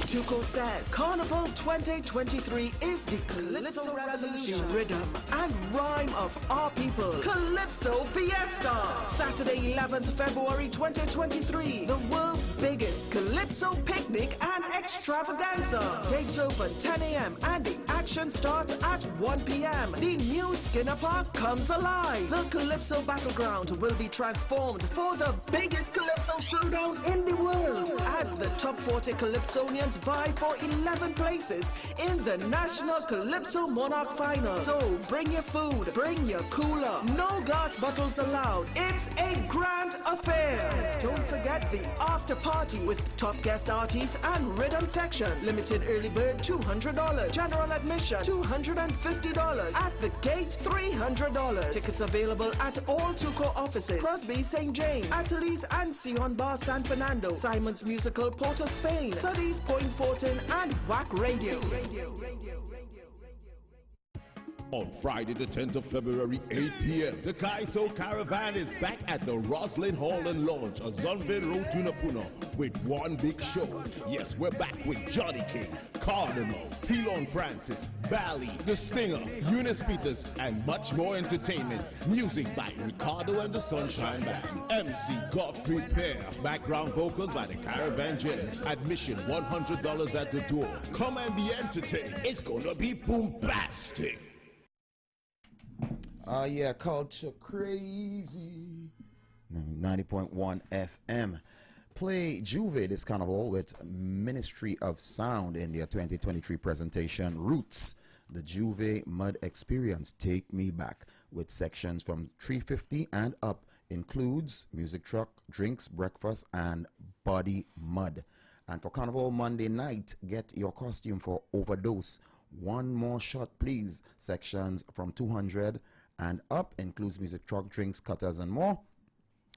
Tuco says Carnival 2023 is the Calypso Revolution, rhythm and rhyme of our people. Calypso Fiesta. Saturday 11th February 2023. The world's biggest Calypso picnic and extravaganza. Gates open 10 a.m. and the action starts at 1 p.m. The new Skinner Park comes alive. The Calypso Battleground will be transformed for the biggest Calypso showdown in the world as the top 40 Calypsonians vie for 11 places in the National Calypso Monarch Final. So bring your food, bring your cooler. No glass bottles allowed. It's a grand affair. Don't forget the after party with top guest artists and rhythm section. Limited early bird $200. General admission $250. At the gate $300. Tickets available at all Tuco offices. Crosby, St. James, Ateliers and Sion Bar San Fernando. Simon's Musical, Port of Spain. Suddy's Point Fortin and Whack Radio. On Friday the 10th of February, 8 p.m., the Kaiso Caravan is back at the Roslyn Hall and Lounge, Zonville Road, Tunapuna, with one big show. Yes, we're back with Johnny King, Carnival, Pelon Francis, Bally, The Stinger, Eunice Peters, and much more entertainment. Music by Ricardo and the Sunshine Band. MC Godfrey Pear. Background vocals by the Caravan Jets. Admission $100 at the door. Come and be entertained. It's gonna be bombastic. Yeah, culture crazy. 90.1 FM. Play Juve this carnival with Ministry of Sound in their 2023 presentation, Roots, the Juve Mud Experience, Take Me Back, with sections from 350 and up, includes music truck, drinks, breakfast, and body mud. And for Carnival Monday night, get your costume for Overdose. One more shot, please. Sections from 200 and up, includes music truck, drinks, cutters, and more.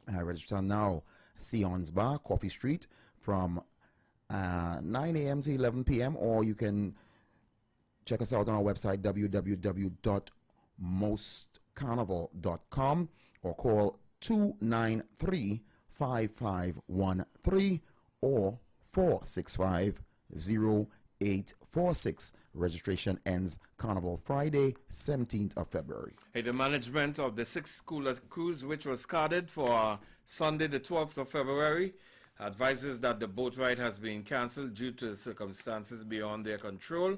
Register now. Sion's Bar, Coffee Street, from 9 a.m. to 11 p.m. Or you can check us out on our website, www.mostcarnival.com, or call 293-5513 or 465-0846. Registration ends Carnival Friday, 17th of February. Hey, the management of the 6th Schooler Cruise, which was carded for Sunday, the 12th of February, advises that the boat ride has been cancelled due to circumstances beyond their control.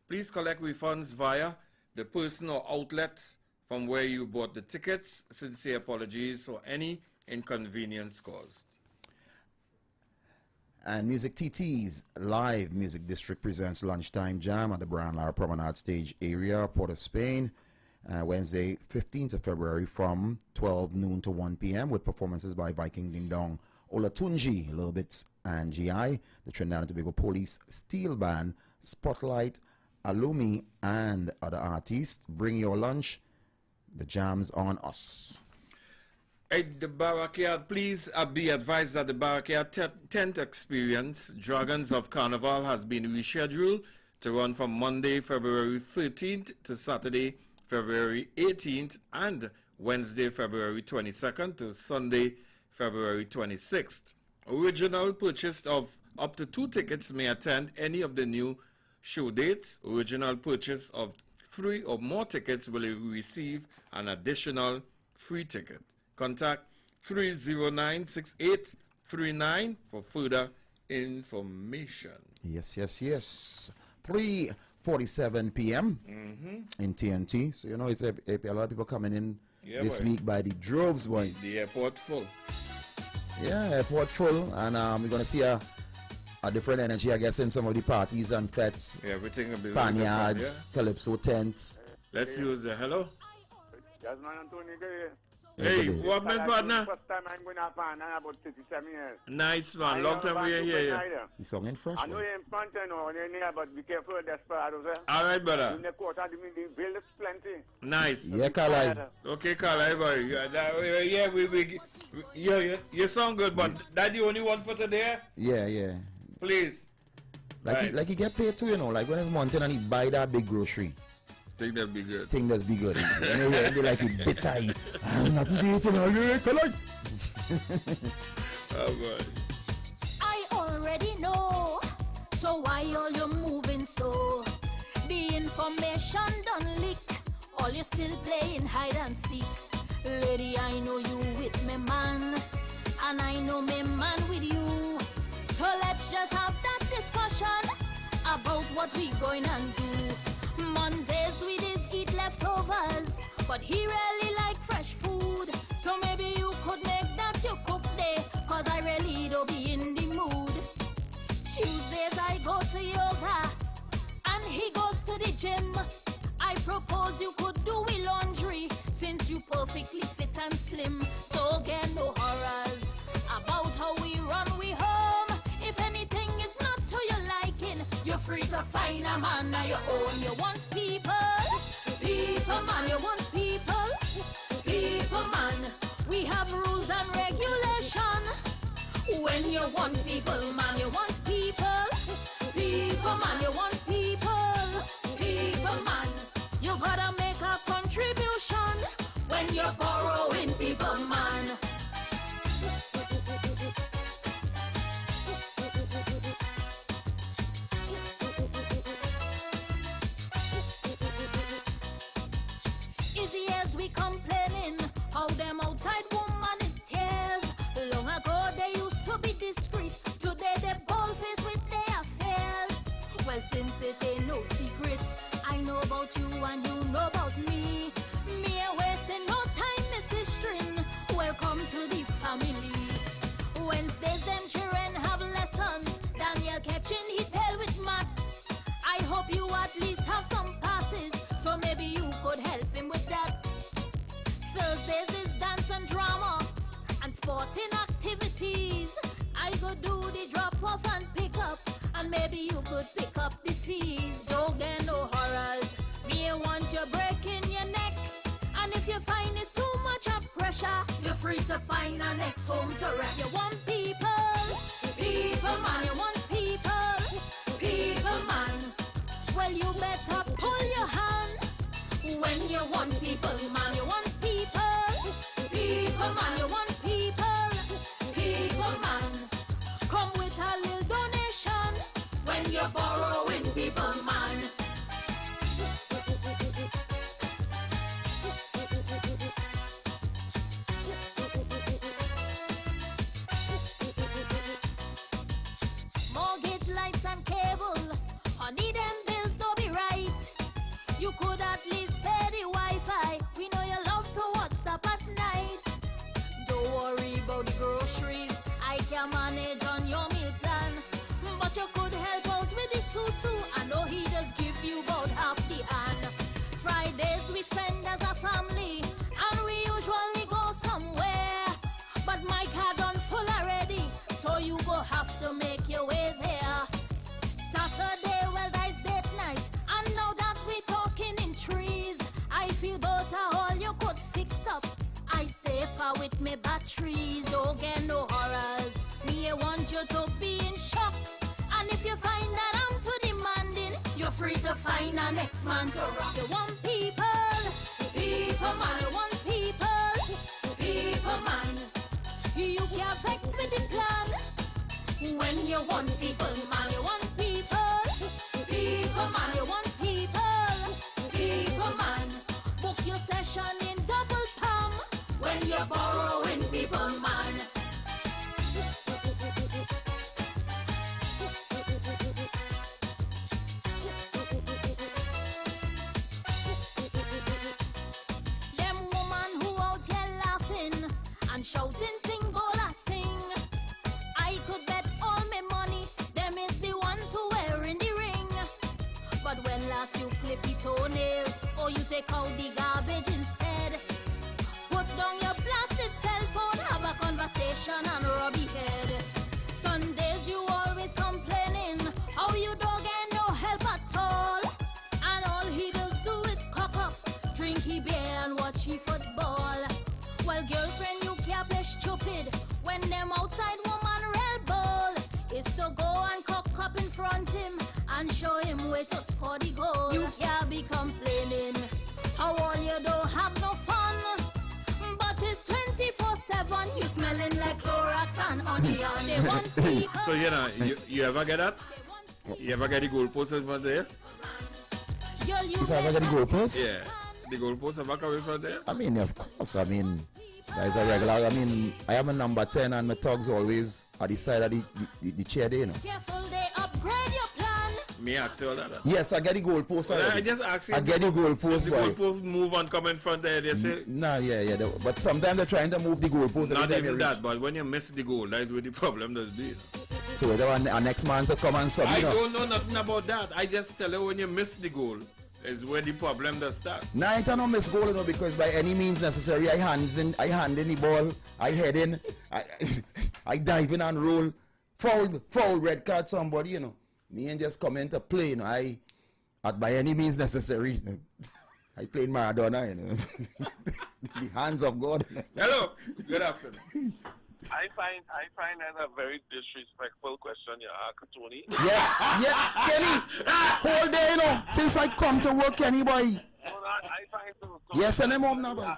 Please collect refunds via the person or outlet from where you bought the tickets. Sincere apologies for any inconvenience caused. And Music TT's Live Music District presents Lunchtime Jam at the Brian Lara Promenade Stage area, Port of Spain, Wednesday, 15th of February from 12 noon to 1 p.m. with performances by Viking Ding Dong, Olatunji, Little Bits, and GI, the Trinidad and Tobago Police Steel Band, Spotlight, Alumi, and other artists. Bring your lunch. The jam's on us. At the Barricade, please be advised that the Barricade tent experience, Dragons of Carnival, has been rescheduled to run from Monday, February 13th to Saturday, February 18th, and Wednesday, February 22nd to Sunday, February 26th. Original purchase of up to 2 tickets may attend any of the new show dates. Original purchase of 3 or more tickets will receive an additional free ticket. Contact 309-6839 for further information. Yes, yes, yes. 3:47 p.m. in TNT. So, you know, it's a lot of people coming in this week by the droves, boy. The airport full. Yeah, airport full. And we're going to see a different energy, I guess, in some of the parties and fetes. Yeah, everything will be Panyards, Calypso tents. Let's use the hello. Yes, man, Anthony. Hey, what man, partner? First time I'm going to Havana about 37 years. Nice, man. Long time we are here. He's singing fresh. I know you're in front, you know, you're near, but be careful of Desperados, eh? All right, brother. In the quarter, the bill is plenty. Nice. Yeah, Carlisle. Okay, Carlisle, boy. Yeah, you sound good, but that the only one for today? Yeah, yeah. Please. Like he get paid too, you know, like when it's mountain and he buy that big grocery. Think that'd be good. Think that's be good. They like it bitter. I'm not dating all you collect. Oh boy. I already know. So why all you moving so? The information done leak. All you still playing hide and seek. Lady, I know you with me man, and I know me man with you. So let's just have that discussion about what we going and do. Mondays we just eat leftovers, but he really like fresh food. So maybe you could make that your cook day, cause I really don't be in the mood. Tuesdays I go to gym. I propose you could do we laundry since you perfectly fit and slim. Don't get no horrors about how we run we home. If anything is not to your liking, you're free to find a man of your own. You want people, people man, you want people, people man. We have rules and regulation. When you want people man, you want people, people man, you want people, people man. You gotta make a contribution when you're borrowing people man. Easy as we complaining how them outside woman is tears. Long ago they used to be discreet, today they bold face with their affairs. Well, since it ain't no secret, I know about you and you know about me. Me a wasting no time, Mrs. String. Welcome to the family. Wednesdays them children have lessons. Daniel catching he tell with maths. I hope you at least have some passes, so maybe you could help him with that. Thursdays is dance and drama and sporting activities. I go do the drop off and pick up, and maybe you could pick up the fees. Don't get no horrors. Me want you breaking your neck, and if you find it's too much of pressure, you're free to find a next home to rest. You want people, people man. You want people, people man. Well, you better pull your hand when you want people man. You want people, people man. You want people, people man. Come with a little donation when you're borrowing people man. Mortgage, lights and cable, honey them bills don't be right. You could at least pay the Wi-Fi. We know you love to WhatsApp at night. Don't worry about the groceries, I can manage on your meal plan. But you could help out with the susu. I know he does give you about half the hand. Fridays we spend as a family, and we usually go somewhere. But my car done full already, so you go have to make your way there. Saturday, well, that's date night, and now that we talking in trees, I feel better all you could fix up. I safer with me batteries. Don't get no horrors. Me I want you to be in shock, and if you find that I'm too demanding, you're free to find a next man to rock. You want people, people man. You want people, people man. You can't vex with the plan when you want people man. You want people, people man. You want people, people man. Book your session in double palm when you're borrowing people man. Them woman who out here laughing and shouting, sing, bola, sing. I could bet all my money them is the ones who wearing the ring. But when last you clip the toenails, or you take out the garbage instead, put down your blasted cell phone, have a conversation and rub your head. Sundays you always complaining how you don't get no help at all, and all he does do is cock up, drink he beer and watch he football. Well, girlfriend, you can't play stupid when them outside woman real ball is to go and cock up in front him and show him where to score the goal. You can't be complaining how all you don't have no fun, but it's 24/7. You smelling like Clorox and onion. They want people. So you ever get that? You ever get the goalpost over there? Girl, you If I ever get the goalpost? Yeah. The goalpost ever come over there? I mean, of course. I mean, that is a regular. I mean, I am a number 10 and my thugs always at the side of the chair there, you know. Careful, they upgrade your plan. Me ask you all that. Yes, I get the goalpost already. I just ask you. I get the goalpost, the boy. goalpost move and come in front there, they say. Nah, yeah. But sometimes they're trying to move the goalpost. Not even that, but when you miss the goal, that's where the problem does be. So they want our next man to come and sub, I you know. don't know nothing about that. I just tell you when you miss the goal, is where the problem does start. Nah, I don't miss goal, you know, because by any means necessary, I hand in the ball, I head in, I dive in and roll, foul, red card somebody, you know. Me and just come into play, you know. By any means necessary, you know. I played Maradona, you know. The hands of God. Hello, good afternoon. I find that a very disrespectful question you ask, Tony. Yes, yeah, Kenny, whole day, you know, since I come to work, Kenny, boy. No, I find so. Yes, send him home now, boy.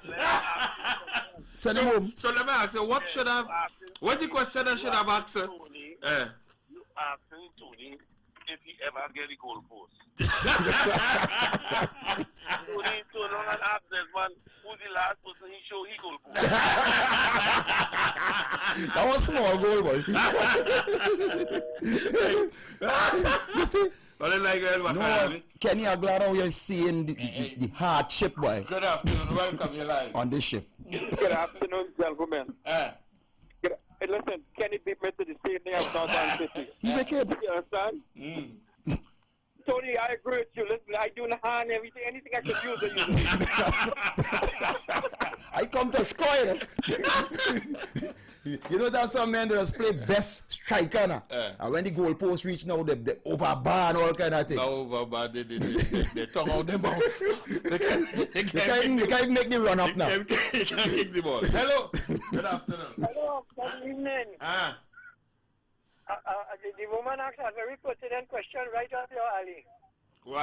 Send him home. So let me ask you, what's the question I should have asked? You asking Tony if he ever get the goal post. Tony turn on and ask this man who's the last person he show he goal post. That was small goal, boy. You see? No, Kenny, I'm glad how you're seeing the hardship, boy. Good afternoon, welcome, you're live. On this shift. Good afternoon, gentlemen. Listen, Kenny beat me to the same day of Northern City. You make it. You understand? Tony, I agree with you. Listen, I do in the hand everything, anything I can use, I use it. I come to score, you know. You know that some men that just play best striker now. And when the goalpost reach now, they overbar and all kind of thing. No overbar, they tongue out the ball. They can't make the run up now. They can't kick the ball. Hello. Good afternoon. Hello, good evening. The woman asked a very pertinent question right up your alley.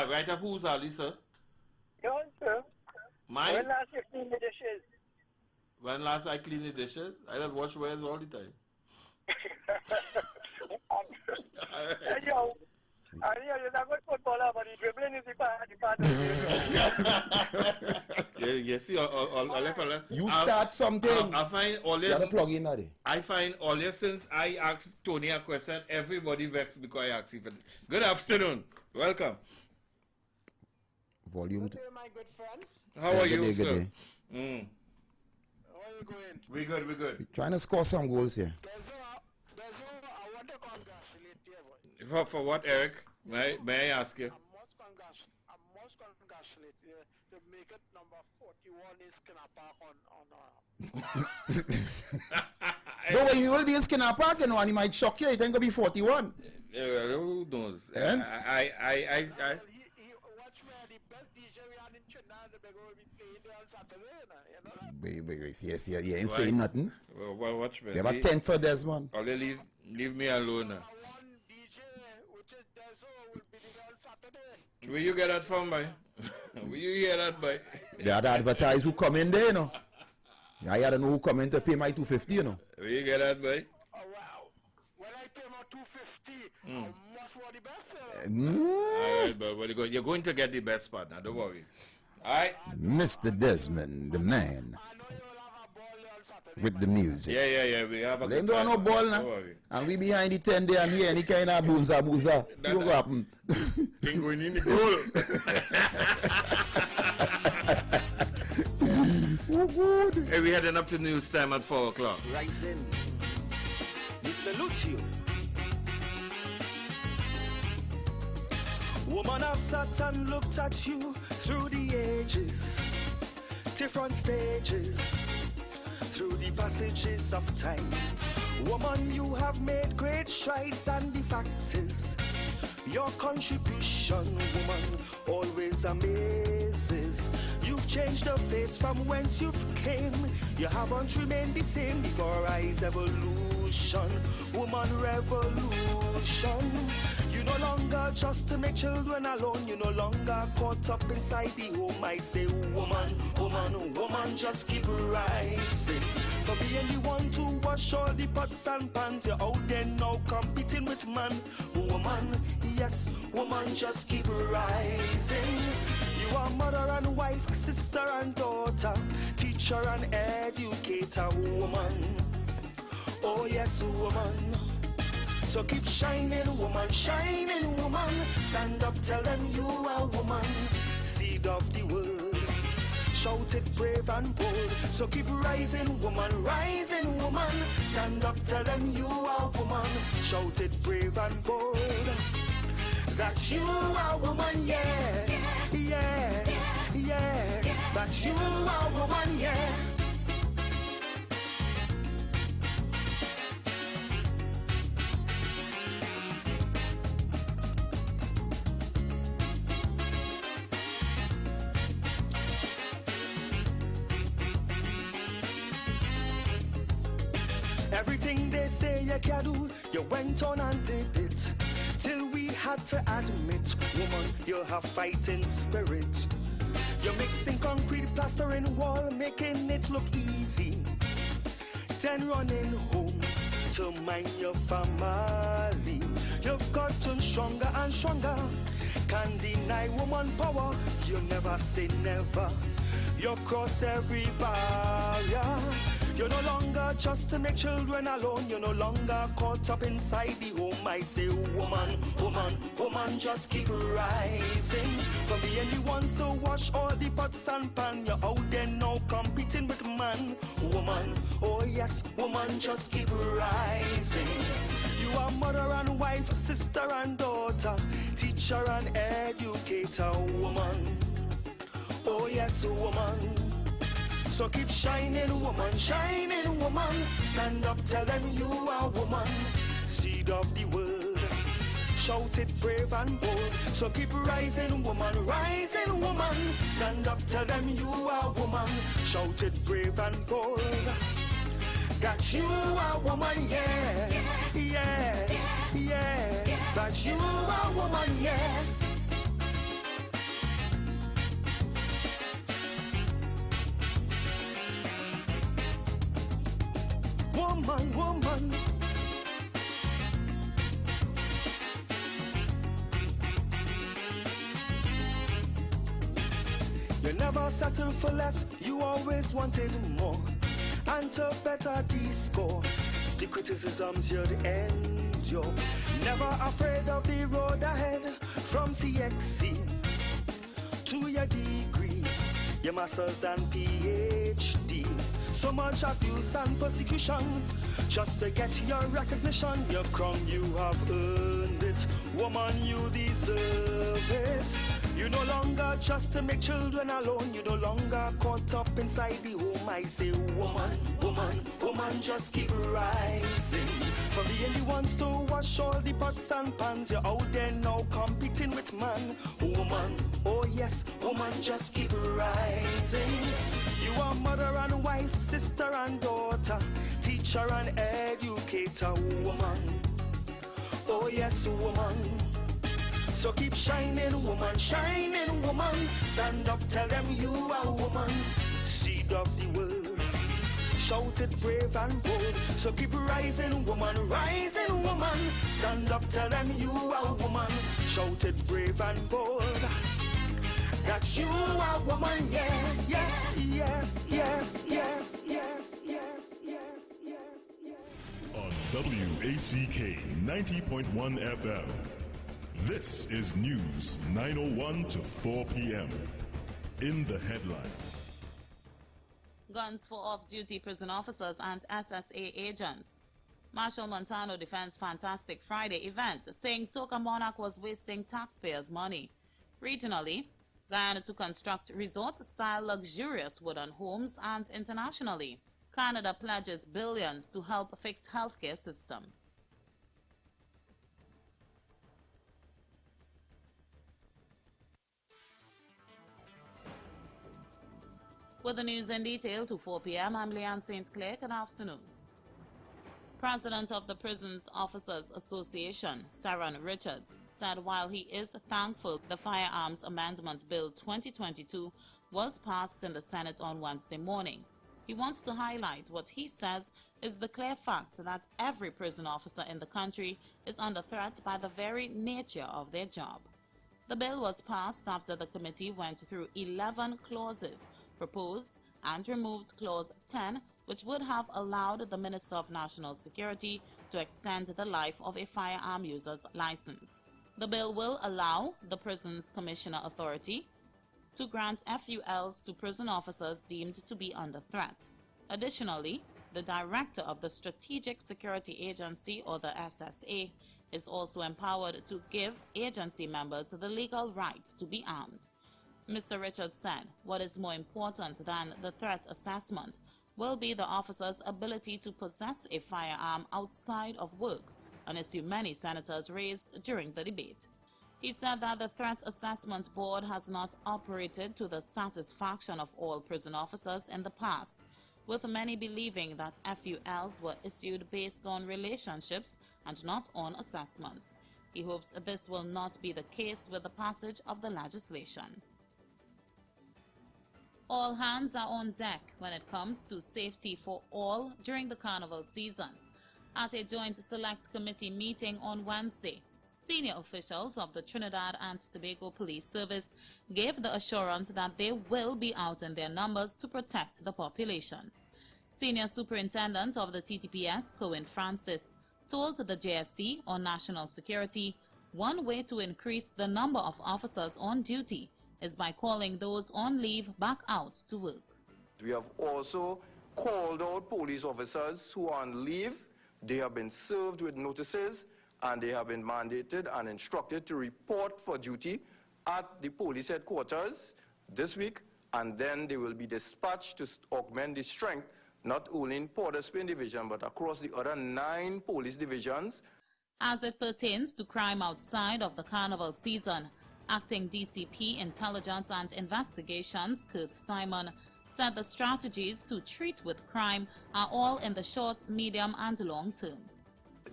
Right up whose alley, sir? Yours, sir. Mine? When last you cleaned the dishes? When last I clean the dishes? I just wash wares all the time. Yo, you're not good footballer, but the dribbling is the part of the Yeah, see, all you start something. I find all you got to plug in that. I find all since I asked Tony a question, everybody vexed because I asked him. Good afternoon. Welcome. Volume 2. my good friends. How are you, sir? How are you going? We good. We're trying to score some goals here. I want to congratulate you. For what, Eric? May I ask you? I must congratulate you to make it number 41 is Skinner Park on No, when you will be in Skinner Park, you know, and he might shock you. It ain't going to be 41. Who knows? Watch where the best DJ we had in Trinidad, they're going to be playing there on Saturday, you know? Wait, yes, you ain't saying nothing. Well, watch me. You have a 10 for Desmond. Or leave me alone now. Where you get that from, boy? Where you hear that, boy? They had advertise who come in there, you know. I had to know who come in to pay my $250, you know. Where you get that, boy? Oh, wow. When I pay my $250, I must want the best. All right, but you're going to get the best part now, don't worry. All right? Mr. Desmond, the man. With the music. Yeah, we have a They good don't time. no ball now. Don't worry. And we behind the 10 there and here any kind of booza. See what happen. Thing going in the goal. Hey, we heading up to news time at 4 o'clock. Rising. We salute you. Woman have sat and looked at you through the ages, different stages, through the passages of time. Woman, you have made great strides, and the fact is, your contribution, woman, always amazes. You've changed the face from whence you've came. You haven't remained the same before eyes evolution. Woman, revolution. You no longer just to make children alone. You no longer caught up inside the home. I say, woman, just keep rising. For being the one to wash all the pots and pans, you're out there now competing with man. Woman, yes, woman, just keep rising. You are mother and wife, sister and daughter, teacher and educator, woman. Oh yes, woman. So keep shining, woman, shining, woman. Stand up, tell them you are woman. Seed of the world, shout it brave and bold. So keep rising, woman, woman. Stand up, tell them you are woman. Shout it brave and bold. That you are woman, yeah. yeah, yeah, that you are woman, yeah. Everything they say you can do, you went on and did it. Till we had to admit, woman, you have fighting spirit. You're mixing concrete, plastering wall, making it look easy. Then running home to mind your family. You've gotten stronger and stronger. Can't deny woman power. You never say never. You cross every barrier. You're no longer just to make children alone. You're no longer caught up inside the home. I say, woman, woman, woman, just keep rising. From the only ones to wash all the pots and pan. You're out there now competing with man. Woman, oh yes, woman, just keep rising. You are mother and wife, sister and daughter, teacher and educator, woman. Oh yes, woman. So keep shining, woman, shining, woman. Stand up, tell them you are woman. Seed of the world. Shout it brave and bold. So keep rising, woman, rising, woman. Stand up, tell them you are woman. Shout it brave and bold. That you are woman, yeah, yeah, yeah. That you are woman, yeah. Woman, woman. You never settle for less, you always wanted more. And to better the score, the criticisms you'd endure. Never afraid of the road ahead, from CXC to your degree, your master's and PhD. So much abuse and persecution just to get your recognition. Your crown, you have earned it. Woman, you deserve it. You're no longer just to make children alone. You're no longer caught up inside the home. I say, woman, woman, woman, just keep rising. From the only ones to wash all the pots and pans, you're out there now competing with man. Woman, oh yes, woman, just keep rising. You are mother and wife, sister and daughter, teacher and educator, woman. Oh yes, woman. So keep shining, woman, shining, woman. Stand up, tell them you are woman. Seed of the world. Shout it brave and bold. So keep rising, woman, rising, woman. Stand up, tell them you are woman. Shout it brave and bold. That you are woman, yeah. Yes, yes, yes, yes, yes, yes, yes, yes, yes. On WACK 90.1 FM. This is News 9:01 to 4 p.m. In the headlines. Guns for off-duty prison officers and SSA agents. Marshal Montano defends Fantastic Friday event, saying Soca Monarch was wasting taxpayers' money. Regionally, Guyana to construct resort-style luxurious wooden homes, and internationally, Canada pledges billions to help fix healthcare system. With the news in detail to 4 p.m., I'm Leanne St. Clair. Good afternoon. President of the Prisons Officers Association, Saran Richards, said while he is thankful the Firearms Amendment Bill 2022 was passed in the Senate on Wednesday morning, he wants to highlight what he says is the clear fact that every prison officer in the country is under threat by the very nature of their job. The bill was passed after the committee went through 11 clauses proposed and removed Clause 10, which would have allowed the Minister of National Security to extend the life of a firearm user's license. The bill will allow the Prisons Commissioner Authority to grant FULs to prison officers deemed to be under threat. Additionally, the Director of the Strategic Security Agency, or the SSA, is also empowered to give agency members the legal right to be armed. Mr. Richards said what is more important than the threat assessment will be the officer's ability to possess a firearm outside of work, an issue many senators raised during the debate. He said that the Threat Assessment Board has not operated to the satisfaction of all prison officers in the past, with many believing that FULs were issued based on relationships and not on assessments. He hopes this will not be the case with the passage of the legislation. All hands are on deck when it comes to safety for all during the Carnival season. At a joint select committee meeting on Wednesday, senior officials of the Trinidad and Tobago Police Service gave the assurance that they will be out in their numbers to protect the population. Senior Superintendent of the TTPS, Cohen Francis, told the JSC on national security, one way to increase the number of officers on duty is by calling those on leave back out to work. We have also called out police officers who are on leave. They have been served with notices and they have been mandated and instructed to report for duty at the police headquarters this week, and then they will be dispatched to augment the strength not only in Port of Spain Division but across the other 9 police divisions. As it pertains to crime outside of the Carnival season, Acting DCP Intelligence and Investigations Kurt Simon said the strategies to treat with crime are all in the short, medium and long term.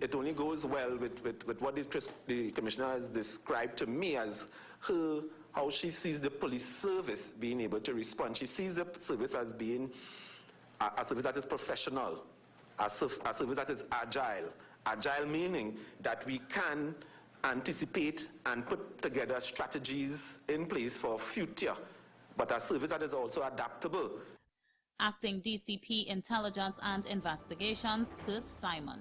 It only goes well with what the Commissioner has described to me as how she sees the police service being able to respond. She sees the service as being a service that is professional, a service that is agile. Agile meaning that we can anticipate and put together strategies in place for future, but a service that is also adaptable. Acting DCP Intelligence and Investigations Kurt Simon.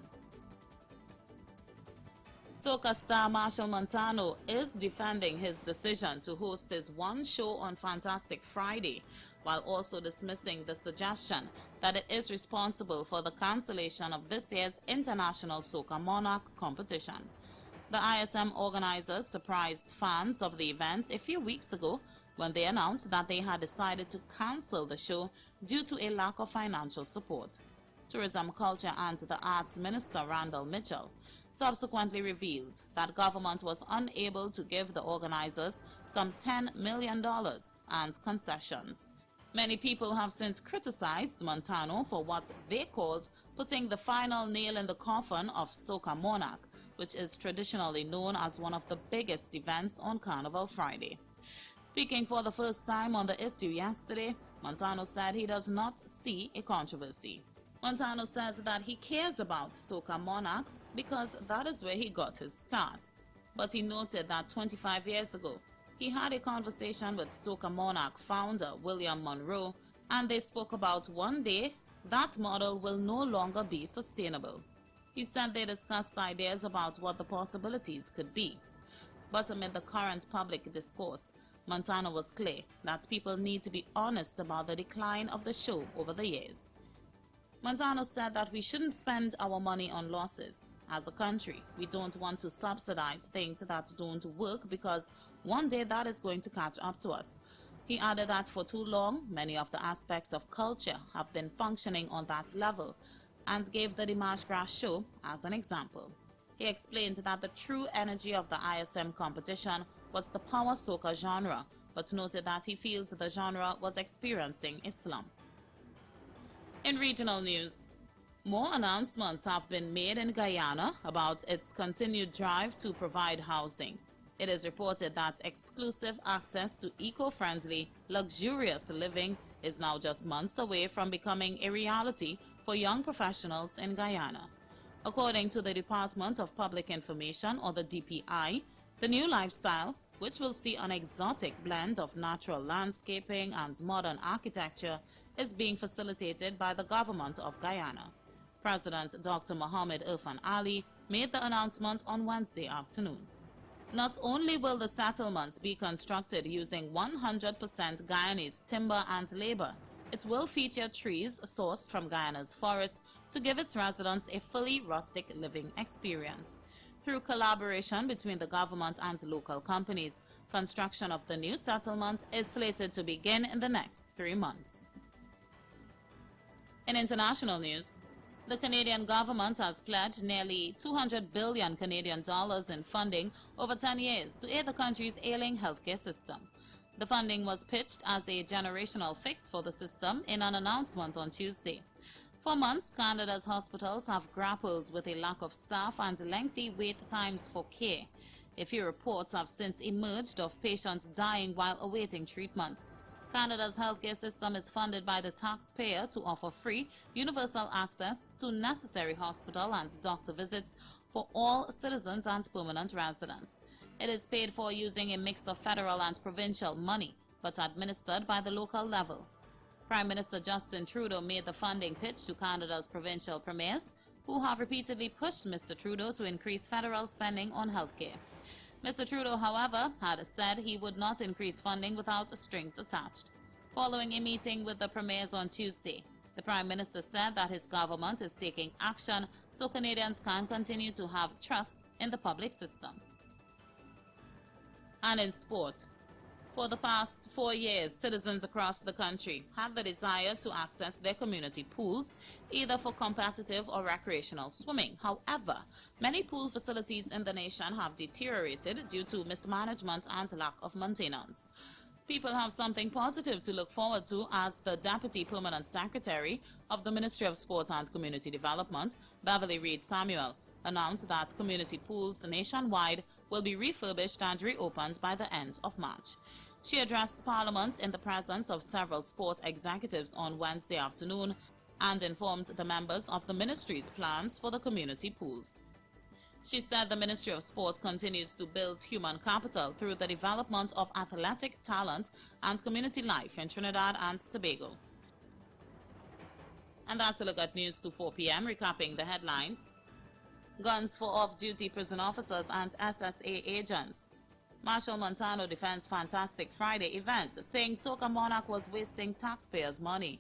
Soca star Marshall Montano is defending his decision to host his one show on Fantastic Friday, while also dismissing the suggestion that it is responsible for the cancellation of this year's International Soca Monarch competition. The ISM organizers surprised fans of the event a few weeks ago when they announced that they had decided to cancel the show due to a lack of financial support. Tourism, Culture and the Arts Minister Randall Mitchell subsequently revealed that government was unable to give the organizers some $10 million and concessions. Many people have since criticized Montano for what they called putting the final nail in the coffin of Soca Monarch, which is traditionally known as one of the biggest events on Carnival Friday. Speaking for the first time on the issue yesterday, Montano said he does not see a controversy. Montano says that he cares about Soca Monarch because that is where he got his start. But he noted that 25 years ago, he had a conversation with Soca Monarch founder William Monroe, and they spoke about one day that model will no longer be sustainable. He said they discussed ideas about what the possibilities could be. But amid the current public discourse, Montano was clear that people need to be honest about the decline of the show over the years. Montano said that we shouldn't spend our money on losses. As a country, we don't want to subsidize things that don't work because one day that is going to catch up to us. He added that for too long, many of the aspects of culture have been functioning on that level, and gave the Dimash Grass show as an example. He explained that the true energy of the ISM competition was the power soca genre, but noted that he feels the genre was experiencing a slump. In regional news, more announcements have been made in Guyana about its continued drive to provide housing. It is reported that exclusive access to eco-friendly, luxurious living is now just months away from becoming a reality for young professionals in Guyana. According to the Department of Public Information, or the DPI, the new lifestyle, which will see an exotic blend of natural landscaping and modern architecture, is being facilitated by the government of Guyana. President Dr. Mohamed Irfan Ali made the announcement on Wednesday afternoon. Not only will the settlement be constructed using 100% Guyanese timber and labor, it will feature trees sourced from Guyana's forests to give its residents a fully rustic living experience. Through collaboration between the government and local companies, Construction of the new settlement is slated to begin in the next 3 months. In international news, the Canadian government has pledged nearly 200 billion Canadian dollars in funding over 10 years to aid the country's ailing healthcare system. The funding was pitched as a generational fix for the system in an announcement on Tuesday. For months, Canada's hospitals have grappled with a lack of staff and lengthy wait times for care. A few reports have since emerged of patients dying while awaiting treatment. Canada's healthcare system is funded by the taxpayer to offer free, universal access to necessary hospital and doctor visits for all citizens and permanent residents. It is paid for using a mix of federal and provincial money, but administered by the local level. Prime Minister Justin Trudeau made the funding pitch to Canada's provincial premiers, who have repeatedly pushed Mr. Trudeau to increase federal spending on healthcare. Mr. Trudeau, however, had said he would not increase funding without strings attached. Following a meeting with the premiers on Tuesday, the Prime Minister said that his government is taking action so Canadians can continue to have trust in the public system. And in sport, for the past 4 years, citizens across the country have the desire to access their community pools, either for competitive or recreational swimming. However, many pool facilities in the nation have deteriorated due to mismanagement and lack of maintenance. People have something positive to look forward to as the Deputy Permanent Secretary of the Ministry of Sport and Community Development, Beverly Reid Samuel, announced that community pools nationwide will be refurbished and reopened by the end of March. She addressed Parliament in the presence of several sport executives on Wednesday afternoon and informed the members of the ministry's plans for the community pools. She said the Ministry of Sport continues to build human capital through the development of athletic talent and community life in Trinidad and Tobago. And that's a look at News to 4 p.m., recapping the headlines. Guns for off-duty prison officers and SSA agents. Marshal Montano defends Fantastic Friday event, saying Soca Monarch was wasting taxpayers' money.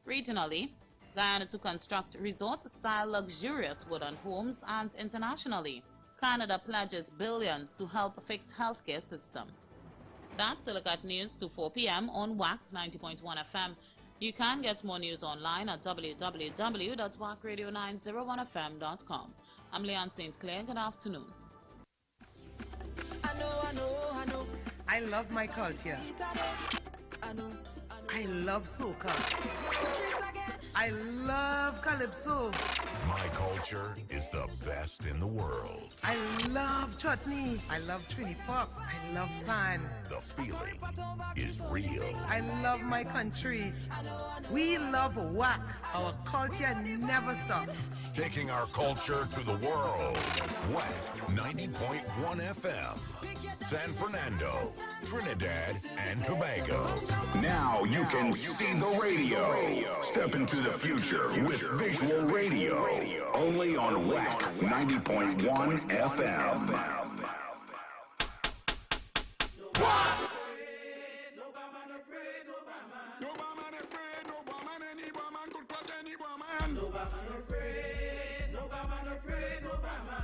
Regionally, Guyana to construct resort-style luxurious wooden homes, and internationally, Canada pledges billions to help fix healthcare system. That's a look at News to 4 p.m. on WAC 90.1 FM. You can get more news online at www.wacradio901fm.com. I'm Leon St. Clair. Good afternoon. I know. I love my culture. I love soca. I love calypso. My culture is the best in the world. I love chutney. I love trini pop. I love pan. The feeling is real. I love my country. We love WAC. Our culture never stops. Taking our culture to the world. WAC 90.1 FM. San Fernando, Trinidad, and Tobago. Now you can see the radio. Step into the future with visual radio. Only on WAC 90.1 FM.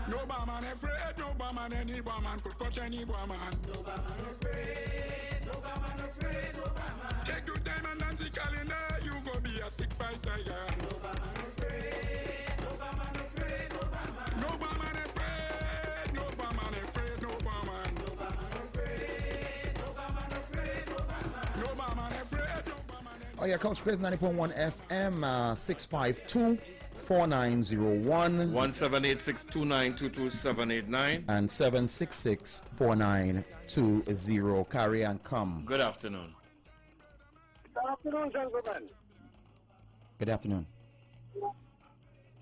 No barman afraid, no barman any barman could cut any barman. No barman afraid, no barman afraid, no barman. Take your time and dance the calendar, you go be a stick fighter, yeah. No barman afraid, no barman afraid, no barman. No barman afraid, no barman afraid, no barman. No barman afraid, no barman afraid, no barman. No barman afraid, no barman. Oh yeah, Culture Crave 90.1 FM, 652 4901 178-629-22789 and 766-4920. Carry and come. Good afternoon. Good afternoon, gentlemen. Good afternoon.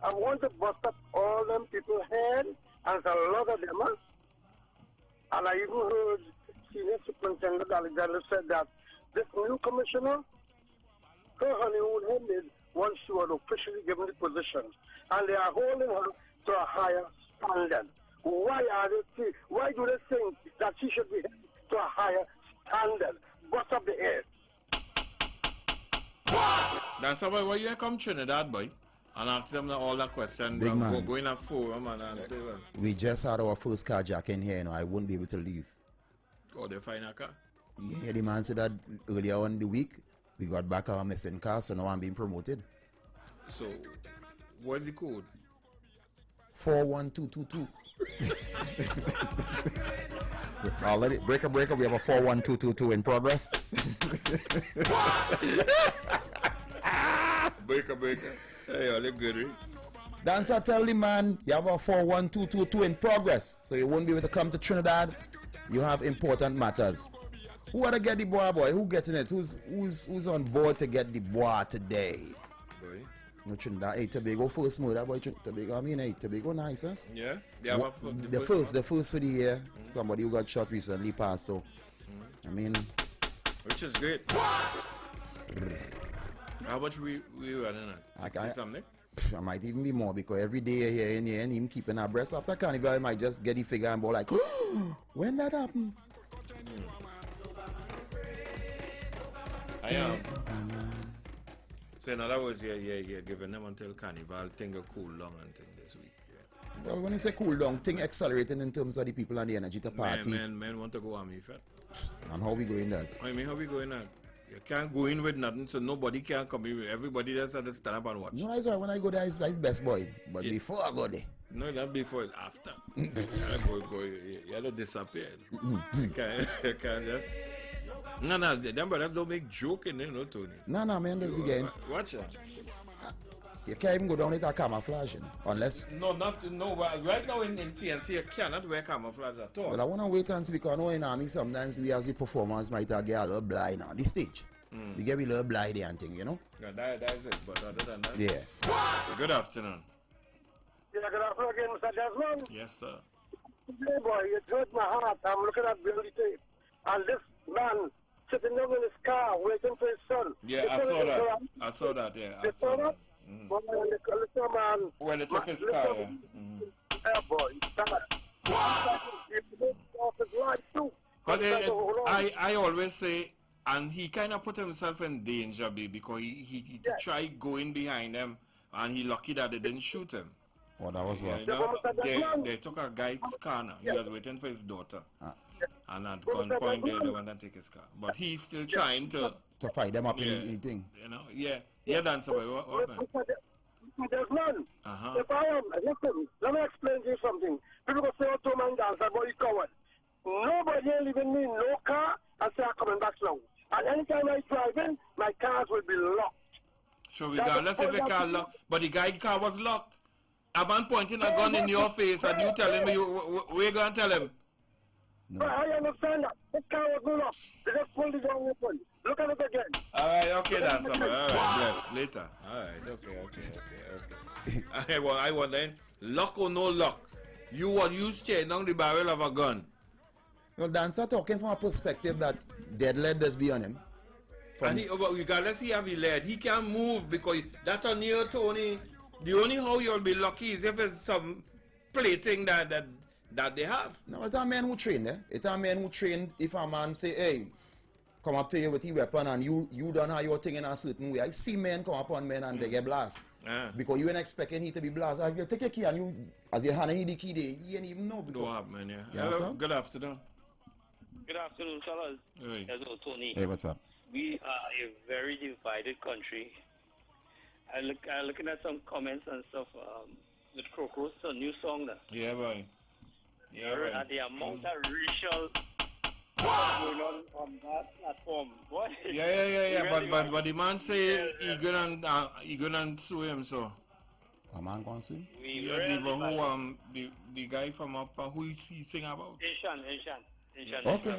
I want to bust up all them people's head, and a lot of them. And I even heard Senior Superintendent Alexander said that this new commissioner, her honeymoon ended once she was officially given the position, and they are holding her to a higher standard. Why do they think that she should be held to a higher standard? Bust up the head. That's why you come Trinidad, boy, and ask them all that question. Big man. Go in a forum and say, well. We just had our first carjacking here, I wouldn't be able to leave. Or they find a car. Yeah, the man said that earlier on the week, we got back our missing car, so now I'm being promoted. So, what's the code? 41222. Already, breaker, we have a 41222 in progress. breaker. Hey, all look good, right? Dancer, tell the man you have a 41222 in progress, so you won't be able to come to Trinidad. You have important matters. Who want to get the boy? Who getting it? Who's on board to get the boy today? Boy. No Trinidad. Hey, Tobago first move. That boy Tobago. I mean, hey, Tobago nice, huh? Yeah. They have the first for the year. Somebody who got shot recently passed. So, I mean, which is great. How much we running at? 60 something? I might even be more because every day here and him keeping our breath after Carnival, I might just get the figure and go like, when that happen? I am. So in other words, yeah, giving them until Carnival, thing will cool down until this week. Yeah. Well, when you say cool down, thing accelerating in terms of the people and the energy to party. Men want to go on me fat. And how we going that? I mean, how we going that? You can't go in with nothing, so nobody can come in with everybody that's at the stand up and watch. No, that's right. When I go there, it's best boy. But before I go there. No, not before, it's after. You have to disappear. You can't just... No, them brothers don't make joke in there, no, Tony. No, man, that's the game. Watch that. You can't even go down with a camouflage, unless... No, right now in TNT, you cannot wear camouflage at all. Well, I want to wait and see because I know in army sometimes we as the performers might get a little blind on the stage. We get a little blind and thing, you know? Yeah, that is it, but other than that... Yeah. Good afternoon. Yeah, good afternoon again, Mr. Desmond. Yes, sir. Hey, boy, it hurt my heart. I'm looking at Billy tape. And this man sitting down in his car waiting for his son. Yeah, I saw that, yeah. You saw that? Little man. When they took his car, yeah. Yeah, boy, But I always say, and he kind of put himself in danger, because he tried going behind them, and he lucky that they didn't shoot him. Oh, that was what? They took a guy's car now. He was waiting for his daughter. And at gunpoint, they went and take his car. But he's still trying to fight them up in the thing. You know, yeah, Dancer Boy, what man? Desmond, if I am, listen, let me explain to you something. People go say, oh, man, Dancer Boy, you coward. Nobody ain't leaving me no car and say I'm coming back now. And anytime I drive in, my cars will be locked. So regardless if the car locked, but the guy's car was locked. A man pointing a gun in your face and you telling me, where you going to tell him? No. I understand that. This car was not locked. They just pulled it down open. Look at it again. All right, okay, Dancer Boy. All right, bless. Later. All right, okay. I wonder, lock or no lock? You would use chain down the barrel of a gun. Well, Dancer talking from a perspective that dead lead does be on him. And regardless he have the lead, he can't move because that's on near Tony. The only how you'll be lucky is if it's some plating that they have. No, it's a man who train, eh? It's a man who train. If a man say, hey, come up to you with the weapon and you don't have your thing in a certain way. I see men come upon men and they get blast. Because you ain't expecting he to be blast. As you take a key and you, as you hand him the key there, you ain't even know. Don't have, man, yeah. Hello, good afternoon. Good afternoon, fellas. Hey. Hello, Tony. Hey, what's up? We are a very divided country. I'm looking at some comments and stuff with Crocos, a new song now. Yeah, boy. Yeah, boy. And the amount of racial going on that platform. What? Yeah. But the man say he gonna sue him, so. A man gonna sue him? The guy from up who he sing about? Asian. Okay.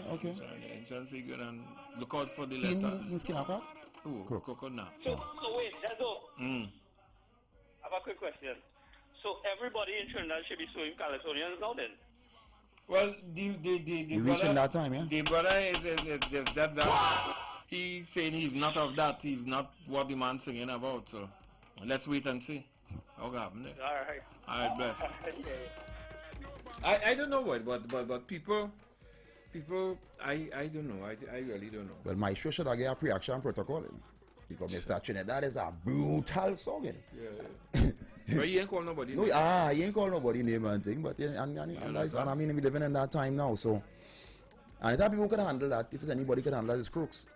Asian say gonna look out for the letter. In skin apart? Oh, coconut. So wait, that's all. I have a quick question. So everybody in Trinidad should be suing Californians now then? Well, the reaching that time, yeah? The brother is that he's saying he's not of that. He's not what the man's singing about. So let's wait and see. Okay, all right, bless. I don't know but people, I don't know. I really don't know. Well, my show should have get a pre-action protocol in. Because Mr. Trinidad is a brutal song in it. Yeah. But he ain't call nobody. No, he ain't call nobody name and thing. But I mean, we living in that time now, so And I thought people could handle that. If anybody could handle that, it's Crooks.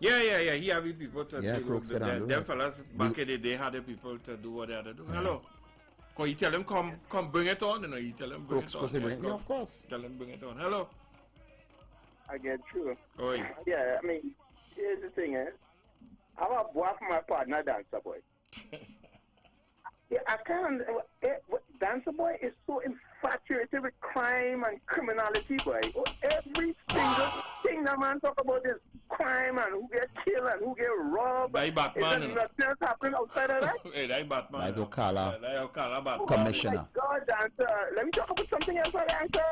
Yeah. He have people to Yeah, deal Crooks with could handle them that. fellas back in the day had the people to do what they had to do. Hello. Cause you tell them come bring it on, you know. You tell them bring Crooks, it on. yeah, of course. Tell them bring it on. Hello. I get through. Oi. Yeah, I mean, here's the thing, I'm a boy for my partner, Dancer Boy. Yeah, I can't. Dancer Boy is so infatuated with crime and criminality, boy. Every single thing that man talk about is crime and who get killed and who get robbed. That Batman. Is nothing else happening outside of that? Hey, that Batman. That's Ocala. That Ocala Batman. Commissioner. Oh my God, Dancer. Let me talk about something else, Dancer.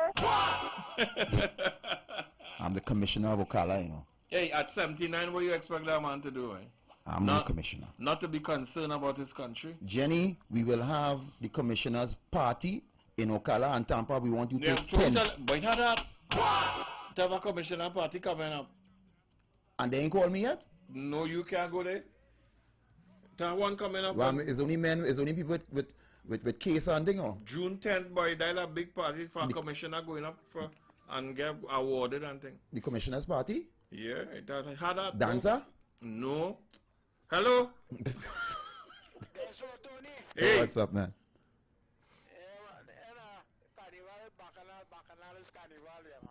I'm the commissioner of Ocala, you know. Hey, at 79, what you expect that man to do, eh? I'm the commissioner. Not to be concerned about his country. Jenny, we will have the commissioner's party in Ocala and Tampa. We want you to attend. But that to have a commissioner party coming up. And they ain't called me yet? No, you can't go there. To have one coming up. Well, it's only men, it's only people with case and thing, or? June 10th, boy, there's a big party for a commissioner going up for and get awarded and thing. The commissioner's party? Yeah, that had that. Dancer? No. Hello? Hey, what's up, man?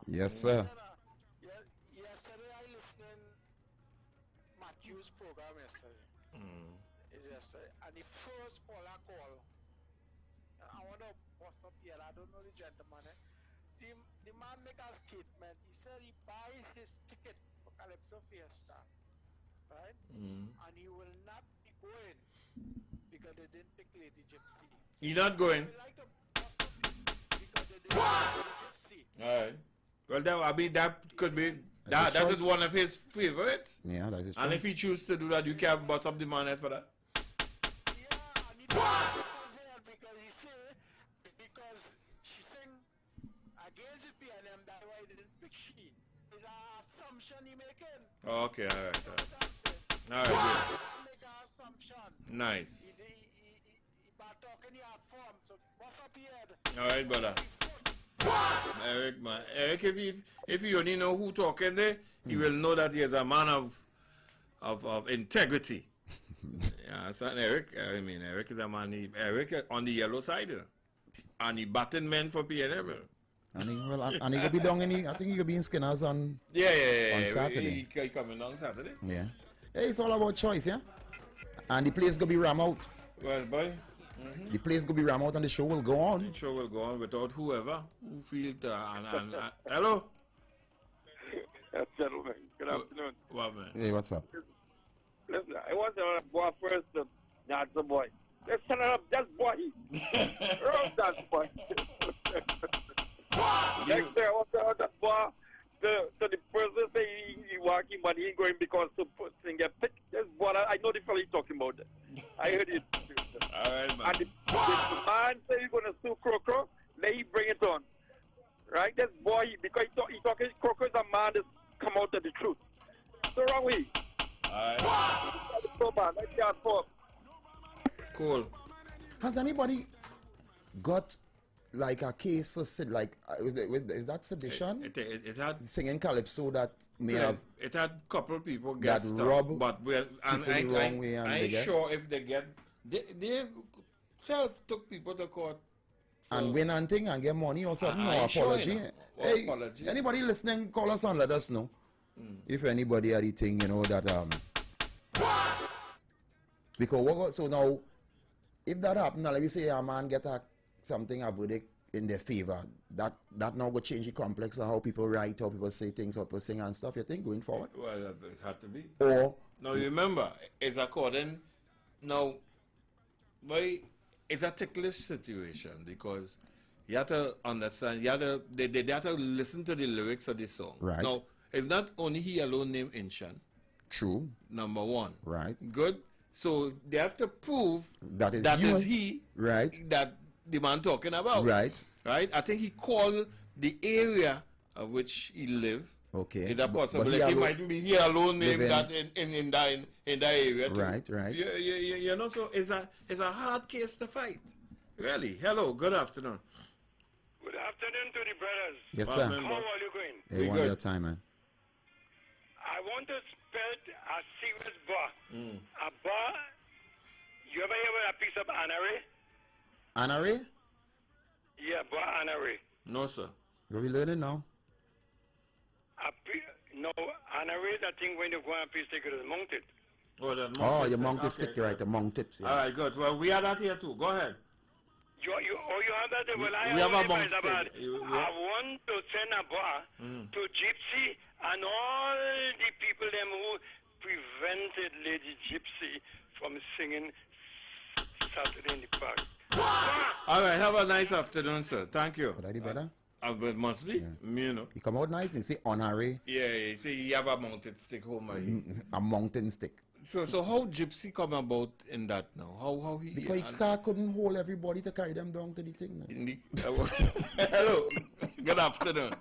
Yes, sir. Yesterday I listened Matthew's program yesterday. Yesterday, and the first call I call, I want to bust up here. I don't know the gentleman. The man make a statement. He said he buy his ticket for Calypso Fiesta, right? And he will not be going because they didn't pick Lady Gypsy. You're not going? Like to bust up because they didn't pick Lady Gypsy. All right. Well, that could be that is one of his favorites. Yeah, that is true. And if he chooses to do that, you can't bust up the man head for that. Because she sing against the PNM, that's why they didn't pick she. It's an assumption he making. Okay, all right. All right, Make an assumption. nice. He talking your form, so what's up here? All right, brother. Eric, man. Eric, if you only know who talking there, you will know that he is a man of integrity. Yeah, son, Eric. I mean, Eric is a man. Eric on the yellow side, and he batting men for PNM. And he will be down in I think he will be in Skinners on on Saturday. He coming on Saturday. Yeah. Hey, it's all about choice, yeah. And the place gonna be ram out. Well, boy. The place gonna be ram out and the show will go on. The show will go on without whoever who feels hello. Yes, gentlemen. Good afternoon. What, man? Hey, what's up? Listen, I want to go first to Dancer Boy. Let's set it up, just boy. Dancer Boy. Next day, I want to have that boy. So the person say he walking, but he ain't going because the person get picked. That's what I know the fellow he's talking about. I heard it. All right, man. And the man say he's going to sue Croco, let him bring it on. Right? That's boy, because he talking, Croco is a man that come out of the truth. So wrong way. All right. So man, let's get for. Cool. Has anybody got like a case for like is that sedition? It had singing calypso that may have. It had couple people get that stuff, rob but people the wrong way and I they ain't get. sure if they get they self took people to court And win and thing and get money or something. I No ain't sure, apology. you know. Hey, Apology. anybody listening, call us and let us know. If anybody had the thing, you know, that because so now if that happen, now let me say a man get something a verdict in their favor, that now will change the complex of how people write, how people say things, how people sing and stuff, you think, going forward? Well, it had to be. Or now remember, it's according now why it's a ticklish situation because you have to understand, they have to listen to the lyrics of the song. Right. Now, it's not only he alone named Inshan. True. Number one. Right. Good. So they have to prove that is he. Right. That the man talking about. Right. Right. I think he called the area of which he lived. Okay. Is that possibility? He might be he alone named that in that area too. Right. Right. You know, so it's a hard case to fight. Really. Hello. Good afternoon. Good afternoon. afternoon to the brothers. Yes, sir. How are you going? Hey, one your time, man. I want to spell a serious bar. A bar. You ever hear about a piece of anare? Anare? Yeah, bar anare. No, sir. What we learning now? No, anare is a thing when you go on a piece, take it as mounted. Oh, you mount the stick, you're right, you mount it. Yeah. All right, good. Well, we have that here too. Go ahead. You have that? Well, we have a mount stick. I want to send a bar to Gypsy and all the people them who prevented Lady Gypsy from singing Saturday in the Park. All right, have a nice afternoon, sir. Thank you. Would I do better? It must be. You know. He come out nice and say honorary. Yeah, he say he have a mounted stick home. A mountain stick. So how Gypsy come about in that now? How he? Because he couldn't hold everybody to carry them down to the thing. Hello. Good afternoon.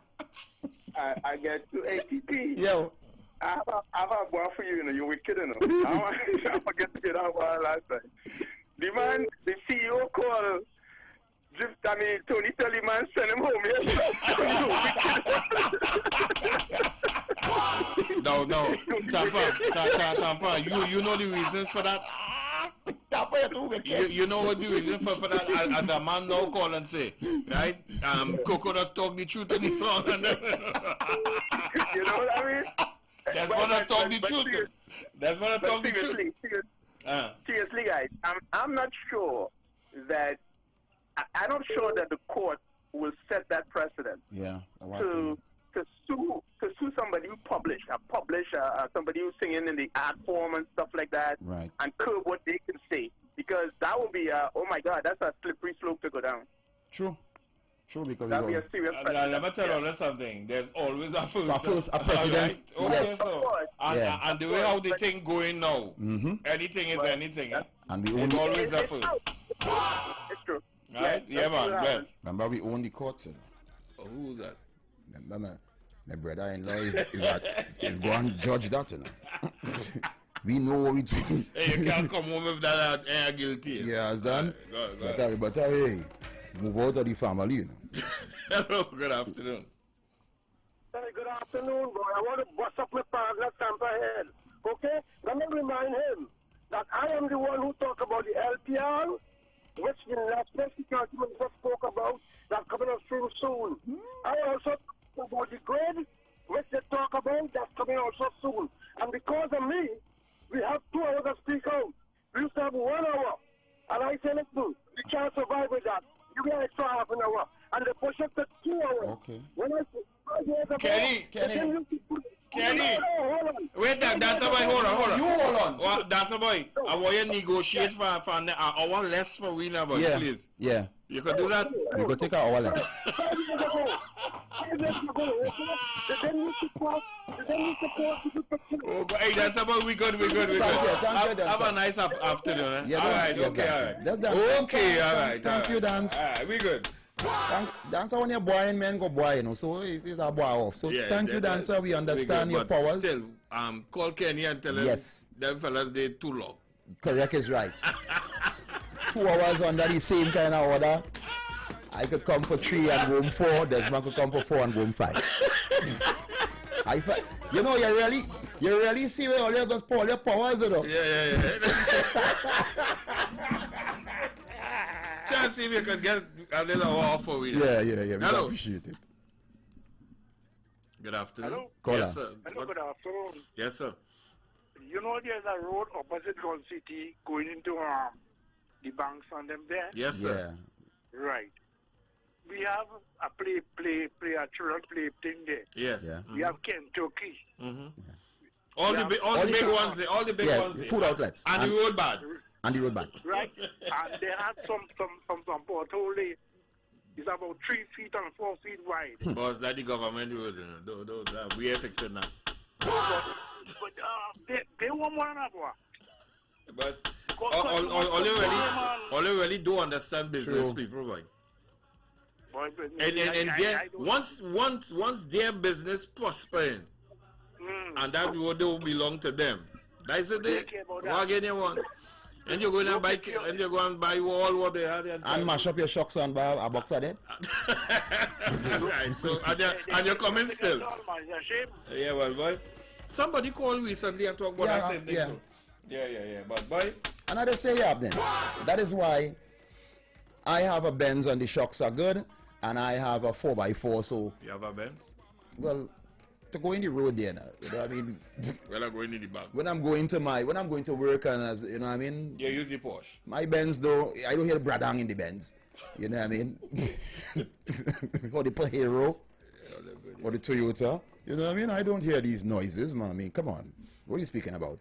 I get to ATP. Yo. I have a bar for you, you wicked, I forget to get out last time. The man, the CEO called. Tony Telemann send him home, No, Tampa, you know the reasons for that? You know what the reason for that? And the man now call and say, right? Coco does talk the truth in the song. And you know what I mean? That's what I talk the truth. That's what I talk the truth. Seriously, guys, I'm not sure that I'm not sure that the court will set that precedent. Yeah, to sue somebody who publish somebody who's singing in the art form and stuff like that, right? And curb what they can say, because that would be oh my God, that's a slippery slope to go down. True, because that'd be a serious precedent. Let me tell you something. There's always a first. A precedent. Right? Yes. And the way how the thing going now, anything is anything. And we it's always a first. It's true. Right? Yeah, man. Yes. Remember, we own the courts. Oh, who's that? Remember, my brother-in-law is going to judge that. We know what we do. Hey, you can't come home with that guilty. Yeah, understand? Go But hey, move out of the family. Hello, good afternoon. Hey, good afternoon, boy. I want to bust up my partner, Tampa Head. Okay? Let me remind him that I am the one who talked about the LPR, which the National Security Minister spoke about, that's coming up soon. I also talk about the grade, which they talk about, that's coming also soon. And because of me, we have 2 hours to speak out. We used to have 1 hour. And I say, listen, we can't survive with that. You get extra half an hour. And they push it to 2 hours. Okay. When I say, Kenny. Wait, that's a boy. Hold on. You hold on. Well, that's a boy. I want you to negotiate for an hour less for we now, boy, please. Yeah. You could do that? You could take an hour less. Oh, hey, that's about we good. Thank you, have a nice afternoon. Yeah, all right, yes, okay, all right. Thank you, Dance. All right, we good. Dancer, when you're boring, men go boy, so it's a boy off. So thank you, Dancer. We understand your powers. Still, call Kenny and tell him them fellas they too long. Correct is right. 2 hours under the same kind of order. I could come for 3 and go home 4. Desmond could come for 4 and go home 5. You really see where all your guys pour your powers, you know? Yeah. Try and see if you can get a little off for you. Yeah. We Hello. appreciate it. Good afternoon. Hello. Caller. Yes, sir. Hello, good afternoon. Yes, sir. You know there's a road opposite Gun City going into the banks on them there? Yes, sir. Yeah. Right. We have a a children play thing there. Yes. Yeah. We have Kentucky. All the big ones there. All the big ones there. Food outlets. And the road bad. Right. And they had some pothole. It's about 3 feet and 4 feet wide. Boss, that the government road, you know. We are fixing that. But they want one another. But all you really do understand business people, boy. And once their business prospering, and that road will belong to them. That's it. What again you want? And you're going to buy, and you're going to buy all what they had. And mash up your shocks and buy a box of them. Right. So, and you're coming still. Yeah, well, boy. Somebody called recently and talked about that same thing. Yeah. But, boy. And I just say, yeah, then. That is why I have a Benz and the shocks are good. And I have a 4x4, so... You have a Benz? Well, to go in the road there now, you know what I mean? Well, I'm going in the back. When I'm going to work and, as you know what I mean? You use the Porsche. My Benz, though, I don't hear Bradang in the Benz. You know what I mean? Or the Pajero. Or the Toyota. You know what I mean? I don't hear these noises, man. I mean, come on. What are you speaking about?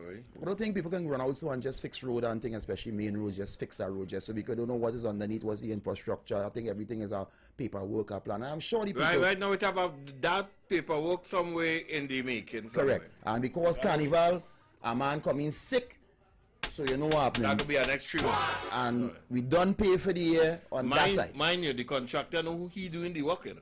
I don't think people can run out so and just fix road and thing, especially main roads, just fix a road just so because don't know what is underneath, what's the infrastructure. I think everything is a paperwork, a plan. I'm sure the people... Right now we have that paperwork somewhere in the making. Correct. And because Carnival, a man coming sick, so you know what happening. That will be an extreme. And we don't pay for the year on that side. Mind you, the contractor know who he doing the work, you know.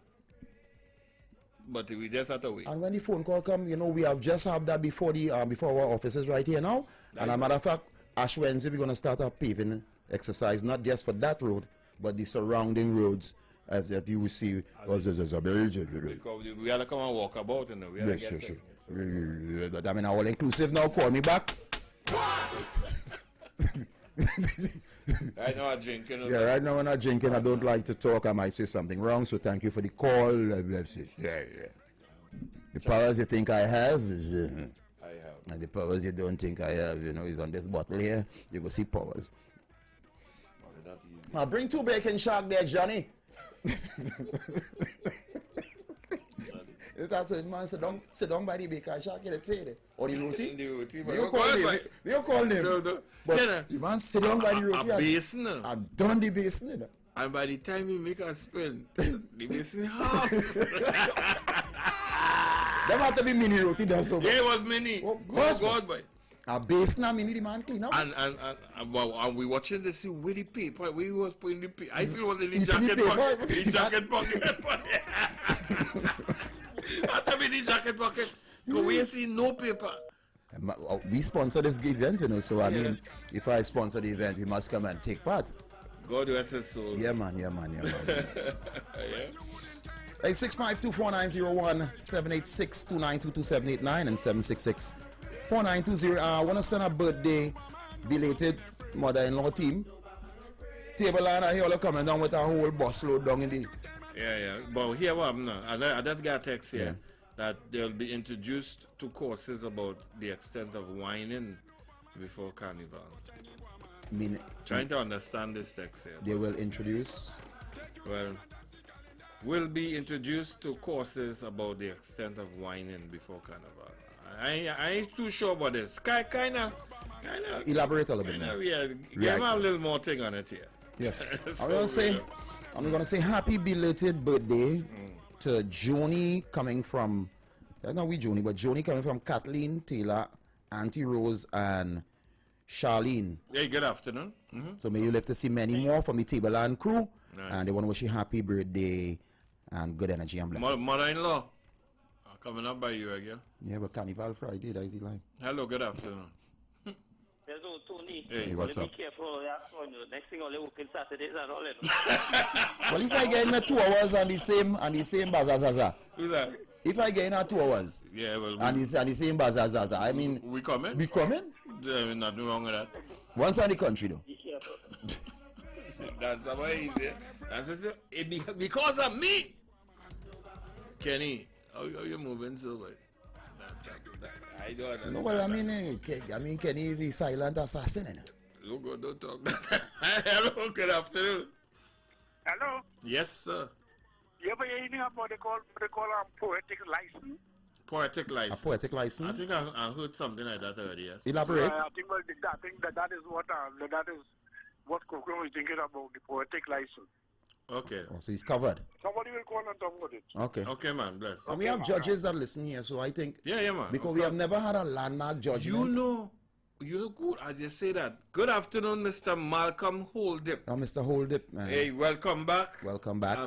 But we just have to wait. And when the phone call come, you know, we have just have that before our offices right here now. And as a matter of fact, Ash Wednesday, we're going to start a paving exercise, not just for that road, but the surrounding roads, as if you will see. We have to come and walk about, you know. We have to get I mean, all inclusive now, call me back. Right now I'm drinking. Yeah, right now when I'm drinking, I don't like to talk. I might say something wrong, so thank you for the call. Yeah. The powers you think I have is... I have. And the powers you don't think I have, you know, is on this bottle here. You go see powers. Now bring 2 bacon shark there, Johnny. That's it, man. Sit down by the bacon shark, you say it. Or the roti. You call him. But the man sit down by the roti. A basin. I've done the basin. And by the time you make a spin, the basin half. That have to be mini roti done so. Yeah, it was mini. Oh, God, boy. A basin and mini, the man clean up. And we watching this with the paper. We was putting the paper. I feel what in the jacket pocket. The jacket pocket. After me the jacket pocket. Because we ain't see no paper. We sponsor this event, you know, so I mean, if I sponsor the event, we must come and take part. God rest his soul. Yeah, man. Yeah. 865-24901, 786-292-2789, and 766-4920. I want to send a birthday belated mother-in-law team. Table line, I hear all coming down with a whole bus load down in the... Yeah. But here what happened now. I just got a text here that they'll be introduced to courses about the extent of whining before Carnival. Trying to understand this text here. They will introduce? Well, will be introduced to courses about the extent of whining before Carnival. I ain't too sure about this. Kind of. Elaborate a little bit more. Yeah, give him a little more thing on it here. Yes. I'm going to say happy belated birthday to Joni coming from, not we Joni, but Joni coming from Kathleen, Taylor, Auntie Rose, and Charlene. Hey, good afternoon. So may you live to see many more from the Table Land crew. Nice. And they want to wish you happy birthday and good energy and blessing. Mother-in-law, coming up by you again. Yeah, but Carnival Friday, that is the line. Hello, good afternoon. There's old Tony. Hey, what's up? Be careful. Next thing, only working Saturdays and all that. Well, if I get in 2 hours and the same bazazaza. Who's that? If I get in 2 hours. Yeah, well. And the same bazazaza. I mean. We coming? We coming? There's nothing wrong with that. Once in the country, though. Be careful. That's about easy. That's because of me. Kenny, how you moving so well? I don't understand. No, well, I mean, Kenny is the silent assassin. Look, don't talk that. Hello, good afternoon. Hello? Yes, sir. You ever hear anything about they call poetic license? Poetic license. A poetic license? I think I heard something like that already, yes. Elaborate. I think that is what Coco is thinking about, the poetic license. Okay. Oh, so he's covered. Somebody will call and talk about it. Okay. Okay, man, bless. And we have judges that listen here, so I think... Yeah, man. Because we have never had a landmark judgment. You know good, I just say that. Good afternoon, Mr. Malcolm Holdip. Oh, Mr. Holdip, man. Hey, welcome back. Welcome back.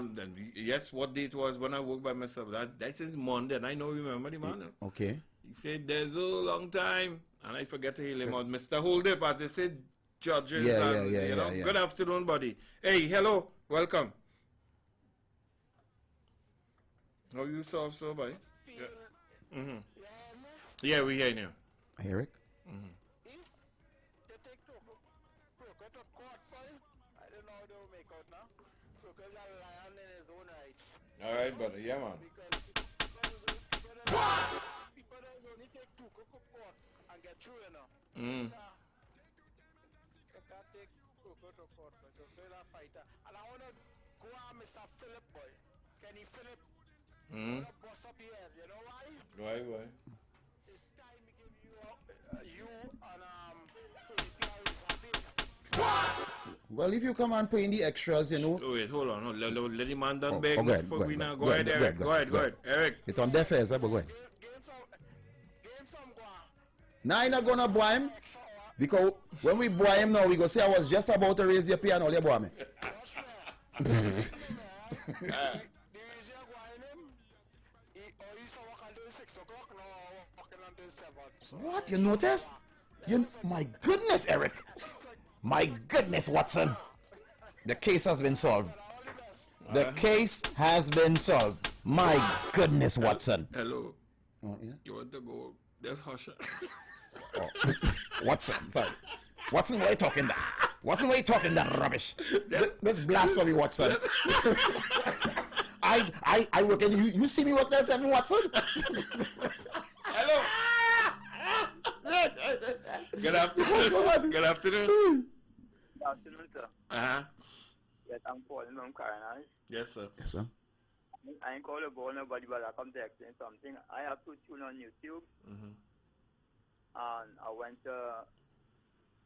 Yes, what date was when I worked by myself? That is Monday, and I know remember the man. Okay. He said, there's a long time. And I forget to hail him out. Mr. Holdip, as they said, judges Yeah. Good afternoon, buddy. Hey, hello. Welcome. How you solve so, buddy? Yeah. Mm-hmm. Yeah, we hear you. Eric? Mm-hmm. All right, buddy. Yeah, man. People don't only take two court and get through, you know. Mm. You can't take two to court, but you're still a fighter. And I want to go on Mr. Philip, boy. Kenny Philip. I want to bust up here. You know why? Why? It's time to give you and Well, if you come and pay in the extras, you know. Oh, wait, hold on. Let the man done beg. Go ahead, Go ahead, Eric. Go ahead. Eric. It's on deaf ears, but go ahead. Now I'm not gonna boy him. Because when we boy him now, we go say I was just about to raise your piano, you boy me. What? You notice? My goodness, Eric. My goodness, Watson. The case has been solved. The case has been solved. My goodness, Watson. Hello. Oh, yeah? You want to go? There's Hush. Watson, sorry. Watson, why are you talking that? Watson, why are you talking that rubbish? This blasphemy, Watson. I work in, you see me work there, 7 Watson? Hello. Good afternoon. Good afternoon. Good afternoon, sir. Yes, I'm calling from Carnival. Yes, sir. Yes, sir. I ain't calling about nobody, but I come to explain something. I have 2 tunes on YouTube, and I went to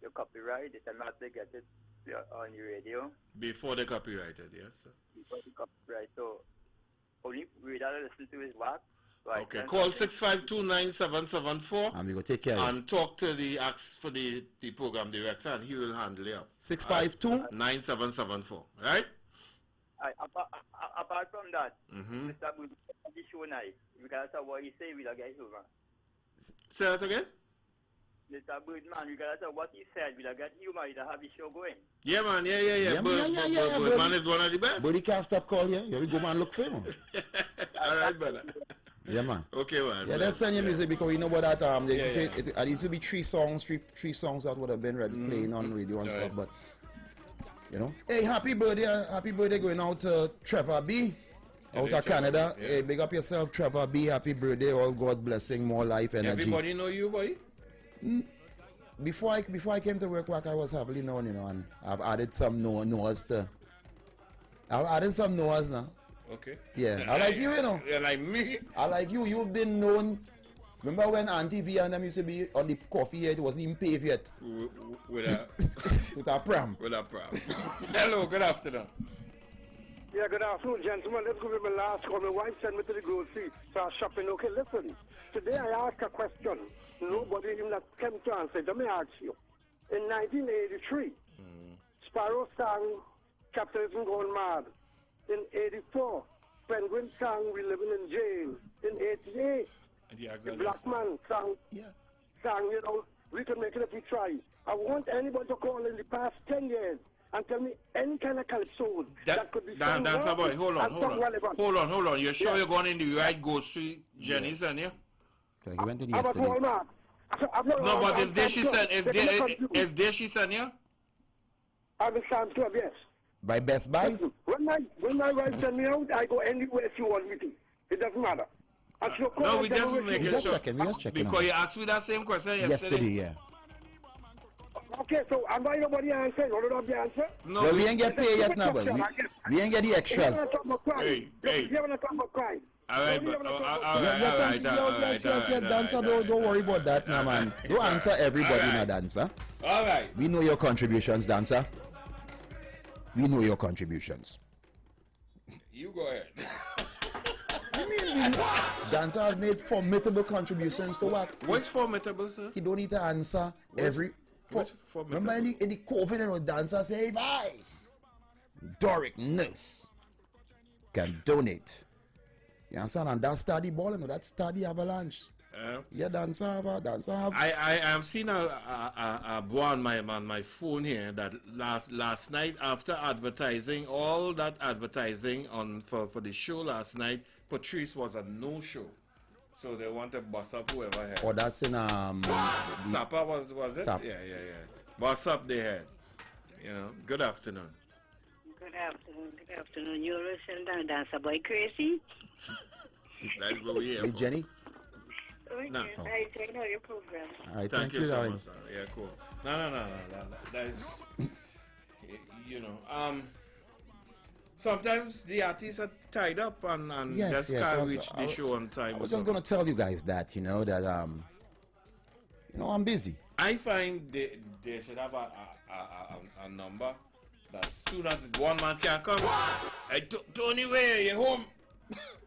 the copyright. They tell me I have to get it on the radio. Before they copyrighted, yes, sir. Before the copyright, so only reader listen to his work. So okay, call 652-9774 and we go take care of and talk to the for the program director, and he will handle it up. 652-9774, right? Apart from that, Mr. Good, the show night, because of what he say, we'll get over. Say that again? Mr. Birdman, regardless of what he said, we'll get humor to have the show going. Yeah, man, yeah. Birdman is one of the best. But he can't stop calling you. You go man look for him. All right, brother. Yeah, man. Okay, man. Yeah, let's send you music because we know about that. They say it used to be three songs that would have been playing on radio and stuff, but you know. Hey, happy birthday going out to Trevor B. Out of Canada. Yeah. Hey, big up yourself, Trevor B. Happy birthday. All God blessing, more life, energy. Everybody know you, boy? Before I came to work, I was heavily known, you know, and I've added some Noahs to. I've added some Noahs now. Okay. Yeah, I like you, you know. Yeah, like me. I like you. You've been known. Remember when Auntie V and them used to be on the coffee here? It wasn't even paved yet. With a with a pram. With a pram. Hello, good afternoon. Yeah, good afternoon, gentlemen. Let's go with my last call. My wife sent me to the grocery for shopping. Okay, listen. Today I asked a question. Nobody even that came to answer. Let me ask you. In 1983, Sparrow sang Capitalism Gone Mad. In 84, Penguin sang We Living in Jail. In 88, the Black Man sang, you know, we can make it if we try. I want anybody to call in the past 10 years and tell me any kind of calypso that could be sung. Dancer boy, hold on. You're sure you're going in the right grocery, Jenny's and yeah? Okay, you went in yesterday. No, but if there she said, if there she said, yeah? I'm in Sam's Club, yes. By Best Buys? When my wife send me out, I go anywhere she wants me to. It doesn't matter. No, we just make it sure. We just checking. Because you asked me that same question yesterday. Yeah. Okay, so am I nobody answer? You don't have the answer? No, well, we ain't get paid yet now, but we ain't get the extras. Hey. You want to talk about crime? All right, Dancer, don't worry about that now, man. Don't answer everybody now, Dancer. All right. We know your contributions, Dancer. We know your contributions. You go ahead. I mean, Dancer has made formidable contributions to what? What's formidable, sir? He don't need to answer every... Remember in the COVID, you know, Dancer say, if I, Doric Nurse, can donate. You understand? And that study ball, you know, that study avalanche. Yeah, dance have. I am seeing a boy on my phone here that last night after advertising, all that advertising for the show last night, Patrice was a no-show. So they want to bust up whoever had. Oh, that's in Sapa was it? Sap. Yeah. Bust up they had. You know. Good afternoon. Good afternoon. You're listening to Dancer Boy Crazy? That's what we here Hey, for. Jenny. Okay, No. I checked out your program. All right, Thank you so darling. much. Yeah, cool. No. That is, you know, sometimes the artists are tied up and Yes, just yes. can't reach the show on time. I was just going to tell you guys that, that, I'm busy. I find they should have a number that soon as one man can come, hey, Tony, where you home?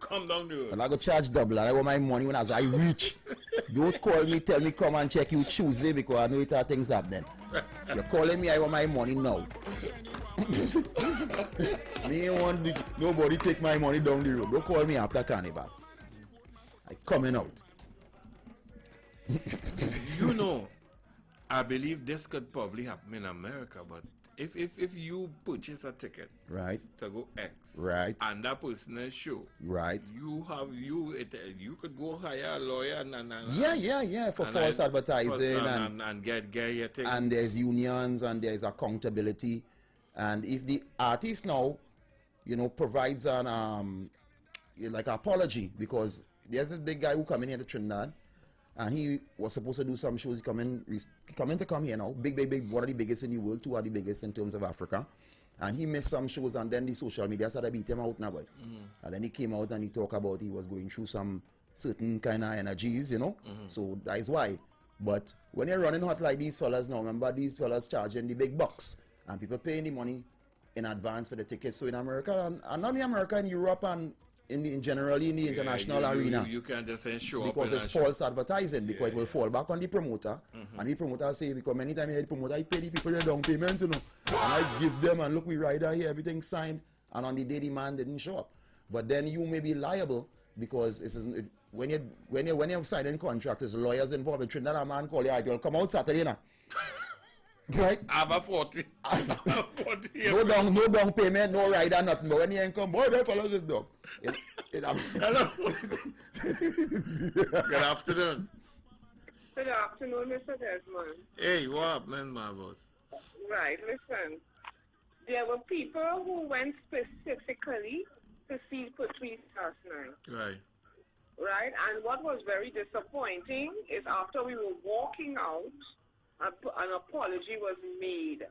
Come down the road. And I go charge double. I want my money when as I reach. Don't call me, tell me come and check you Tuesday because I know it are things happening. You're calling me, I want my money now. Me ain't want nobody take my money down the road. Don't call me after Carnival. I coming out. You know, I believe this could probably happen in America, but if you purchase a ticket right to go X right and that person is show right you could go hire a lawyer and for false advertising and get your thing. And there's unions and there's accountability, and if the artist now provides an like apology, because there's this big guy who come in here to Trinidad and he was supposed to do some shows. He come here now. Big, one of the biggest in the world, two are the biggest in terms of Africa. And he missed some shows, and then the social media started beat him out now, boy. And then he came out and he talked about he was going through some certain kind of energies, So that is why. But when you're running hot like these fellas now, remember these fellas charging the big bucks, and people paying the money in advance for the tickets. So in America, and not in America, in Europe, and generally in the international arena, you can't just say show because up there's false advertising, because it will fall back on the promoter, and the promoter say, because many times the promoter, I pay the people their down payment, and I give them, and look, we ride out here, everything signed, and on the day the man didn't show up. But then you may be liable, because when you're signing contracts, there's lawyers involved. In Trinidad, a man call you, right, you'll come out Saturday now. Right? I have a 40. No down payment, no rider, nothing. But when you ain't come, boy, that fellas is dog. Hello. Good afternoon. Good afternoon, Mr. Desmond. Hey, what up, man, Marvels? Right, listen. There were people who went specifically to see Patrice last night. Right. Right? And what was very disappointing is after we were walking out, an apology was made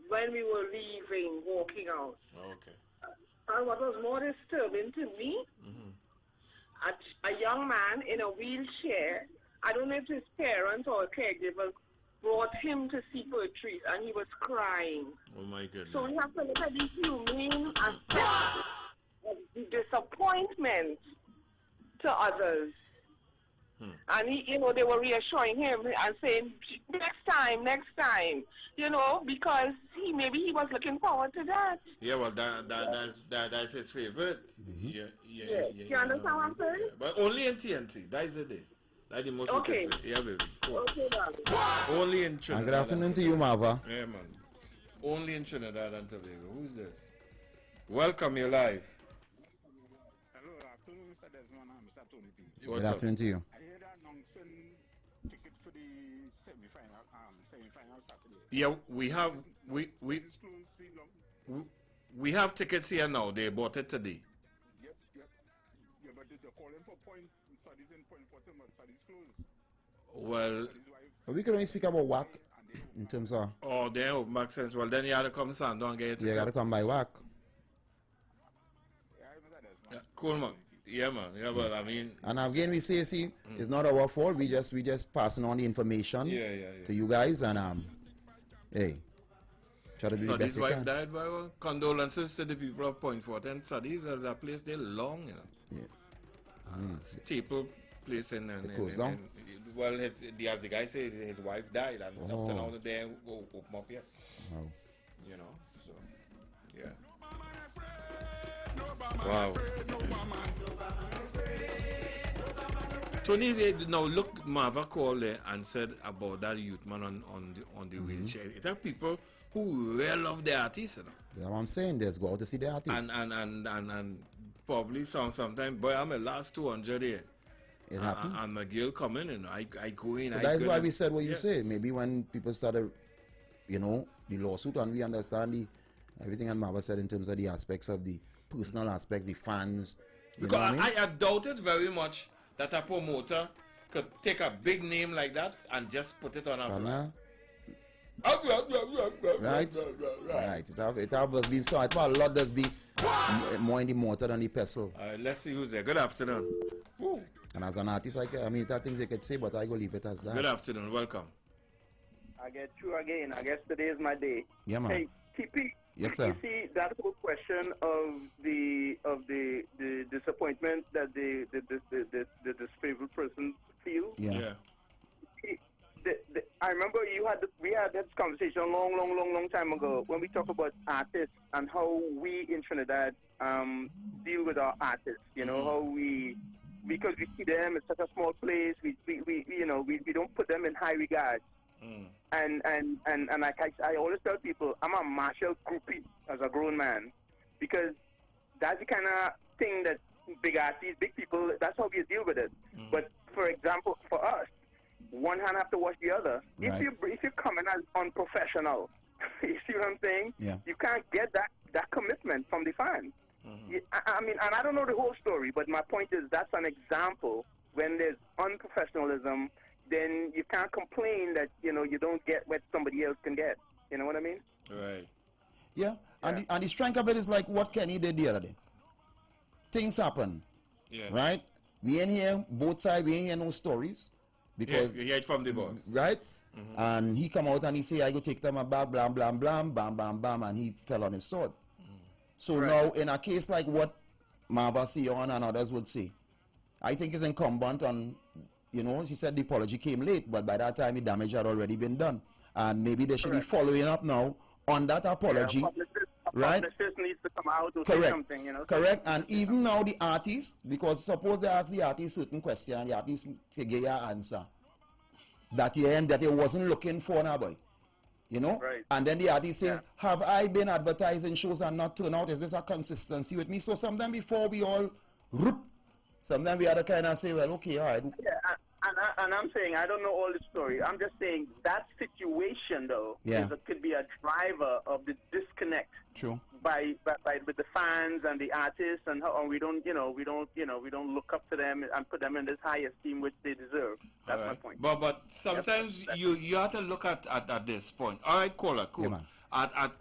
when we were leaving, walking out. Okay. And what was more disturbing to me, a young man in a wheelchair, I don't know if his parents or a caregiver brought him to see Patrice, and he was crying. Oh my goodness. So we have to look at the humane aspect of the disappointment to others. And they were reassuring him and saying, next time, because maybe he was looking forward to that. Yeah, well, that's his favorite. Yeah. You understand what I'm saying? Yeah. But only in TNT. That is the day. That's the most Okay. we can say. Yeah, baby. Cool. Okay, darling. Only in Trinidad. And good afternoon to you, Marva. Yeah, man. Only in Trinidad and Tobago. Who's this? Welcome, you're live. Hello, afternoon, Mr. Desmond and Mr. Tony P. Good afternoon to you. I heard announcing ticket for the semi-final Saturday. Yeah, we have tickets here now. They bought it today. Yep. Yeah, but they're calling for studies in point 40, but studies closed. Well, we can only speak about WAC in terms of. Oh, they don't make sense. Well, then you have to come and don't get it. You got to come by WAC. Yeah, cool, man. Yeah, man. Yeah, but I mean. And again, we say, it's not our fault. We just passing on the information to you guys, and hey, try to do the best Sadi's you wife can. died by one. Condolences to the people of Point Fort, and Sadi's is a place they long, staple place in. closed down? Well, the guy said his wife died, and up to now they open up yet. Wow. So yeah. Wow. Tony, now look, Marva called there and said about that youth man on the wheelchair. It have people who really love the artists, you know. That's what I'm saying. There's go out to see the artists. And probably sometimes, boy, I'm a last 200 here. It happens. And my girl coming, and I go in. So that's why we said what you say. Maybe when people started, the lawsuit, and we understand everything and Marva said in terms of the aspects of the personal aspects, the fans. Because I doubt it very much that a promoter could take a big name like that and just put it on a flag. Right. It must be so. I thought a lot does be more in the mortar than the pestle. Let's see who's there. Good afternoon. Woo. And as an artist, there are things I could say, but I go leave it as that. Good afternoon. Welcome. I get you again. I guess today is my day. Yeah, man. Hey, TP. Yes, sir. You see that whole question of the disappointment that the disabled person feels. Yeah. I remember we had this conversation a long time ago when we talk about artists and how we in Trinidad deal with our artists. How because we see them in such a small place, we don't put them in high regard. And like I always tell people, I'm a Marshall groupie as a grown man, because that's the kind of thing that big artists, big people, that's how we deal with it. But for example, for us, one hand have to wash the other. Right. If you come in as unprofessional, you see what I'm saying? Yeah. You can't get that commitment from the fans. I mean, and I don't know the whole story, but my point is that's an example. When there's unprofessionalism, then you can't complain that you don't get what somebody else can get. You know what I mean? Right. Yeah. And the strength of it is like what Kenny did the other day. Things happen. Yeah. Right? We ain't here both sides. We ain't hear no stories. Because you hear it from the boss. Right? And he come out and he say, I go take them a bag, blam, blam, blam, bam, bam, bam, and he fell on his sword. So now, in a case like what Marva Sion and others would say, I think it's incumbent on, she said the apology came late, but by that time the damage had already been done. And maybe they should be following up now on that apology. Right? Publicist needs to come out to Correct. say something, Correct. And even now the artist, because suppose they ask the artist certain question, the artist to give you an answer that he wasn't looking for now, boy. Right. And then the artist say, have I been advertising shows and not turn out? Is this a consistency with me? So sometimes before we all sometimes we had to kind of say, well, okay, all right. Yeah, and I'm saying I don't know all the story. I'm just saying that situation though could be a driver of the disconnect. True. With the fans and the artists, and how we don't look up to them and put them in this high esteem which they deserve. That's my point. But sometimes you have to look at this point. All right, caller, cool. Yeah, man.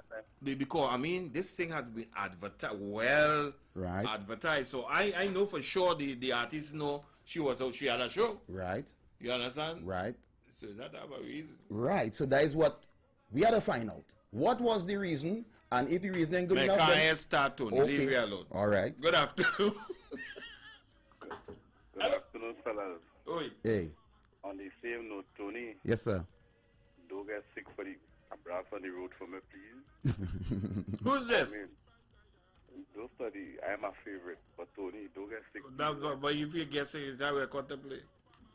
Because this thing has been advertised advertised. So I know for sure the artists know she had a show. Right. You understand? Right. So that have a reason. Right. So that is what we had to find out. What was the reason? And if the reason ain't good enough, then start, Tony. Okay. Leave me alone. All right. Good afternoon. Good afternoon, fellas. Oi. Hey. On the same note, Tony. Yes, sir. Don't get sick for the brass on the road for me, please. Who's this? Don't study. I am a favorite, but Tony, don't get sick. But if you get sick, that will contemplate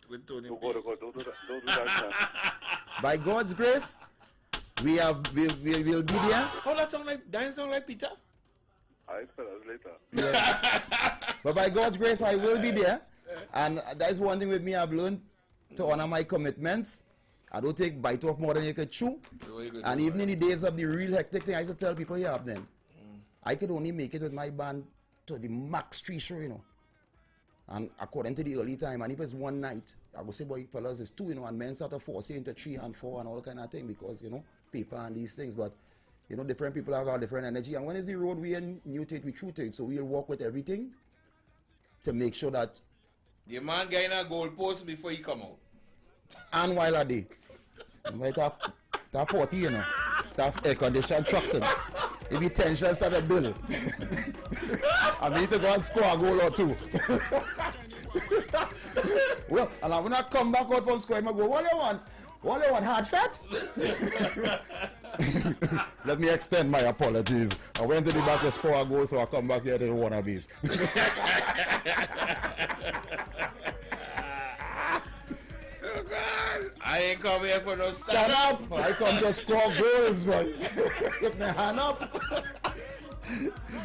with Tony. Don't do that. By God's grace, we will be there. Oh, that sound like Peter? I'll tell us later. Yeah. But by God's grace, I will be there. And that is one thing with me I've learned to honor my commitments. I don't take bite off more than you could chew. And even in the days of the real hectic thing, I used to tell people, then I could only make it with my band to the max 3 show, And according to the early time, and if it's one night, I would say, boy, fellas, it's 2, and men start to force you into 3 and 4 and all kind of thing because, paper and these things. But, different people have a different energy. And when it's the road, we mutate, we truth it. So we'll work with everything to make sure that... The man getting a goalpost before he come out. And while a day. That party, that air-conditioned trucks, if the tension start to build, I need to go and score a goal or 2. Well, and when I come back out from scoring, I go, what do you want? What do you want, hard fat? Let me extend my apologies. I went to the back to score a goal, so I come back here to the wannabes. I ain't come here for no stand up. I come to score goals, boy. Get my hand up.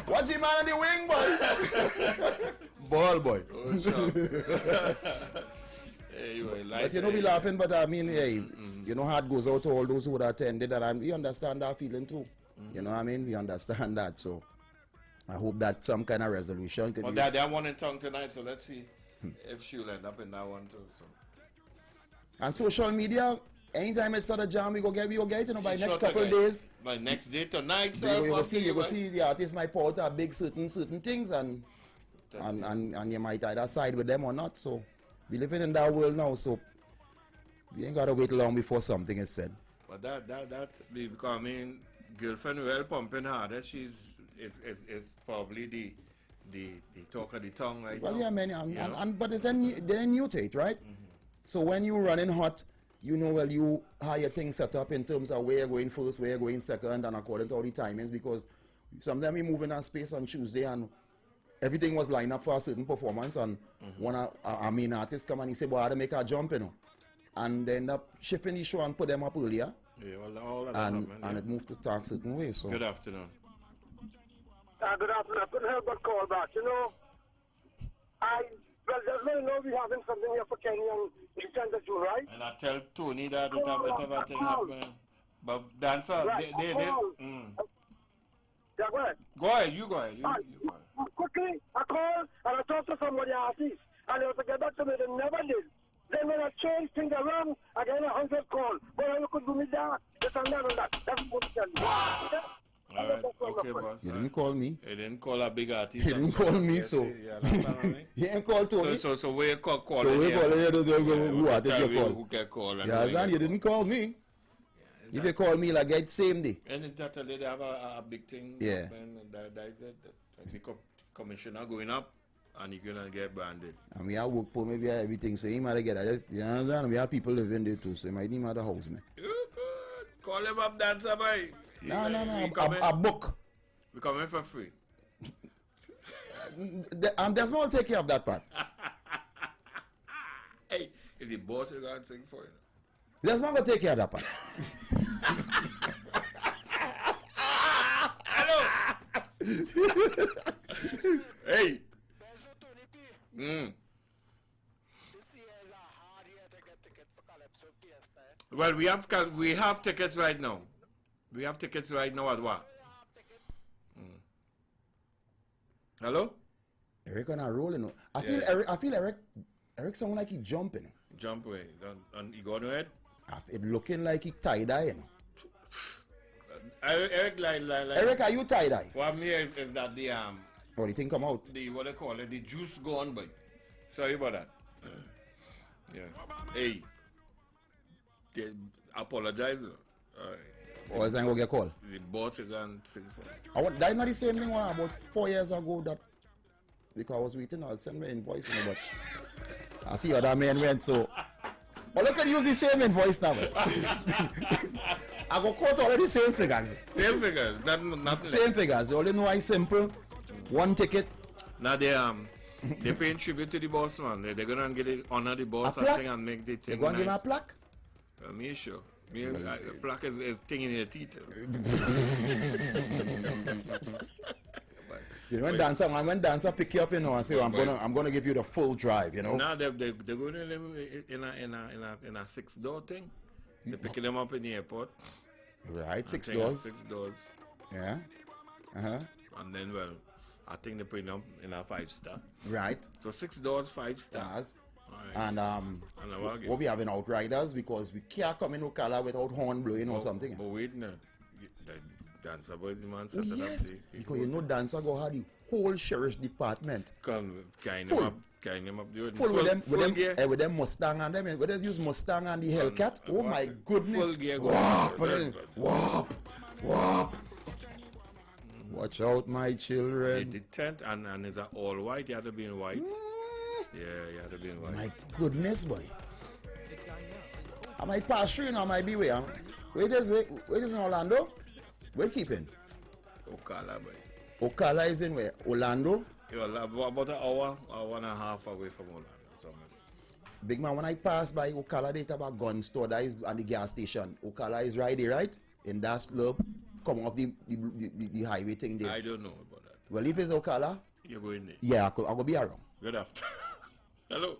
What's the man on the wing, boy? Ball, boy. But you know, we laughing, but I mean, hey, you know, heart goes out to all those who would attended, and we understand that feeling too. You know what I mean? We understand that, so I hope that some kind of resolution could be. Well, they won in tongue tonight, so let's see if she'll end up in that one too. So. And social media, anytime it's a jam, we go get, you know, by next couple of days. By next day tonight, you go see the artist might put out big certain things, and you might either side with them or not. So we living in that world now, so we ain't gotta wait long before something is said. But that because I mean, girlfriend well pumping hard. She's it's probably the talk of the tongue right now. Well, yeah, man, but it's then they mutate, right? So when you running hot, you know, well, you have your things set up in terms of where you're going first, where you're going second, and according to all the timings, because sometimes we move in that space on Tuesday and everything was lined up for a certain performance, and one I mean artist come and he say, boy, I had to make a jump, you know. And they end up shifting the show and put them up earlier. Yeah, well, all of and it moved to start certain ways. So. Good afternoon. Good afternoon. I couldn't help but call back. You know, there's no know we're having something here for Kenny and Lieutenant June, right? And I tell Tony that it have a bit of a thing happening. But dancer, right. they Yeah, go ahead. Go ahead, you go ahead. You go ahead. Quickly, I called and I talked to somebody artist, and they were to get back to me, they never did. Then when I changed things around, I got 100 calls. But you could do me that, this and that and that. That's what I'm telling you. All right, okay, boss. You didn't call me. He didn't call a big artist. He didn't call me, so. He ain't called Tony. So where you call So we call it, who artist you call? Who can call? Yeah, you didn't call me. If you call me, like, get same day. And that they have a big thing. Yeah. That is it. The commissioner going up, and you're going to get branded. And we have work for maybe everything, so he might get it. You understand? We have people living there too, so it might need matter house, man. Call him up, dancer, boy. No. A book. We come in for free. Desmond will take care of that part. Hey, if the boss is going to sing for you. Desmond will take care of that part. Hello. Hey. Well, we have tickets right now. We have tickets right now at what? Hello? Eric on a roll, you know. I feel Eric sound like he jumping. Jump away. And he going ahead? It looking like he tie-dye, you know. Eric, Eric, are you tie-dye? What I'm here is that the oh, the thing come out. What they call it, the juice gone, but sorry about that. Yeah. Hey. Apologize. Or is that going to get called? The boss is going to sing for that's not the same thing about 4 years ago that because I was waiting, I'll send my invoice, you know, but I see other men went, so but look at use the same invoice now. I go quote all of the same figures. Same figures, not same figures. You only know I simple. One ticket. Now they're paying tribute to the boss, man. They're gonna get it, honor the boss and make the thing. They're gonna give him a plaque? Me sure. The plaque is thing in your teeth. You know, when dancer pick you up, you know, and say, I'm gonna give you the full drive, you know. Now they're going to live in a 6-door thing. They're picking them up in the airport. Right, 6 doors. 6 doors. Yeah. And then, well, I think they put them in a 5-star. Right. So 6 doors, 5 stars. Right. And what we have in outriders, because we can't come in Ocala without horn blowing or something. But wait now. Dancer boys, the man set it up. Because you know dancer go have the whole sheriff's department. Kind them up. Full with them Mustang and them. We just use Mustang and the Hellcat. Oh my goodness. Full gear. Whop. Watch out, my children. The tent and it's all white. You have to be in white. Yeah, you have to be in white. My goodness, boy. I might pass through, you know, I might be where. Wait is in Orlando? Where keeping? Ocala, boy. Ocala is in where? Orlando? Yeah, about an hour and a half away from Orlando. Somewhere. Big man, when I pass by Ocala, they have a gun store that is at the gas station. Ocala is right there, right? In that slope, come off the highway thing there. I don't know about that. Well, if it's Ocala, you're going there. Yeah, I'll go be around. Good afternoon. Hello.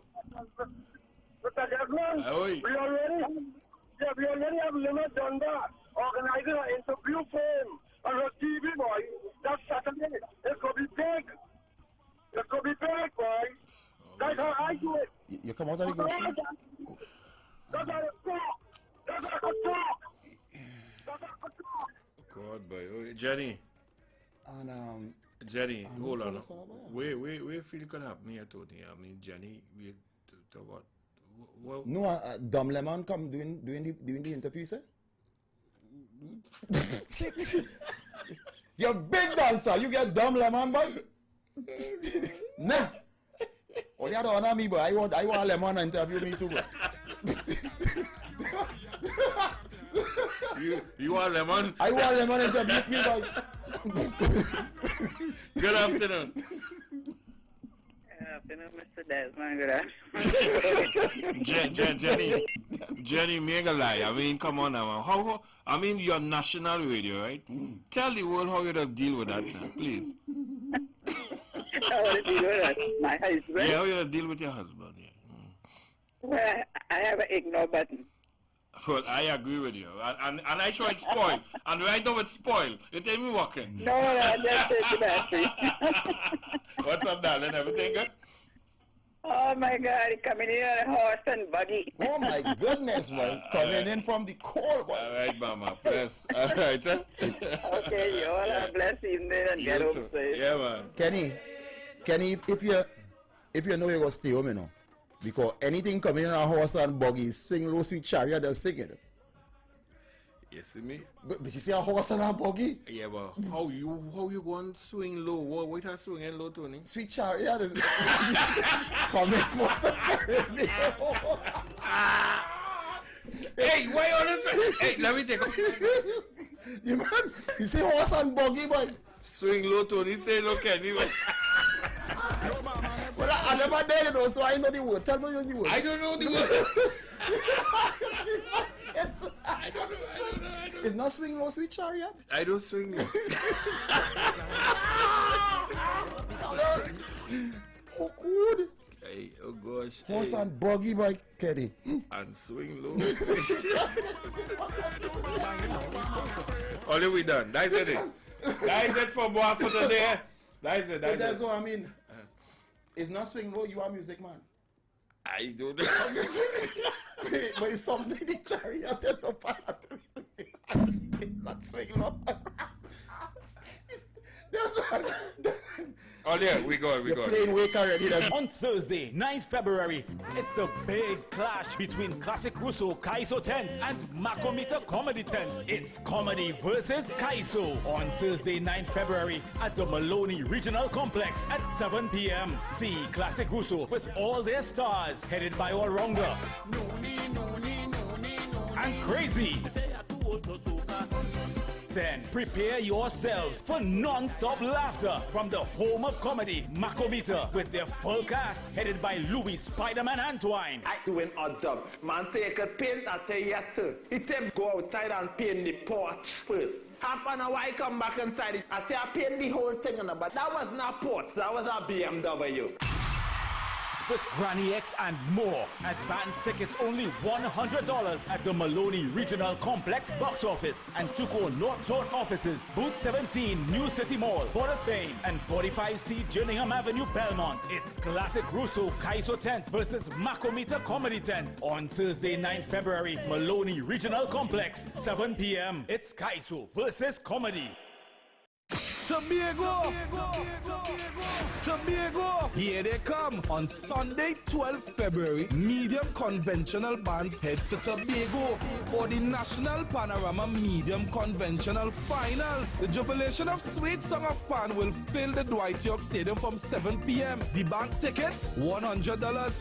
Mr. Desmond, we already have Limit Dunda organizing an interview for him on a TV, boy. That's Saturday. It's going to be big. It's going to be big, boy. That's how I do it. You come out of the grocery? That's how I talk. That's how I talk. God, boy. Oh, Jenny. And Jenny, hold on. Where feel could happen here, Tony? I mean, Jenny, we to what? No, Dumb Lemon come doing the interview, sir. You're a big dancer. You get Dumb Lemon, boy. Nah. Only I don't want me, but I want Lemon to interview me too, boy. You want Lemon? I want Lemon to interview me, boy. Good afternoon. Good afternoon, Mr. Desmond. Good afternoon. Jenny, mega lie. I mean, come on now. How? I mean, you're national radio, right? Tell the world how you to deal with that, now, please. How to deal with that? My husband? Yeah, how you to deal with your husband? Yeah. Well, I have an ignore button. Well, I agree with you. And I show it spoiled. And right now it's spoiled. You tell me walking. No, just take the battery. What's up, darling? Everything good? Oh, my God. He coming in on a horse and buggy. Oh, my goodness, man. Coming in from the cold, boy. All right, Mama. Bless. All right, sir. Okay, you all have a blessed evening and get home safe. Yeah, man. Kenny, if you know you're going to stay home, you know. Because anything coming in a horse and buggy, swing low, sweet chariot, they'll sing it. You see me? But you see a horse and a buggy? Yeah, but how you going to swing low? What are swinging low, Tony? Sweet chariot is coming for the carry me. Hey, why all this? Hey, let me take You see horse and buggy, boy? Swing low, Tony. Say no, Kenny. Well, I never did it, though, so I know the word. Tell me the word. I don't know the word. I don't know. It's not swing low, sweet chariot. I don't swing low. Oh, good. Hey, oh gosh. Horse and buggy, boy, Kenny. And swing low. Only we done. That's it. That's it for boss for today. That's it. So that's what I mean. It's not swing low, you are music man. I don't know. But it's something the chariot and the part. Not swing low. That's what. Oh yeah, we go. Playing wake already. On Thursday, 9th February, it's the big clash between Classic Russo Kaiso Tent and Makometer Comedy Tent. It's comedy versus Kaiso on Thursday, 9th February at the Maloney Regional Complex at 7 p.m. See Classic Russo with all their stars, headed by all-rounder and Crazy. Then prepare yourselves for non-stop laughter from the home of comedy, Makometer, with their full cast headed by Louis Spider-Man Antwine. I doing odd job. Man say you could paint, I say yes sir. He said go outside and paint the porch first. Half an hour I come back inside it. I say I paint the whole thing, but that was not porch, that was a BMW. With Granny X and more. Advance tickets only $100 at the Maloney Regional Complex box office and Tuco North Zone offices, Booth 17, New City Mall, Port of Spain, and 45C Jerningham Avenue, Belmont. It's Classic Russo Kaiso Tent versus Makometer Comedy Tent on Thursday, 9th February, Maloney Regional Complex, 7 p.m. It's Kaiso versus Comedy. Tobago, here they come on Sunday, 12th February. Medium conventional bands head to Tobago for the National Panorama Medium Conventional Finals. The jubilation of Sweet Song of Pan will fill the Dwight York Stadium from 7 p.m. The bank tickets, $100,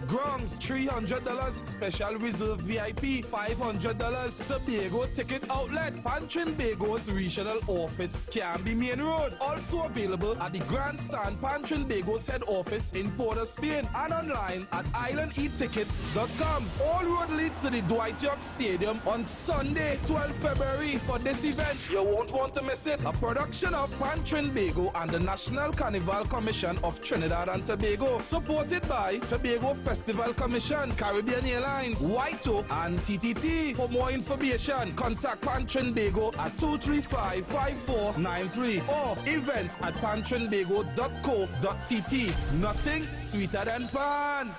Grums, $300, Special Reserve VIP, $500, Tobago Ticket Outlet, Pantrinbago's Regional Office, Canby Main Road. Also available at the Grandstand Pan Trinbago's head office in Port of Spain and online at islandetickets.com. All road leads to the Dwight York Stadium on Sunday, 12 February for this event. You won't want to miss it. A production of Pan Trinbago and the National Carnival Commission of Trinidad and Tobago, supported by Tobago Festival Commission, Caribbean Airlines, White Oak, and TTT. For more information, contact Pan Trinbago at 235-5493 or events at pantrinbago.co.tt. Nothing sweeter than Pan.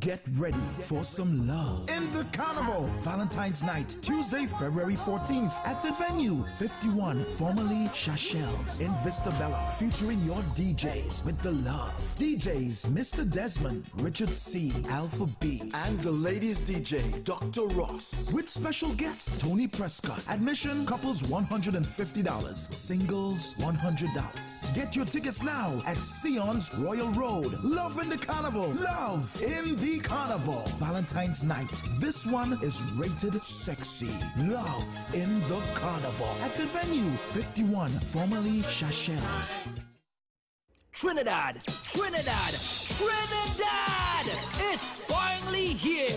Get ready for some love in the Carnival Valentine's Night, Tuesday, February 14th at the venue 51, formerly Shachel's in Vista Bella, featuring your DJs with the love. DJs Mr. Desmond, Richard C, Alpha B, and the ladies DJ Dr. Ross, with special guest Tony Prescott. Admission, couples $150, singles $100. Get your tickets now at Sion's Royal Road. Love in the Carnival, love in the Carnival Valentine's Night. This one is rated sexy. Love in the Carnival at the venue 51, formerly Shachel's. Trinidad, Trinidad, Trinidad! It's finally here!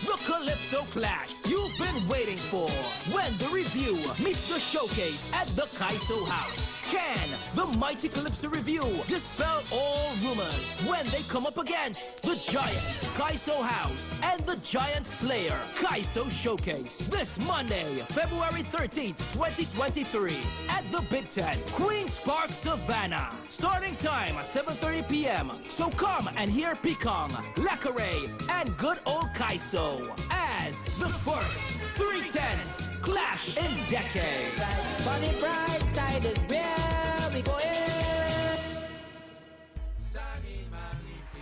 The Calypso Clash you've been waiting for. When the review meets the showcase at the Kaiso House. Can the mighty Calypso Review dispel all rumors when they come up against the Giant Kaiso House and the Giant Slayer Kaiso Showcase this Monday, February 13th, 2023 at the Big Tent, Queen's Park, Savannah. Starting time at 7:30 p.m. So come and hear Pekong, Lacqueray, and good old Kaiso as the first 3/10 clash in decades. Funny bright side is where we go in.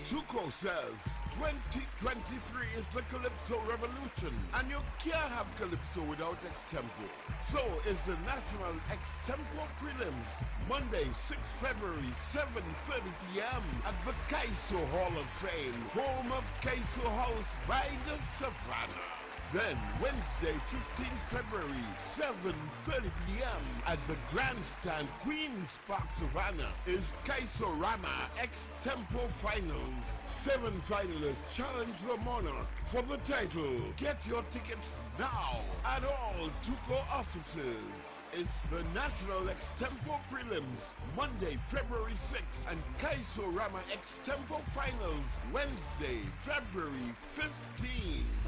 Tuco says 2023 is the Calypso Revolution, and you can't have Calypso without Extempo. So is the National Extempo Prelims, Monday, 6 February, 7:30 p.m. at the Kaiso Hall of Fame, home of Kaiso House by the Savannah. Then, Wednesday, 15th February, 7:30 p.m. at the Grandstand, Queen's Park, Savannah, is Kaisorama Extempo Finals. 7 finalists challenge the Monarch for the title. Get your tickets now at all Tuco offices. It's the National Extempo Prelims, Monday, February 6th, and Kaisorama Extempo Finals, Wednesday, February 15th.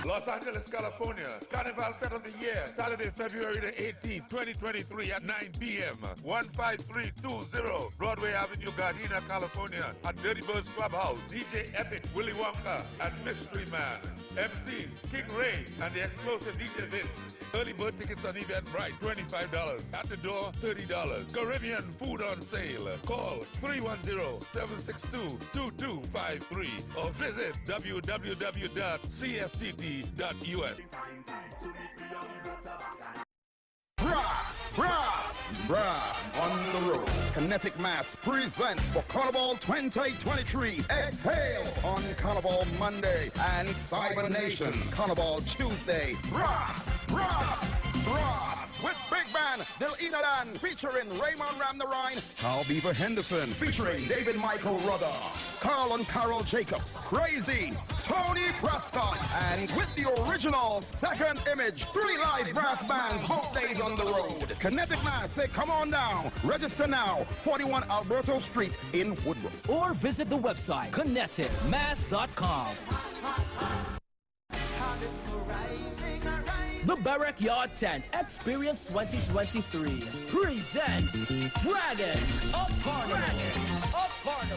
Los Angeles, California. Carnival Fete of the Year. Saturday, February the 18th, 2023 at 9 p.m. 15320 Broadway Avenue, Gardena, California. At Dirty Birds Clubhouse. DJ Epic, Willy Wonka, and Mystery Man. MC, King Ray, and the explosive DJ Vince. Early bird tickets on Eventbrite, $25. At the door, $30. Caribbean food on sale. Call 310-762-2253 or visit www.cftt.us. Brass on the road. Kinetic Mass presents for Carnival 2023. Exhale on Carnival Monday and Cyber Nation Carnival Tuesday. Brass with big band Dil Inadan featuring Raymond Ram the Rhine, Carl Beaver Henderson featuring David Michael Rudder, Carl and Carol Jacobs, Crazy, Tony Prescott, and with the original Second Image, 3 live brass bands both days on the road. Kinetic Mass, say come on down. Register now, 41 Alberto Street in Woodbrook. Or visit the website kineticmass.com. The Barrack Yard Tent Experience 2023 presents Dragons of Carnival.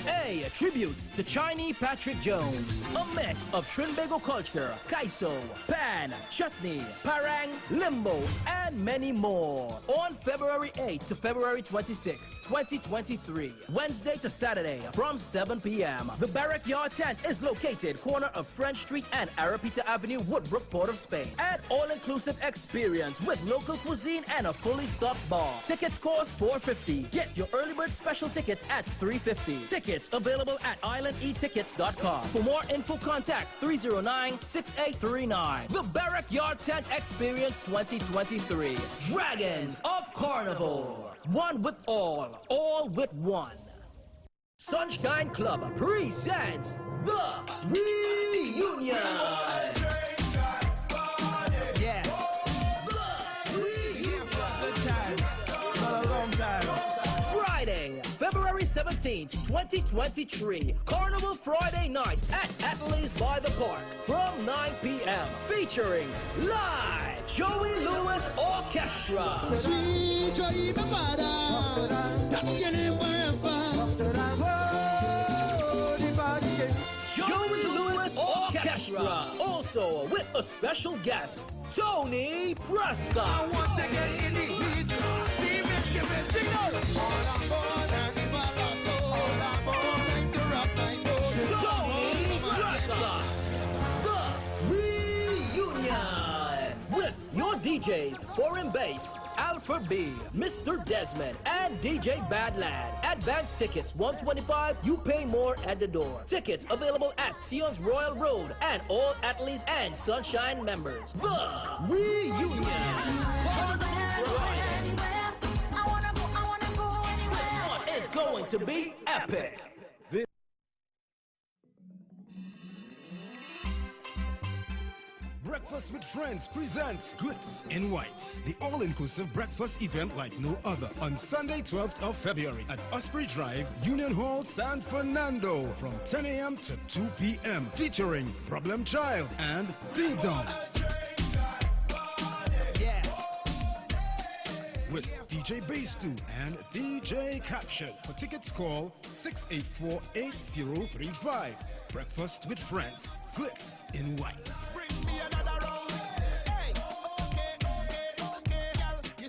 A tribute to Chinese Patrick Jones. A mix of Trinbago culture, Kaiso, Pan, Chutney, Parang, Limbo, and and many more. On February 8th to February 26th, 2023, Wednesday to Saturday from 7 p.m. The Backyard Tent is located corner of French Street and Arapita Avenue, Woodbrook, Port of Spain. An all-inclusive experience with local cuisine and a fully stocked bar. Tickets cost $4.50. Get your early bird special tickets at $3.50. Tickets available at islandetickets.com. For more info, contact 309-6839. The Backyard Tent Experience 2023. Dragons of Carnival. One with all with one. Sunshine Club presents The Reunion. Yeah. The Reunion. Good time. For a long time. Friday, February 17th, 2023. Carnival Friday night at Atlee's by the Park from 9 p.m. Featuring live Joey Lewis Orchestra. Sweet Joey Bavada. That's your name forever. Joey Lewis Orchestra. Also with a special guest, Tony Prescott. I want to get in the heat. Tony Prescott. The Reunion. With your DJs, Foreign Bass, Alpha B, Mr. Desmond, and DJ Badlad. Advance tickets $125. You pay more at the door. Tickets available at Sion's Royal Road and all Atlee's and Sunshine members. The Reunion. This one is going to be epic. Breakfast with Friends presents Glitz in White, the all-inclusive breakfast event like no other, on Sunday 12th of February at Osprey Drive, Union Hall, San Fernando, from 10 a.m. to 2 p.m. featuring Problem Child and Ding Dong. Yeah. With DJ Bass2 and DJ Caption. For tickets, call 684-8035. Breakfast with Friends, Glitz in White.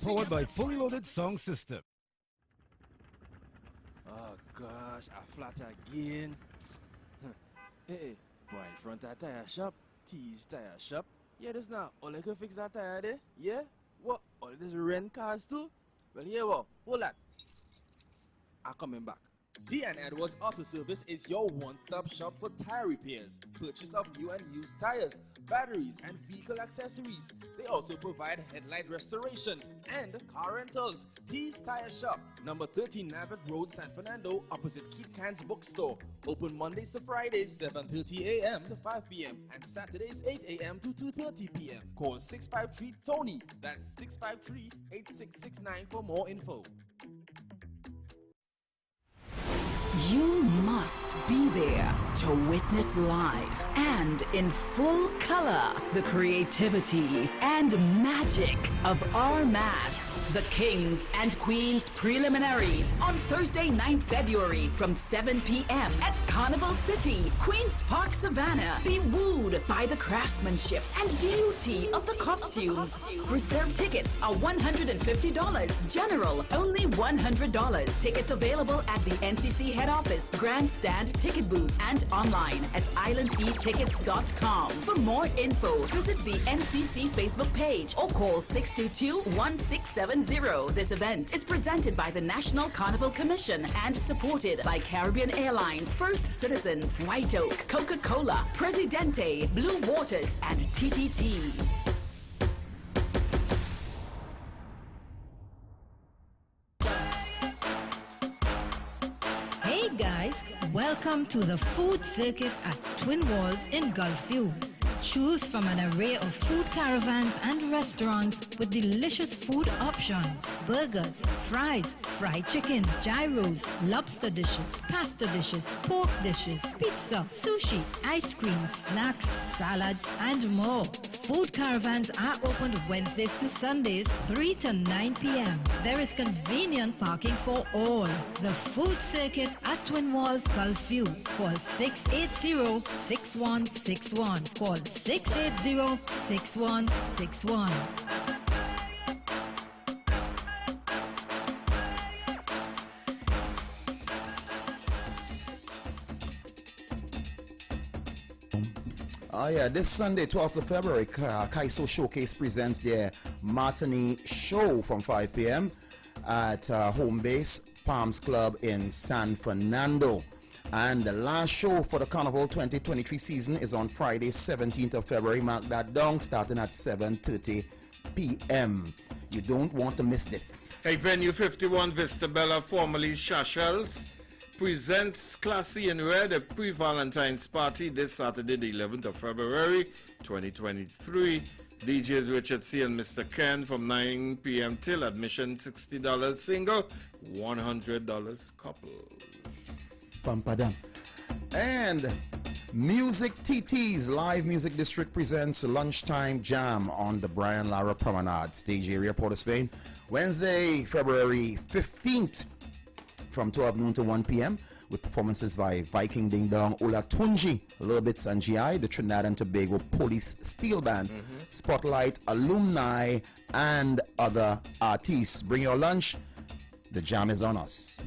Powered by Fully Loaded Song System. Oh gosh, I flat again. Hey, boy, front of tire shop, T's tire shop. Yeah, this now, all I can fix that tire there. Yeah? What? All this rent cars too? Well, yeah, what? Hold that. I'm coming back. T and Edwards Auto Service is your one-stop shop for tire repairs, purchase of new and used tires, batteries, and vehicle accessories. They also provide headlight restoration and car rentals. T's Tire Shop, number 13 Navet Road, San Fernando, opposite Keith Cann's Bookstore. Open Mondays to Fridays, 7:30 a.m. to 5 p.m. and Saturdays, 8 a.m. to 2:30 p.m. Call 653-TONY. That's 653-8669 for more info. You must be there to witness live and in full color the creativity and magic of our mass, the Kings and Queens preliminaries on Thursday, 9th February from 7 p.m. at Carnival City, Queens Park, Savannah. Be wooed by the craftsmanship and beauty of the costumes. Reserve tickets are $150. General, only $100. Tickets available at the NCC head office, grandstand ticket booth, and online at islandetickets.com. For more info, visit the NCC Facebook page or call 622-1670. This event is presented by the National Carnival Commission and supported by Caribbean Airlines, First Citizens, White Oak, Coca-Cola, Presidente, Blue Waters, and TTT. Hey guys, welcome to the food circuit at Twin Walls in Gulfview. Choose from an array of food caravans and restaurants with delicious food options. Burgers, fries, fried chicken, gyros, lobster dishes, pasta dishes, pork dishes, pizza, sushi, ice cream, snacks, salads, and more. Food caravans are opened Wednesdays to Sundays, 3 to 9 p.m. There is convenient parking for all. The food circuit at Twin Walls, Gulfview. Call 680-6161. Call 680-6161. Oh yeah, this Sunday, 12th of February, Kaiso Showcase presents their matinee show from 5 p.m. at Home Base Palms Club in San Fernando. And the last show for the Carnival 2023 season is on Friday, 17th of February. Mark that down, starting at 7:30 p.m. You don't want to miss this. Hey, Venue 51 Vista Bella, formerly Shashels, presents Classy in Red, a pre-Valentine's party this Saturday, the 11th of February, 2023. DJs Richard C. and Mr. Ken from 9 p.m. till admission $60 single, $100 couple. Pampadam. And Music TT's Live Music District presents Lunchtime Jam on the Brian Lara Promenade stage area, Port of Spain, Wednesday, February 15th from 12 noon to 1 p.m. with performances by Viking Ding Dong, Ola Tunji, Little Bits and GI, the Trinidad and Tobago Police Steel Band, Spotlight, Alumni, and other artists. Bring your lunch. The jam is on us.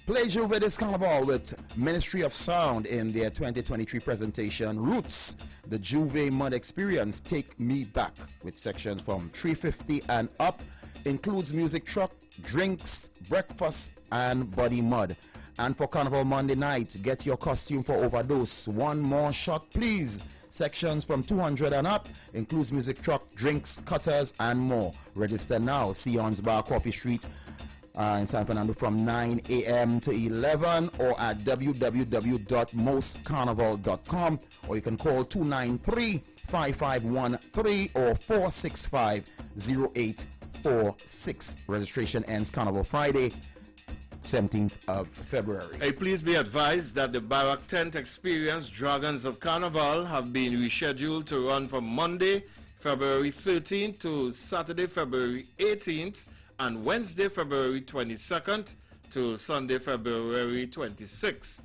Play Juve this Carnival with Ministry of Sound in their 2023 presentation, Roots, the Juve Mud Experience, Take Me Back, with sections from 350 and up, includes music truck, drinks, breakfast, and body mud. And for Carnival Monday night, get your costume for Overdose. One more shot, please. Sections from 200 and up, includes music truck, drinks, cutters, and more. Register now. Sion's Bar, Coffee Street, in San Fernando from 9 a.m. to 11, or at www.mostcarnival.com, or you can call 293-5513 or 465-0846. Registration ends Carnival Friday, 17th of February. Hey, please be advised that the Barrack Tent Experience Dragons of Carnival have been rescheduled to run from Monday, February 13th to Saturday, February 18th, and Wednesday, February 22nd to Sunday, February 26th.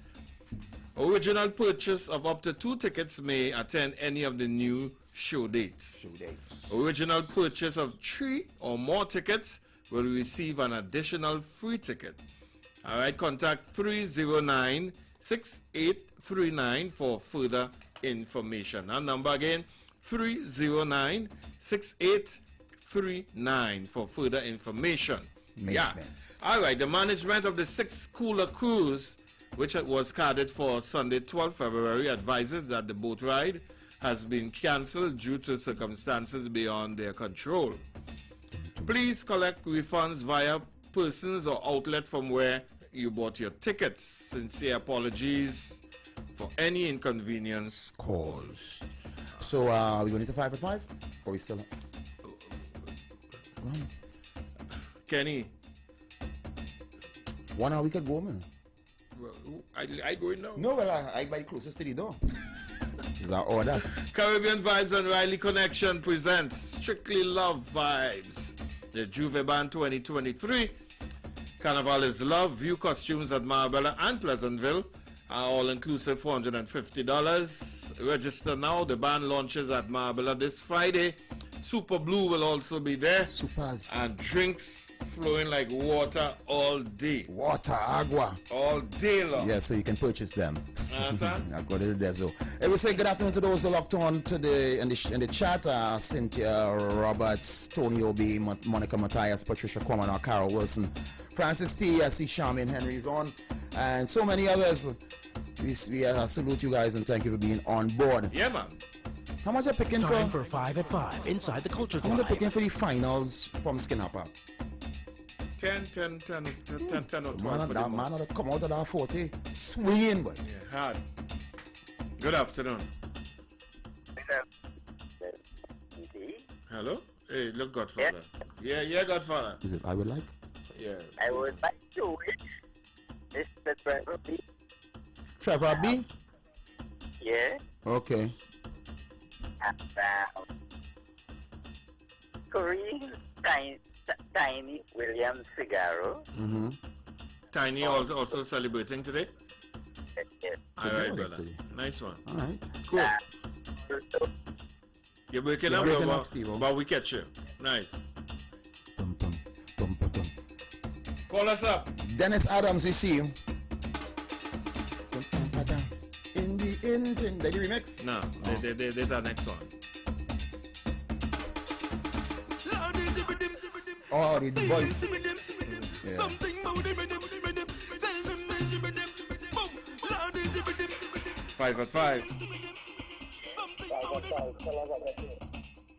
Original purchase of up to 2 tickets may attend any of the new show dates. Original purchase of 3 or more tickets will receive an additional free ticket. All right, contact 309-6839 for further information. Our number again, 309-6839 for further information. Yeah. All right, the management of the 6 Cooler Cruise, which was carded for Sunday, 12 February, advises that the boat ride has been cancelled due to circumstances beyond their control. Please collect refunds via persons or outlet from where you bought your tickets. Sincere apologies for any inconvenience caused. So, we going to 5 at 5? Or we still... Kenny, 1 hour we could go, man. Well, I go in now. No, well, I buy closest to the door. Is that order? Caribbean Vibes and Riley Connection presents Strictly Love Vibes, the Juve Band 2023. Carnival is love. View costumes at Marbella and Pleasantville are all inclusive $450. Register now. The band launches at Marbella this Friday. Super Blue will also be there. Supers. And drinks flowing like water all day. Water, agua. All day long. Yeah, so you can purchase them. Understand? I'll go to the desert. Hey, we say good afternoon to those who locked on to the in the chat. Cynthia Roberts, Tony Obi, Monica Matthias, Patricia Kwamana, Carol Wilson, Francis T. I see Charmaine Henry's on, and so many others. We salute you guys and thank you for being on board. Yeah, man. How much are you picking Time for 5 at 5 inside the Culture Drive? How much are you picking for the finals from Skin Upper? 10 or 12 that man will come out of that 40 swinging, boy. Yeah, hard. Good afternoon. Hello? Hey, look, Godfather. Yeah, Godfather. Is this I would like? Yeah. I would like to wish Mr. Trevor B. Trevor B? Yeah. Okay. Corinne Tiny Williams Figaro. Tiny also celebrating today? Yes. All right, brother. Nice one. All right. Cool. You're breaking up, but we catch you. Nice. Call us up. Dennis Adams, we see you. Chin Chin. They the remix? No, they the next one. Oh, the voice. Yeah. Something about the rhythm. 5 at 5.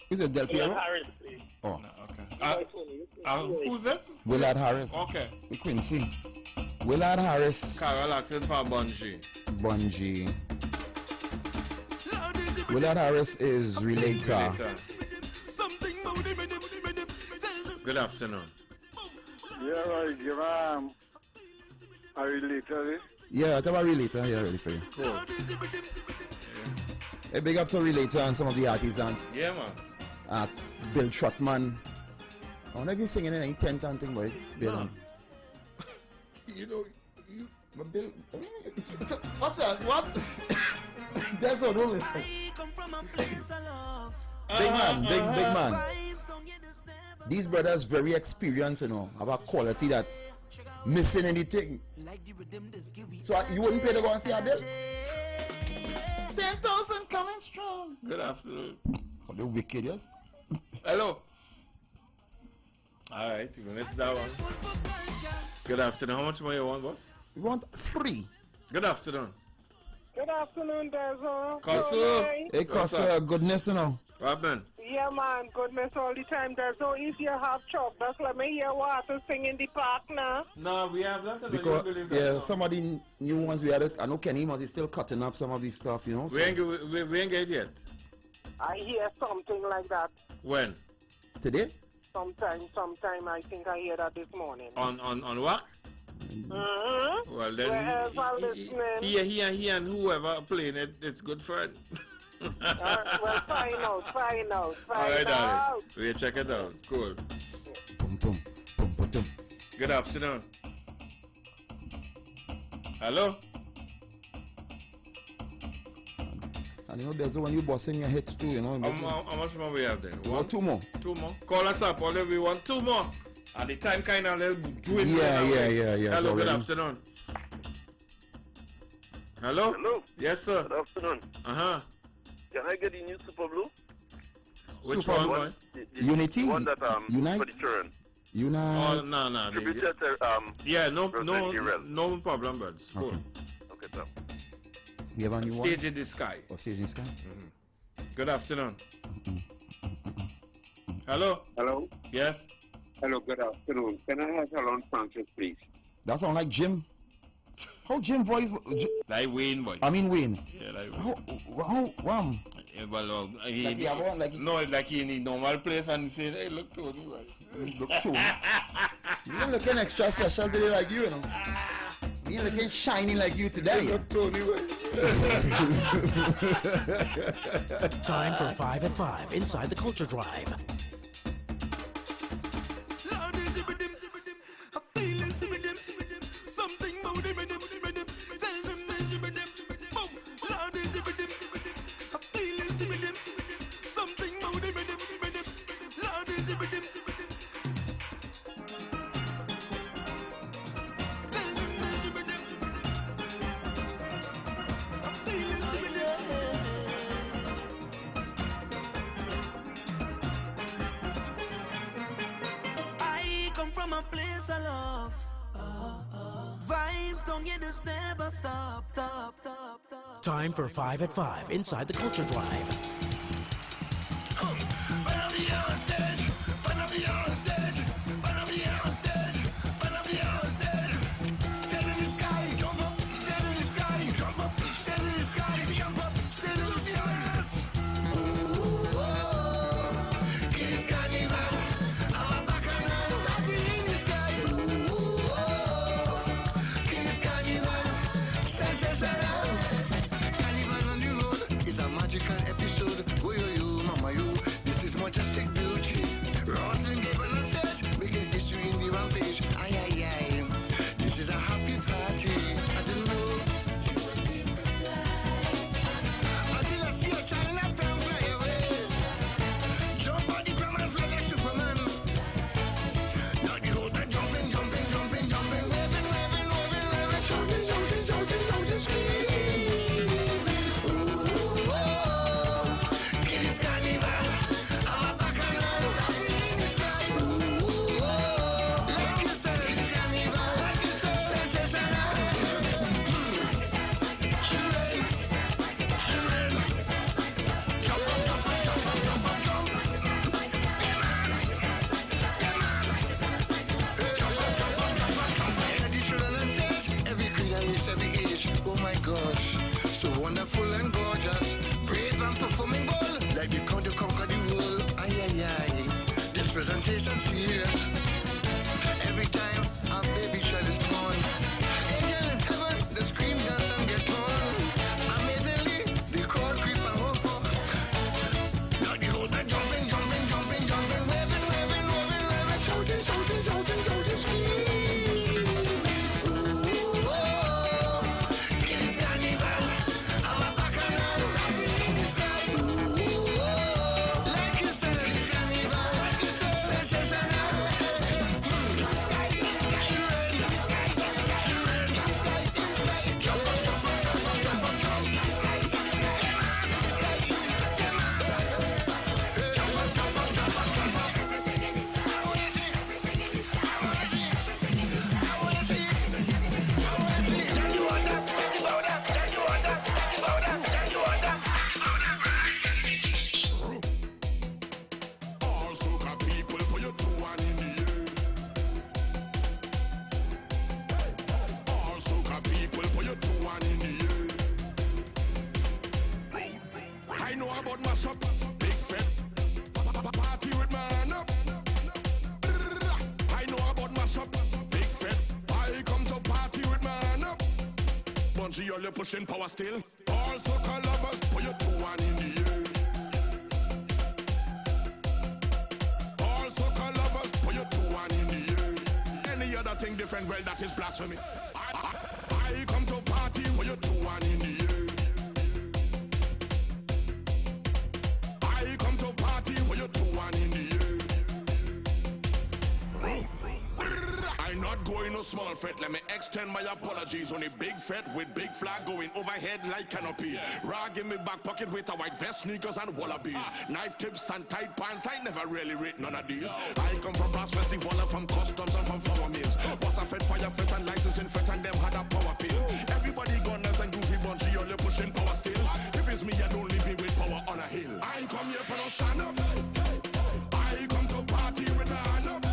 Is it Del Piero? Harris, please. Oh. Okay. Who's this? Willard Harris. Okay. The Quincy. Willard Harris. Carol asking for Bungie. Bungie. Willard Harris is relator. Good afternoon. Yeah, right. Give a relator. Yeah, I thought relator. Yeah, ready for you. Cool. Hey, big up to relator and some of the artisans. Yeah, man. Bill Trotman. I wonder if you're singing any 10 thing, boy. Bill. No. You know, But Bill. So, what's that? What? That's what only. Big man. These brothers very experienced, you know, have a quality that missing anything. So you wouldn't pay to go and see a Bill? 10,000 coming strong. Good afternoon. Oh, the wicked, yes? Hello. All right, you missed that one. Good afternoon. How much more you want, boss? We want 3. Good afternoon. Good afternoon, Dezo. Kosu. Hey, Kosu, goodness, you know. Robin. Yeah, man, goodness all the time, Dezo. If you have chop, that's let me hear water sing in the park now. No, we have that. Because, yeah, some of the new ones we had it. I know Kenny must be still cutting up some of these stuff, you know. So. We ain't get it yet. I hear something like that. When? Today? Sometime. I think I hear that this morning. On what? Mm-hmm. Well, then he and whoever playing it, it's good fun. Well, find out. All right, darling. We'll check it out. Cool. Good afternoon. Hello? And you know, there's when you bossing your heads too, you know. How much more we have there? One, 2 more. 2 more. Call us up. Only we want 2 more. And the time kind of do it. Yeah. Hello, good afternoon. Hello? Hello? Yes, sir. Good afternoon. Uh-huh. Can I get the new Super Blue? Which Super one, Blue? boy? The Unity? one that, Unite? for the children. Unite? Oh, no. Distributed, yeah, no problem, buds. Cool. Okay, sir. You have a new one? Stage in the Sky. Oh, Stage in the Sky? Mm-hmm. Good afternoon. Hello? Hello? Yes? Hello, good afternoon. Can I have Alon Francis, please? That sound like Jim. How Jim voice? Like Wayne, boy. I mean Wayne. Yeah, like Wayne. How Yeah, well, like he in the normal place and he say, hey, look Tony, boy. Look Tony. You ain't looking extra special today like you know. You ain't looking shiny like you today. Look Tony, boy. Time for 5 at 5 inside the Culture Drive. Time for 5 at 5 inside the Culture Drive. Episode consultation serious. Every time a baby child is born, angel in heaven, the scream dance and get torn. Amazingly, the chord creep and hope. Now the whole band jumping, waving, shouting, scream. It is Carnival, I'm a bacchanal. Like you said, it's Carnival, sensational. All soca people, put your 2 hand in the air. All soca people, put your 2 hand in the air. I know about my shop, big fat party with my hand up. I know about my shop, big fat. I come to party with my hand up. Bungie, you're pushing power still. All soca lovers, put your 2 hand in the air. All soca lovers, put your 2 hand in the air. Any other thing different, well, that is blasphemy. I come to party, put your 2 hand in the air. I come to party, put your 2 hand in the air. I'm not going no small fete. Let me extend my apologies on a big fete with big flag going overhead like canopy. Rag in my back pocket with a white vest, sneakers and wallabies. Knife tips and tight pants. I never really rate none of these. I come from brass festival and from customs and from flower mills. Was a fete, fire fete and licensing fete and them had a power pill. Everybody gunners and goofy bunchy, only pushing power still. If it's me and only me with power on a hill. I ain't come here for no stand up. I come to party with my hand up.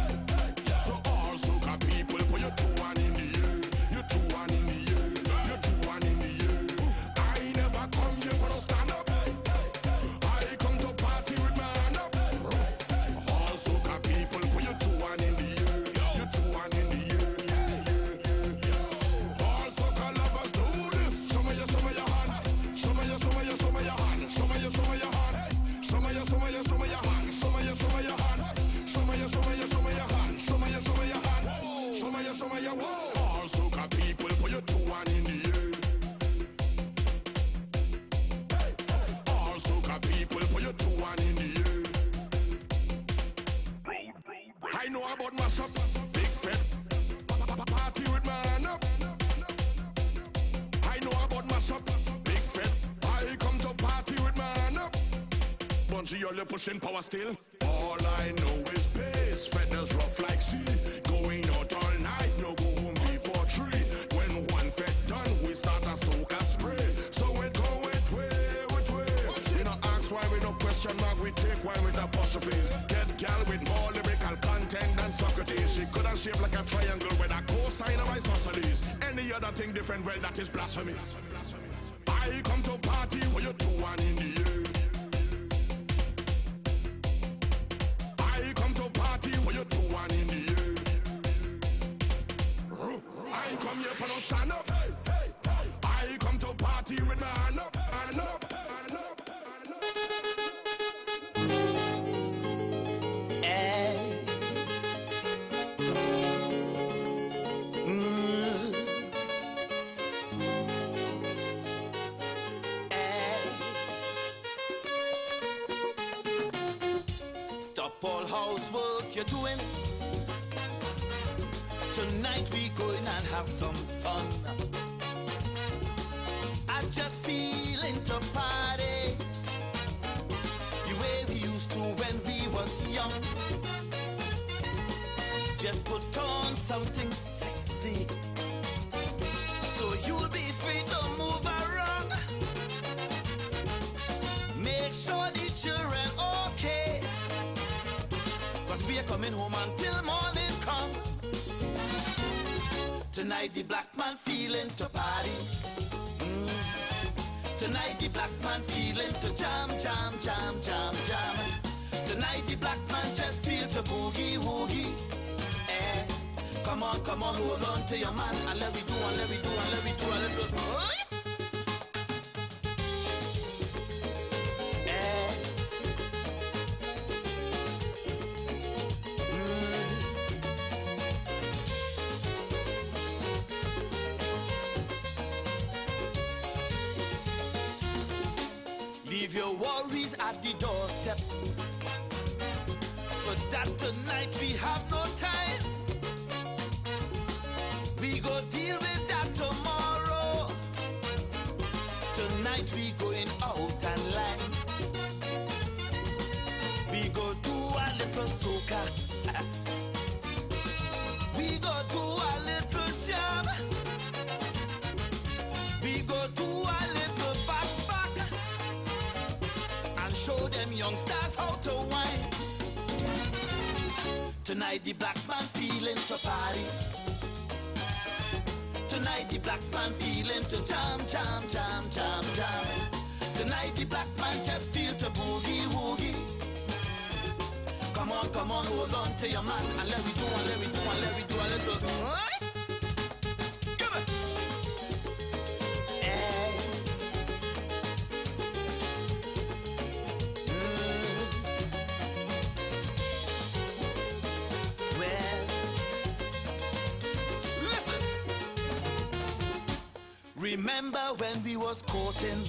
So all soca people, put your 2 hand in the air. Your 2 hand in the air. Your 2 hand in the air. I never come here for no stand up. I come to party with my hand up. All soca people, put your 2 hand in the air. Your 2 hand in the air. All soca lovers do this. Show me your hand. Show me your hand. Show me your hand. Show me your hand. Show me your hand. Show me your hand. Show me your hand. Show me your all soca people, put your 2 hand in the air. All soca people, put your 2 hand in the air. I know about my shop, big fat party with my hand up. I know about my shop, big fat. I come to party with my hand up. Bungie, you're pushing power still. All I know is pace, feathers rough like sea. Going out all night, no go home before 3. When one fed done, we start a soca spray. So it go with way. We don't ask why, we don't question mark, we take wine with apostrophes. Get gal with more lyrical content than Socrates. She could have shaped like a triangle with a cosine of isosceles. Any other thing different, well, that is blasphemy. I come to party for your 2 hand in the air. I come to party for your 2 hand in the air. I ain't come here for no stand up. I come to party with my hand up, hand up, hand up, hand up. Stop all housework you're doing. Tonight we going and have some fun. I just feeling to party the way we used to when we was young. Just put on something sexy so you'll be free to move around. Make sure the children okay, 'cause we are coming home until morning come. Tonight the black man feeling to party. Tonight the black man feeling to jam, jam, jam, jam, jam. Tonight the black man just feel to boogie Come on, hold on to your man. And let me do, and let me do, and let me do a little. Leave your worries at the doorstep. For that tonight we have no time. We go deal with that tomorrow. Tonight we going out and line. We go do a little soca. We go do a little jam. We go do a little back. And show them youngsters how to wine. Tonight the black man feeling to party. Tonight the black man feeling to jam. Tonight the black man just feel to boogie woogie. Come on, hold on to your man and let me do, and let me do, and let me do a little. Come on. Remember when we was courting?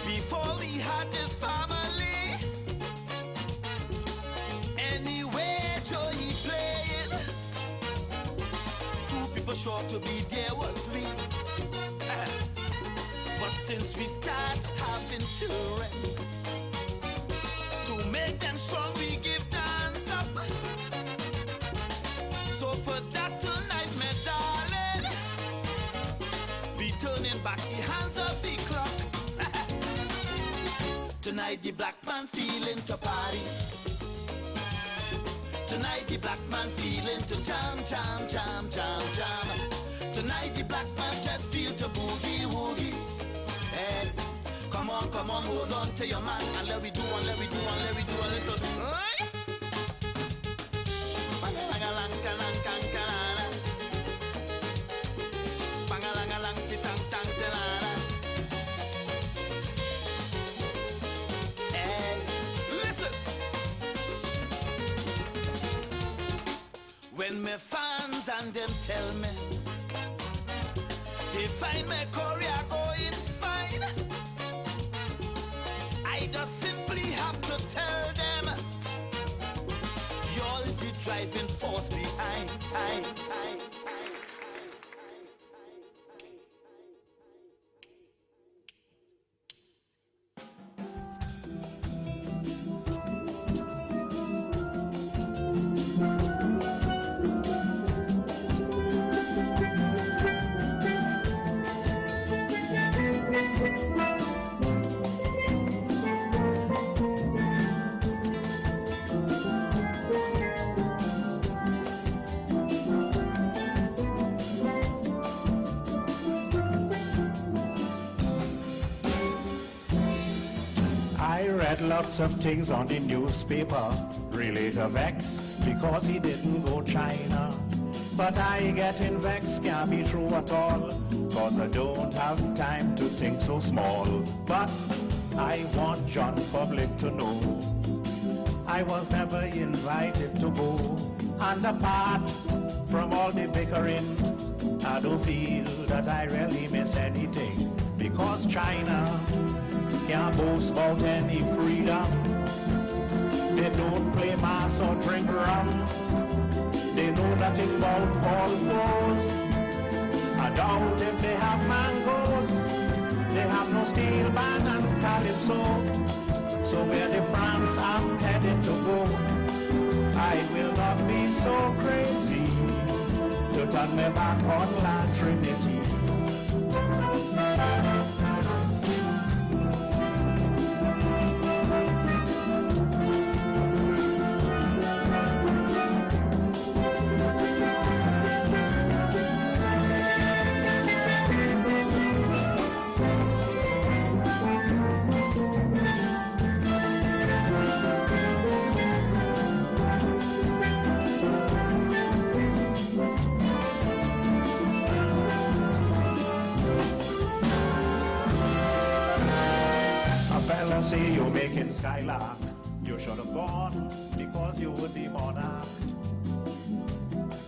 Before we had this family. Anyway, Joe he played. Two people sure to be there was we. But since we start having children, to make them strong we give dance up. So for that tonight, my darling, we turning back the hands of the clock. Tonight the black man feeling to party. Tonight the black man feeling to jam. Tonight the black man just feel to boogie woogie. Hey, come on, hold on to your man and let me do, and let me do, and let me do a little. When my fans and them tell me they find my career going fine, I just simply have to tell them you're the driving force behind. Lots of things on the newspaper, really to vex, because he didn't go China. But I getting vexed, can't be true at all, cause I don't have time to think so small. But I want John Public to know I was never invited to go. And apart from all the bickering, I don't feel that I really miss anything, because China can't boast about any freedom. They don't play mass or drink rum. They know nothing about all fours. I doubt if they have mangoes. They have no steel band and calypso. So where the France I'm headed to go, I will not be so crazy to turn my back on La Trinity. say you're making skylark. You should have gone because you would be monarch.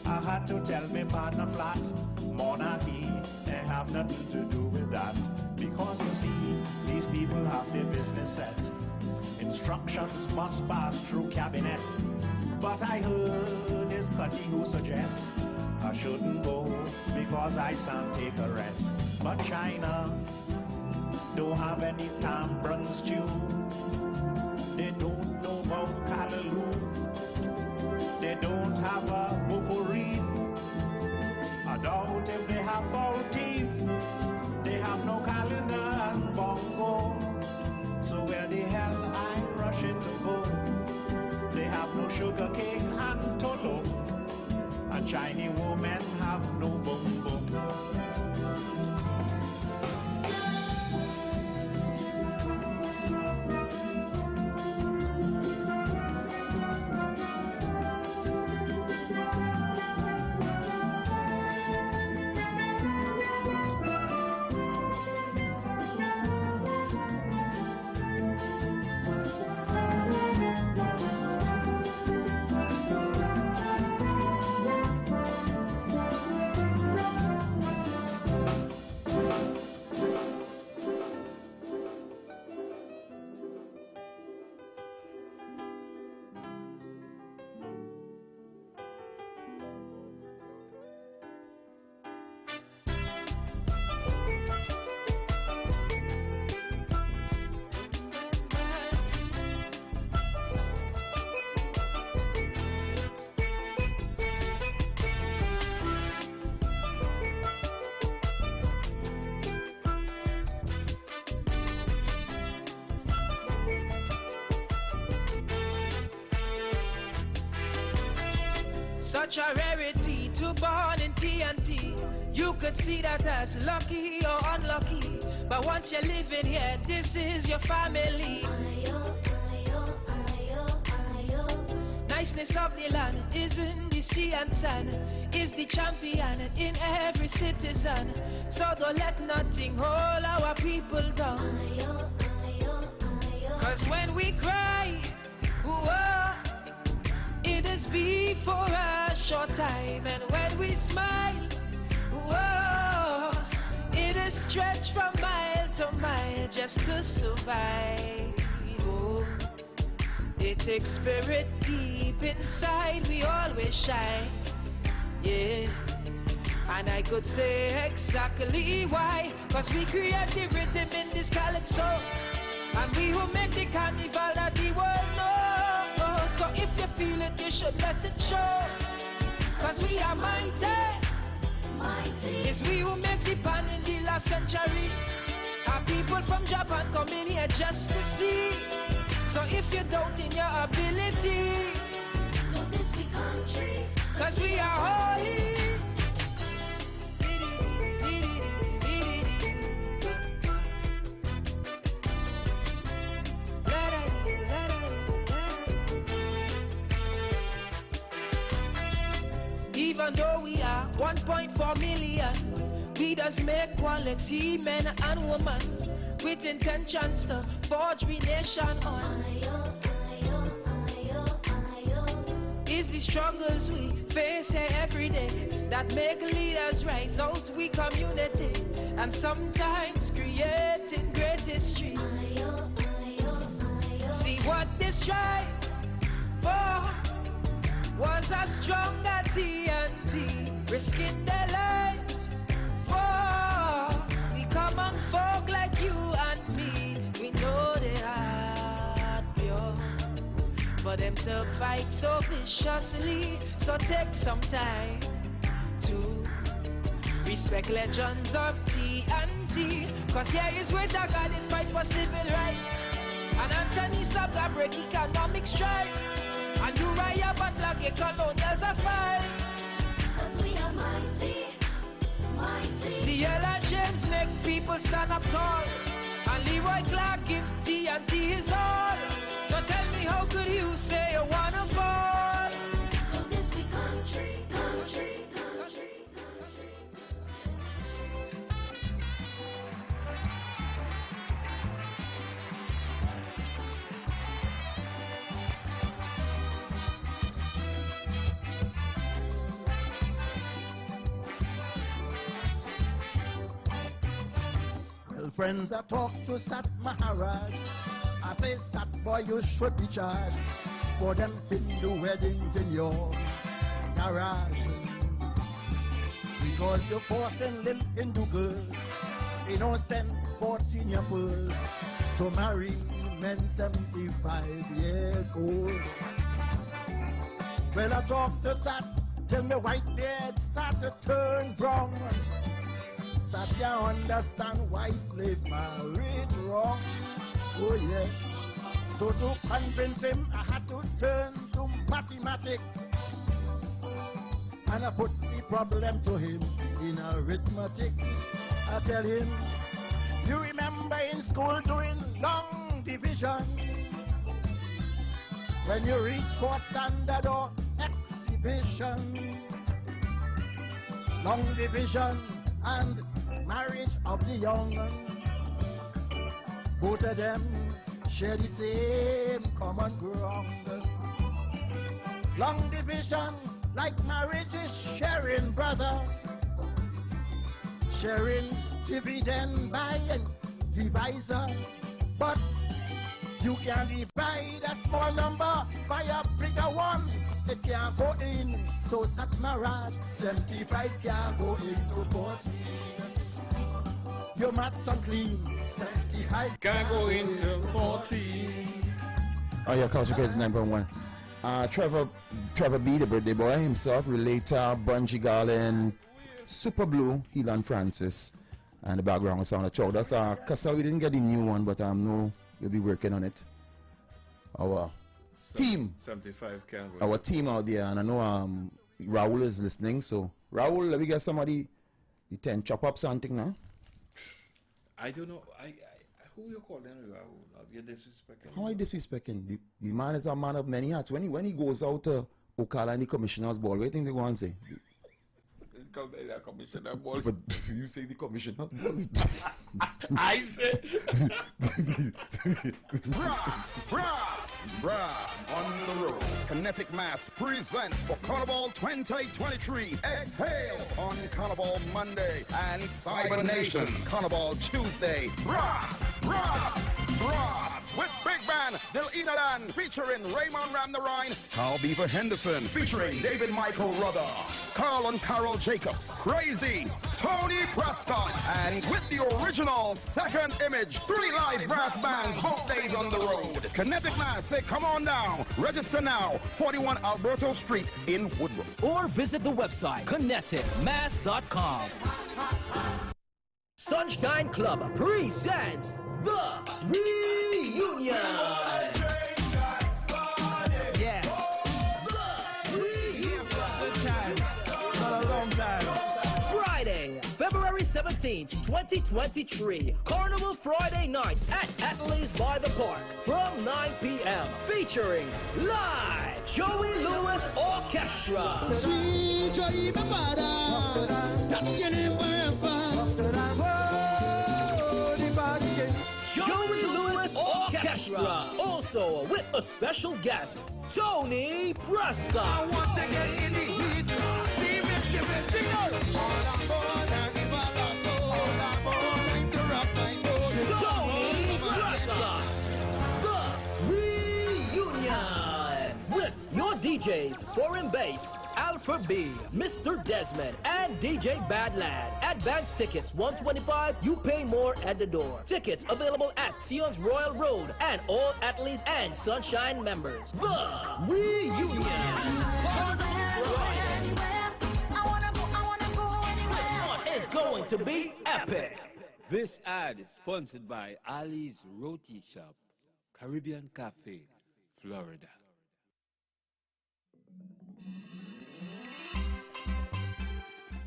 I had to tell me partner flat, monarchy, they have nothing to do with that. Because you see, these people have their business set. Instructions must pass through cabinet. But I heard this Cutty who suggests I shouldn't go because I can't take a rest. But China don't have any Cameron stew. They don't know about Callaloo. They don't have a Boko Reef. I doubt if they have foul teeth. They have no calendar and bongo. So where the hell I rushing to go? They have no sugar cane and tolo. A Chinese woman have no boom boom. Such a rarity to born in TNT. You could see that as lucky or unlucky. But once you're living here, this is your family. Niceness of the land is in the sea and sand. Is the champion in every citizen. So don't let nothing hold our people down. Cause when we cry, whoa, it is be for a short time, and when we smile, whoa, it is stretched from mile to mile just to survive. Oh, it takes spirit deep inside, we always shine, yeah. And I could say exactly why, cause we create the rhythm in this calypso, and we will make the carnival that the world knows. So if you feel it, you should let it show. Cause we are mighty. It's we who make the pan in the last century. Our people from Japan come in here just to see. So if you doubt in your ability, go this big country. Cause we are holy. Even though we are 1.4 million, we does make quality men and women with intentions to forge we nation on. Is the struggles we face here every day that make leaders rise out we community and sometimes creating great history. See what they strive for was a stronger TNT, risking their lives for we common folk like you and me. We know they are pure for them to fight so viciously. So take some time to respect legends of TNT, cause here is where the God in fight for civil rights, and Anthony Sabga break economic strife. And Uriah Butler get colonials a fight. Cause we are mighty, mighty. Ciela James make people stand up tall. And Leroy Clark give TNT his all. So tell me, how could you say you wanna fall? Cause this be country, country, country, country. friends I talk to Sat Maharaj. I say, Sat boy, you should be charged for them Hindu weddings in your garage. Because you're forcing little Hindu girls, innocent 14-year-olds, to marry men 75 years old. Well, I talk to Sat till my white beard start to turn brown. Sat, you understand why slave marriage wrong? Oh yes. So to convince him, I had to turn to mathematics. And I put the problem to him in arithmetic. I tell him, you remember in school doing long division? When you reach fourth standard or exhibition, long division and marriage of the young, both of them share the same common ground. Long division, like marriage, is sharing, brother. Sharing dividend by a divisor. But you can divide a small number by a bigger one. It can't go in. So Sat Maharaj, 75 can't go into 14. Your math's unclean. 75 can't go into 14. Oh yeah, Culture Craze 9.1. Trevor B, the birthday boy himself, Relator, Bungie Garland, Super Blue, Helan Francis, and the background sound of Chow. That's Cassell. We didn't get the new one, but no, we'll be working on it. Our team, 75 can go. Our team out there, and I know Raul is listening. So Raul, let me get somebody the 10 chop up something now. I don't know. Who you calling Raul? You're disrespecting. How are you disrespecting? The man is a man of many hats. When he goes out to Ocala and the commissioner's ball, what do you think they go and say? Commissioner ball. But you say the commissioner ball. I say. Brass on the road. Kinetic Mass presents for Carnival 2023. Exhale on Carnival Monday and Cyber Nation Carnival Tuesday. Brass with big band Del Inadan featuring Raymond Ramnarine, Carl Beaver Henderson featuring David Michael Rudder, Carl and Carol Jacobs, Crazy, Tony Prescott, and with the original Second Image, 3 live brass bands both days on the road. Kinetic Mass, say come on down. Register now, 41 Alberto Street in Woodrow. Or visit the website kineticmass.com. Sunshine Club presents The Reunion. Yeah. The Reunion. Good time. Not a long time. Friday, February 17th, 2023. Carnival Friday night at Atlee's by the Park from 9 p.m. Featuring live Joey Lewis Orchestra. Sweet Joey Babada, that's your name forever. Joey Lewis Orchestra. Also with a special guest, Tony Prescott. I want to get in the heat. See me, give me signal. Tony Prescott. The Reunion. With your DJs, Foreign Bass, Alpha B, Mr. Desmond, and DJ Badlad. Advance tickets $125. You pay more at the door. Tickets available at Sion's Royal Road and all Atlee's and Sunshine members. The Reunion. This one is going to be epic. This ad is sponsored by Ali's Roti Shop, Caribbean Cafe, Florida.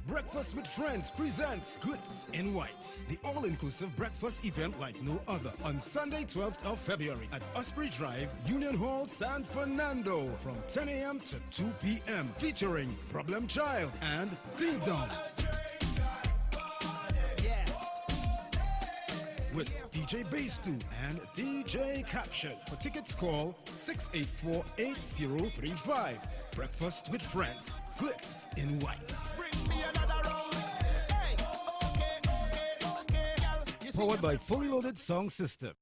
Breakfast with Friends presents Glitz in White, the all-inclusive breakfast event like no other, on Sunday, 12th of February at Osprey Drive, Union Hall, San Fernando, from 10 a.m. to 2 p.m., featuring Problem Child and Ding Dong. With DJ Bass2 and DJ Caption. For tickets, call 684-8035. Breakfast with Friends, Glitz in White. powered by fully loaded sound system.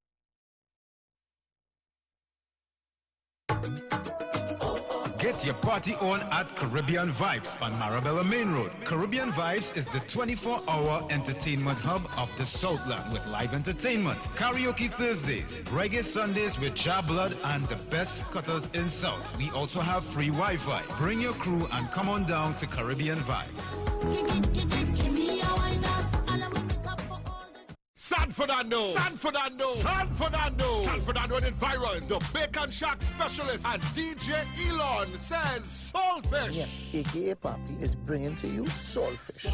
Get your party on at Caribbean Vibes on Marabella Main Road. Caribbean Vibes is the 24-hour entertainment hub of the Southland with live entertainment, karaoke Thursdays, reggae Sundays with Ja Blood and the best cutters in South. We also have free Wi-Fi. Bring your crew and come on down to Caribbean Vibes. San Fernando, San Fernando, San Fernando, San Fernando and Environ, the Bacon Shack specialist and DJ Elon says Soulfish. Yes, aka Papi is bringing to you Soulfish.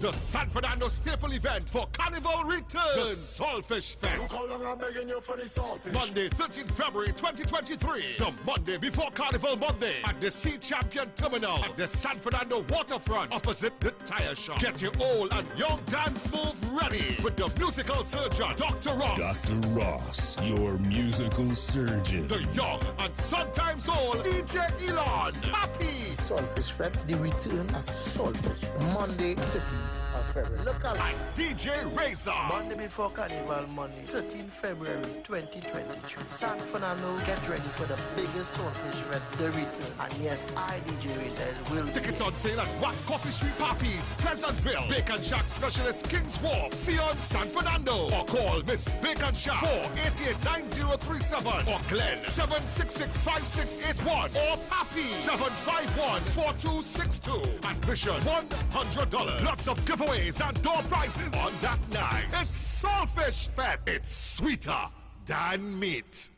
The San Fernando staple event for Carnival returns. The Soulfish Fest. Look how long I'm begging you for the Soulfish. Monday, 13th February 2023. The Monday before Carnival Monday at the Sea Champion Terminal at the San Fernando waterfront opposite the tire shop. Get your old and young dance move ready with the musical surgeon, Dr. Ross. Dr. Ross, your musical surgeon. The young and sometimes old DJ Elon. Happy Soulfish Fest, the return of Soulfish Fest. Monday, 13th of February. Look out. And DJ Razor. Monday before Carnival, Monday, 13th February 2023. San Fernando, get ready for the biggest Soulfish Fest, the return. And yes, I, DJ Razor, will be Tickets on sale at Watt Coffee Street Poppies, Pleasantville, Bacon Shack Specialist, Kings Wharf, Sion, San Fernando. Or call Miss Bacon Shack 488-9037 or Glenn 766-5681 or Pappy 751-4262. Admission $100. Lots of giveaways and door prizes on that night. It's Soulfish Fest. It's sweeter than meat.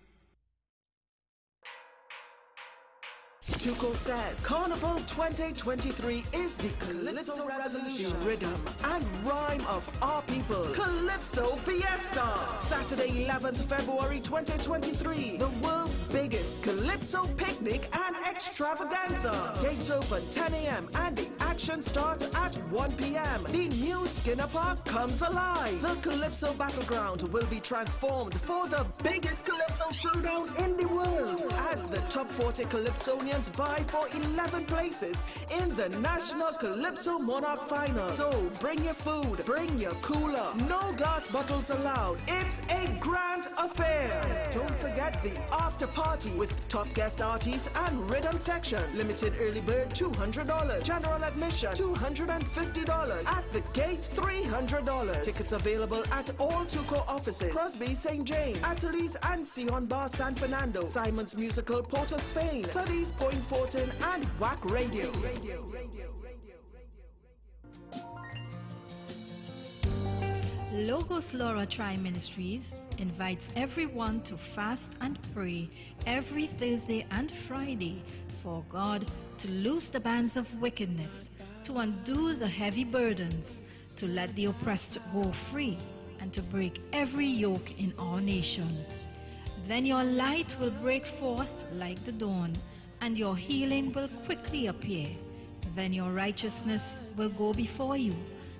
Tuco says Carnival 2023 is the Calypso Revolution, rhythm and rhyme of our people. Calypso Fiesta. Saturday 11th February 2023. The world's biggest Calypso picnic and extravaganza. Gates open 10 a.m. and the action starts at 1 p.m. The new Skinner Park comes alive. The Calypso Battleground will be transformed for the biggest Calypso showdown in the world as the top 40 Calypsonians vie for 11 places in the National Calypso Monarch Final. So bring your food, bring your cooler. No glass bottles allowed. It's a grand affair. Don't forget the after party with top guest artists and rhythm sections. Limited early bird $200. General admission $250. At the gate $300. Tickets available at all Tuco offices. Crosby, St. James, Ateliers and Sion Bar San Fernando. Simon's Musical, Port of Spain. Suddy's Point Fortin and WAC Radio. Logos Laura Tri Ministries invites everyone to fast and pray every Thursday and Friday for God to loose the bands of wickedness, to undo the heavy burdens, to let the oppressed go free, and to break every yoke in our nation. Then your light will break forth like the dawn, and your healing will quickly appear. Then your righteousness will go before you,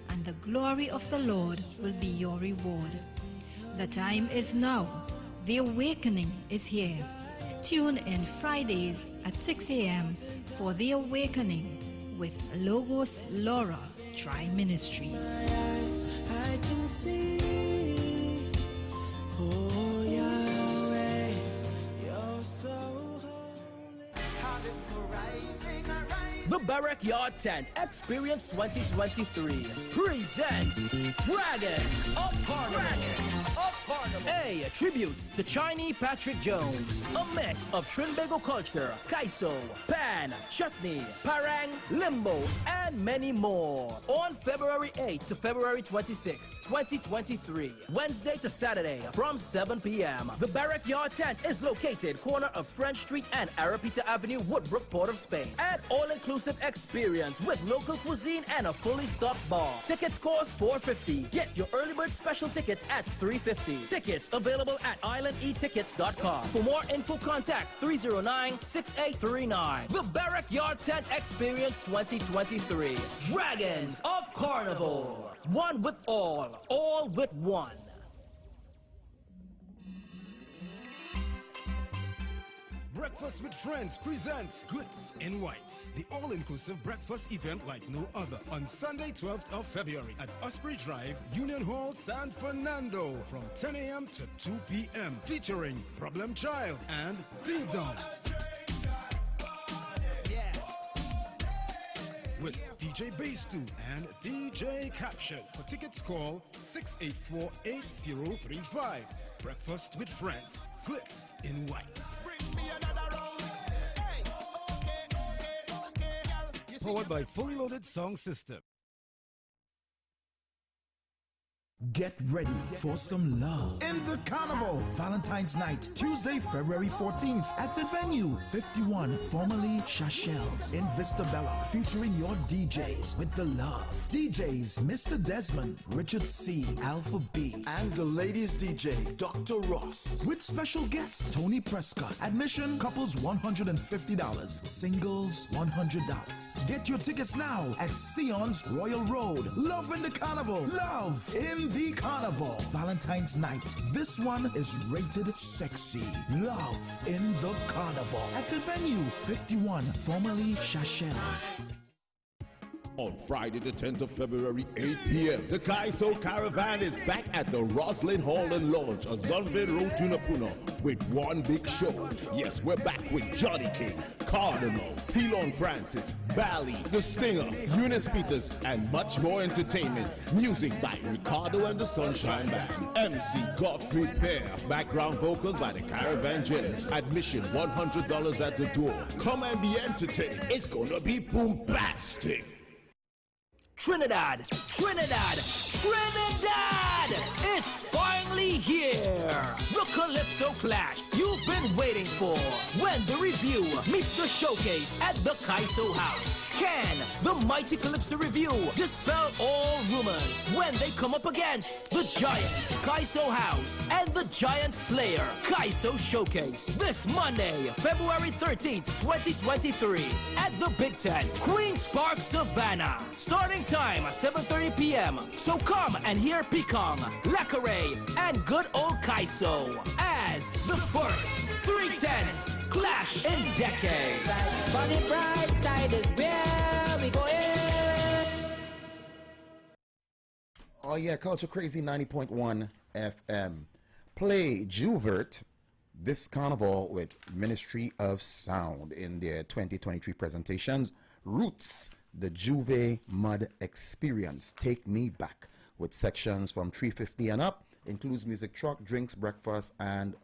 and the glory of the Lord will be your reward. The time is now. The awakening is here. Tune in Fridays at 6 a.m. for The Awakening with Logos Laura Tri Ministries. I can see, oh Yahweh, you're so The Barrack Yard Tent Experience 2023 presents Dragons of Carnival. A tribute to Chinese Patrick Jones. A mix of Trinbago culture, Kaiso, Pan, Chutney, Parang, Limbo, and many more. On February 8th to February 26th, 2023. Wednesday to Saturday from 7 p.m. The Barrack Yard Tent is located corner of French Street and Arapita Avenue, Woodbrook, Port of Spain. An all-inclusive experience with local cuisine and a fully stocked bar. Tickets cost $4.50. Get your early bird special tickets at $3.50. Tickets available at islandetickets.com. For more info, contact 309-6839. The Barrack Yard Tent Experience 2023. Dragons of Carnival. One with all with one. Breakfast with Friends presents Glitz in White, the all-inclusive breakfast event like no other, on Sunday 12th of February at Osprey Drive, Union Hall, San Fernando, from 10 a.m. to 2 p.m. featuring Problem Child and Ding Dong. With DJ Bastu and DJ Caption. For tickets, call 684-8035. Breakfast with Friends. Glitz in White. Powered by Fully Loaded Song System. Get ready for some love. In the Carnival, Valentine's Night, Tuesday, February 14th, at the venue, 51, formerly Shachel's, in Vista Bella, featuring your DJs with the love. DJs Mr. Desmond, Richard C, Alpha B, and the ladies DJ, Dr. Ross, with special guest Tony Prescott. Admission, couples $150, singles $100. Get your tickets now at Sion's Royal Road. Love in the Carnival. Love in the Carnival. Valentine's Night. This one is rated sexy. Love in the Carnival. At the venue, 51, formerly Shachel's. On Friday the 10th of February, 8 p.m., the Kaiso Caravan is back at the Roslyn Hall and Lounge, Azonville Road, Tunapuna, with one big show. Yes, we're back with Johnny King, Carnival, Pilon Francis, Bally, The Stinger, Eunice Peters, and much more entertainment. Music by Ricardo and the Sunshine Band. MC Godfrey Pear. Background vocals by the Caravan Gents. Admission $100 at the door. Come and be entertained. It's gonna be bombastic. Trinidad! It's finally here! The Calypso Clash you've been waiting for. When the review meets the showcase at the Kaiso House. Can the mighty Calypso Review dispel all rumors when they come up against the Giant Kaiso House and the Giant Slayer Kaiso Showcase this Monday, February 13th, 2023 at the Big Tent, Queen's Park, Savannah. Starting time 7:30 p.m. So come and hear Pekong, Lacqueray, and good old Kaiso as the first 3/10 clash in decades. But the bright side is where we go in. Oh yeah, Culture Crazy 90.1 FM. Play Juvert this carnival with Ministry of Sound in their 2023 presentations. Roots, the Juve Mud Experience. Take Me Back, with sections from 350 and up. Includes music truck, drinks, breakfast, and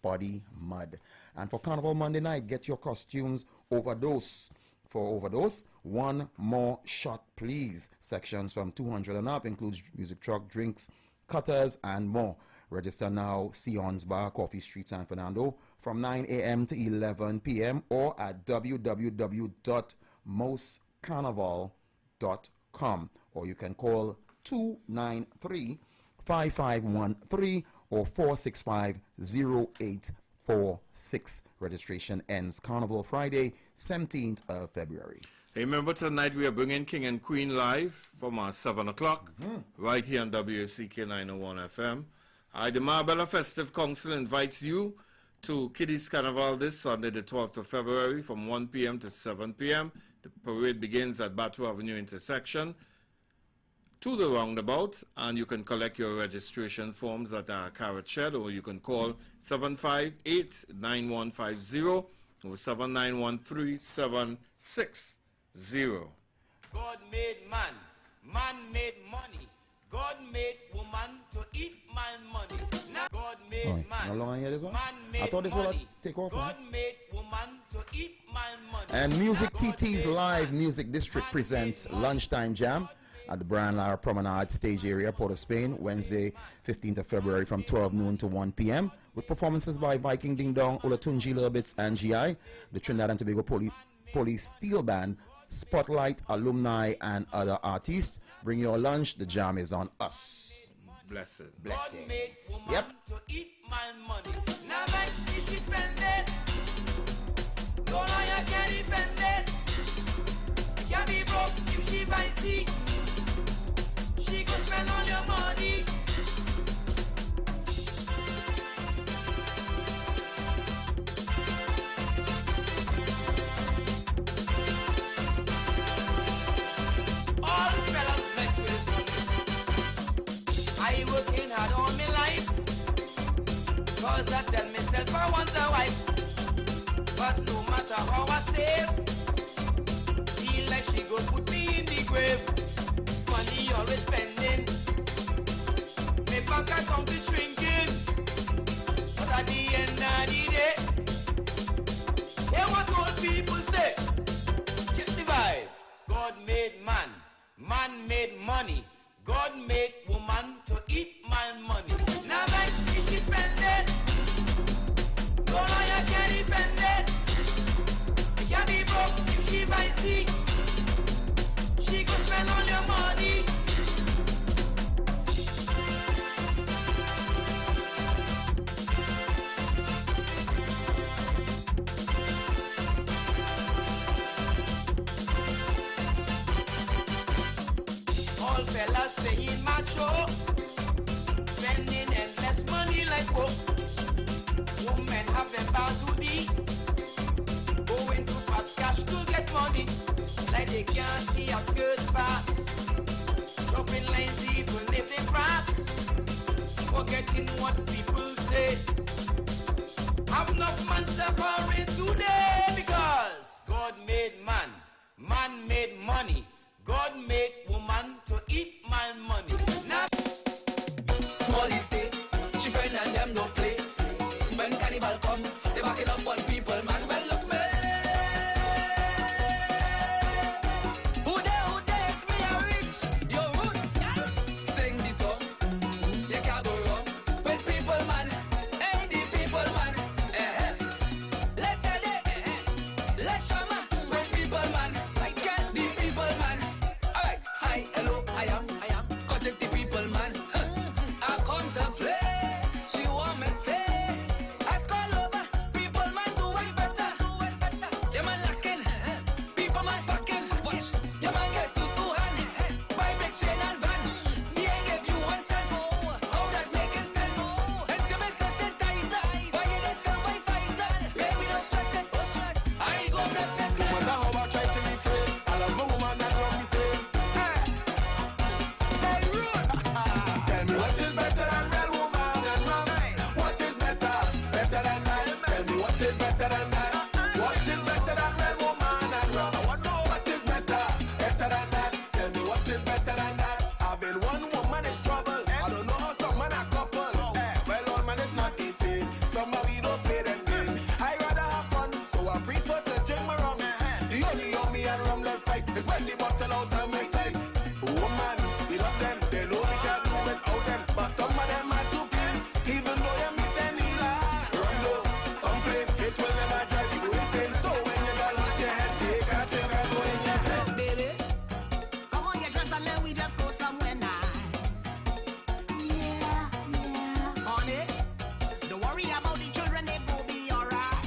body mud. And for Carnival Monday night, get your costumes Overdose. For Overdose, one more shot, please. Sections from 200 and up includes music truck, drinks, cutters, and more. Register now, Sion's Bar, Coffee Street, San Fernando, from 9 a.m. to 11 p.m. or at www.mostcarnival.com, or you can call 293-5513 or 465-0846. Registration ends Carnival Friday, 17th of February. Hey, remember tonight we are bringing King and Queen live from 7 o'clock, right here on WCK 901 FM. The Marbella Festive Council invites you to Kiddies Carnival this Sunday, the 12th of February, from 1 p.m. to 7 p.m. The parade begins at Batu Avenue intersection to the roundabout, and you can collect your registration forms at our Carrot Shed, or you can call 758-9150 or 7913-760. God made man, man made money. God made woman to eat man money. Now God made man, man made I thought this money. would take off. God made woman to eat man money. And Music TT's Live Music District presents Lunchtime Jam at the Brian Lara Promenade Stage Area, Port of Spain, Wednesday, 15th of February from 12 noon to 1 p.m. with performances by Viking Ding Dong, Olatunji Lirbits, and GI, the Trinidad and Tobago Police Steel Band, Spotlight, alumni, and other artists. Bring your lunch. The jam is on us. Blessed. God made woman Yep. to eat man money. Now man, if she spend it, no lawyer can defend it. Can be broke if she buy seat. She go spend all your money. Cause I tell myself I want a wife, but no matter how I save, feel like she go put me in the grave. Money always spending, my bank account is shrinking, but at the end of the day, hear what old people say. Check the vibe. God made man, man made money. God made woman to eat my money. Now I see she spend it, no lawyer can defend it. You can be broke if she buy see. She go spend all your money. All fellas playing macho, spending endless money like whoa. Women have them bars hoodie, going to fast cash to get money, like they can't see a skirt pass. Dropping lines even if they cross, forgetting what people say. Have enough man suffering today because God made man, man made money. God made woman to eat my money. Now, small estate, she friend and them don't play. When Carnival come, they back it up on people, man. Well, look me. Who there, it's me a rich. Your roots, sing this song. You can't go wrong with people, man. Hey, the people, man. Let's say it, let's show man. With people, man. I get the people, man. Alright, hi, hello, I am. Contact the people, man. I come to play. She want me stay. Ask all over. People, man, do way better. Yeah, man, lacking. People, man, packing. Watch. Yeah, man, get susu hand. Buy big chain and van. He ain't give you 1 cent. How that making sense? And your business is tight. Why you this girl, why fight? Baby, don't stress it. I go bless it. No matter how I try to refrain, I love my woman and wrong the same. Hey, roots. Tell me what is better than real woman and rum? What is better? Better than that? Tell me what is better than that? What is better than real woman and rum? I want to know what is better? Better than that? Tell me what is better than that? Having one woman is trouble. I don't know how some man a couple. Well, all man is not the same. Somebody don't play them game. I rather have fun, so I prefer to drink my rum. The only on me and rum let's fight is when the bottle out of my sight. Woman, we love them, they know we can't do without them. But some of them are too pleased, even though you meet them healer. Run low, complain, it will never drive you insane. So when you got hot your head, take a drink and go in your head. Baby, come on, get dressed and then we just go somewhere nice. Yeah. Honey, don't worry about the children, they go be alright.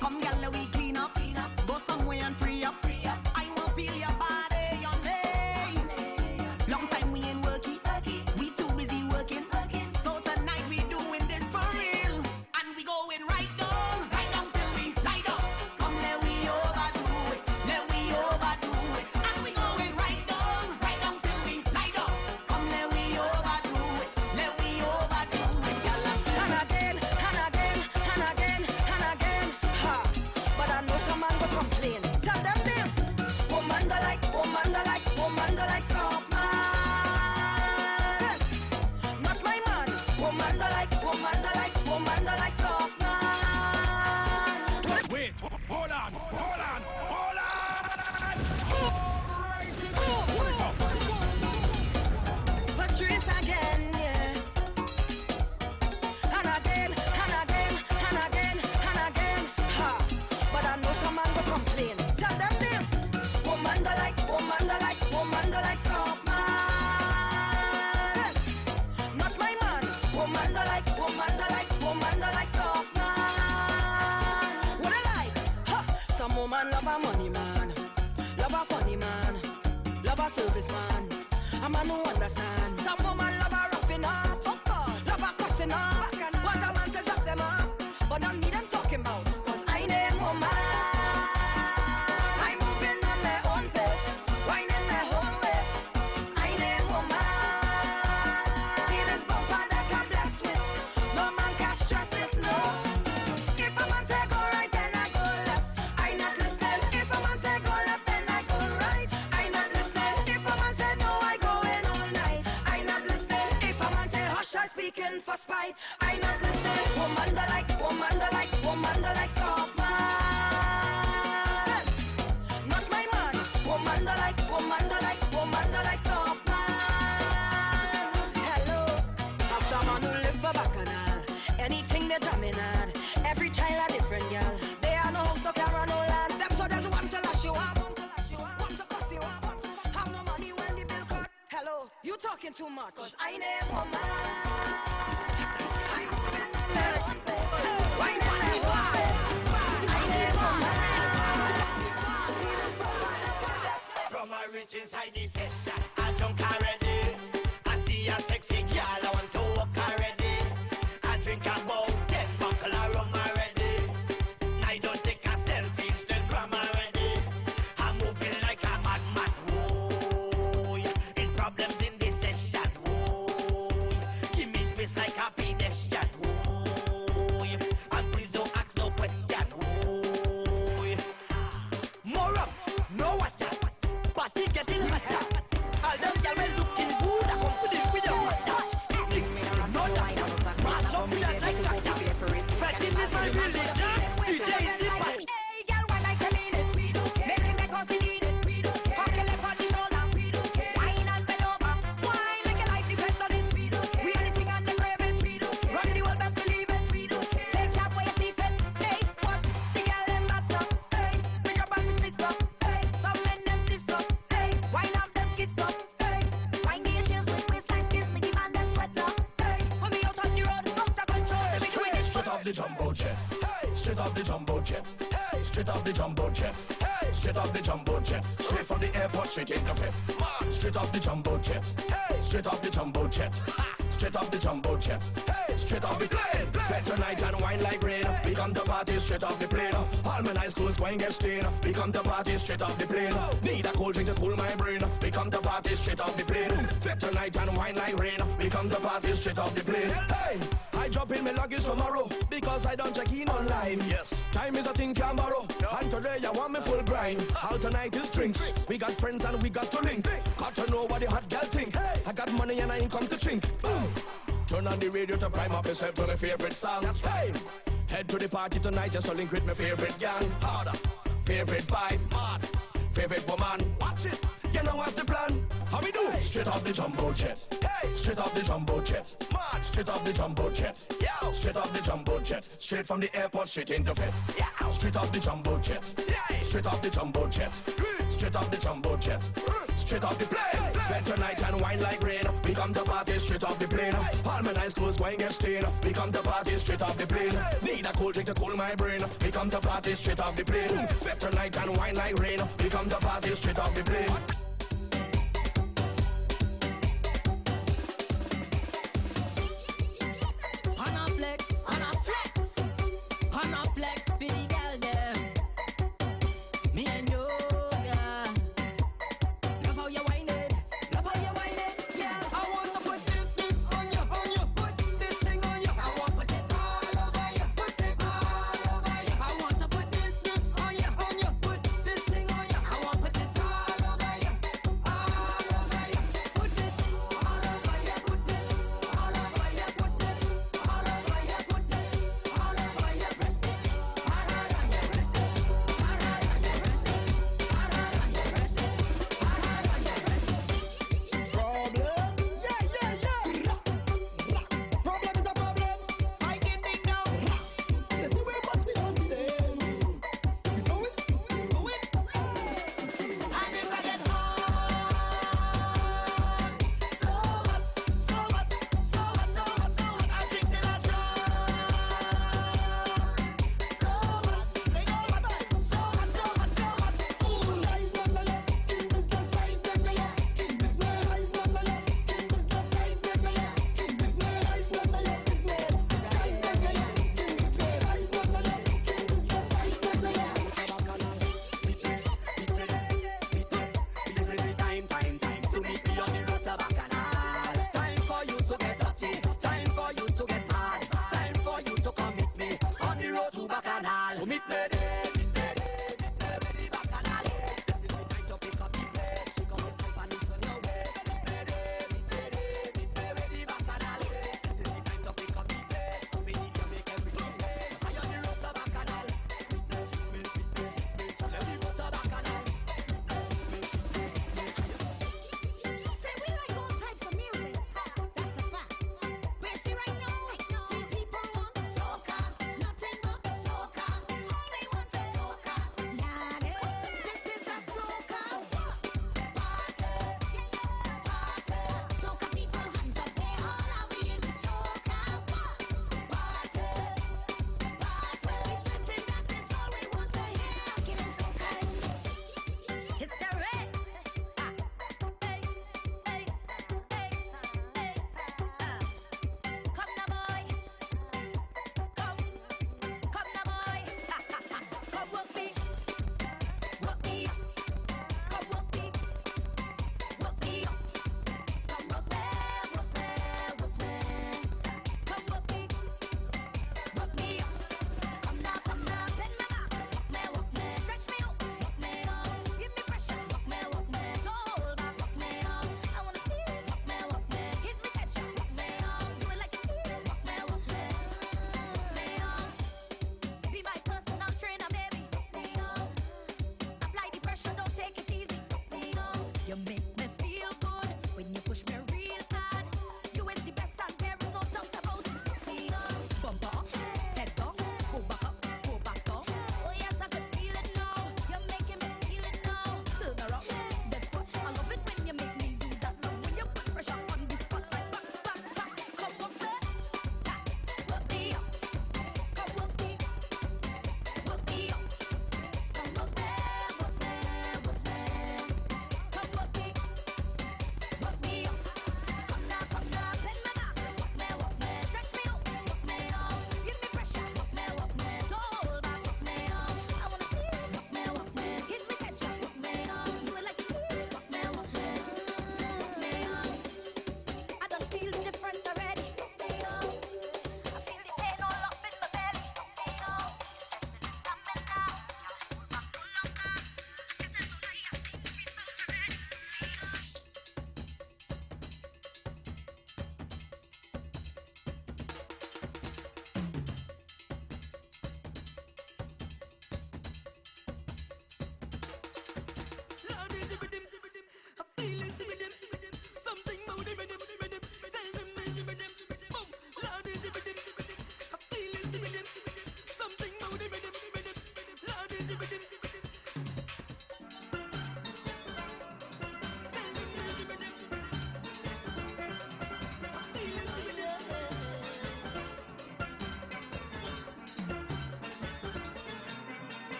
Come, girl, we clean up. Go somewhere and free up. I want feel your body, your name. Long time we ain't working. We too busy working. So tonight we doing this for real. And we going right down till we light up. Come, let we overdo it. And we going right down till we light up. Come, let we overdo it. Y'all And again, ha. But I know some man will complain. Tell them this. Woman do like soft man. Yes. Not my man. Woman do like soft man. Wait, hold on. Patrice again, yeah. And again, ha. But I know some man will complain. Tell them this. Woman do like soft man. Yes. Not my man. Woman do like soft man. What I like? Ha. Some woman love a money man, love a funny man, love a service man. A man who understand. Some woman love a roughing up, love a cussing up. Want a man to drop them up, but don't need them talking about. Cause I name woman. I'm moving on my own pace, whining my own waist. I name woman. See this bumper jamming hard. Every child a different girl. They are no house, no car, no land. Them so there's one to lash you up, one to cuss you up, have no money when the bill cut. Hello, you talking too much? 'Cause I name woman. I'm moving on that one place. Why not I name woman. From my rich inside the session, I drunk already. I see a sexy girl, I want to walk already. I drink about 10 buckle of rum already. I don't take a selfie, Instagram already. I'm moving like a madman, whoa. It's problems in this session, whoa. Give me space like a pedestrian, whoa. And please don't ask no question, whoa. More up, no water, party getting hotter. All them girls well looking good, I come to the with your mother. Sing me no that, mash up with that like that. Fighting is my religion, DJ is the best. Hey, girl, when I come in, it's we don't care. Make him make us need it, we don't care. Cock your leg on the shoulder, we don't care. Wine and bend over, wine like your life depends on it, we don't care. We anything on the crave it, we don't care. Run the world, best believe it, we don't care. Take chop where you see fit, hey, watch the girl them that's up, hey. Bring your body splits up, hey. Some men them stiffs up, hey. Wine up them skits up, hey. Wine the inches with waistline skills, make the man them sweat up, hey. Put me out on the road, out of control, let me quit it. Straight off the jumbo jet, straight off the jumbo jet, straight off the jumbo jet, straight off the jumbo jet, straight from the airport, straight in the fit. Straight off the jumbo jet, straight off the jumbo jet, straight off the jumbo jet, straight off the plane. Fed tonight and wine like rain. We come to party straight off the plane. All my nice clothes going get stained. We come to party straight off the plane. Need a cold drink to cool my brain. We come to party straight off the plane. Fed tonight and wine like rain. We come to party straight off the plane. Hey, I drop in my luggage tomorrow because I don't check in online. Yes, time is a thing can borrow. And today I want me full grind. All tonight is drinks. We got friends and we got to link. Got to know what the hot girl think. I got money and I ain't come to drink. Turn on the radio to prime up yourself to my favorite song. Hey, head to the party tonight just to link with my favorite gang. Harder, favorite vibe, mad, favorite woman. Watch it. You know what's the plan? How we do? Straight off the jumbo jet. Hey, straight off the jumbo jet. Mad, straight off the jumbo jet. Yeah, straight off the jumbo jet. Straight from the airport, straight into bed. Yeah, straight off the jumbo jet. Yeah, straight off the jumbo jet. Straight off the jumbo jet. Straight off the plane. Fed tonight and wine like rain. We come to party straight off the plane. All my nice clothes going get stained. We come to party straight off the plane. Need a cold drink to cool my brain. We come to party straight off the plane. Fed tonight and wine like rain. We come to party straight off the plane.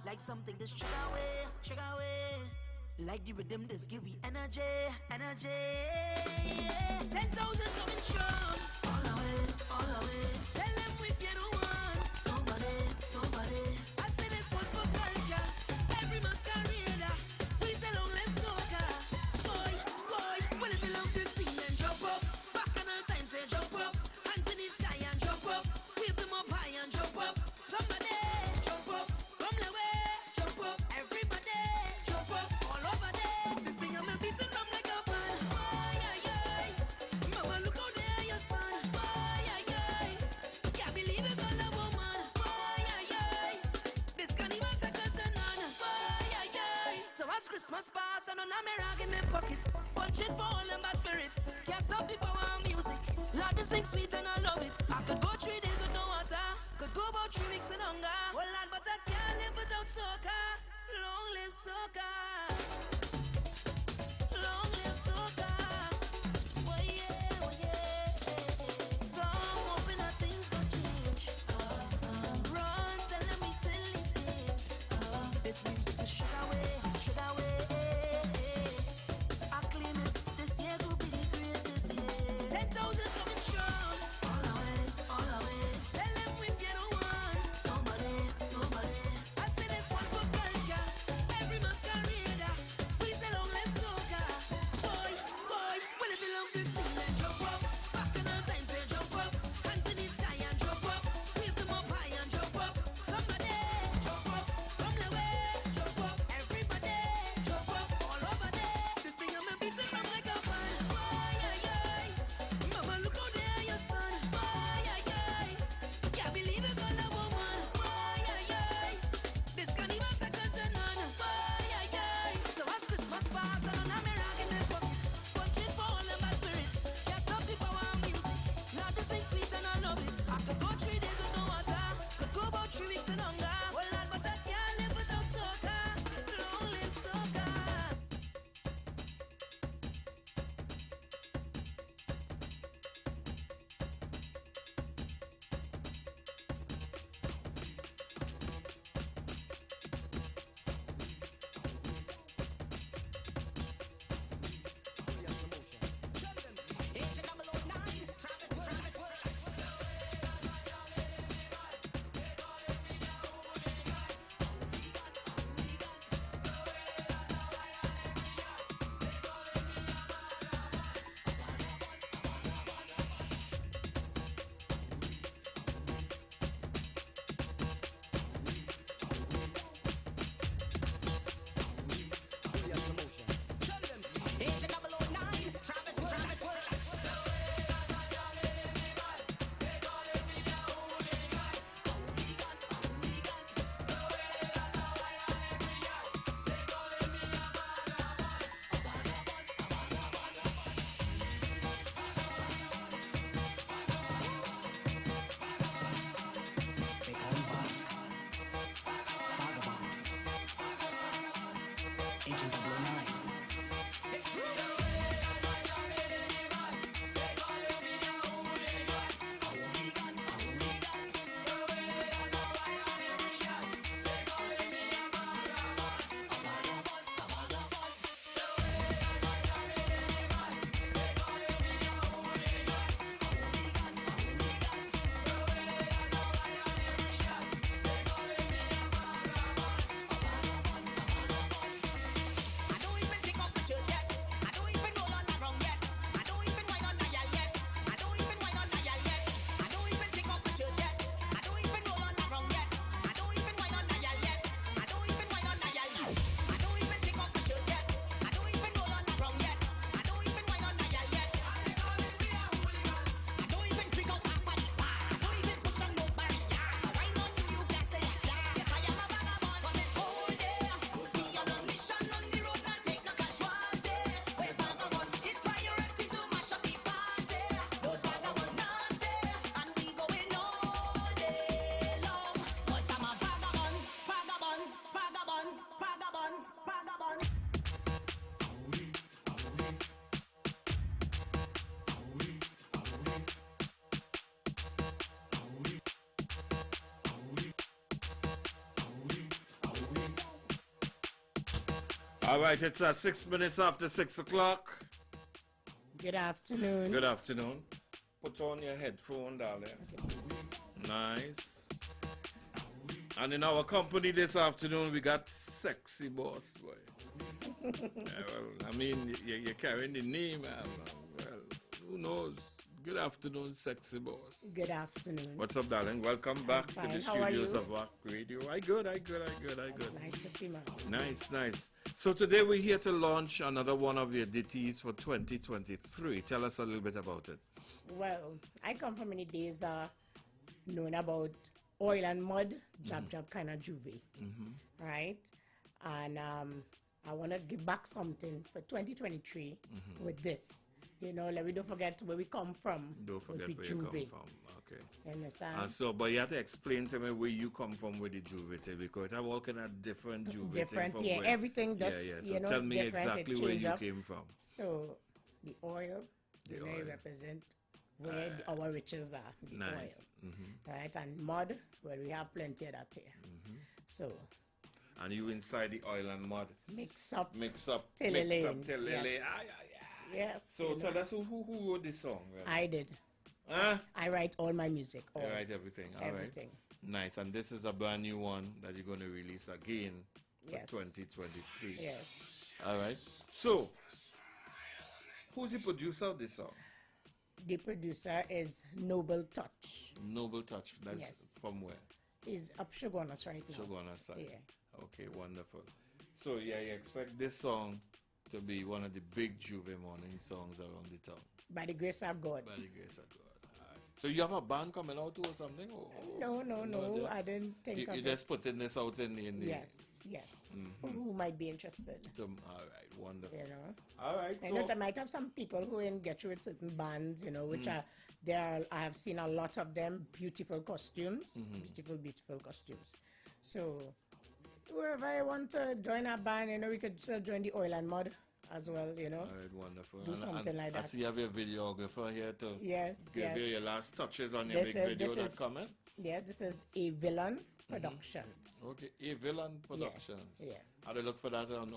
Like something that's trigger away. Like the rhythm that's give me energy. 10,000 coming strong. All the way. Tell them if you don't want nobody. I say this one for culture. Every masquerader. We say long live soca. Boy, when if you love this scene and jump up. Back on all time say jump up. Hands in the sky and jump up. Wave them up high and jump up. Somebody jump up. Christmas pass and on a mirror in my pocket. Punching for all them bad spirits. Can't stop the power of music. Lord, this thing sweet and I love it. I could go 3 days with no water. Could go about 3 weeks in hunger. Well, Lord, but I can't live without soca. Long live soca. Long live soca. Oh yeah. So I'm hoping that things gon' change. Run, tell them we still listen. This music is sugar away. I claim it, this year will be the greatest year. 10,000 coming strong. All the way. Tell them if you don't want nobody. I say this one for culture. Every masquerader. We say long live soca. Boy, when if you love this thing, then jump up. Back in our time, say jump up. Hands in the sky and jump up. Wave them up high and jump up. Somebody jump up. Come the way, jump up. Everybody jump up. All over there. This thing I'm a beating from like a fan. Mama, look how Agent 009. All right, it's 6 minutes after 6 o'clock. Good afternoon. Good afternoon. Put on your headphone, darling. Nice. And in our company this afternoon, we got Sexy Boss Boy. Well, I mean, you're carrying the name. Well, who knows? Good afternoon, Sexy Boss. Good afternoon. What's up, darling? Welcome back to the studios of Rock Radio. I good. Nice to see you, man. Nice. So today we're here to launch another one of your ditties for 2023. Tell us a little bit about it. Well, I come from many days knowing about oil and mud, jab kind of juvie, right? And I want to give back something for 2023 with this. You know, like we don't forget where we come from. Don't forget where you come from. Okay. You understand? And so, but you have to explain to me where you come from with the juvie, because I'm working at different juvie. Different, yeah. Where, everything does, So you know, tell me exactly where you came from. So, the oil, the oil represent where our riches are. The nice. Oil, right? And mud, where we have plenty of that here. So. And you inside the oil and mud. Mix up. Till Yes. Yes. So tell us who wrote this song? Really? I did. Huh? I write all my music. You write everything. All everything. Right. Nice. And this is a brand new one that you're going to release again for 2023. Yes. All right. So, who's the producer of this song? The producer is Noble Touch. Noble Touch. That's from where? He's up Shogunas right now. Shogunas side. Yeah. Okay, wonderful. So, you expect this song to be one of the big Juve morning songs around the town. By the grace of God. By the grace of God. All right. So you have a band coming out too or something? No. I didn't think of it. You're just putting this out in the... Yes. For who might be interested. All right, wonderful. You know? All right. I know there might have some people who engage with certain bands, you know, which are there. I have seen a lot of them, beautiful costumes, beautiful costumes. So whoever I want to join a band, you know, we could still join the oil and mud as well, you know. All right, wonderful. Do something like that. I see you have your videographer here to give you your last touches on your big video that's coming. Yeah, this is A Villain Productions. Okay, A Villain Productions. Yeah. How do you look for that on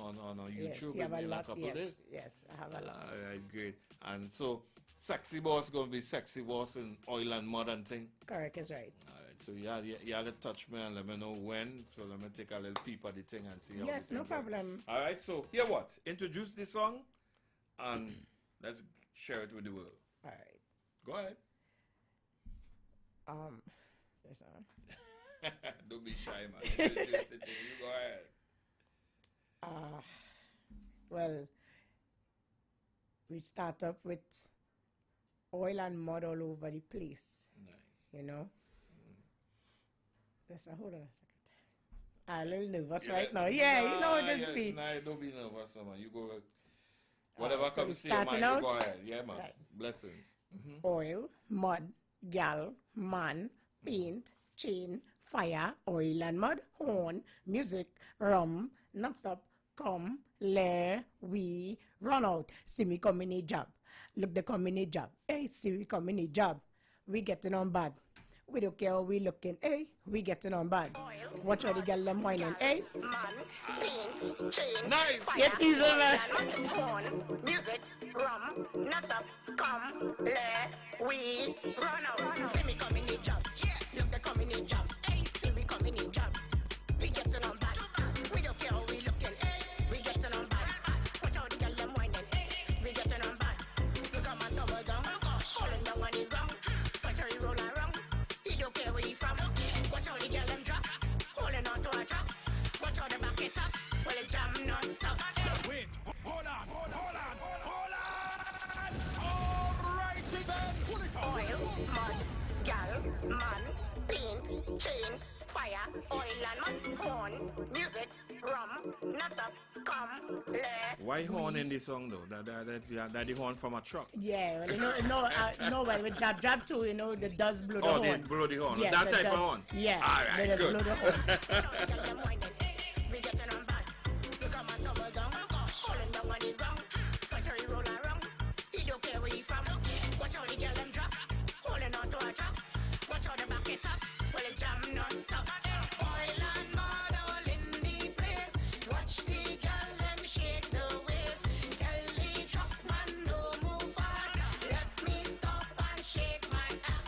YouTube in a couple days? Yes, I have a lot. All right, great. And so, Sexy Boss going to be Sexy Boss in oil and mud and thing? Correct, is right. All right, so you had to touch me and let me know when, so let me take a little peep at the thing and see how Yes, no problem. All right, so here what? Introduce the song and let's share it with the world. All right. Go ahead. Yes, Don't be shy, man. Introduce the thing. You go ahead. Well, we start up with oil and mud all over the place. Nice. You know? Hold on a second. I'm a little nervous right now. Yeah, you know this be. Nah, don't be nervous, man. You go. Whatever so comes to your mind, you go ahead. Yeah, man. Right. Blessings. Oil, mud, gal, man, paint, chain, fire, oil and mud, horn, music, rum, non-stop, come, le, we, run out. See me coming in job. Look, they coming in job. Hey, see we coming in job. We getting on bad. We don't care how we looking. Hey, we getting on bad. Watch how the girl them whining. Hey, nice. Get easy, man. Horn, music, rum, nuts up, come, le, we, run out. See me coming in job. Look, they coming in job. Hey, see we coming in job. We getting on bad. We don't care how we looking. Hey, we getting on bad. Watch how the girl them whining. Hey, we getting on bad. Look at my tumble down. Falling down on the ground. Watch how he roll around. He don't care where he from. Watch how the girl them drop. Holding on to a drop. Watch how they back it up. Well, it jam non-stop. Wait, hold on. All righty then. Pull it up. Oil, mud, gal, man, paint, chain, fire, oil and mud, horn, music, rum, nuts up, come, le. Why horn in this song though? That the horn from a truck. Yeah, well, when we jab too, the does blow the horn. Oh, they blow the horn. Yes, That it type does. of horn. Yeah, All right, they just good. blow the horn. We getting on bad. Look at my tumble down. Falling down on the ground. Watch how he roll around. He don't care where he from. Watch how the girl them drop. Holding on to a drop. Watch how they back it up. Well, it jam non-stop. Oil and mud all in the place. Watch the girl them shake the waist. Tell the truck man no move fast. Let me stop and shake my ass.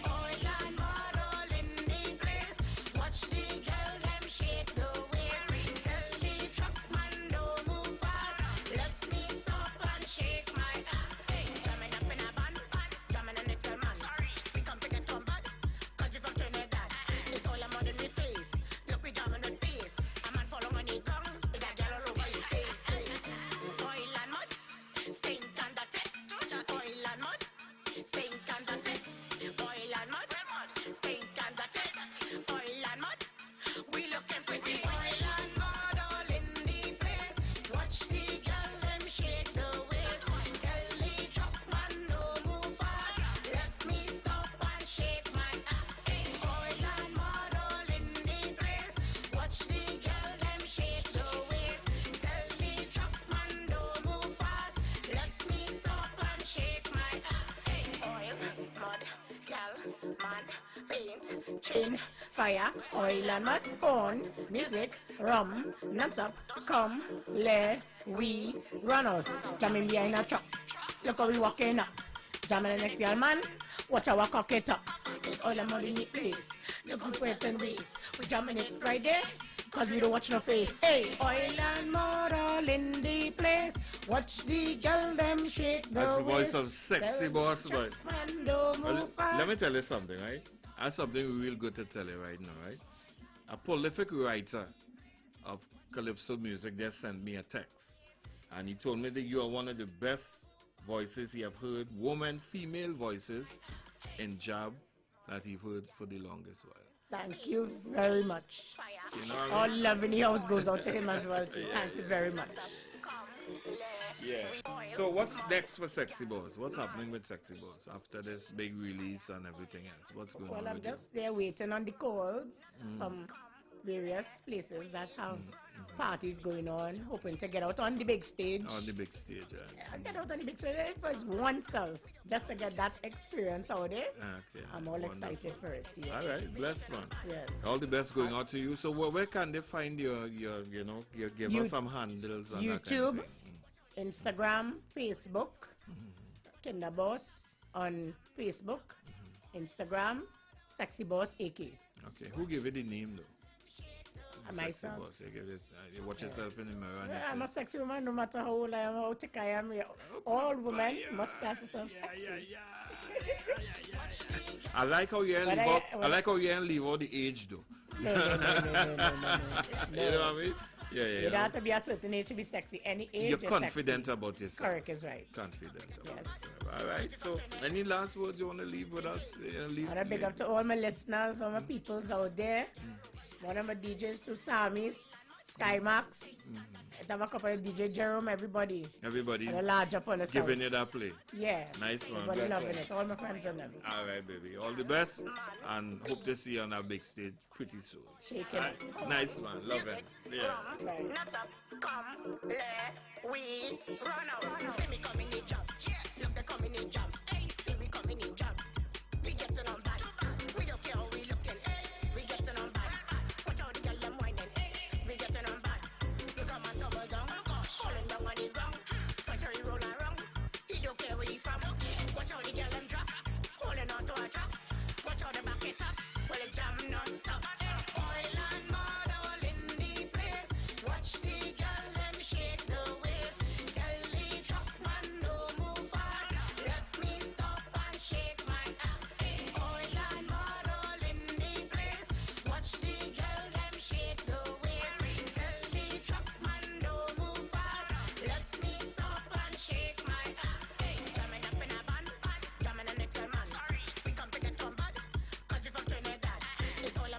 Oil and mud all in the place. Watch the girl them shake the waist. Tell the truck man no move fast. Let me stop and shake my ass. Jamming up in a band, jamming an Excel man. We come to get on bad, cause we from Trinidad. It's all a mud in the face. Look, we jamming with bass. A man follow on the tongue. Is a girl all over your face. Oil and mud, stink and dirty. Oil and mud, stink and dirty. Oil and mud, stink and dirty. Oil and mud, we looking pretty. Oil and mud all in the place. Watch the girl them shake the waist. Tell the truck man no move fast. Let me stop and shake my ass. Oil and mud all in the place. Watch the girl them shake the waist. Tell the truck man no move fast. Let me stop and shake my ass. Oil, mud, gal, man, paint, Chain, fire, oil and mud, horn, music, rum, nuts up, come, le, we, run out. Jamming behind a truck. Look how we walking up. Jamming the next girl man. Watch our cock it up. It's oil and mud in the place. Look we put and waste. We jamming it Friday, cause we don't watch no face. Hey, oil and mud all in the place. Watch the girl them shake the That's the voice waist. of Sexy Tell Boss, the but truck man don't move fast. let me tell you something, right? I have something real good to tell you right now, right? A prolific writer of calypso music just sent me a text, and he told me that you are one of the best voices he have heard, woman, female voices in job that he heard for the longest while. Thank you very much. You know what I All mean? love in the house goes out to him as well too. Thank you very much. Yeah. So what's next for Sexy Boss? What's happening with Sexy Boss after this big release and everything else? What's going Well, on I'm with just there waiting on the calls from various places that have parties going on, hoping to get out on the big stage. you? On the big stage, yeah. Get out on the big stage first oneself, just to get that experience out there. Okay. I'm all Wonderful. excited for it. Yeah. All right, bless man. Yes. All the best going out to you. So where can they find your give us some handles and that kind of YouTube, thing? Instagram, Facebook, Kinder Boss on Facebook, Instagram, Sexy Boss AK. Okay, who gave you the name though? Sexy Myself. Boss. You give it, you watch yourself in the mirror and you I'm say, a sexy woman no matter how old I am, how thick I am. All women must call themselves sexy. I like how you ain't When leave I- out. I when- like how you ain't leave out the age though. No. You know what I mean? Yeah. You don't have to be a certain age to be sexy. Any age You're you're confident sexy. about yourself. Correct is right. Confident about Yes. yourself. All right. So, any last words you want to leave with us? I want to big up to all my listeners, all my peoples out there. One of my DJs to Samis, Skymax, have a couple of DJ Jerome, everybody. Everybody And a large up on the giving south. you that play. Yeah. Nice one. Everybody Good loving one. it. All my friends and them. All right, baby. All the best, and hope to see you on a big stage pretty soon. Shaking Right? Nice one. Love it. Yeah. Nuts up, come, let we run out. See me coming in jump. Look, they coming in jump. Hey, see we coming in jump. We getting on bad. We don't care how we looking. Hey, we getting on bad. Watch out the girl them whining. Hey, we getting on bad. You come and tumble down, falling down on the ground. Watch how he roll around. He don't care where he from. Watch how the girl them drop, holding on to a drop. Watch how they back it up. Well, it jam non-stop. Oil and mud all in the place. Watch the girl them shake the waist. Tell the truck man no move fast. Let me stop and shake my ass. Oil and mud all in the place. Watch the girl them shake the waist. Tell the truck man no move fast. Let me stop and shake my ass. Jamming up in a band, jamming an excel man. We come to get on bad, 'cause we from Trinidad. It's all a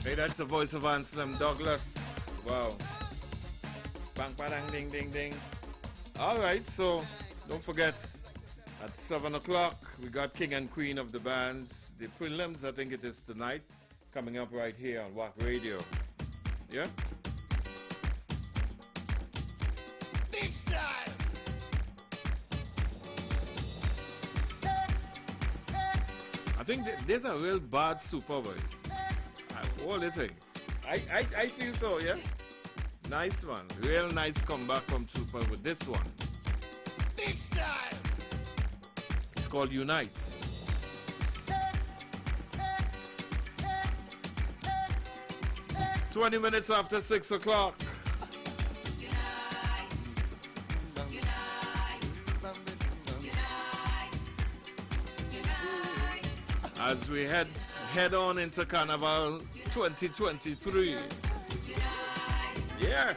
Hey, that's the voice of Anselm Douglas. Wow. Bang, bang, ding, ding, ding. All right, so don't forget, at 7 o'clock, we got King and Queen of the Bands. The prelims, I think it is tonight, coming up right here on WAC Radio. Yeah? Big style. I think there's a real bad Superboy. What do you think? I feel so, yeah? Nice one. Real nice comeback from Super with this one. Big style. It's called Unite. "20 minutes after 6 o'clock. As we head on into Carnival 2023. Yeah.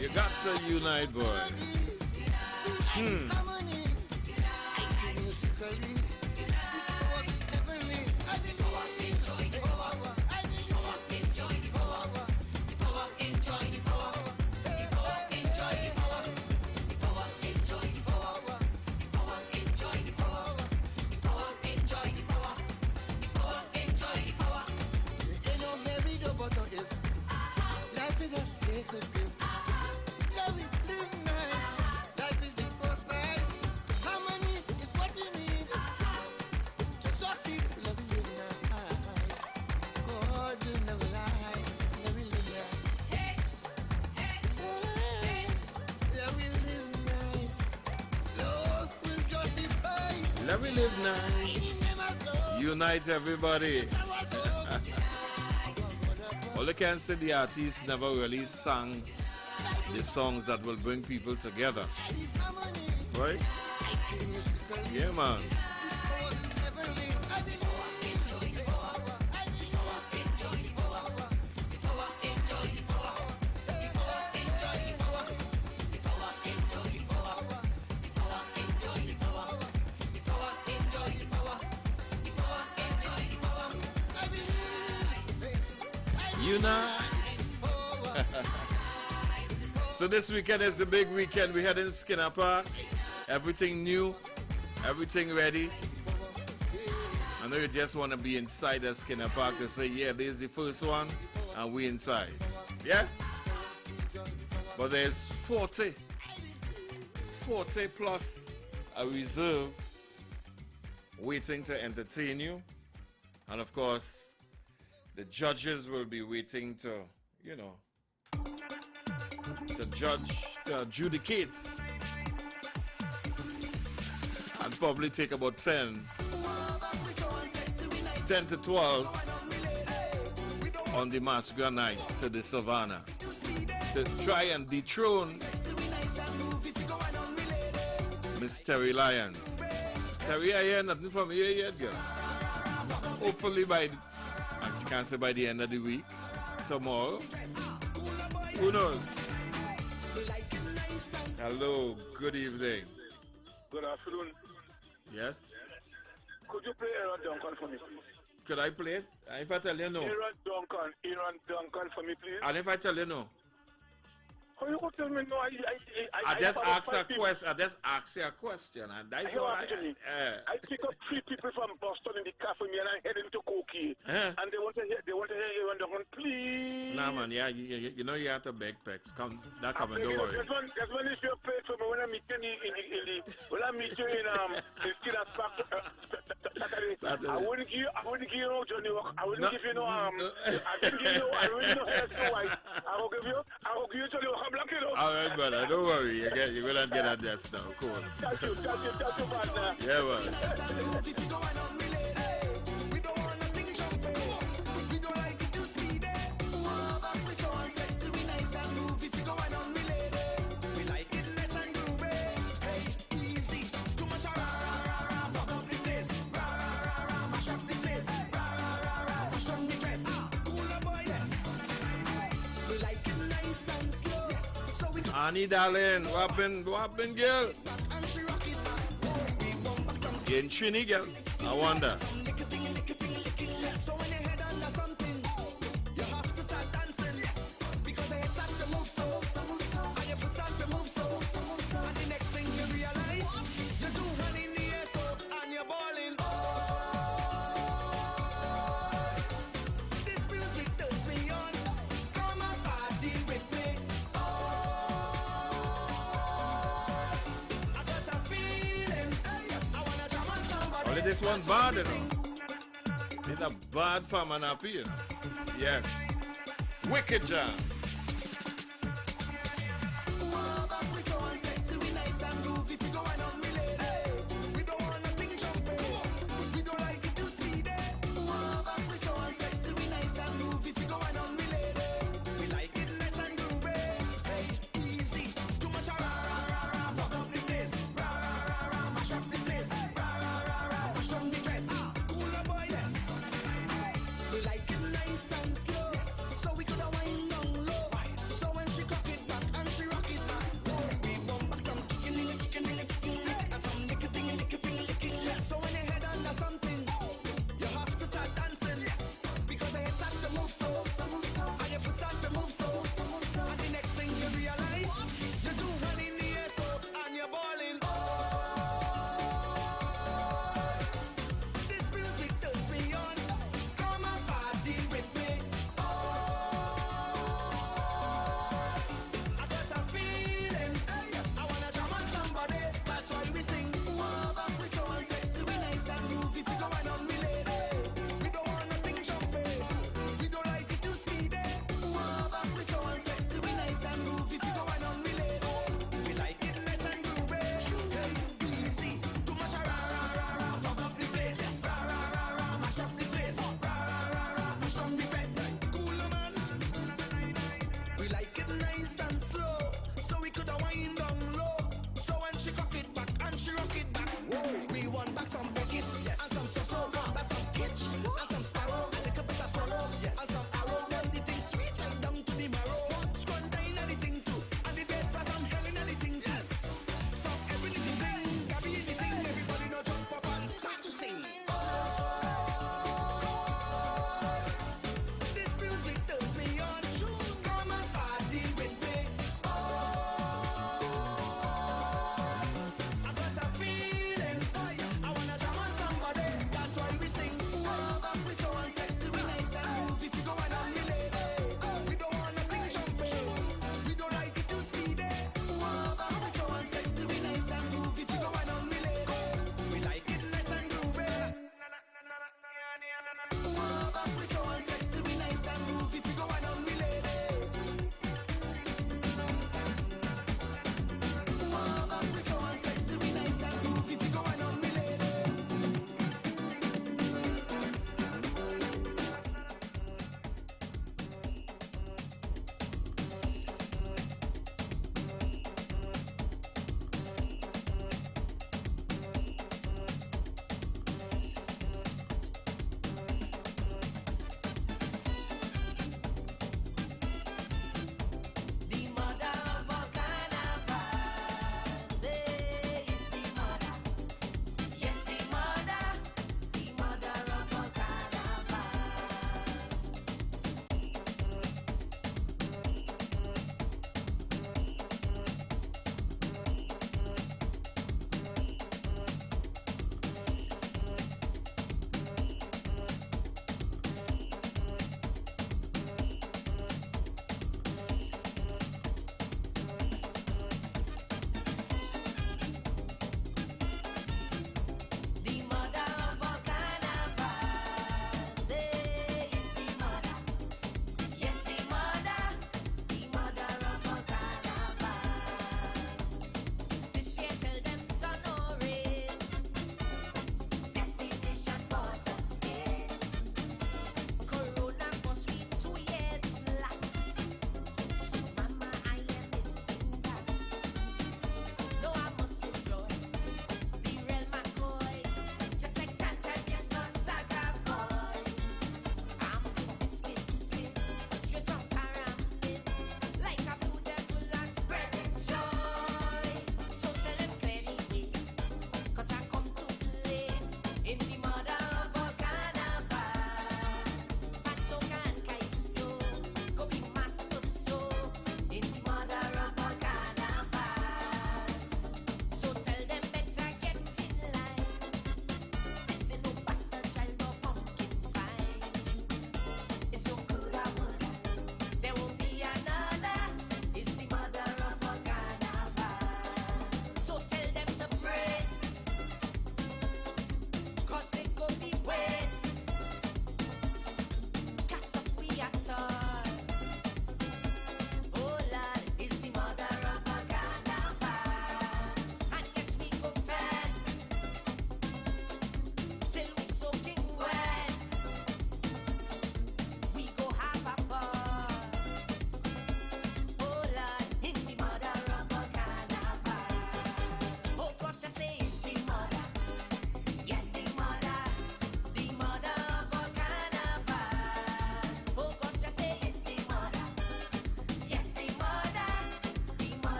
You got to unite, boy. Let me live nice. Unite everybody. All I can say, the artists never really sang the songs that will bring people together. Right? Yeah, man. So this weekend is the big weekend. We head in Skinner Park. Everything new, everything ready. I know you just want to be inside the Skinner Park to say, yeah, this is the first one, and we inside. Yeah? But there's 40 plus a reserve waiting to entertain you. And of course, the judges will be waiting to, you know, to judge, to adjudicate probably take about 10 to 12 on the Massacre night to the Savannah to try and dethrone Miss Terry Lyons. Terry, I hear nothing from here yet, girl. Hopefully I can't say by the end of the week, tomorrow. Who knows? Hello, good evening. Good afternoon. Yes? Could you play Aaron Duncan for me? Could I play it? And if I tell you no? Aaron Duncan for me, please. And if I tell you no? How you go tell me no? I just ask a question. I just ask you a question, and that's all I pick up 3 people from Boston in the car for me, and I head into Koki, and they want to hear Aaron Duncan, please. Nah, man, yeah, you know you have to beg pecs. Come, that coming, don't worry. That's one is your play for me when I meet you when I meet you in Skidder's Park Saturday. I wouldn't give you no Johnny Walk. I wouldn't give you no I wouldn't give you no hair so white. I will give you Johnny Walk. All right, brother, don't worry. You're going to get at that now. Cool. Thank you, partner. Yeah, man. Annie, darling, what happened, girl? Getting trini, girl. I wonder. Only this one bad, you know. It's a bad farmer up here, you know. Yes. Wicked jam.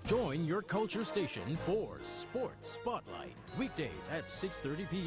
Join your culture station for Sports Spotlight, weekdays at 6:30 p.m.